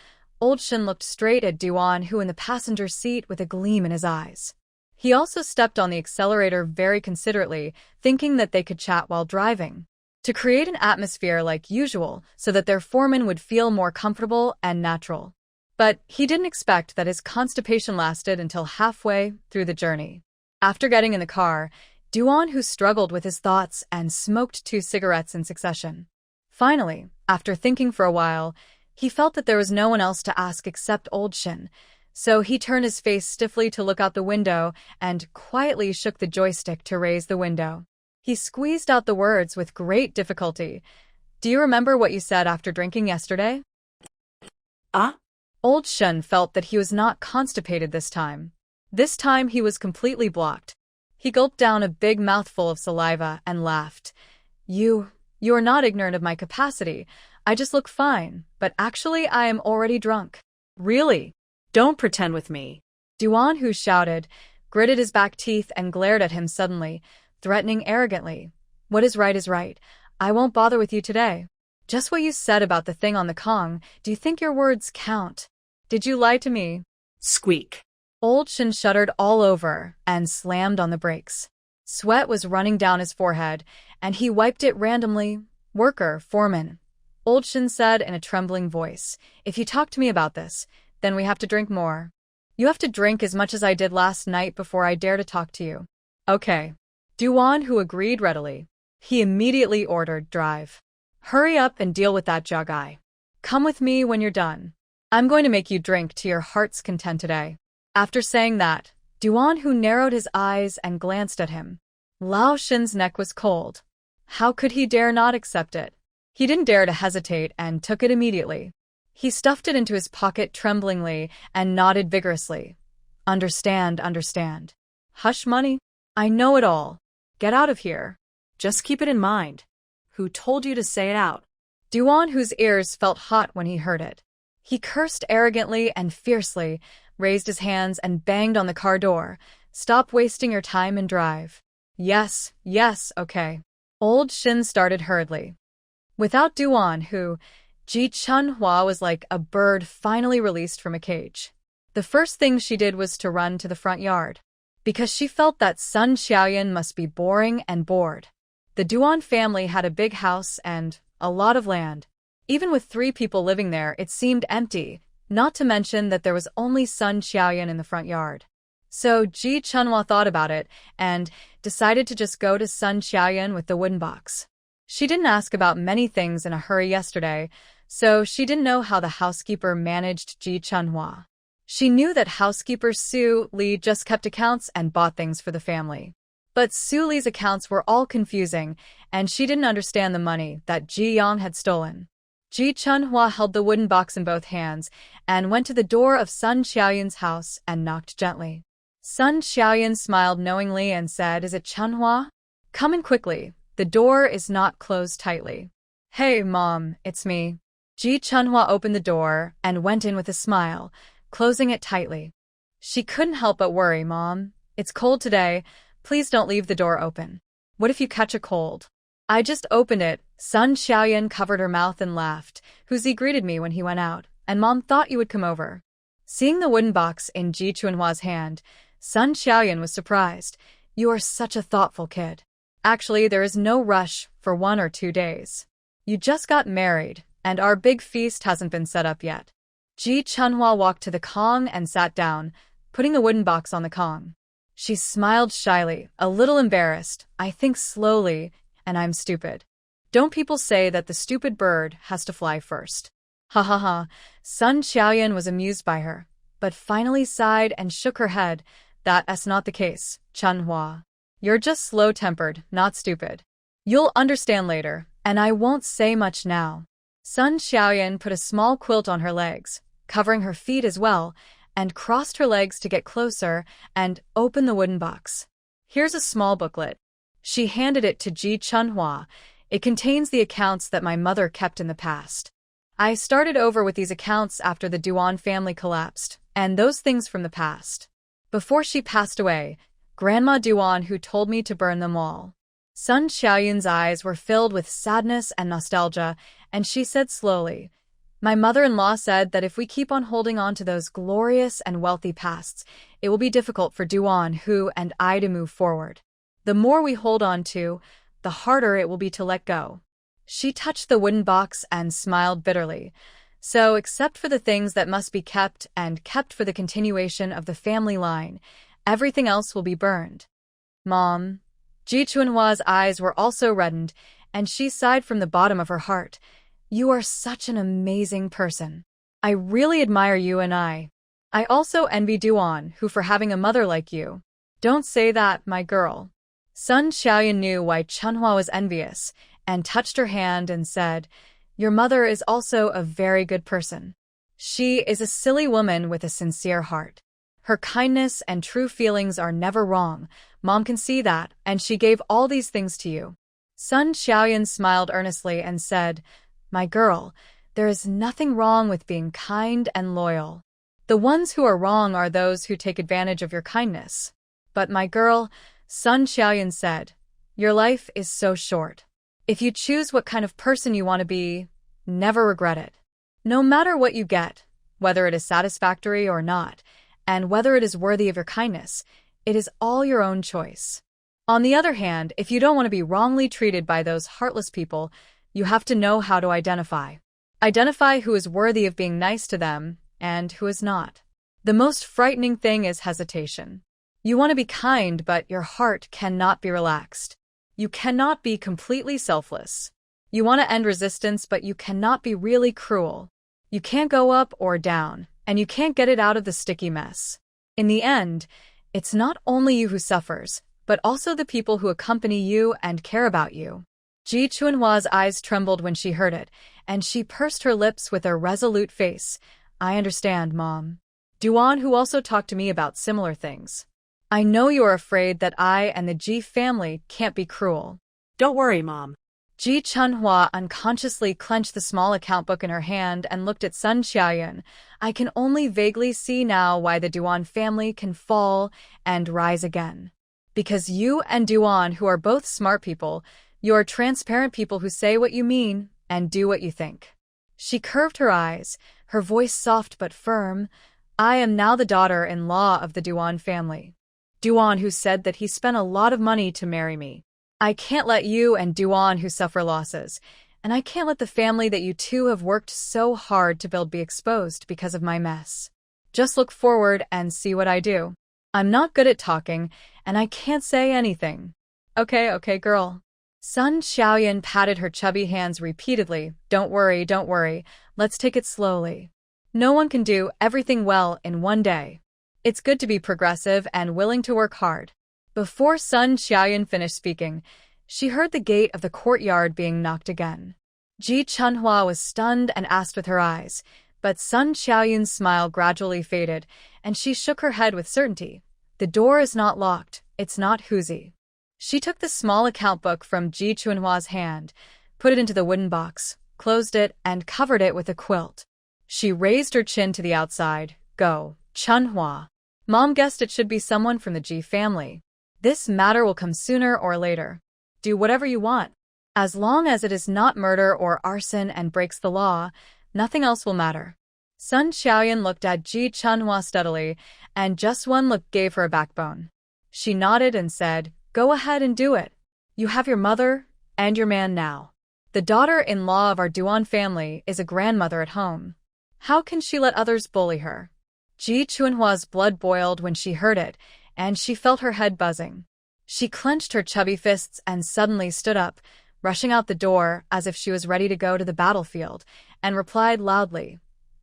Old Shin looked straight at Duan Hu in the passenger seat with a gleam in his eyes. He also stepped on the accelerator very considerately, thinking that they could chat while driving, to create an atmosphere like usual so that their foreman would feel more comfortable and natural. But he didn't expect that his constipation lasted until halfway through the journey. After getting in the car, Duan Hu struggled with his thoughts and smoked 2 cigarettes in succession. Finally, after thinking for a while, he felt that there was no one else to ask except Old Shin, so he turned his face stiffly to look out the window and quietly shook the joystick to raise the window. He squeezed out the words with great difficulty. Do you remember what you said after drinking yesterday? Old Shin felt that he was not constipated this time. This time he was completely blocked. He gulped down a big mouthful of saliva and laughed. You are not ignorant of my capacity. I just look fine, but actually I am already drunk. Really? Don't pretend with me. Duan Hu shouted, gritted his back teeth and glared at him suddenly, threatening arrogantly. What is right. I won't bother with you today. Just what you said about the thing on the Kong, do you think your words count? Did you lie to me? Squeak. Old Shin shuddered all over and slammed on the brakes. Sweat was running down his forehead, and he wiped it randomly. Worker, foreman. Old Shin said in a trembling voice, if you talk to me about this, then we have to drink more. You have to drink as much as I did last night before I dare to talk to you. Okay. Duan Hu agreed readily. He immediately ordered, drive. Hurry up and deal with that jug eye. Come with me when you're done. I'm going to make you drink to your heart's content today. After saying that, Duan Hu narrowed his eyes and glanced at him. Lao Shin's neck was cold. How could he dare not accept it? He didn't dare to hesitate and took it immediately. He stuffed it into his pocket tremblingly and nodded vigorously. Understand. Hush, money. I know it all. Get out of here. Just keep it in mind. Who told you to say it out? Duan Hu's ears felt hot when he heard it. He cursed arrogantly and fiercely, raised his hands and banged on the car door. Stop wasting your time and drive. Yes, okay. Old Shin started hurriedly. Without Duan Hu, Ji Chunhua was like a bird finally released from a cage. The first thing she did was to run to the front yard, because she felt that Sun Xiaoyan must be boring and bored. The Duan family had a big house and a lot of land. Even with 3 people living there, it seemed empty, not to mention that there was only Sun Xiaoyan in the front yard. So Ji Chunhua thought about it and decided to just go to Sun Xiaoyan with the wooden box. She didn't ask about many things in a hurry yesterday, so she didn't know how the housekeeper managed Ji Chunhua. She knew that housekeeper Su Li just kept accounts and bought things for the family. But Su Li's accounts were all confusing, and she didn't understand the money that Ji Yang had stolen. Ji Chunhua held the wooden box in both hands and went to the door of Sun Xiaoyan's house and knocked gently. Sun Xiaoyan smiled knowingly and said, Is it Chunhua? Come in quickly. The door is not closed tightly. Hey, Mom, it's me. Ji Chunhua opened the door and went in with a smile, closing it tightly. She couldn't help but worry, Mom. It's cold today. Please don't leave the door open. What if you catch a cold? I just opened it. Sun Xiaoyan covered her mouth and laughed. Huzi greeted me when he went out, and Mom thought you would come over. Seeing the wooden box in Ji Chunhua's hand, Sun Xiaoyan was surprised. You are such a thoughtful kid. Actually, there is no rush for 1 or 2 days. You just got married, and our big feast hasn't been set up yet. Ji Chunhua walked to the Kong and sat down, putting the wooden box on the Kong. She smiled shyly, a little embarrassed. I think slowly, and I'm stupid. Don't people say that the stupid bird has to fly first? Ha ha ha. Sun Xiaoyan was amused by her, but finally sighed and shook her head. That's not the case, Chunhua. You're just slow-tempered, not stupid. You'll understand later, and I won't say much now. Sun Xiaoyan put a small quilt on her legs, covering her feet as well, and crossed her legs to get closer and open the wooden box. Here's a small booklet. She handed it to Ji Chunhua. It contains the accounts that my mother kept in the past. I started over with these accounts after the Duan family collapsed, and those things from the past. Before she passed away, Grandma Duan Hu told me to burn them all. Sun Xiaoyan's eyes were filled with sadness and nostalgia, and she said slowly, my mother-in-law said that if we keep on holding on to those glorious and wealthy pasts, it will be difficult for Duan Hu and I to move forward. The more we hold on to, the harder it will be to let go. She touched the wooden box and smiled bitterly. So, except for the things that must be kept and kept for the continuation of the family line, everything else will be burned. Mom. Ji Chunhua's eyes were also reddened, and she sighed from the bottom of her heart. You are such an amazing person. I really admire you, and I also envy Duan Hu for having a mother like you. Don't say that, my girl. Sun Xiaoyan knew why Chunhua was envious, and touched her hand and said, your mother is also a very good person. She is a silly woman with a sincere heart. Her kindness and true feelings are never wrong. Mom can see that, and she gave all these things to you. Sun Xiaoyan smiled earnestly and said, my girl, there is nothing wrong with being kind and loyal. The ones who are wrong are those who take advantage of your kindness. But my girl, Sun Xiaoyan said, your life is so short. If you choose what kind of person you want to be, never regret it. No matter what you get, whether it is satisfactory or not, and whether it is worthy of your kindness, it is all your own choice. On the other hand, if you don't want to be wrongly treated by those heartless people, you have to know how to identify. Identify who is worthy of being nice to them and who is not. The most frightening thing is hesitation. You want to be kind, but your heart cannot be relaxed. You cannot be completely selfless. You want to end resistance, but you cannot be really cruel. You can't go up or down, and you can't get it out of the sticky mess. In the end, it's not only you who suffers, but also the people who accompany you and care about you. Ji Chunhua's eyes trembled when she heard it, and she pursed her lips with a resolute face. I understand, Mom. Duan Hu also talked to me about similar things. I know you are afraid that I and the Ji family can't be cruel. Don't worry, Mom. Ji Chunhua unconsciously clenched the small account book in her hand and looked at Sun Xiaoyan. I can only vaguely see now why the Duan family can fall and rise again. Because you and Duan, who are both smart people, you're transparent people who say what you mean and do what you think. She curved her eyes, her voice soft but firm. I am now the daughter-in-law of the Duan family. Duan Hu said that he spent a lot of money to marry me. I can't let you and Duan Hu suffer losses, and I can't let the family that you two have worked so hard to build be exposed because of my mess. Just look forward and see what I do. I'm not good at talking, and I can't say anything. Okay, girl. Sun Xiaoyan patted her chubby hands repeatedly. Don't worry. Let's take it slowly. No one can do everything well in one day. It's good to be progressive and willing to work hard. Before Sun Xiaoyan finished speaking, she heard the gate of the courtyard being knocked again. Ji Chunhua was stunned and asked with her eyes, but Sun Xiaoyan's smile gradually faded, and she shook her head with certainty. The door is not locked, it's not Huzi. She took the small account book from Ji Chunhua's hand, put it into the wooden box, closed it, and covered it with a quilt. She raised her chin to the outside. Go, Chunhua. Mom guessed it should be someone from the Ji family. This matter will come sooner or later. Do whatever you want. As long as it is not murder or arson and breaks the law, nothing else will matter. Sun Xiaoyan looked at Ji Chunhua steadily, and just one look gave her a backbone. She nodded and said, go ahead and do it. You have your mother and your man now. The daughter-in-law of our Duan family is a grandmother at home. How can she let others bully her? Ji Chunhua's blood boiled when she heard it, and she felt her head buzzing. She clenched her chubby fists and suddenly stood up, rushing out the door as if she was ready to go to the battlefield, and replied loudly,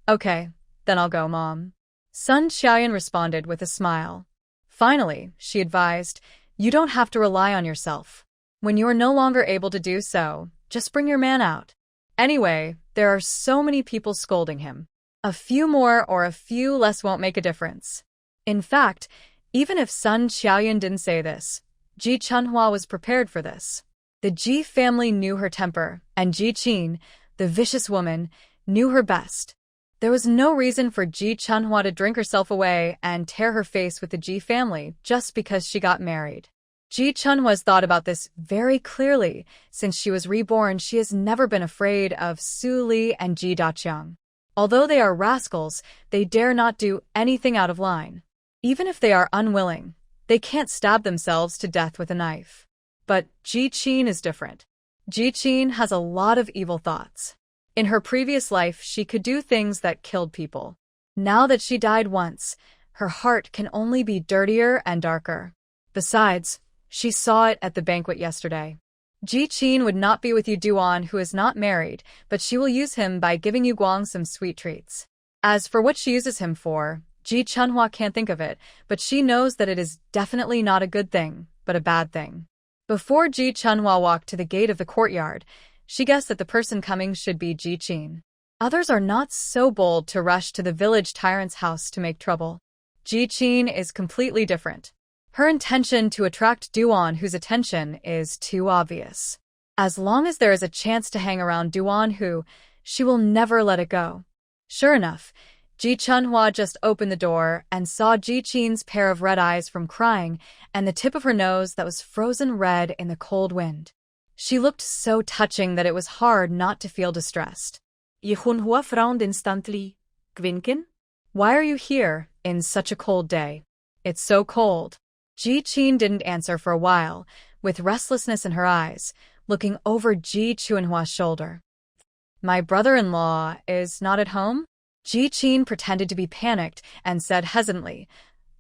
"Okay, then I'll go, Mom." Sun Xiaoyan responded with a smile. Finally, she advised, "You don't have to rely on yourself. When you are no longer able to do so, just bring your man out. Anyway, there are so many people scolding him. A few more or a few less won't make a difference." In fact, even if Sun Xiaoyan didn't say this, Ji Chunhua was prepared for this. The Ji family knew her temper, and Ji Qin, the vicious woman, knew her best. There was no reason for Ji Chunhua to drink herself away and tear her face with the Ji family just because she got married. Ji Chunhua's thought about this very clearly. Since she was reborn, she has never been afraid of Su Li and Ji Daqiang. Although they are rascals, they dare not do anything out of line. Even if they are unwilling, they can't stab themselves to death with a knife. But Ji Qin is different. Ji Qin has a lot of evil thoughts. In her previous life, she could do things that killed people. Now that she died once, her heart can only be dirtier and darker. Besides, she saw it at the banquet yesterday. Ji Qin would not be with Yu Duan, who is not married, but she will use him by giving Yu Guang some sweet treats. As for what she uses him for, Ji Chunhua can't think of it, but she knows that it is definitely not a good thing, but a bad thing. Before Ji Chunhua walked to the gate of the courtyard, she guessed that the person coming should be Ji Qin. Others are not so bold to rush to the village tyrant's house to make trouble. Ji Qin is completely different. Her intention to attract Duan Hu's attention is too obvious. As long as there is a chance to hang around Duan Hu, she will never let it go. Sure enough, Ji Chunhua just opened the door and saw Ji Qin's pair of red eyes from crying and the tip of her nose that was frozen red in the cold wind. She looked so touching that it was hard not to feel distressed. Ji Chunhua frowned instantly. "Gwinkin? Why are you here in such a cold day? It's so cold." Ji Qin didn't answer for a while, with restlessness in her eyes, looking over Ji Chunhua's shoulder. "My brother-in-law is not at home?" Ji Qin pretended to be panicked and said hesitantly,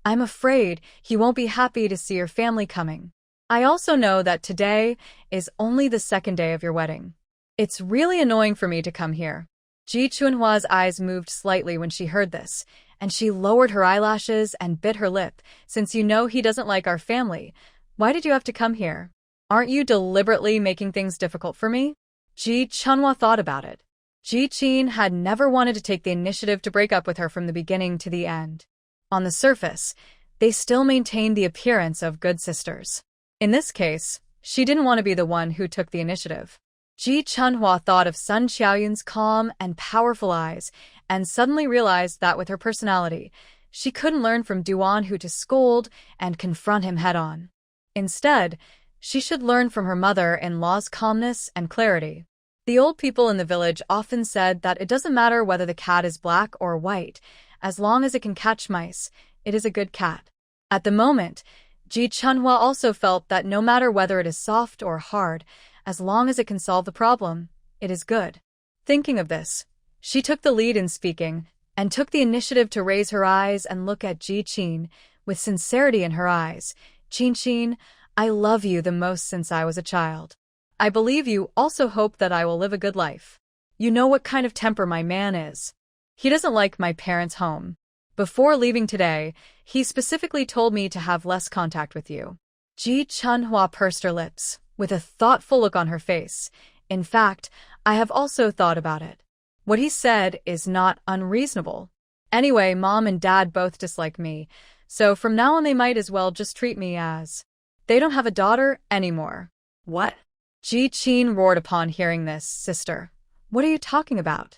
"I'm afraid he won't be happy to see your family coming. I also know that today is only the second day of your wedding. It's really annoying for me to come here." Ji Chunhua's eyes moved slightly when she heard this, and she lowered her eyelashes and bit her lip. "Since you know he doesn't like our family, why did you have to come here? Aren't you deliberately making things difficult for me?" Ji Chunhua thought about it. Ji Qin had never wanted to take the initiative to break up with her from the beginning to the end. On the surface, they still maintained the appearance of good sisters. In this case, she didn't want to be the one who took the initiative. Ji Chunhua thought of Sun Xiaoyan's calm and powerful eyes and suddenly realized that with her personality, she couldn't learn from Duan Hu to scold and confront him head-on. Instead, she should learn from her mother-in-law's calmness and clarity. The old people in the village often said that it doesn't matter whether the cat is black or white, as long as it can catch mice, it is a good cat. At the moment, Ji Chunhua also felt that no matter whether it is soft or hard, as long as it can solve the problem, it is good. Thinking of this, she took the lead in speaking and took the initiative to raise her eyes and look at Ji Qin with sincerity in her eyes. "Qin, I love you the most since I was a child. I believe you also hope that I will live a good life. You know what kind of temper my man is. He doesn't like my parents' home. Before leaving today, he specifically told me to have less contact with you." Ji Chunhua pursed her lips, with a thoughtful look on her face. "In fact, I have also thought about it. What he said is not unreasonable. Anyway, Mom and Dad both dislike me, so from now on they might as well just treat me as... They don't have a daughter anymore." "What?" Ji Qin roared upon hearing this. "Sister, what are you talking about?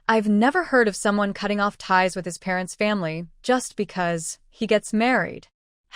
I've never heard of someone cutting off ties with his parents' family just because he gets married."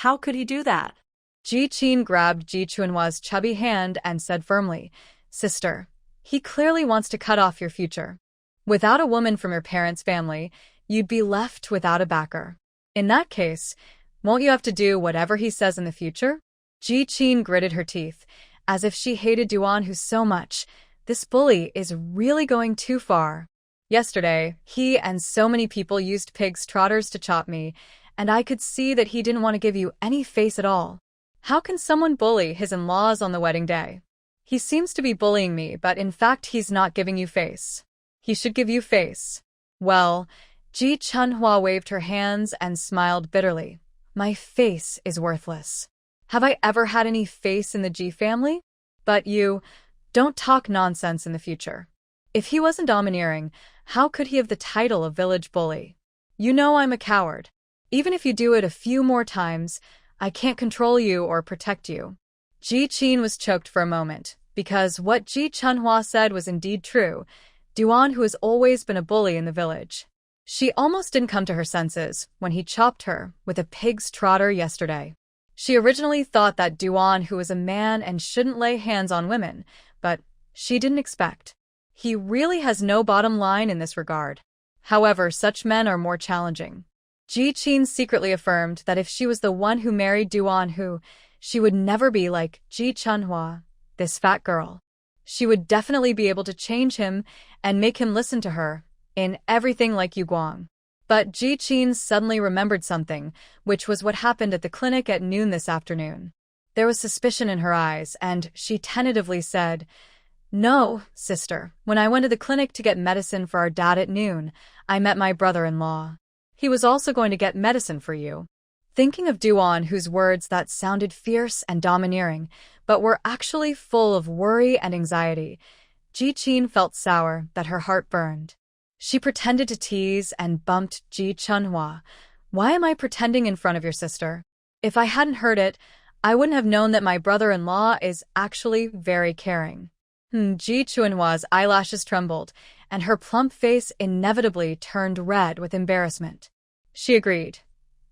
"How could he do that?" Ji Qin grabbed Ji Chunhua's chubby hand and said firmly, "Sister, he clearly wants to cut off your future. Without a woman from your parents' family, you'd be left without a backer. In that case, won't you have to do whatever he says in the future?" Ji Qin gritted her teeth, as if she hated Duan Hu so much. This bully is really going too far. Yesterday, he and so many people used pig's trotters to chop me, and I could see that he didn't want to give you any face at all. How can someone bully his in-laws on the wedding day? He seems to be bullying me, but in fact he's not giving you face. He should give you face. Well, Ji Chunhua waved her hands and smiled bitterly. My face is worthless. Have I ever had any face in the Ji family? But you, don't talk nonsense in the future. If he wasn't domineering, how could he have the title of village bully? You know I'm a coward. Even if you do it a few more times, I can't control you or protect you. Ji Qin was choked for a moment, because what Ji Chunhua said was indeed true. Duan Hu has always been a bully in the village. She almost didn't come to her senses when he chopped her with a pig's trotter yesterday. She originally thought that Duan Hu was a man and shouldn't lay hands on women, but she didn't expect. He really has no bottom line in this regard. However, such men are more challenging. Ji Qin secretly affirmed that if she was the one who married Duan Hu, she would never be like Ji Chunhua, this fat girl. She would definitely be able to change him and make him listen to her in everything like Yu Guang. But Ji Qin suddenly remembered something, which was what happened at the clinic at noon this afternoon. There was suspicion in her eyes, and she tentatively said, No, sister, when I went to the clinic to get medicine for our dad at noon, I met my brother-in-law. He was also going to get medicine for you. Thinking of Duan Hu's words that sounded fierce and domineering, but were actually full of worry and anxiety, Ji Qin felt sour that her heart burned. She pretended to tease and bumped Ji Chunhua. Why am I pretending in front of your sister? If I hadn't heard it, I wouldn't have known that my brother-in-law is actually very caring. Ji Chunhua's eyelashes trembled, and her plump face inevitably turned red with embarrassment. She agreed.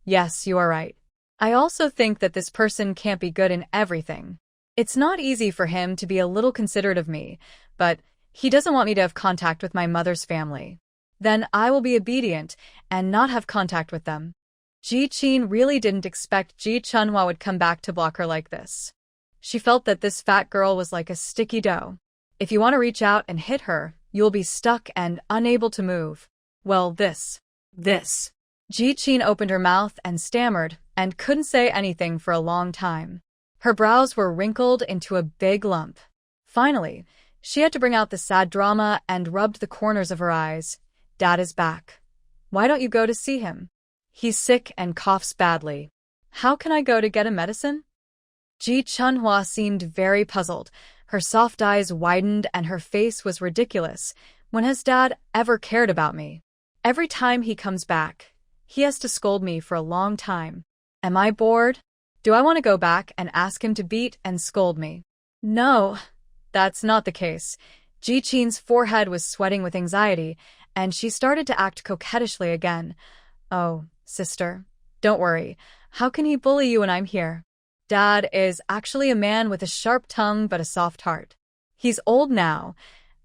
Yes, you are right. I also think that this person can't be good in everything. It's not easy for him to be a little considerate of me, but he doesn't want me to have contact with my mother's family. Then I will be obedient and not have contact with them. Ji Qin really didn't expect Ji Chunhua would come back to block her like this. She felt that this fat girl was like a sticky dough. If you want to reach out and hit her, you'll be stuck and unable to move. Well, this. Ji Qin opened her mouth and stammered and couldn't say anything for a long time. Her brows were wrinkled into a big lump. Finally, she had to bring out the sad drama and rubbed the corners of her eyes. Dad is back. Why don't you go to see him? He's sick and coughs badly. How can I go to get him medicine? Ji Chunhua seemed very puzzled. Her soft eyes widened and her face was ridiculous. When has Dad ever cared about me? Every time he comes back, he has to scold me for a long time. Am I bored? Do I want to go back and ask him to beat and scold me? No, that's not the case. Ji Qin's forehead was sweating with anxiety, and she started to act coquettishly again. Oh, sister, don't worry. How can he bully you when I'm here? Dad is actually a man with a sharp tongue but a soft heart. He's old now,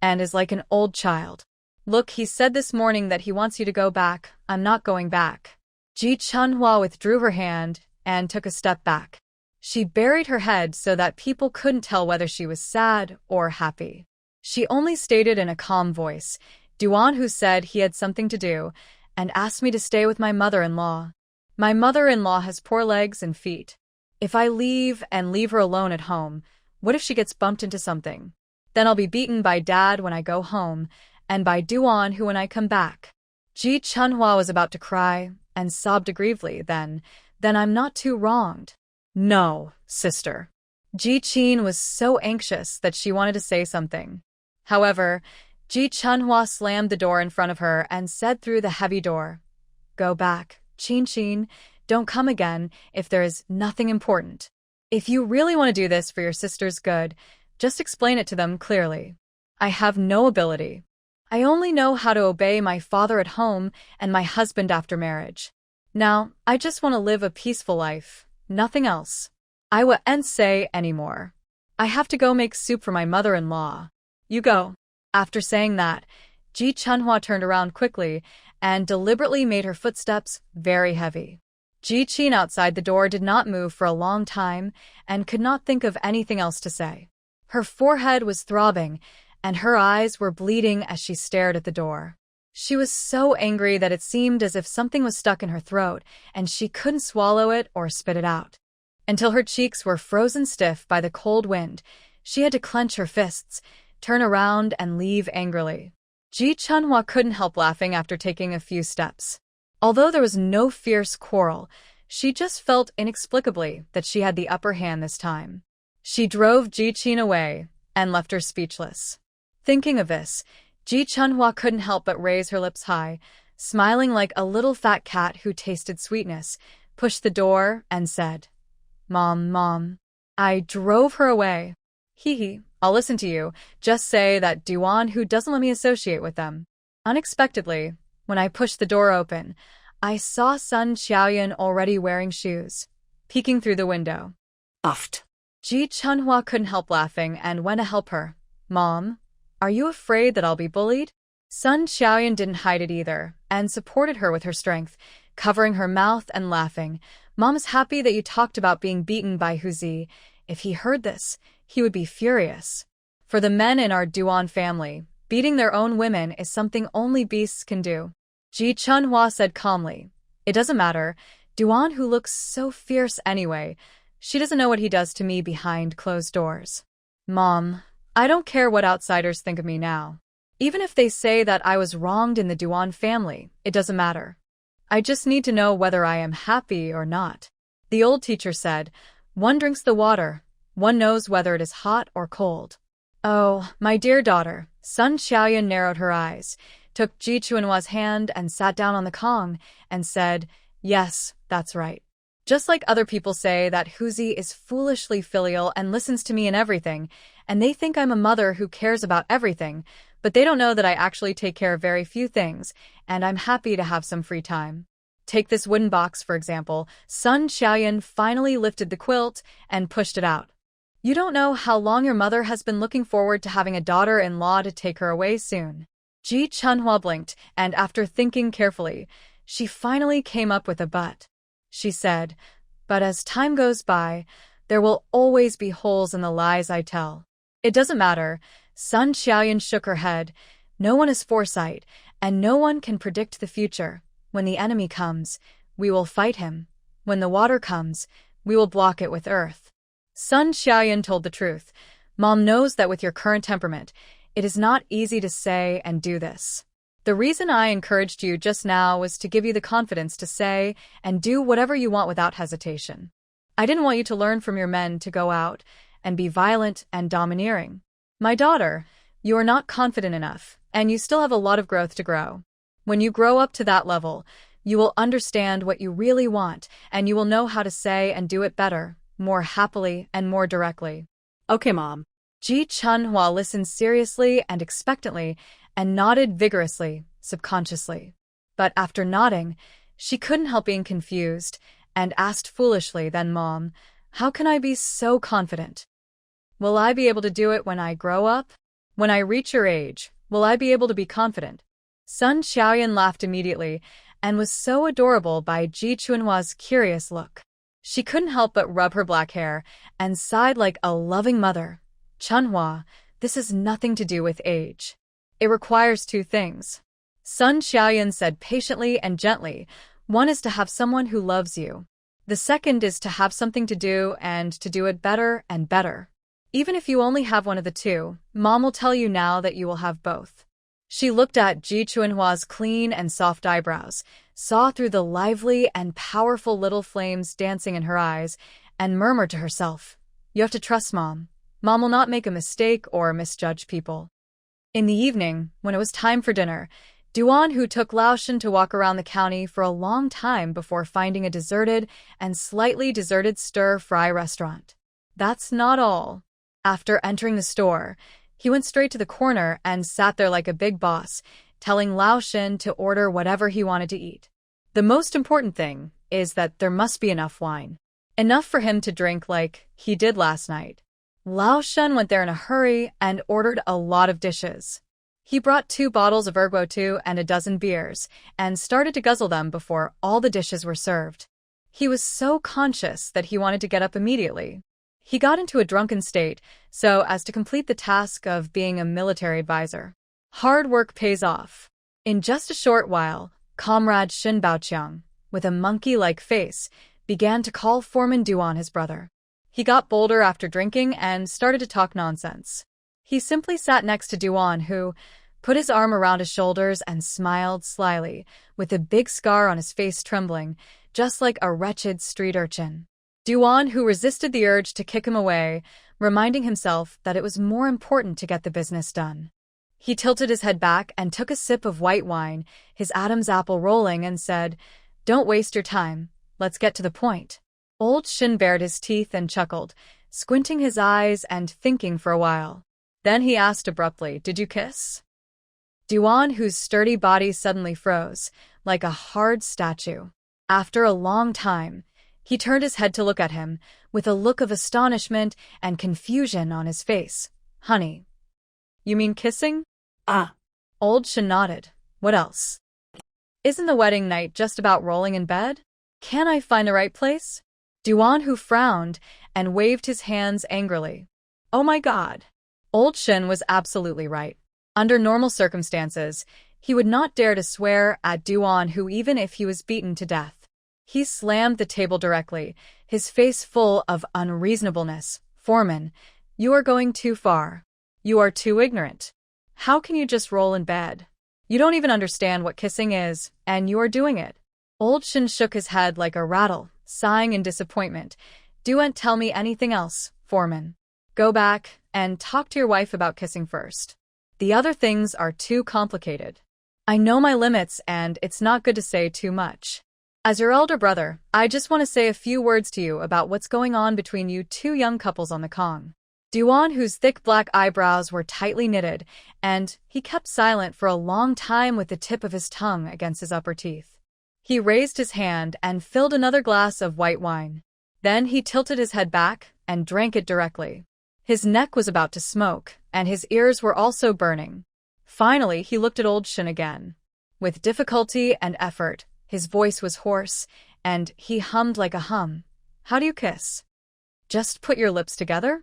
and is like an old child. Look, he said this morning that he wants you to go back. I'm not going back. Ji Chunhua withdrew her hand and took a step back. She buried her head so that people couldn't tell whether she was sad or happy. She only stated in a calm voice, Duan Hu said he had something to do and asked me to stay with my mother-in-law. My mother-in-law has poor legs and feet. If I leave her alone at home, what if she gets bumped into something? Then I'll be beaten by Dad when I go home, and by Duan Hu when I come back. Ji Chunhua was about to cry, and sobbed aggrievedly. Then I'm not too wronged. No, sister. Ji Qin was so anxious that she wanted to say something. However, Ji Chunhua slammed the door in front of her and said through the heavy door, Go back, Qin. Don't come again if there is nothing important. If you really want to do this for your sister's good, just explain it to them clearly. I have no ability. I only know how to obey my father at home and my husband after marriage. Now, I just want to live a peaceful life, nothing else. I won't say anymore. I have to go make soup for my mother-in-law. You go. After saying that, Ji Chunhua turned around quickly and deliberately made her footsteps very heavy. Ji Qin outside the door did not move for a long time and could not think of anything else to say. Her forehead was throbbing, and her eyes were bleeding as she stared at the door. She was so angry that it seemed as if something was stuck in her throat, and she couldn't swallow it or spit it out. Until her cheeks were frozen stiff by the cold wind, she had to clench her fists, turn around, and leave angrily. Ji Chunhua couldn't help laughing after taking a few steps. Although there was no fierce quarrel, she just felt inexplicably that she had the upper hand this time. She drove Ji Qin away and left her speechless. Thinking of this, Ji Chunhua couldn't help but raise her lips high, smiling like a little fat cat who tasted sweetness, pushed the door, and said, "Mom, Mom." I drove her away. Hee hee, I'll listen to you. Just say that Duan Hu doesn't let me associate with them. Unexpectedly, when I pushed the door open, I saw Sun Xiaoyan already wearing shoes, peeking through the window. Uffed. Ji Chunhua couldn't help laughing and went to help her. Mom, are you afraid that I'll be bullied? Sun Xiaoyan didn't hide it either, and supported her with her strength, covering her mouth and laughing. Mom's happy that you talked about being beaten by Huzi. If he heard this, he would be furious. For the men in our Duan family, beating their own women is something only beasts can do. Ji Chunhua said calmly, "It doesn't matter. Duan Hu looks so fierce anyway. She doesn't know what he does to me behind closed doors." Mom, I don't care what outsiders think of me now. Even if they say that I was wronged in the Duan family, it doesn't matter. I just need to know whether I am happy or not. The old teacher said, "One drinks the water, one knows whether it is hot or cold." Oh, my dear daughter, Sun Xiaoyan narrowed her eyes, took Ji Chunhua's hand and sat down on the Kong, and said, "Yes, that's right. Just like other people say that Huzi is foolishly filial and listens to me in everything, and they think I'm a mother who cares about everything, but they don't know that I actually take care of very few things, and I'm happy to have some free time. Take this wooden box, for example." Sun Xiaoyan finally lifted the quilt and pushed it out. "You don't know how long your mother has been looking forward to having a daughter-in-law to take her away soon." Ji Chunhua blinked, and after thinking carefully, she finally came up with a but. She said, "But as time goes by, there will always be holes in the lies I tell." "It doesn't matter." Sun Xiaoyan shook her head. "No one has foresight, and no one can predict the future. When the enemy comes, we will fight him. When the water comes, we will block it with earth." Sun Xiaoyan told the truth. Mom knows that with your current temperament, it is not easy to say and do this. The reason I encouraged you just now was to give you the confidence to say and do whatever you want without hesitation. I didn't want you to learn from your men to go out and be violent and domineering. My daughter, you are not confident enough, and you still have a lot of growth to grow. When you grow up to that level, you will understand what you really want, and you will know how to say and do it better, more happily and more directly. Okay, Mom. Ji Chunhua listened seriously and expectantly and nodded vigorously, subconsciously. But after nodding, she couldn't help being confused and asked foolishly, "Then, Mom, how can I be so confident? Will I be able to do it when I grow up? When I reach your age, will I be able to be confident?" Sun Xiaoyan laughed immediately and was so adorable by Ji Chunhua's curious look. She couldn't help but rub her black hair and sighed like a loving mother. "Chunhua, this has nothing to do with age. It requires two things," Sun Xiaoyan said patiently and gently. "One is to have someone who loves you. The second is to have something to do and to do it better and better. Even if you only have one of the two, Mom will tell you now that you will have both." She looked at Ji Chunhua's clean and soft eyebrows, saw through the lively and powerful little flames dancing in her eyes, and murmured to herself, "You have to trust Mom. Mom will not make a mistake or misjudge people." In the evening, when it was time for dinner, Duan Hu took Laoshan to walk around the county for a long time before finding a deserted and slightly deserted stir-fry restaurant. That's not all. After entering the store, he went straight to the corner and sat there like a big boss, telling Laoshan to order whatever he wanted to eat. The most important thing is that there must be enough wine. Enough for him to drink like he did last night. Laoshan went there in a hurry and ordered a lot of dishes. He brought 2 bottles of erguo and a dozen beers, and started to guzzle them before all the dishes were served. He was so conscious that he wanted to get up immediately. He got into a drunken state so as to complete the task of being a military advisor. Hard work pays off. In just a short while, Comrade Shin Baoqiang, with a monkey-like face, began to call Foreman Duan his brother. He got bolder after drinking and started to talk nonsense. He simply sat next to Duan Hu, put his arm around his shoulders and smiled slyly, with a big scar on his face trembling, just like a wretched street urchin. Duan Hu resisted the urge to kick him away, reminding himself that it was more important to get the business done. He tilted his head back and took a sip of white wine, his Adam's apple rolling, and said, "Don't waste your time. Let's get to the point." Old Shin bared his teeth and chuckled, squinting his eyes and thinking for a while. Then he asked abruptly, "Did you kiss?" Duan Hu's sturdy body suddenly froze, like a hard statue. After a long time, he turned his head to look at him, with a look of astonishment and confusion on his face. "Honey, you mean kissing?" Ah. Old Shin nodded. "What else? Isn't the wedding night just about rolling in bed? Can I find the right place?" Duan Hu frowned and waved his hands angrily. Oh my God. Old Shin was absolutely right. Under normal circumstances, he would not dare to swear at Duan Hu even if he was beaten to death. He slammed the table directly, his face full of unreasonableness. "Foreman, you are going too far. You are too ignorant. How can you just roll in bed? You don't even understand what kissing is, and you are doing it." Old Shin shook his head like a rattle, sighing in disappointment. "Don't tell me anything else, Foreman. Go back and talk to your wife about kissing first. The other things are too complicated. I know my limits, and it's not good to say too much. As your elder brother, I just want to say a few words to you about what's going on between you two young couples on the Kong." Duan Hu's thick black eyebrows were tightly knitted, and he kept silent for a long time with the tip of his tongue against his upper teeth. He raised his hand and filled another glass of white wine. Then he tilted his head back and drank it directly. His neck was about to smoke, and his ears were also burning. Finally, he looked at Old Shin again. With difficulty and effort, his voice was hoarse, and he hummed like a hum. "How do you kiss? Just put your lips together?"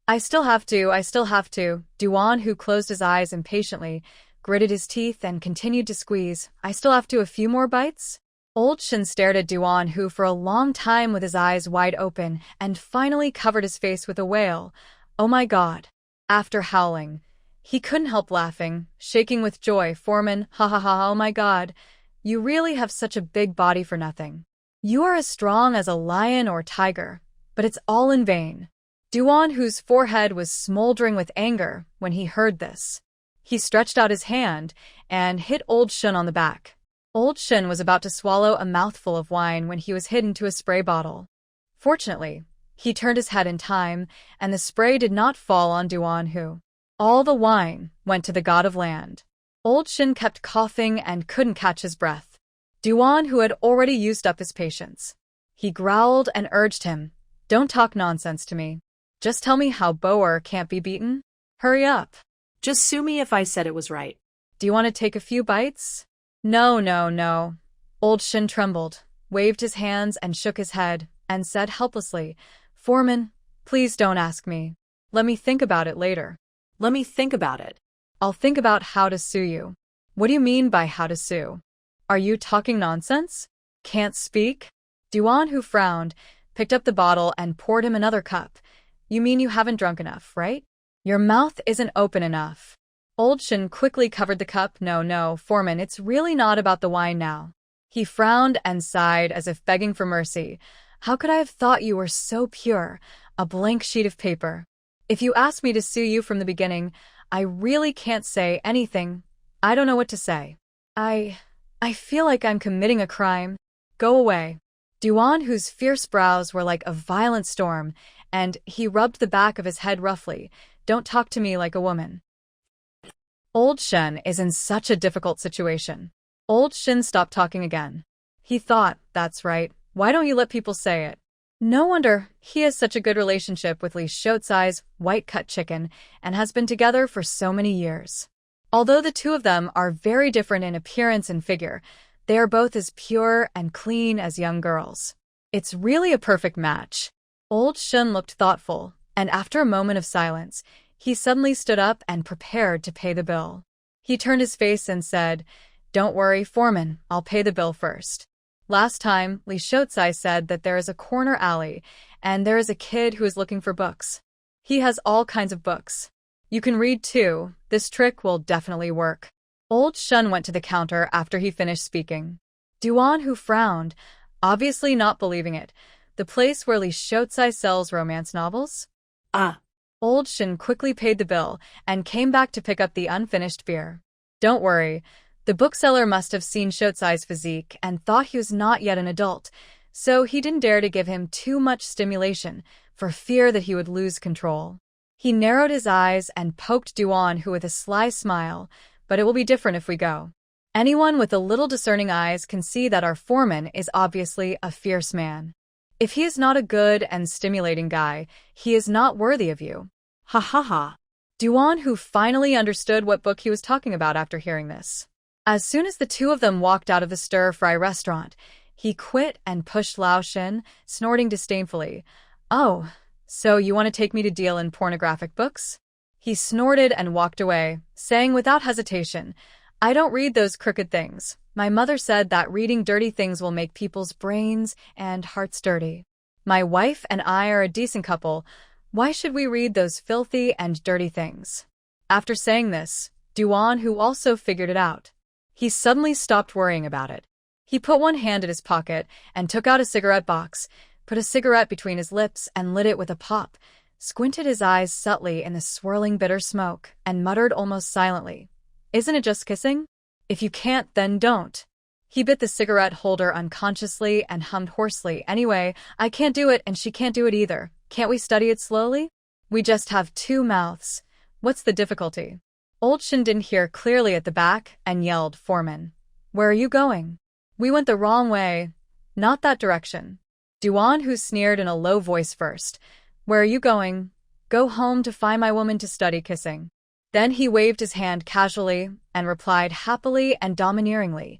I still have to. Duan Hu closed his eyes impatiently, gritted his teeth, and continued to squeeze. "I still have to. A few more bites?" Old Shin stared at Duan Hu for a long time with his eyes wide open, and finally covered his face with a wail. "Oh my God." After howling, he couldn't help laughing, shaking with joy. "Foreman, ha ha ha, oh my God. You really have such a big body for nothing. You are as strong as a lion or tiger, but it's all in vain." Duan Hu's forehead was smoldering with anger when he heard this. He stretched out his hand and hit Old Shin on the back. Old Shin was about to swallow a mouthful of wine when he was hit into a spray bottle. Fortunately, he turned his head in time, and the spray did not fall on Duan Hu. All the wine went to the god of land. Old Shin kept coughing and couldn't catch his breath. Duan Hu had already used up his patience. He growled and urged him, "Don't talk nonsense to me. Just tell me how Boer can't be beaten. Hurry up. Just sue me if I said it was right." "Do you want to take a few bites?" No. Old Shin trembled, waved his hands and shook his head, and said helplessly, "Foreman, please don't ask me. Let me think about it later." Let me think about it. "I'll think about how to sue you." "What do you mean by how to sue? Are you talking nonsense? Can't speak?" Duan Hu frowned, picked up the bottle and poured him another cup. "You mean you haven't drunk enough, right? Your mouth isn't open enough." Old Shin quickly covered the cup. No, Foreman, it's really not about the wine now." He frowned and sighed as if begging for mercy. "How could I have thought you were so pure, a blank sheet of paper? If you asked me to sue you from the beginning, I really can't say anything. I don't know what to say. I feel like I'm committing a crime. Go away." Duan Hu's fierce brows were like a violent storm, and he rubbed the back of his head roughly. "Don't talk to me like a woman." Old Shin is in such a difficult situation. Old Shin stopped talking again. He thought, "That's right. Why don't you let people say it? No wonder he has such a good relationship with Li Shotsai's white-cut chicken and has been together for so many years. Although the two of them are very different in appearance and figure, they are both as pure and clean as young girls. It's really a perfect match." Old Shin looked thoughtful, and after a moment of silence, he suddenly stood up and prepared to pay the bill. He turned his face and said, Don't worry, foreman, I'll pay the bill first. Last time, Li Shotsai said that there is a corner alley, and there is a kid who is looking for books. He has all kinds of books. You can read too. This trick will definitely work. Old Shun went to the counter after he finished speaking. Duan Hu frowned, obviously not believing it. The place where Li Shotsai sells romance novels? Ah. Old Shun quickly paid the bill and came back to pick up the unfinished beer. Don't worry. The bookseller must have seen Shotsai's physique and thought he was not yet an adult, so he didn't dare to give him too much stimulation for fear that he would lose control. He narrowed his eyes and poked Duan Hu with a sly smile, but it will be different if we go. Anyone with a little discerning eyes can see that our foreman is obviously a fierce man. If he is not a good and stimulating guy, he is not worthy of you. Ha ha ha. Duan Hu finally understood what book he was talking about after hearing this. As soon as the two of them walked out of the stir-fry restaurant, he quit and pushed Lao Shen, snorting disdainfully. Oh, so you want to take me to deal in pornographic books? He snorted and walked away, saying without hesitation, I don't read those crooked things. My mother said that reading dirty things will make people's brains and hearts dirty. My wife and I are a decent couple. Why should we read those filthy and dirty things? After saying this, Duan Hu also figured it out. He suddenly stopped worrying about it. He put one hand in his pocket and took out a cigarette box, put a cigarette between his lips and lit it with a pop, squinted his eyes subtly in the swirling bitter smoke, and muttered almost silently, Isn't it just kissing? If you can't, then don't. He bit the cigarette holder unconsciously and hummed hoarsely, Anyway, I can't do it and she can't do it either. Can't we study it slowly? We just have two mouths. What's the difficulty? Old Shin didn't hear clearly at the back and yelled, Foreman. Where are you going? We went the wrong way. Not that direction. Duan Hu sneered in a low voice first. Where are you going? Go home to find my woman to study kissing. Then he waved his hand casually and replied happily and domineeringly,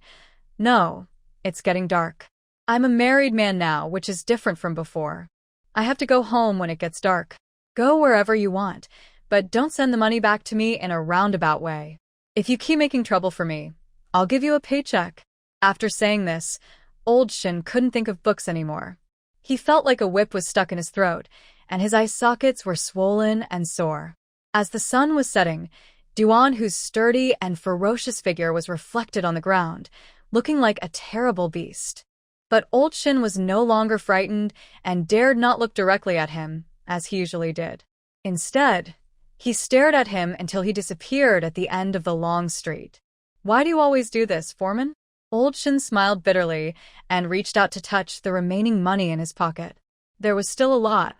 No, it's getting dark. I'm a married man now, which is different from before. I have to go home when it gets dark. Go wherever you want, but don't send the money back to me in a roundabout way. If you keep making trouble for me, I'll give you a paycheck. After saying this, Old Shin couldn't think of books anymore. He felt like a whip was stuck in his throat, and his eye sockets were swollen and sore. As the sun was setting, Duan Hu's sturdy and ferocious figure was reflected on the ground, looking like a terrible beast. But Old Shin was no longer frightened and dared not look directly at him, as he usually did. Instead, he stared at him until he disappeared at the end of the long street. Why do you always do this, Foreman? Old Shin smiled bitterly and reached out to touch the remaining money in his pocket. There was still a lot.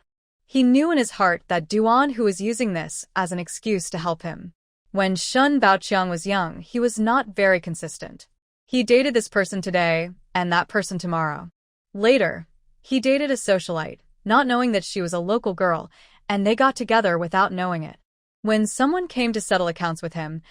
He knew in his heart that Duan Hu was using this as an excuse to help him. When Shun Baoqiang was young, he was not very consistent. He dated this person today and that person tomorrow. Later, he dated a socialite, not knowing that she was a local girl, and they got together without knowing it. When someone came to settle accounts with him,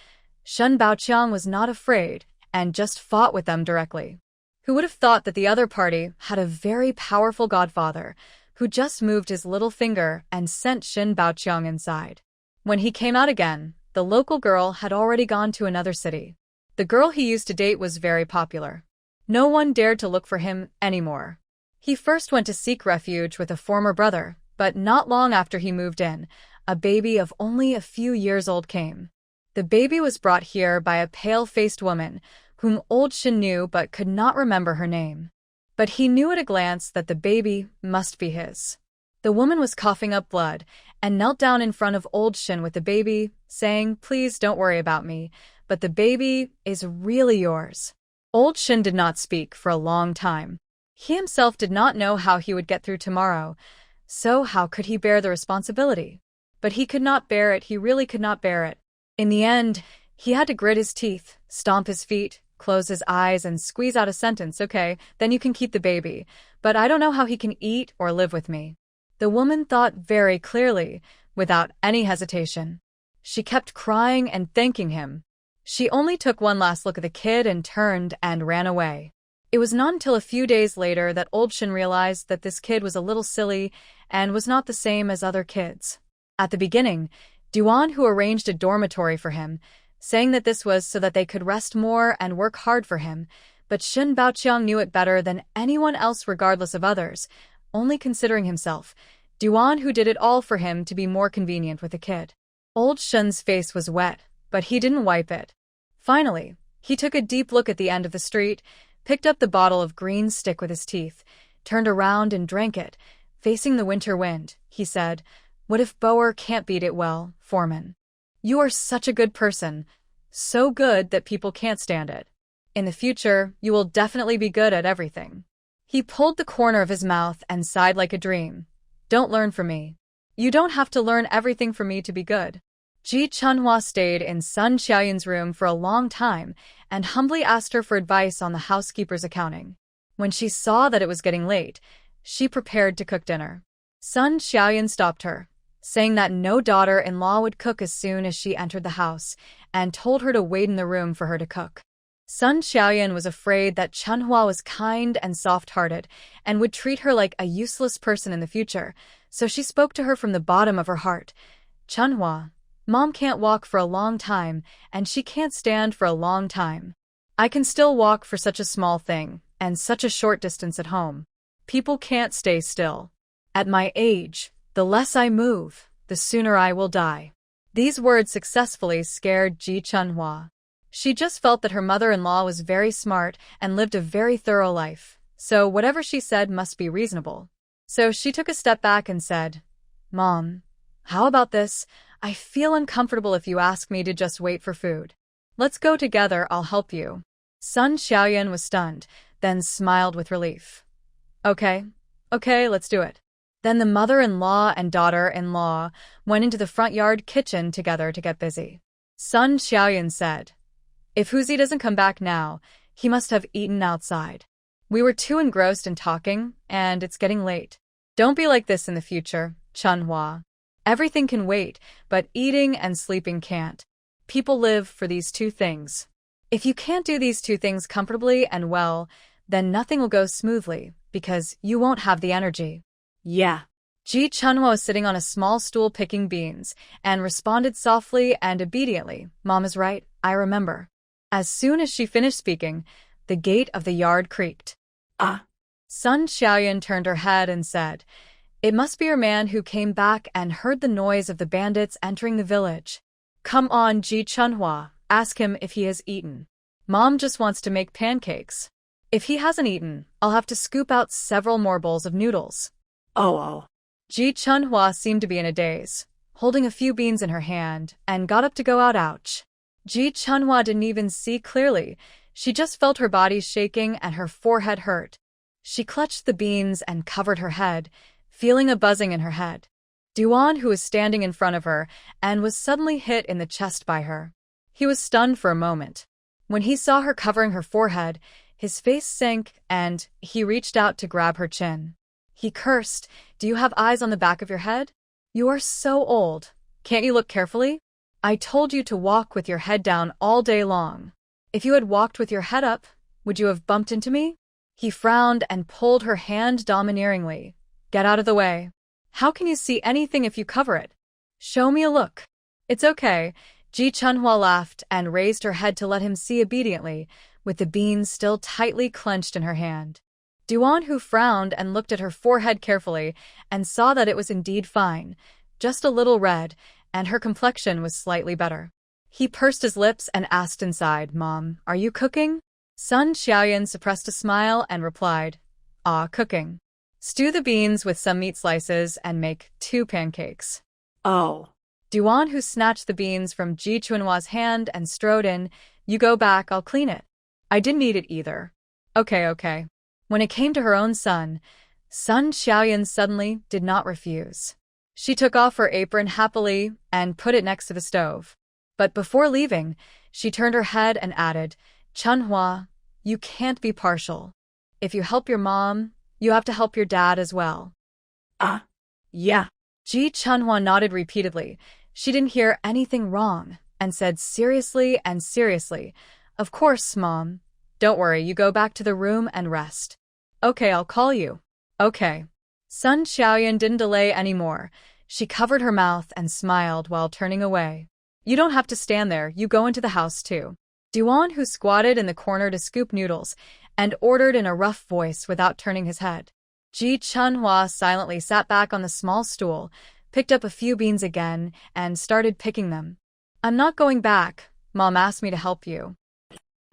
Shun Baoqiang was not afraid and just fought with them directly. Who would have thought that the other party had a very powerful godfather who just moved his little finger and sent Shin Baoqiang inside? When he came out again, the local girl had already gone to another city. The girl he used to date was very popular. No one dared to look for him anymore. He first went to seek refuge with a former brother, but not long after he moved in, a baby of only a few years old came. The baby was brought here by a pale-faced woman whom Old Shin knew but could not remember her name. But he knew at a glance that the baby must be his. The woman was coughing up blood and knelt down in front of Old Shin with the baby, saying, Please don't worry about me, but the baby is really yours. Old Shin did not speak for a long time. He himself did not know how he would get through tomorrow, so how could he bear the responsibility? But he could not bear it, he really could not bear it. In the end, he had to grit his teeth, stomp his feet, close his eyes, and squeeze out a sentence, Okay, then you can keep the baby, but I don't know how he can eat or live with me. The woman thought very clearly, without any hesitation. She kept crying and thanking him. She only took one last look at the kid and turned and ran away. It was not until a few days later that Old Shin realized that this kid was a little silly and was not the same as other kids. At the beginning, Duan Hu arranged a dormitory for him, saying that this was so that they could rest more and work hard for him, but Shun Baoqiang knew it better than anyone else regardless of others, only considering himself. Duan Hu did it all for him to be more convenient with the kid. Old Shun's face was wet, but he didn't wipe it. Finally, he took a deep look at the end of the street, picked up the bottle of green stick with his teeth, turned around and drank it. Facing the winter wind, he said, "What if Boer can't beat it well, Foreman? You are such a good person, so good that people can't stand it. In the future, you will definitely be good at everything." He pulled the corner of his mouth and sighed like a dream. "Don't learn from me. You don't have to learn everything from me to be good." Ji Chunhua stayed in Sun Xiaoyun's room for a long time and humbly asked her for advice on the housekeeper's accounting. When she saw that it was getting late, she prepared to cook dinner. Sun Xiaoyun stopped her, saying that no daughter-in-law would cook as soon as she entered the house, and told her to wait in the room for her to cook. Sun Xiaoyun was afraid that Chunhua was kind and soft-hearted and would treat her like a useless person in the future, so she spoke to her from the bottom of her heart. "Chunhua, Mom can't walk for a long time, and she can't stand for a long time. I can still walk for such a small thing, and such a short distance at home. People can't stay still. At my age, the less I move, the sooner I will die." These words successfully scared Ji Chunhua. She just felt that her mother-in-law was very smart and lived a very thorough life, so whatever she said must be reasonable. So she took a step back and said, "Mom, how about this? I feel uncomfortable if you ask me to just wait for food. Let's go together, I'll help you." Sun Xiaoyun was stunned, then smiled with relief. Okay, let's do it." Then the mother-in-law and daughter-in-law went into the front yard kitchen together to get busy. Sun Xiaoyun said, "If Huzi doesn't come back now, he must have eaten outside. We were too engrossed in talking, and it's getting late. Don't be like this in the future, Chunhua. Everything can wait, but eating and sleeping can't. People live for these two things. If you can't do these two things comfortably and well, then nothing will go smoothly, because you won't have the energy." "Yeah." Ji Chunhua was sitting on a small stool picking beans, and responded softly and obediently, "Mom is right, I remember." As soon as she finished speaking, the gate of the yard creaked. Sun Xiaoyun turned her head and said, "It must be your man who came back and heard the noise of the bandits entering the village. Come on, Ji Chunhua, ask him if he has eaten. Mom just wants to make pancakes. If he hasn't eaten, I'll have to scoop out several more bowls of noodles." Oh. Ji Chunhua seemed to be in a daze, holding a few beans in her hand, and got up to go out. Ouch. Ji Chunhua didn't even see clearly. She just felt her body shaking and her forehead hurt. She clutched the beans and covered her head, feeling a buzzing in her head. Duan, who was standing in front of her, and was suddenly hit in the chest by her. He was stunned for a moment. When he saw her covering her forehead, his face sank, and he reached out to grab her chin. He cursed, "Do you have eyes on the back of your head? You are so old. Can't you look carefully? I told you to walk with your head down all day long. If you had walked with your head up, would you have bumped into me?" He frowned and pulled her hand domineeringly. "Get out of the way. How can you see anything if you cover it? Show me a look." "It's okay." Ji Chunhua laughed and raised her head to let him see obediently, with the beans still tightly clenched in her hand. Duan Hu frowned and looked at her forehead carefully and saw that it was indeed fine, just a little red, and her complexion was slightly better. He pursed his lips and asked inside, "Mom, are you cooking?" Sun Xiaoyun suppressed a smile and replied, Cooking. Stew the beans with some meat slices and make 2 pancakes." "Oh." Duan Hu snatched the beans from Ji Chunhua's hand and strode in, "You go back, I'll clean it." "I didn't eat it either." Okay. When it came to her own son, Sun Xiaoyun suddenly did not refuse. She took off her apron happily and put it next to the stove. But before leaving, she turned her head and added, "Chunhua, you can't be partial. If you help your mom, you have to help your dad as well." Yeah. Ji Chunhua nodded repeatedly. She didn't hear anything wrong and said seriously, "Of course, Mom. Don't worry, you go back to the room and rest." "Okay, I'll call you." "Okay." Sun Xiaoyun didn't delay anymore. She covered her mouth and smiled while turning away. You don't have to stand there, you go into the house too. Duan Hu squatted in the corner to scoop noodles and ordered in a rough voice without turning his head. Ji Chunhua silently sat back on the small stool, picked up a few beans again, and started picking them. I'm not going back. Mom asked me to help you.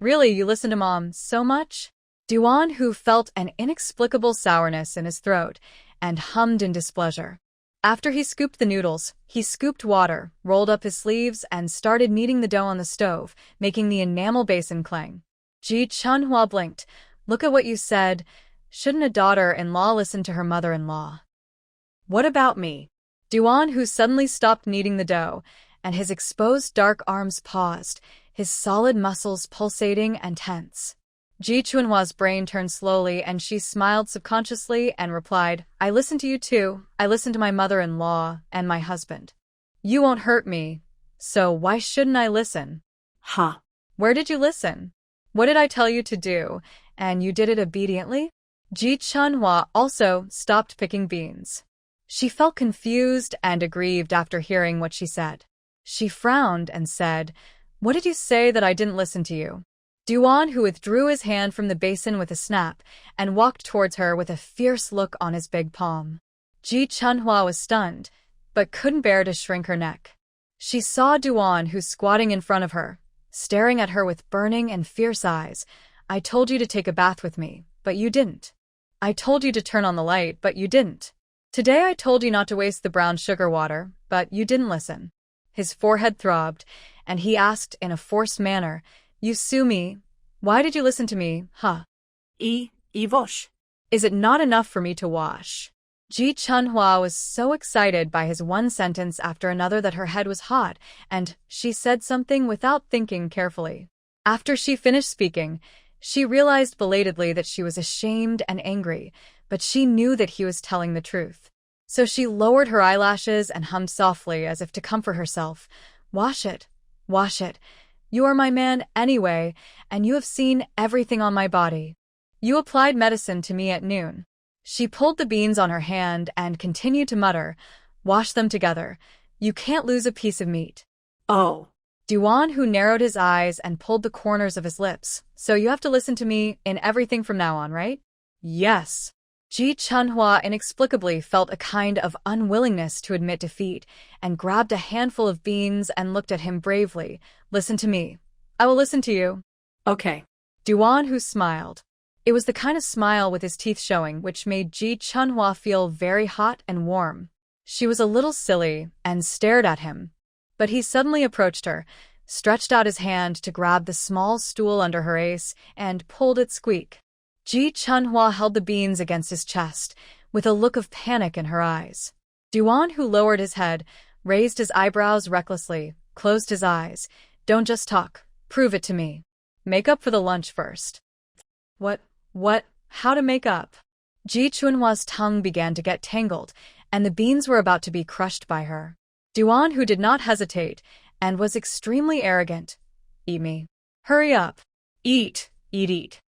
Really, you listen to Mom so much? Duan Hu felt an inexplicable sourness in his throat and hummed in displeasure. After he scooped the noodles, he scooped water, rolled up his sleeves, and started kneading the dough on the stove, making the enamel basin clang. Ji Chunhua blinked. Look at what you said. Shouldn't a daughter-in-law listen to her mother-in-law? What about me? Duan Hu suddenly stopped kneading the dough, and his exposed dark arms paused, his solid muscles pulsating and tense. Ji Chunhua's brain turned slowly, and she smiled subconsciously and replied, I listen to you too. I listen to my mother-in-law and my husband. You won't hurt me, so why shouldn't I listen? Huh? Where did you listen? What did I tell you to do, and you did it obediently? Ji Chunhua also stopped picking beans. She felt confused and aggrieved after hearing what she said. She frowned and said, What did you say that I didn't listen to you? Duan Hu withdrew his hand from the basin with a snap and walked towards her with a fierce look on his big palm. Ji Chunhua was stunned, but couldn't bear to shrink her neck. She saw Duan Hu squatting in front of her, staring at her with burning and fierce eyes. I told you to take a bath with me, but you didn't. I told you to turn on the light, but you didn't. Today I told you not to waste the brown sugar water, but you didn't listen. His forehead throbbed, and he asked in a forced manner, You sue me. Why did you listen to me, huh? Wash. Is it not enough for me to wash? Ji Chunhua was so excited by his one sentence after another that her head was hot, and she said something without thinking carefully. After she finished speaking, she realized belatedly that she was ashamed and angry, but she knew that he was telling the truth. So she lowered her eyelashes and hummed softly as if to comfort herself. Wash it. Wash it. You are my man anyway, and you have seen everything on my body. You applied medicine to me at noon. She pulled the beans on her hand and continued to mutter, Wash them together. You can't lose a piece of meat. Oh. Duan Hu narrowed his eyes and pulled the corners of his lips. So you have to listen to me in everything from now on, right? Yes. Ji Chunhua inexplicably felt a kind of unwillingness to admit defeat and grabbed a handful of beans and looked at him bravely. Listen to me. I will listen to you. Okay. Duan Hu smiled. It was the kind of smile with his teeth showing which made Ji Chunhua feel very hot and warm. She was a little silly and stared at him. But he suddenly approached her, stretched out his hand to grab the small stool under her ace, and pulled it squeak. Ji Chunhua held the beans against his chest, with a look of panic in her eyes. Duan Hu lowered his head, raised his eyebrows recklessly, closed his eyes. Don't just talk. Prove it to me. Make up for the lunch first. What? How to make up? Ji Chunhua's tongue began to get tangled, and the beans were about to be crushed by her. Duan Hu did not hesitate, and was extremely arrogant. Eat me. Hurry up. Eat. Eat.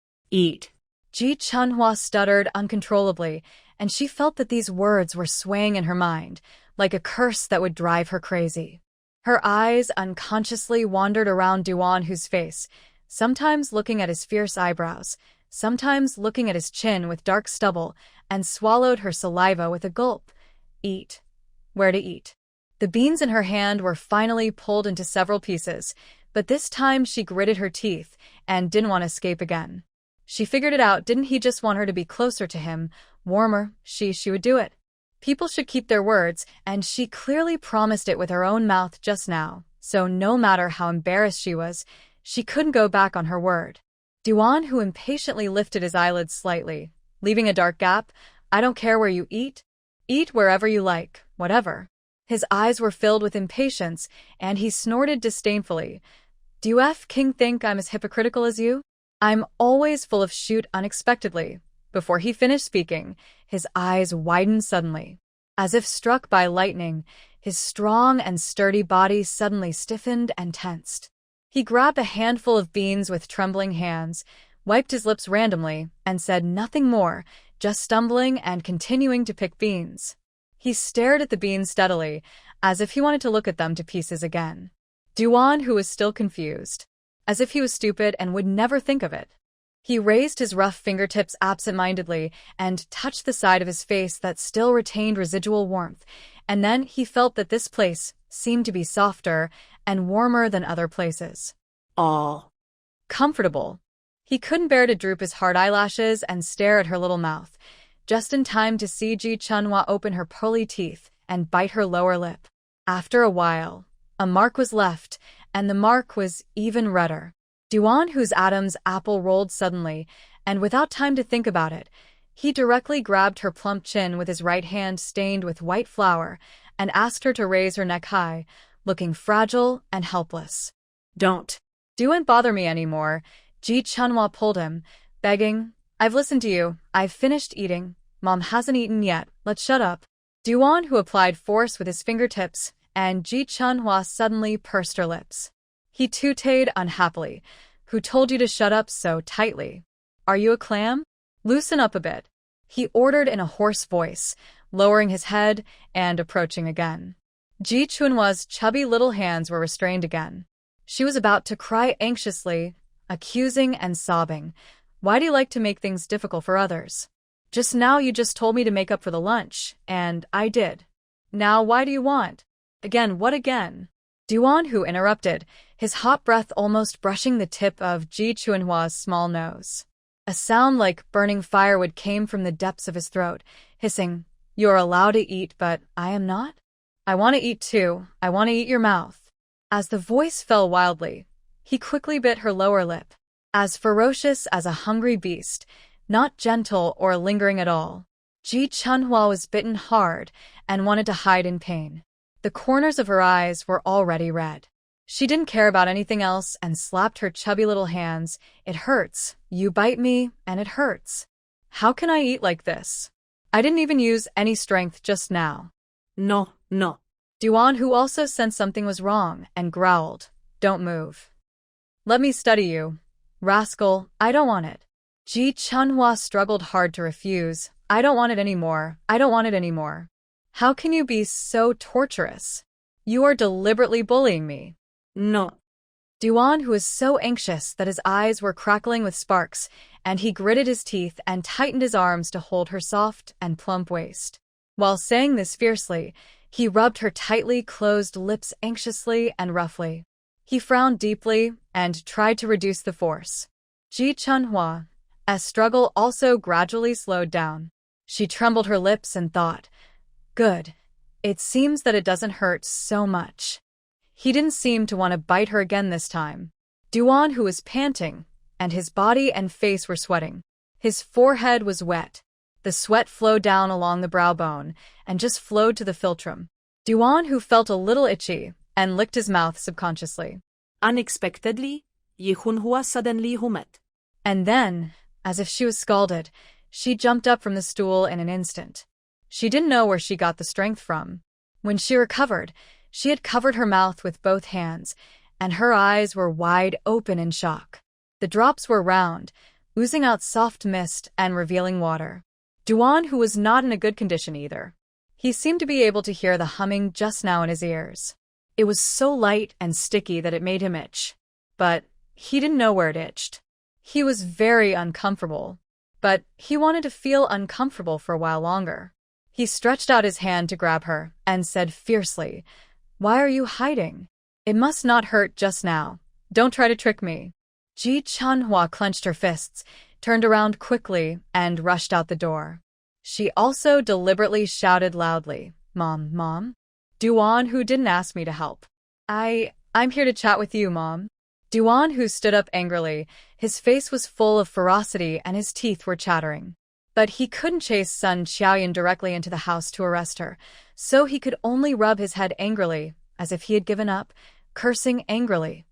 Ji Chunhua stuttered uncontrollably, and she felt that these words were swaying in her mind, like a curse that would drive her crazy. Her eyes unconsciously wandered around Duan Hu's face, sometimes looking at his fierce eyebrows, sometimes looking at his chin with dark stubble, and swallowed her saliva with a gulp. Eat. Where to eat? The beans in her hand were finally pulled into several pieces, but this time she gritted her teeth and didn't want to escape again. She figured it out. Didn't he just want her to be closer to him, warmer? She would do it. People should keep their words, and she clearly promised it with her own mouth just now, so no matter how embarrassed she was, she couldn't go back on her word. Duan Hu impatiently lifted his eyelids slightly, leaving a dark gap. I don't care where you eat. Eat wherever you like, whatever. His eyes were filled with impatience, and he snorted disdainfully. Do you f***ing think I'm as hypocritical as you? I'm always full of shoot unexpectedly. Before he finished speaking, his eyes widened suddenly. As if struck by lightning, his strong and sturdy body suddenly stiffened and tensed. He grabbed a handful of beans with trembling hands, wiped his lips randomly, and said nothing more, just stumbling and continuing to pick beans. He stared at the beans steadily, as if he wanted to look at them to pieces again. Duan Hu was still confused, as if he was stupid and would never think of it. He raised his rough fingertips absent-mindedly and touched the side of his face that still retained residual warmth, and then he felt that this place seemed to be softer and warmer than other places. Oh. Comfortable. He couldn't bear to droop his hard eyelashes and stare at her little mouth, just in time to see Ji Chunhua open her pearly teeth and bite her lower lip. After a while, a mark was left, and the mark was even redder. Duan Hu's Adam's apple rolled suddenly, and without time to think about it, he directly grabbed her plump chin with his right hand stained with white flour and asked her to raise her neck high, looking fragile and helpless. Don't. Don't bother me anymore, Ji Chunhua pulled him, begging. I've listened to you. I've finished eating. Mom hasn't eaten yet. Let's shut up. Duan Hu applied force with his fingertips, and Ji Chunhua suddenly pursed her lips. He tooted unhappily. Who told you to shut up so tightly? Are you a clam? Loosen up a bit, he ordered in a hoarse voice, lowering his head and approaching again. Ji Chunhua's chubby little hands were restrained again. She was about to cry anxiously, accusing and sobbing. Why do you like to make things difficult for others? Just now you just told me to make up for the lunch, and I did. Now why do you want? Again, what again? Duan Hu interrupted, his hot breath almost brushing the tip of Ji Chunhua's small nose. A sound like burning firewood came from the depths of his throat, hissing, You're allowed to eat, but I am not? I want to eat too. I want to eat your mouth. As the voice fell wildly, he quickly bit her lower lip. As ferocious as a hungry beast, not gentle or lingering at all. Ji Chunhua was bitten hard and wanted to hide in pain. The corners of her eyes were already red. She didn't care about anything else and slapped her chubby little hands. It hurts. You bite me, and it hurts. How can I eat like this? I didn't even use any strength just now. No. Duan Hu also sensed something was wrong and growled, Don't move. Let me study you. Rascal, I don't want it. Ji Chunhua struggled hard to refuse. I don't want it anymore. I don't want it anymore. How can you be so torturous? You are deliberately bullying me. No. Duan Hu was so anxious that his eyes were crackling with sparks, and he gritted his teeth and tightened his arms to hold her soft and plump waist. While saying this fiercely, he rubbed her tightly closed lips anxiously and roughly. He frowned deeply and tried to reduce the force. Ji Chunhua's struggle also gradually slowed down. She trembled her lips and thought, Good. It seems that it doesn't hurt so much. He didn't seem to want to bite her again this time. Duan Hu was panting, and his body and face were sweating. His forehead was wet. The sweat flowed down along the brow bone and just flowed to the philtrum. Duan Hu felt a little itchy and licked his mouth subconsciously. Unexpectedly, Ji Chunhua suddenly hummed. And then, as if she was scalded, she jumped up from the stool in an instant. She didn't know where she got the strength from. When she recovered, she had covered her mouth with both hands, and her eyes were wide open in shock. The drops were round, oozing out soft mist and revealing water. Duan Hu was not in a good condition either. He seemed to be able to hear the humming just now in his ears. It was so light and sticky that it made him itch. But he didn't know where it itched. He was very uncomfortable. But he wanted to feel uncomfortable for a while longer. He stretched out his hand to grab her and said fiercely, Why are you hiding? It must not hurt just now. Don't try to trick me. Ji Chunhua clenched her fists, turned around quickly, and rushed out the door. She also deliberately shouted loudly, Mom. Duan Hu didn't ask me to help. I'm here to chat with you, Mom. Duan Hu stood up angrily. His face was full of ferocity and his teeth were chattering. But he couldn't chase Sun Xiaoyan directly into the house to arrest her, so he could only rub his head angrily, as if he had given up, cursing angrily.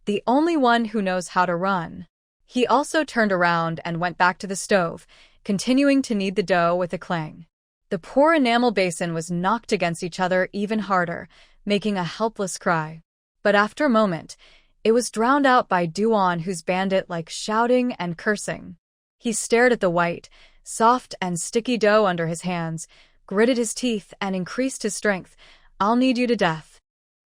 The only one who knows how to run. He also turned around and went back to the stove, continuing to knead the dough with a clang. The poor enamel basin was knocked against each other even harder, making a helpless cry. But after a moment, it was drowned out by Duan Hu's bandit-like shouting and cursing. He stared at the white, soft and sticky dough under his hands, gritted his teeth and increased his strength. I'll need you to death.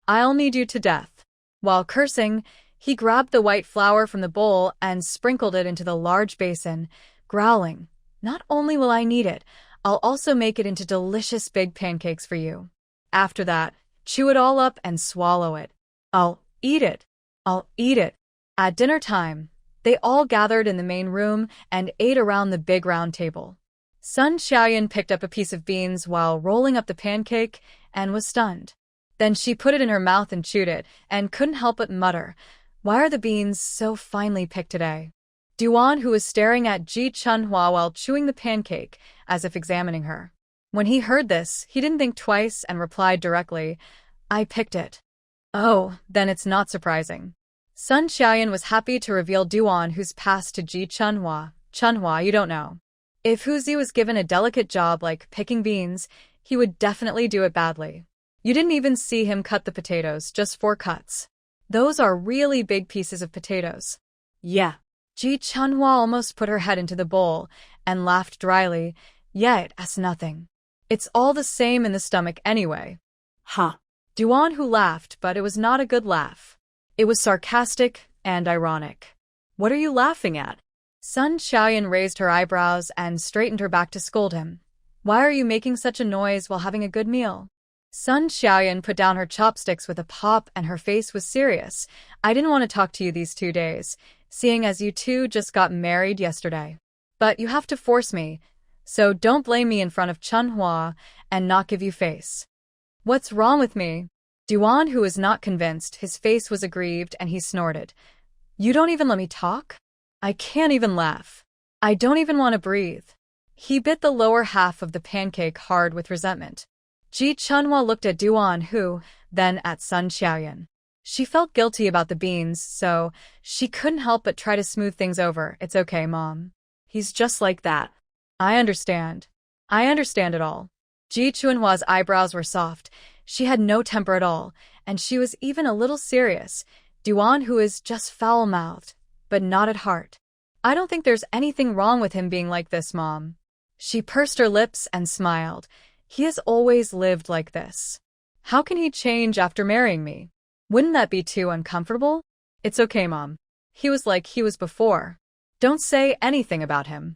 I'll need you to death. While cursing, he grabbed the white flour from the bowl and sprinkled it into the large basin, growling, "Not only will I need it, I'll also make it into delicious big pancakes for you. After that, chew it all up and swallow it. I'll eat it. I'll eat it." At dinner time, they all gathered in the main room and ate around the big round table. Sun Xiaoyan picked up a piece of beans while rolling up the pancake and was stunned. Then she put it in her mouth and chewed it, and couldn't help but mutter, "Why are the beans so finely picked today?" Duan, who was staring at Ji Chunhua while chewing the pancake, as if examining her. When he heard this, he didn't think twice and replied directly, "I picked it." "Oh, then it's not surprising." Sun Xiaoyan was happy to reveal Duan Hu's past to Ji Chunhua. "Chunhua, you don't know. If Huzi was given a delicate job like picking beans, he would definitely do it badly. You didn't even see him cut the potatoes, just 4 cuts. Those are really big pieces of potatoes." "Yeah." Ji Chunhua almost put her head into the bowl and laughed dryly. "Yet, as nothing. It's all the same in the stomach anyway." "Huh." Duan Hu laughed, but it was not a good laugh. It was sarcastic and ironic. "What are you laughing at?" Sun Xiaoyan raised her eyebrows and straightened her back to scold him. "Why are you making such a noise while having a good meal?" Sun Xiaoyan put down her chopsticks with a pop and her face was serious. "I didn't want to talk to you these 2 days, seeing as you two just got married yesterday. But you have to force me, so don't blame me in front of Chunhua and not give you face." "What's wrong with me?" Duan, who was not convinced, his face was aggrieved and he snorted. "You don't even let me talk? I can't even laugh. I don't even want to breathe." He bit the lower half of the pancake hard with resentment. Ji Chunhua looked at Duan Hu, then at Sun Xiaoyan. She felt guilty about the beans, so she couldn't help but try to smooth things over. "It's okay, Mom. He's just like that." I understand it all." Ji Chunhua's eyebrows were soft. She had no temper at all, and she was even a little serious. Duan Hu is just foul-mouthed, but not at heart. "I don't think there's anything wrong with him being like this, Mom." She pursed her lips and smiled. "He has always lived like this. How can he change after marrying me? Wouldn't that be too uncomfortable?" "It's okay, Mom. He was like he was before. Don't say anything about him.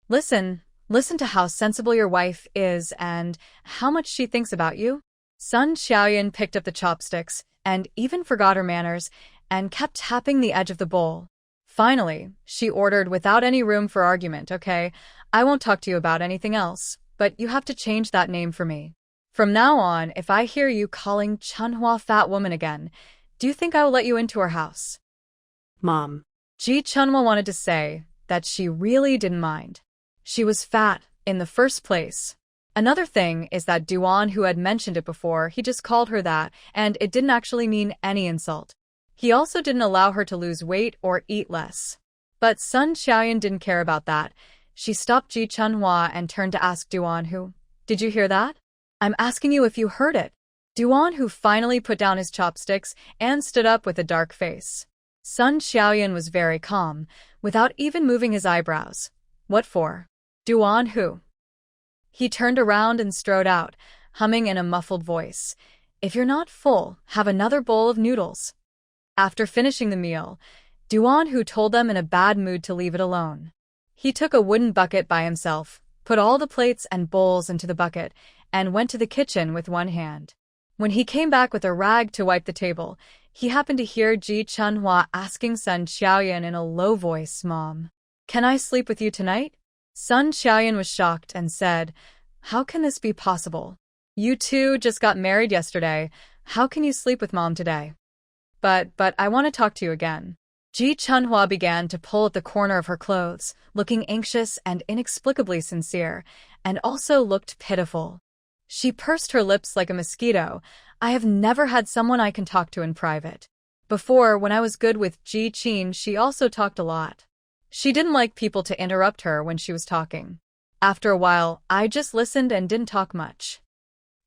Listen to how sensible your wife is and how much she thinks about you." Sun Xiaoyan picked up the chopsticks and even forgot her manners and kept tapping the edge of the bowl. Finally, she ordered without any room for argument, "Okay, I won't talk to you about anything else, but you have to change that name for me. From now on, if I hear you calling Chunhua fat woman again, do you think I will let you into our house?" Mom. Ji Chunhua wanted to say that she really didn't mind. She was fat in the first place. Another thing is that Duan, who had mentioned it before, he just called her that, and it didn't actually mean any insult. He also didn't allow her to lose weight or eat less. But Sun Xiaoyan didn't care about that. She stopped Ji Chunhua and turned to ask Duan Hu, "Did you hear that? I'm asking you if you heard it." Duan Hu finally put down his chopsticks and stood up with a dark face. Sun Xiaoyan was very calm, without even moving his eyebrows. "What for?" "Duan Hu." He turned around and strode out, humming in a muffled voice, "If you're not full, have another bowl of noodles." After finishing the meal, Duan Hu told them in a bad mood to leave it alone. He took a wooden bucket by himself, put all the plates and bowls into the bucket, and went to the kitchen with one hand. When he came back with a rag to wipe the table, he happened to hear Ji Chunhua asking Sun Xiaoyan in a low voice, "Mom, can I sleep with you tonight?" Sun Xiaoyan was shocked and said, "How can this be possible? You two just got married yesterday. How can you sleep with Mom today?" But I want to talk to you again." Ji Chunhua began to pull at the corner of her clothes, looking anxious and inexplicably sincere, and also looked pitiful. She pursed her lips like a mosquito. "I have never had someone I can talk to in private. Before, when I was good with Ji Qin, she also talked a lot. She didn't like people to interrupt her when she was talking. After a while, I just listened and didn't talk much."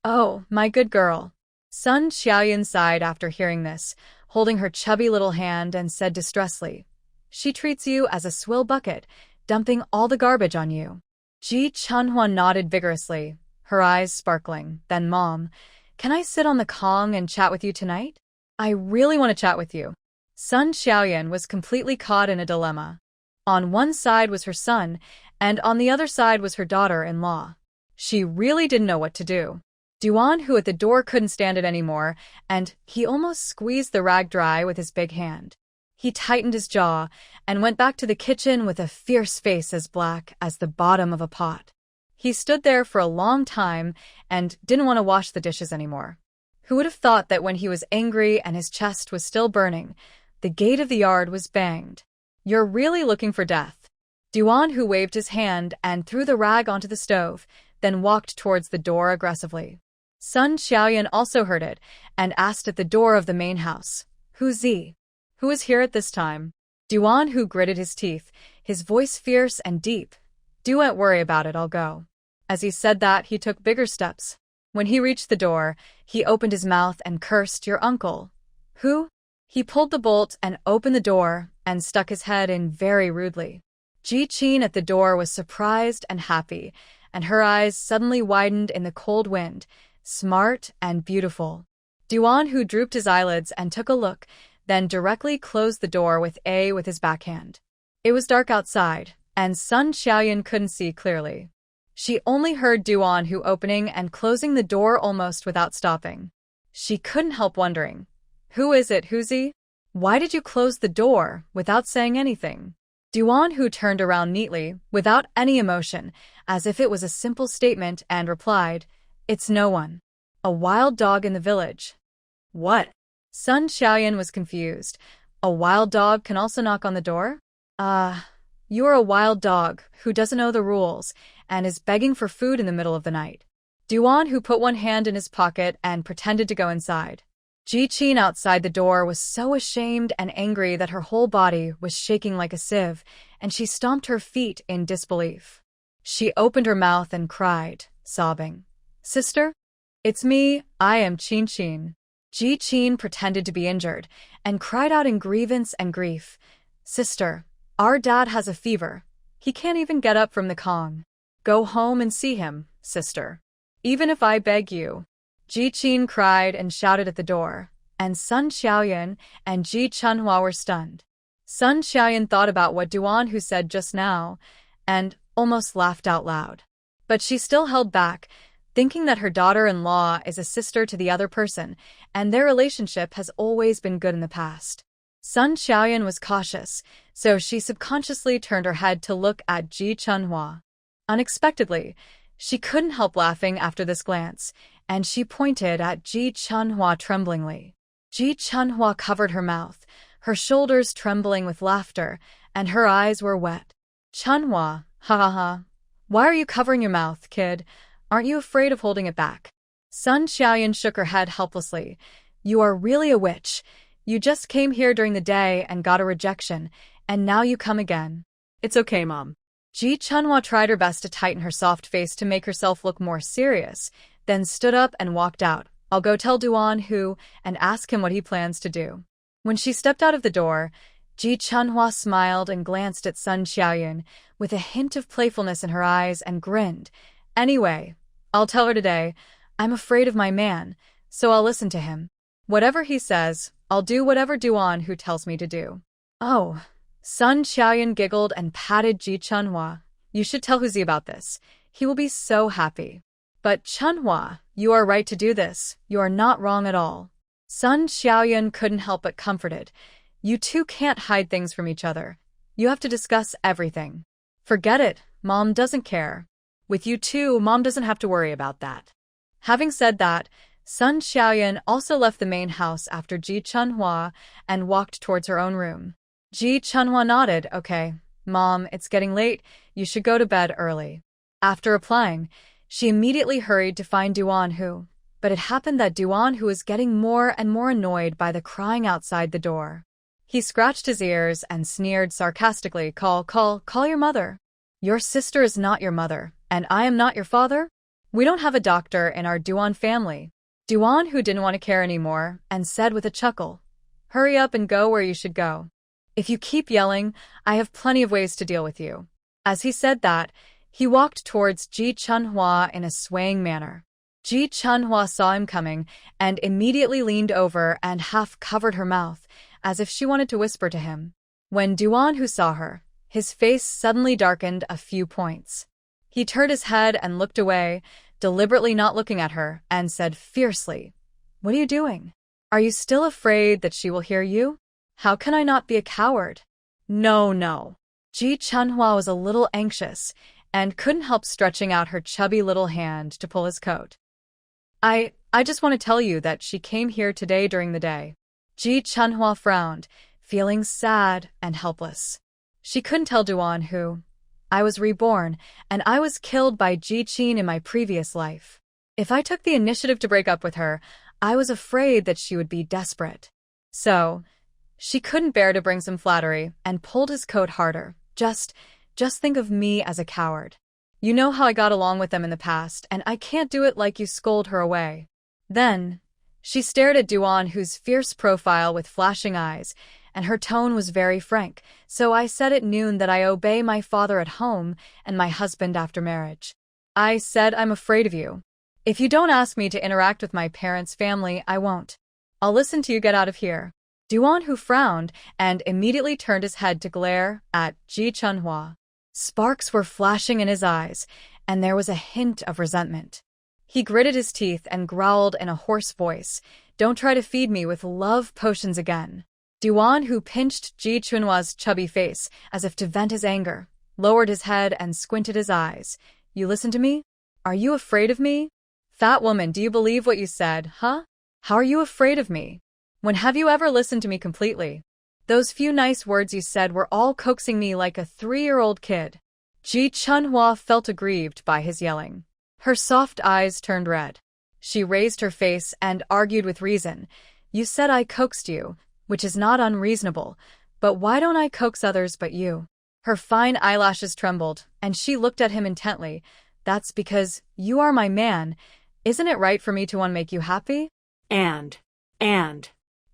"Oh, my good girl." Sun Xiaoyan sighed after hearing this, holding her chubby little hand, and said distressfully, "She treats you as a swill bucket, dumping all the garbage on you." Ji Chunhua nodded vigorously, her eyes sparkling. "Then, Mom, can I sit on the Kong and chat with you tonight?" I really want to chat with you. Sun Xiaoyan was completely caught in a dilemma. On one side was her son, and on the other side was her daughter-in-law. She really didn't know what to do. Duan Hu at the door couldn't stand it anymore, and he almost squeezed the rag dry with his big hand. He tightened his jaw and went back to the kitchen with a fierce face as black as the bottom of a pot. He stood there for a long time and didn't want to wash the dishes anymore. Who would have thought that when he was angry and his chest was still burning, the gate of the yard was banged? You're really looking for death. Duan Hu waved his hand and threw the rag onto the stove, then walked towards the door aggressively. Sun Xiaoyan also heard it and asked at the door of the main house, "Who's Z? Who is here at this time?" Duan Hu gritted his teeth, his voice fierce and deep. "Don't worry about it, I'll go." As he said that, he took bigger steps. When he reached the door, he opened his mouth and cursed, "Your uncle." "Who?" He pulled the bolt and opened the door and stuck his head in very rudely. Ji Qin at the door was surprised and happy, and her eyes suddenly widened in the cold wind, smart and beautiful. Duan Hu drooped his eyelids and took a look, then directly closed the door with his backhand. It was dark outside, and Sun Xiaoyan couldn't see clearly. She only heard Duan Hu opening and closing the door almost without stopping. She couldn't help wondering, "Who is it, Huzi? Why did you close the door without saying anything?" Duan Hu turned around neatly, without any emotion, as if it was a simple statement, and replied, "It's no one. A wild dog in the village." "What?" Sun Xiaoyan was confused. "A wild dog can also knock on the door?" You're a wild dog who doesn't know the rules and is begging for food in the middle of the night." Duan Hu put one hand in his pocket and pretended to go inside. Ji Qin outside the door was so ashamed and angry that her whole body was shaking like a sieve, and she stomped her feet in disbelief. She opened her mouth and cried, sobbing, "Sister? It's me, I am Qin Qin." Ji Qin pretended to be injured and cried out in grievance and grief, "Sister, our dad has a fever. He can't even get up from the Kong. Go home and see him, sister. Even if I beg you." Ji Qin cried and shouted at the door, and Sun Xiaoyan and Ji Chunhua were stunned. Sun Xiaoyan thought about what Duan Hu said just now and almost laughed out loud. But she still held back, thinking that her daughter-in-law is a sister to the other person, and their relationship has always been good in the past. Sun Xiaoyan was cautious, so she subconsciously turned her head to look at Ji Chunhua. Unexpectedly, she couldn't help laughing after this glance, and she pointed at Ji Chunhua tremblingly. Ji Chunhua covered her mouth, her shoulders trembling with laughter, and her eyes were wet. "Chunhua, ha ha ha. Why are you covering your mouth, kid? Aren't you afraid of holding it back?" Sun Xiaoyan shook her head helplessly. "You are really a witch. You just came here during the day and got a rejection, and now you come again." "It's okay, Mom." Ji Chunhua tried her best to tighten her soft face to make herself look more serious, then stood up and walked out. "I'll go tell Duan Hu and ask him what he plans to do." When she stepped out of the door, Ji Chunhua smiled and glanced at Sun Xiaoyan with a hint of playfulness in her eyes and grinned. "Anyway, I'll tell her today. I'm afraid of my man, so I'll listen to him. Whatever he says, I'll do whatever Duan Hu tells me to do." "Oh." Sun Xiaoyan giggled and patted Ji Chunhua. "You should tell Huzi about this. He will be so happy." "But Chunhua, you are right to do this. You are not wrong at all." Sun Xiaoyan couldn't help but comforted. "You two can't hide things from each other. You have to discuss everything. Forget it, Mom doesn't care. With you two, Mom doesn't have to worry about that." Having said that, Sun Xiaoyan also left the main house after Ji Chunhua and walked towards her own room. Ji Chunhua nodded. "Okay, Mom, it's getting late. You should go to bed early." After replying, she immediately hurried to find Duan Hu. But it happened that Duan Hu was getting more and more annoyed by the crying outside the door. He scratched his ears and sneered sarcastically, Call your mother. Your sister is not your mother, and I am not your father? We don't have a doctor in our Duan family." Duan Hu didn't want to care anymore and said with a chuckle, "Hurry up and go where you should go. If you keep yelling, I have plenty of ways to deal with you." As he said that, he walked towards Ji Chunhua in a swaying manner. Ji Chunhua saw him coming and immediately leaned over and half covered her mouth, as if she wanted to whisper to him. When Duan Hu saw her, his face suddenly darkened a few points. He turned his head and looked away, deliberately not looking at her, and said fiercely, "What are you doing? Are you still afraid that she will hear you? How can I not be a coward?" No. Ji Chunhua was a little anxious and couldn't help stretching out her chubby little hand to pull his coat. I just want to tell you that she came here today during the day. Ji Chunhua frowned, feeling sad and helpless. She couldn't tell Duan Hu. I was reborn, and I was killed by Ji Qin in my previous life. If I took the initiative to break up with her, I was afraid that she would be desperate. So, she couldn't bear to bring some flattery and pulled his coat harder. Just think of me as a coward. You know how I got along with them in the past, and I can't do it like you scold her away. Then, she stared at Duan Hu's fierce profile with flashing eyes, and her tone was very frank. So I said at noon that I obey my father at home and my husband after marriage. I said I'm afraid of you. If you don't ask me to interact with my parents' family, I won't. I'll listen till you get out of here. Duan Hu frowned and immediately turned his head to glare at Ji Chunhua. Sparks were flashing in his eyes, and there was a hint of resentment. He gritted his teeth and growled in a hoarse voice, "Don't try to feed me with love potions again." Duan Hu pinched Ji Chunhua's chubby face as if to vent his anger, lowered his head and squinted his eyes. "You listen to me? Are you afraid of me? Fat woman, do you believe what you said, huh? How are you afraid of me? When have you ever listened to me completely? Those few nice words you said were all coaxing me like a 3-year-old kid." Ji Chunhua felt aggrieved by his yelling. Her soft eyes turned red. She raised her face and argued with reason. "You said I coaxed you, which is not unreasonable, but why don't I coax others but you?" Her fine eyelashes trembled, and she looked at him intently. "That's because you are my man. Isn't it right for me to want to make you happy?" And.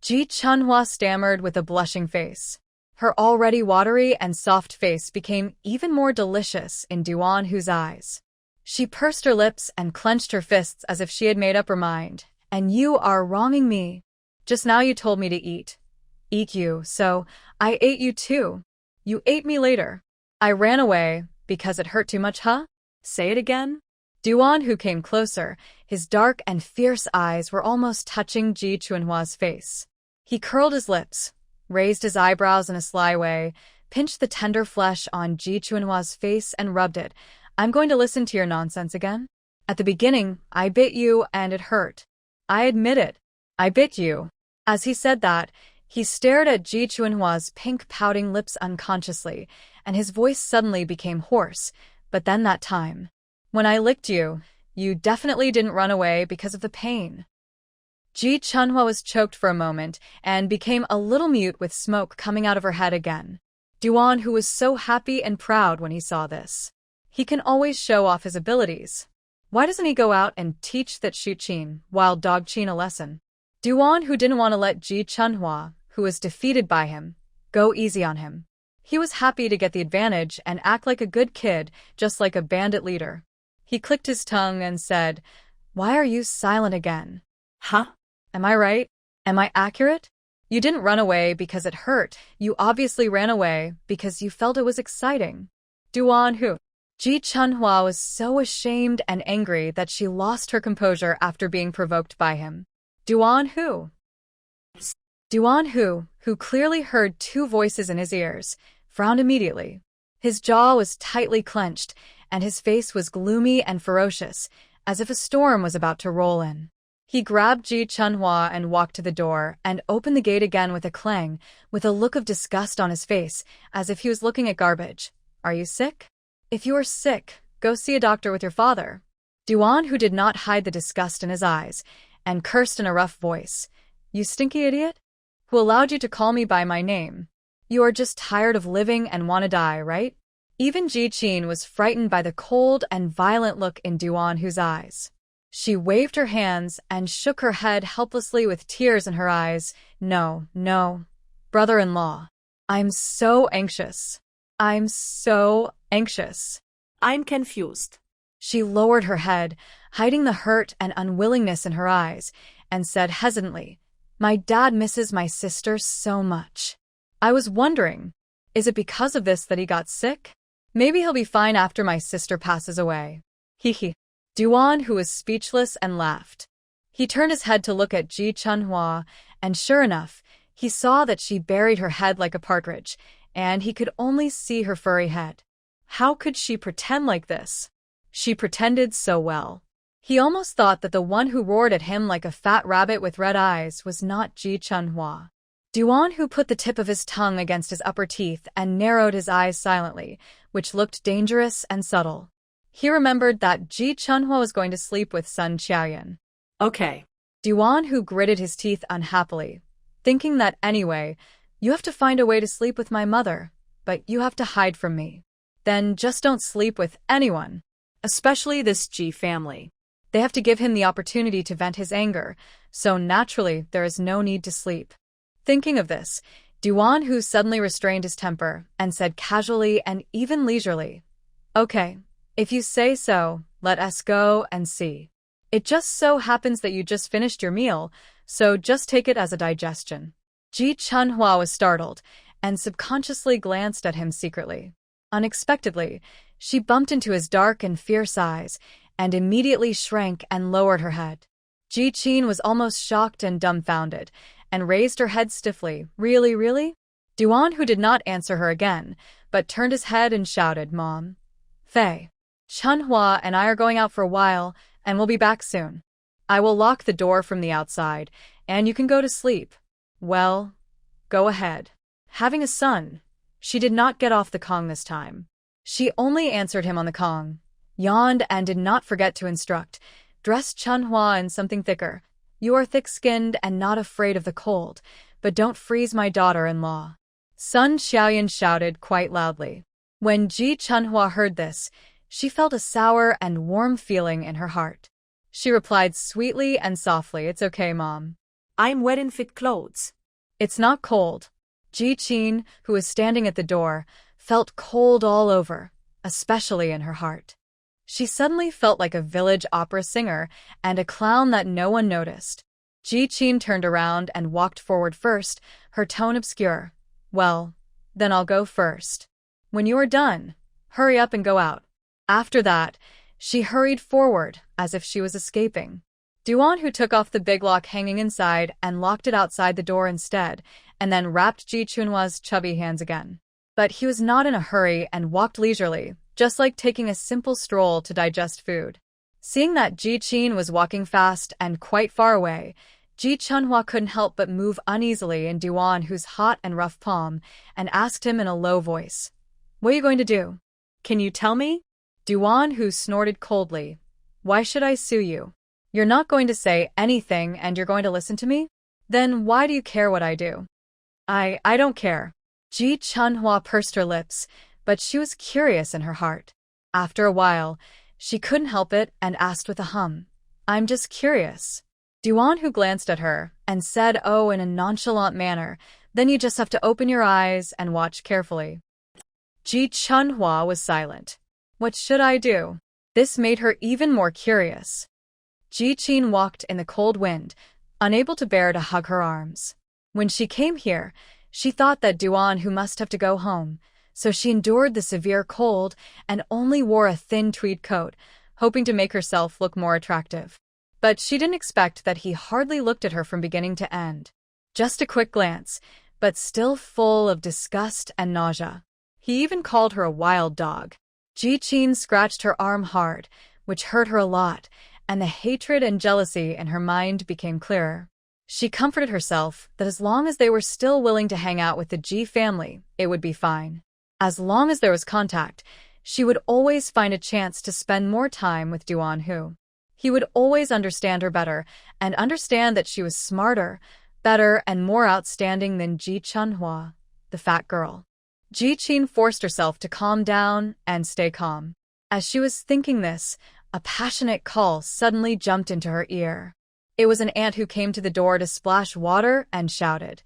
Ji Chunhua stammered with a blushing face. Her already watery and soft face became even more delicious in Duan Hu's eyes. She pursed her lips and clenched her fists as if she had made up her mind. "And you are wronging me. Just now you told me to eat you, so I ate you too. You ate me later. I ran away because it hurt too much, huh? Say it again?" Duan Hu came closer. His dark and fierce eyes were almost touching Ji Chunhua's face. He curled his lips, raised his eyebrows in a sly way, pinched the tender flesh on Ji Chunhua's face and rubbed it. "I'm going to listen to your nonsense again. At the beginning, I bit you and it hurt. I admit it. I bit you." As he said that, he stared at Ji Chunhua's pink pouting lips unconsciously, and his voice suddenly became hoarse. "But then that time, when I licked you, you definitely didn't run away because of the pain." Ji Chunhua was choked for a moment and became a little mute with smoke coming out of her head again. Duan Hu was so happy and proud when he saw this. He can always show off his abilities. Why doesn't he go out and teach that Shu Qin, Wild Dog Qin, a lesson? Duan Hu didn't want to let Ji Chunhua, who was defeated by him, go easy on him. He was happy to get the advantage and act like a good kid, just like a bandit leader. He clicked his tongue and said, "Why are you silent again? Huh? Am I right? Am I accurate? You didn't run away because it hurt. You obviously ran away because you felt it was exciting." Duan Hu. Ji Chunhua was so ashamed and angry that she lost her composure after being provoked by him. Duan Hu, who clearly heard two voices in his ears, frowned immediately. His jaw was tightly clenched, and his face was gloomy and ferocious, as if a storm was about to roll in. He grabbed Ji Chunhua and walked to the door and opened the gate again with a clang, with a look of disgust on his face, as if he was looking at garbage. "Are you sick? If you are sick, go see a doctor with your father." Duan Hu did not hide the disgust in his eyes, and cursed in a rough voice. "You stinky idiot? Who allowed you to call me by my name? You are just tired of living and want to die, right?" Even Ji Qin was frightened by the cold and violent look in Duan Hu's eyes. She waved her hands and shook her head helplessly with tears in her eyes. No, brother-in-law. I'm so anxious. I'm confused." She lowered her head, hiding the hurt and unwillingness in her eyes, and said hesitantly, "My dad misses my sister so much. I was wondering, is it because of this that he got sick? Maybe he'll be fine after my sister passes away." Hee. Duan Hu was speechless and laughed. He turned his head to look at Ji Chunhua, and sure enough, he saw that she buried her head like a partridge, and he could only see her furry head. How could she pretend like this? She pretended so well. He almost thought that the one who roared at him like a fat rabbit with red eyes was not Ji Chunhua. Duan Hu put the tip of his tongue against his upper teeth and narrowed his eyes silently, which looked dangerous and subtle. He remembered that Ji Chunhua was going to sleep with Sun Xiaoyan. Okay. Duan Hu gritted his teeth unhappily, thinking that anyway, you have to find a way to sleep with my mother, but you have to hide from me. Then just don't sleep with anyone, Especially this G family. They have to give him the opportunity to vent his anger, so naturally there is no need to sleep. Thinking of this, Duan Hu suddenly restrained his temper and said casually and even leisurely, "Okay, if you say so, let us go and see. It just so happens that you just finished your meal, so just take it as a digestion." Ji Chunhua was startled and subconsciously glanced at him secretly. Unexpectedly, she bumped into his dark and fierce eyes and immediately shrank and lowered her head. Ji Qin was almost shocked and dumbfounded and raised her head stiffly. "Really, really?" Duan Hu did not answer her again, but turned his head and shouted, "Mom. Fei. Chunhua and I are going out for a while, and we'll be back soon. I will lock the door from the outside, and you can go to sleep." Well, go ahead. Having a son, she did not get off the Kong this time. She only answered him on the Kong, yawned and did not forget to instruct, "Dress Chunhua in something thicker. You are thick-skinned and not afraid of the cold, but don't freeze my daughter-in-law." Sun Xiaoyan shouted quite loudly. When Ji Chunhua heard this, she felt a sour and warm feeling in her heart. She replied sweetly and softly, "It's okay, Mom. I'm wet in fit clothes." It's not cold. Ji Qin, who was standing at the door, felt cold all over, especially in her heart. She suddenly felt like a village opera singer and a clown that no one noticed. Ji Qin turned around and walked forward first, her tone obscure. "Well, then I'll go first. When you are done, hurry up and go out." After that, she hurried forward as if she was escaping. Duan Hu took off the big lock hanging inside and locked it outside the door instead, and then wrapped Ji Chunhua's chubby hands again. But he was not in a hurry and walked leisurely, just like taking a simple stroll to digest food. Seeing that Ji Qin was walking fast and quite far away, Ji Chunhua couldn't help but move uneasily in Duan Hu's hot and rough palm and asked him in a low voice, "What are you going to do?" Can you tell me? Duan Hu snorted coldly. "Why should I sue you? You're not going to say anything and you're going to listen to me? Then why do you care what I do?" I don't care." Ji Chunhua pursed her lips, but she was curious in her heart. After a while, she couldn't help it and asked with a hum, "I'm just curious." Duan Hu glanced at her and said, "Oh," in a nonchalant manner, "then you just have to open your eyes and watch carefully." Ji Chunhua was silent. What should I do? This made her even more curious. Ji Qin walked in the cold wind, unable to bear to hug her arms. When she came here, she thought that Duan Hu must have to go home, so she endured the severe cold and only wore a thin tweed coat, hoping to make herself look more attractive. But she didn't expect that he hardly looked at her from beginning to end. Just a quick glance, but still full of disgust and nausea. He even called her a wild dog. Ji Qin scratched her arm hard, which hurt her a lot, and the hatred and jealousy in her mind became clearer. She comforted herself that as long as they were still willing to hang out with the Ji family, it would be fine. As long as there was contact, she would always find a chance to spend more time with Duan Hu. He would always understand her better and understand that she was smarter, better, and more outstanding than Ji Chunhua, the fat girl. Ji Qin forced herself to calm down and stay calm. As she was thinking this, a passionate call suddenly jumped into her ear. It was an ant who came to the door to splash water and shouted,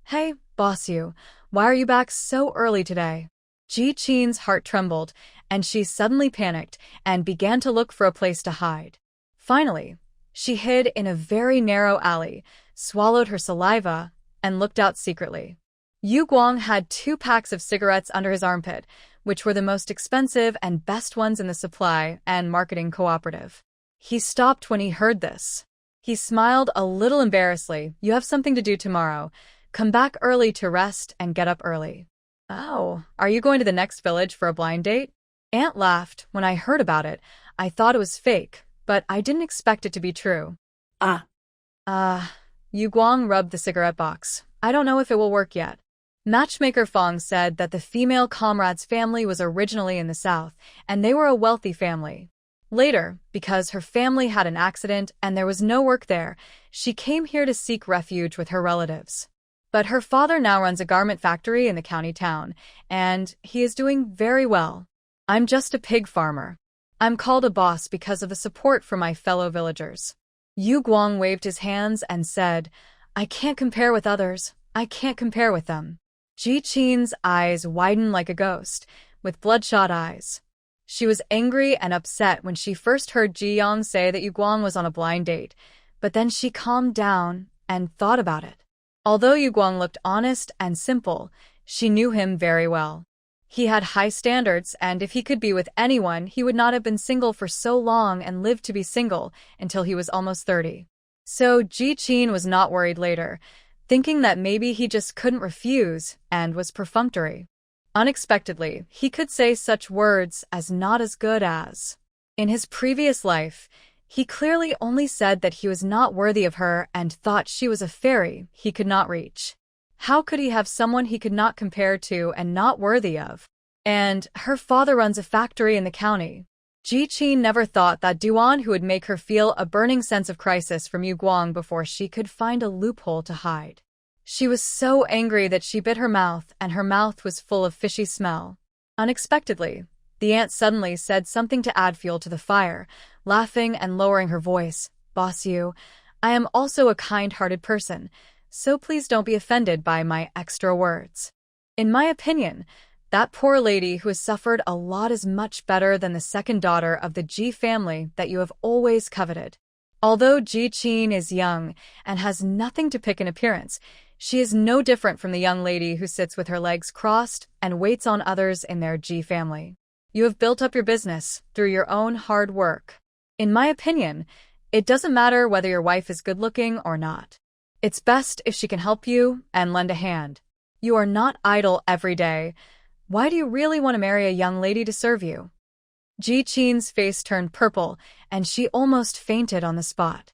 "Hey, boss you, why are you back so early today?" Ji Qin's heart trembled, and she suddenly panicked and began to look for a place to hide. Finally, she hid in a very narrow alley, swallowed her saliva, and looked out secretly. Yu Guang had 2 packs of cigarettes under his armpit, which were the most expensive and best ones in the supply and marketing cooperative. He stopped when he heard this. He smiled a little embarrassedly. You have something to do tomorrow. Come back early to rest and get up early. Oh, are you going to the next village for a blind date? Aunt laughed. When I heard about it, I thought it was fake, but I didn't expect it to be true. Yu Guang rubbed the cigarette box. I don't know if it will work yet. Matchmaker Fong said that the female comrade's family was originally in the south, and they were a wealthy family. Later, because her family had an accident and there was no work there, she came here to seek refuge with her relatives. But her father now runs a garment factory in the county town, and he is doing very well. I'm just a pig farmer. I'm called a boss because of the support from my fellow villagers. Yu Guang waved his hands and said, I can't compare with others. I can't compare with them. Ji Qin's eyes widened like a ghost, with bloodshot eyes. She was angry and upset when she first heard Ji Yang say that Yu Guang was on a blind date, but then she calmed down and thought about it. Although Yu Guang looked honest and simple, she knew him very well. He had high standards, and if he could be with anyone, he would not have been single for so long and lived to be single until he was almost 30. So Ji Qin was not worried later, thinking that maybe he just couldn't refuse and was perfunctory. Unexpectedly, he could say such words as not as good as. In his previous life, he clearly only said that he was not worthy of her and thought she was a fairy he could not reach. How could he have someone he could not compare to and not worthy of? And her father runs a factory in the county. Ji Qin never thought that Duan Hu would make her feel a burning sense of crisis from Yu Guang before she could find a loophole to hide. She was so angry that she bit her mouth, and her mouth was full of fishy smell. Unexpectedly, the aunt suddenly said something to add fuel to the fire, laughing and lowering her voice. Boss Yu, I am also a kind-hearted person, so please don't be offended by my extra words. In my opinion, that poor lady who has suffered a lot is much better than the second daughter of the Ji family that you have always coveted. Although Ji Qin is young and has nothing to pick in appearance, she is no different from the young lady who sits with her legs crossed and waits on others in their Ji family. You have built up your business through your own hard work. In my opinion, it doesn't matter whether your wife is good-looking or not. It's best if she can help you and lend a hand. You are not idle every day. Why do you really want to marry a young lady to serve you? Ji Qin's face turned purple, and she almost fainted on the spot.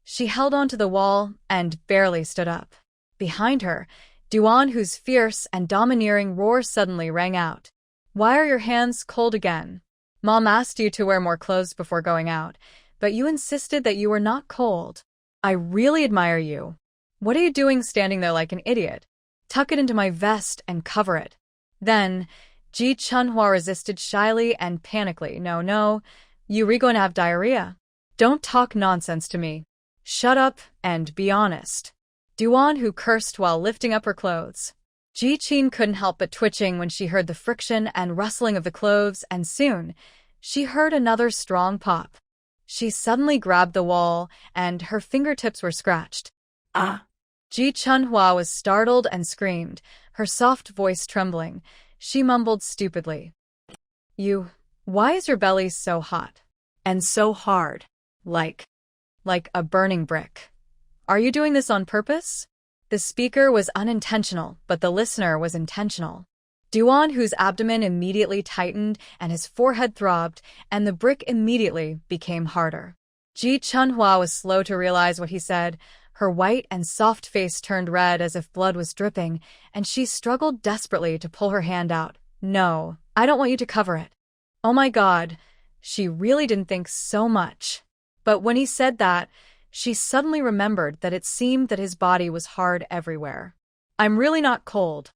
She held onto the wall and barely stood up. Behind her, Duan Hu's fierce and domineering roar suddenly rang out. Why are your hands cold again? Mom asked you to wear more clothes before going out, but you insisted that you were not cold. I really admire you. What are you doing standing there like an idiot? Tuck it into my vest and cover it. Then, Ji Chunhua resisted shyly and panically. No, you're going to have diarrhea. Don't talk nonsense to me. Shut up and be honest. Duan Hu cursed while lifting up her clothes. Ji Qin couldn't help but twitching when she heard the friction and rustling of the clothes, and soon, she heard another strong pop. She suddenly grabbed the wall, and her fingertips were scratched. Ji Chunhua was startled and screamed, her soft voice trembling. She mumbled stupidly. Why is your belly so hot? And so hard? Like a burning brick. Are you doing this on purpose? The speaker was unintentional, but the listener was intentional. Duan Hu's abdomen immediately tightened and his forehead throbbed, and the brick immediately became harder. Ji Chunhua was slow to realize what he said. Her white and soft face turned red as if blood was dripping, and she struggled desperately to pull her hand out. No, I don't want you to cover it. Oh my God, she really didn't think so much. But when he said that, she suddenly remembered that it seemed that his body was hard everywhere. I'm really not cold.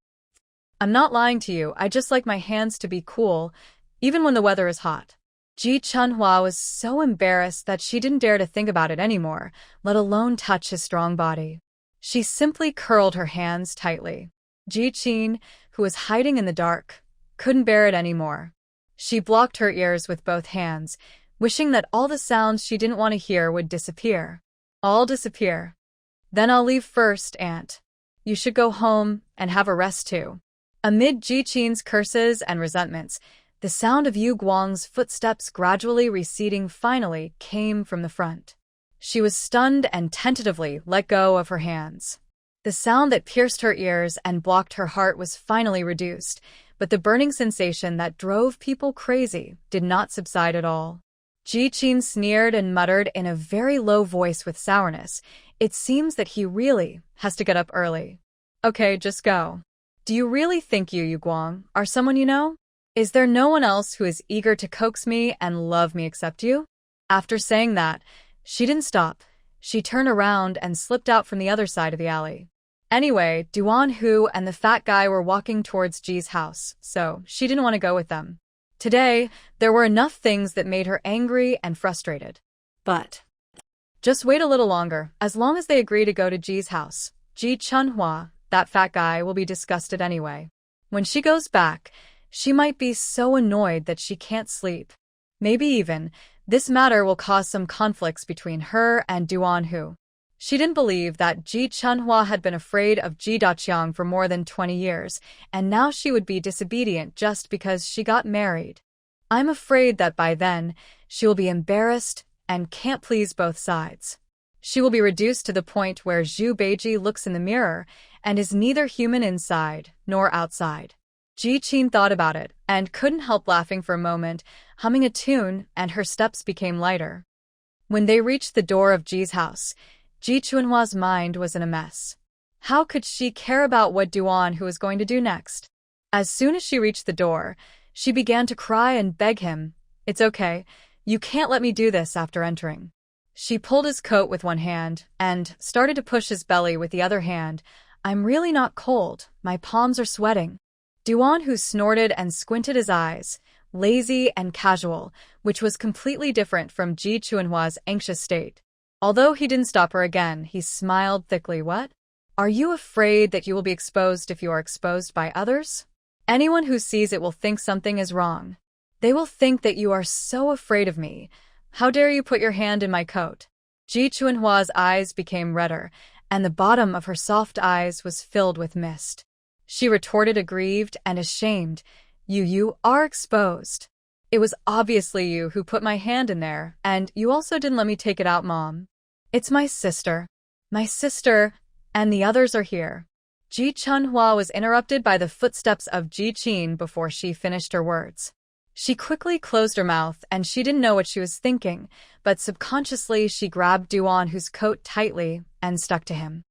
I'm not lying to you, I just like my hands to be cool, even when the weather is hot. Ji Chunhua was so embarrassed that she didn't dare to think about it anymore, let alone touch his strong body. She simply curled her hands tightly. Ji Qin, who was hiding in the dark, couldn't bear it anymore. She blocked her ears with both hands, wishing that all the sounds she didn't want to hear would disappear. All disappear. Then I'll leave first, Aunt. You should go home and have a rest too. Amid Ji Qin's curses and resentments, the sound of Yu Guang's footsteps gradually receding finally came from the front. She was stunned and tentatively let go of her hands. The sound that pierced her ears and blocked her heart was finally reduced, but the burning sensation that drove people crazy did not subside at all. Ji Qin sneered and muttered in a very low voice with sourness, "It seems that he really has to get up early. Okay, just go. Do you really think Yu Guang are someone you know? Is there no one else who is eager to coax me and love me except you?" After saying that, she didn't stop. She turned around and slipped out from the other side of the alley. Anyway, Duan Hu and the fat guy were walking towards Ji's house, so she didn't want to go with them. Today, there were enough things that made her angry and frustrated. But just wait a little longer. As long as they agree to go to Ji's house, Ji Chunhua, that fat guy, will be disgusted anyway. When she goes back, she might be so annoyed that she can't sleep. Maybe even, this matter will cause some conflicts between her and Duan Hu. She didn't believe that Ji Chunhua had been afraid of Ji Daqiang for more than 20 years, and now she would be disobedient just because she got married. I'm afraid that by then, she will be embarrassed and can't please both sides. She will be reduced to the point where Zhu Beiji looks in the mirror and is neither human inside nor outside. Ji Qin thought about it and couldn't help laughing for a moment, humming a tune, and her steps became lighter. When they reached the door of Ji's house, Ji Chunhua's mind was in a mess. How could she care about what Duan Hu was going to do next? As soon as she reached the door, she began to cry and beg him, "It's okay, you can't let me do this." After entering, she pulled his coat with one hand and started to push his belly with the other hand. "I'm really not cold, my palms are sweating." Duan Hu snorted and squinted his eyes, lazy and casual, which was completely different from Ji Chunhua's anxious state. Although he didn't stop her again, he smiled thickly. "What? Are you afraid that you will be exposed if you are exposed by others? Anyone who sees it will think something is wrong. They will think that you are so afraid of me. How dare you put your hand in my coat?" Ji Chunhua's eyes became redder, and the bottom of her soft eyes was filled with mist. She retorted, aggrieved and ashamed, You are exposed. It was obviously you who put my hand in there, and you also didn't let me take it out, Mom. It's my sister. My sister, and the others are here." Ji Chunhua was interrupted by the footsteps of Ji Qin before she finished her words. She quickly closed her mouth, and she didn't know what she was thinking, but subconsciously she grabbed Duan Hu's coat tightly and stuck to him.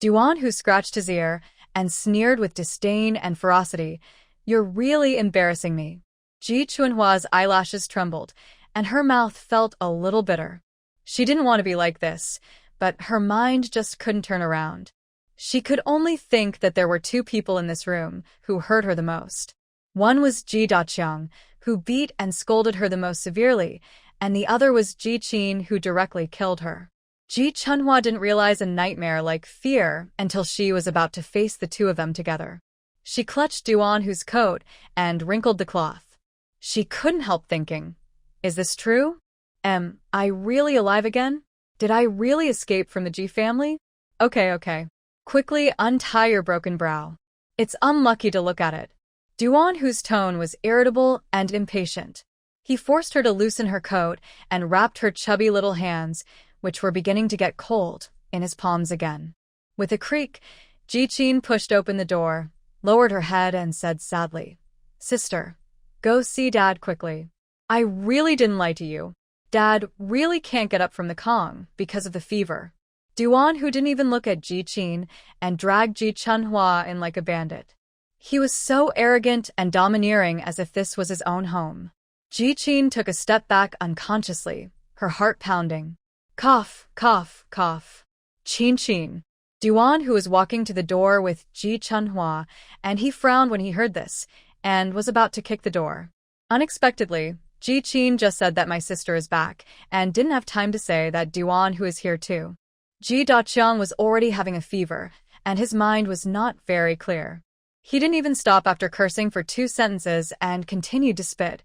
Duan Hu scratched his ear and sneered with disdain and ferocity, "You're really embarrassing me." Ji Chunhua's eyelashes trembled, and her mouth felt a little bitter. She didn't want to be like this, but her mind just couldn't turn around. She could only think that there were two people in this room who hurt her the most. One was Ji Daqiang, who beat and scolded her the most severely, and the other was Ji Qin, who directly killed her. Ji Chunhua didn't realize a nightmare like fear until she was about to face the two of them together. She clutched Duan Hu's coat and wrinkled the cloth. She couldn't help thinking, is this true? Am I really alive again? Did I really escape from the Ji family? Okay. Quickly untie your broken brow. It's unlucky to look at it. Duan Hu's tone was irritable and impatient. He forced her to loosen her coat and wrapped her chubby little hands, which were beginning to get cold, in his palms again. With a creak, Ji Qin pushed open the door, lowered her head and said sadly, "Sister, go see Dad quickly. I really didn't lie to you. Dad really can't get up from the Kong because of the fever." Duan Hu didn't even look at Ji Qin and dragged Ji Chunhua in like a bandit. He was so arrogant and domineering, as if this was his own home. Ji Qin took a step back unconsciously, her heart pounding. Cough, cough, cough. Qin. Duan Hu was walking to the door with Ji Chunhua, and he frowned when he heard this, and was about to kick the door. Unexpectedly, Ji Qin just said that my sister is back, and didn't have time to say that Duan Hu is here too. Ji Daqiang was already having a fever, and his mind was not very clear. He didn't even stop after cursing for 2 sentences and continued to spit.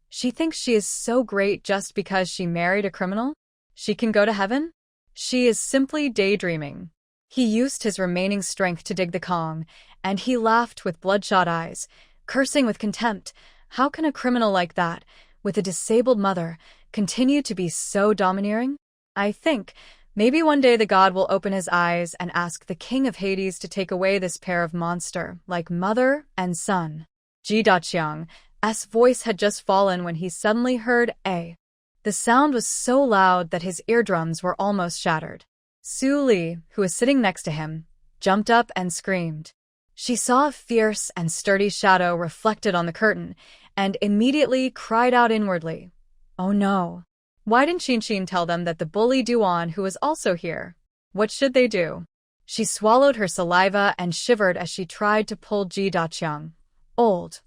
She thinks she is so great just because she married a criminal? She can go to heaven? She is simply daydreaming. He used his remaining strength to dig the Kong, and he laughed with bloodshot eyes, cursing with contempt. How can a criminal like that, with a disabled mother, continue to be so domineering? I think maybe one day the god will open his eyes and ask the king of Hades to take away this pair of monster, like mother and son. Ji Daqiang's voice had just fallen when he suddenly heard a. The sound was so loud that his eardrums were almost shattered. Su Li, who was sitting next to him, jumped up and screamed. She saw a fierce and sturdy shadow reflected on the curtain, and immediately cried out inwardly, "Oh no! Why didn't Qin tell them that the bully Duan Hu was also here? What should they do?" She swallowed her saliva and shivered as she tried to pull Ji Daqiang. Old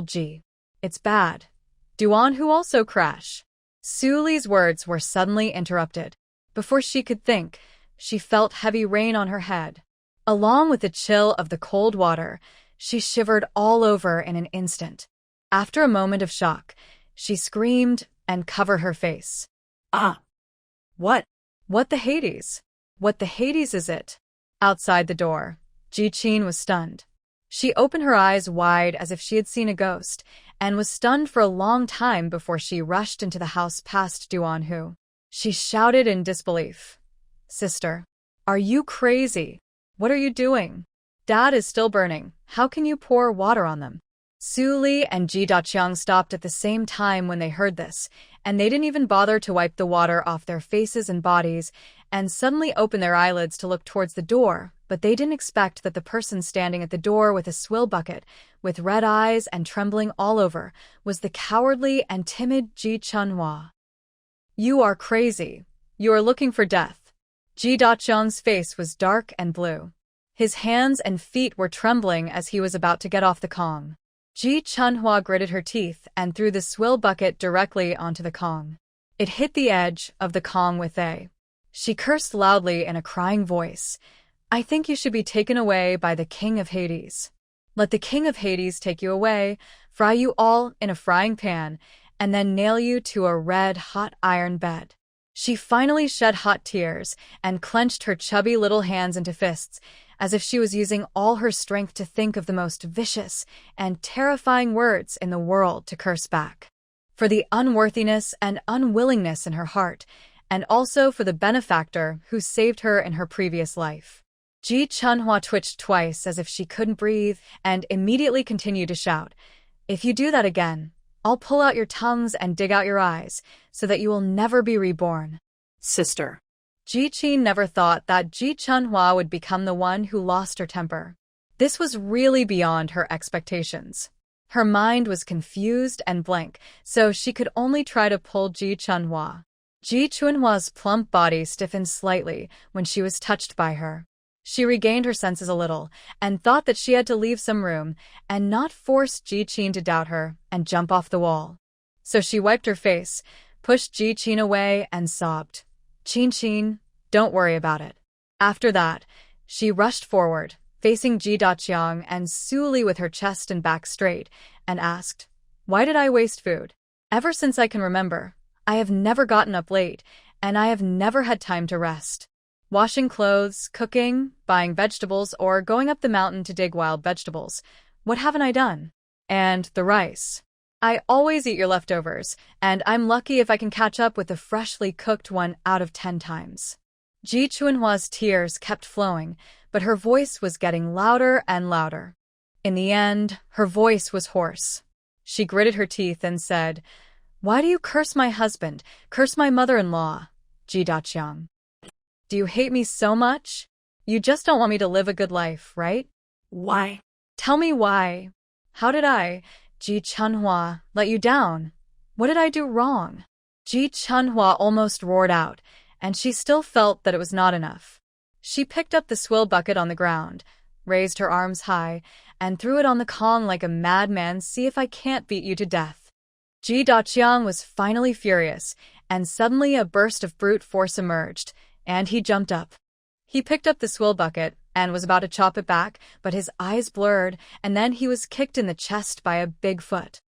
Ji. It's bad. Duan Hu also crash. Su Li's words were suddenly interrupted. Before she could think, she felt heavy rain on her head. Along with the chill of the cold water, she shivered all over in an instant. After a moment of shock, she screamed and covered her face. Ah! What? What the Hades? What the Hades is it? Outside the door, Ji Qin was stunned. She opened her eyes wide as if she had seen a ghost, and was stunned for a long time before she rushed into the house past Duan Hu. She shouted in disbelief, "Sister, are you crazy? What are you doing? Dad is still burning. How can you pour water on them?" Su Li and Ji Daqiang stopped at the same time when they heard this, and they didn't even bother to wipe the water off their faces and bodies, and suddenly opened their eyelids to look towards the door, but they didn't expect that the person standing at the door with a swill bucket, with red eyes and trembling all over, was the cowardly and timid Ji Chunhua. "You are crazy. You are looking for death." Ji Daqiang's face was dark and blue. His hands and feet were trembling as he was about to get off the Kong. Ji Chunhua gritted her teeth and threw the swill bucket directly onto the Kong. It hit the edge of the Kong with a. She cursed loudly in a crying voice. "I think you should be taken away by the king of Hades. Let the king of Hades take you away, fry you all in a frying pan, and then nail you to a red-hot iron bed." She finally shed hot tears and clenched her chubby little hands into fists, as if she was using all her strength to think of the most vicious and terrifying words in the world to curse back. For the unworthiness and unwillingness in her heart, and also for the benefactor who saved her in her previous life. Ji Chunhua twitched twice as if she couldn't breathe and immediately continued to shout, "If you do that again, I'll pull out your tongues and dig out your eyes, so that you will never be reborn." Sister. Ji Qin never thought that Ji Chunhua would become the one who lost her temper. This was really beyond her expectations. Her mind was confused and blank, so she could only try to pull Ji Chunhua. Ji Chunhua's plump body stiffened slightly when she was touched by her. She regained her senses a little, and thought that she had to leave some room and not force Ji Qin to doubt her and jump off the wall. So she wiped her face, pushed Ji Qin away, and sobbed, Qin, don't worry about it." After that, she rushed forward, facing Ji Daqiang and Su Li with her chest and back straight, and asked, "Why did I waste food? Ever since I can remember, I have never gotten up late, and I have never had time to rest. Washing clothes, cooking, buying vegetables, or going up the mountain to dig wild vegetables. What haven't I done? And the rice. I always eat your leftovers, and I'm lucky if I can catch up with the freshly cooked one out of 10 times." Ji Chunhua's tears kept flowing, but her voice was getting louder and louder. In the end, her voice was hoarse. She gritted her teeth and said, "Why do you curse my husband, curse my mother-in-law, Ji Daqiang? Do you hate me so much? You just don't want me to live a good life, right? Why? Tell me why. How did I, Ji Chunhua, let you down? What did I do wrong?" Ji Chunhua almost roared out, and she still felt that it was not enough. She picked up the swill bucket on the ground, raised her arms high, and threw it on the Kong like a madman. "See if I can't beat you to death." Ji Daqiang was finally furious, and suddenly a burst of brute force emerged, and he jumped up. He picked up the swill bucket and was about to chop it back, but his eyes blurred, and then he was kicked in the chest by a big foot.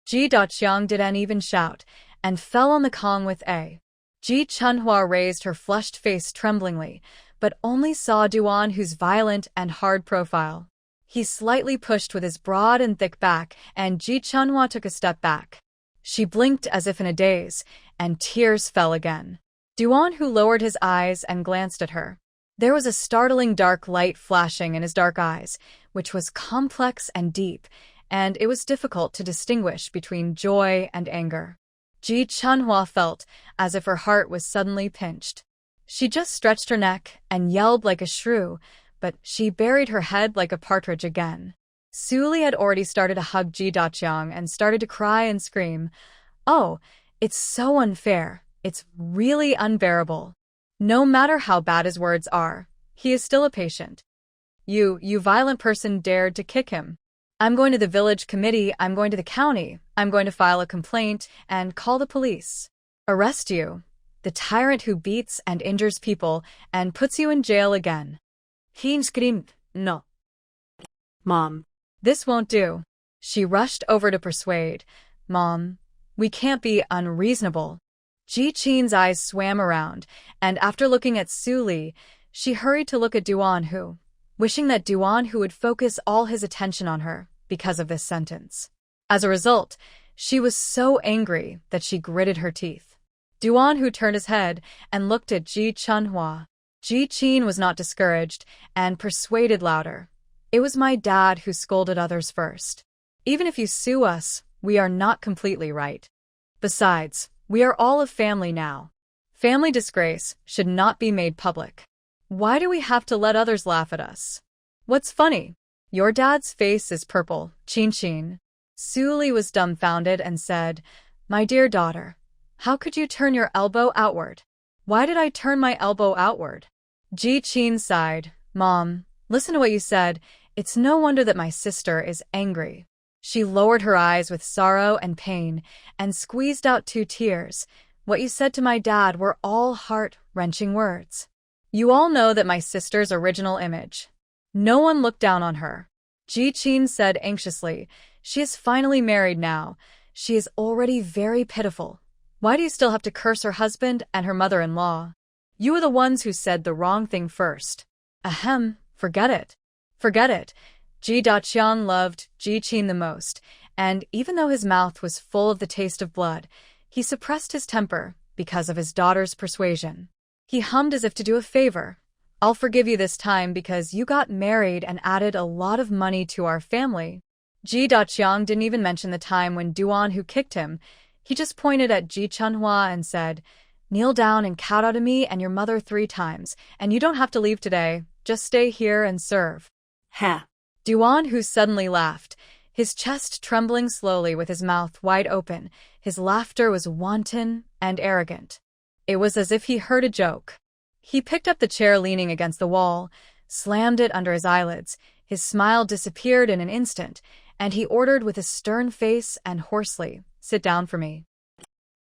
Ji Daqiang didn't even shout, and fell on the Kong with a. Ji Chunhua raised her flushed face tremblingly, but only saw Duan Hu's violent and hard profile. He slightly pushed with his broad and thick back, and Ji Chunhua took a step back. She blinked as if in a daze, and tears fell again. Duan Hu lowered his eyes and glanced at her. There was a startling dark light flashing in his dark eyes, which was complex and deep, and it was difficult to distinguish between joy and anger. Ji Chunhua felt as if her heart was suddenly pinched. She just stretched her neck and yelled like a shrew, but she buried her head like a partridge again. Su Li had already started to hug Ji Daqiang and started to cry and scream. "Oh, it's so unfair. It's really unbearable. No matter how bad his words are, he is still a patient. You violent person dared to kick him. I'm going to the village committee, I'm going to the county, I'm going to file a complaint and call the police. Arrest you, the tyrant who beats and injures people and puts you in jail again." He screamed, "No. Mom. This won't do." She rushed over to persuade. "Mom, we can't be unreasonable." Ji Qin's eyes swam around, and after looking at Su Li, she hurried to look at Duan Hu, wishing that Duan Hu would focus all his attention on her because of this sentence. As a result, she was so angry that she gritted her teeth. Duan Hu turned his head and looked at Ji Chunhua. Ji Qin was not discouraged and persuaded louder. "It was my dad who scolded others first. Even if you sue us, we are not completely right. Besides, we are all a family now. Family disgrace should not be made public. Why do we have to let others laugh at us? What's funny? Your dad's face is purple, Qin." Su Li was dumbfounded and said, "My dear daughter, how could you turn your elbow outward?" "Why did I turn my elbow outward?" Ji Qin sighed. "Mom, listen to what you said. It's no wonder that my sister is angry." She lowered her eyes with sorrow and pain and squeezed out 2 tears. "What you said to my dad were all heart-wrenching words. You all know that my sister's original image. No one looked down on her." Ji Qin said anxiously, "She is finally married now. She is already very pitiful. Why do you still have to curse her husband and her mother-in-law? You are the ones who said the wrong thing first." "Ahem, forget it. Forget it." Ji Daqiang loved Ji Qin the most, and even though his mouth was full of the taste of blood, he suppressed his temper because of his daughter's persuasion. He hummed as if to do a favor. "I'll forgive you this time because you got married and added a lot of money to our family." Ji Daqiang didn't even mention the time when Duan Hu kicked him. He just pointed at Ji Chunhua and said, "Kneel down and kowtow to me and your mother 3 times, and you don't have to leave today. Just stay here and serve." Ha. Duan Hu suddenly laughed, his chest trembling slowly with his mouth wide open. His laughter was wanton and arrogant. It was as if he heard a joke. He picked up the chair leaning against the wall, slammed it under his eyelids. His smile disappeared in an instant, and he ordered with a stern face and hoarsely, "Sit down for me."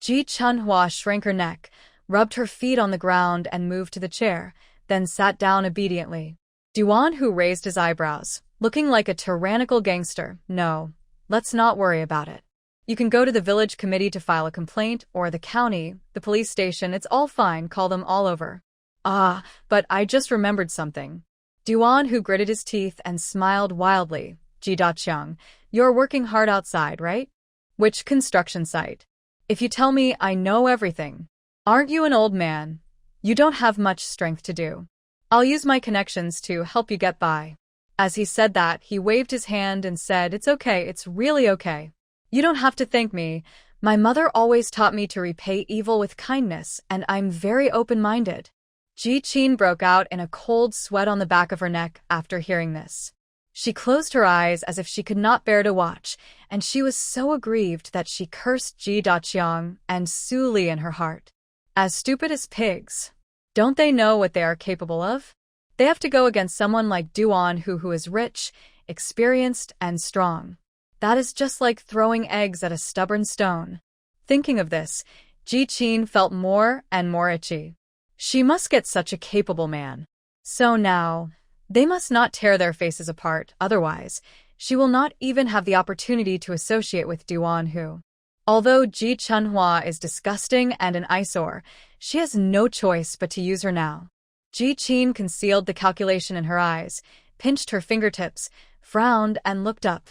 Ji Chunhua shrank her neck, rubbed her feet on the ground and moved to the chair, then sat down obediently. Duan Hu raised his eyebrows, looking like a tyrannical gangster. "No, let's not worry about it. You can go to the village committee to file a complaint, or the county, the police station, it's all fine, call them all over." "Ah, but I just remembered something." Duan Hu gritted his teeth and smiled wildly. "Ji Daqiang, you're working hard outside, right? Which construction site? If you tell me, I know everything. Aren't you an old man? You don't have much strength to do. I'll use my connections to help you get by." As he said that, he waved his hand and said, "It's okay, it's really okay. You don't have to thank me. My mother always taught me to repay evil with kindness, and I'm very open-minded." Ji Qin broke out in a cold sweat on the back of her neck after hearing this. She closed her eyes as if she could not bear to watch, and she was so aggrieved that she cursed Ji Daqiang and Su Li in her heart. As stupid as pigs. Don't they know what they are capable of? They have to go against someone like Duan Hu, who is rich, experienced, and strong. That is just like throwing eggs at a stubborn stone. Thinking of this, Ji Qin felt more and more itchy. She must get such a capable man. So now, they must not tear their faces apart, otherwise, she will not even have the opportunity to associate with Duan Hu. Although Ji Chunhua is disgusting and an eyesore, she has no choice but to use her now. Ji Qin concealed the calculation in her eyes, pinched her fingertips, frowned, and looked up.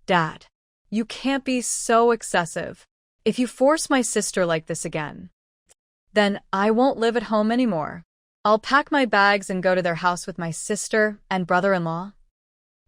Dad, you can't be so excessive. If you force my sister like this again, then I won't live at home anymore. I'll pack my bags and go to their house with my sister and brother-in-law.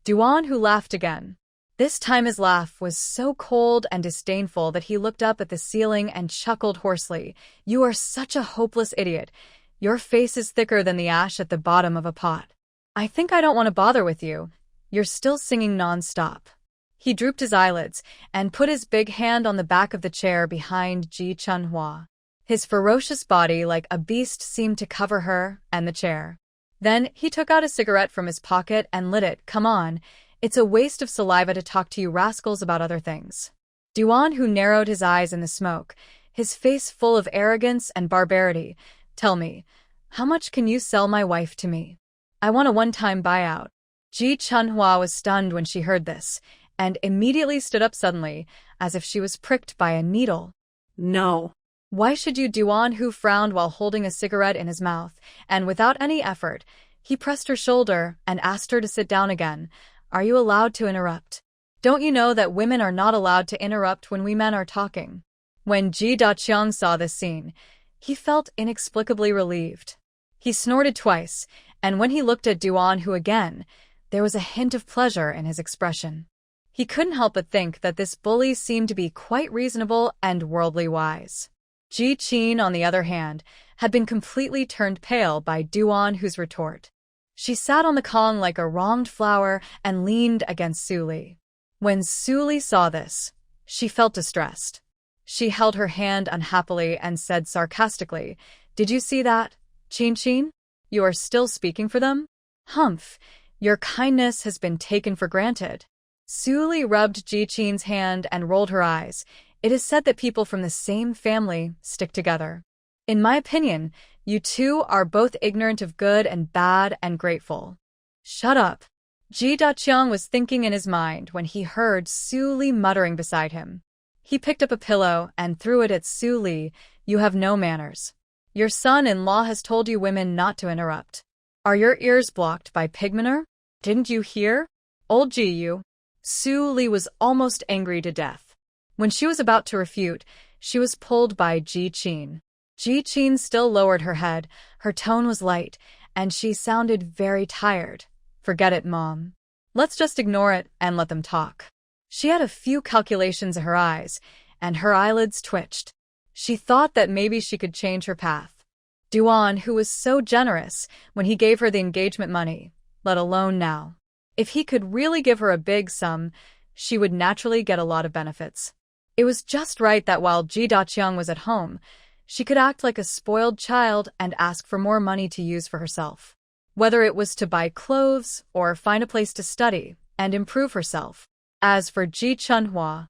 Duan Hu laughed again. This time his laugh was so cold and disdainful that he looked up at the ceiling and chuckled hoarsely. You are such a hopeless idiot. Your face is thicker than the ash at the bottom of a pot. I think I don't want to bother with you. You're still singing non-stop. He drooped his eyelids and put his big hand on the back of the chair behind Ji Chunhua. His ferocious body like a beast seemed to cover her and the chair. Then he took out a cigarette from his pocket and lit it. Come on. It's a waste of saliva to talk to you rascals about other things. Duan Hu narrowed his eyes in the smoke, his face full of arrogance and barbarity. Tell me, how much can you sell my wife to me? I want a one-time buyout. Ji Chunhua was stunned when she heard this, and immediately stood up suddenly, as if she was pricked by a needle. No. Why should you? Duan Hu frowned while holding a cigarette in his mouth, and without any effort, he pressed her shoulder and asked her to sit down again. Are you allowed to interrupt? Don't you know that women are not allowed to interrupt when we men are talking? When Ji Daqiang saw this scene, he felt inexplicably relieved. He snorted twice, and when he looked at Duan Hu again, there was a hint of pleasure in his expression. He couldn't help but think that this bully seemed to be quite reasonable and worldly wise. Ji Qin, on the other hand, had been completely turned pale by Duan Hu's retort. She sat on the Kong like a wronged flower and leaned against Su Li. When Su Li saw this, she felt distressed. She held her hand unhappily and said sarcastically, Did you see that, Qin Qin? You are still speaking for them? Humph, your kindness has been taken for granted. Su Li rubbed Ji Qin's hand and rolled her eyes. It is said that people from the same family stick together. In my opinion, you two are both ignorant of good and bad and grateful. Shut up. Ji Daqiang was thinking in his mind when he heard Su Li muttering beside him. He picked up a pillow and threw it at Su Li. You have no manners. Your son-in-law has told you women not to interrupt. Are your ears blocked by pigmenter? Didn't you hear? Old Ji you. Su Li was almost angry to death. When she was about to refute, she was pulled by Ji Qin. Ji Qin still lowered her head, her tone was light, and she sounded very tired. Forget it, Mom. Let's just ignore it and let them talk. She had a few calculations in her eyes, and her eyelids twitched. She thought that maybe she could change her path. Duan, who was so generous when he gave her the engagement money, let alone now. If he could really give her a big sum, she would naturally get a lot of benefits. It was just right that while Ji Daqiang was at home, she could act like a spoiled child and ask for more money to use for herself. Whether it was to buy clothes or find a place to study and improve herself. As for Ji Chunhua,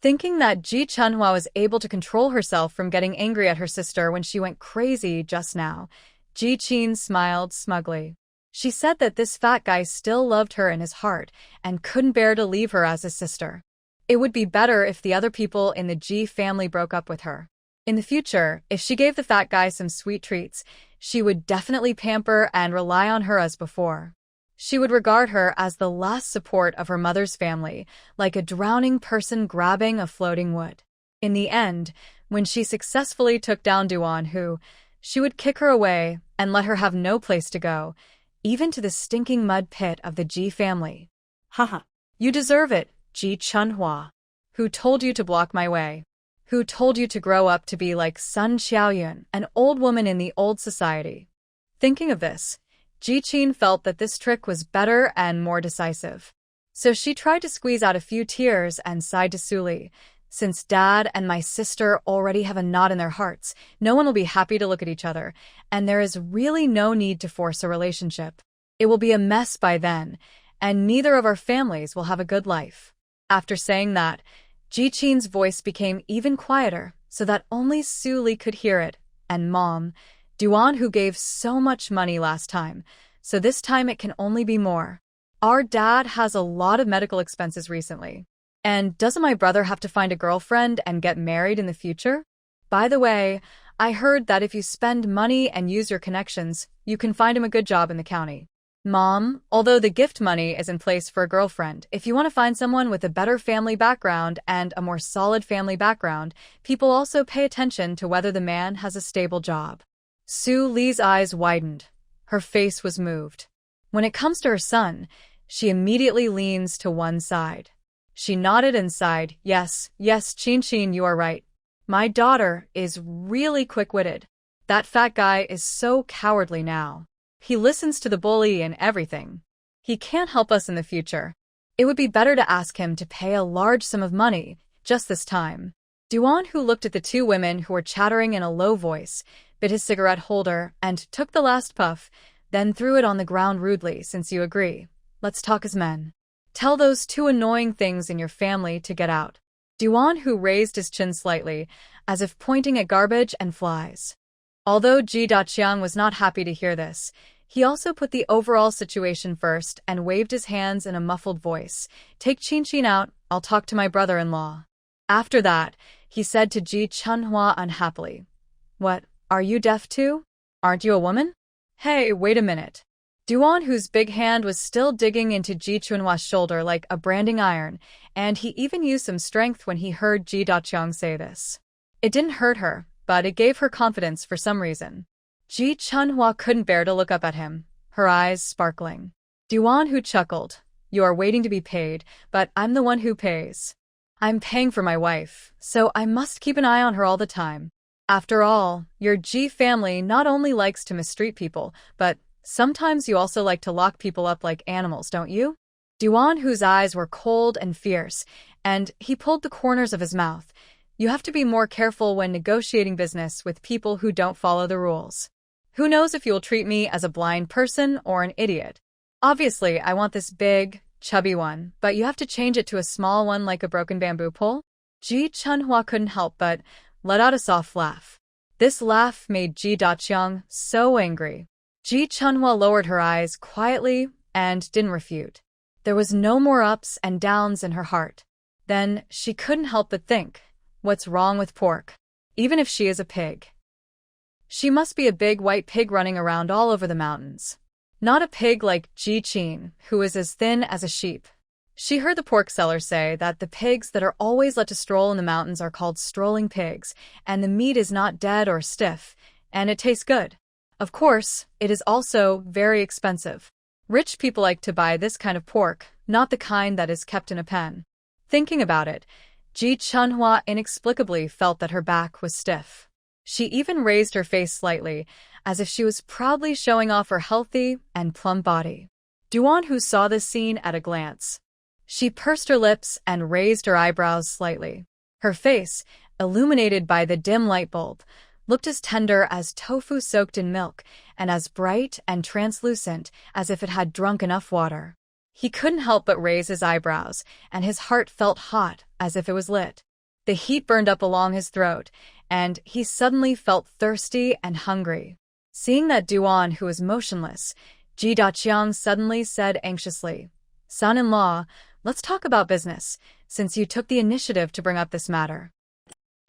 thinking that Ji Chunhua was able to control herself from getting angry at her sister when she went crazy just now, Ji Qin smiled smugly. She said that this fat guy still loved her in his heart and couldn't bear to leave her as his sister. It would be better if the other people in the Ji family broke up with her. In the future, if she gave the fat guy some sweet treats, she would definitely pamper and rely on her as before. She would regard her as the last support of her mother's family, like a drowning person grabbing a floating wood. In the end, when she successfully took down Duan Hu, she would kick her away and let her have no place to go, even to the stinking mud pit of the Ji family. Haha. You deserve it, Ji Chunhua. Who told you to block my way? Who told you to grow up to be like Sun Xiaoyun, an old woman in the old society? Thinking of this, Ji Qin felt that this trick was better and more decisive. So she tried to squeeze out a few tears and sighed to Su Li. Since Dad and my sister already have a knot in their hearts, no one will be happy to look at each other, and there is really no need to force a relationship. It will be a mess by then, and neither of our families will have a good life. After saying that, Ji Qin's voice became even quieter, so that only Su Li could hear it, and Mom, Duan Hu gave so much money last time, so this time it can only be more. Our dad has a lot of medical expenses recently. And doesn't my brother have to find a girlfriend and get married in the future? By the way, I heard that if you spend money and use your connections, you can find him a good job in the county. Mom, although the gift money is in place for a girlfriend, if you want to find someone with a better family background and a more solid family background, people also pay attention to whether the man has a stable job. Su Li's eyes widened. Her face was moved. When it comes to her son, she immediately leans to one side. She nodded and sighed. Yes, Chin, you are right. My daughter is really quick-witted. That fat guy is so cowardly now. He listens to the bully and everything. He can't help us in the future. It would be better to ask him to pay a large sum of money, just this time. Duan Hu looked at the two women who were chattering in a low voice, bit his cigarette holder, and took the last puff, then threw it on the ground rudely. Since you agree, let's talk as men. Tell those two annoying things in your family to get out. Duan Hu raised his chin slightly, as if pointing at garbage and flies. Although Ji Daqiang was not happy to hear this, he also put the overall situation first and waved his hands in a muffled voice. Take Chin out, I'll talk to my brother-in-law. After that, he said to Ji Chunhua unhappily. What, are you deaf too? Aren't you a woman? Hey, wait a minute. Duan Hu's big hand was still digging into Ji Chunhua's shoulder like a branding iron, and he even used some strength when he heard Ji Daqiang say this. It didn't hurt her, but it gave her confidence for some reason. Ji Chunhua couldn't bear to look up at him, her eyes sparkling. Duan Hu chuckled. You are waiting to be paid, but I'm the one who pays. I'm paying for my wife, so I must keep an eye on her all the time. After all, your Ji family not only likes to mistreat people, but sometimes you also like to lock people up like animals, don't you? Duan Hu's eyes were cold and fierce, and he pulled the corners of his mouth. You have to be more careful when negotiating business with people who don't follow the rules. Who knows if you'll treat me as a blind person or an idiot? Obviously, I want this big, chubby one, but you have to change it to a small one like a broken bamboo pole. Ji Chunhua couldn't help but let out a soft laugh. This laugh made Ji Daqiang so angry. Ji Chunhua lowered her eyes quietly and didn't refute. There was no more ups and downs in her heart. Then she couldn't help but think, what's wrong with pork? Even if she is a pig. She must be a big white pig running around all over the mountains. Not a pig like Ji Qin, who is as thin as a sheep. She heard the pork seller say that the pigs that are always let to stroll in the mountains are called strolling pigs, and the meat is not dead or stiff, and it tastes good. Of course, it is also very expensive. Rich people like to buy this kind of pork, not the kind that is kept in a pen. Thinking about it, Ji Chunhua inexplicably felt that her back was stiff. She even raised her face slightly, as if she was proudly showing off her healthy and plump body. Duan Hu saw this scene at a glance. She pursed her lips and raised her eyebrows slightly. Her face, illuminated by the dim light bulb, looked as tender as tofu soaked in milk and as bright and translucent as if it had drunk enough water. He couldn't help but raise his eyebrows, and his heart felt hot as if it was lit. The heat burned up along his throat, and he suddenly felt thirsty and hungry. Seeing that Duan Hu was motionless, Ji Daqiang suddenly said anxiously, Son-in-law, let's talk about business, since you took the initiative to bring up this matter.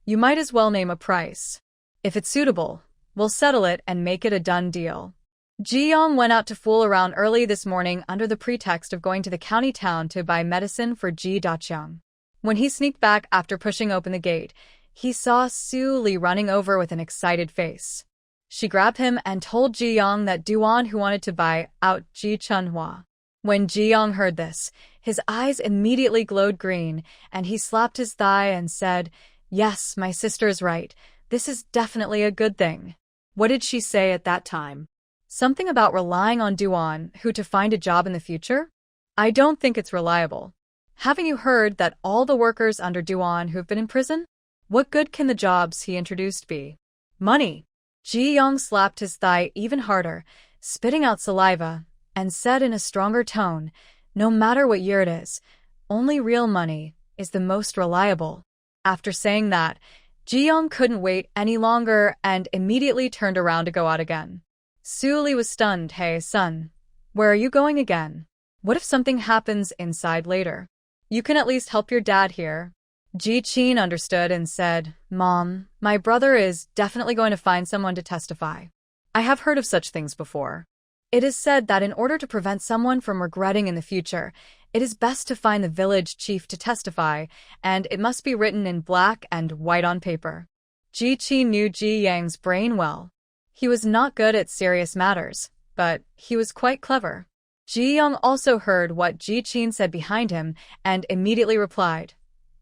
You might as well name a price. If it's suitable, we'll settle it and make it a done deal. Ji Yong went out to fool around early this morning under the pretext of going to the county town to buy medicine for Ji Daqiang. When he sneaked back after pushing open the gate, he saw Su Li running over with an excited face. She grabbed him and told Ji Yong that Duan Hu wanted to buy out Ji Chunhua. When Ji Yong heard this, his eyes immediately glowed green, and he slapped his thigh and said, Yes, my sister is right. This is definitely a good thing. What did she say at that time? Something about relying on Duan Hu to find a job in the future? I don't think it's reliable. Haven't you heard that all the workers under Duan Hu have been in prison? What good can the jobs he introduced be? Money. Ji Yong slapped his thigh even harder, spitting out saliva, and said in a stronger tone, No matter what year it is, only real money is the most reliable. After saying that, Ji Yong couldn't wait any longer and immediately turned around to go out again. Su Li was stunned. Hey, son, where are you going again? What if something happens inside later? You can at least help your dad here. Ji Qin understood and said, Mom, my brother is definitely going to find someone to testify. I have heard of such things before. It is said that in order to prevent someone from regretting in the future, it is best to find the village chief to testify, and it must be written in black and white on paper. Ji Qin knew Ji Yang's brain well. He was not good at serious matters, but he was quite clever. Ji Yang also heard what Ji Qin said behind him and immediately replied,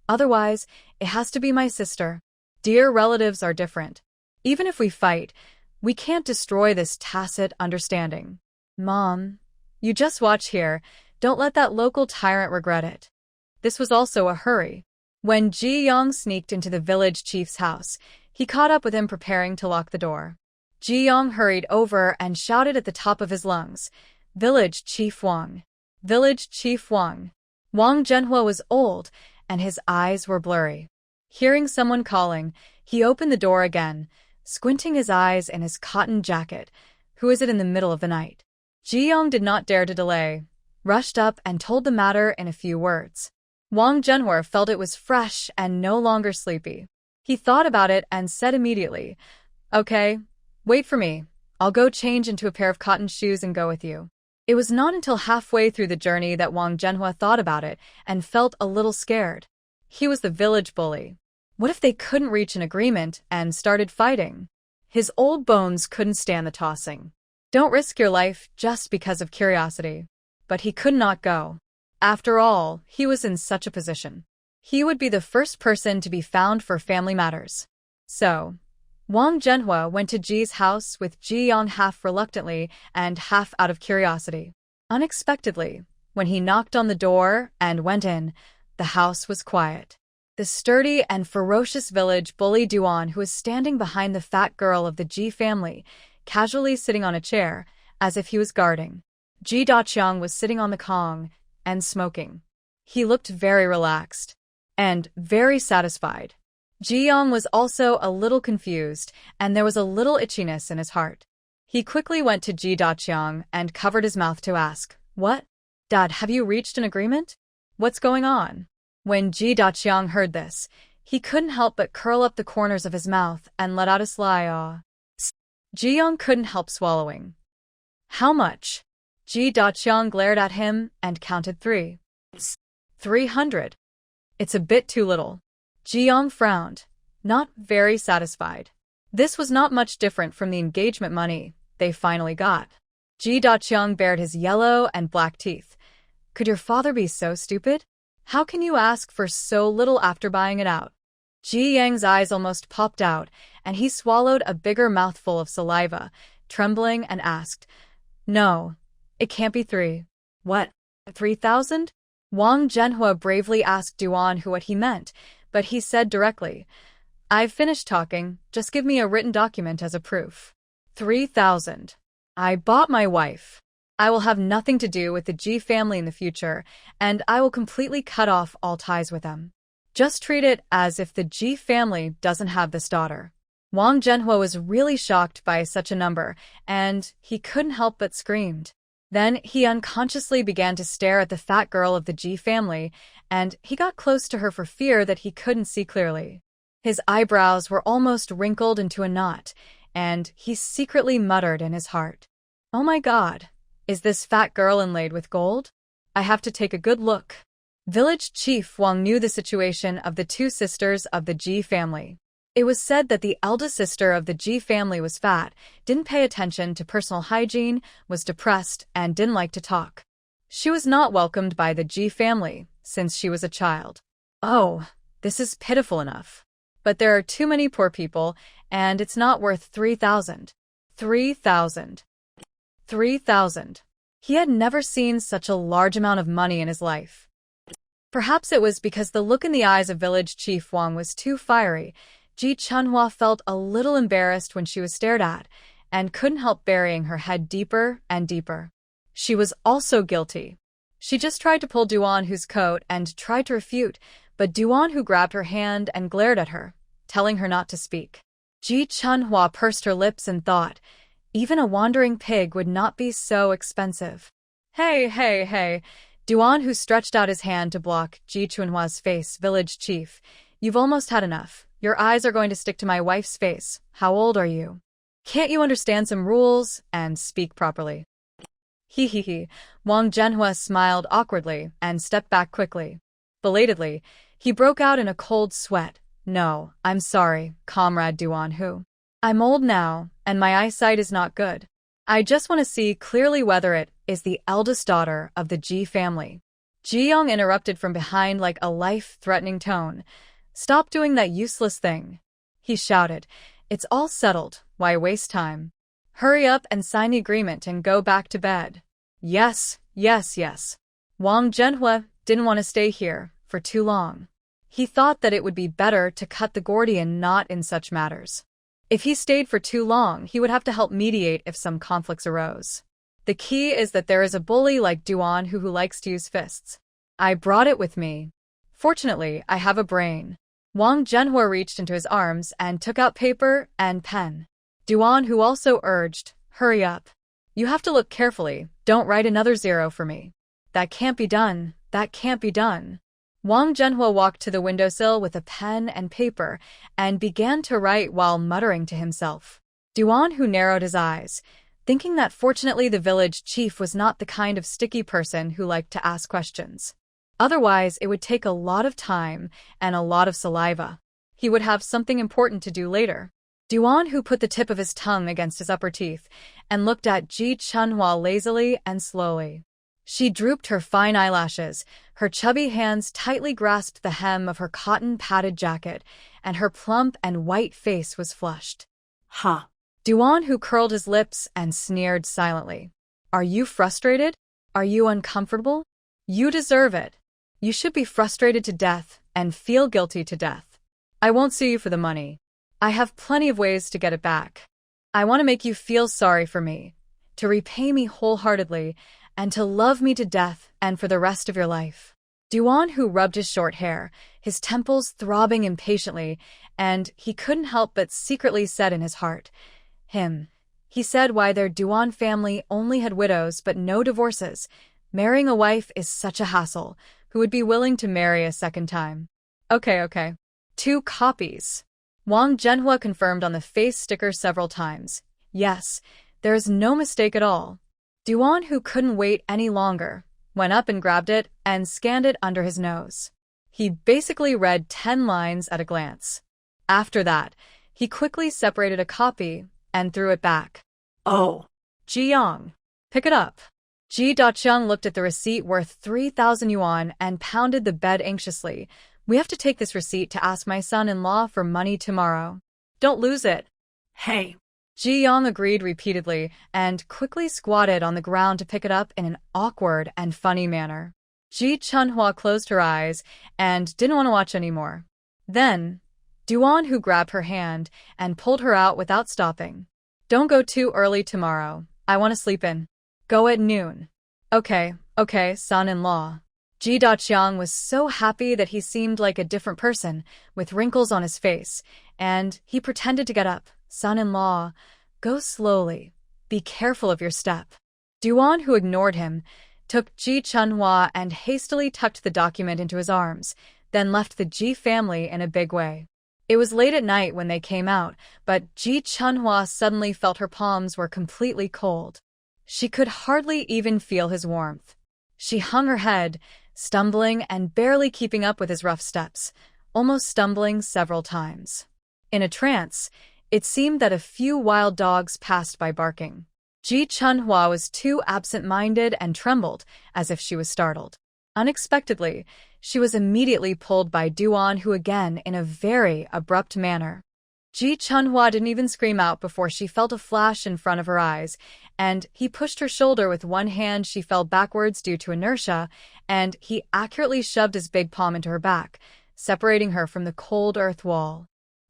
Otherwise, it has to be my sister. Dear relatives are different. Even if we fight, we can't destroy this tacit understanding. Mom, you just watch here. Don't let that local tyrant regret it. This was also a hurry. When Ji Yang sneaked into the village chief's house, he caught up with him preparing to lock the door. Ji Yang hurried over and shouted at the top of his lungs, Village Chief Wang! Village Chief Wang! Wang Zhenhua was old, and his eyes were blurry. Hearing someone calling, he opened the door again, squinting his eyes in his cotton jacket. Who is it in the middle of the night? Ji Yang did not dare to delay, rushed up and told the matter in a few words. Wang Zhenhua felt it was fresh and no longer sleepy. He thought about it and said immediately, Okay, wait for me. I'll go change into a pair of cotton shoes and go with you. It was not until halfway through the journey that Wang Zhenhua thought about it and felt a little scared. He was the village bully. What if they couldn't reach an agreement and started fighting? His old bones couldn't stand the tossing. Don't risk your life just because of curiosity. But he could not go. After all, he was in such a position. He would be the first person to be found for family matters. So, Wang Zhenhua went to Ji's house with Ji Yang half reluctantly and half out of curiosity. Unexpectedly, when he knocked on the door and went in, the house was quiet. The sturdy and ferocious village bully Duan, who was standing behind the fat girl of the Ji family, casually sitting on a chair, as if he was guarding. Ji Daqiang was sitting on the Kong and smoking. He looked very relaxed and very satisfied. Ji Yang was also a little confused, and there was a little itchiness in his heart. He quickly went to Ji Daqiang and covered his mouth to ask, What? Dad, have you reached an agreement? What's going on? When Ji Daqiang heard this, he couldn't help but curl up the corners of his mouth and let out a sly aw. Ji Yang couldn't help swallowing. How much? Ji Daqiang glared at him and counted 3. 300. It's a bit too little. Ji Yang frowned, not very satisfied. This was not much different from the engagement money they finally got. Ji Daqiang bared his yellow and black teeth. Could your father be so stupid? How can you ask for so little after buying it out? Ji Yang's eyes almost popped out, and he swallowed a bigger mouthful of saliva, trembling, and asked, No, it can't be 3. What, 3,000? Wang Zhenhua bravely asked Duan Hu what he meant, but he said directly, I've finished talking, just give me a written document as a proof. 3,000. I bought my wife. I will have nothing to do with the Ji family in the future, and I will completely cut off all ties with them. Just treat it as if the Ji family doesn't have this daughter. Wang Zhenhua was really shocked by such a number, and he couldn't help but screamed. Then he unconsciously began to stare at the fat girl of the Ji family, and he got close to her for fear that he couldn't see clearly. His eyebrows were almost wrinkled into a knot, and he secretly muttered in his heart, Oh my God! Is this fat girl inlaid with gold? I have to take a good look. Village Chief Wang knew the situation of the 2 sisters of the Ji family. It was said that the eldest sister of the Ji family was fat, didn't pay attention to personal hygiene, was depressed, and didn't like to talk. She was not welcomed by the Ji family since she was a child. Oh, this is pitiful enough. But there are too many poor people, and it's not worth 3,000. 3,000. 3,000. He had never seen such a large amount of money in his life. Perhaps it was because the look in the eyes of Village Chief Wang was too fiery. Ji Chunhua felt a little embarrassed when she was stared at, and couldn't help burying her head deeper and deeper. She was also guilty. She just tried to pull Duan Hu's coat and tried to refute, but Duan Hu grabbed her hand and glared at her, telling her not to speak. Ji Chunhua pursed her lips and thought, even a wandering pig would not be so expensive. Hey, hey, hey. Duan Hu stretched out his hand to block Ji Chunhua's face. Village chief, you've almost had enough. Your eyes are going to stick to my wife's face. How old are you? Can't you understand some rules and speak properly? Hee hee hee. Wang Zhenhua smiled awkwardly and stepped back quickly. Belatedly, he broke out in a cold sweat. No, I'm sorry, Comrade Duan Hu. I'm old now, and my eyesight is not good. I just want to see clearly whether it is the eldest daughter of the Ji family. Ji Yong interrupted from behind like a life-threatening tone. Stop doing that useless thing. He shouted. It's all settled. Why waste time? Hurry up and sign the agreement and go back to bed. Yes, yes, yes. Wang Zhenhua didn't want to stay here for too long. He thought that it would be better to cut the Gordian knot in such matters. If he stayed for too long, he would have to help mediate if some conflicts arose. The key is that there is a bully like Duan who likes to use fists. I brought it with me. Fortunately, I have a brain. Wang Zhenhua reached into his arms and took out paper and pen. Duan Hu also urged, hurry up. You have to look carefully, don't write another 0 for me. That can't be done, that can't be done. Wang Zhenhua walked to the windowsill with a pen and paper and began to write while muttering to himself. Duan Hu narrowed his eyes, thinking that fortunately the village chief was not the kind of sticky person who liked to ask questions. Otherwise, it would take a lot of time and a lot of saliva. He would have something important to do later. Duan Hu put the tip of his tongue against his upper teeth and looked at Ji Chunhua lazily and slowly. She drooped her fine eyelashes, her chubby hands tightly grasped the hem of her cotton-padded jacket, and her plump and white face was flushed. Ha! Duan Hu curled his lips and sneered silently. Are you frustrated? Are you uncomfortable? You deserve it. You should be frustrated to death and feel guilty to death. I won't sue you for the money. I have plenty of ways to get it back. I want to make you feel sorry for me, to repay me wholeheartedly, and to love me to death and for the rest of your life. Duan Hu rubbed his short hair, his temples throbbing impatiently, and he couldn't help but secretly said in his heart, He said why their Duan family only had widows but no divorces. Marrying a wife is such a hassle. Who would be willing to marry a second time? Okay. 2 copies. Wang Zhenhua confirmed on the face sticker several times. Yes, there is no mistake at all. Duan Hu couldn't wait any longer, went up and grabbed it and scanned it under his nose. He basically read 10 lines at a glance. After that, he quickly separated a copy and threw it back. Oh. Ji Yong, pick it up. Ji Daqiang looked at the receipt worth 3,000 yuan and pounded the bed anxiously. We have to take this receipt to ask my son-in-law for money tomorrow. Don't lose it. Hey. Ji Yong agreed repeatedly and quickly squatted on the ground to pick it up in an awkward and funny manner. Ji Chunhua closed her eyes and didn't want to watch anymore. Then, Duan Hu grabbed her hand and pulled her out without stopping. Don't go too early tomorrow. I want to sleep in. Go at noon. Okay, son-in-law. Ji Daqiang was so happy that he seemed like a different person, with wrinkles on his face, and he pretended to get up. Son-in-law, go slowly. Be careful of your step. Duan, who ignored him, took Ji Chunhua and hastily tucked the document into his arms, then left the Ji family in a big way. It was late at night when they came out, but Ji Chunhua suddenly felt her palms were completely cold. She could hardly even feel his warmth. She hung her head, stumbling and barely keeping up with his rough steps, almost stumbling several times. In a trance, it seemed that a few wild dogs passed by barking. Ji Chunhua was too absent-minded and trembled, as if she was startled. Unexpectedly, she was immediately pulled by Duan Hu again in a very abrupt manner. Ji Chunhua didn't even scream out before she felt a flash in front of her eyes, and he pushed her shoulder with one hand. She fell backwards due to inertia, and he accurately shoved his big palm into her back, separating her from the cold earth wall.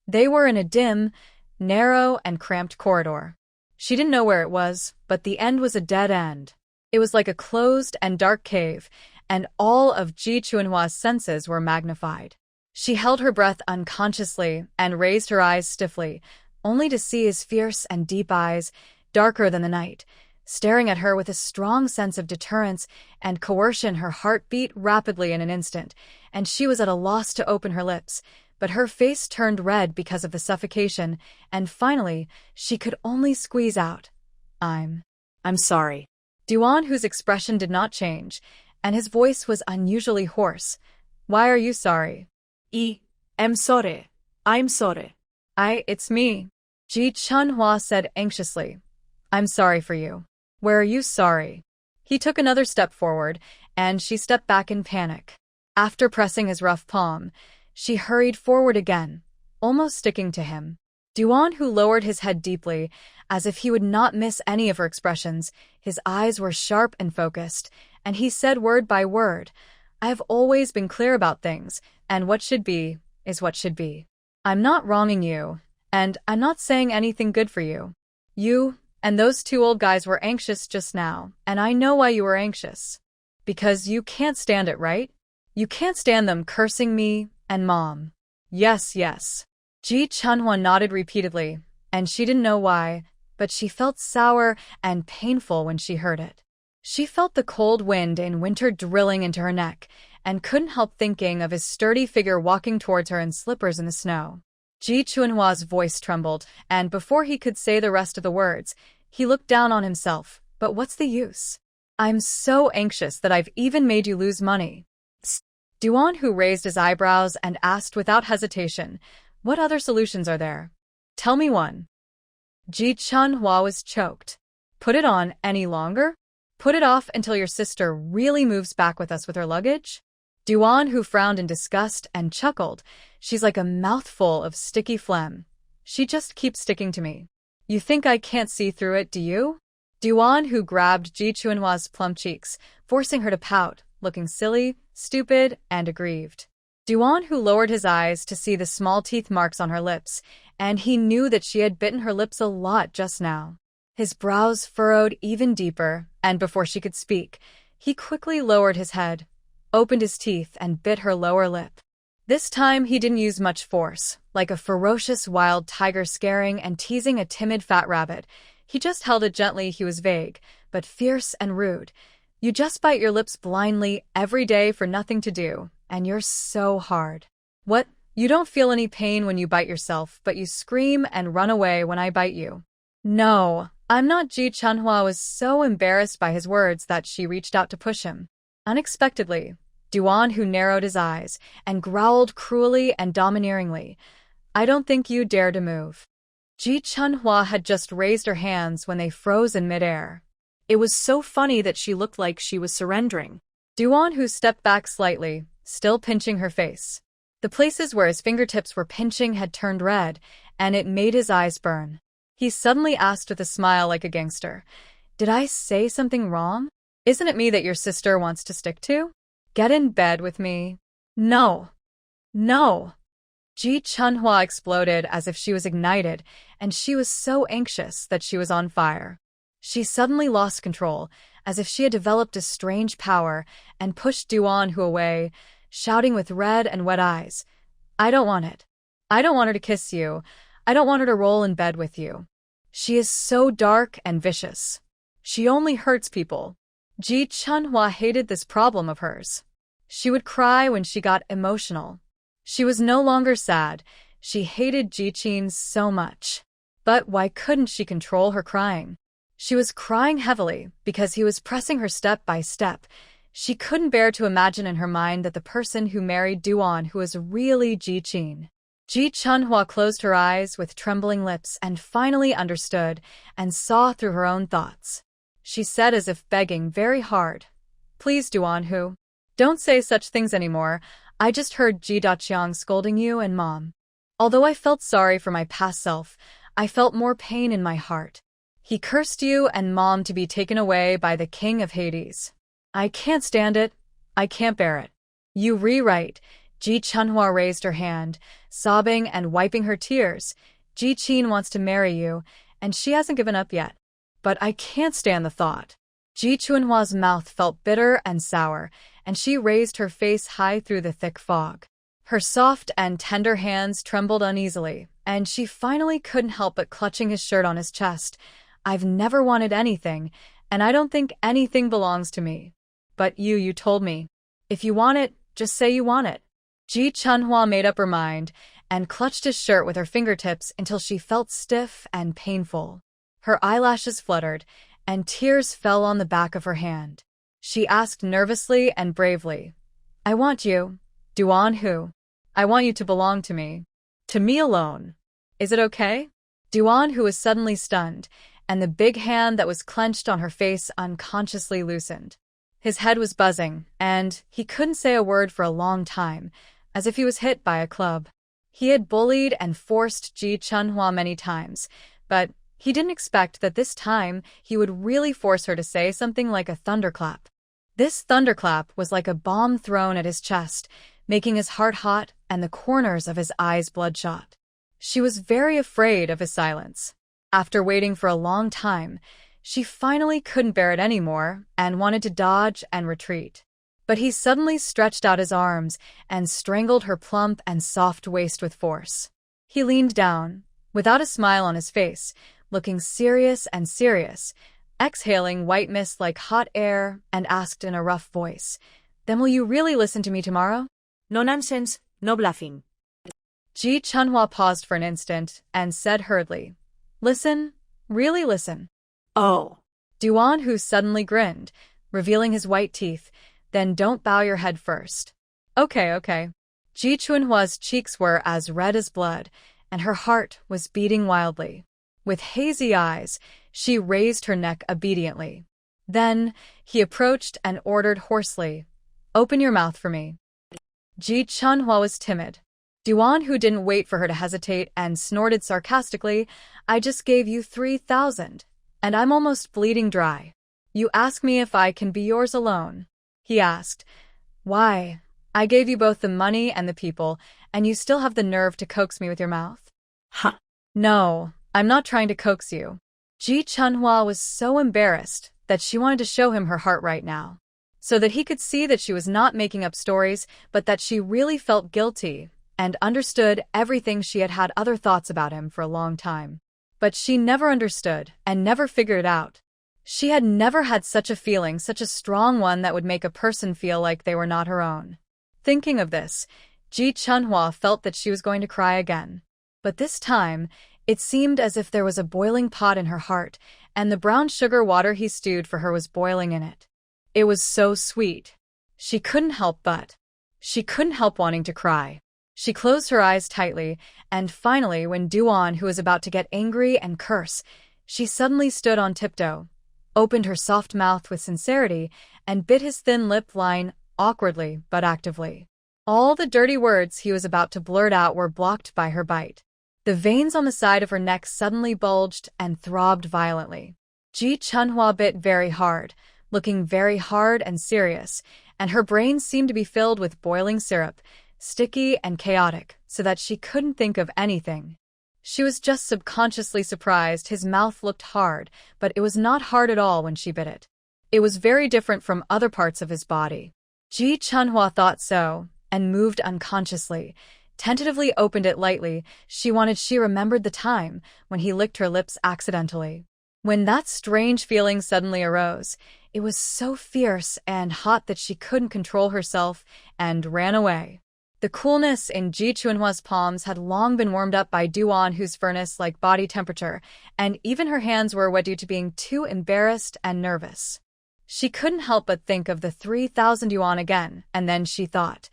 They were in a dim, narrow, and cramped corridor. She didn't know where it was, but the end was a dead end. It was like a closed and dark cave, and all of Ji Chunhua's senses were magnified. She held her breath unconsciously and raised her eyes stiffly, only to see his fierce and deep eyes, darker than the night, staring at her with a strong sense of deterrence and coercion. Her heart beat rapidly in an instant, and she was at a loss to open her lips, but her face turned red because of the suffocation, and finally, she could only squeeze out, I'm sorry. Duan Hu's expression did not change, and his voice was unusually hoarse. Why are you sorry? I'm sorry. I'm sorry. It's me. Ji Chunhua said anxiously. I'm sorry for you. Where are you sorry? He took another step forward, and she stepped back in panic. After pressing his rough palm, she hurried forward again, almost sticking to him. Duan Hu lowered his head deeply, as if he would not miss any of her expressions. His eyes were sharp and focused, and he said word by word, I have always been clear about things, and what should be is what should be. I'm not wronging you, and I'm not saying anything good for you. You and those two old guys were anxious just now, and I know why you were anxious. Because you can't stand it, right? You can't stand them cursing me and Mom. Yes. Ji Chunhua nodded repeatedly, and she didn't know why, but she felt sour and painful when she heard it. She felt the cold wind in winter drilling into her neck, and couldn't help thinking of his sturdy figure walking towards her in slippers in the snow. Ji Chunhua's voice trembled, and before he could say the rest of the words, he looked down on himself. But what's the use? I'm so anxious that I've even made you lose money. Duan Hu raised his eyebrows and asked without hesitation, what other solutions are there? Tell me one. Ji Chunhua was choked. Put it on any longer? Put it off until your sister really moves back with us with her luggage? Duan Hu frowned in disgust and chuckled. She's like a mouthful of sticky phlegm. She just keeps sticking to me. You think I can't see through it, do you? Duan Hu grabbed Ji Chunhua's plump cheeks, forcing her to pout, looking silly, stupid, and aggrieved. Duan Hu lowered his eyes to see the small teeth marks on her lips, and he knew that she had bitten her lips a lot just now. His brows furrowed even deeper, and before she could speak, he quickly lowered his head, opened his teeth, and bit her lower lip. This time he didn't use much force, like a ferocious wild tiger scaring and teasing a timid fat rabbit. He just held it gently. He was vague, but fierce and rude. You just bite your lips blindly every day for nothing to do, and you're so hard. What? You don't feel any pain when you bite yourself, but you scream and run away when I bite you. No, I'm not. Ji Chunhua was so embarrassed by his words that she reached out to push him. Unexpectedly, Duan Hu narrowed his eyes and growled cruelly and domineeringly, I don't think you dare to move. Ji Chunhua had just raised her hands when they froze in midair. It was so funny that she looked like she was surrendering. Duan Hu stepped back slightly, still pinching her face. The places where his fingertips were pinching had turned red, and it made his eyes burn. He suddenly asked with a smile like a gangster, Did I say something wrong? Isn't it me that your sister wants to stick to? Get in bed with me. No. Ji Chunhua exploded as if she was ignited, and she was so anxious that she was on fire. She suddenly lost control, as if she had developed a strange power, and pushed Duan Hu away, shouting with red and wet eyes, I don't want it. I don't want her to kiss you. I don't want her to roll in bed with you. She is so dark and vicious. She only hurts people. Ji Chunhua hated this problem of hers. She would cry when she got emotional. She was no longer sad. She hated Ji Qin so much. But why couldn't she control her crying? She was crying heavily because he was pressing her step by step. She couldn't bear to imagine in her mind that the person who married Duan Hu was really Ji Qin. Ji Chunhua closed her eyes with trembling lips and finally understood and saw through her own thoughts. She said as if begging very hard, Please, Duan Hu, don't say such things anymore. I just heard Ji Daqiang scolding you and Mom. Although I felt sorry for my past self, I felt more pain in my heart. He cursed you and Mom to be taken away by the king of Hades. I can't stand it. I can't bear it. You rewrite. Ji Chunhua raised her hand, sobbing and wiping her tears. Ji Qin wants to marry you, and she hasn't given up yet. But I can't stand the thought. Ji Chunhua's mouth felt bitter and sour, and she raised her face high through the thick fog. Her soft and tender hands trembled uneasily, and she finally couldn't help but clutching his shirt on his chest. I've never wanted anything, and I don't think anything belongs to me. But you told me. If you want it, just say you want it. Ji Chunhua made up her mind and clutched his shirt with her fingertips until she felt stiff and painful. Her eyelashes fluttered, and tears fell on the back of her hand. She asked nervously and bravely, I want you, Duan Hu. I want you to belong to me. To me alone. Is it okay? Duan Hu was suddenly stunned, and the big hand that was clenched on her face unconsciously loosened. His head was buzzing, and he couldn't say a word for a long time, as if he was hit by a club. He had bullied and forced Ji Chunhua many times, but he didn't expect that this time he would really force her to say something like a thunderclap. This thunderclap was like a bomb thrown at his chest, making his heart hot and the corners of his eyes bloodshot. She was very afraid of his silence. After waiting for a long time, she finally couldn't bear it anymore and wanted to dodge and retreat. But he suddenly stretched out his arms and strangled her plump and soft waist with force. He leaned down, without a smile on his face, looking serious and serious, exhaling white mist like hot air, and asked in a rough voice, Then will you really listen to me tomorrow? No nonsense, no bluffing. Ji Chunhua paused for an instant and said hurriedly, Listen, really listen. Oh. Duan Hu suddenly grinned, revealing his white teeth. Then don't bow your head first. Okay. Ji Chunhua's cheeks were as red as blood, and her heart was beating wildly. With hazy eyes, she raised her neck obediently. Then he approached and ordered hoarsely, Open your mouth for me. Ji Chunhua was timid. Duan Hu didn't wait for her to hesitate and snorted sarcastically, I just gave you 3,000, and I'm almost bleeding dry. You ask me if I can be yours alone. He asked, Why? I gave you both the money and the people, and you still have the nerve to coax me with your mouth? Huh. No, I'm not trying to coax you. Ji Chunhua was so embarrassed that she wanted to show him her heart right now, so that he could see that she was not making up stories, but that she really felt guilty and understood everything. She had had other thoughts about him for a long time, but she never understood and never figured it out. She had never had such a feeling, such a strong one that would make a person feel like they were not her own. Thinking of this, Ji Chunhua felt that she was going to cry again. But this time, it seemed as if there was a boiling pot in her heart, and the brown sugar water he stewed for her was boiling in it. It was so sweet. She couldn't help wanting to cry. She closed her eyes tightly, and finally, when Duan Hu was about to get angry and curse, she suddenly stood on tiptoe, opened her soft mouth with sincerity, and bit his thin lip line awkwardly but actively. All the dirty words he was about to blurt out were blocked by her bite. The veins on the side of her neck suddenly bulged and throbbed violently. Ji Chunhua bit very hard, looking very hard and serious, and her brain seemed to be filled with boiling syrup, sticky and chaotic, so that she couldn't think of anything. She was just subconsciously surprised. His mouth looked hard, but it was not hard at all when she bit it. It was very different from other parts of his body. Ji Chunhua thought so, and moved unconsciously, tentatively opened it lightly. She remembered the time when he licked her lips accidentally. When that strange feeling suddenly arose, it was so fierce and hot that she couldn't control herself and ran away. The coolness in Ji Chunhua's palms had long been warmed up by Duan Hu's furnace-like body temperature, and even her hands were wet due to being too embarrassed and nervous. She couldn't help but think of the 3,000 yuan again, and then she thought,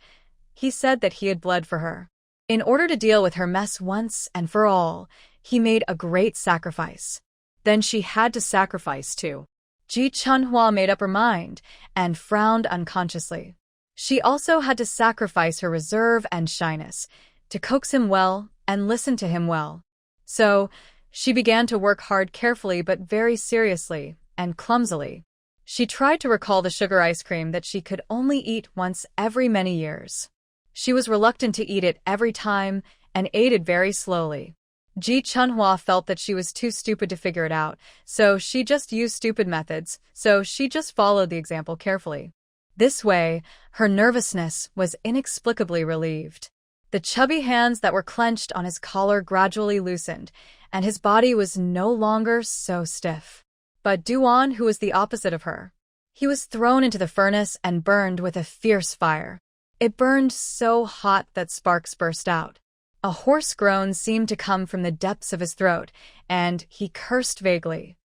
he said that he had bled for her. In order to deal with her mess once and for all, he made a great sacrifice. Then she had to sacrifice too. Ji Chunhua made up her mind and frowned unconsciously. She also had to sacrifice her reserve and shyness, to coax him well and listen to him well. So, she began to work hard, carefully but very seriously and clumsily. She tried to recall the sugar ice cream that she could only eat once every many years. She was reluctant to eat it every time and ate it very slowly. Ji Chunhua felt that she was too stupid to figure it out, so she just used stupid methods, so she just followed the example carefully. This way, her nervousness was inexplicably relieved. The chubby hands that were clenched on his collar gradually loosened, and his body was no longer so stiff. But Duan Hu was the opposite of her. He was thrown into the furnace and burned with a fierce fire. It burned so hot that sparks burst out. A hoarse groan seemed to come from the depths of his throat, and he cursed vaguely.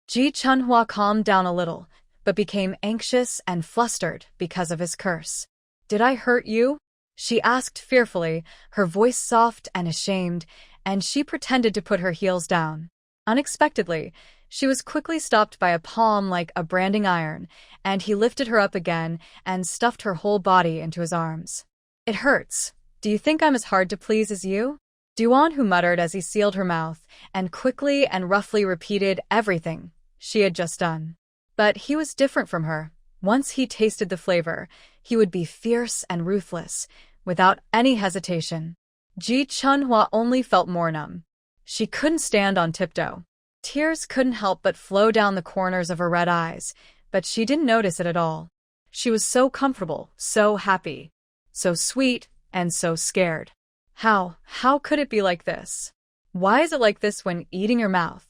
Ji Chunhua calmed down a little, but became anxious and flustered because of his curse. "Did I hurt you?" she asked fearfully, her voice soft and ashamed, and she pretended to put her heels down. Unexpectedly, she was quickly stopped by a palm like a branding iron, and he lifted her up again and stuffed her whole body into his arms. "It hurts. Do you think I'm as hard to please as you?" Duan Hu muttered as he sealed her mouth, and quickly and roughly repeated everything she had just done. But he was different from her. Once he tasted the flavor, he would be fierce and ruthless, without any hesitation. Ji Chunhua only felt more numb. She couldn't stand on tiptoe. Tears couldn't help but flow down the corners of her red eyes, but she didn't notice it at all. She was so comfortable, so happy, so sweet, and so scared. How could it be like this? Why is it like this when eating your mouth?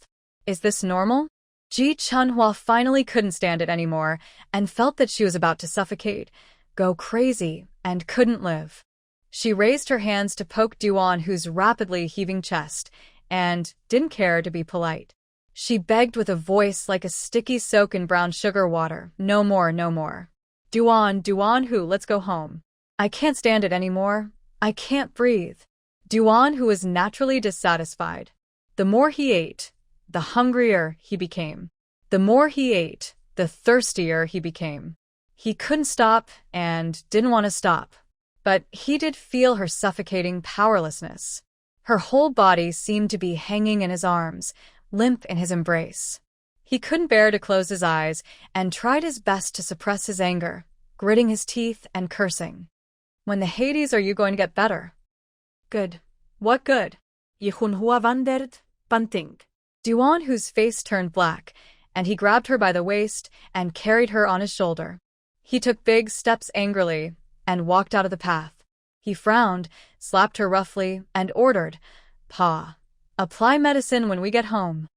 Is this normal? Ji Chunhua finally couldn't stand it anymore and felt that she was about to suffocate, go crazy, and couldn't live. She raised her hands to poke Duan Hu's rapidly heaving chest and didn't care to be polite. She begged with a voice like a sticky soak in brown sugar water, "No more, no more. Duan Hu, let's go home. I can't stand it anymore. I can't breathe." Duan Hu was naturally dissatisfied. The more he ate, the hungrier he became. The more he ate, the thirstier he became. He couldn't stop and didn't want to stop. But he did feel her suffocating powerlessness. Her whole body seemed to be hanging in his arms, limp in his embrace. He couldn't bear to close his eyes and tried his best to suppress his anger, gritting his teeth and cursing. "When the Hades are you going to get better?" "Good. What good?" "Yihunhua vandert, banting." Duan Hu's face turned black, and he grabbed her by the waist and carried her on his shoulder. He took big steps angrily and walked out of the path. He frowned, slapped her roughly, and ordered, "Pa, apply medicine when we get home.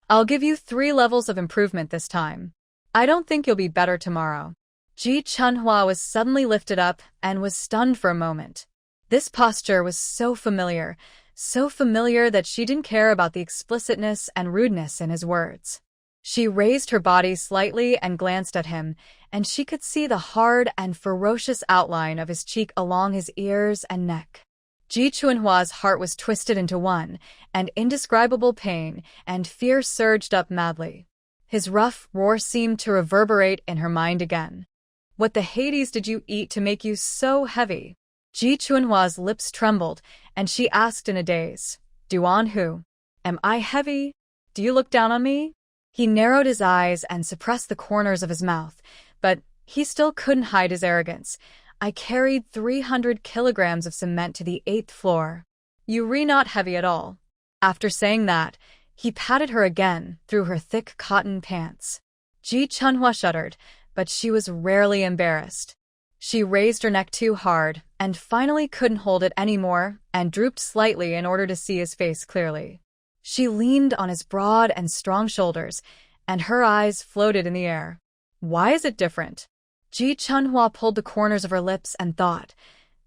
I'll give you 3 levels of improvement this time. I don't think you'll be better tomorrow." Ji Chunhua was suddenly lifted up and was stunned for a moment. This posture was so familiar that she didn't care about the explicitness and rudeness in his words. She raised her body slightly and glanced at him, and she could see the hard and ferocious outline of his cheek along his ears and neck. Ji Chunhua's heart was twisted into one, and indescribable pain and fear surged up madly. His rough roar seemed to reverberate in her mind again. "What the Hades did you eat to make you so heavy?" Ji Chunhua's lips trembled, and she asked in a daze, "Duan Hu, am I heavy? Do you look down on me?" He narrowed his eyes and suppressed the corners of his mouth, but he still couldn't hide his arrogance. "I carried 300 kilograms of cement to the 8th floor. You're not heavy at all." After saying that, he patted her again through her thick cotton pants. Ji Chunhua shuddered, but she was rarely embarrassed. She raised her neck too hard and finally couldn't hold it anymore and drooped slightly in order to see his face clearly. She leaned on his broad and strong shoulders, and her eyes floated in the air. "Why is it different?" Ji Chunhua pulled the corners of her lips and thought,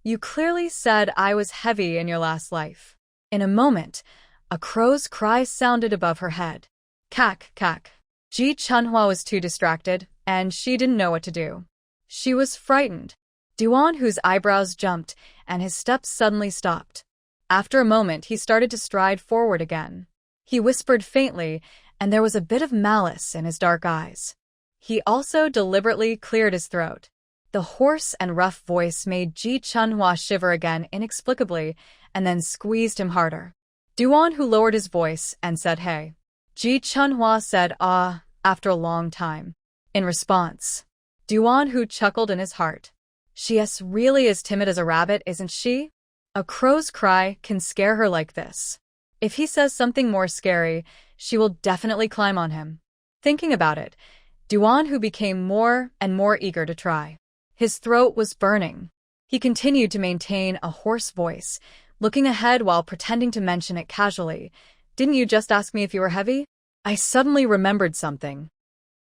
"You clearly said I was heavy in your last life." In a moment, a crow's cry sounded above her head. "Kak, kak." Ji Chunhua was too distracted, and she didn't know what to do. She was frightened. Duan Hu's eyebrows jumped, and his steps suddenly stopped. After a moment, he started to stride forward again. He whispered faintly, and there was a bit of malice in his dark eyes. He also deliberately cleared his throat. The hoarse and rough voice made Ji Chunhua shiver again inexplicably, and then squeezed him harder. Duan Hu lowered his voice and said, "Hey." Ji Chunhua said, "Ah," after a long time. In response, Duan Hu chuckled in his heart. "She's really as timid as a rabbit, isn't she? A crow's cry can scare her like this. If he says something more scary, she will definitely climb on him." Thinking about it, Duan Hu became more and more eager to try. His throat was burning. He continued to maintain a hoarse voice, looking ahead while pretending to mention it casually. "Didn't you just ask me if you were heavy?" I suddenly remembered something.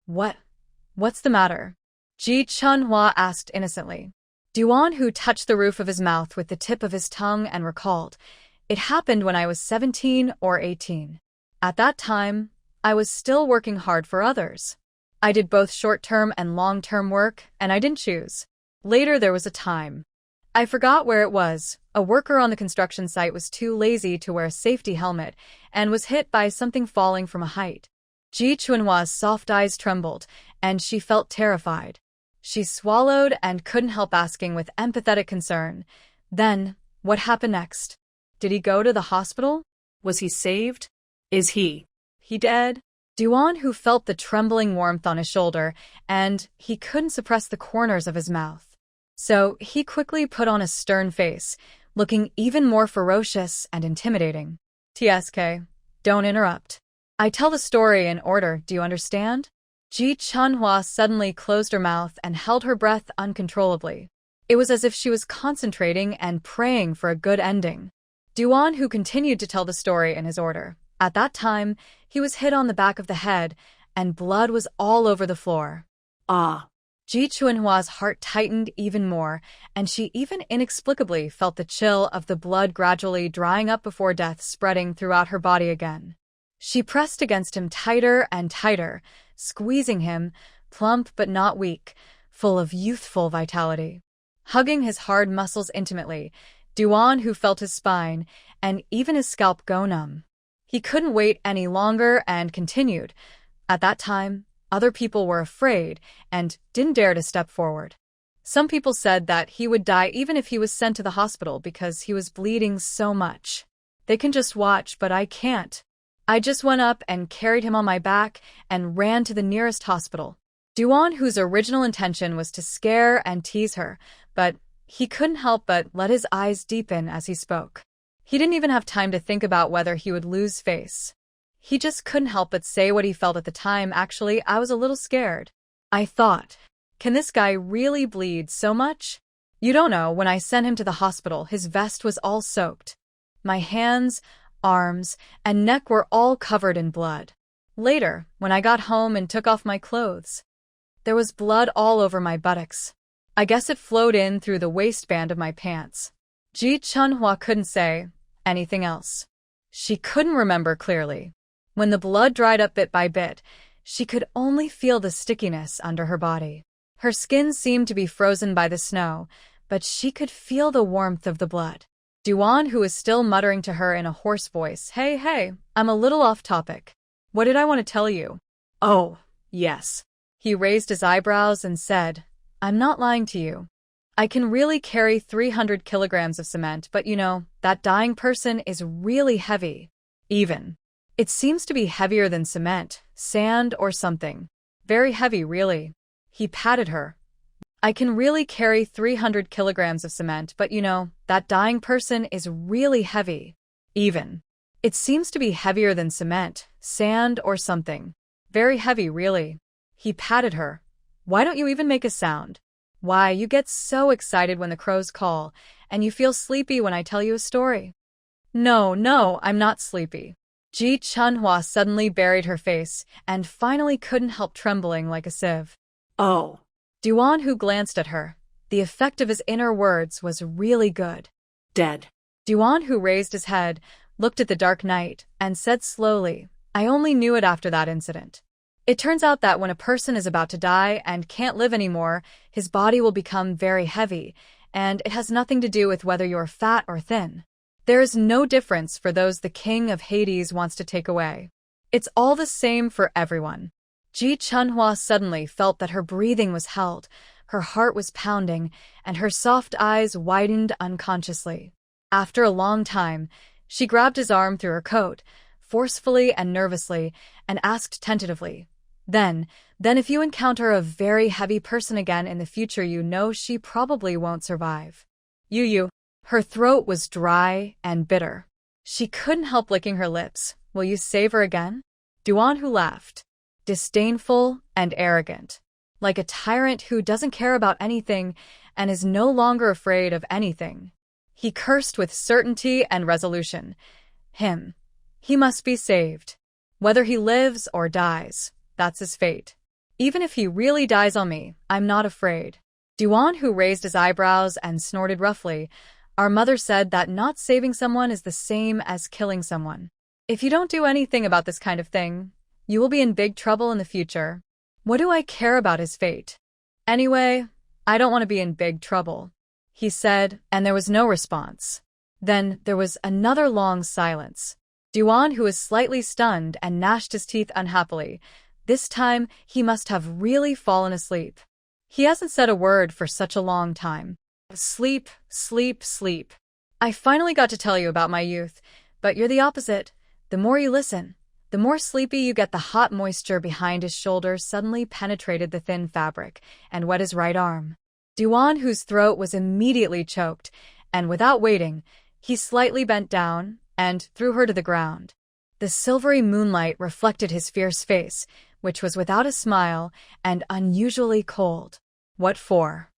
What's the matter? Ji Chunhua asked innocently. Duan Hu touched the roof of his mouth with the tip of his tongue and recalled. It happened when I was 17 or 18. At that time, I was still working hard for others. I did both short-term and long-term work, and I didn't choose. Later there was a time. I forgot where it was. A worker on the construction site was too lazy to wear a safety helmet and was hit by something falling from a height. Ji Chunhua's soft eyes trembled, and she felt terrified. She swallowed and couldn't help asking with empathetic concern. Then, what happened next? Did he go to the hospital? Was he saved? Is he dead? Duan Hu felt the trembling warmth on his shoulder, and he couldn't suppress the corners of his mouth. So he quickly put on a stern face, looking even more ferocious and intimidating. TSK, don't interrupt. I tell the story in order, do you understand? Ji Chunhua suddenly closed her mouth and held her breath uncontrollably. It was as if she was concentrating and praying for a good ending. Duan Hu continued to tell the story in his order. At that time, he was hit on the back of the head, and blood was all over the floor. Ah. Ji Chunhua's heart tightened even more, and she even inexplicably felt the chill of the blood gradually drying up before death spreading throughout her body again. She pressed against him tighter and tighter, squeezing him, plump but not weak, full of youthful vitality. Hugging his hard muscles intimately, Duan Hu felt his spine and even his scalp go numb. He couldn't wait any longer and continued. At that time, other people were afraid and didn't dare to step forward. Some people said that he would die even if he was sent to the hospital because he was bleeding so much. They can just watch, but I can't. I just went up and carried him on my back and ran to the nearest hospital. Duan Hu's original intention was to scare and tease her, but he couldn't help but let his eyes deepen as he spoke. He didn't even have time to think about whether he would lose face. He just couldn't help but say what he felt at the time. Actually, I was a little scared. I thought, can this guy really bleed so much? You don't know, when I sent him to the hospital, his vest was all soaked. My hands, arms, and neck were all covered in blood. Later, when I got home and took off my clothes, there was blood all over my buttocks. I guess it flowed in through the waistband of my pants. Ji Chunhua couldn't say anything else. She couldn't remember clearly. When the blood dried up bit by bit, she could only feel the stickiness under her body. Her skin seemed to be frozen by the snow, but she could feel the warmth of the blood. Duan, who was still muttering to her in a hoarse voice, Hey, I'm a little off topic. What did I want to tell you? Oh, yes. He raised his eyebrows and said, I'm not lying to you. I can really carry 300 kilograms of cement, but you know, that dying person is really heavy. Even. It seems to be heavier than cement, sand, or something. Very heavy, really. He patted her. I can really carry 300 kilograms of cement, but you know, that dying person is really heavy. Even. It seems to be heavier than cement, sand, or something. Very heavy, really. He patted her. Why don't you even make a sound? Why, you get so excited when the crows call, and you feel sleepy when I tell you a story. No, I'm not sleepy. Ji Chunhua suddenly buried her face, and finally couldn't help trembling like a sieve. Oh. Duan Hu glanced at her. The effect of his inner words was really good. Dead. Duan Hu raised his head, looked at the dark night, and said slowly, I only knew it after that incident. It turns out that when a person is about to die and can't live anymore, his body will become very heavy, and it has nothing to do with whether you're fat or thin. There is no difference for those the king of Hades wants to take away. It's all the same for everyone. Ji Chunhua suddenly felt that her breathing was held, her heart was pounding, and her soft eyes widened unconsciously. After a long time, she grabbed his arm through her coat, forcefully and nervously, and asked tentatively, Then if you encounter a very heavy person again in the future, you know she probably won't survive. You. Her throat was dry and bitter. She couldn't help licking her lips. Will you save her again? Duan Hu laughed. Disdainful and arrogant. Like a tyrant who doesn't care about anything and is no longer afraid of anything. He cursed with certainty and resolution. He must be saved. Whether he lives or dies, that's his fate. Even if he really dies on me, I'm not afraid. Duan Hu raised his eyebrows and snorted roughly. Our mother said that not saving someone is the same as killing someone. If you don't do anything about this kind of thing, you will be in big trouble in the future. What do I care about his fate? Anyway, I don't want to be in big trouble, he said, and there was no response. Then there was another long silence. Duan, who was slightly stunned and gnashed his teeth unhappily. This time, he must have really fallen asleep. He hasn't said a word for such a long time. Sleep, sleep, sleep. I finally got to tell you about my youth, but you're the opposite. The more you listen, the more sleepy you get. The hot moisture behind his shoulder suddenly penetrated the thin fabric and wet his right arm. Duan, whose throat was immediately choked, and without waiting, he slightly bent down and threw her to the ground. The silvery moonlight reflected his fierce face, which was without a smile and unusually cold. What for?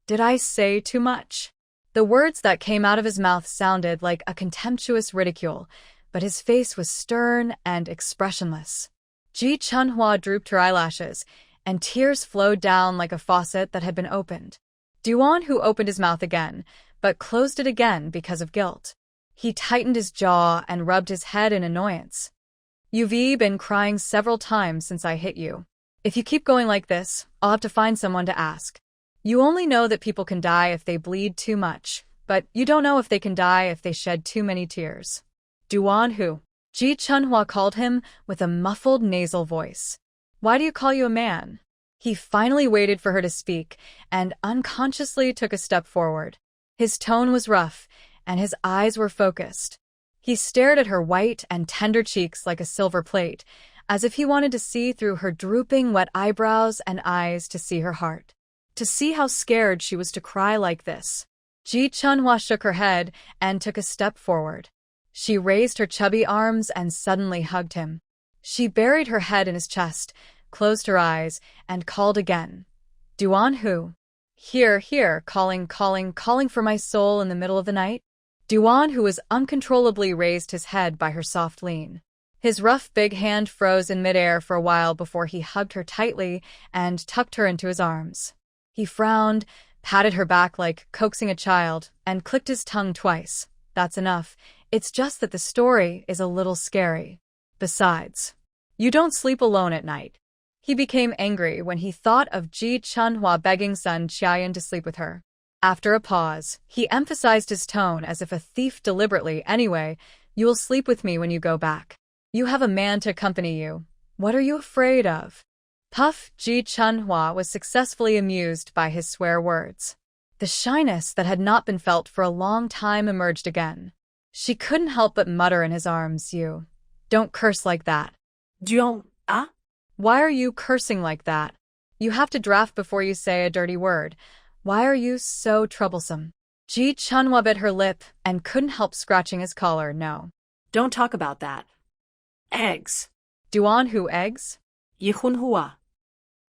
Did I say too much? The words that came out of his mouth sounded like a contemptuous ridicule, but his face was stern and expressionless. Ji Chunhua drooped her eyelashes, and tears flowed down like a faucet that had been opened. Duan Hu opened his mouth again, but closed it again because of guilt. He tightened his jaw and rubbed his head in annoyance. You've been crying several times since I hit you. If you keep going like this, I'll have to find someone to ask. You only know that people can die if they bleed too much, but you don't know if they can die if they shed too many tears. Duan Hu, Ji Chunhua called him with a muffled nasal voice. Why do you call you a man? He finally waited for her to speak and unconsciously took a step forward. His tone was rough, and his eyes were focused. He stared at her white and tender cheeks like a silver plate, as if he wanted to see through her drooping wet eyebrows and eyes to see her heart. To see how scared she was to cry like this. Ji Chunhua shook her head and took a step forward. She raised her chubby arms and suddenly hugged him. She buried her head in his chest, closed her eyes, and called again. Duan Hu. Here, here, calling for my soul in the middle of the night. Duan Hu was uncontrollably raised his head by her soft lean. His rough big hand froze in midair for a while before he hugged her tightly and tucked her into his arms. He frowned, patted her back like coaxing a child, and clicked his tongue twice. That's enough. It's just that the story is a little scary. Besides, you don't sleep alone at night. He became angry when he thought of Ji Chunhua begging Sun Qiayan to sleep with her. After a pause, he emphasized his tone as if a thief deliberately. Anyway, you will sleep with me when you go back. You have a man to accompany you. What are you afraid of? Puff. Ji Chunhua was successfully amused by his swear words. The shyness that had not been felt for a long time emerged again. She couldn't help but mutter in his arms, You don't curse like that. Why are you cursing like that? You have to draft before you say a dirty word. Why are you so troublesome? Ji Chunhua bit her lip and couldn't help scratching his collar. No. Don't talk about that. Eggs. Duan Hu eggs? Yihunhua.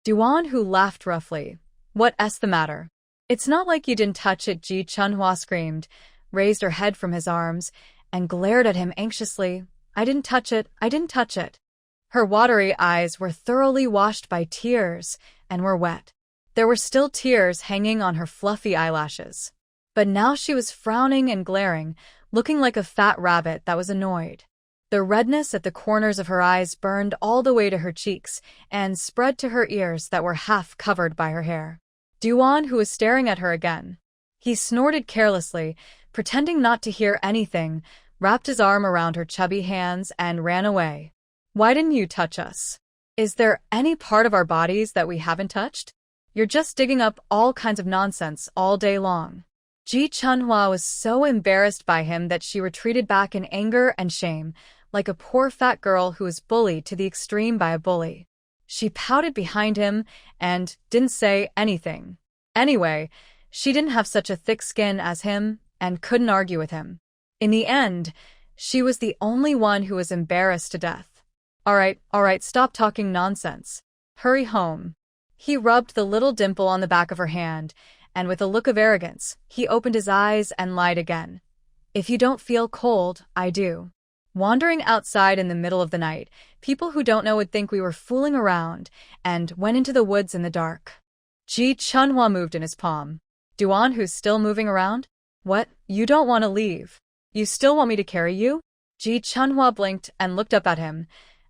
Duan Hu laughed roughly. What's the matter? It's not like you didn't touch it. Ji Chunhua screamed, raised her head from his arms, and glared at him anxiously. I didn't touch it. I didn't touch it. Her watery eyes were thoroughly washed by tears and were wet. There were still tears hanging on her fluffy eyelashes. But now she was frowning and glaring, looking like a fat rabbit that was annoyed. The redness at the corners of her eyes burned all the way to her cheeks and spread to her ears that were half covered by her hair. Duan, who was staring at her again. He snorted carelessly, pretending not to hear anything, wrapped his arm around her chubby hands and ran away. Why didn't you touch us? Is there any part of our bodies that we haven't touched? You're just digging up all kinds of nonsense all day long. Ji Chunhua was so embarrassed by him that she retreated back in anger and shame, like a poor fat girl who was bullied to the extreme by a bully. She pouted behind him and didn't say anything. Anyway, she didn't have such a thick skin as him and couldn't argue with him. In the end, she was the only one who was embarrassed to death. All right, stop talking nonsense. Hurry home. He rubbed the little dimple on the back of her hand, and with a look of arrogance, he opened his eyes and lied again. If you don't feel cold, I do. Wandering outside in the middle of the night, people who don't know would think we were fooling around, and went into the woods in the dark. Ji Chunhua moved in his palm. Duan Hu's still moving around? What? You don't want to leave? You still want me to carry you? Ji Chunhua blinked and looked up at him.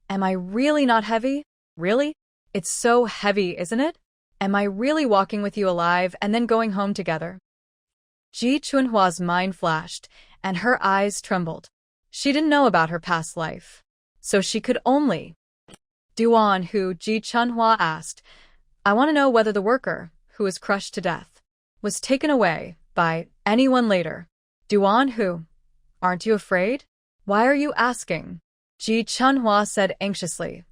Am I really not heavy? Really? It's so heavy, isn't it? Am I really walking with you alive and then going home together? Ji Chunhua's mind flashed, and her eyes trembled. She didn't know about her past life, so she could only. Duan Hu, Ji Chunhua asked, I want to know whether the worker, who was crushed to death, was taken away by anyone later. Duan Hu, aren't you afraid? Why are you asking? Ji Chunhua said anxiously.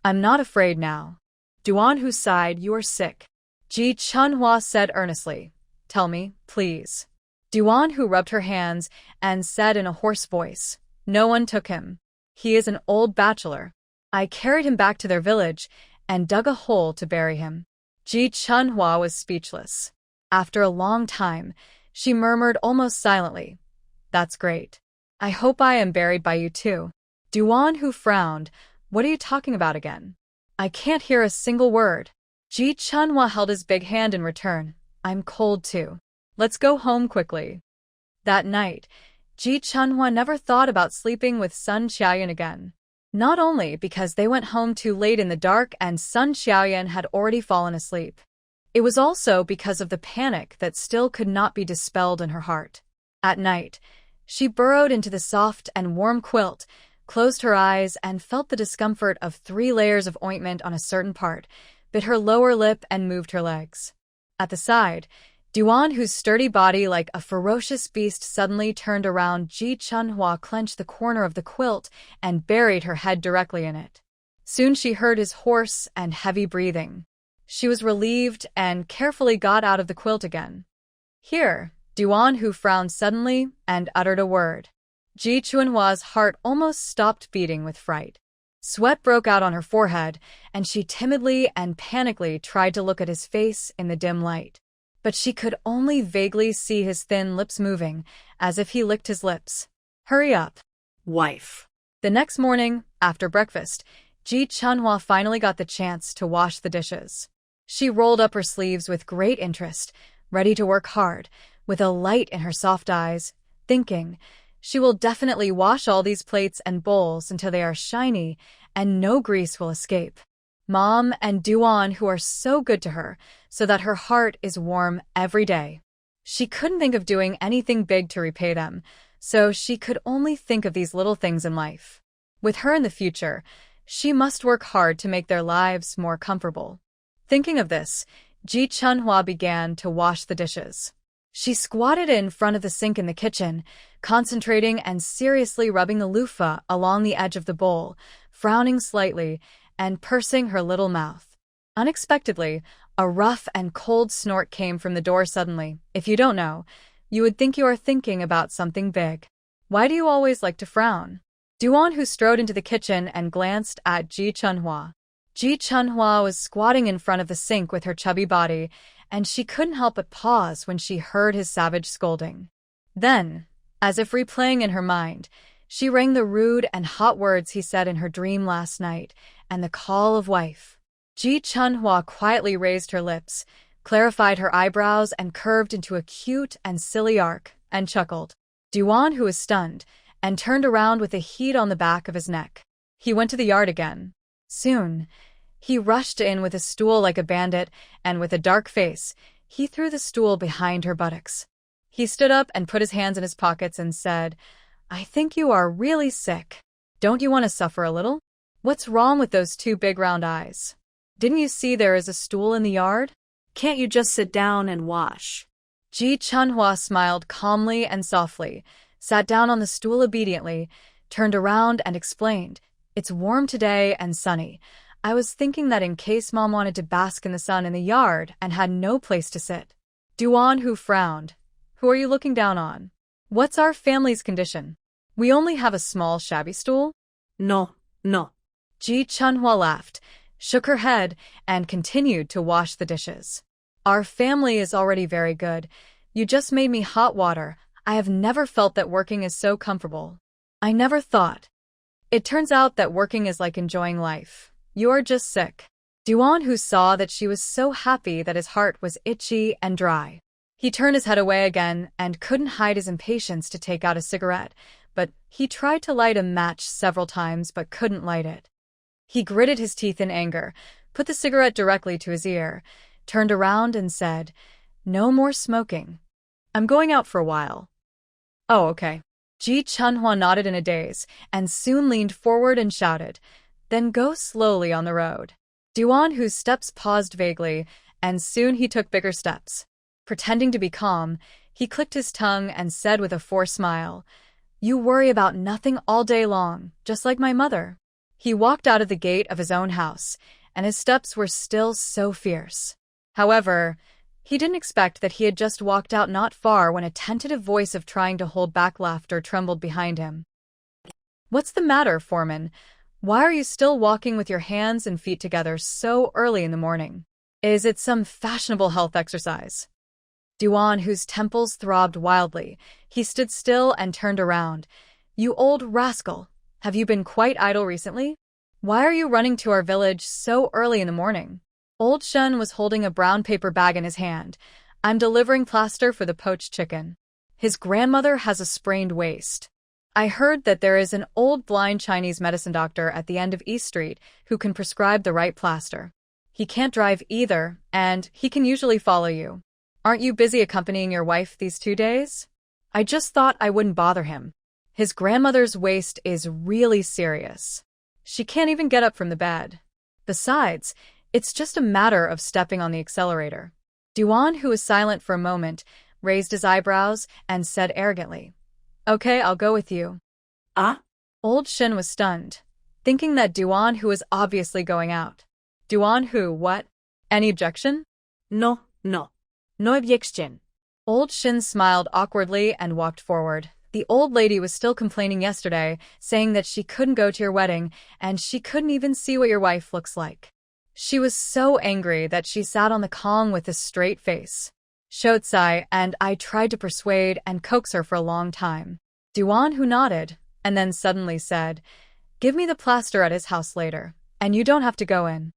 I'm not afraid now. Duan Hu sighed. You are sick. Ji Chunhua said earnestly. Tell me, please. Duan Hu rubbed her hands and said in a hoarse voice, No one took him. He is an old bachelor. I carried him back to their village and dug a hole to bury him. Ji Chunhua was speechless. After a long time, she murmured almost silently, That's great. I hope I am buried by you too. Duan Hu frowned. What are you talking about again? I can't hear a single word. Ji Chunhua held his big hand in return. I'm cold too. Let's go home quickly. That night, Ji Chunhua never thought about sleeping with Sun Xiaoyan again. Not only because they went home too late in the dark and Sun Xiaoyan had already fallen asleep. It was also because of the panic that still could not be dispelled in her heart. At night, she burrowed into the soft and warm quilt, closed her eyes and felt the discomfort of 3 layers of ointment on a certain part, bit her lower lip and moved her legs. At the side, Duan Hu's sturdy body like a ferocious beast suddenly turned around. Ji Chunhua clenched the corner of the quilt and buried her head directly in it. Soon she heard his hoarse and heavy breathing. She was relieved and carefully got out of the quilt again. Here, Duan Hu frowned suddenly and uttered a word. Ji Chunhua's heart almost stopped beating with fright. Sweat broke out on her forehead, and she timidly and panically tried to look at his face in the dim light. But she could only vaguely see his thin lips moving, as if he licked his lips. Hurry up, Wife. The next morning, after breakfast, Ji Chunhua finally got the chance to wash the dishes. She rolled up her sleeves with great interest, ready to work hard, with a light in her soft eyes, thinking, she will definitely wash all these plates and bowls until they are shiny and no grease will escape. Mom and Duan Hu are so good to her, so that her heart is warm every day. She couldn't think of doing anything big to repay them, so she could only think of these little things in life. With her in the future, she must work hard to make their lives more comfortable. Thinking of this, Ji Chunhua began to wash the dishes. She squatted in front of the sink in the kitchen, concentrating and seriously rubbing the loofah along the edge of the bowl, frowning slightly and pursing her little mouth. Unexpectedly, a rough and cold snort came from the door suddenly. If you don't know, you would think you are thinking about something big. Why do you always like to frown? Duan Hu strode into the kitchen and glanced at Ji Chunhua. Ji Chunhua was squatting in front of the sink with her chubby body, and she couldn't help but pause when she heard his savage scolding. Then, as if replaying in her mind, she rang the rude and hot words he said in her dream last night, and the call of wife. Ji Chunhua quietly raised her lips, clarified her eyebrows and curved into a cute and silly arc, and chuckled. Duan Hu was stunned, and turned around with a heat on the back of his neck. He went to the yard again. Soon, he rushed in with a stool like a bandit, and with a dark face, he threw the stool behind her buttocks. He stood up and put his hands in his pockets and said, I think you are really sick. Don't you want to suffer a little? What's wrong with those 2 big round eyes? Didn't you see there is a stool in the yard? Can't you just sit down and wash? Ji Chunhua smiled calmly and softly, sat down on the stool obediently, turned around and explained, It's warm today and sunny. I was thinking that in case Mom wanted to bask in the sun in the yard and had no place to sit. Duan Hu frowned. Who are you looking down on? What's our family's condition? We only have a small shabby stool? No. Ji Chunhua laughed, shook her head, and continued to wash the dishes. Our family is already very good. You just made me hot water. I have never felt that working is so comfortable. I never thought. It turns out that working is like enjoying life. You are just sick. Duan Hu saw that she was so happy that his heart was itchy and dry. He turned his head away again and couldn't hide his impatience to take out a cigarette, but he tried to light a match several times but couldn't light it. He gritted his teeth in anger, put the cigarette directly to his ear, turned around and said, "No more smoking. I'm going out for a while." "Oh, okay." Ji Chunhua nodded in a daze and soon leaned forward and shouted, "Then go slowly on the road." Duan Hu's steps paused vaguely, and soon he took bigger steps. Pretending to be calm, he clicked his tongue and said with a forced smile, "You worry about nothing all day long, just like my mother." He walked out of the gate of his own house, and his steps were still so fierce. However, he didn't expect that he had just walked out not far when a tentative voice of trying to hold back laughter trembled behind him. "What's the matter, Foreman? Why are you still walking with your hands and feet together so early in the morning? Is it some fashionable health exercise?" Duan, whose temples throbbed wildly, he stood still and turned around. "You old rascal! Have you been quite idle recently? Why are you running to our village so early in the morning?" Old Shun was holding a brown paper bag in his hand. "I'm delivering plaster for the poached chicken. His grandmother has a sprained waist. I heard that there is an old blind Chinese medicine doctor at the end of East Street who can prescribe the right plaster. He can't drive either, and he can usually follow you. Aren't you busy accompanying your wife these 2 days? I just thought I wouldn't bother him. His grandmother's waist is really serious. She can't even get up from the bed. Besides, it's just a matter of stepping on the accelerator." Duan, who was silent for a moment, raised his eyebrows and said arrogantly, "Okay, I'll go with you." Ah? Old Shin was stunned, thinking that Duan Hu was obviously going out. "Duan Hu, what? Any objection?" No. No objection. Old Shin smiled awkwardly and walked forward. The old lady was still complaining yesterday, saying that she couldn't go to your wedding and she couldn't even see what your wife looks like. She was so angry that she sat on the Kong with a straight face. Shotsai and I tried to persuade and coax her for a long time. Duan, who nodded, and then suddenly said, "Give me the plaster at his house later, and you don't have to go in."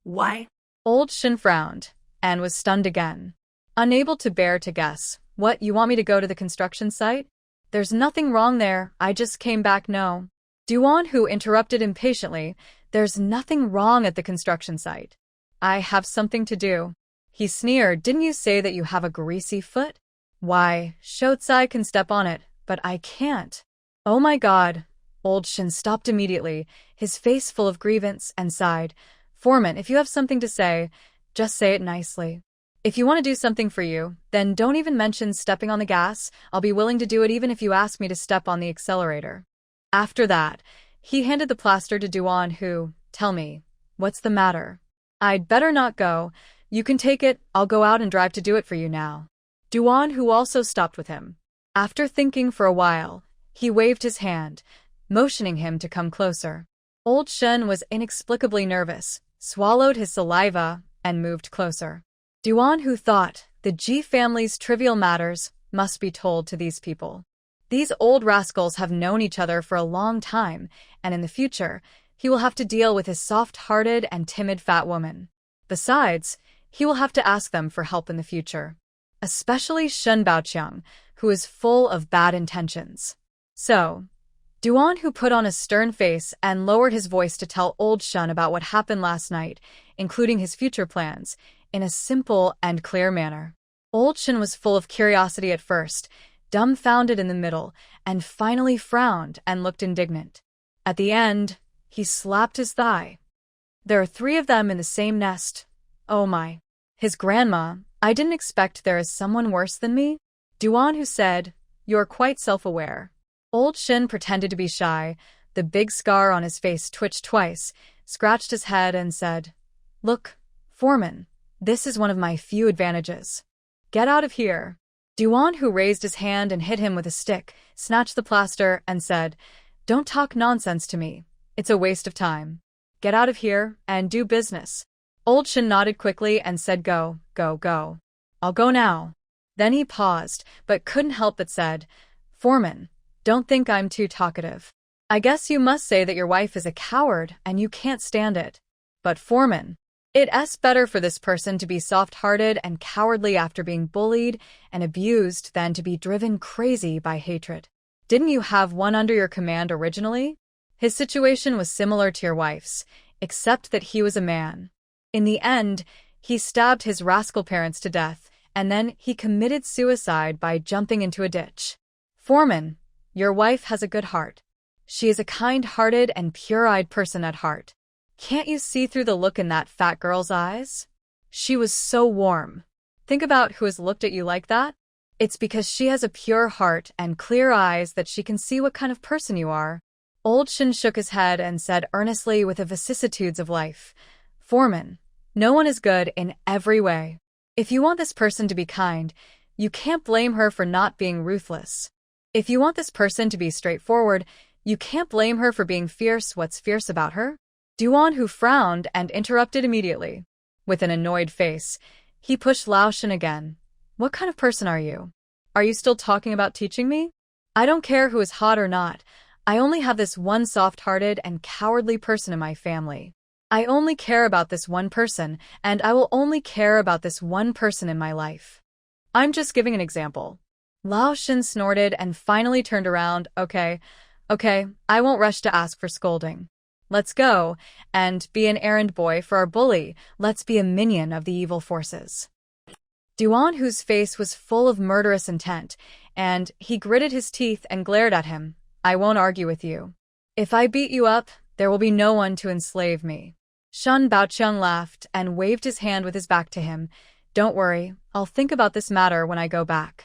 Why? Old Shin frowned, and was stunned again. Unable to bear to guess, "What, you want me to go to the construction site? There's nothing wrong there, I just came back no." Duan, who interrupted impatiently, "There's nothing wrong at the construction site. I have something to do." He sneered, "Didn't you say that you have a greasy foot? Why, Shotsai can step on it, but I can't." "Oh my God." Old Shin stopped immediately, his face full of grievance, and sighed. "Foreman, if you have something to say, just say it nicely. If you want to do something for you, then don't even mention stepping on the gas. I'll be willing to do it even if you ask me to step on the accelerator." After that, he handed the plaster to Duan, who, "Tell me, what's the matter?" "I'd better not go. You can take it, I'll go out and drive to do it for you now." Duan, who also stopped with him. After thinking for a while, he waved his hand, motioning him to come closer. Old Shen was inexplicably nervous, swallowed his saliva, and moved closer. Duan, who thought, the Ji family's trivial matters must be told to these people. These old rascals have known each other for a long time, and in the future, he will have to deal with his soft-hearted and timid fat woman. Besides, he will have to ask them for help in the future. Especially Shen Baoqiang, who is full of bad intentions. So, Duan, who put on a stern face and lowered his voice to tell old Shen about what happened last night, including his future plans, in a simple and clear manner. Old Shen was full of curiosity at first, dumbfounded in the middle, and finally frowned and looked indignant. At the end, he slapped his thigh. "There are 3 of them in the same nest. Oh my. His grandma, I didn't expect there is someone worse than me." Duan, who said, "You're quite self-aware." Old Shin pretended to be shy. The big scar on his face twitched twice, scratched his head, and said, "Look, Foreman, this is one of my few advantages. Get out of here." Duan, who raised his hand and hit him with a stick, snatched the plaster and said, "Don't talk nonsense to me. It's a waste of time. Get out of here and do business." Old Shin nodded quickly and said, "Go, go, go. I'll go now." Then he paused, but couldn't help but said, "Foreman, don't think I'm too talkative. I guess you must say that your wife is a coward and you can't stand it. But foreman, it's better for this person to be soft-hearted and cowardly after being bullied and abused than to be driven crazy by hatred. Didn't you have one under your command originally? His situation was similar to your wife's, except that he was a man. In the end, he stabbed his rascal parents to death, and then he committed suicide by jumping into a ditch. Foreman, your wife has a good heart. She is a kind-hearted and pure-eyed person at heart. Can't you see through the look in that fat girl's eyes? She was so warm. Think about who has looked at you like that. It's because she has a pure heart and clear eyes that she can see what kind of person you are. Old Shin shook his head and said earnestly with the vicissitudes of life, Foreman, no one is good in every way. If you want this person to be kind, you can't blame her for not being ruthless. If you want this person to be straightforward, you can't blame her for being fierce. What's fierce about her? Duan Hu frowned and interrupted immediately. With an annoyed face, he pushed Lao Shin again. What kind of person are you? Are you still talking about teaching me? I don't care who is hot or not. I only have this one soft-hearted and cowardly person in my family. I only care about this one person, and I will only care about this one person in my life. I'm just giving an example. Lao Shin snorted and finally turned around. Okay, I won't rush to ask for scolding. Let's go, and be an errand boy for our bully. Let's be a minion of the evil forces. Duan Hu's face was full of murderous intent, and he gritted his teeth and glared at him. I won't argue with you. If I beat you up, there will be no one to enslave me. Shun Baoqiang laughed and waved his hand with his back to him. Don't worry, I'll think about this matter when I go back.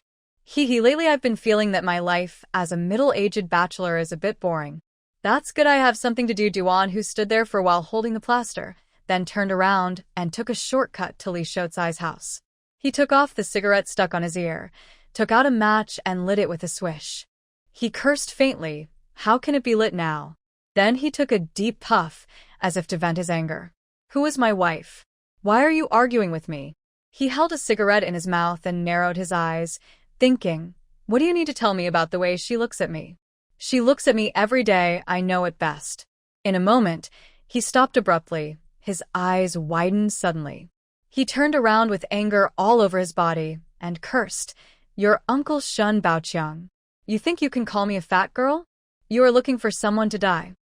Lately I've been feeling that my life as a middle-aged bachelor is a bit boring. That's good, I have something to do. Duan Hu stood there for a while holding the plaster, then turned around and took a shortcut to Li Shouzai's house. He took off the cigarette stuck on his ear, took out a match and lit it with a swish. He cursed faintly. How can it be lit now? Then he took a deep puff, as if to vent his anger. Who is my wife? Why are you arguing with me? He held a cigarette in his mouth and narrowed his eyes, thinking, what do you need to tell me about the way she looks at me? She looks at me every day, I know it best. In a moment, he stopped abruptly, his eyes widened suddenly. He turned around with anger all over his body, and cursed, Your uncle Shun Baoqiang. You think you can call me a fat girl? You are looking for someone to die.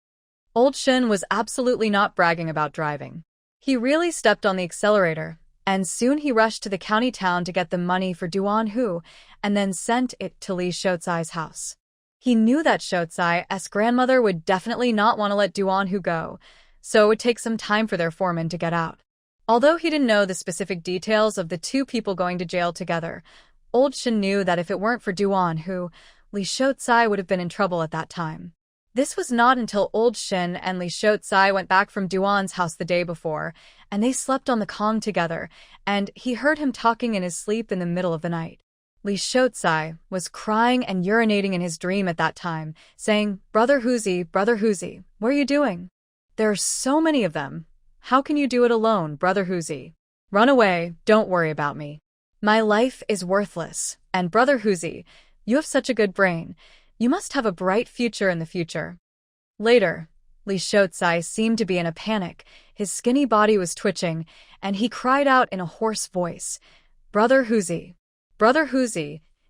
Old Shin was absolutely not bragging about driving. He really stepped on the accelerator, and soon he rushed to the county town to get the money for Duan Hu, and then sent it to Li Shouzai's house. He knew that Shouzai's grandmother would definitely not want to let Duan Hu go, so it would take some time for their foreman to get out. Although he didn't know the specific details of the two people going to jail together, Old Shin knew that if it weren't for Duan Hu, Li Shouzai would have been in trouble at that time. This was not until Old Shin and Li Shouzai went back from Duan's house the day before, and they slept on the Kong together, and he heard him talking in his sleep in the middle of the night. Li Shouzai was crying and urinating in his dream at that time, saying, Brother Huzi, what are you doing? There are so many of them. How can you do it alone, Brother Huzi? Run away, don't worry about me. My life is worthless, and Brother Huzi, you have such a good brain. You must have a bright future in the future. Later, Li Shouzai seemed to be in a panic. His skinny body was twitching, and he cried out in a hoarse voice, Brother Huzi,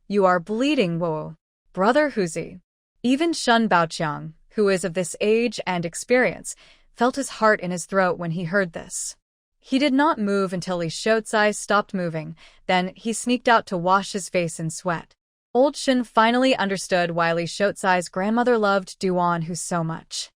you are bleeding, whoa. Brother Huzi. Even Shun Baoqiang, who is of this age and experience, felt his heart in his throat when he heard this. He did not move until Li Shouzai stopped moving, then he sneaked out to wash his face in sweat. Old Shin finally understood why Li Shouzai's grandmother loved Duan Hu so much.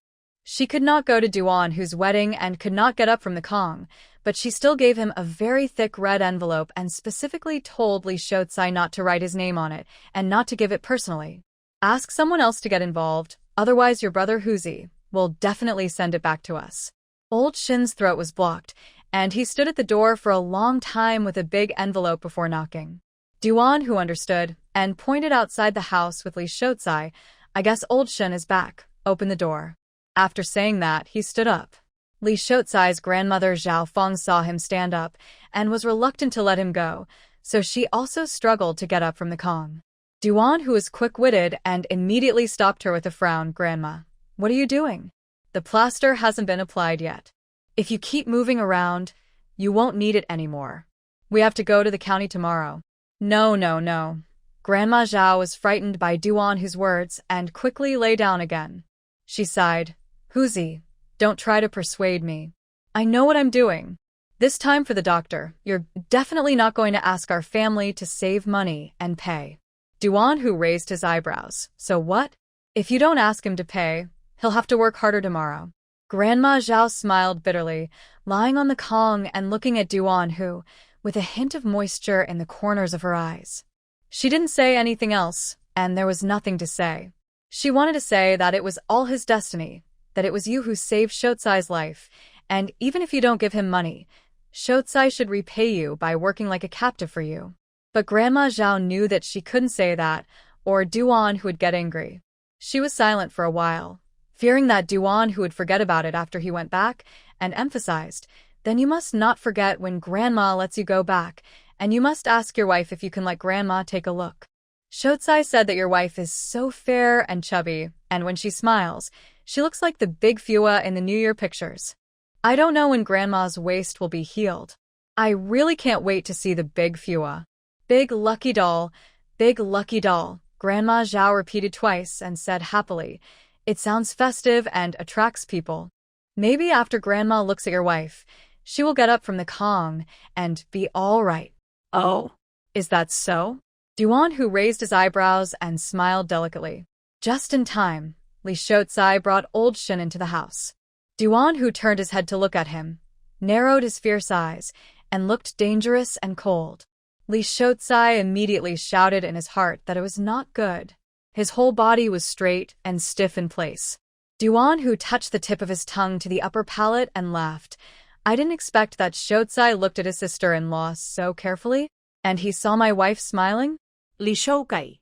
She could not go to Duan Hu's wedding and could not get up from the Kong, but she still gave him a very thick red envelope and specifically told Li Shouzai not to write his name on it and not to give it personally. Ask someone else to get involved, otherwise your brother Huzi will definitely send it back to us. Old Shin's throat was blocked, and he stood at the door for a long time with a big envelope before knocking. Duan Hu understood and pointed outside the house with Li Shouzai. I guess Old Shin is back. Open the door. After saying that, he stood up. Li Shouzai's grandmother Zhao Feng saw him stand up and was reluctant to let him go, so she also struggled to get up from the Kong. Duan Hu was quick-witted and immediately stopped her with a frown. Grandma, What are you doing? The plaster hasn't been applied yet. If you keep moving around, you won't need it anymore. We have to go to the county tomorrow. No, no, no. Grandma Zhao was frightened by Duan Hu's words and quickly lay down again. She sighed. Huzi, don't try to persuade me. I know what I'm doing. This time for the doctor, you're definitely not going to ask our family to save money and pay. Duan Hu raised his eyebrows. So what? If you don't ask him to pay, he'll have to work harder tomorrow. Grandma Zhao smiled bitterly, lying on the Kong and looking at Duan Hu, with a hint of moisture in the corners of her eyes. She didn't say anything else, and there was nothing to say. She wanted to say that it was all his destiny, that it was you who saved Shotsai's life, and even if you don't give him money, Shotsai should repay you by working like a captive for you. But Grandma Zhao knew that she couldn't say that, or Duan Hu would get angry. She was silent for a while, fearing that Duan Hu would forget about it after he went back, and emphasized, then you must not forget when Grandma lets you go back, and you must ask your wife if you can let Grandma take a look. Shotsai said that your wife is so fair and chubby, and when she smiles, she looks like the big Fua in the New Year pictures. I don't know when Grandma's waist will be healed. I really can't wait to see the big Fua. Big lucky doll, Grandma Zhao repeated twice and said happily, it sounds festive and attracts people. Maybe after Grandma looks at your wife, she will get up from the Kong and be all right. Oh. Is that so? Duan Hu raised his eyebrows and smiled delicately. Just in time, Li Shotsai brought old Shin into the house. Duan Hu turned his head to look at him, narrowed his fierce eyes, and looked dangerous and cold. Li Shotsai immediately shouted in his heart that it was not good. His whole body was straight and stiff in place. Duan Hu touched the tip of his tongue to the upper palate and laughed. I didn't expect that Shotsai looked at his sister-in-law so carefully, and he saw my wife smiling? Li Shoukai.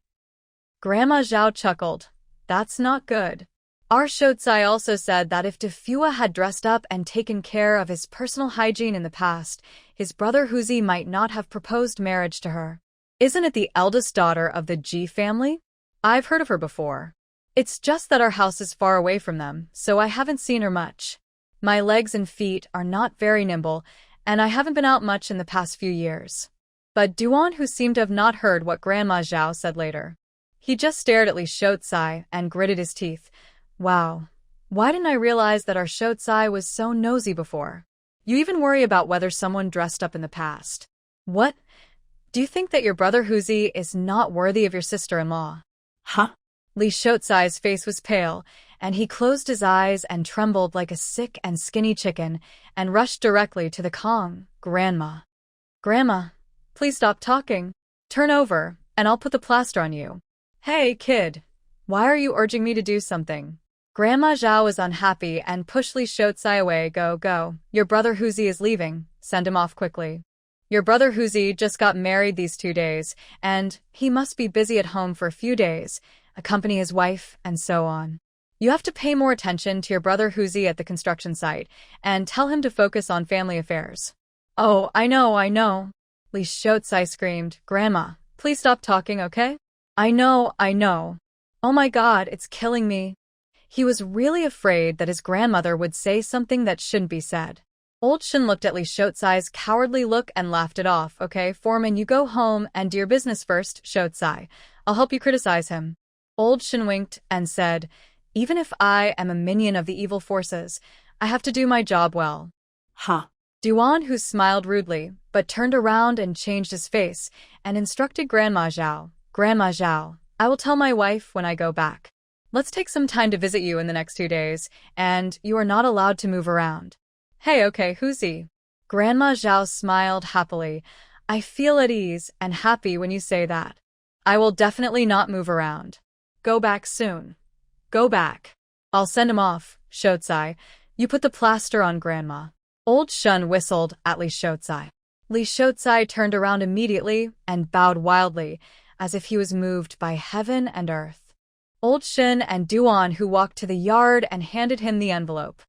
Grandma Zhao chuckled. That's not good. Our Shotsai also said that if Defua had dressed up and taken care of his personal hygiene in the past, his brother Huzi might not have proposed marriage to her. Isn't it the eldest daughter of the Ji family? I've heard of her before. It's just that our house is far away from them, so I haven't seen her much. My legs and feet are not very nimble, and I haven't been out much in the past few years. But Duan Hu seemed to have not heard what Grandma Zhao said later. He just stared at Li Shotsai and gritted his teeth. Wow, why didn't I realize that our Shotsai was so nosy before? You even worry about whether someone dressed up in the past. What? Do you think that your brother Huzi is not worthy of your sister-in-law? Huh? Li Shotsai's face was pale, and he closed his eyes and trembled like a sick and skinny chicken, and rushed directly to the Kong. Grandma. Grandma, please stop talking. Turn over, and I'll put the plaster on you. Hey, kid. Why are you urging me to do something? Grandma Zhao was unhappy and pushed Li Shotsai away. Go. Your brother Huzi is leaving. Send him off quickly. Your brother Huzi just got married these 2 days, and he must be busy at home for a few days, accompany his wife, and so on. You have to pay more attention to your brother Huzi at the construction site, and tell him to focus on family affairs. Oh, I know. Li Shotsai screamed. Grandma, please stop talking, okay? I know. Oh my God, it's killing me. He was really afraid that his grandmother would say something that shouldn't be said. Old Shin looked at Li Shotsai's cowardly look and laughed it off. Okay, foreman, you go home and do your business first, Shotsai. I'll help you criticize him. Old Shin winked and said, even if I am a minion of the evil forces, I have to do my job well. Huh? Duan Hu smiled rudely, but turned around and changed his face, and instructed Grandma Zhao. Grandma Zhao, I will tell my wife when I go back. Let's take some time to visit you in the next 2 days, and you are not allowed to move around. Hey, okay, Huzi. Grandma Zhao smiled happily. I feel at ease and happy when you say that. I will definitely not move around. Go back soon. Go back. I'll send him off, Shotsai. You put the plaster on Grandma. Old Shun whistled at Li Shotsai. Li Shotsai turned around immediately and bowed wildly, as if he was moved by heaven and earth. Old Shin and Duan Hu walked to the yard and handed him the envelope.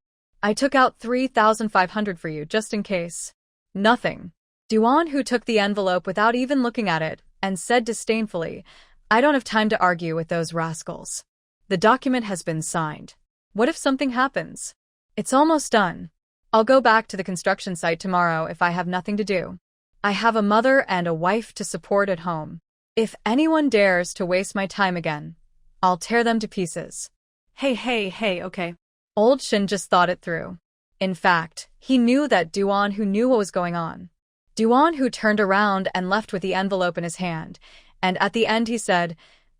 I took out 3,500 for you, just in case. Nothing. Duan Hu took the envelope without even looking at it, and said disdainfully, I don't have time to argue with those rascals. The document has been signed. What if something happens? It's almost done. I'll go back to the construction site tomorrow if I have nothing to do. I have a mother and a wife to support at home. If anyone dares to waste my time again, I'll tear them to pieces. Hey, okay. Old Shin just thought it through. In fact, he knew that Duan Hu knew what was going on. Duan Hu turned around and left with the envelope in his hand, and at the end he said,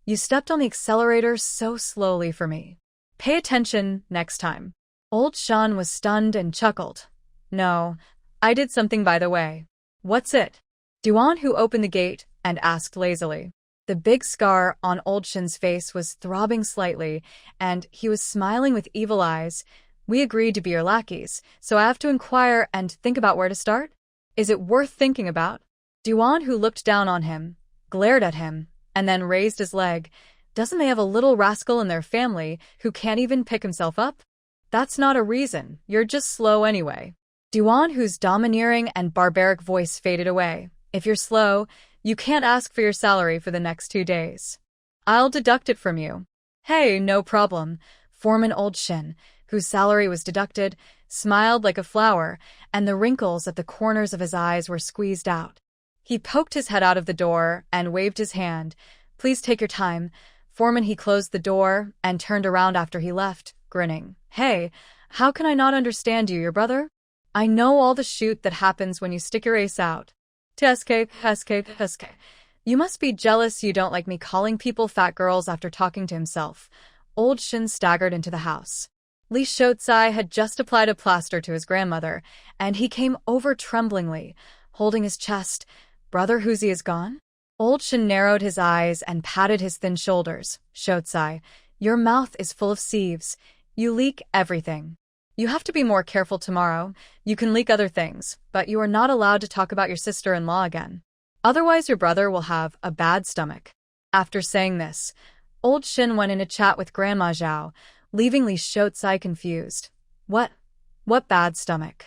"You stepped on the accelerator so slowly for me. Pay attention next time." Old Shan was stunned and chuckled. "No, I did something by the way." "What's it?" Duan Hu opened the gate and asked lazily. The big scar on Old Shin's face was throbbing slightly, and he was smiling with evil eyes. "We agreed to be your lackeys, so I have to inquire and think about where to start? Is it worth thinking about?" Duan Hu looked down on him, glared at him, and then raised his leg. "Doesn't they have a little rascal in their family who can't even pick himself up? That's not a reason, you're just slow anyway." Duan Hu's domineering and barbaric voice faded away. "If you're slow, you can't ask for your salary for the next 2 days. I'll deduct it from you." "Hey, no problem." Foreman Old Shin, whose salary was deducted, smiled like a flower, and the wrinkles at the corners of his eyes were squeezed out. He poked his head out of the door and waved his hand. "Please take your time." Foreman, he closed the door and turned around after he left, grinning. "Hey, how can I not understand you, your brother? I know all the shoot that happens when you stick your ace out. Escape. You must be jealous you don't like me calling people fat girls after talking to himself." Old Shin staggered into the house. Li Shotsai had just applied a plaster to his grandmother, and he came over tremblingly, holding his chest. "Brother Huzi is gone?" Old Shin narrowed his eyes and patted his thin shoulders. "Shotsai, your mouth is full of sieves. You leak everything. You have to be more careful tomorrow. You can leak other things, but you are not allowed to talk about your sister-in-law again. Otherwise your brother will have a bad stomach." After saying this, Old Shin went in to chat with Grandma Zhao, leaving Li Shotsai confused. What bad stomach?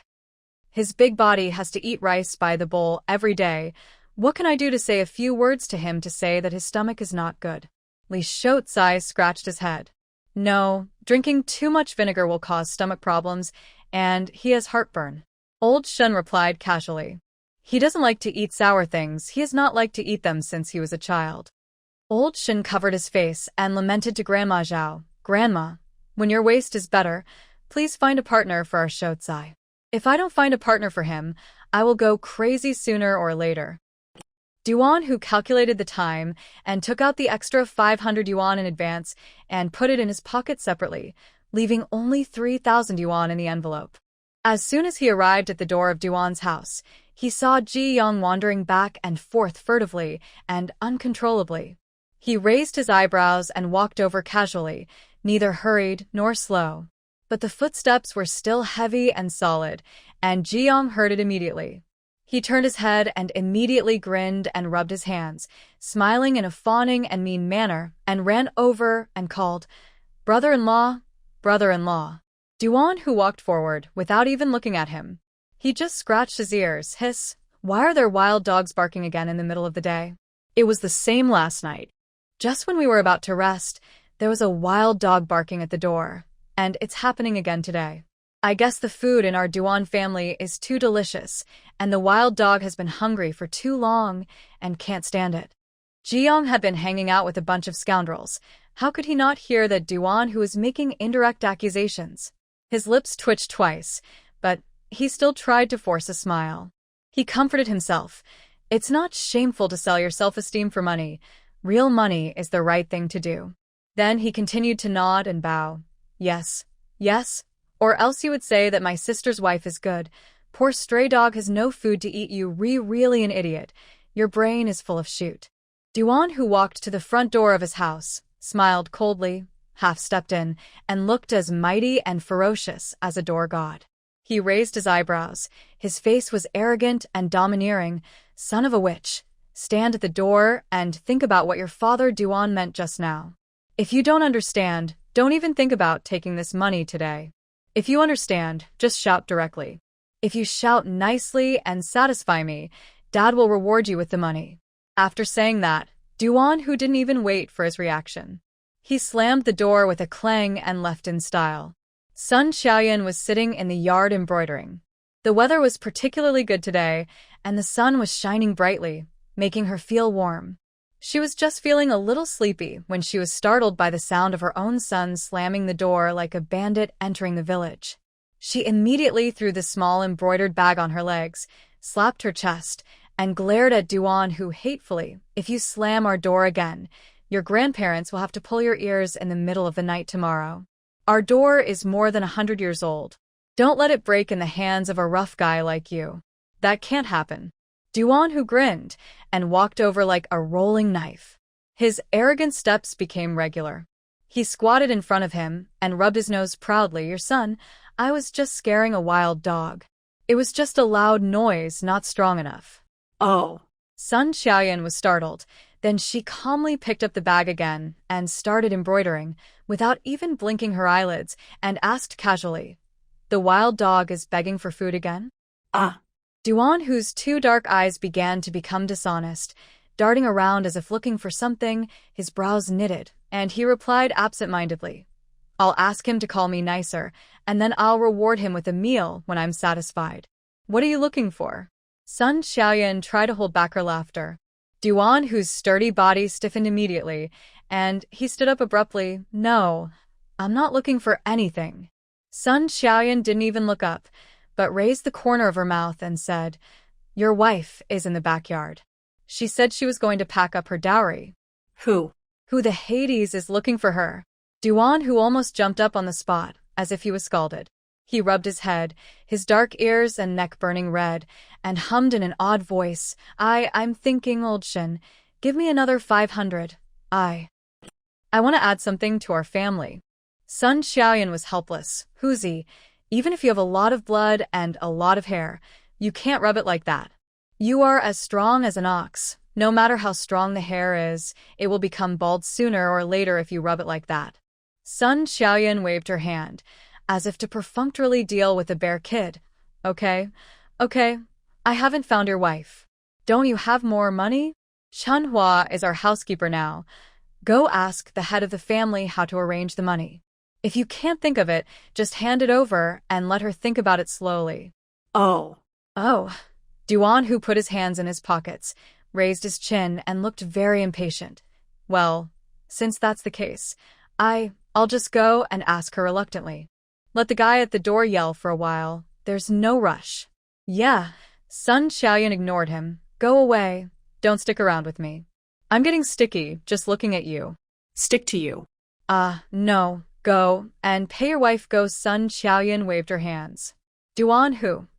His big body has to eat rice by the bowl every day. What can I do to say a few words to him to say that his stomach is not good? Li Shotsai scratched his head. "No, drinking too much vinegar will cause stomach problems, and he has heartburn." Old Shin replied casually. "He doesn't like to eat sour things. He has not liked to eat them since he was a child." Old Shin covered his face and lamented to Grandma Zhao. "Grandma, when your waist is better, please find a partner for our Shotsai. If I don't find a partner for him, I will go crazy sooner or later." Duan Hu calculated the time and took out the extra 500 yuan in advance and put it in his pocket separately, leaving only 3,000 yuan in the envelope. As soon as he arrived at the door of Duan's house, he saw Ji Yong wandering back and forth furtively and uncontrollably. He raised his eyebrows and walked over casually, neither hurried nor slow. But the footsteps were still heavy and solid, and Ji Yong heard it immediately. He turned his head and immediately grinned and rubbed his hands, smiling in a fawning and mean manner, and ran over and called, "Brother-in-law, brother-in-law." Duan Hu walked forward without even looking at him. He just scratched his ears. "Hiss, why are there wild dogs barking again in the middle of the day?" "It was the same last night. Just when we were about to rest, there was a wild dog barking at the door, and it's happening again today. I guess the food in our Duan family is too delicious, and the wild dog has been hungry for too long and can't stand it." Jiyoung had been hanging out with a bunch of scoundrels. How could he not hear that Duan Hu was making indirect accusations? His lips twitched twice, but he still tried to force a smile. He comforted himself. It's not shameful to sell your self-esteem for money. Real money is the right thing to do. Then he continued to nod and bow. Yes, or else you would say that my sister's wife is good. Poor stray dog has no food to eat. You really an idiot. Your brain is full of shoot. Duan Hu walked to the front door of his house, smiled coldly, half-stepped in, and looked as mighty and ferocious as a door god. He raised his eyebrows. His face was arrogant and domineering. Son of a witch, stand at the door and think about what your father Duan meant just now. If you don't understand, don't even think about taking this money today. If you understand, just shout directly. If you shout nicely and satisfy me, Dad will reward you with the money. After saying that, Duan Hu didn't even wait for his reaction. He slammed the door with a clang and left in style. Sun Xiaoyan was sitting in the yard embroidering. The weather was particularly good today, and the sun was shining brightly, making her feel warm. She was just feeling a little sleepy when she was startled by the sound of her own son slamming the door like a bandit entering the village. She immediately threw the small embroidered bag on her legs, slapped her chest, and glared at Duan Hu hatefully. "If you slam our door again, your grandparents will have to pull your ears in the middle of the night tomorrow. Our door is more than 100 years old. Don't let it break in the hands of a rough guy like you. That can't happen." Duan Hu grinned and walked over like a rolling knife. His arrogant steps became regular. He squatted in front of him and rubbed his nose proudly. "Your son, I was just scaring a wild dog. It was just a loud noise, not strong enough." Oh. Sun Xiaoyan was startled. Then she calmly picked up the bag again and started embroidering, without even blinking her eyelids, and asked casually, "The wild dog is begging for food again?" Ah. Duan Hu's two dark eyes began to become dishonest, darting around as if looking for something. His brows knitted, and he replied absent-mindedly, "I'll ask him to call me nicer, and then I'll reward him with a meal when I'm satisfied." "What are you looking for?" Sun Xiaoyan tried to hold back her laughter. Duan Hu's sturdy body stiffened immediately, and he stood up abruptly. "No, I'm not looking for anything." Sun Xiaoyan didn't even look up, but raised the corner of her mouth and said, "Your wife is in the backyard. She said she was going to pack up her dowry." Who? "Who the Hades is looking for her?" Duan Hu almost jumped up on the spot, as if he was scalded. He rubbed his head, his dark ears and neck burning red, and hummed in an odd voice, I'm thinking, old Shin, give me another 500. I want to add something to our family." Sun Xiaoyan was helpless. "Huzi, even if you have a lot of blood and a lot of hair, you can't rub it like that. You are as strong as an ox. No matter how strong the hair is, it will become bald sooner or later if you rub it like that." Sun Xiaoyan waved her hand, as if to perfunctorily deal with the bare kid. Okay, I haven't found your wife. Don't you have more money? Manhwa is our housekeeper now. Go ask the head of the family how to arrange the money. If you can't think of it, just hand it over and let her think about it slowly." Oh. Duan Hu put his hands in his pockets, raised his chin, and looked very impatient. "Well, since that's the case, I'll just go and ask her reluctantly. Let the guy at the door yell for a while. There's no rush." "Yeah." Sun Xiaoyan ignored him. "Go away. Don't stick around with me. I'm getting sticky just looking at you." Stick to you. No. Go and pay your wife. Go." Sun Xiaoyan waved her hands. Duan Hu.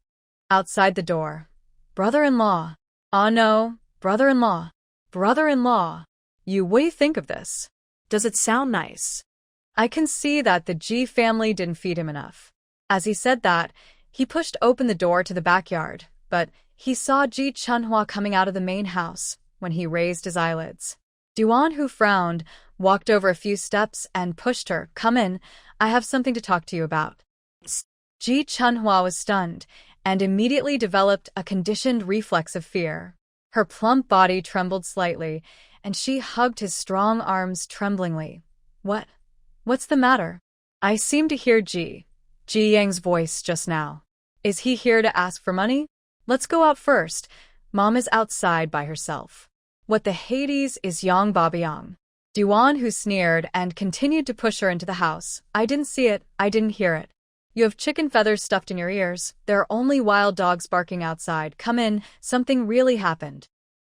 Outside the door. "Brother-in-law." "Ah no, brother-in-law. Brother-in-law. What do you think of this?" Does it sound nice? I can see that the Ji family didn't feed him enough. As he said that, he pushed open the door to the backyard, but he saw Ji Chunhua coming out of the main house when he raised his eyelids. Duan Hu frowned, walked over a few steps, and pushed her. "Come in, I have something to talk to you about." Ji Chunhua was stunned, and immediately developed a conditioned reflex of fear. Her plump body trembled slightly, and she hugged his strong arms tremblingly. What's the matter?" "I seem to hear Ji Yang's voice just now. Is he here to ask for money? Let's go out first. Mom is outside by herself." "What the Hades is Yang Babayang?" Duan Hu sneered and continued to push her into the house. "I didn't see it, I didn't hear it. You have chicken feathers stuffed in your ears. There are only wild dogs barking outside. Come in, something really happened."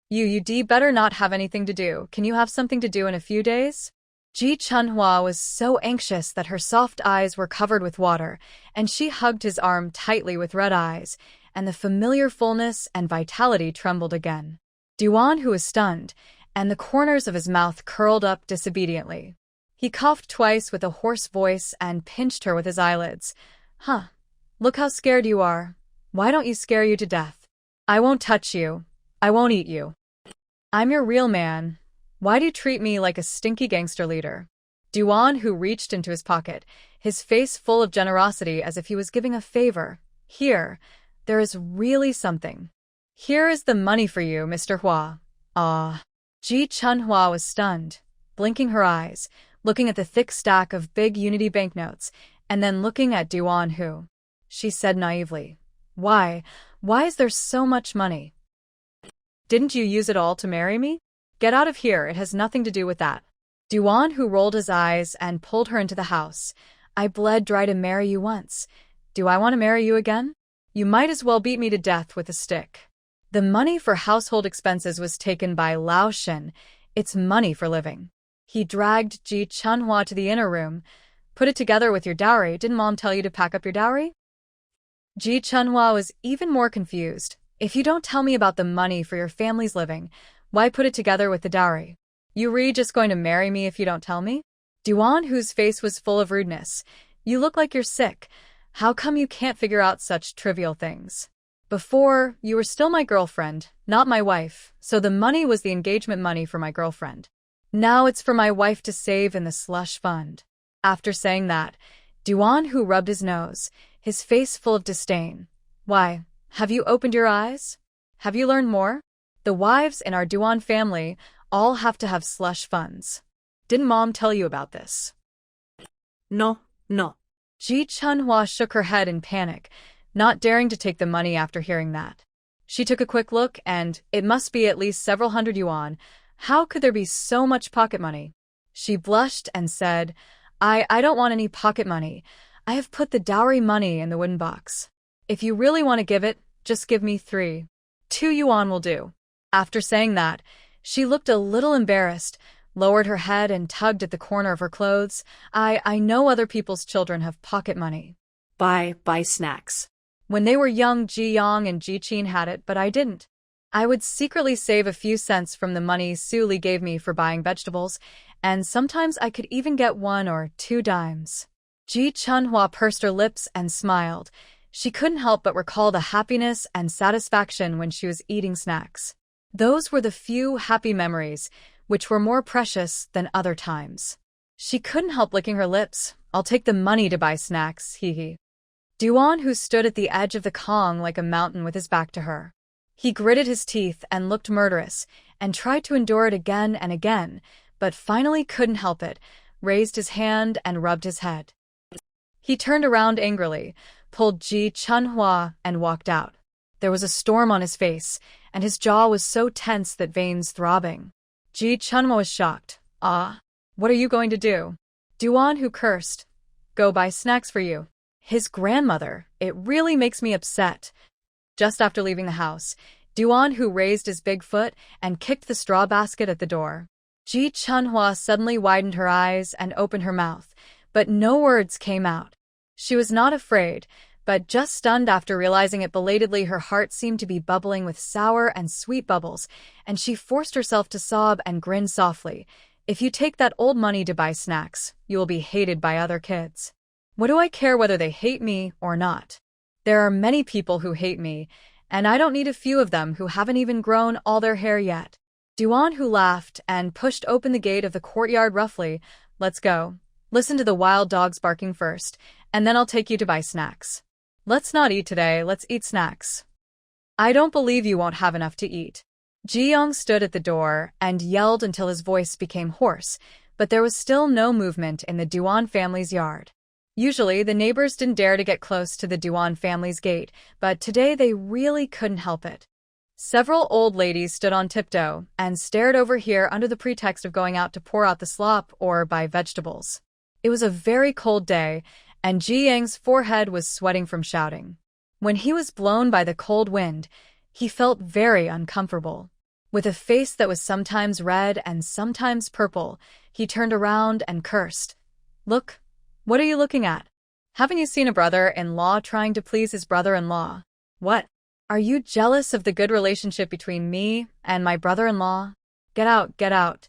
You better not have anything to do. Can you have something to do in a few days?" Ji Chunhua was so anxious that her soft eyes were covered with water, and she hugged his arm tightly with red eyes, and the familiar fullness and vitality trembled again. Duan Hu was stunned, and the corners of his mouth curled up disobediently. He coughed twice with a hoarse voice and pinched her with his eyelids. Look how scared you are. Why don't you scare you to death? I won't touch you. I won't eat you. I'm your real man. Why do you treat me like a stinky gangster leader?" Duan Hu reached into his pocket, his face full of generosity as if he was giving a favor. "Here, there is really something. Here is the money for you, Mr. Hua." Ji Chunhua was stunned, blinking her eyes, looking at the thick stack of big Unity banknotes, and then looking at Duan Hu. She said naively, "Why? Why is there so much money? Didn't you use it all to marry me? Get out of here, it has nothing to do with that." Duan Hu rolled his eyes and pulled her into the house. "I bled dry to marry you once. Do I want to marry you again? You might as well beat me to death with a stick." The money for household expenses was taken by Lao Shin. It's money for living. He dragged Ji Chunhua to the inner room. "Put it together with your dowry. Didn't Mom tell you to pack up your dowry?" Ji Chunhua was even more confused. "If you don't tell me about the money for your family's living, why put it together with the dowry? You just going to marry me if you don't tell me?" Duan Hu's face was full of rudeness. "You look like you're sick. How come you can't figure out such trivial things? Before, you were still my girlfriend, not my wife, so the money was the engagement money for my girlfriend. Now it's for my wife to save in the slush fund." After saying that, Duan Hu rubbed his nose, his face full of disdain. "Why, have you opened your eyes? Have you learned more? The wives in our Duan family all have to have slush funds. Didn't Mom tell you about this?" No, no. Ji Chunhua shook her head in panic, not daring to take the money after hearing that. She took a quick look, and it must be at least several hundred yuan. How could there be so much pocket money? She blushed and said, I don't want any pocket money. I have put the dowry money in the wooden box. If you really want to give it, just give me 3. 2 yuan will do." After saying that, she looked a little embarrassed, lowered her head and tugged at the corner of her clothes. I know other people's children have pocket money. Buy snacks. When they were young, Ji Yang and Ji Qin had it, but I didn't. I would secretly save a few cents from the money Su Li gave me for buying vegetables, and sometimes I could even get 1 or 2 dimes. Ji Chunhua pursed her lips and smiled. She couldn't help but recall the happiness and satisfaction when she was eating snacks. Those were the few happy memories, which were more precious than other times. She couldn't help licking her lips. "I'll take the money to buy snacks, hee. Duan Hu stood at the edge of the Kong like a mountain with his back to her. He gritted his teeth and looked murderous, and tried to endure it again and again, but finally couldn't help it, raised his hand and rubbed his head. He turned around angrily, pulled Ji Chunhua, and walked out. There was a storm on his face, and his jaw was so tense that veins throbbing. Ji Chunhua was shocked. What are you going to do?" Duan Hu cursed. "Go buy snacks for you. His grandmother, it really makes me upset." Just after leaving the house, Duan Hu raised his big foot and kicked the straw basket at the door. Ji Chunhua suddenly widened her eyes and opened her mouth, but no words came out. She was not afraid, but just stunned after realizing it belatedly. Her heart seemed to be bubbling with sour and sweet bubbles, and she forced herself to sob and grin softly. "If you take that old money to buy snacks, you will be hated by other kids. What do I care whether they hate me or not? There are many people who hate me, and I don't need a few of them who haven't even grown all their hair yet." Duan Hu laughed and pushed open the gate of the courtyard roughly. "Let's go. Listen to the wild dogs barking first, and then I'll take you to buy snacks. Let's not eat today, let's eat snacks. I don't believe you won't have enough to eat." Ji Yong stood at the door and yelled until his voice became hoarse, but there was still no movement in the Duan family's yard. Usually, the neighbors didn't dare to get close to the Duan family's gate, but today they really couldn't help it. Several old ladies stood on tiptoe and stared over here under the pretext of going out to pour out the slop or buy vegetables. It was a very cold day, and Ji Yang's forehead was sweating from shouting. When he was blown by the cold wind, he felt very uncomfortable. With a face that was sometimes red and sometimes purple, he turned around and cursed. "Look, what are you looking at? Haven't you seen a brother-in-law trying to please his brother-in-law? What? Are you jealous of the good relationship between me and my brother-in-law? Get out, get out.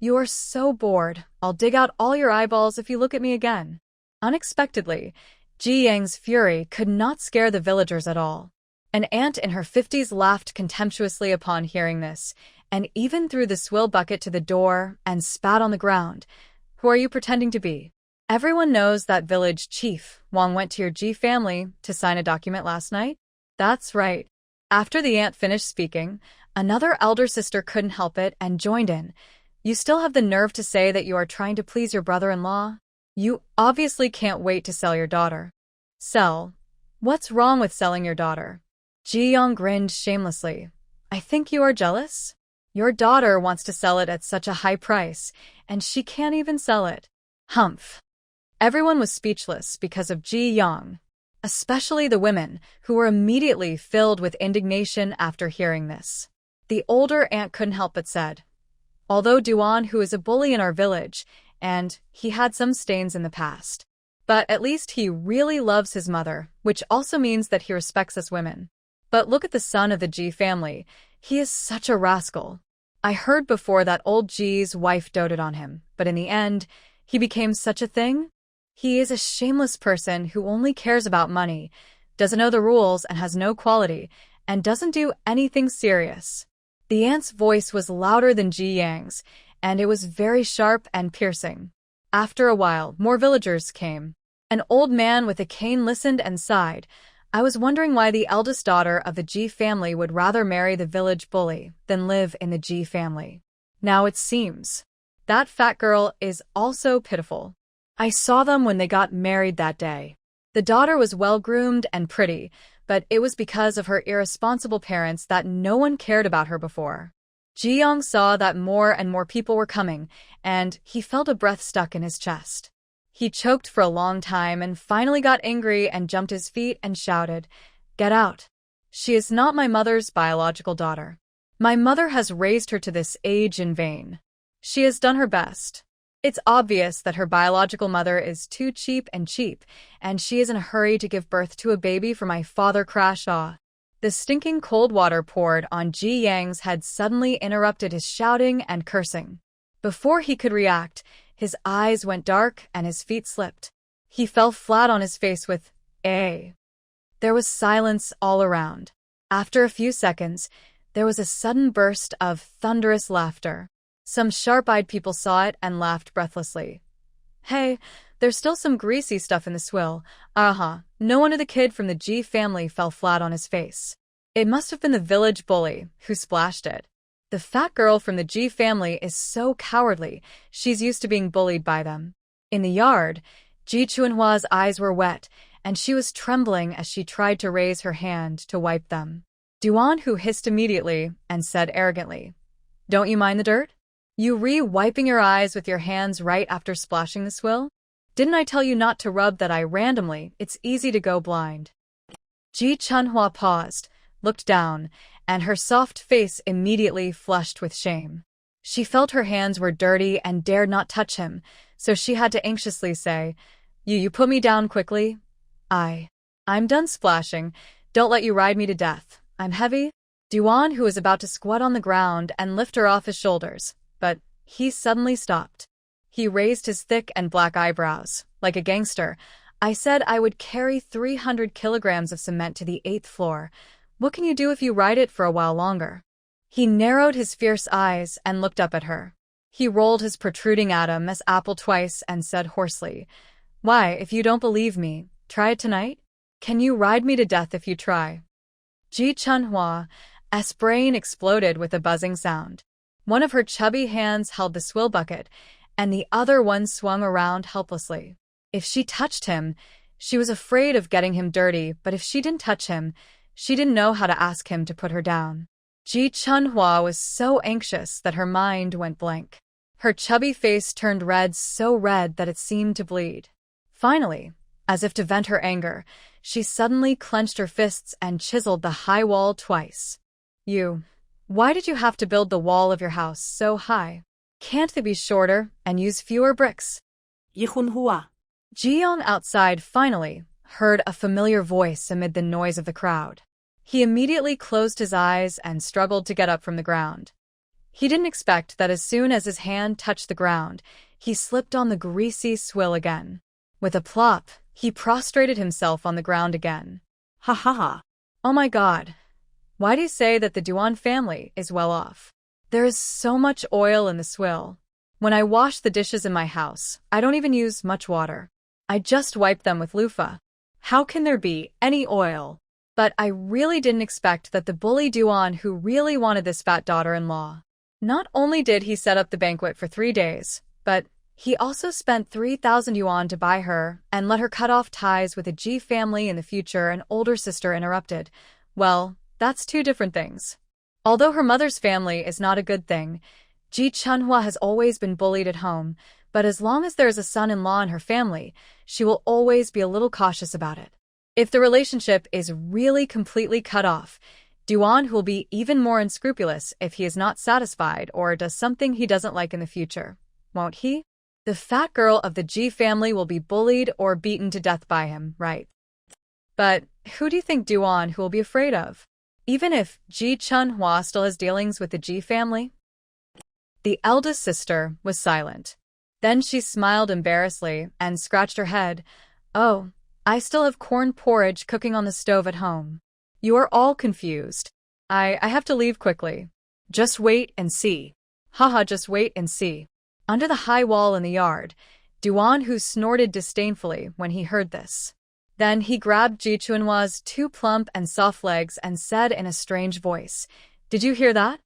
You are so bored. I'll dig out all your eyeballs if you look at me again." Unexpectedly, Ji Yang's fury could not scare the villagers at all. An aunt in her 50s laughed contemptuously upon hearing this, and even threw the swill bucket to the door and spat on the ground. "Who are you pretending to be? Everyone knows that village chief, Wang, went to your Ji family to sign a document last night." "That's right." After the aunt finished speaking, another elder sister couldn't help it and joined in. You still have the nerve to say that you are trying to please your brother-in-law? You obviously can't wait to sell your daughter. Sell? What's wrong with selling your daughter? Ji-young grinned shamelessly. I think you are jealous? Your daughter wants to sell it at such a high price, and she can't even sell it. Humph. Everyone was speechless because of Ji-young, especially the women, who were immediately filled with indignation after hearing this. The older aunt couldn't help but said, although Duan Hu is a bully in our village, and he had some stains in the past, but at least he really loves his mother, which also means that he respects us women. But look at the son of the Ji family. He is such a rascal. I heard before that old Ji's wife doted on him, but in the end, he became such a thing? He is a shameless person who only cares about money, doesn't know the rules and has no quality, and doesn't do anything serious. The aunt's voice was louder than Ji Yang's, and it was very sharp and piercing. After a while, more villagers came. An old man with a cane listened and sighed. I was wondering why the eldest daughter of the Ji family would rather marry the village bully than live in the Ji family. Now it seems that fat girl is also pitiful. I saw them when they got married that day. The daughter was well-groomed and pretty, but it was because of her irresponsible parents that no one cared about her before. Ji-young saw that more and more people were coming, and he felt a breath stuck in his chest. He choked for a long time and finally got angry and jumped his feet and shouted, "Get out! She is not my mother's biological daughter. My mother has raised her to this age in vain. She has done her best. It's obvious that her biological mother is too cheap, and she is in a hurry to give birth to a baby for my father." Crash. The stinking cold water poured on Ji Yang's head suddenly interrupted his shouting and cursing. Before he could react, his eyes went dark and his feet slipped. He fell flat on his face with a. There was silence all around. After a few seconds, there was a sudden burst of thunderous laughter. Some sharp-eyed people saw it and laughed breathlessly. Hey, there's still some greasy stuff in the swill. No wonder the kid from the Ji family fell flat on his face. It must have been the village bully who splashed it. The fat girl from the Ji family is so cowardly, she's used to being bullied by them. In the yard, Ji Chunhua's eyes were wet, and she was trembling as she tried to raise her hand to wipe them. Duan Hu hissed immediately and said arrogantly, "Don't you mind the dirt? You wiping your eyes with your hands right after splashing the swill? Didn't I tell you not to rub that eye randomly? It's easy to go blind." Ji Chunhua paused, looked down, and her soft face immediately flushed with shame. She felt her hands were dirty and dared not touch him, so she had to anxiously say, You put me down quickly? I'm done splashing. Don't let you ride me to death. I'm heavy." Duan, who was about to squat on the ground and lift her off his shoulders, but he suddenly stopped. He raised his thick and black eyebrows, like a gangster. "I said I would carry 300 kilograms of cement to the 8th floor. What can you do if you ride it for a while longer?" He narrowed his fierce eyes and looked up at her. He rolled his protruding Adam's apple twice and said hoarsely, "Why, if you don't believe me, try it tonight? Can you ride me to death if you try?" Ji Chunhua's brain exploded with a buzzing sound. One of her chubby hands held the swill bucket, and the other one swung around helplessly. If she touched him, she was afraid of getting him dirty, but if she didn't touch him, she didn't know how to ask him to put her down. Ji Chunhua was so anxious that her mind went blank. Her chubby face turned red, so red that it seemed to bleed. Finally, as if to vent her anger, she suddenly clenched her fists and chiseled the high wall twice. Why did you have to build the wall of your house so high? Can't they be shorter and use fewer bricks?" Yihunhua. Ji-young outside finally heard a familiar voice amid the noise of the crowd. He immediately closed his eyes and struggled to get up from the ground. He didn't expect that as soon as his hand touched the ground, he slipped on the greasy swill again. With a plop, he prostrated himself on the ground again. Ha ha ha. "Oh my God. Why do you say that the Duan family is well off? There is so much oil in the swill. When I wash the dishes in my house, I don't even use much water. I just wipe them with loofah. How can there be any oil? But I really didn't expect that the bully Duan who really wanted this fat daughter-in-law. Not only did he set up the banquet for 3 days, but he also spent 3,000 yuan to buy her and let her cut off ties with the Ji family in the future, an older sister interrupted. Well, that's 2 different things. Although her mother's family is not a good thing, Ji Chunhua has always been bullied at home, but as long as there is a son-in-law in her family, she will always be a little cautious about it. If the relationship is really completely cut off, Duan Hu will be even more unscrupulous if he is not satisfied or does something he doesn't like in the future, won't he? The fat girl of the Ji family will be bullied or beaten to death by him, right? But who do you think Duan Hu will be afraid of? Even if Ji Chunhua still has dealings with the Ji family? The eldest sister was silent. Then she smiled embarrassedly and scratched her head. Oh, I still have corn porridge cooking on the stove at home. You are all confused. I have to leave quickly. Just wait and see. Haha, just wait and see. Under the high wall in the yard, Duan Hu snorted disdainfully when he heard this. Then he grabbed Ji Chunhua's 2 plump and soft legs and said in a strange voice, "Did you hear that?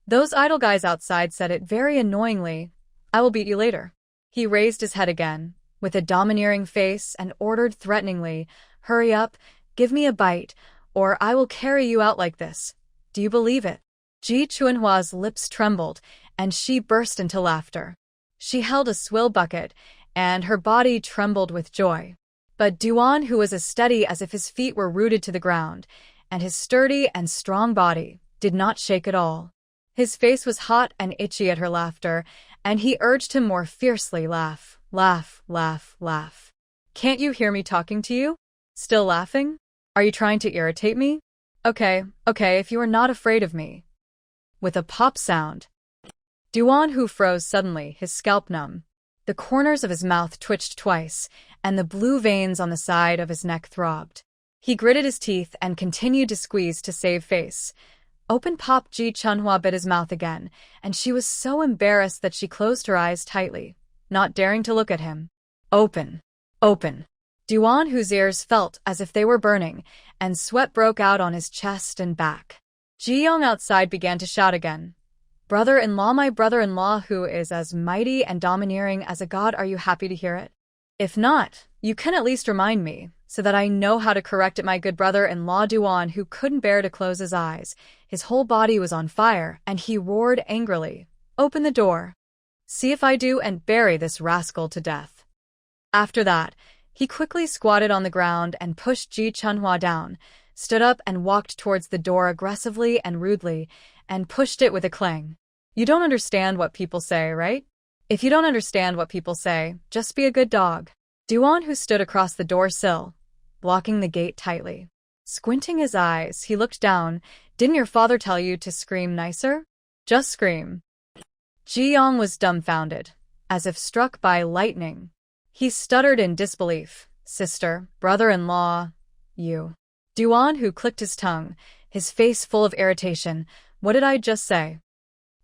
Those idle guys outside said it very annoyingly. I will beat you later." He raised his head again, with a domineering face, and ordered threateningly, "Hurry up, give me a bite, or I will carry you out like this. Do you believe it?" Ji Chunhua's lips trembled, and she burst into laughter. She held a swill bucket, and her body trembled with joy. But Duan Hu was as steady as if his feet were rooted to the ground, and his sturdy and strong body did not shake at all. His face was hot and itchy at her laughter, and he urged him more fiercely, "Laugh, laugh, laugh, laugh. Can't you hear me talking to you? Still laughing? Are you trying to irritate me? Okay, if you are not afraid of me." With a pop sound, Duan Hu froze suddenly, his scalp numb. The corners of his mouth twitched twice, and the blue veins on the side of his neck throbbed. He gritted his teeth and continued to squeeze to save face. Open pop. Ji Chunhua bit his mouth again, and she was so embarrassed that she closed her eyes tightly, not daring to look at him. Open. Open. Duan Hu's ears felt as if they were burning, and sweat broke out on his chest and back. Ji Yong outside began to shout again. "Brother-in-law, my brother-in-law who is as mighty and domineering as a god, are you happy to hear it? If not, you can at least remind me, so that I know how to correct it." My good brother-in-law Duan Hu couldn't bear to close his eyes. His whole body was on fire, and he roared angrily, "Open the door. See if I do and bury this rascal to death." After that, he quickly squatted on the ground and pushed Ji Chunhua down, stood up and walked towards the door aggressively and rudely, and pushed it with a clang. "You don't understand what people say, right? If you don't understand what people say, just be a good dog." Duan Hu stood across the door sill, blocking the gate tightly. Squinting his eyes, he looked down. "Didn't your father tell you to scream nicer? Just scream." Ji Yong was dumbfounded, as if struck by lightning. He stuttered in disbelief. "Sister, brother-in-law, you." Duan Hu clicked his tongue, his face full of irritation. "What did I just say?"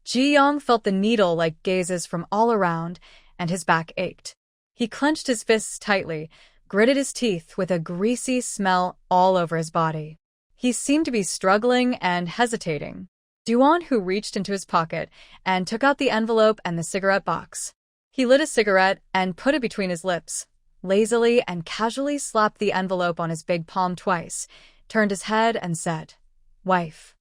Ji Yong felt the needle-like gazes from all around, and his back ached. He clenched his fists tightly, gritted his teeth with a greasy smell all over his body. He seemed to be struggling and hesitating. Duan Hu reached into his pocket and took out the envelope and the cigarette box. He lit a cigarette and put it between his lips, lazily and casually slapped the envelope on his big palm twice, turned his head and said, "Wife."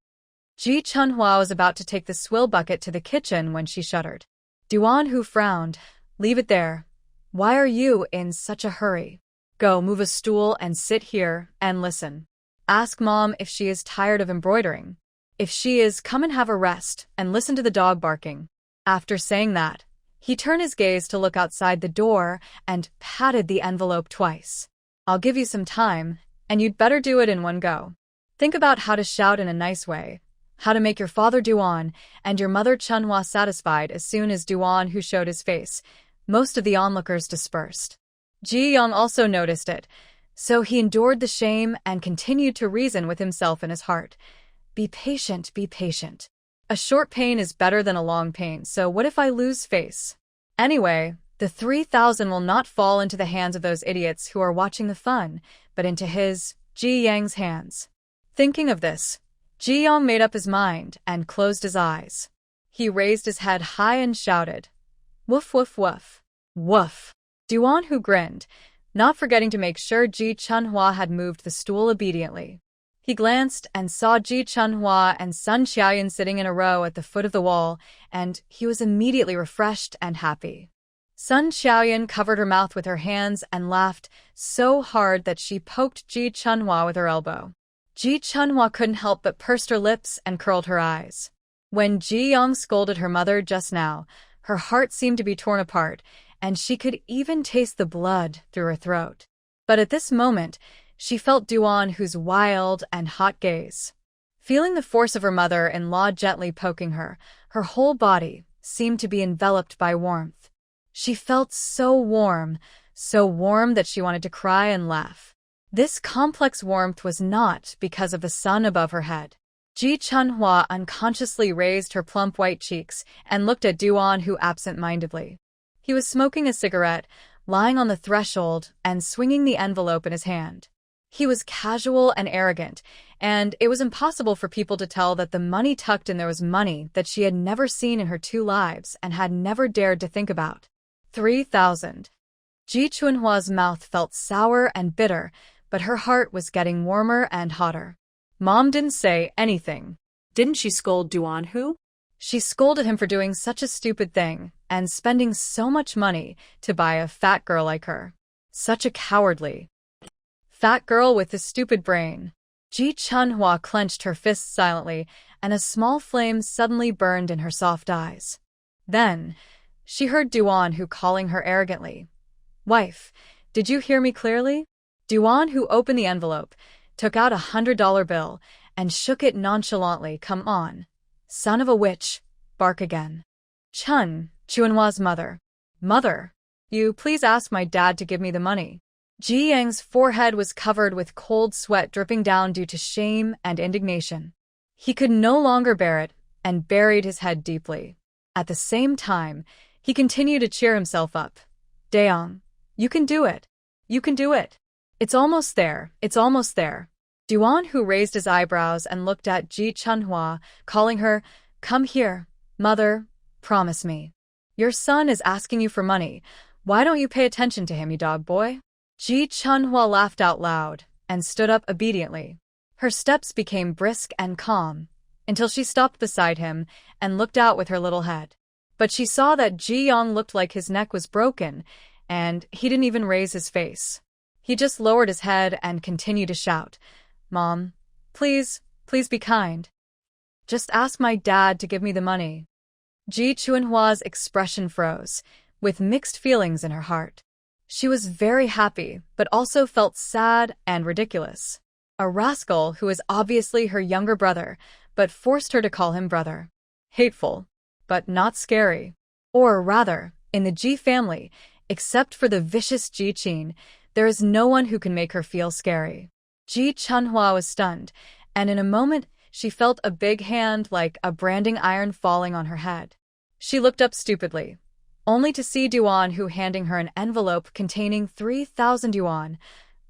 Ji Chunhua was about to take the swill bucket to the kitchen when she shuddered. Duan Hu frowned. "Leave it there. Why are you in such a hurry? Go, move a stool and sit here and listen. Ask Mom if she is tired of embroidering. If she is, come and have a rest and listen to the dog barking." After saying that, he turned his gaze to look outside the door and patted the envelope twice. "I'll give you some time, and you'd better do it in one go. Think about how to shout in a nice way, how to make your father Duan and your mother Chunhua satisfied." As soon as Duan Hu showed his face, most of the onlookers dispersed. Ji Yong also noticed it, so he endured the shame and continued to reason with himself in his heart. Be patient, be patient. A short pain is better than a long pain, so what if I lose face? Anyway, the 3,000 will not fall into the hands of those idiots who are watching the fun, but into his, Ji Yang's hands. Thinking of this, Ji Yong made up his mind and closed his eyes. He raised his head high and shouted, "Woof, woof, woof." Woof. Duan Hu grinned, not forgetting to make sure Ji Chunhua had moved the stool obediently. He glanced and saw Ji Chunhua and Sun Xiaoyan sitting in a row at the foot of the wall, and he was immediately refreshed and happy. Sun Xiaoyan covered her mouth with her hands and laughed so hard that she poked Ji Chunhua with her elbow. Ji Chunhua couldn't help but pursed her lips and curled her eyes. When Ji Yong scolded her mother just now, her heart seemed to be torn apart, and she could even taste the blood through her throat. But at this moment, she felt Duan Hu's wild and hot gaze. Feeling the force of her mother-in-law gently poking her, her whole body seemed to be enveloped by warmth. She felt so warm that she wanted to cry and laugh. This complex warmth was not because of the sun above her head. Ji Chunhua unconsciously raised her plump white cheeks and looked at Duan Hu absent-mindedly. He was smoking a cigarette, lying on the threshold and swinging the envelope in his hand. He was casual and arrogant, and it was impossible for people to tell that the money tucked in there was money that she had never seen in her 2 lives and had never dared to think about. 3,000. Ji Chunhua's mouth felt sour and bitter, but her heart was getting warmer and hotter. Mom didn't say anything. Didn't she scold Duan Hu? She scolded him for doing such a stupid thing and spending so much money to buy a fat girl like her. Such a cowardly fat girl with a stupid brain. Ji Chunhua clenched her fists silently, and a small flame suddenly burned in her soft eyes. Then, she heard Duan Hu calling her arrogantly. "Wife, did you hear me clearly?" Duan Hu opened the envelope, took out $100 bill, and shook it nonchalantly. "Come on, son of a witch, bark again." Chunhua's mother. "Mother, you please ask my dad to give me the money." Ji Yang's forehead was covered with cold sweat dripping down due to shame and indignation. He could no longer bear it and buried his head deeply. At the same time, he continued to cheer himself up. "Daeong, you can do it. You can do it. It's almost there. It's almost there." Duan Hu raised his eyebrows and looked at Ji Chunhua, calling her, "Come here, mother, promise me. Your son is asking you for money. Why don't you pay attention to him, you dog boy?" Ji Chunhua laughed out loud and stood up obediently. Her steps became brisk and calm, until she stopped beside him and looked out with her little head. But she saw that Ji Yong looked like his neck was broken, and he didn't even raise his face. He just lowered his head and continued to shout, "Mom, please be kind. Just ask my dad to give me the money." Ji Chunhua's expression froze, with mixed feelings in her heart. She was very happy, but also felt sad and ridiculous. A rascal who was obviously her younger brother, but forced her to call him brother. Hateful, but not scary. Or rather, in the Ji family, except for the vicious Ji Qin, there is no one who can make her feel scary. Ji Chunhua was stunned, and in a moment she felt a big hand like a branding iron falling on her head. She looked up stupidly, only to see Duan Hu handing her an envelope containing 3,000 yuan.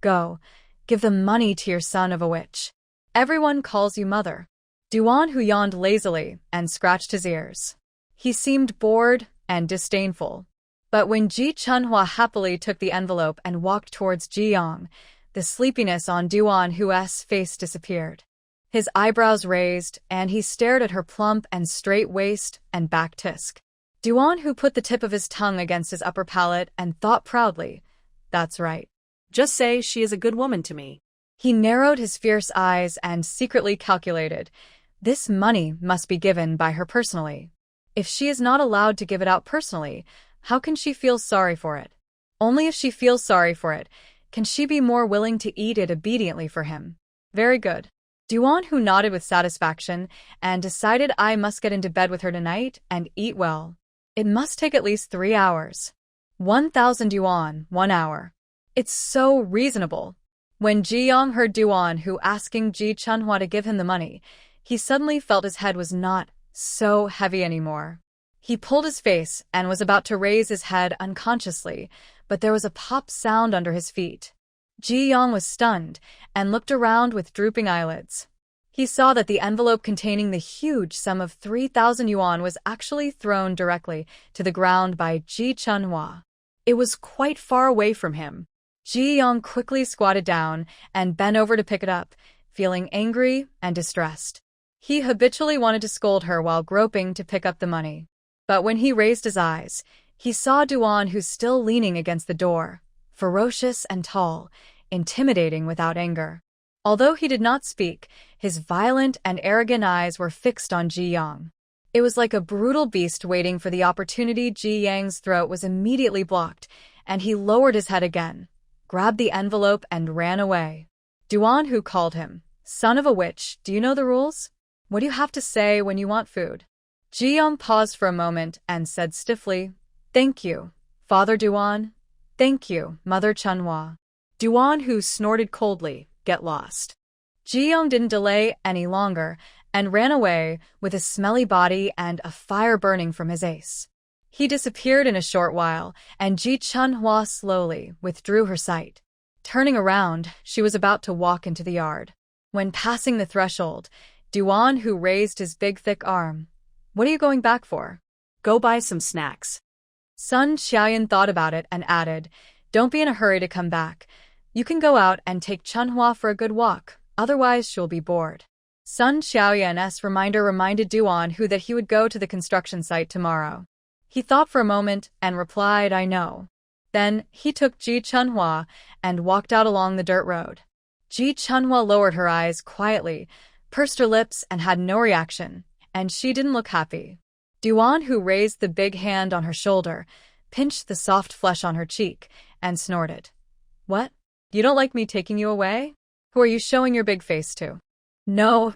"Go, give the money to your son of a witch. Everyone calls you mother." Duan Hu yawned lazily and scratched his ears. He seemed bored and disdainful. But when Ji Chunhua happily took the envelope and walked towards Ji Yong, the sleepiness on Duan Hu's face disappeared. His eyebrows raised, and he stared at her plump and straight waist and back tisk. Duan Hu put the tip of his tongue against his upper palate and thought proudly, "That's right. Just say she is a good woman to me." He narrowed his fierce eyes and secretly calculated, this money must be given by her personally. If she is not allowed to give it out personally, how can she feel sorry for it? Only if she feels sorry for it can she be more willing to eat it obediently for him. Very good. Duan Hu nodded with satisfaction and decided I must get into bed with her tonight and eat well. It must take at least 3 hours. 1,000 yuan, 1 hour. It's so reasonable. When Ji Yong heard Duan Hu asking Ji Chunhua to give him the money, he suddenly felt his head was not so heavy anymore. He pulled his face and was about to raise his head unconsciously, but there was a pop sound under his feet. Ji Yong was stunned and looked around with drooping eyelids. He saw that the envelope containing the huge sum of 3,000 yuan was actually thrown directly to the ground by Ji Chunhua. It was quite far away from him. Ji Yong quickly squatted down and bent over to pick it up, feeling angry and distressed. He habitually wanted to scold her while groping to pick up the money. But when he raised his eyes, he saw Duan Hu still leaning against the door, ferocious and tall, intimidating without anger. Although he did not speak, his violent and arrogant eyes were fixed on Ji Yang. It was like a brutal beast waiting for the opportunity. Ji Yang's throat was immediately blocked, and he lowered his head again, grabbed the envelope, and ran away. Duan Hu called him, "Son of a witch, do you know the rules? What do you have to say when you want food?" Ji Yang paused for a moment and said stiffly, "Thank you, Father Duan. Thank you, Mother Chunhua." Duan Hu snorted coldly, "Get lost." Ji Yang didn't delay any longer and ran away with a smelly body and a fire burning from his ace. He disappeared in a short while, and Ji Chunhua slowly withdrew her sight. Turning around, she was about to walk into the yard. When passing the threshold, Duan Hu raised his big thick arm. "What are you going back for?" Go buy some snacks. Sun Xiaoyan thought about it and added, "Don't be in a hurry to come back. You can go out and take Chunhua for a good walk, otherwise she'll be bored." Sun Xiaoyan's reminder reminded Duan Hu that he would go to the construction site tomorrow. He thought for a moment and replied, "I know." Then he took Ji Chunhua and walked out along the dirt road. Ji Chunhua lowered her eyes quietly, pursed her lips, and had no reaction, and she didn't look happy. Duan Hu raised the big hand on her shoulder, pinched the soft flesh on her cheek, and snorted. "What? You don't like me taking you away? Who are you showing your big face to?" No.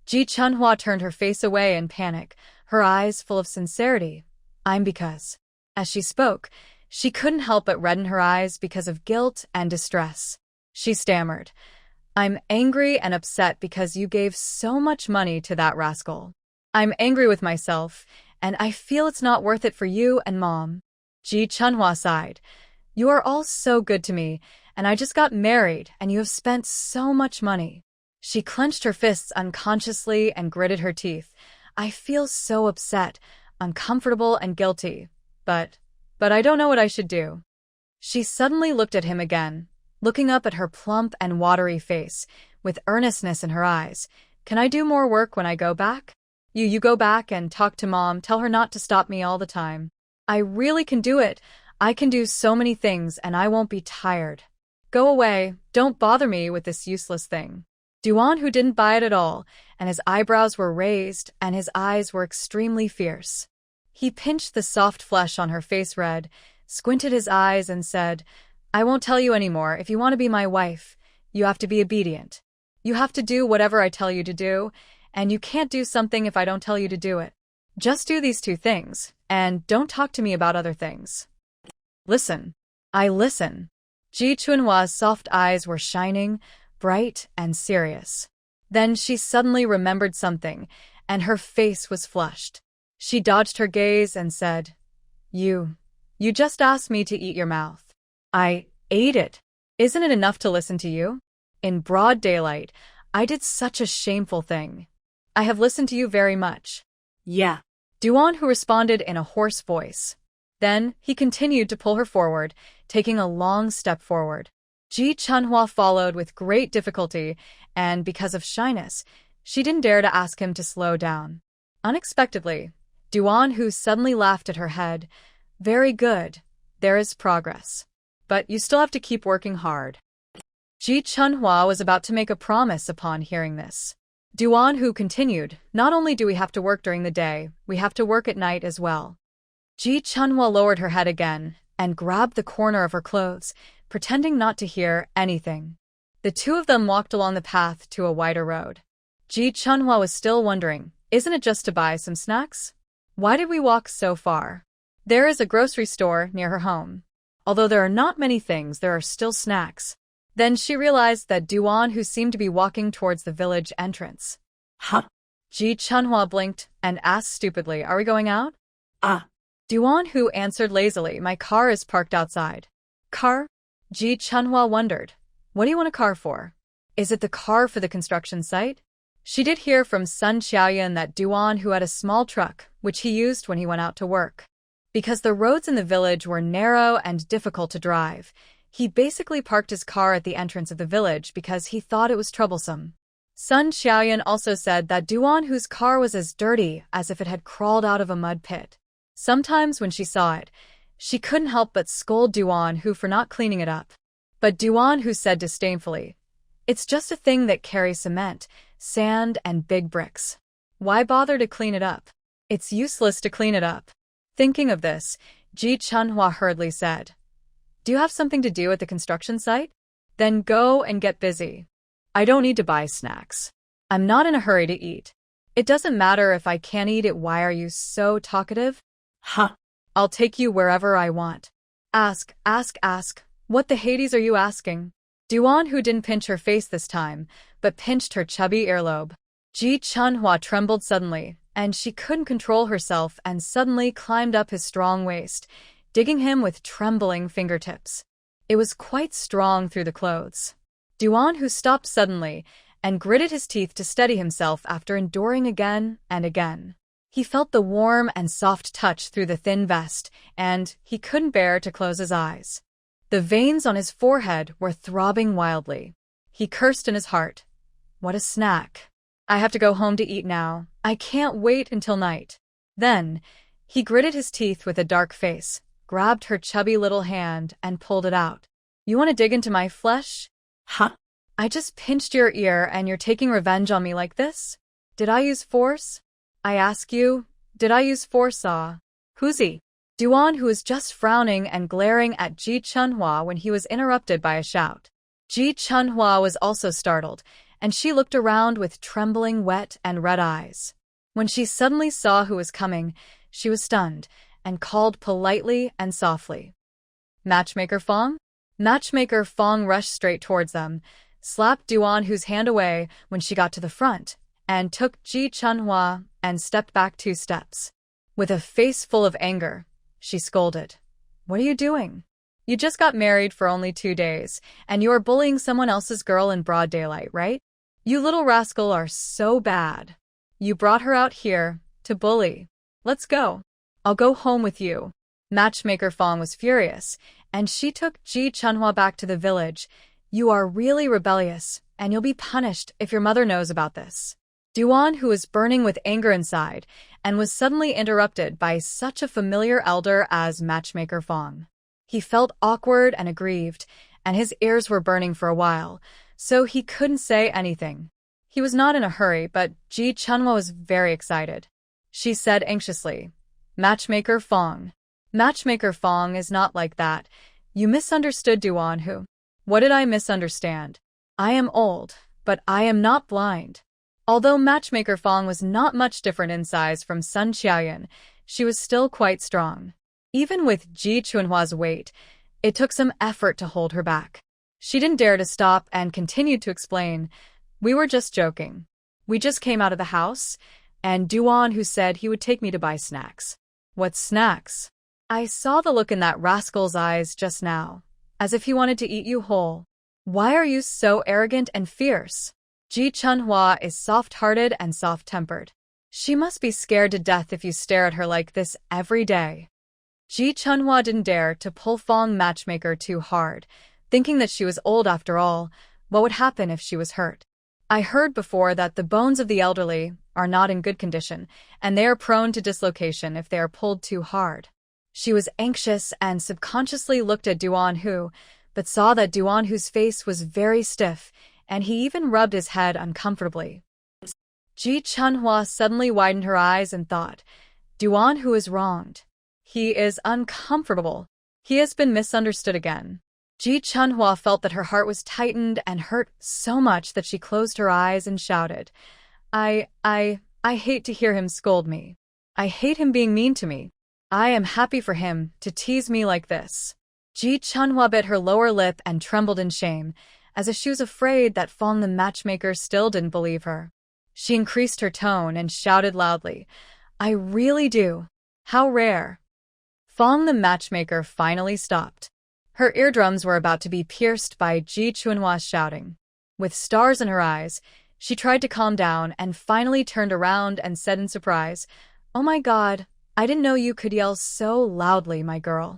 Ji Chunhua turned her face away in panic, her eyes full of sincerity. "I'm because." As she spoke, she couldn't help but redden her eyes because of guilt and distress. She stammered, "I'm angry and upset because you gave so much money to that rascal. I'm angry with myself, and I feel it's not worth it for you and Mom." Ji Chunhua sighed. "You are all so good to me, and I just got married, and you have spent so much money." She clenched her fists unconsciously and gritted her teeth. "I feel so upset, uncomfortable, and guilty. But I don't know what I should do." She suddenly looked at him again, looking up at her plump and watery face, with earnestness in her eyes. "Can I do more work when I go back? You go back and talk to Mom, tell her not to stop me all the time. I really can do it. I can do so many things and I won't be tired. Go away, don't bother me with this useless thing." Duan Hu didn't buy it at all, and his eyebrows were raised and his eyes were extremely fierce. He pinched the soft flesh on her face red, squinted his eyes and said, "I won't tell you anymore. If you want to be my wife, you have to be obedient. You have to do whatever I tell you to do, and you can't do something if I don't tell you to do it. Just do these two things, and don't talk to me about other things." "Listen." "I listen." Ji Chunhua's soft eyes were shining, bright and serious. Then she suddenly remembered something, and her face was flushed. She dodged her gaze and said, You just asked me to eat your mouth. I ate it. Isn't it enough to listen to you? In broad daylight, I did such a shameful thing. I have listened to you very much." "Yeah." Duan Hu responded in a hoarse voice. Then he continued to pull her forward, taking a long step forward. Ji Chunhua followed with great difficulty, and because of shyness, she didn't dare to ask him to slow down. Unexpectedly, Duan Hu suddenly laughed at her head. "Very good. There is progress. But you still have to keep working hard." Ji Chunhua was about to make a promise upon hearing this. Duan Hu continued, "Not only do we have to work during the day, we have to work at night as well." Ji Chunhua lowered her head again and grabbed the corner of her clothes, pretending not to hear anything. The two of them walked along the path to a wider road. Ji Chunhua was still wondering, isn't it just to buy some snacks? Why did we walk so far? There is a grocery store near her home. Although there are not many things, there are still snacks. Then she realized that Duan Hu seemed to be walking towards the village entrance. Huh? Ji Chunhua blinked and asked stupidly, "Are we going out?" Ah. Duan Hu answered lazily, "My car is parked outside." "Car?" Ji Chunhua wondered. "What do you want a car for? Is it the car for the construction site?" She did hear from Sun Xiaoyan that Duan Hu had a small truck, which he used when he went out to work. Because the roads in the village were narrow and difficult to drive, he basically parked his car at the entrance of the village because he thought it was troublesome. Sun Xiaoyan also said that Duan Hu's car was as dirty as if it had crawled out of a mud pit. Sometimes when she saw it, she couldn't help but scold Duan Hu for not cleaning it up. But Duan Hu said disdainfully, "It's just a thing that carries cement, sand, and big bricks. Why bother to clean it up? It's useless to clean it up." Thinking of this, Ji Chunhua hurriedly said, "Do you have something to do at the construction site? Then go and get busy. I don't need to buy snacks. I'm not in a hurry to eat. It doesn't matter if I can't eat it. Why are you so talkative? Huh. I'll take you wherever I want. Ask. What the Hades are you asking?" Duan Hu didn't pinch her face this time, but pinched her chubby earlobe. Ji Chunhua trembled suddenly, and she couldn't control herself and suddenly climbed up his strong waist, digging him with trembling fingertips. It was quite strong through the clothes. Duan Hu stopped suddenly and gritted his teeth to steady himself after enduring again and again. He felt the warm and soft touch through the thin vest, and he couldn't bear to close his eyes. The veins on his forehead were throbbing wildly. He cursed in his heart. What a snack. I have to go home to eat now. I can't wait until night. Then, he gritted his teeth with a dark face, grabbed her chubby little hand, and pulled it out. You want to dig into my flesh? Huh? I just pinched your ear and you're taking revenge on me like this? Did I use force? I ask you, did I use force? Who's he? Duan Hu was just frowning and glaring at Ji Chunhua when he was interrupted by a shout. Ji Chunhua was also startled, and she looked around with trembling, wet, and red eyes. When she suddenly saw who was coming, she was stunned and called politely and softly, "Matchmaker Fong?" Matchmaker Fong rushed straight towards them, slapped Duan Hu's hand away when she got to the front, and took Ji Chunhua and stepped back 2 steps. With a face full of anger, she scolded, "What are you doing? You just got married for only 2 days, and you are bullying someone else's girl in broad daylight, right? You little rascal are so bad. You brought her out here to bully. Let's go. I'll go home with you." Matchmaker Fong was furious, and she took Ji Chunhua back to the village. "You are really rebellious, and you'll be punished if your mother knows about this." Duan, who was burning with anger inside, and was suddenly interrupted by such a familiar elder as Matchmaker Fong. He felt awkward and aggrieved, and his ears were burning for a while, so he couldn't say anything. He was not in a hurry, but Ji Chunhua was very excited. She said anxiously, "Matchmaker Fong." "Matchmaker Fong is not like that. You misunderstood Duan Hu." "What did I misunderstand?" "I am old, but I am not blind." Although Matchmaker Fong was not much different in size from Sun Xiaoyan, she was still quite strong. Even with Ji Chunhua's weight, it took some effort to hold her back. She didn't dare to stop and continued to explain, "We were just joking. We just came out of the house, and Duan Hu said he would take me to buy snacks." "What snacks?" "I saw the look in that rascal's eyes just now, as if he wanted to eat you whole. Why are you so arrogant and fierce?" Ji Chunhua is soft-hearted and soft-tempered. She must be scared to death if you stare at her like this every day. Ji Chunhua didn't dare to pull Fong Matchmaker too hard, thinking that she was old after all. What would happen if she was hurt? "I heard before that the bones of the elderly are not in good condition, and they are prone to dislocation if they are pulled too hard." She was anxious and subconsciously looked at Duan Hu, but saw that Duan Hu's face was very stiff, and he even rubbed his head uncomfortably. Ji Chunhua suddenly widened her eyes and thought, Duan Hu is wronged. He is uncomfortable. He has been misunderstood again. Ji Chunhua felt that her heart was tightened and hurt so much that she closed her eyes and shouted, I hate to hear him scold me. I hate him being mean to me. I am happy for him to tease me like this." Ji Chunhua bit her lower lip and trembled in shame, as if she was afraid that Fong the matchmaker still didn't believe her. She increased her tone and shouted loudly, "I really do. How rare." Fong the matchmaker finally stopped. Her eardrums were about to be pierced by Ji Chunhua's shouting. With stars in her eyes, She tried to calm down and finally turned around and said in surprise, "Oh my God, I didn't know you could yell so loudly, my girl.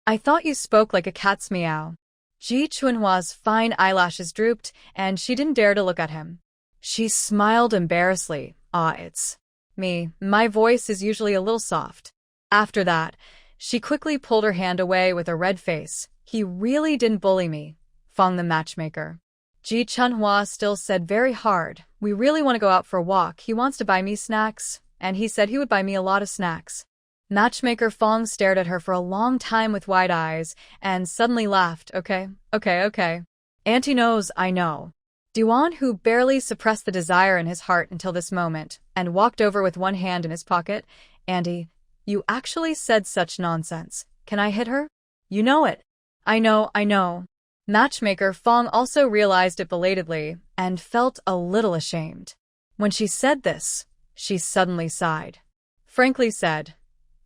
I thought you spoke like a cat's meow." Ji Chunhua's fine eyelashes drooped, and she didn't dare to look at him. She smiled embarrassedly. It's me. My voice is usually a little soft." After that, she quickly pulled her hand away with a red face. "He really didn't bully me," Fong the matchmaker. Ji Chunhua still said very hard, "We really want to go out for a walk. He wants to buy me snacks, and he said he would buy me a lot of snacks." Matchmaker Fong stared at her for a long time with wide eyes, and suddenly laughed. Okay. Auntie knows I know." Duan Hu barely suppressed the desire in his heart until this moment, and walked over with one hand in his pocket. "Auntie, you actually said such nonsense. Can I hit her? You know it." I know. Matchmaker Fong also realized it belatedly, and felt a little ashamed. When she said this, she suddenly sighed. Frankly said,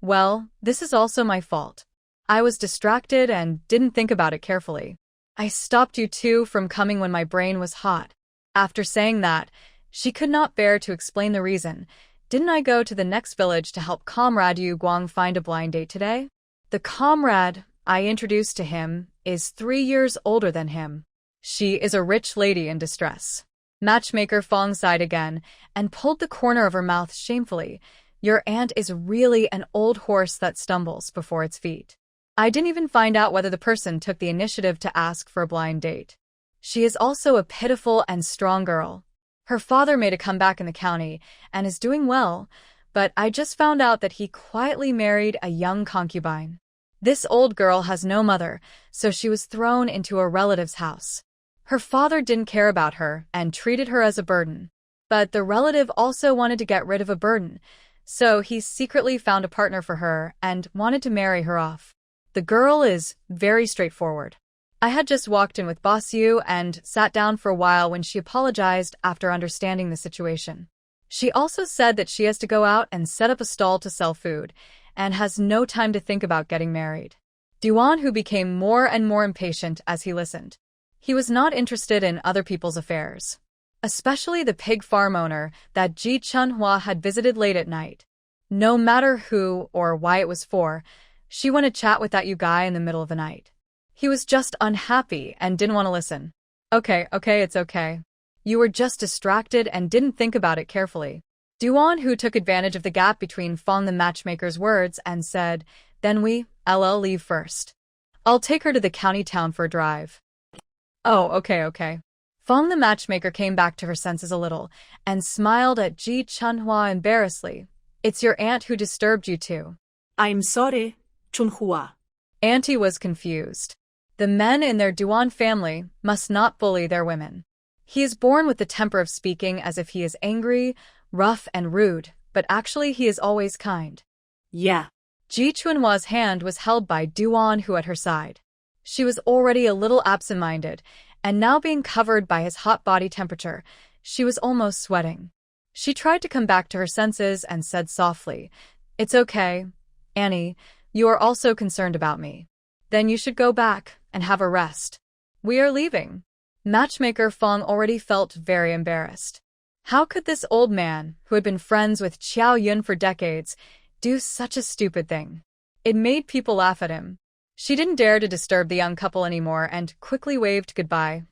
"Well, this is also my fault. I was distracted and didn't think about it carefully. I stopped you two from coming when my brain was hot." After saying that, she could not bear to explain the reason. "Didn't I go to the next village to help Comrade Yu Guang find a blind date today? The comrade I introduced to him is 3 years older than him. She is a rich lady in distress." Matchmaker Fong sighed again and pulled the corner of her mouth shamefully. "Your aunt is really an old horse that stumbles before its feet. I didn't even find out whether the person took the initiative to ask for a blind date. She is also a pitiful and strong girl. Her father made a comeback in the county and is doing well, but I just found out that he quietly married a young concubine. This old girl has no mother, so she was thrown into a relative's house. Her father didn't care about her and treated her as a burden. But the relative also wanted to get rid of a burden, so he secretly found a partner for her and wanted to marry her off. The girl is very straightforward. I had just walked in with Boss Yu and sat down for a while when she apologized after understanding the situation. She also said that she has to go out and set up a stall to sell food, and has no time to think about getting married." Duan Hu became more and more impatient as he listened. He was not interested in other people's affairs, especially the pig farm owner that Ji Chunhua had visited late at night. No matter who or why it was for, she wanted to chat with that Yu guy in the middle of the night. He was just unhappy and didn't want to listen. Okay, it's okay. You were just distracted and didn't think about it carefully." Duan Hu took advantage of the gap between Fong the matchmaker's words and said, "Then we'll leave first. I'll take her to the county town for a drive." "Oh, okay. Fong the matchmaker came back to her senses a little and smiled at Ji Chunhua embarrassedly. "It's your aunt who disturbed you two." I'm sorry, Chunhua. Auntie was confused. The men in their Duan family must not bully their women. He is born with the temper of speaking as if he is angry, rough and rude, but actually he is always kind. Yeah. Ji Chunhua's hand was held by Duan Hu at her side. She was already a little absent-minded, and now being covered by his hot body temperature, she was almost sweating. She tried to come back to her senses and said softly, "It's okay, Annie, you are also concerned about me. Then you should go back and have a rest. We are leaving." Matchmaker Fong already felt very embarrassed. How could this old man, who had been friends with Qiao Yun for decades, do such a stupid thing? It made people laugh at him. She didn't dare to disturb the young couple anymore and quickly waved goodbye.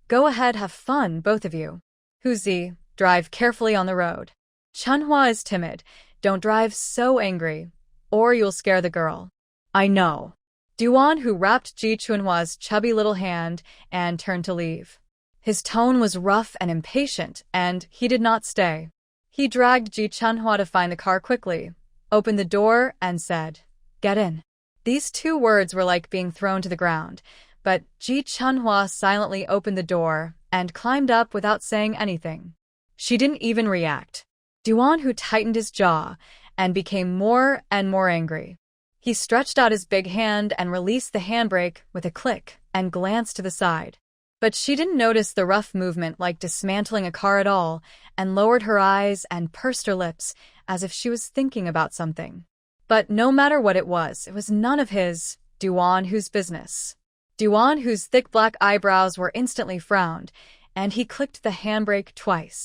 "Go ahead, have fun, both of you. Huzi, drive carefully on the road. Chunhua is timid. Don't drive so angry, or you'll scare the girl." "I know." Duan Hu wrapped Ji Chunhua's chubby little hand and turned to leave. His tone was rough and impatient, and he did not stay. He dragged Ji Chunhua to find the car quickly, opened the door, and said, "Get in." These 2 words were like being thrown to the ground, but Ji Chunhua silently opened the door and climbed up without saying anything. She didn't even react. Duan Hu tightened his jaw and became more and more angry. He stretched out his big hand and released the handbrake with a click and glanced to the side. But she didn't notice the rough movement like dismantling a car at all, and lowered her eyes and pursed her lips as if she was thinking about something. But no matter what it was none of his, Duan Hu's business. Duan Hu's thick black eyebrows were instantly frowned, and he clicked the handbrake twice.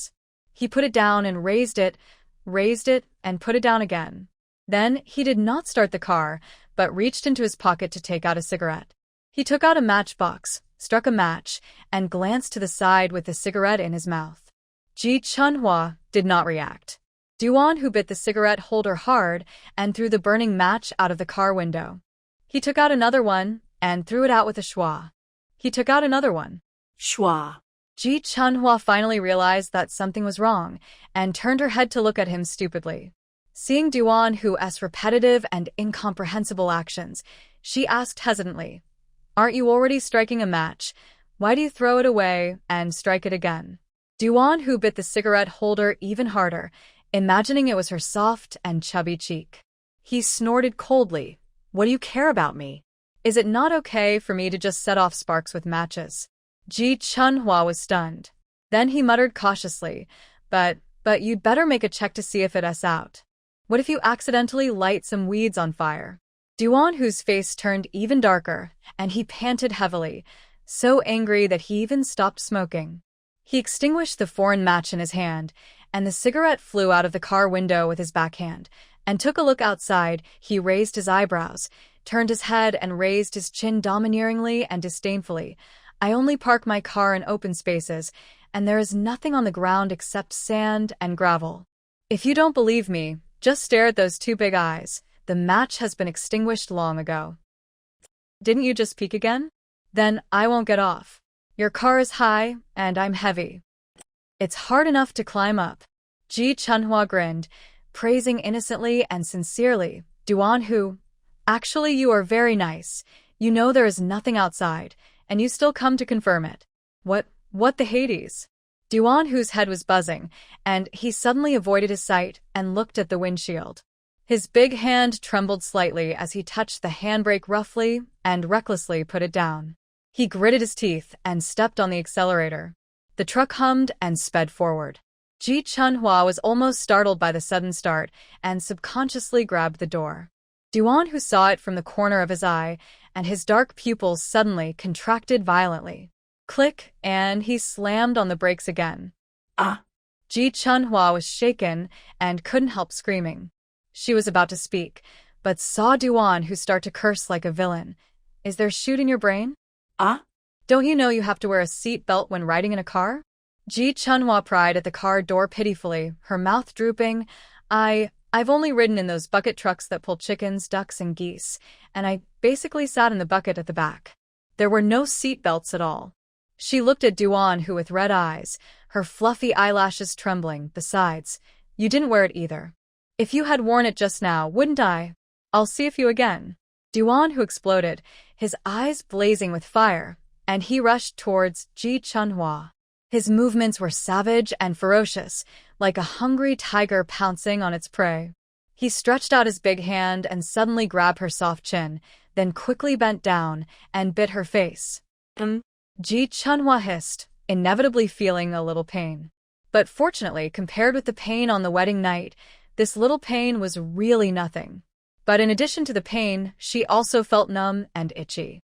He put it down and raised it, and put it down again. Then he did not start the car, but reached into his pocket to take out a cigarette. He took out a matchbox, struck a match, and glanced to the side with the cigarette in his mouth. Ji Chunhua did not react. Duan Hu bit the cigarette holder hard and threw the burning match out of the car window. He took out another one and threw it out with a schwa. He took out another one. Schwa. Ji Chunhua finally realized that something was wrong and turned her head to look at him stupidly. Seeing Duan Hu's repetitive and incomprehensible actions, she asked hesitantly, "Aren't you already striking a match? Why do you throw it away and strike it again?" Duan Hu bit the cigarette holder even harder, imagining it was her soft and chubby cheek. He snorted coldly. "What do you care about me? Is it not okay for me to just set off sparks with matches?" Ji Chunhua was stunned. Then he muttered cautiously, But you'd better make a check to see if it's out. What if you accidentally light some weeds on fire?" Duan Hu's face turned even darker, and he panted heavily, so angry that he even stopped smoking. He extinguished the foreign match in his hand, and the cigarette flew out of the car window with his backhand, and took a look outside. He raised his eyebrows, turned his head, and raised his chin domineeringly and disdainfully. "I only park my car in open spaces, and there is nothing on the ground except sand and gravel. If you don't believe me, just stare at those two big eyes. The match has been extinguished long ago." "Didn't you just peek again? Then I won't get off. Your car is high, and I'm heavy. It's hard enough to climb up." Ji Chunhua grinned, praising innocently and sincerely. "Duan Hu, actually you are very nice. You know there is nothing outside, and you still come to confirm it. What the Hades?" Duan Hu's head was buzzing, and he suddenly avoided his sight and looked at the windshield. His big hand trembled slightly as he touched the handbrake roughly and recklessly put it down. He gritted his teeth and stepped on the accelerator. The truck hummed and sped forward. Ji Chunhua was almost startled by the sudden start and subconsciously grabbed the door. Duan Hu saw it from the corner of his eye, and his dark pupils suddenly contracted violently. Click, and he slammed on the brakes again. "Ah!" Ji Chunhua was shaken and couldn't help screaming. She was about to speak, but saw Duan Hu start to curse like a villain. "Is there shoot in your brain? "Ah!" Don't you know you have to wear a seat belt when riding in a car?" Ji Chunhua pried at the car door pitifully, her mouth drooping. I've only ridden in those bucket trucks that pull chickens, ducks, and geese, and I basically sat in the bucket at the back. There were no seat belts at all." She looked at Duan Hu with red eyes, her fluffy eyelashes trembling. "Besides, you didn't wear it either. If you had worn it just now, wouldn't I? I'll see if you again." Duan Hu exploded, his eyes blazing with fire, and he rushed towards Ji Chunhua. His movements were savage and ferocious, like a hungry tiger pouncing on its prey. He stretched out his big hand and suddenly grabbed her soft chin, then quickly bent down and bit her face. Ji Chunhua hissed, inevitably feeling a little pain. But fortunately, compared with the pain on the wedding night, this little pain was really nothing. But in addition to the pain, she also felt numb and itchy.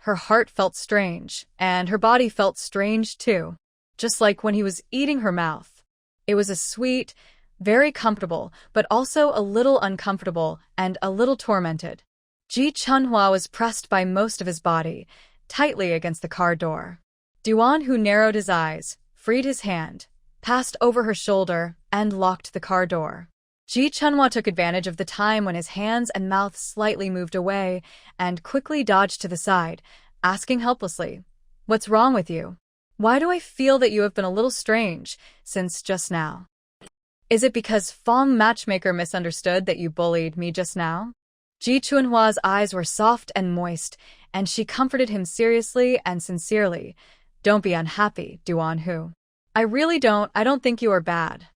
Her heart felt strange, and her body felt strange too, just like when he was eating her mouth. It was a sweet, very comfortable, but also a little uncomfortable and a little tormented. Ji Chunhua was pressed by most of his body, tightly against the car door. Duan Hu narrowed his eyes, freed his hand, passed over her shoulder, and locked the car door. Ji Chunhua took advantage of the time when his hands and mouth slightly moved away and quickly dodged to the side, asking helplessly, "What's wrong with you? Why do I feel that you have been a little strange since just now? Is it because Fong Matchmaker misunderstood that you bullied me just now?" Ji Chunhua's eyes were soft and moist, and she comforted him seriously and sincerely. "Don't be unhappy, Duan Hu. I don't think you are bad.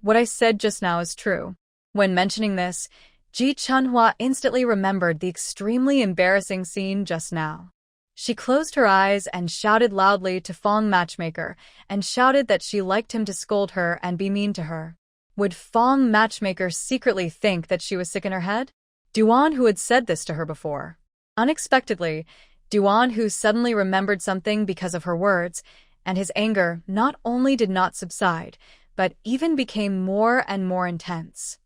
What I said just now is true." When mentioning this, Ji Chunhua instantly remembered the extremely embarrassing scene just now. She closed her eyes and shouted loudly to Fong Matchmaker, and shouted that she liked him to scold her and be mean to her. Would Fong Matchmaker secretly think that she was sick in her head? Duan Hu had said this to her before. Unexpectedly, Duan Hu suddenly remembered something because of her words, and his anger not only did not subside, but even became more and more intense.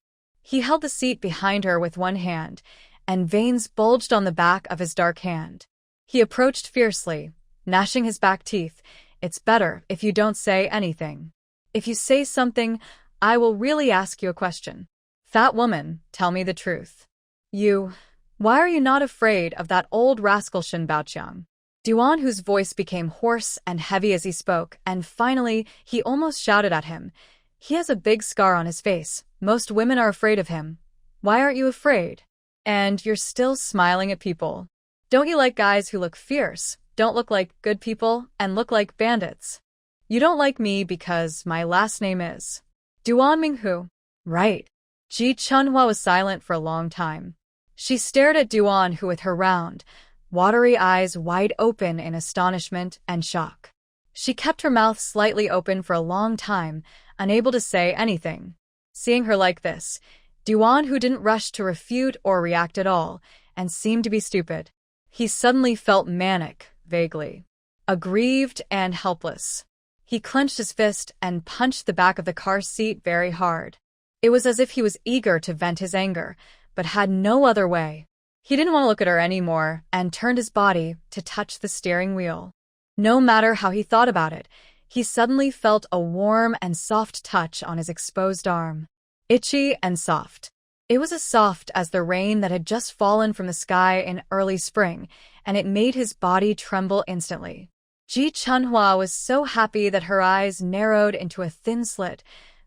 He held the seat behind her with one hand, and veins bulged on the back of his dark hand. He approached fiercely, gnashing his back teeth. "It's better if you don't say anything. If you say something, I will really ask you a question. Fat woman, tell me the truth. Why are you not afraid of that old rascal Shin Baoqiang?" Duan Hu's voice became hoarse and heavy as he spoke, and finally, he almost shouted at him. "He has a big scar on his face. Most women are afraid of him. Why aren't you afraid? And you're still smiling at people. Don't you like guys who look fierce, don't look like good people, and look like bandits? You don't like me because my last name is Duan Minghu, right?" Ji Chunhua was silent for a long time. She stared at Duan Hu with her round, watery eyes wide open in astonishment and shock. She kept her mouth slightly open for a long time, unable to say anything. Seeing her like this, Duan Hu didn't rush to refute or react at all, and seemed to be stupid. He suddenly felt manic, vaguely, aggrieved and helpless. He clenched his fist and punched the back of the car seat very hard. It was as if he was eager to vent his anger, but had no other way. He didn't want to look at her anymore and turned his body to touch the steering wheel. No matter how he thought about it, he suddenly felt a warm and soft touch on his exposed arm. Itchy and soft. It was as soft as the rain that had just fallen from the sky in early spring, and it made his body tremble instantly. Ji Chunhua was so happy that her eyes narrowed into a thin slit,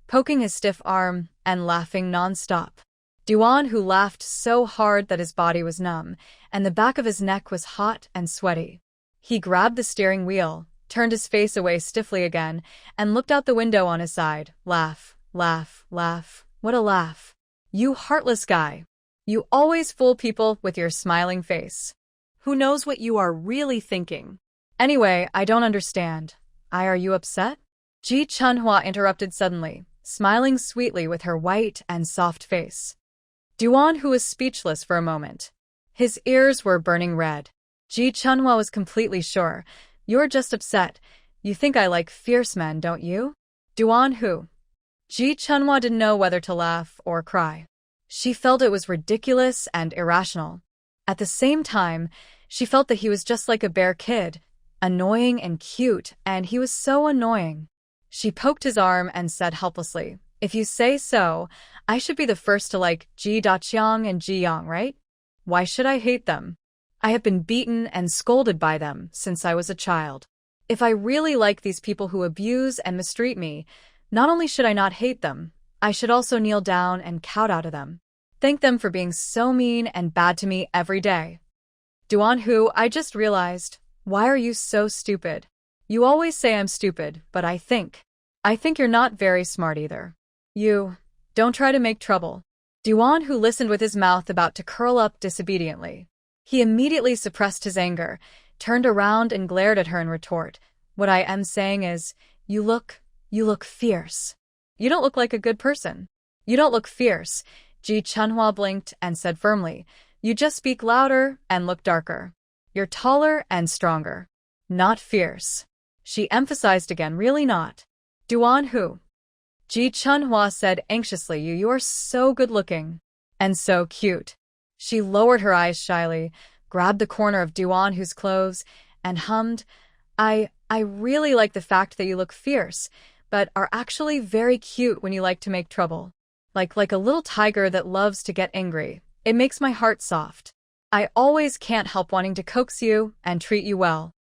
poking his stiff arm and laughing non-stop. Duan Hu laughed so hard that his body was numb, and the back of his neck was hot and sweaty. He grabbed the steering wheel, turned his face away stiffly again, and looked out the window on his side. Laugh, laugh, laugh. What a laugh. "You heartless guy. You always fool people with your smiling face. Who knows what you are really thinking?" "Anyway, I don't understand. Are you upset?" Ji Chunhua interrupted suddenly, smiling sweetly with her white and soft face. Duan Hu was speechless for a moment. His ears were burning red. Ji Chunhua was completely sure. "You're just upset. You think I like fierce men, don't you?" Duan Hu. Ji Chunhua didn't know whether to laugh or cry. She felt it was ridiculous and irrational. At the same time, she felt that he was just like a bare kid, annoying and cute, and he was so annoying. She poked his arm and said helplessly, "If you say so, I should be the first to like Ji Daqiang and Ji Yang, right? Why should I hate them? I have been beaten and scolded by them since I was a child. If I really like these people who abuse and mistreat me, not only should I not hate them, I should also kneel down and kowtow to them. Thank them for being so mean and bad to me every day." Duan Hu, I just realized, why are you so stupid? You always say I'm stupid, but I think you're not very smart either. Don't try to make trouble. Duan Hu listened with his mouth about to curl up disobediently. He immediately suppressed his anger, turned around and glared at her in retort. "What I am saying is, you look fierce. You don't look like a good person. You don't look fierce." Ji Chunhua blinked and said firmly, "You just speak louder and look darker. You're taller and stronger. Not fierce." She emphasized again, "Really not." Duan Hu. Ji Chunhua said anxiously, You're so good-looking. And so cute." She lowered her eyes shyly, grabbed the corner of Duan Hu's clothes, and hummed, I really like the fact that you look fierce, but are actually very cute when you like to make trouble. Like a little tiger that loves to get angry. It makes my heart soft. I always can't help wanting to coax you and treat you well."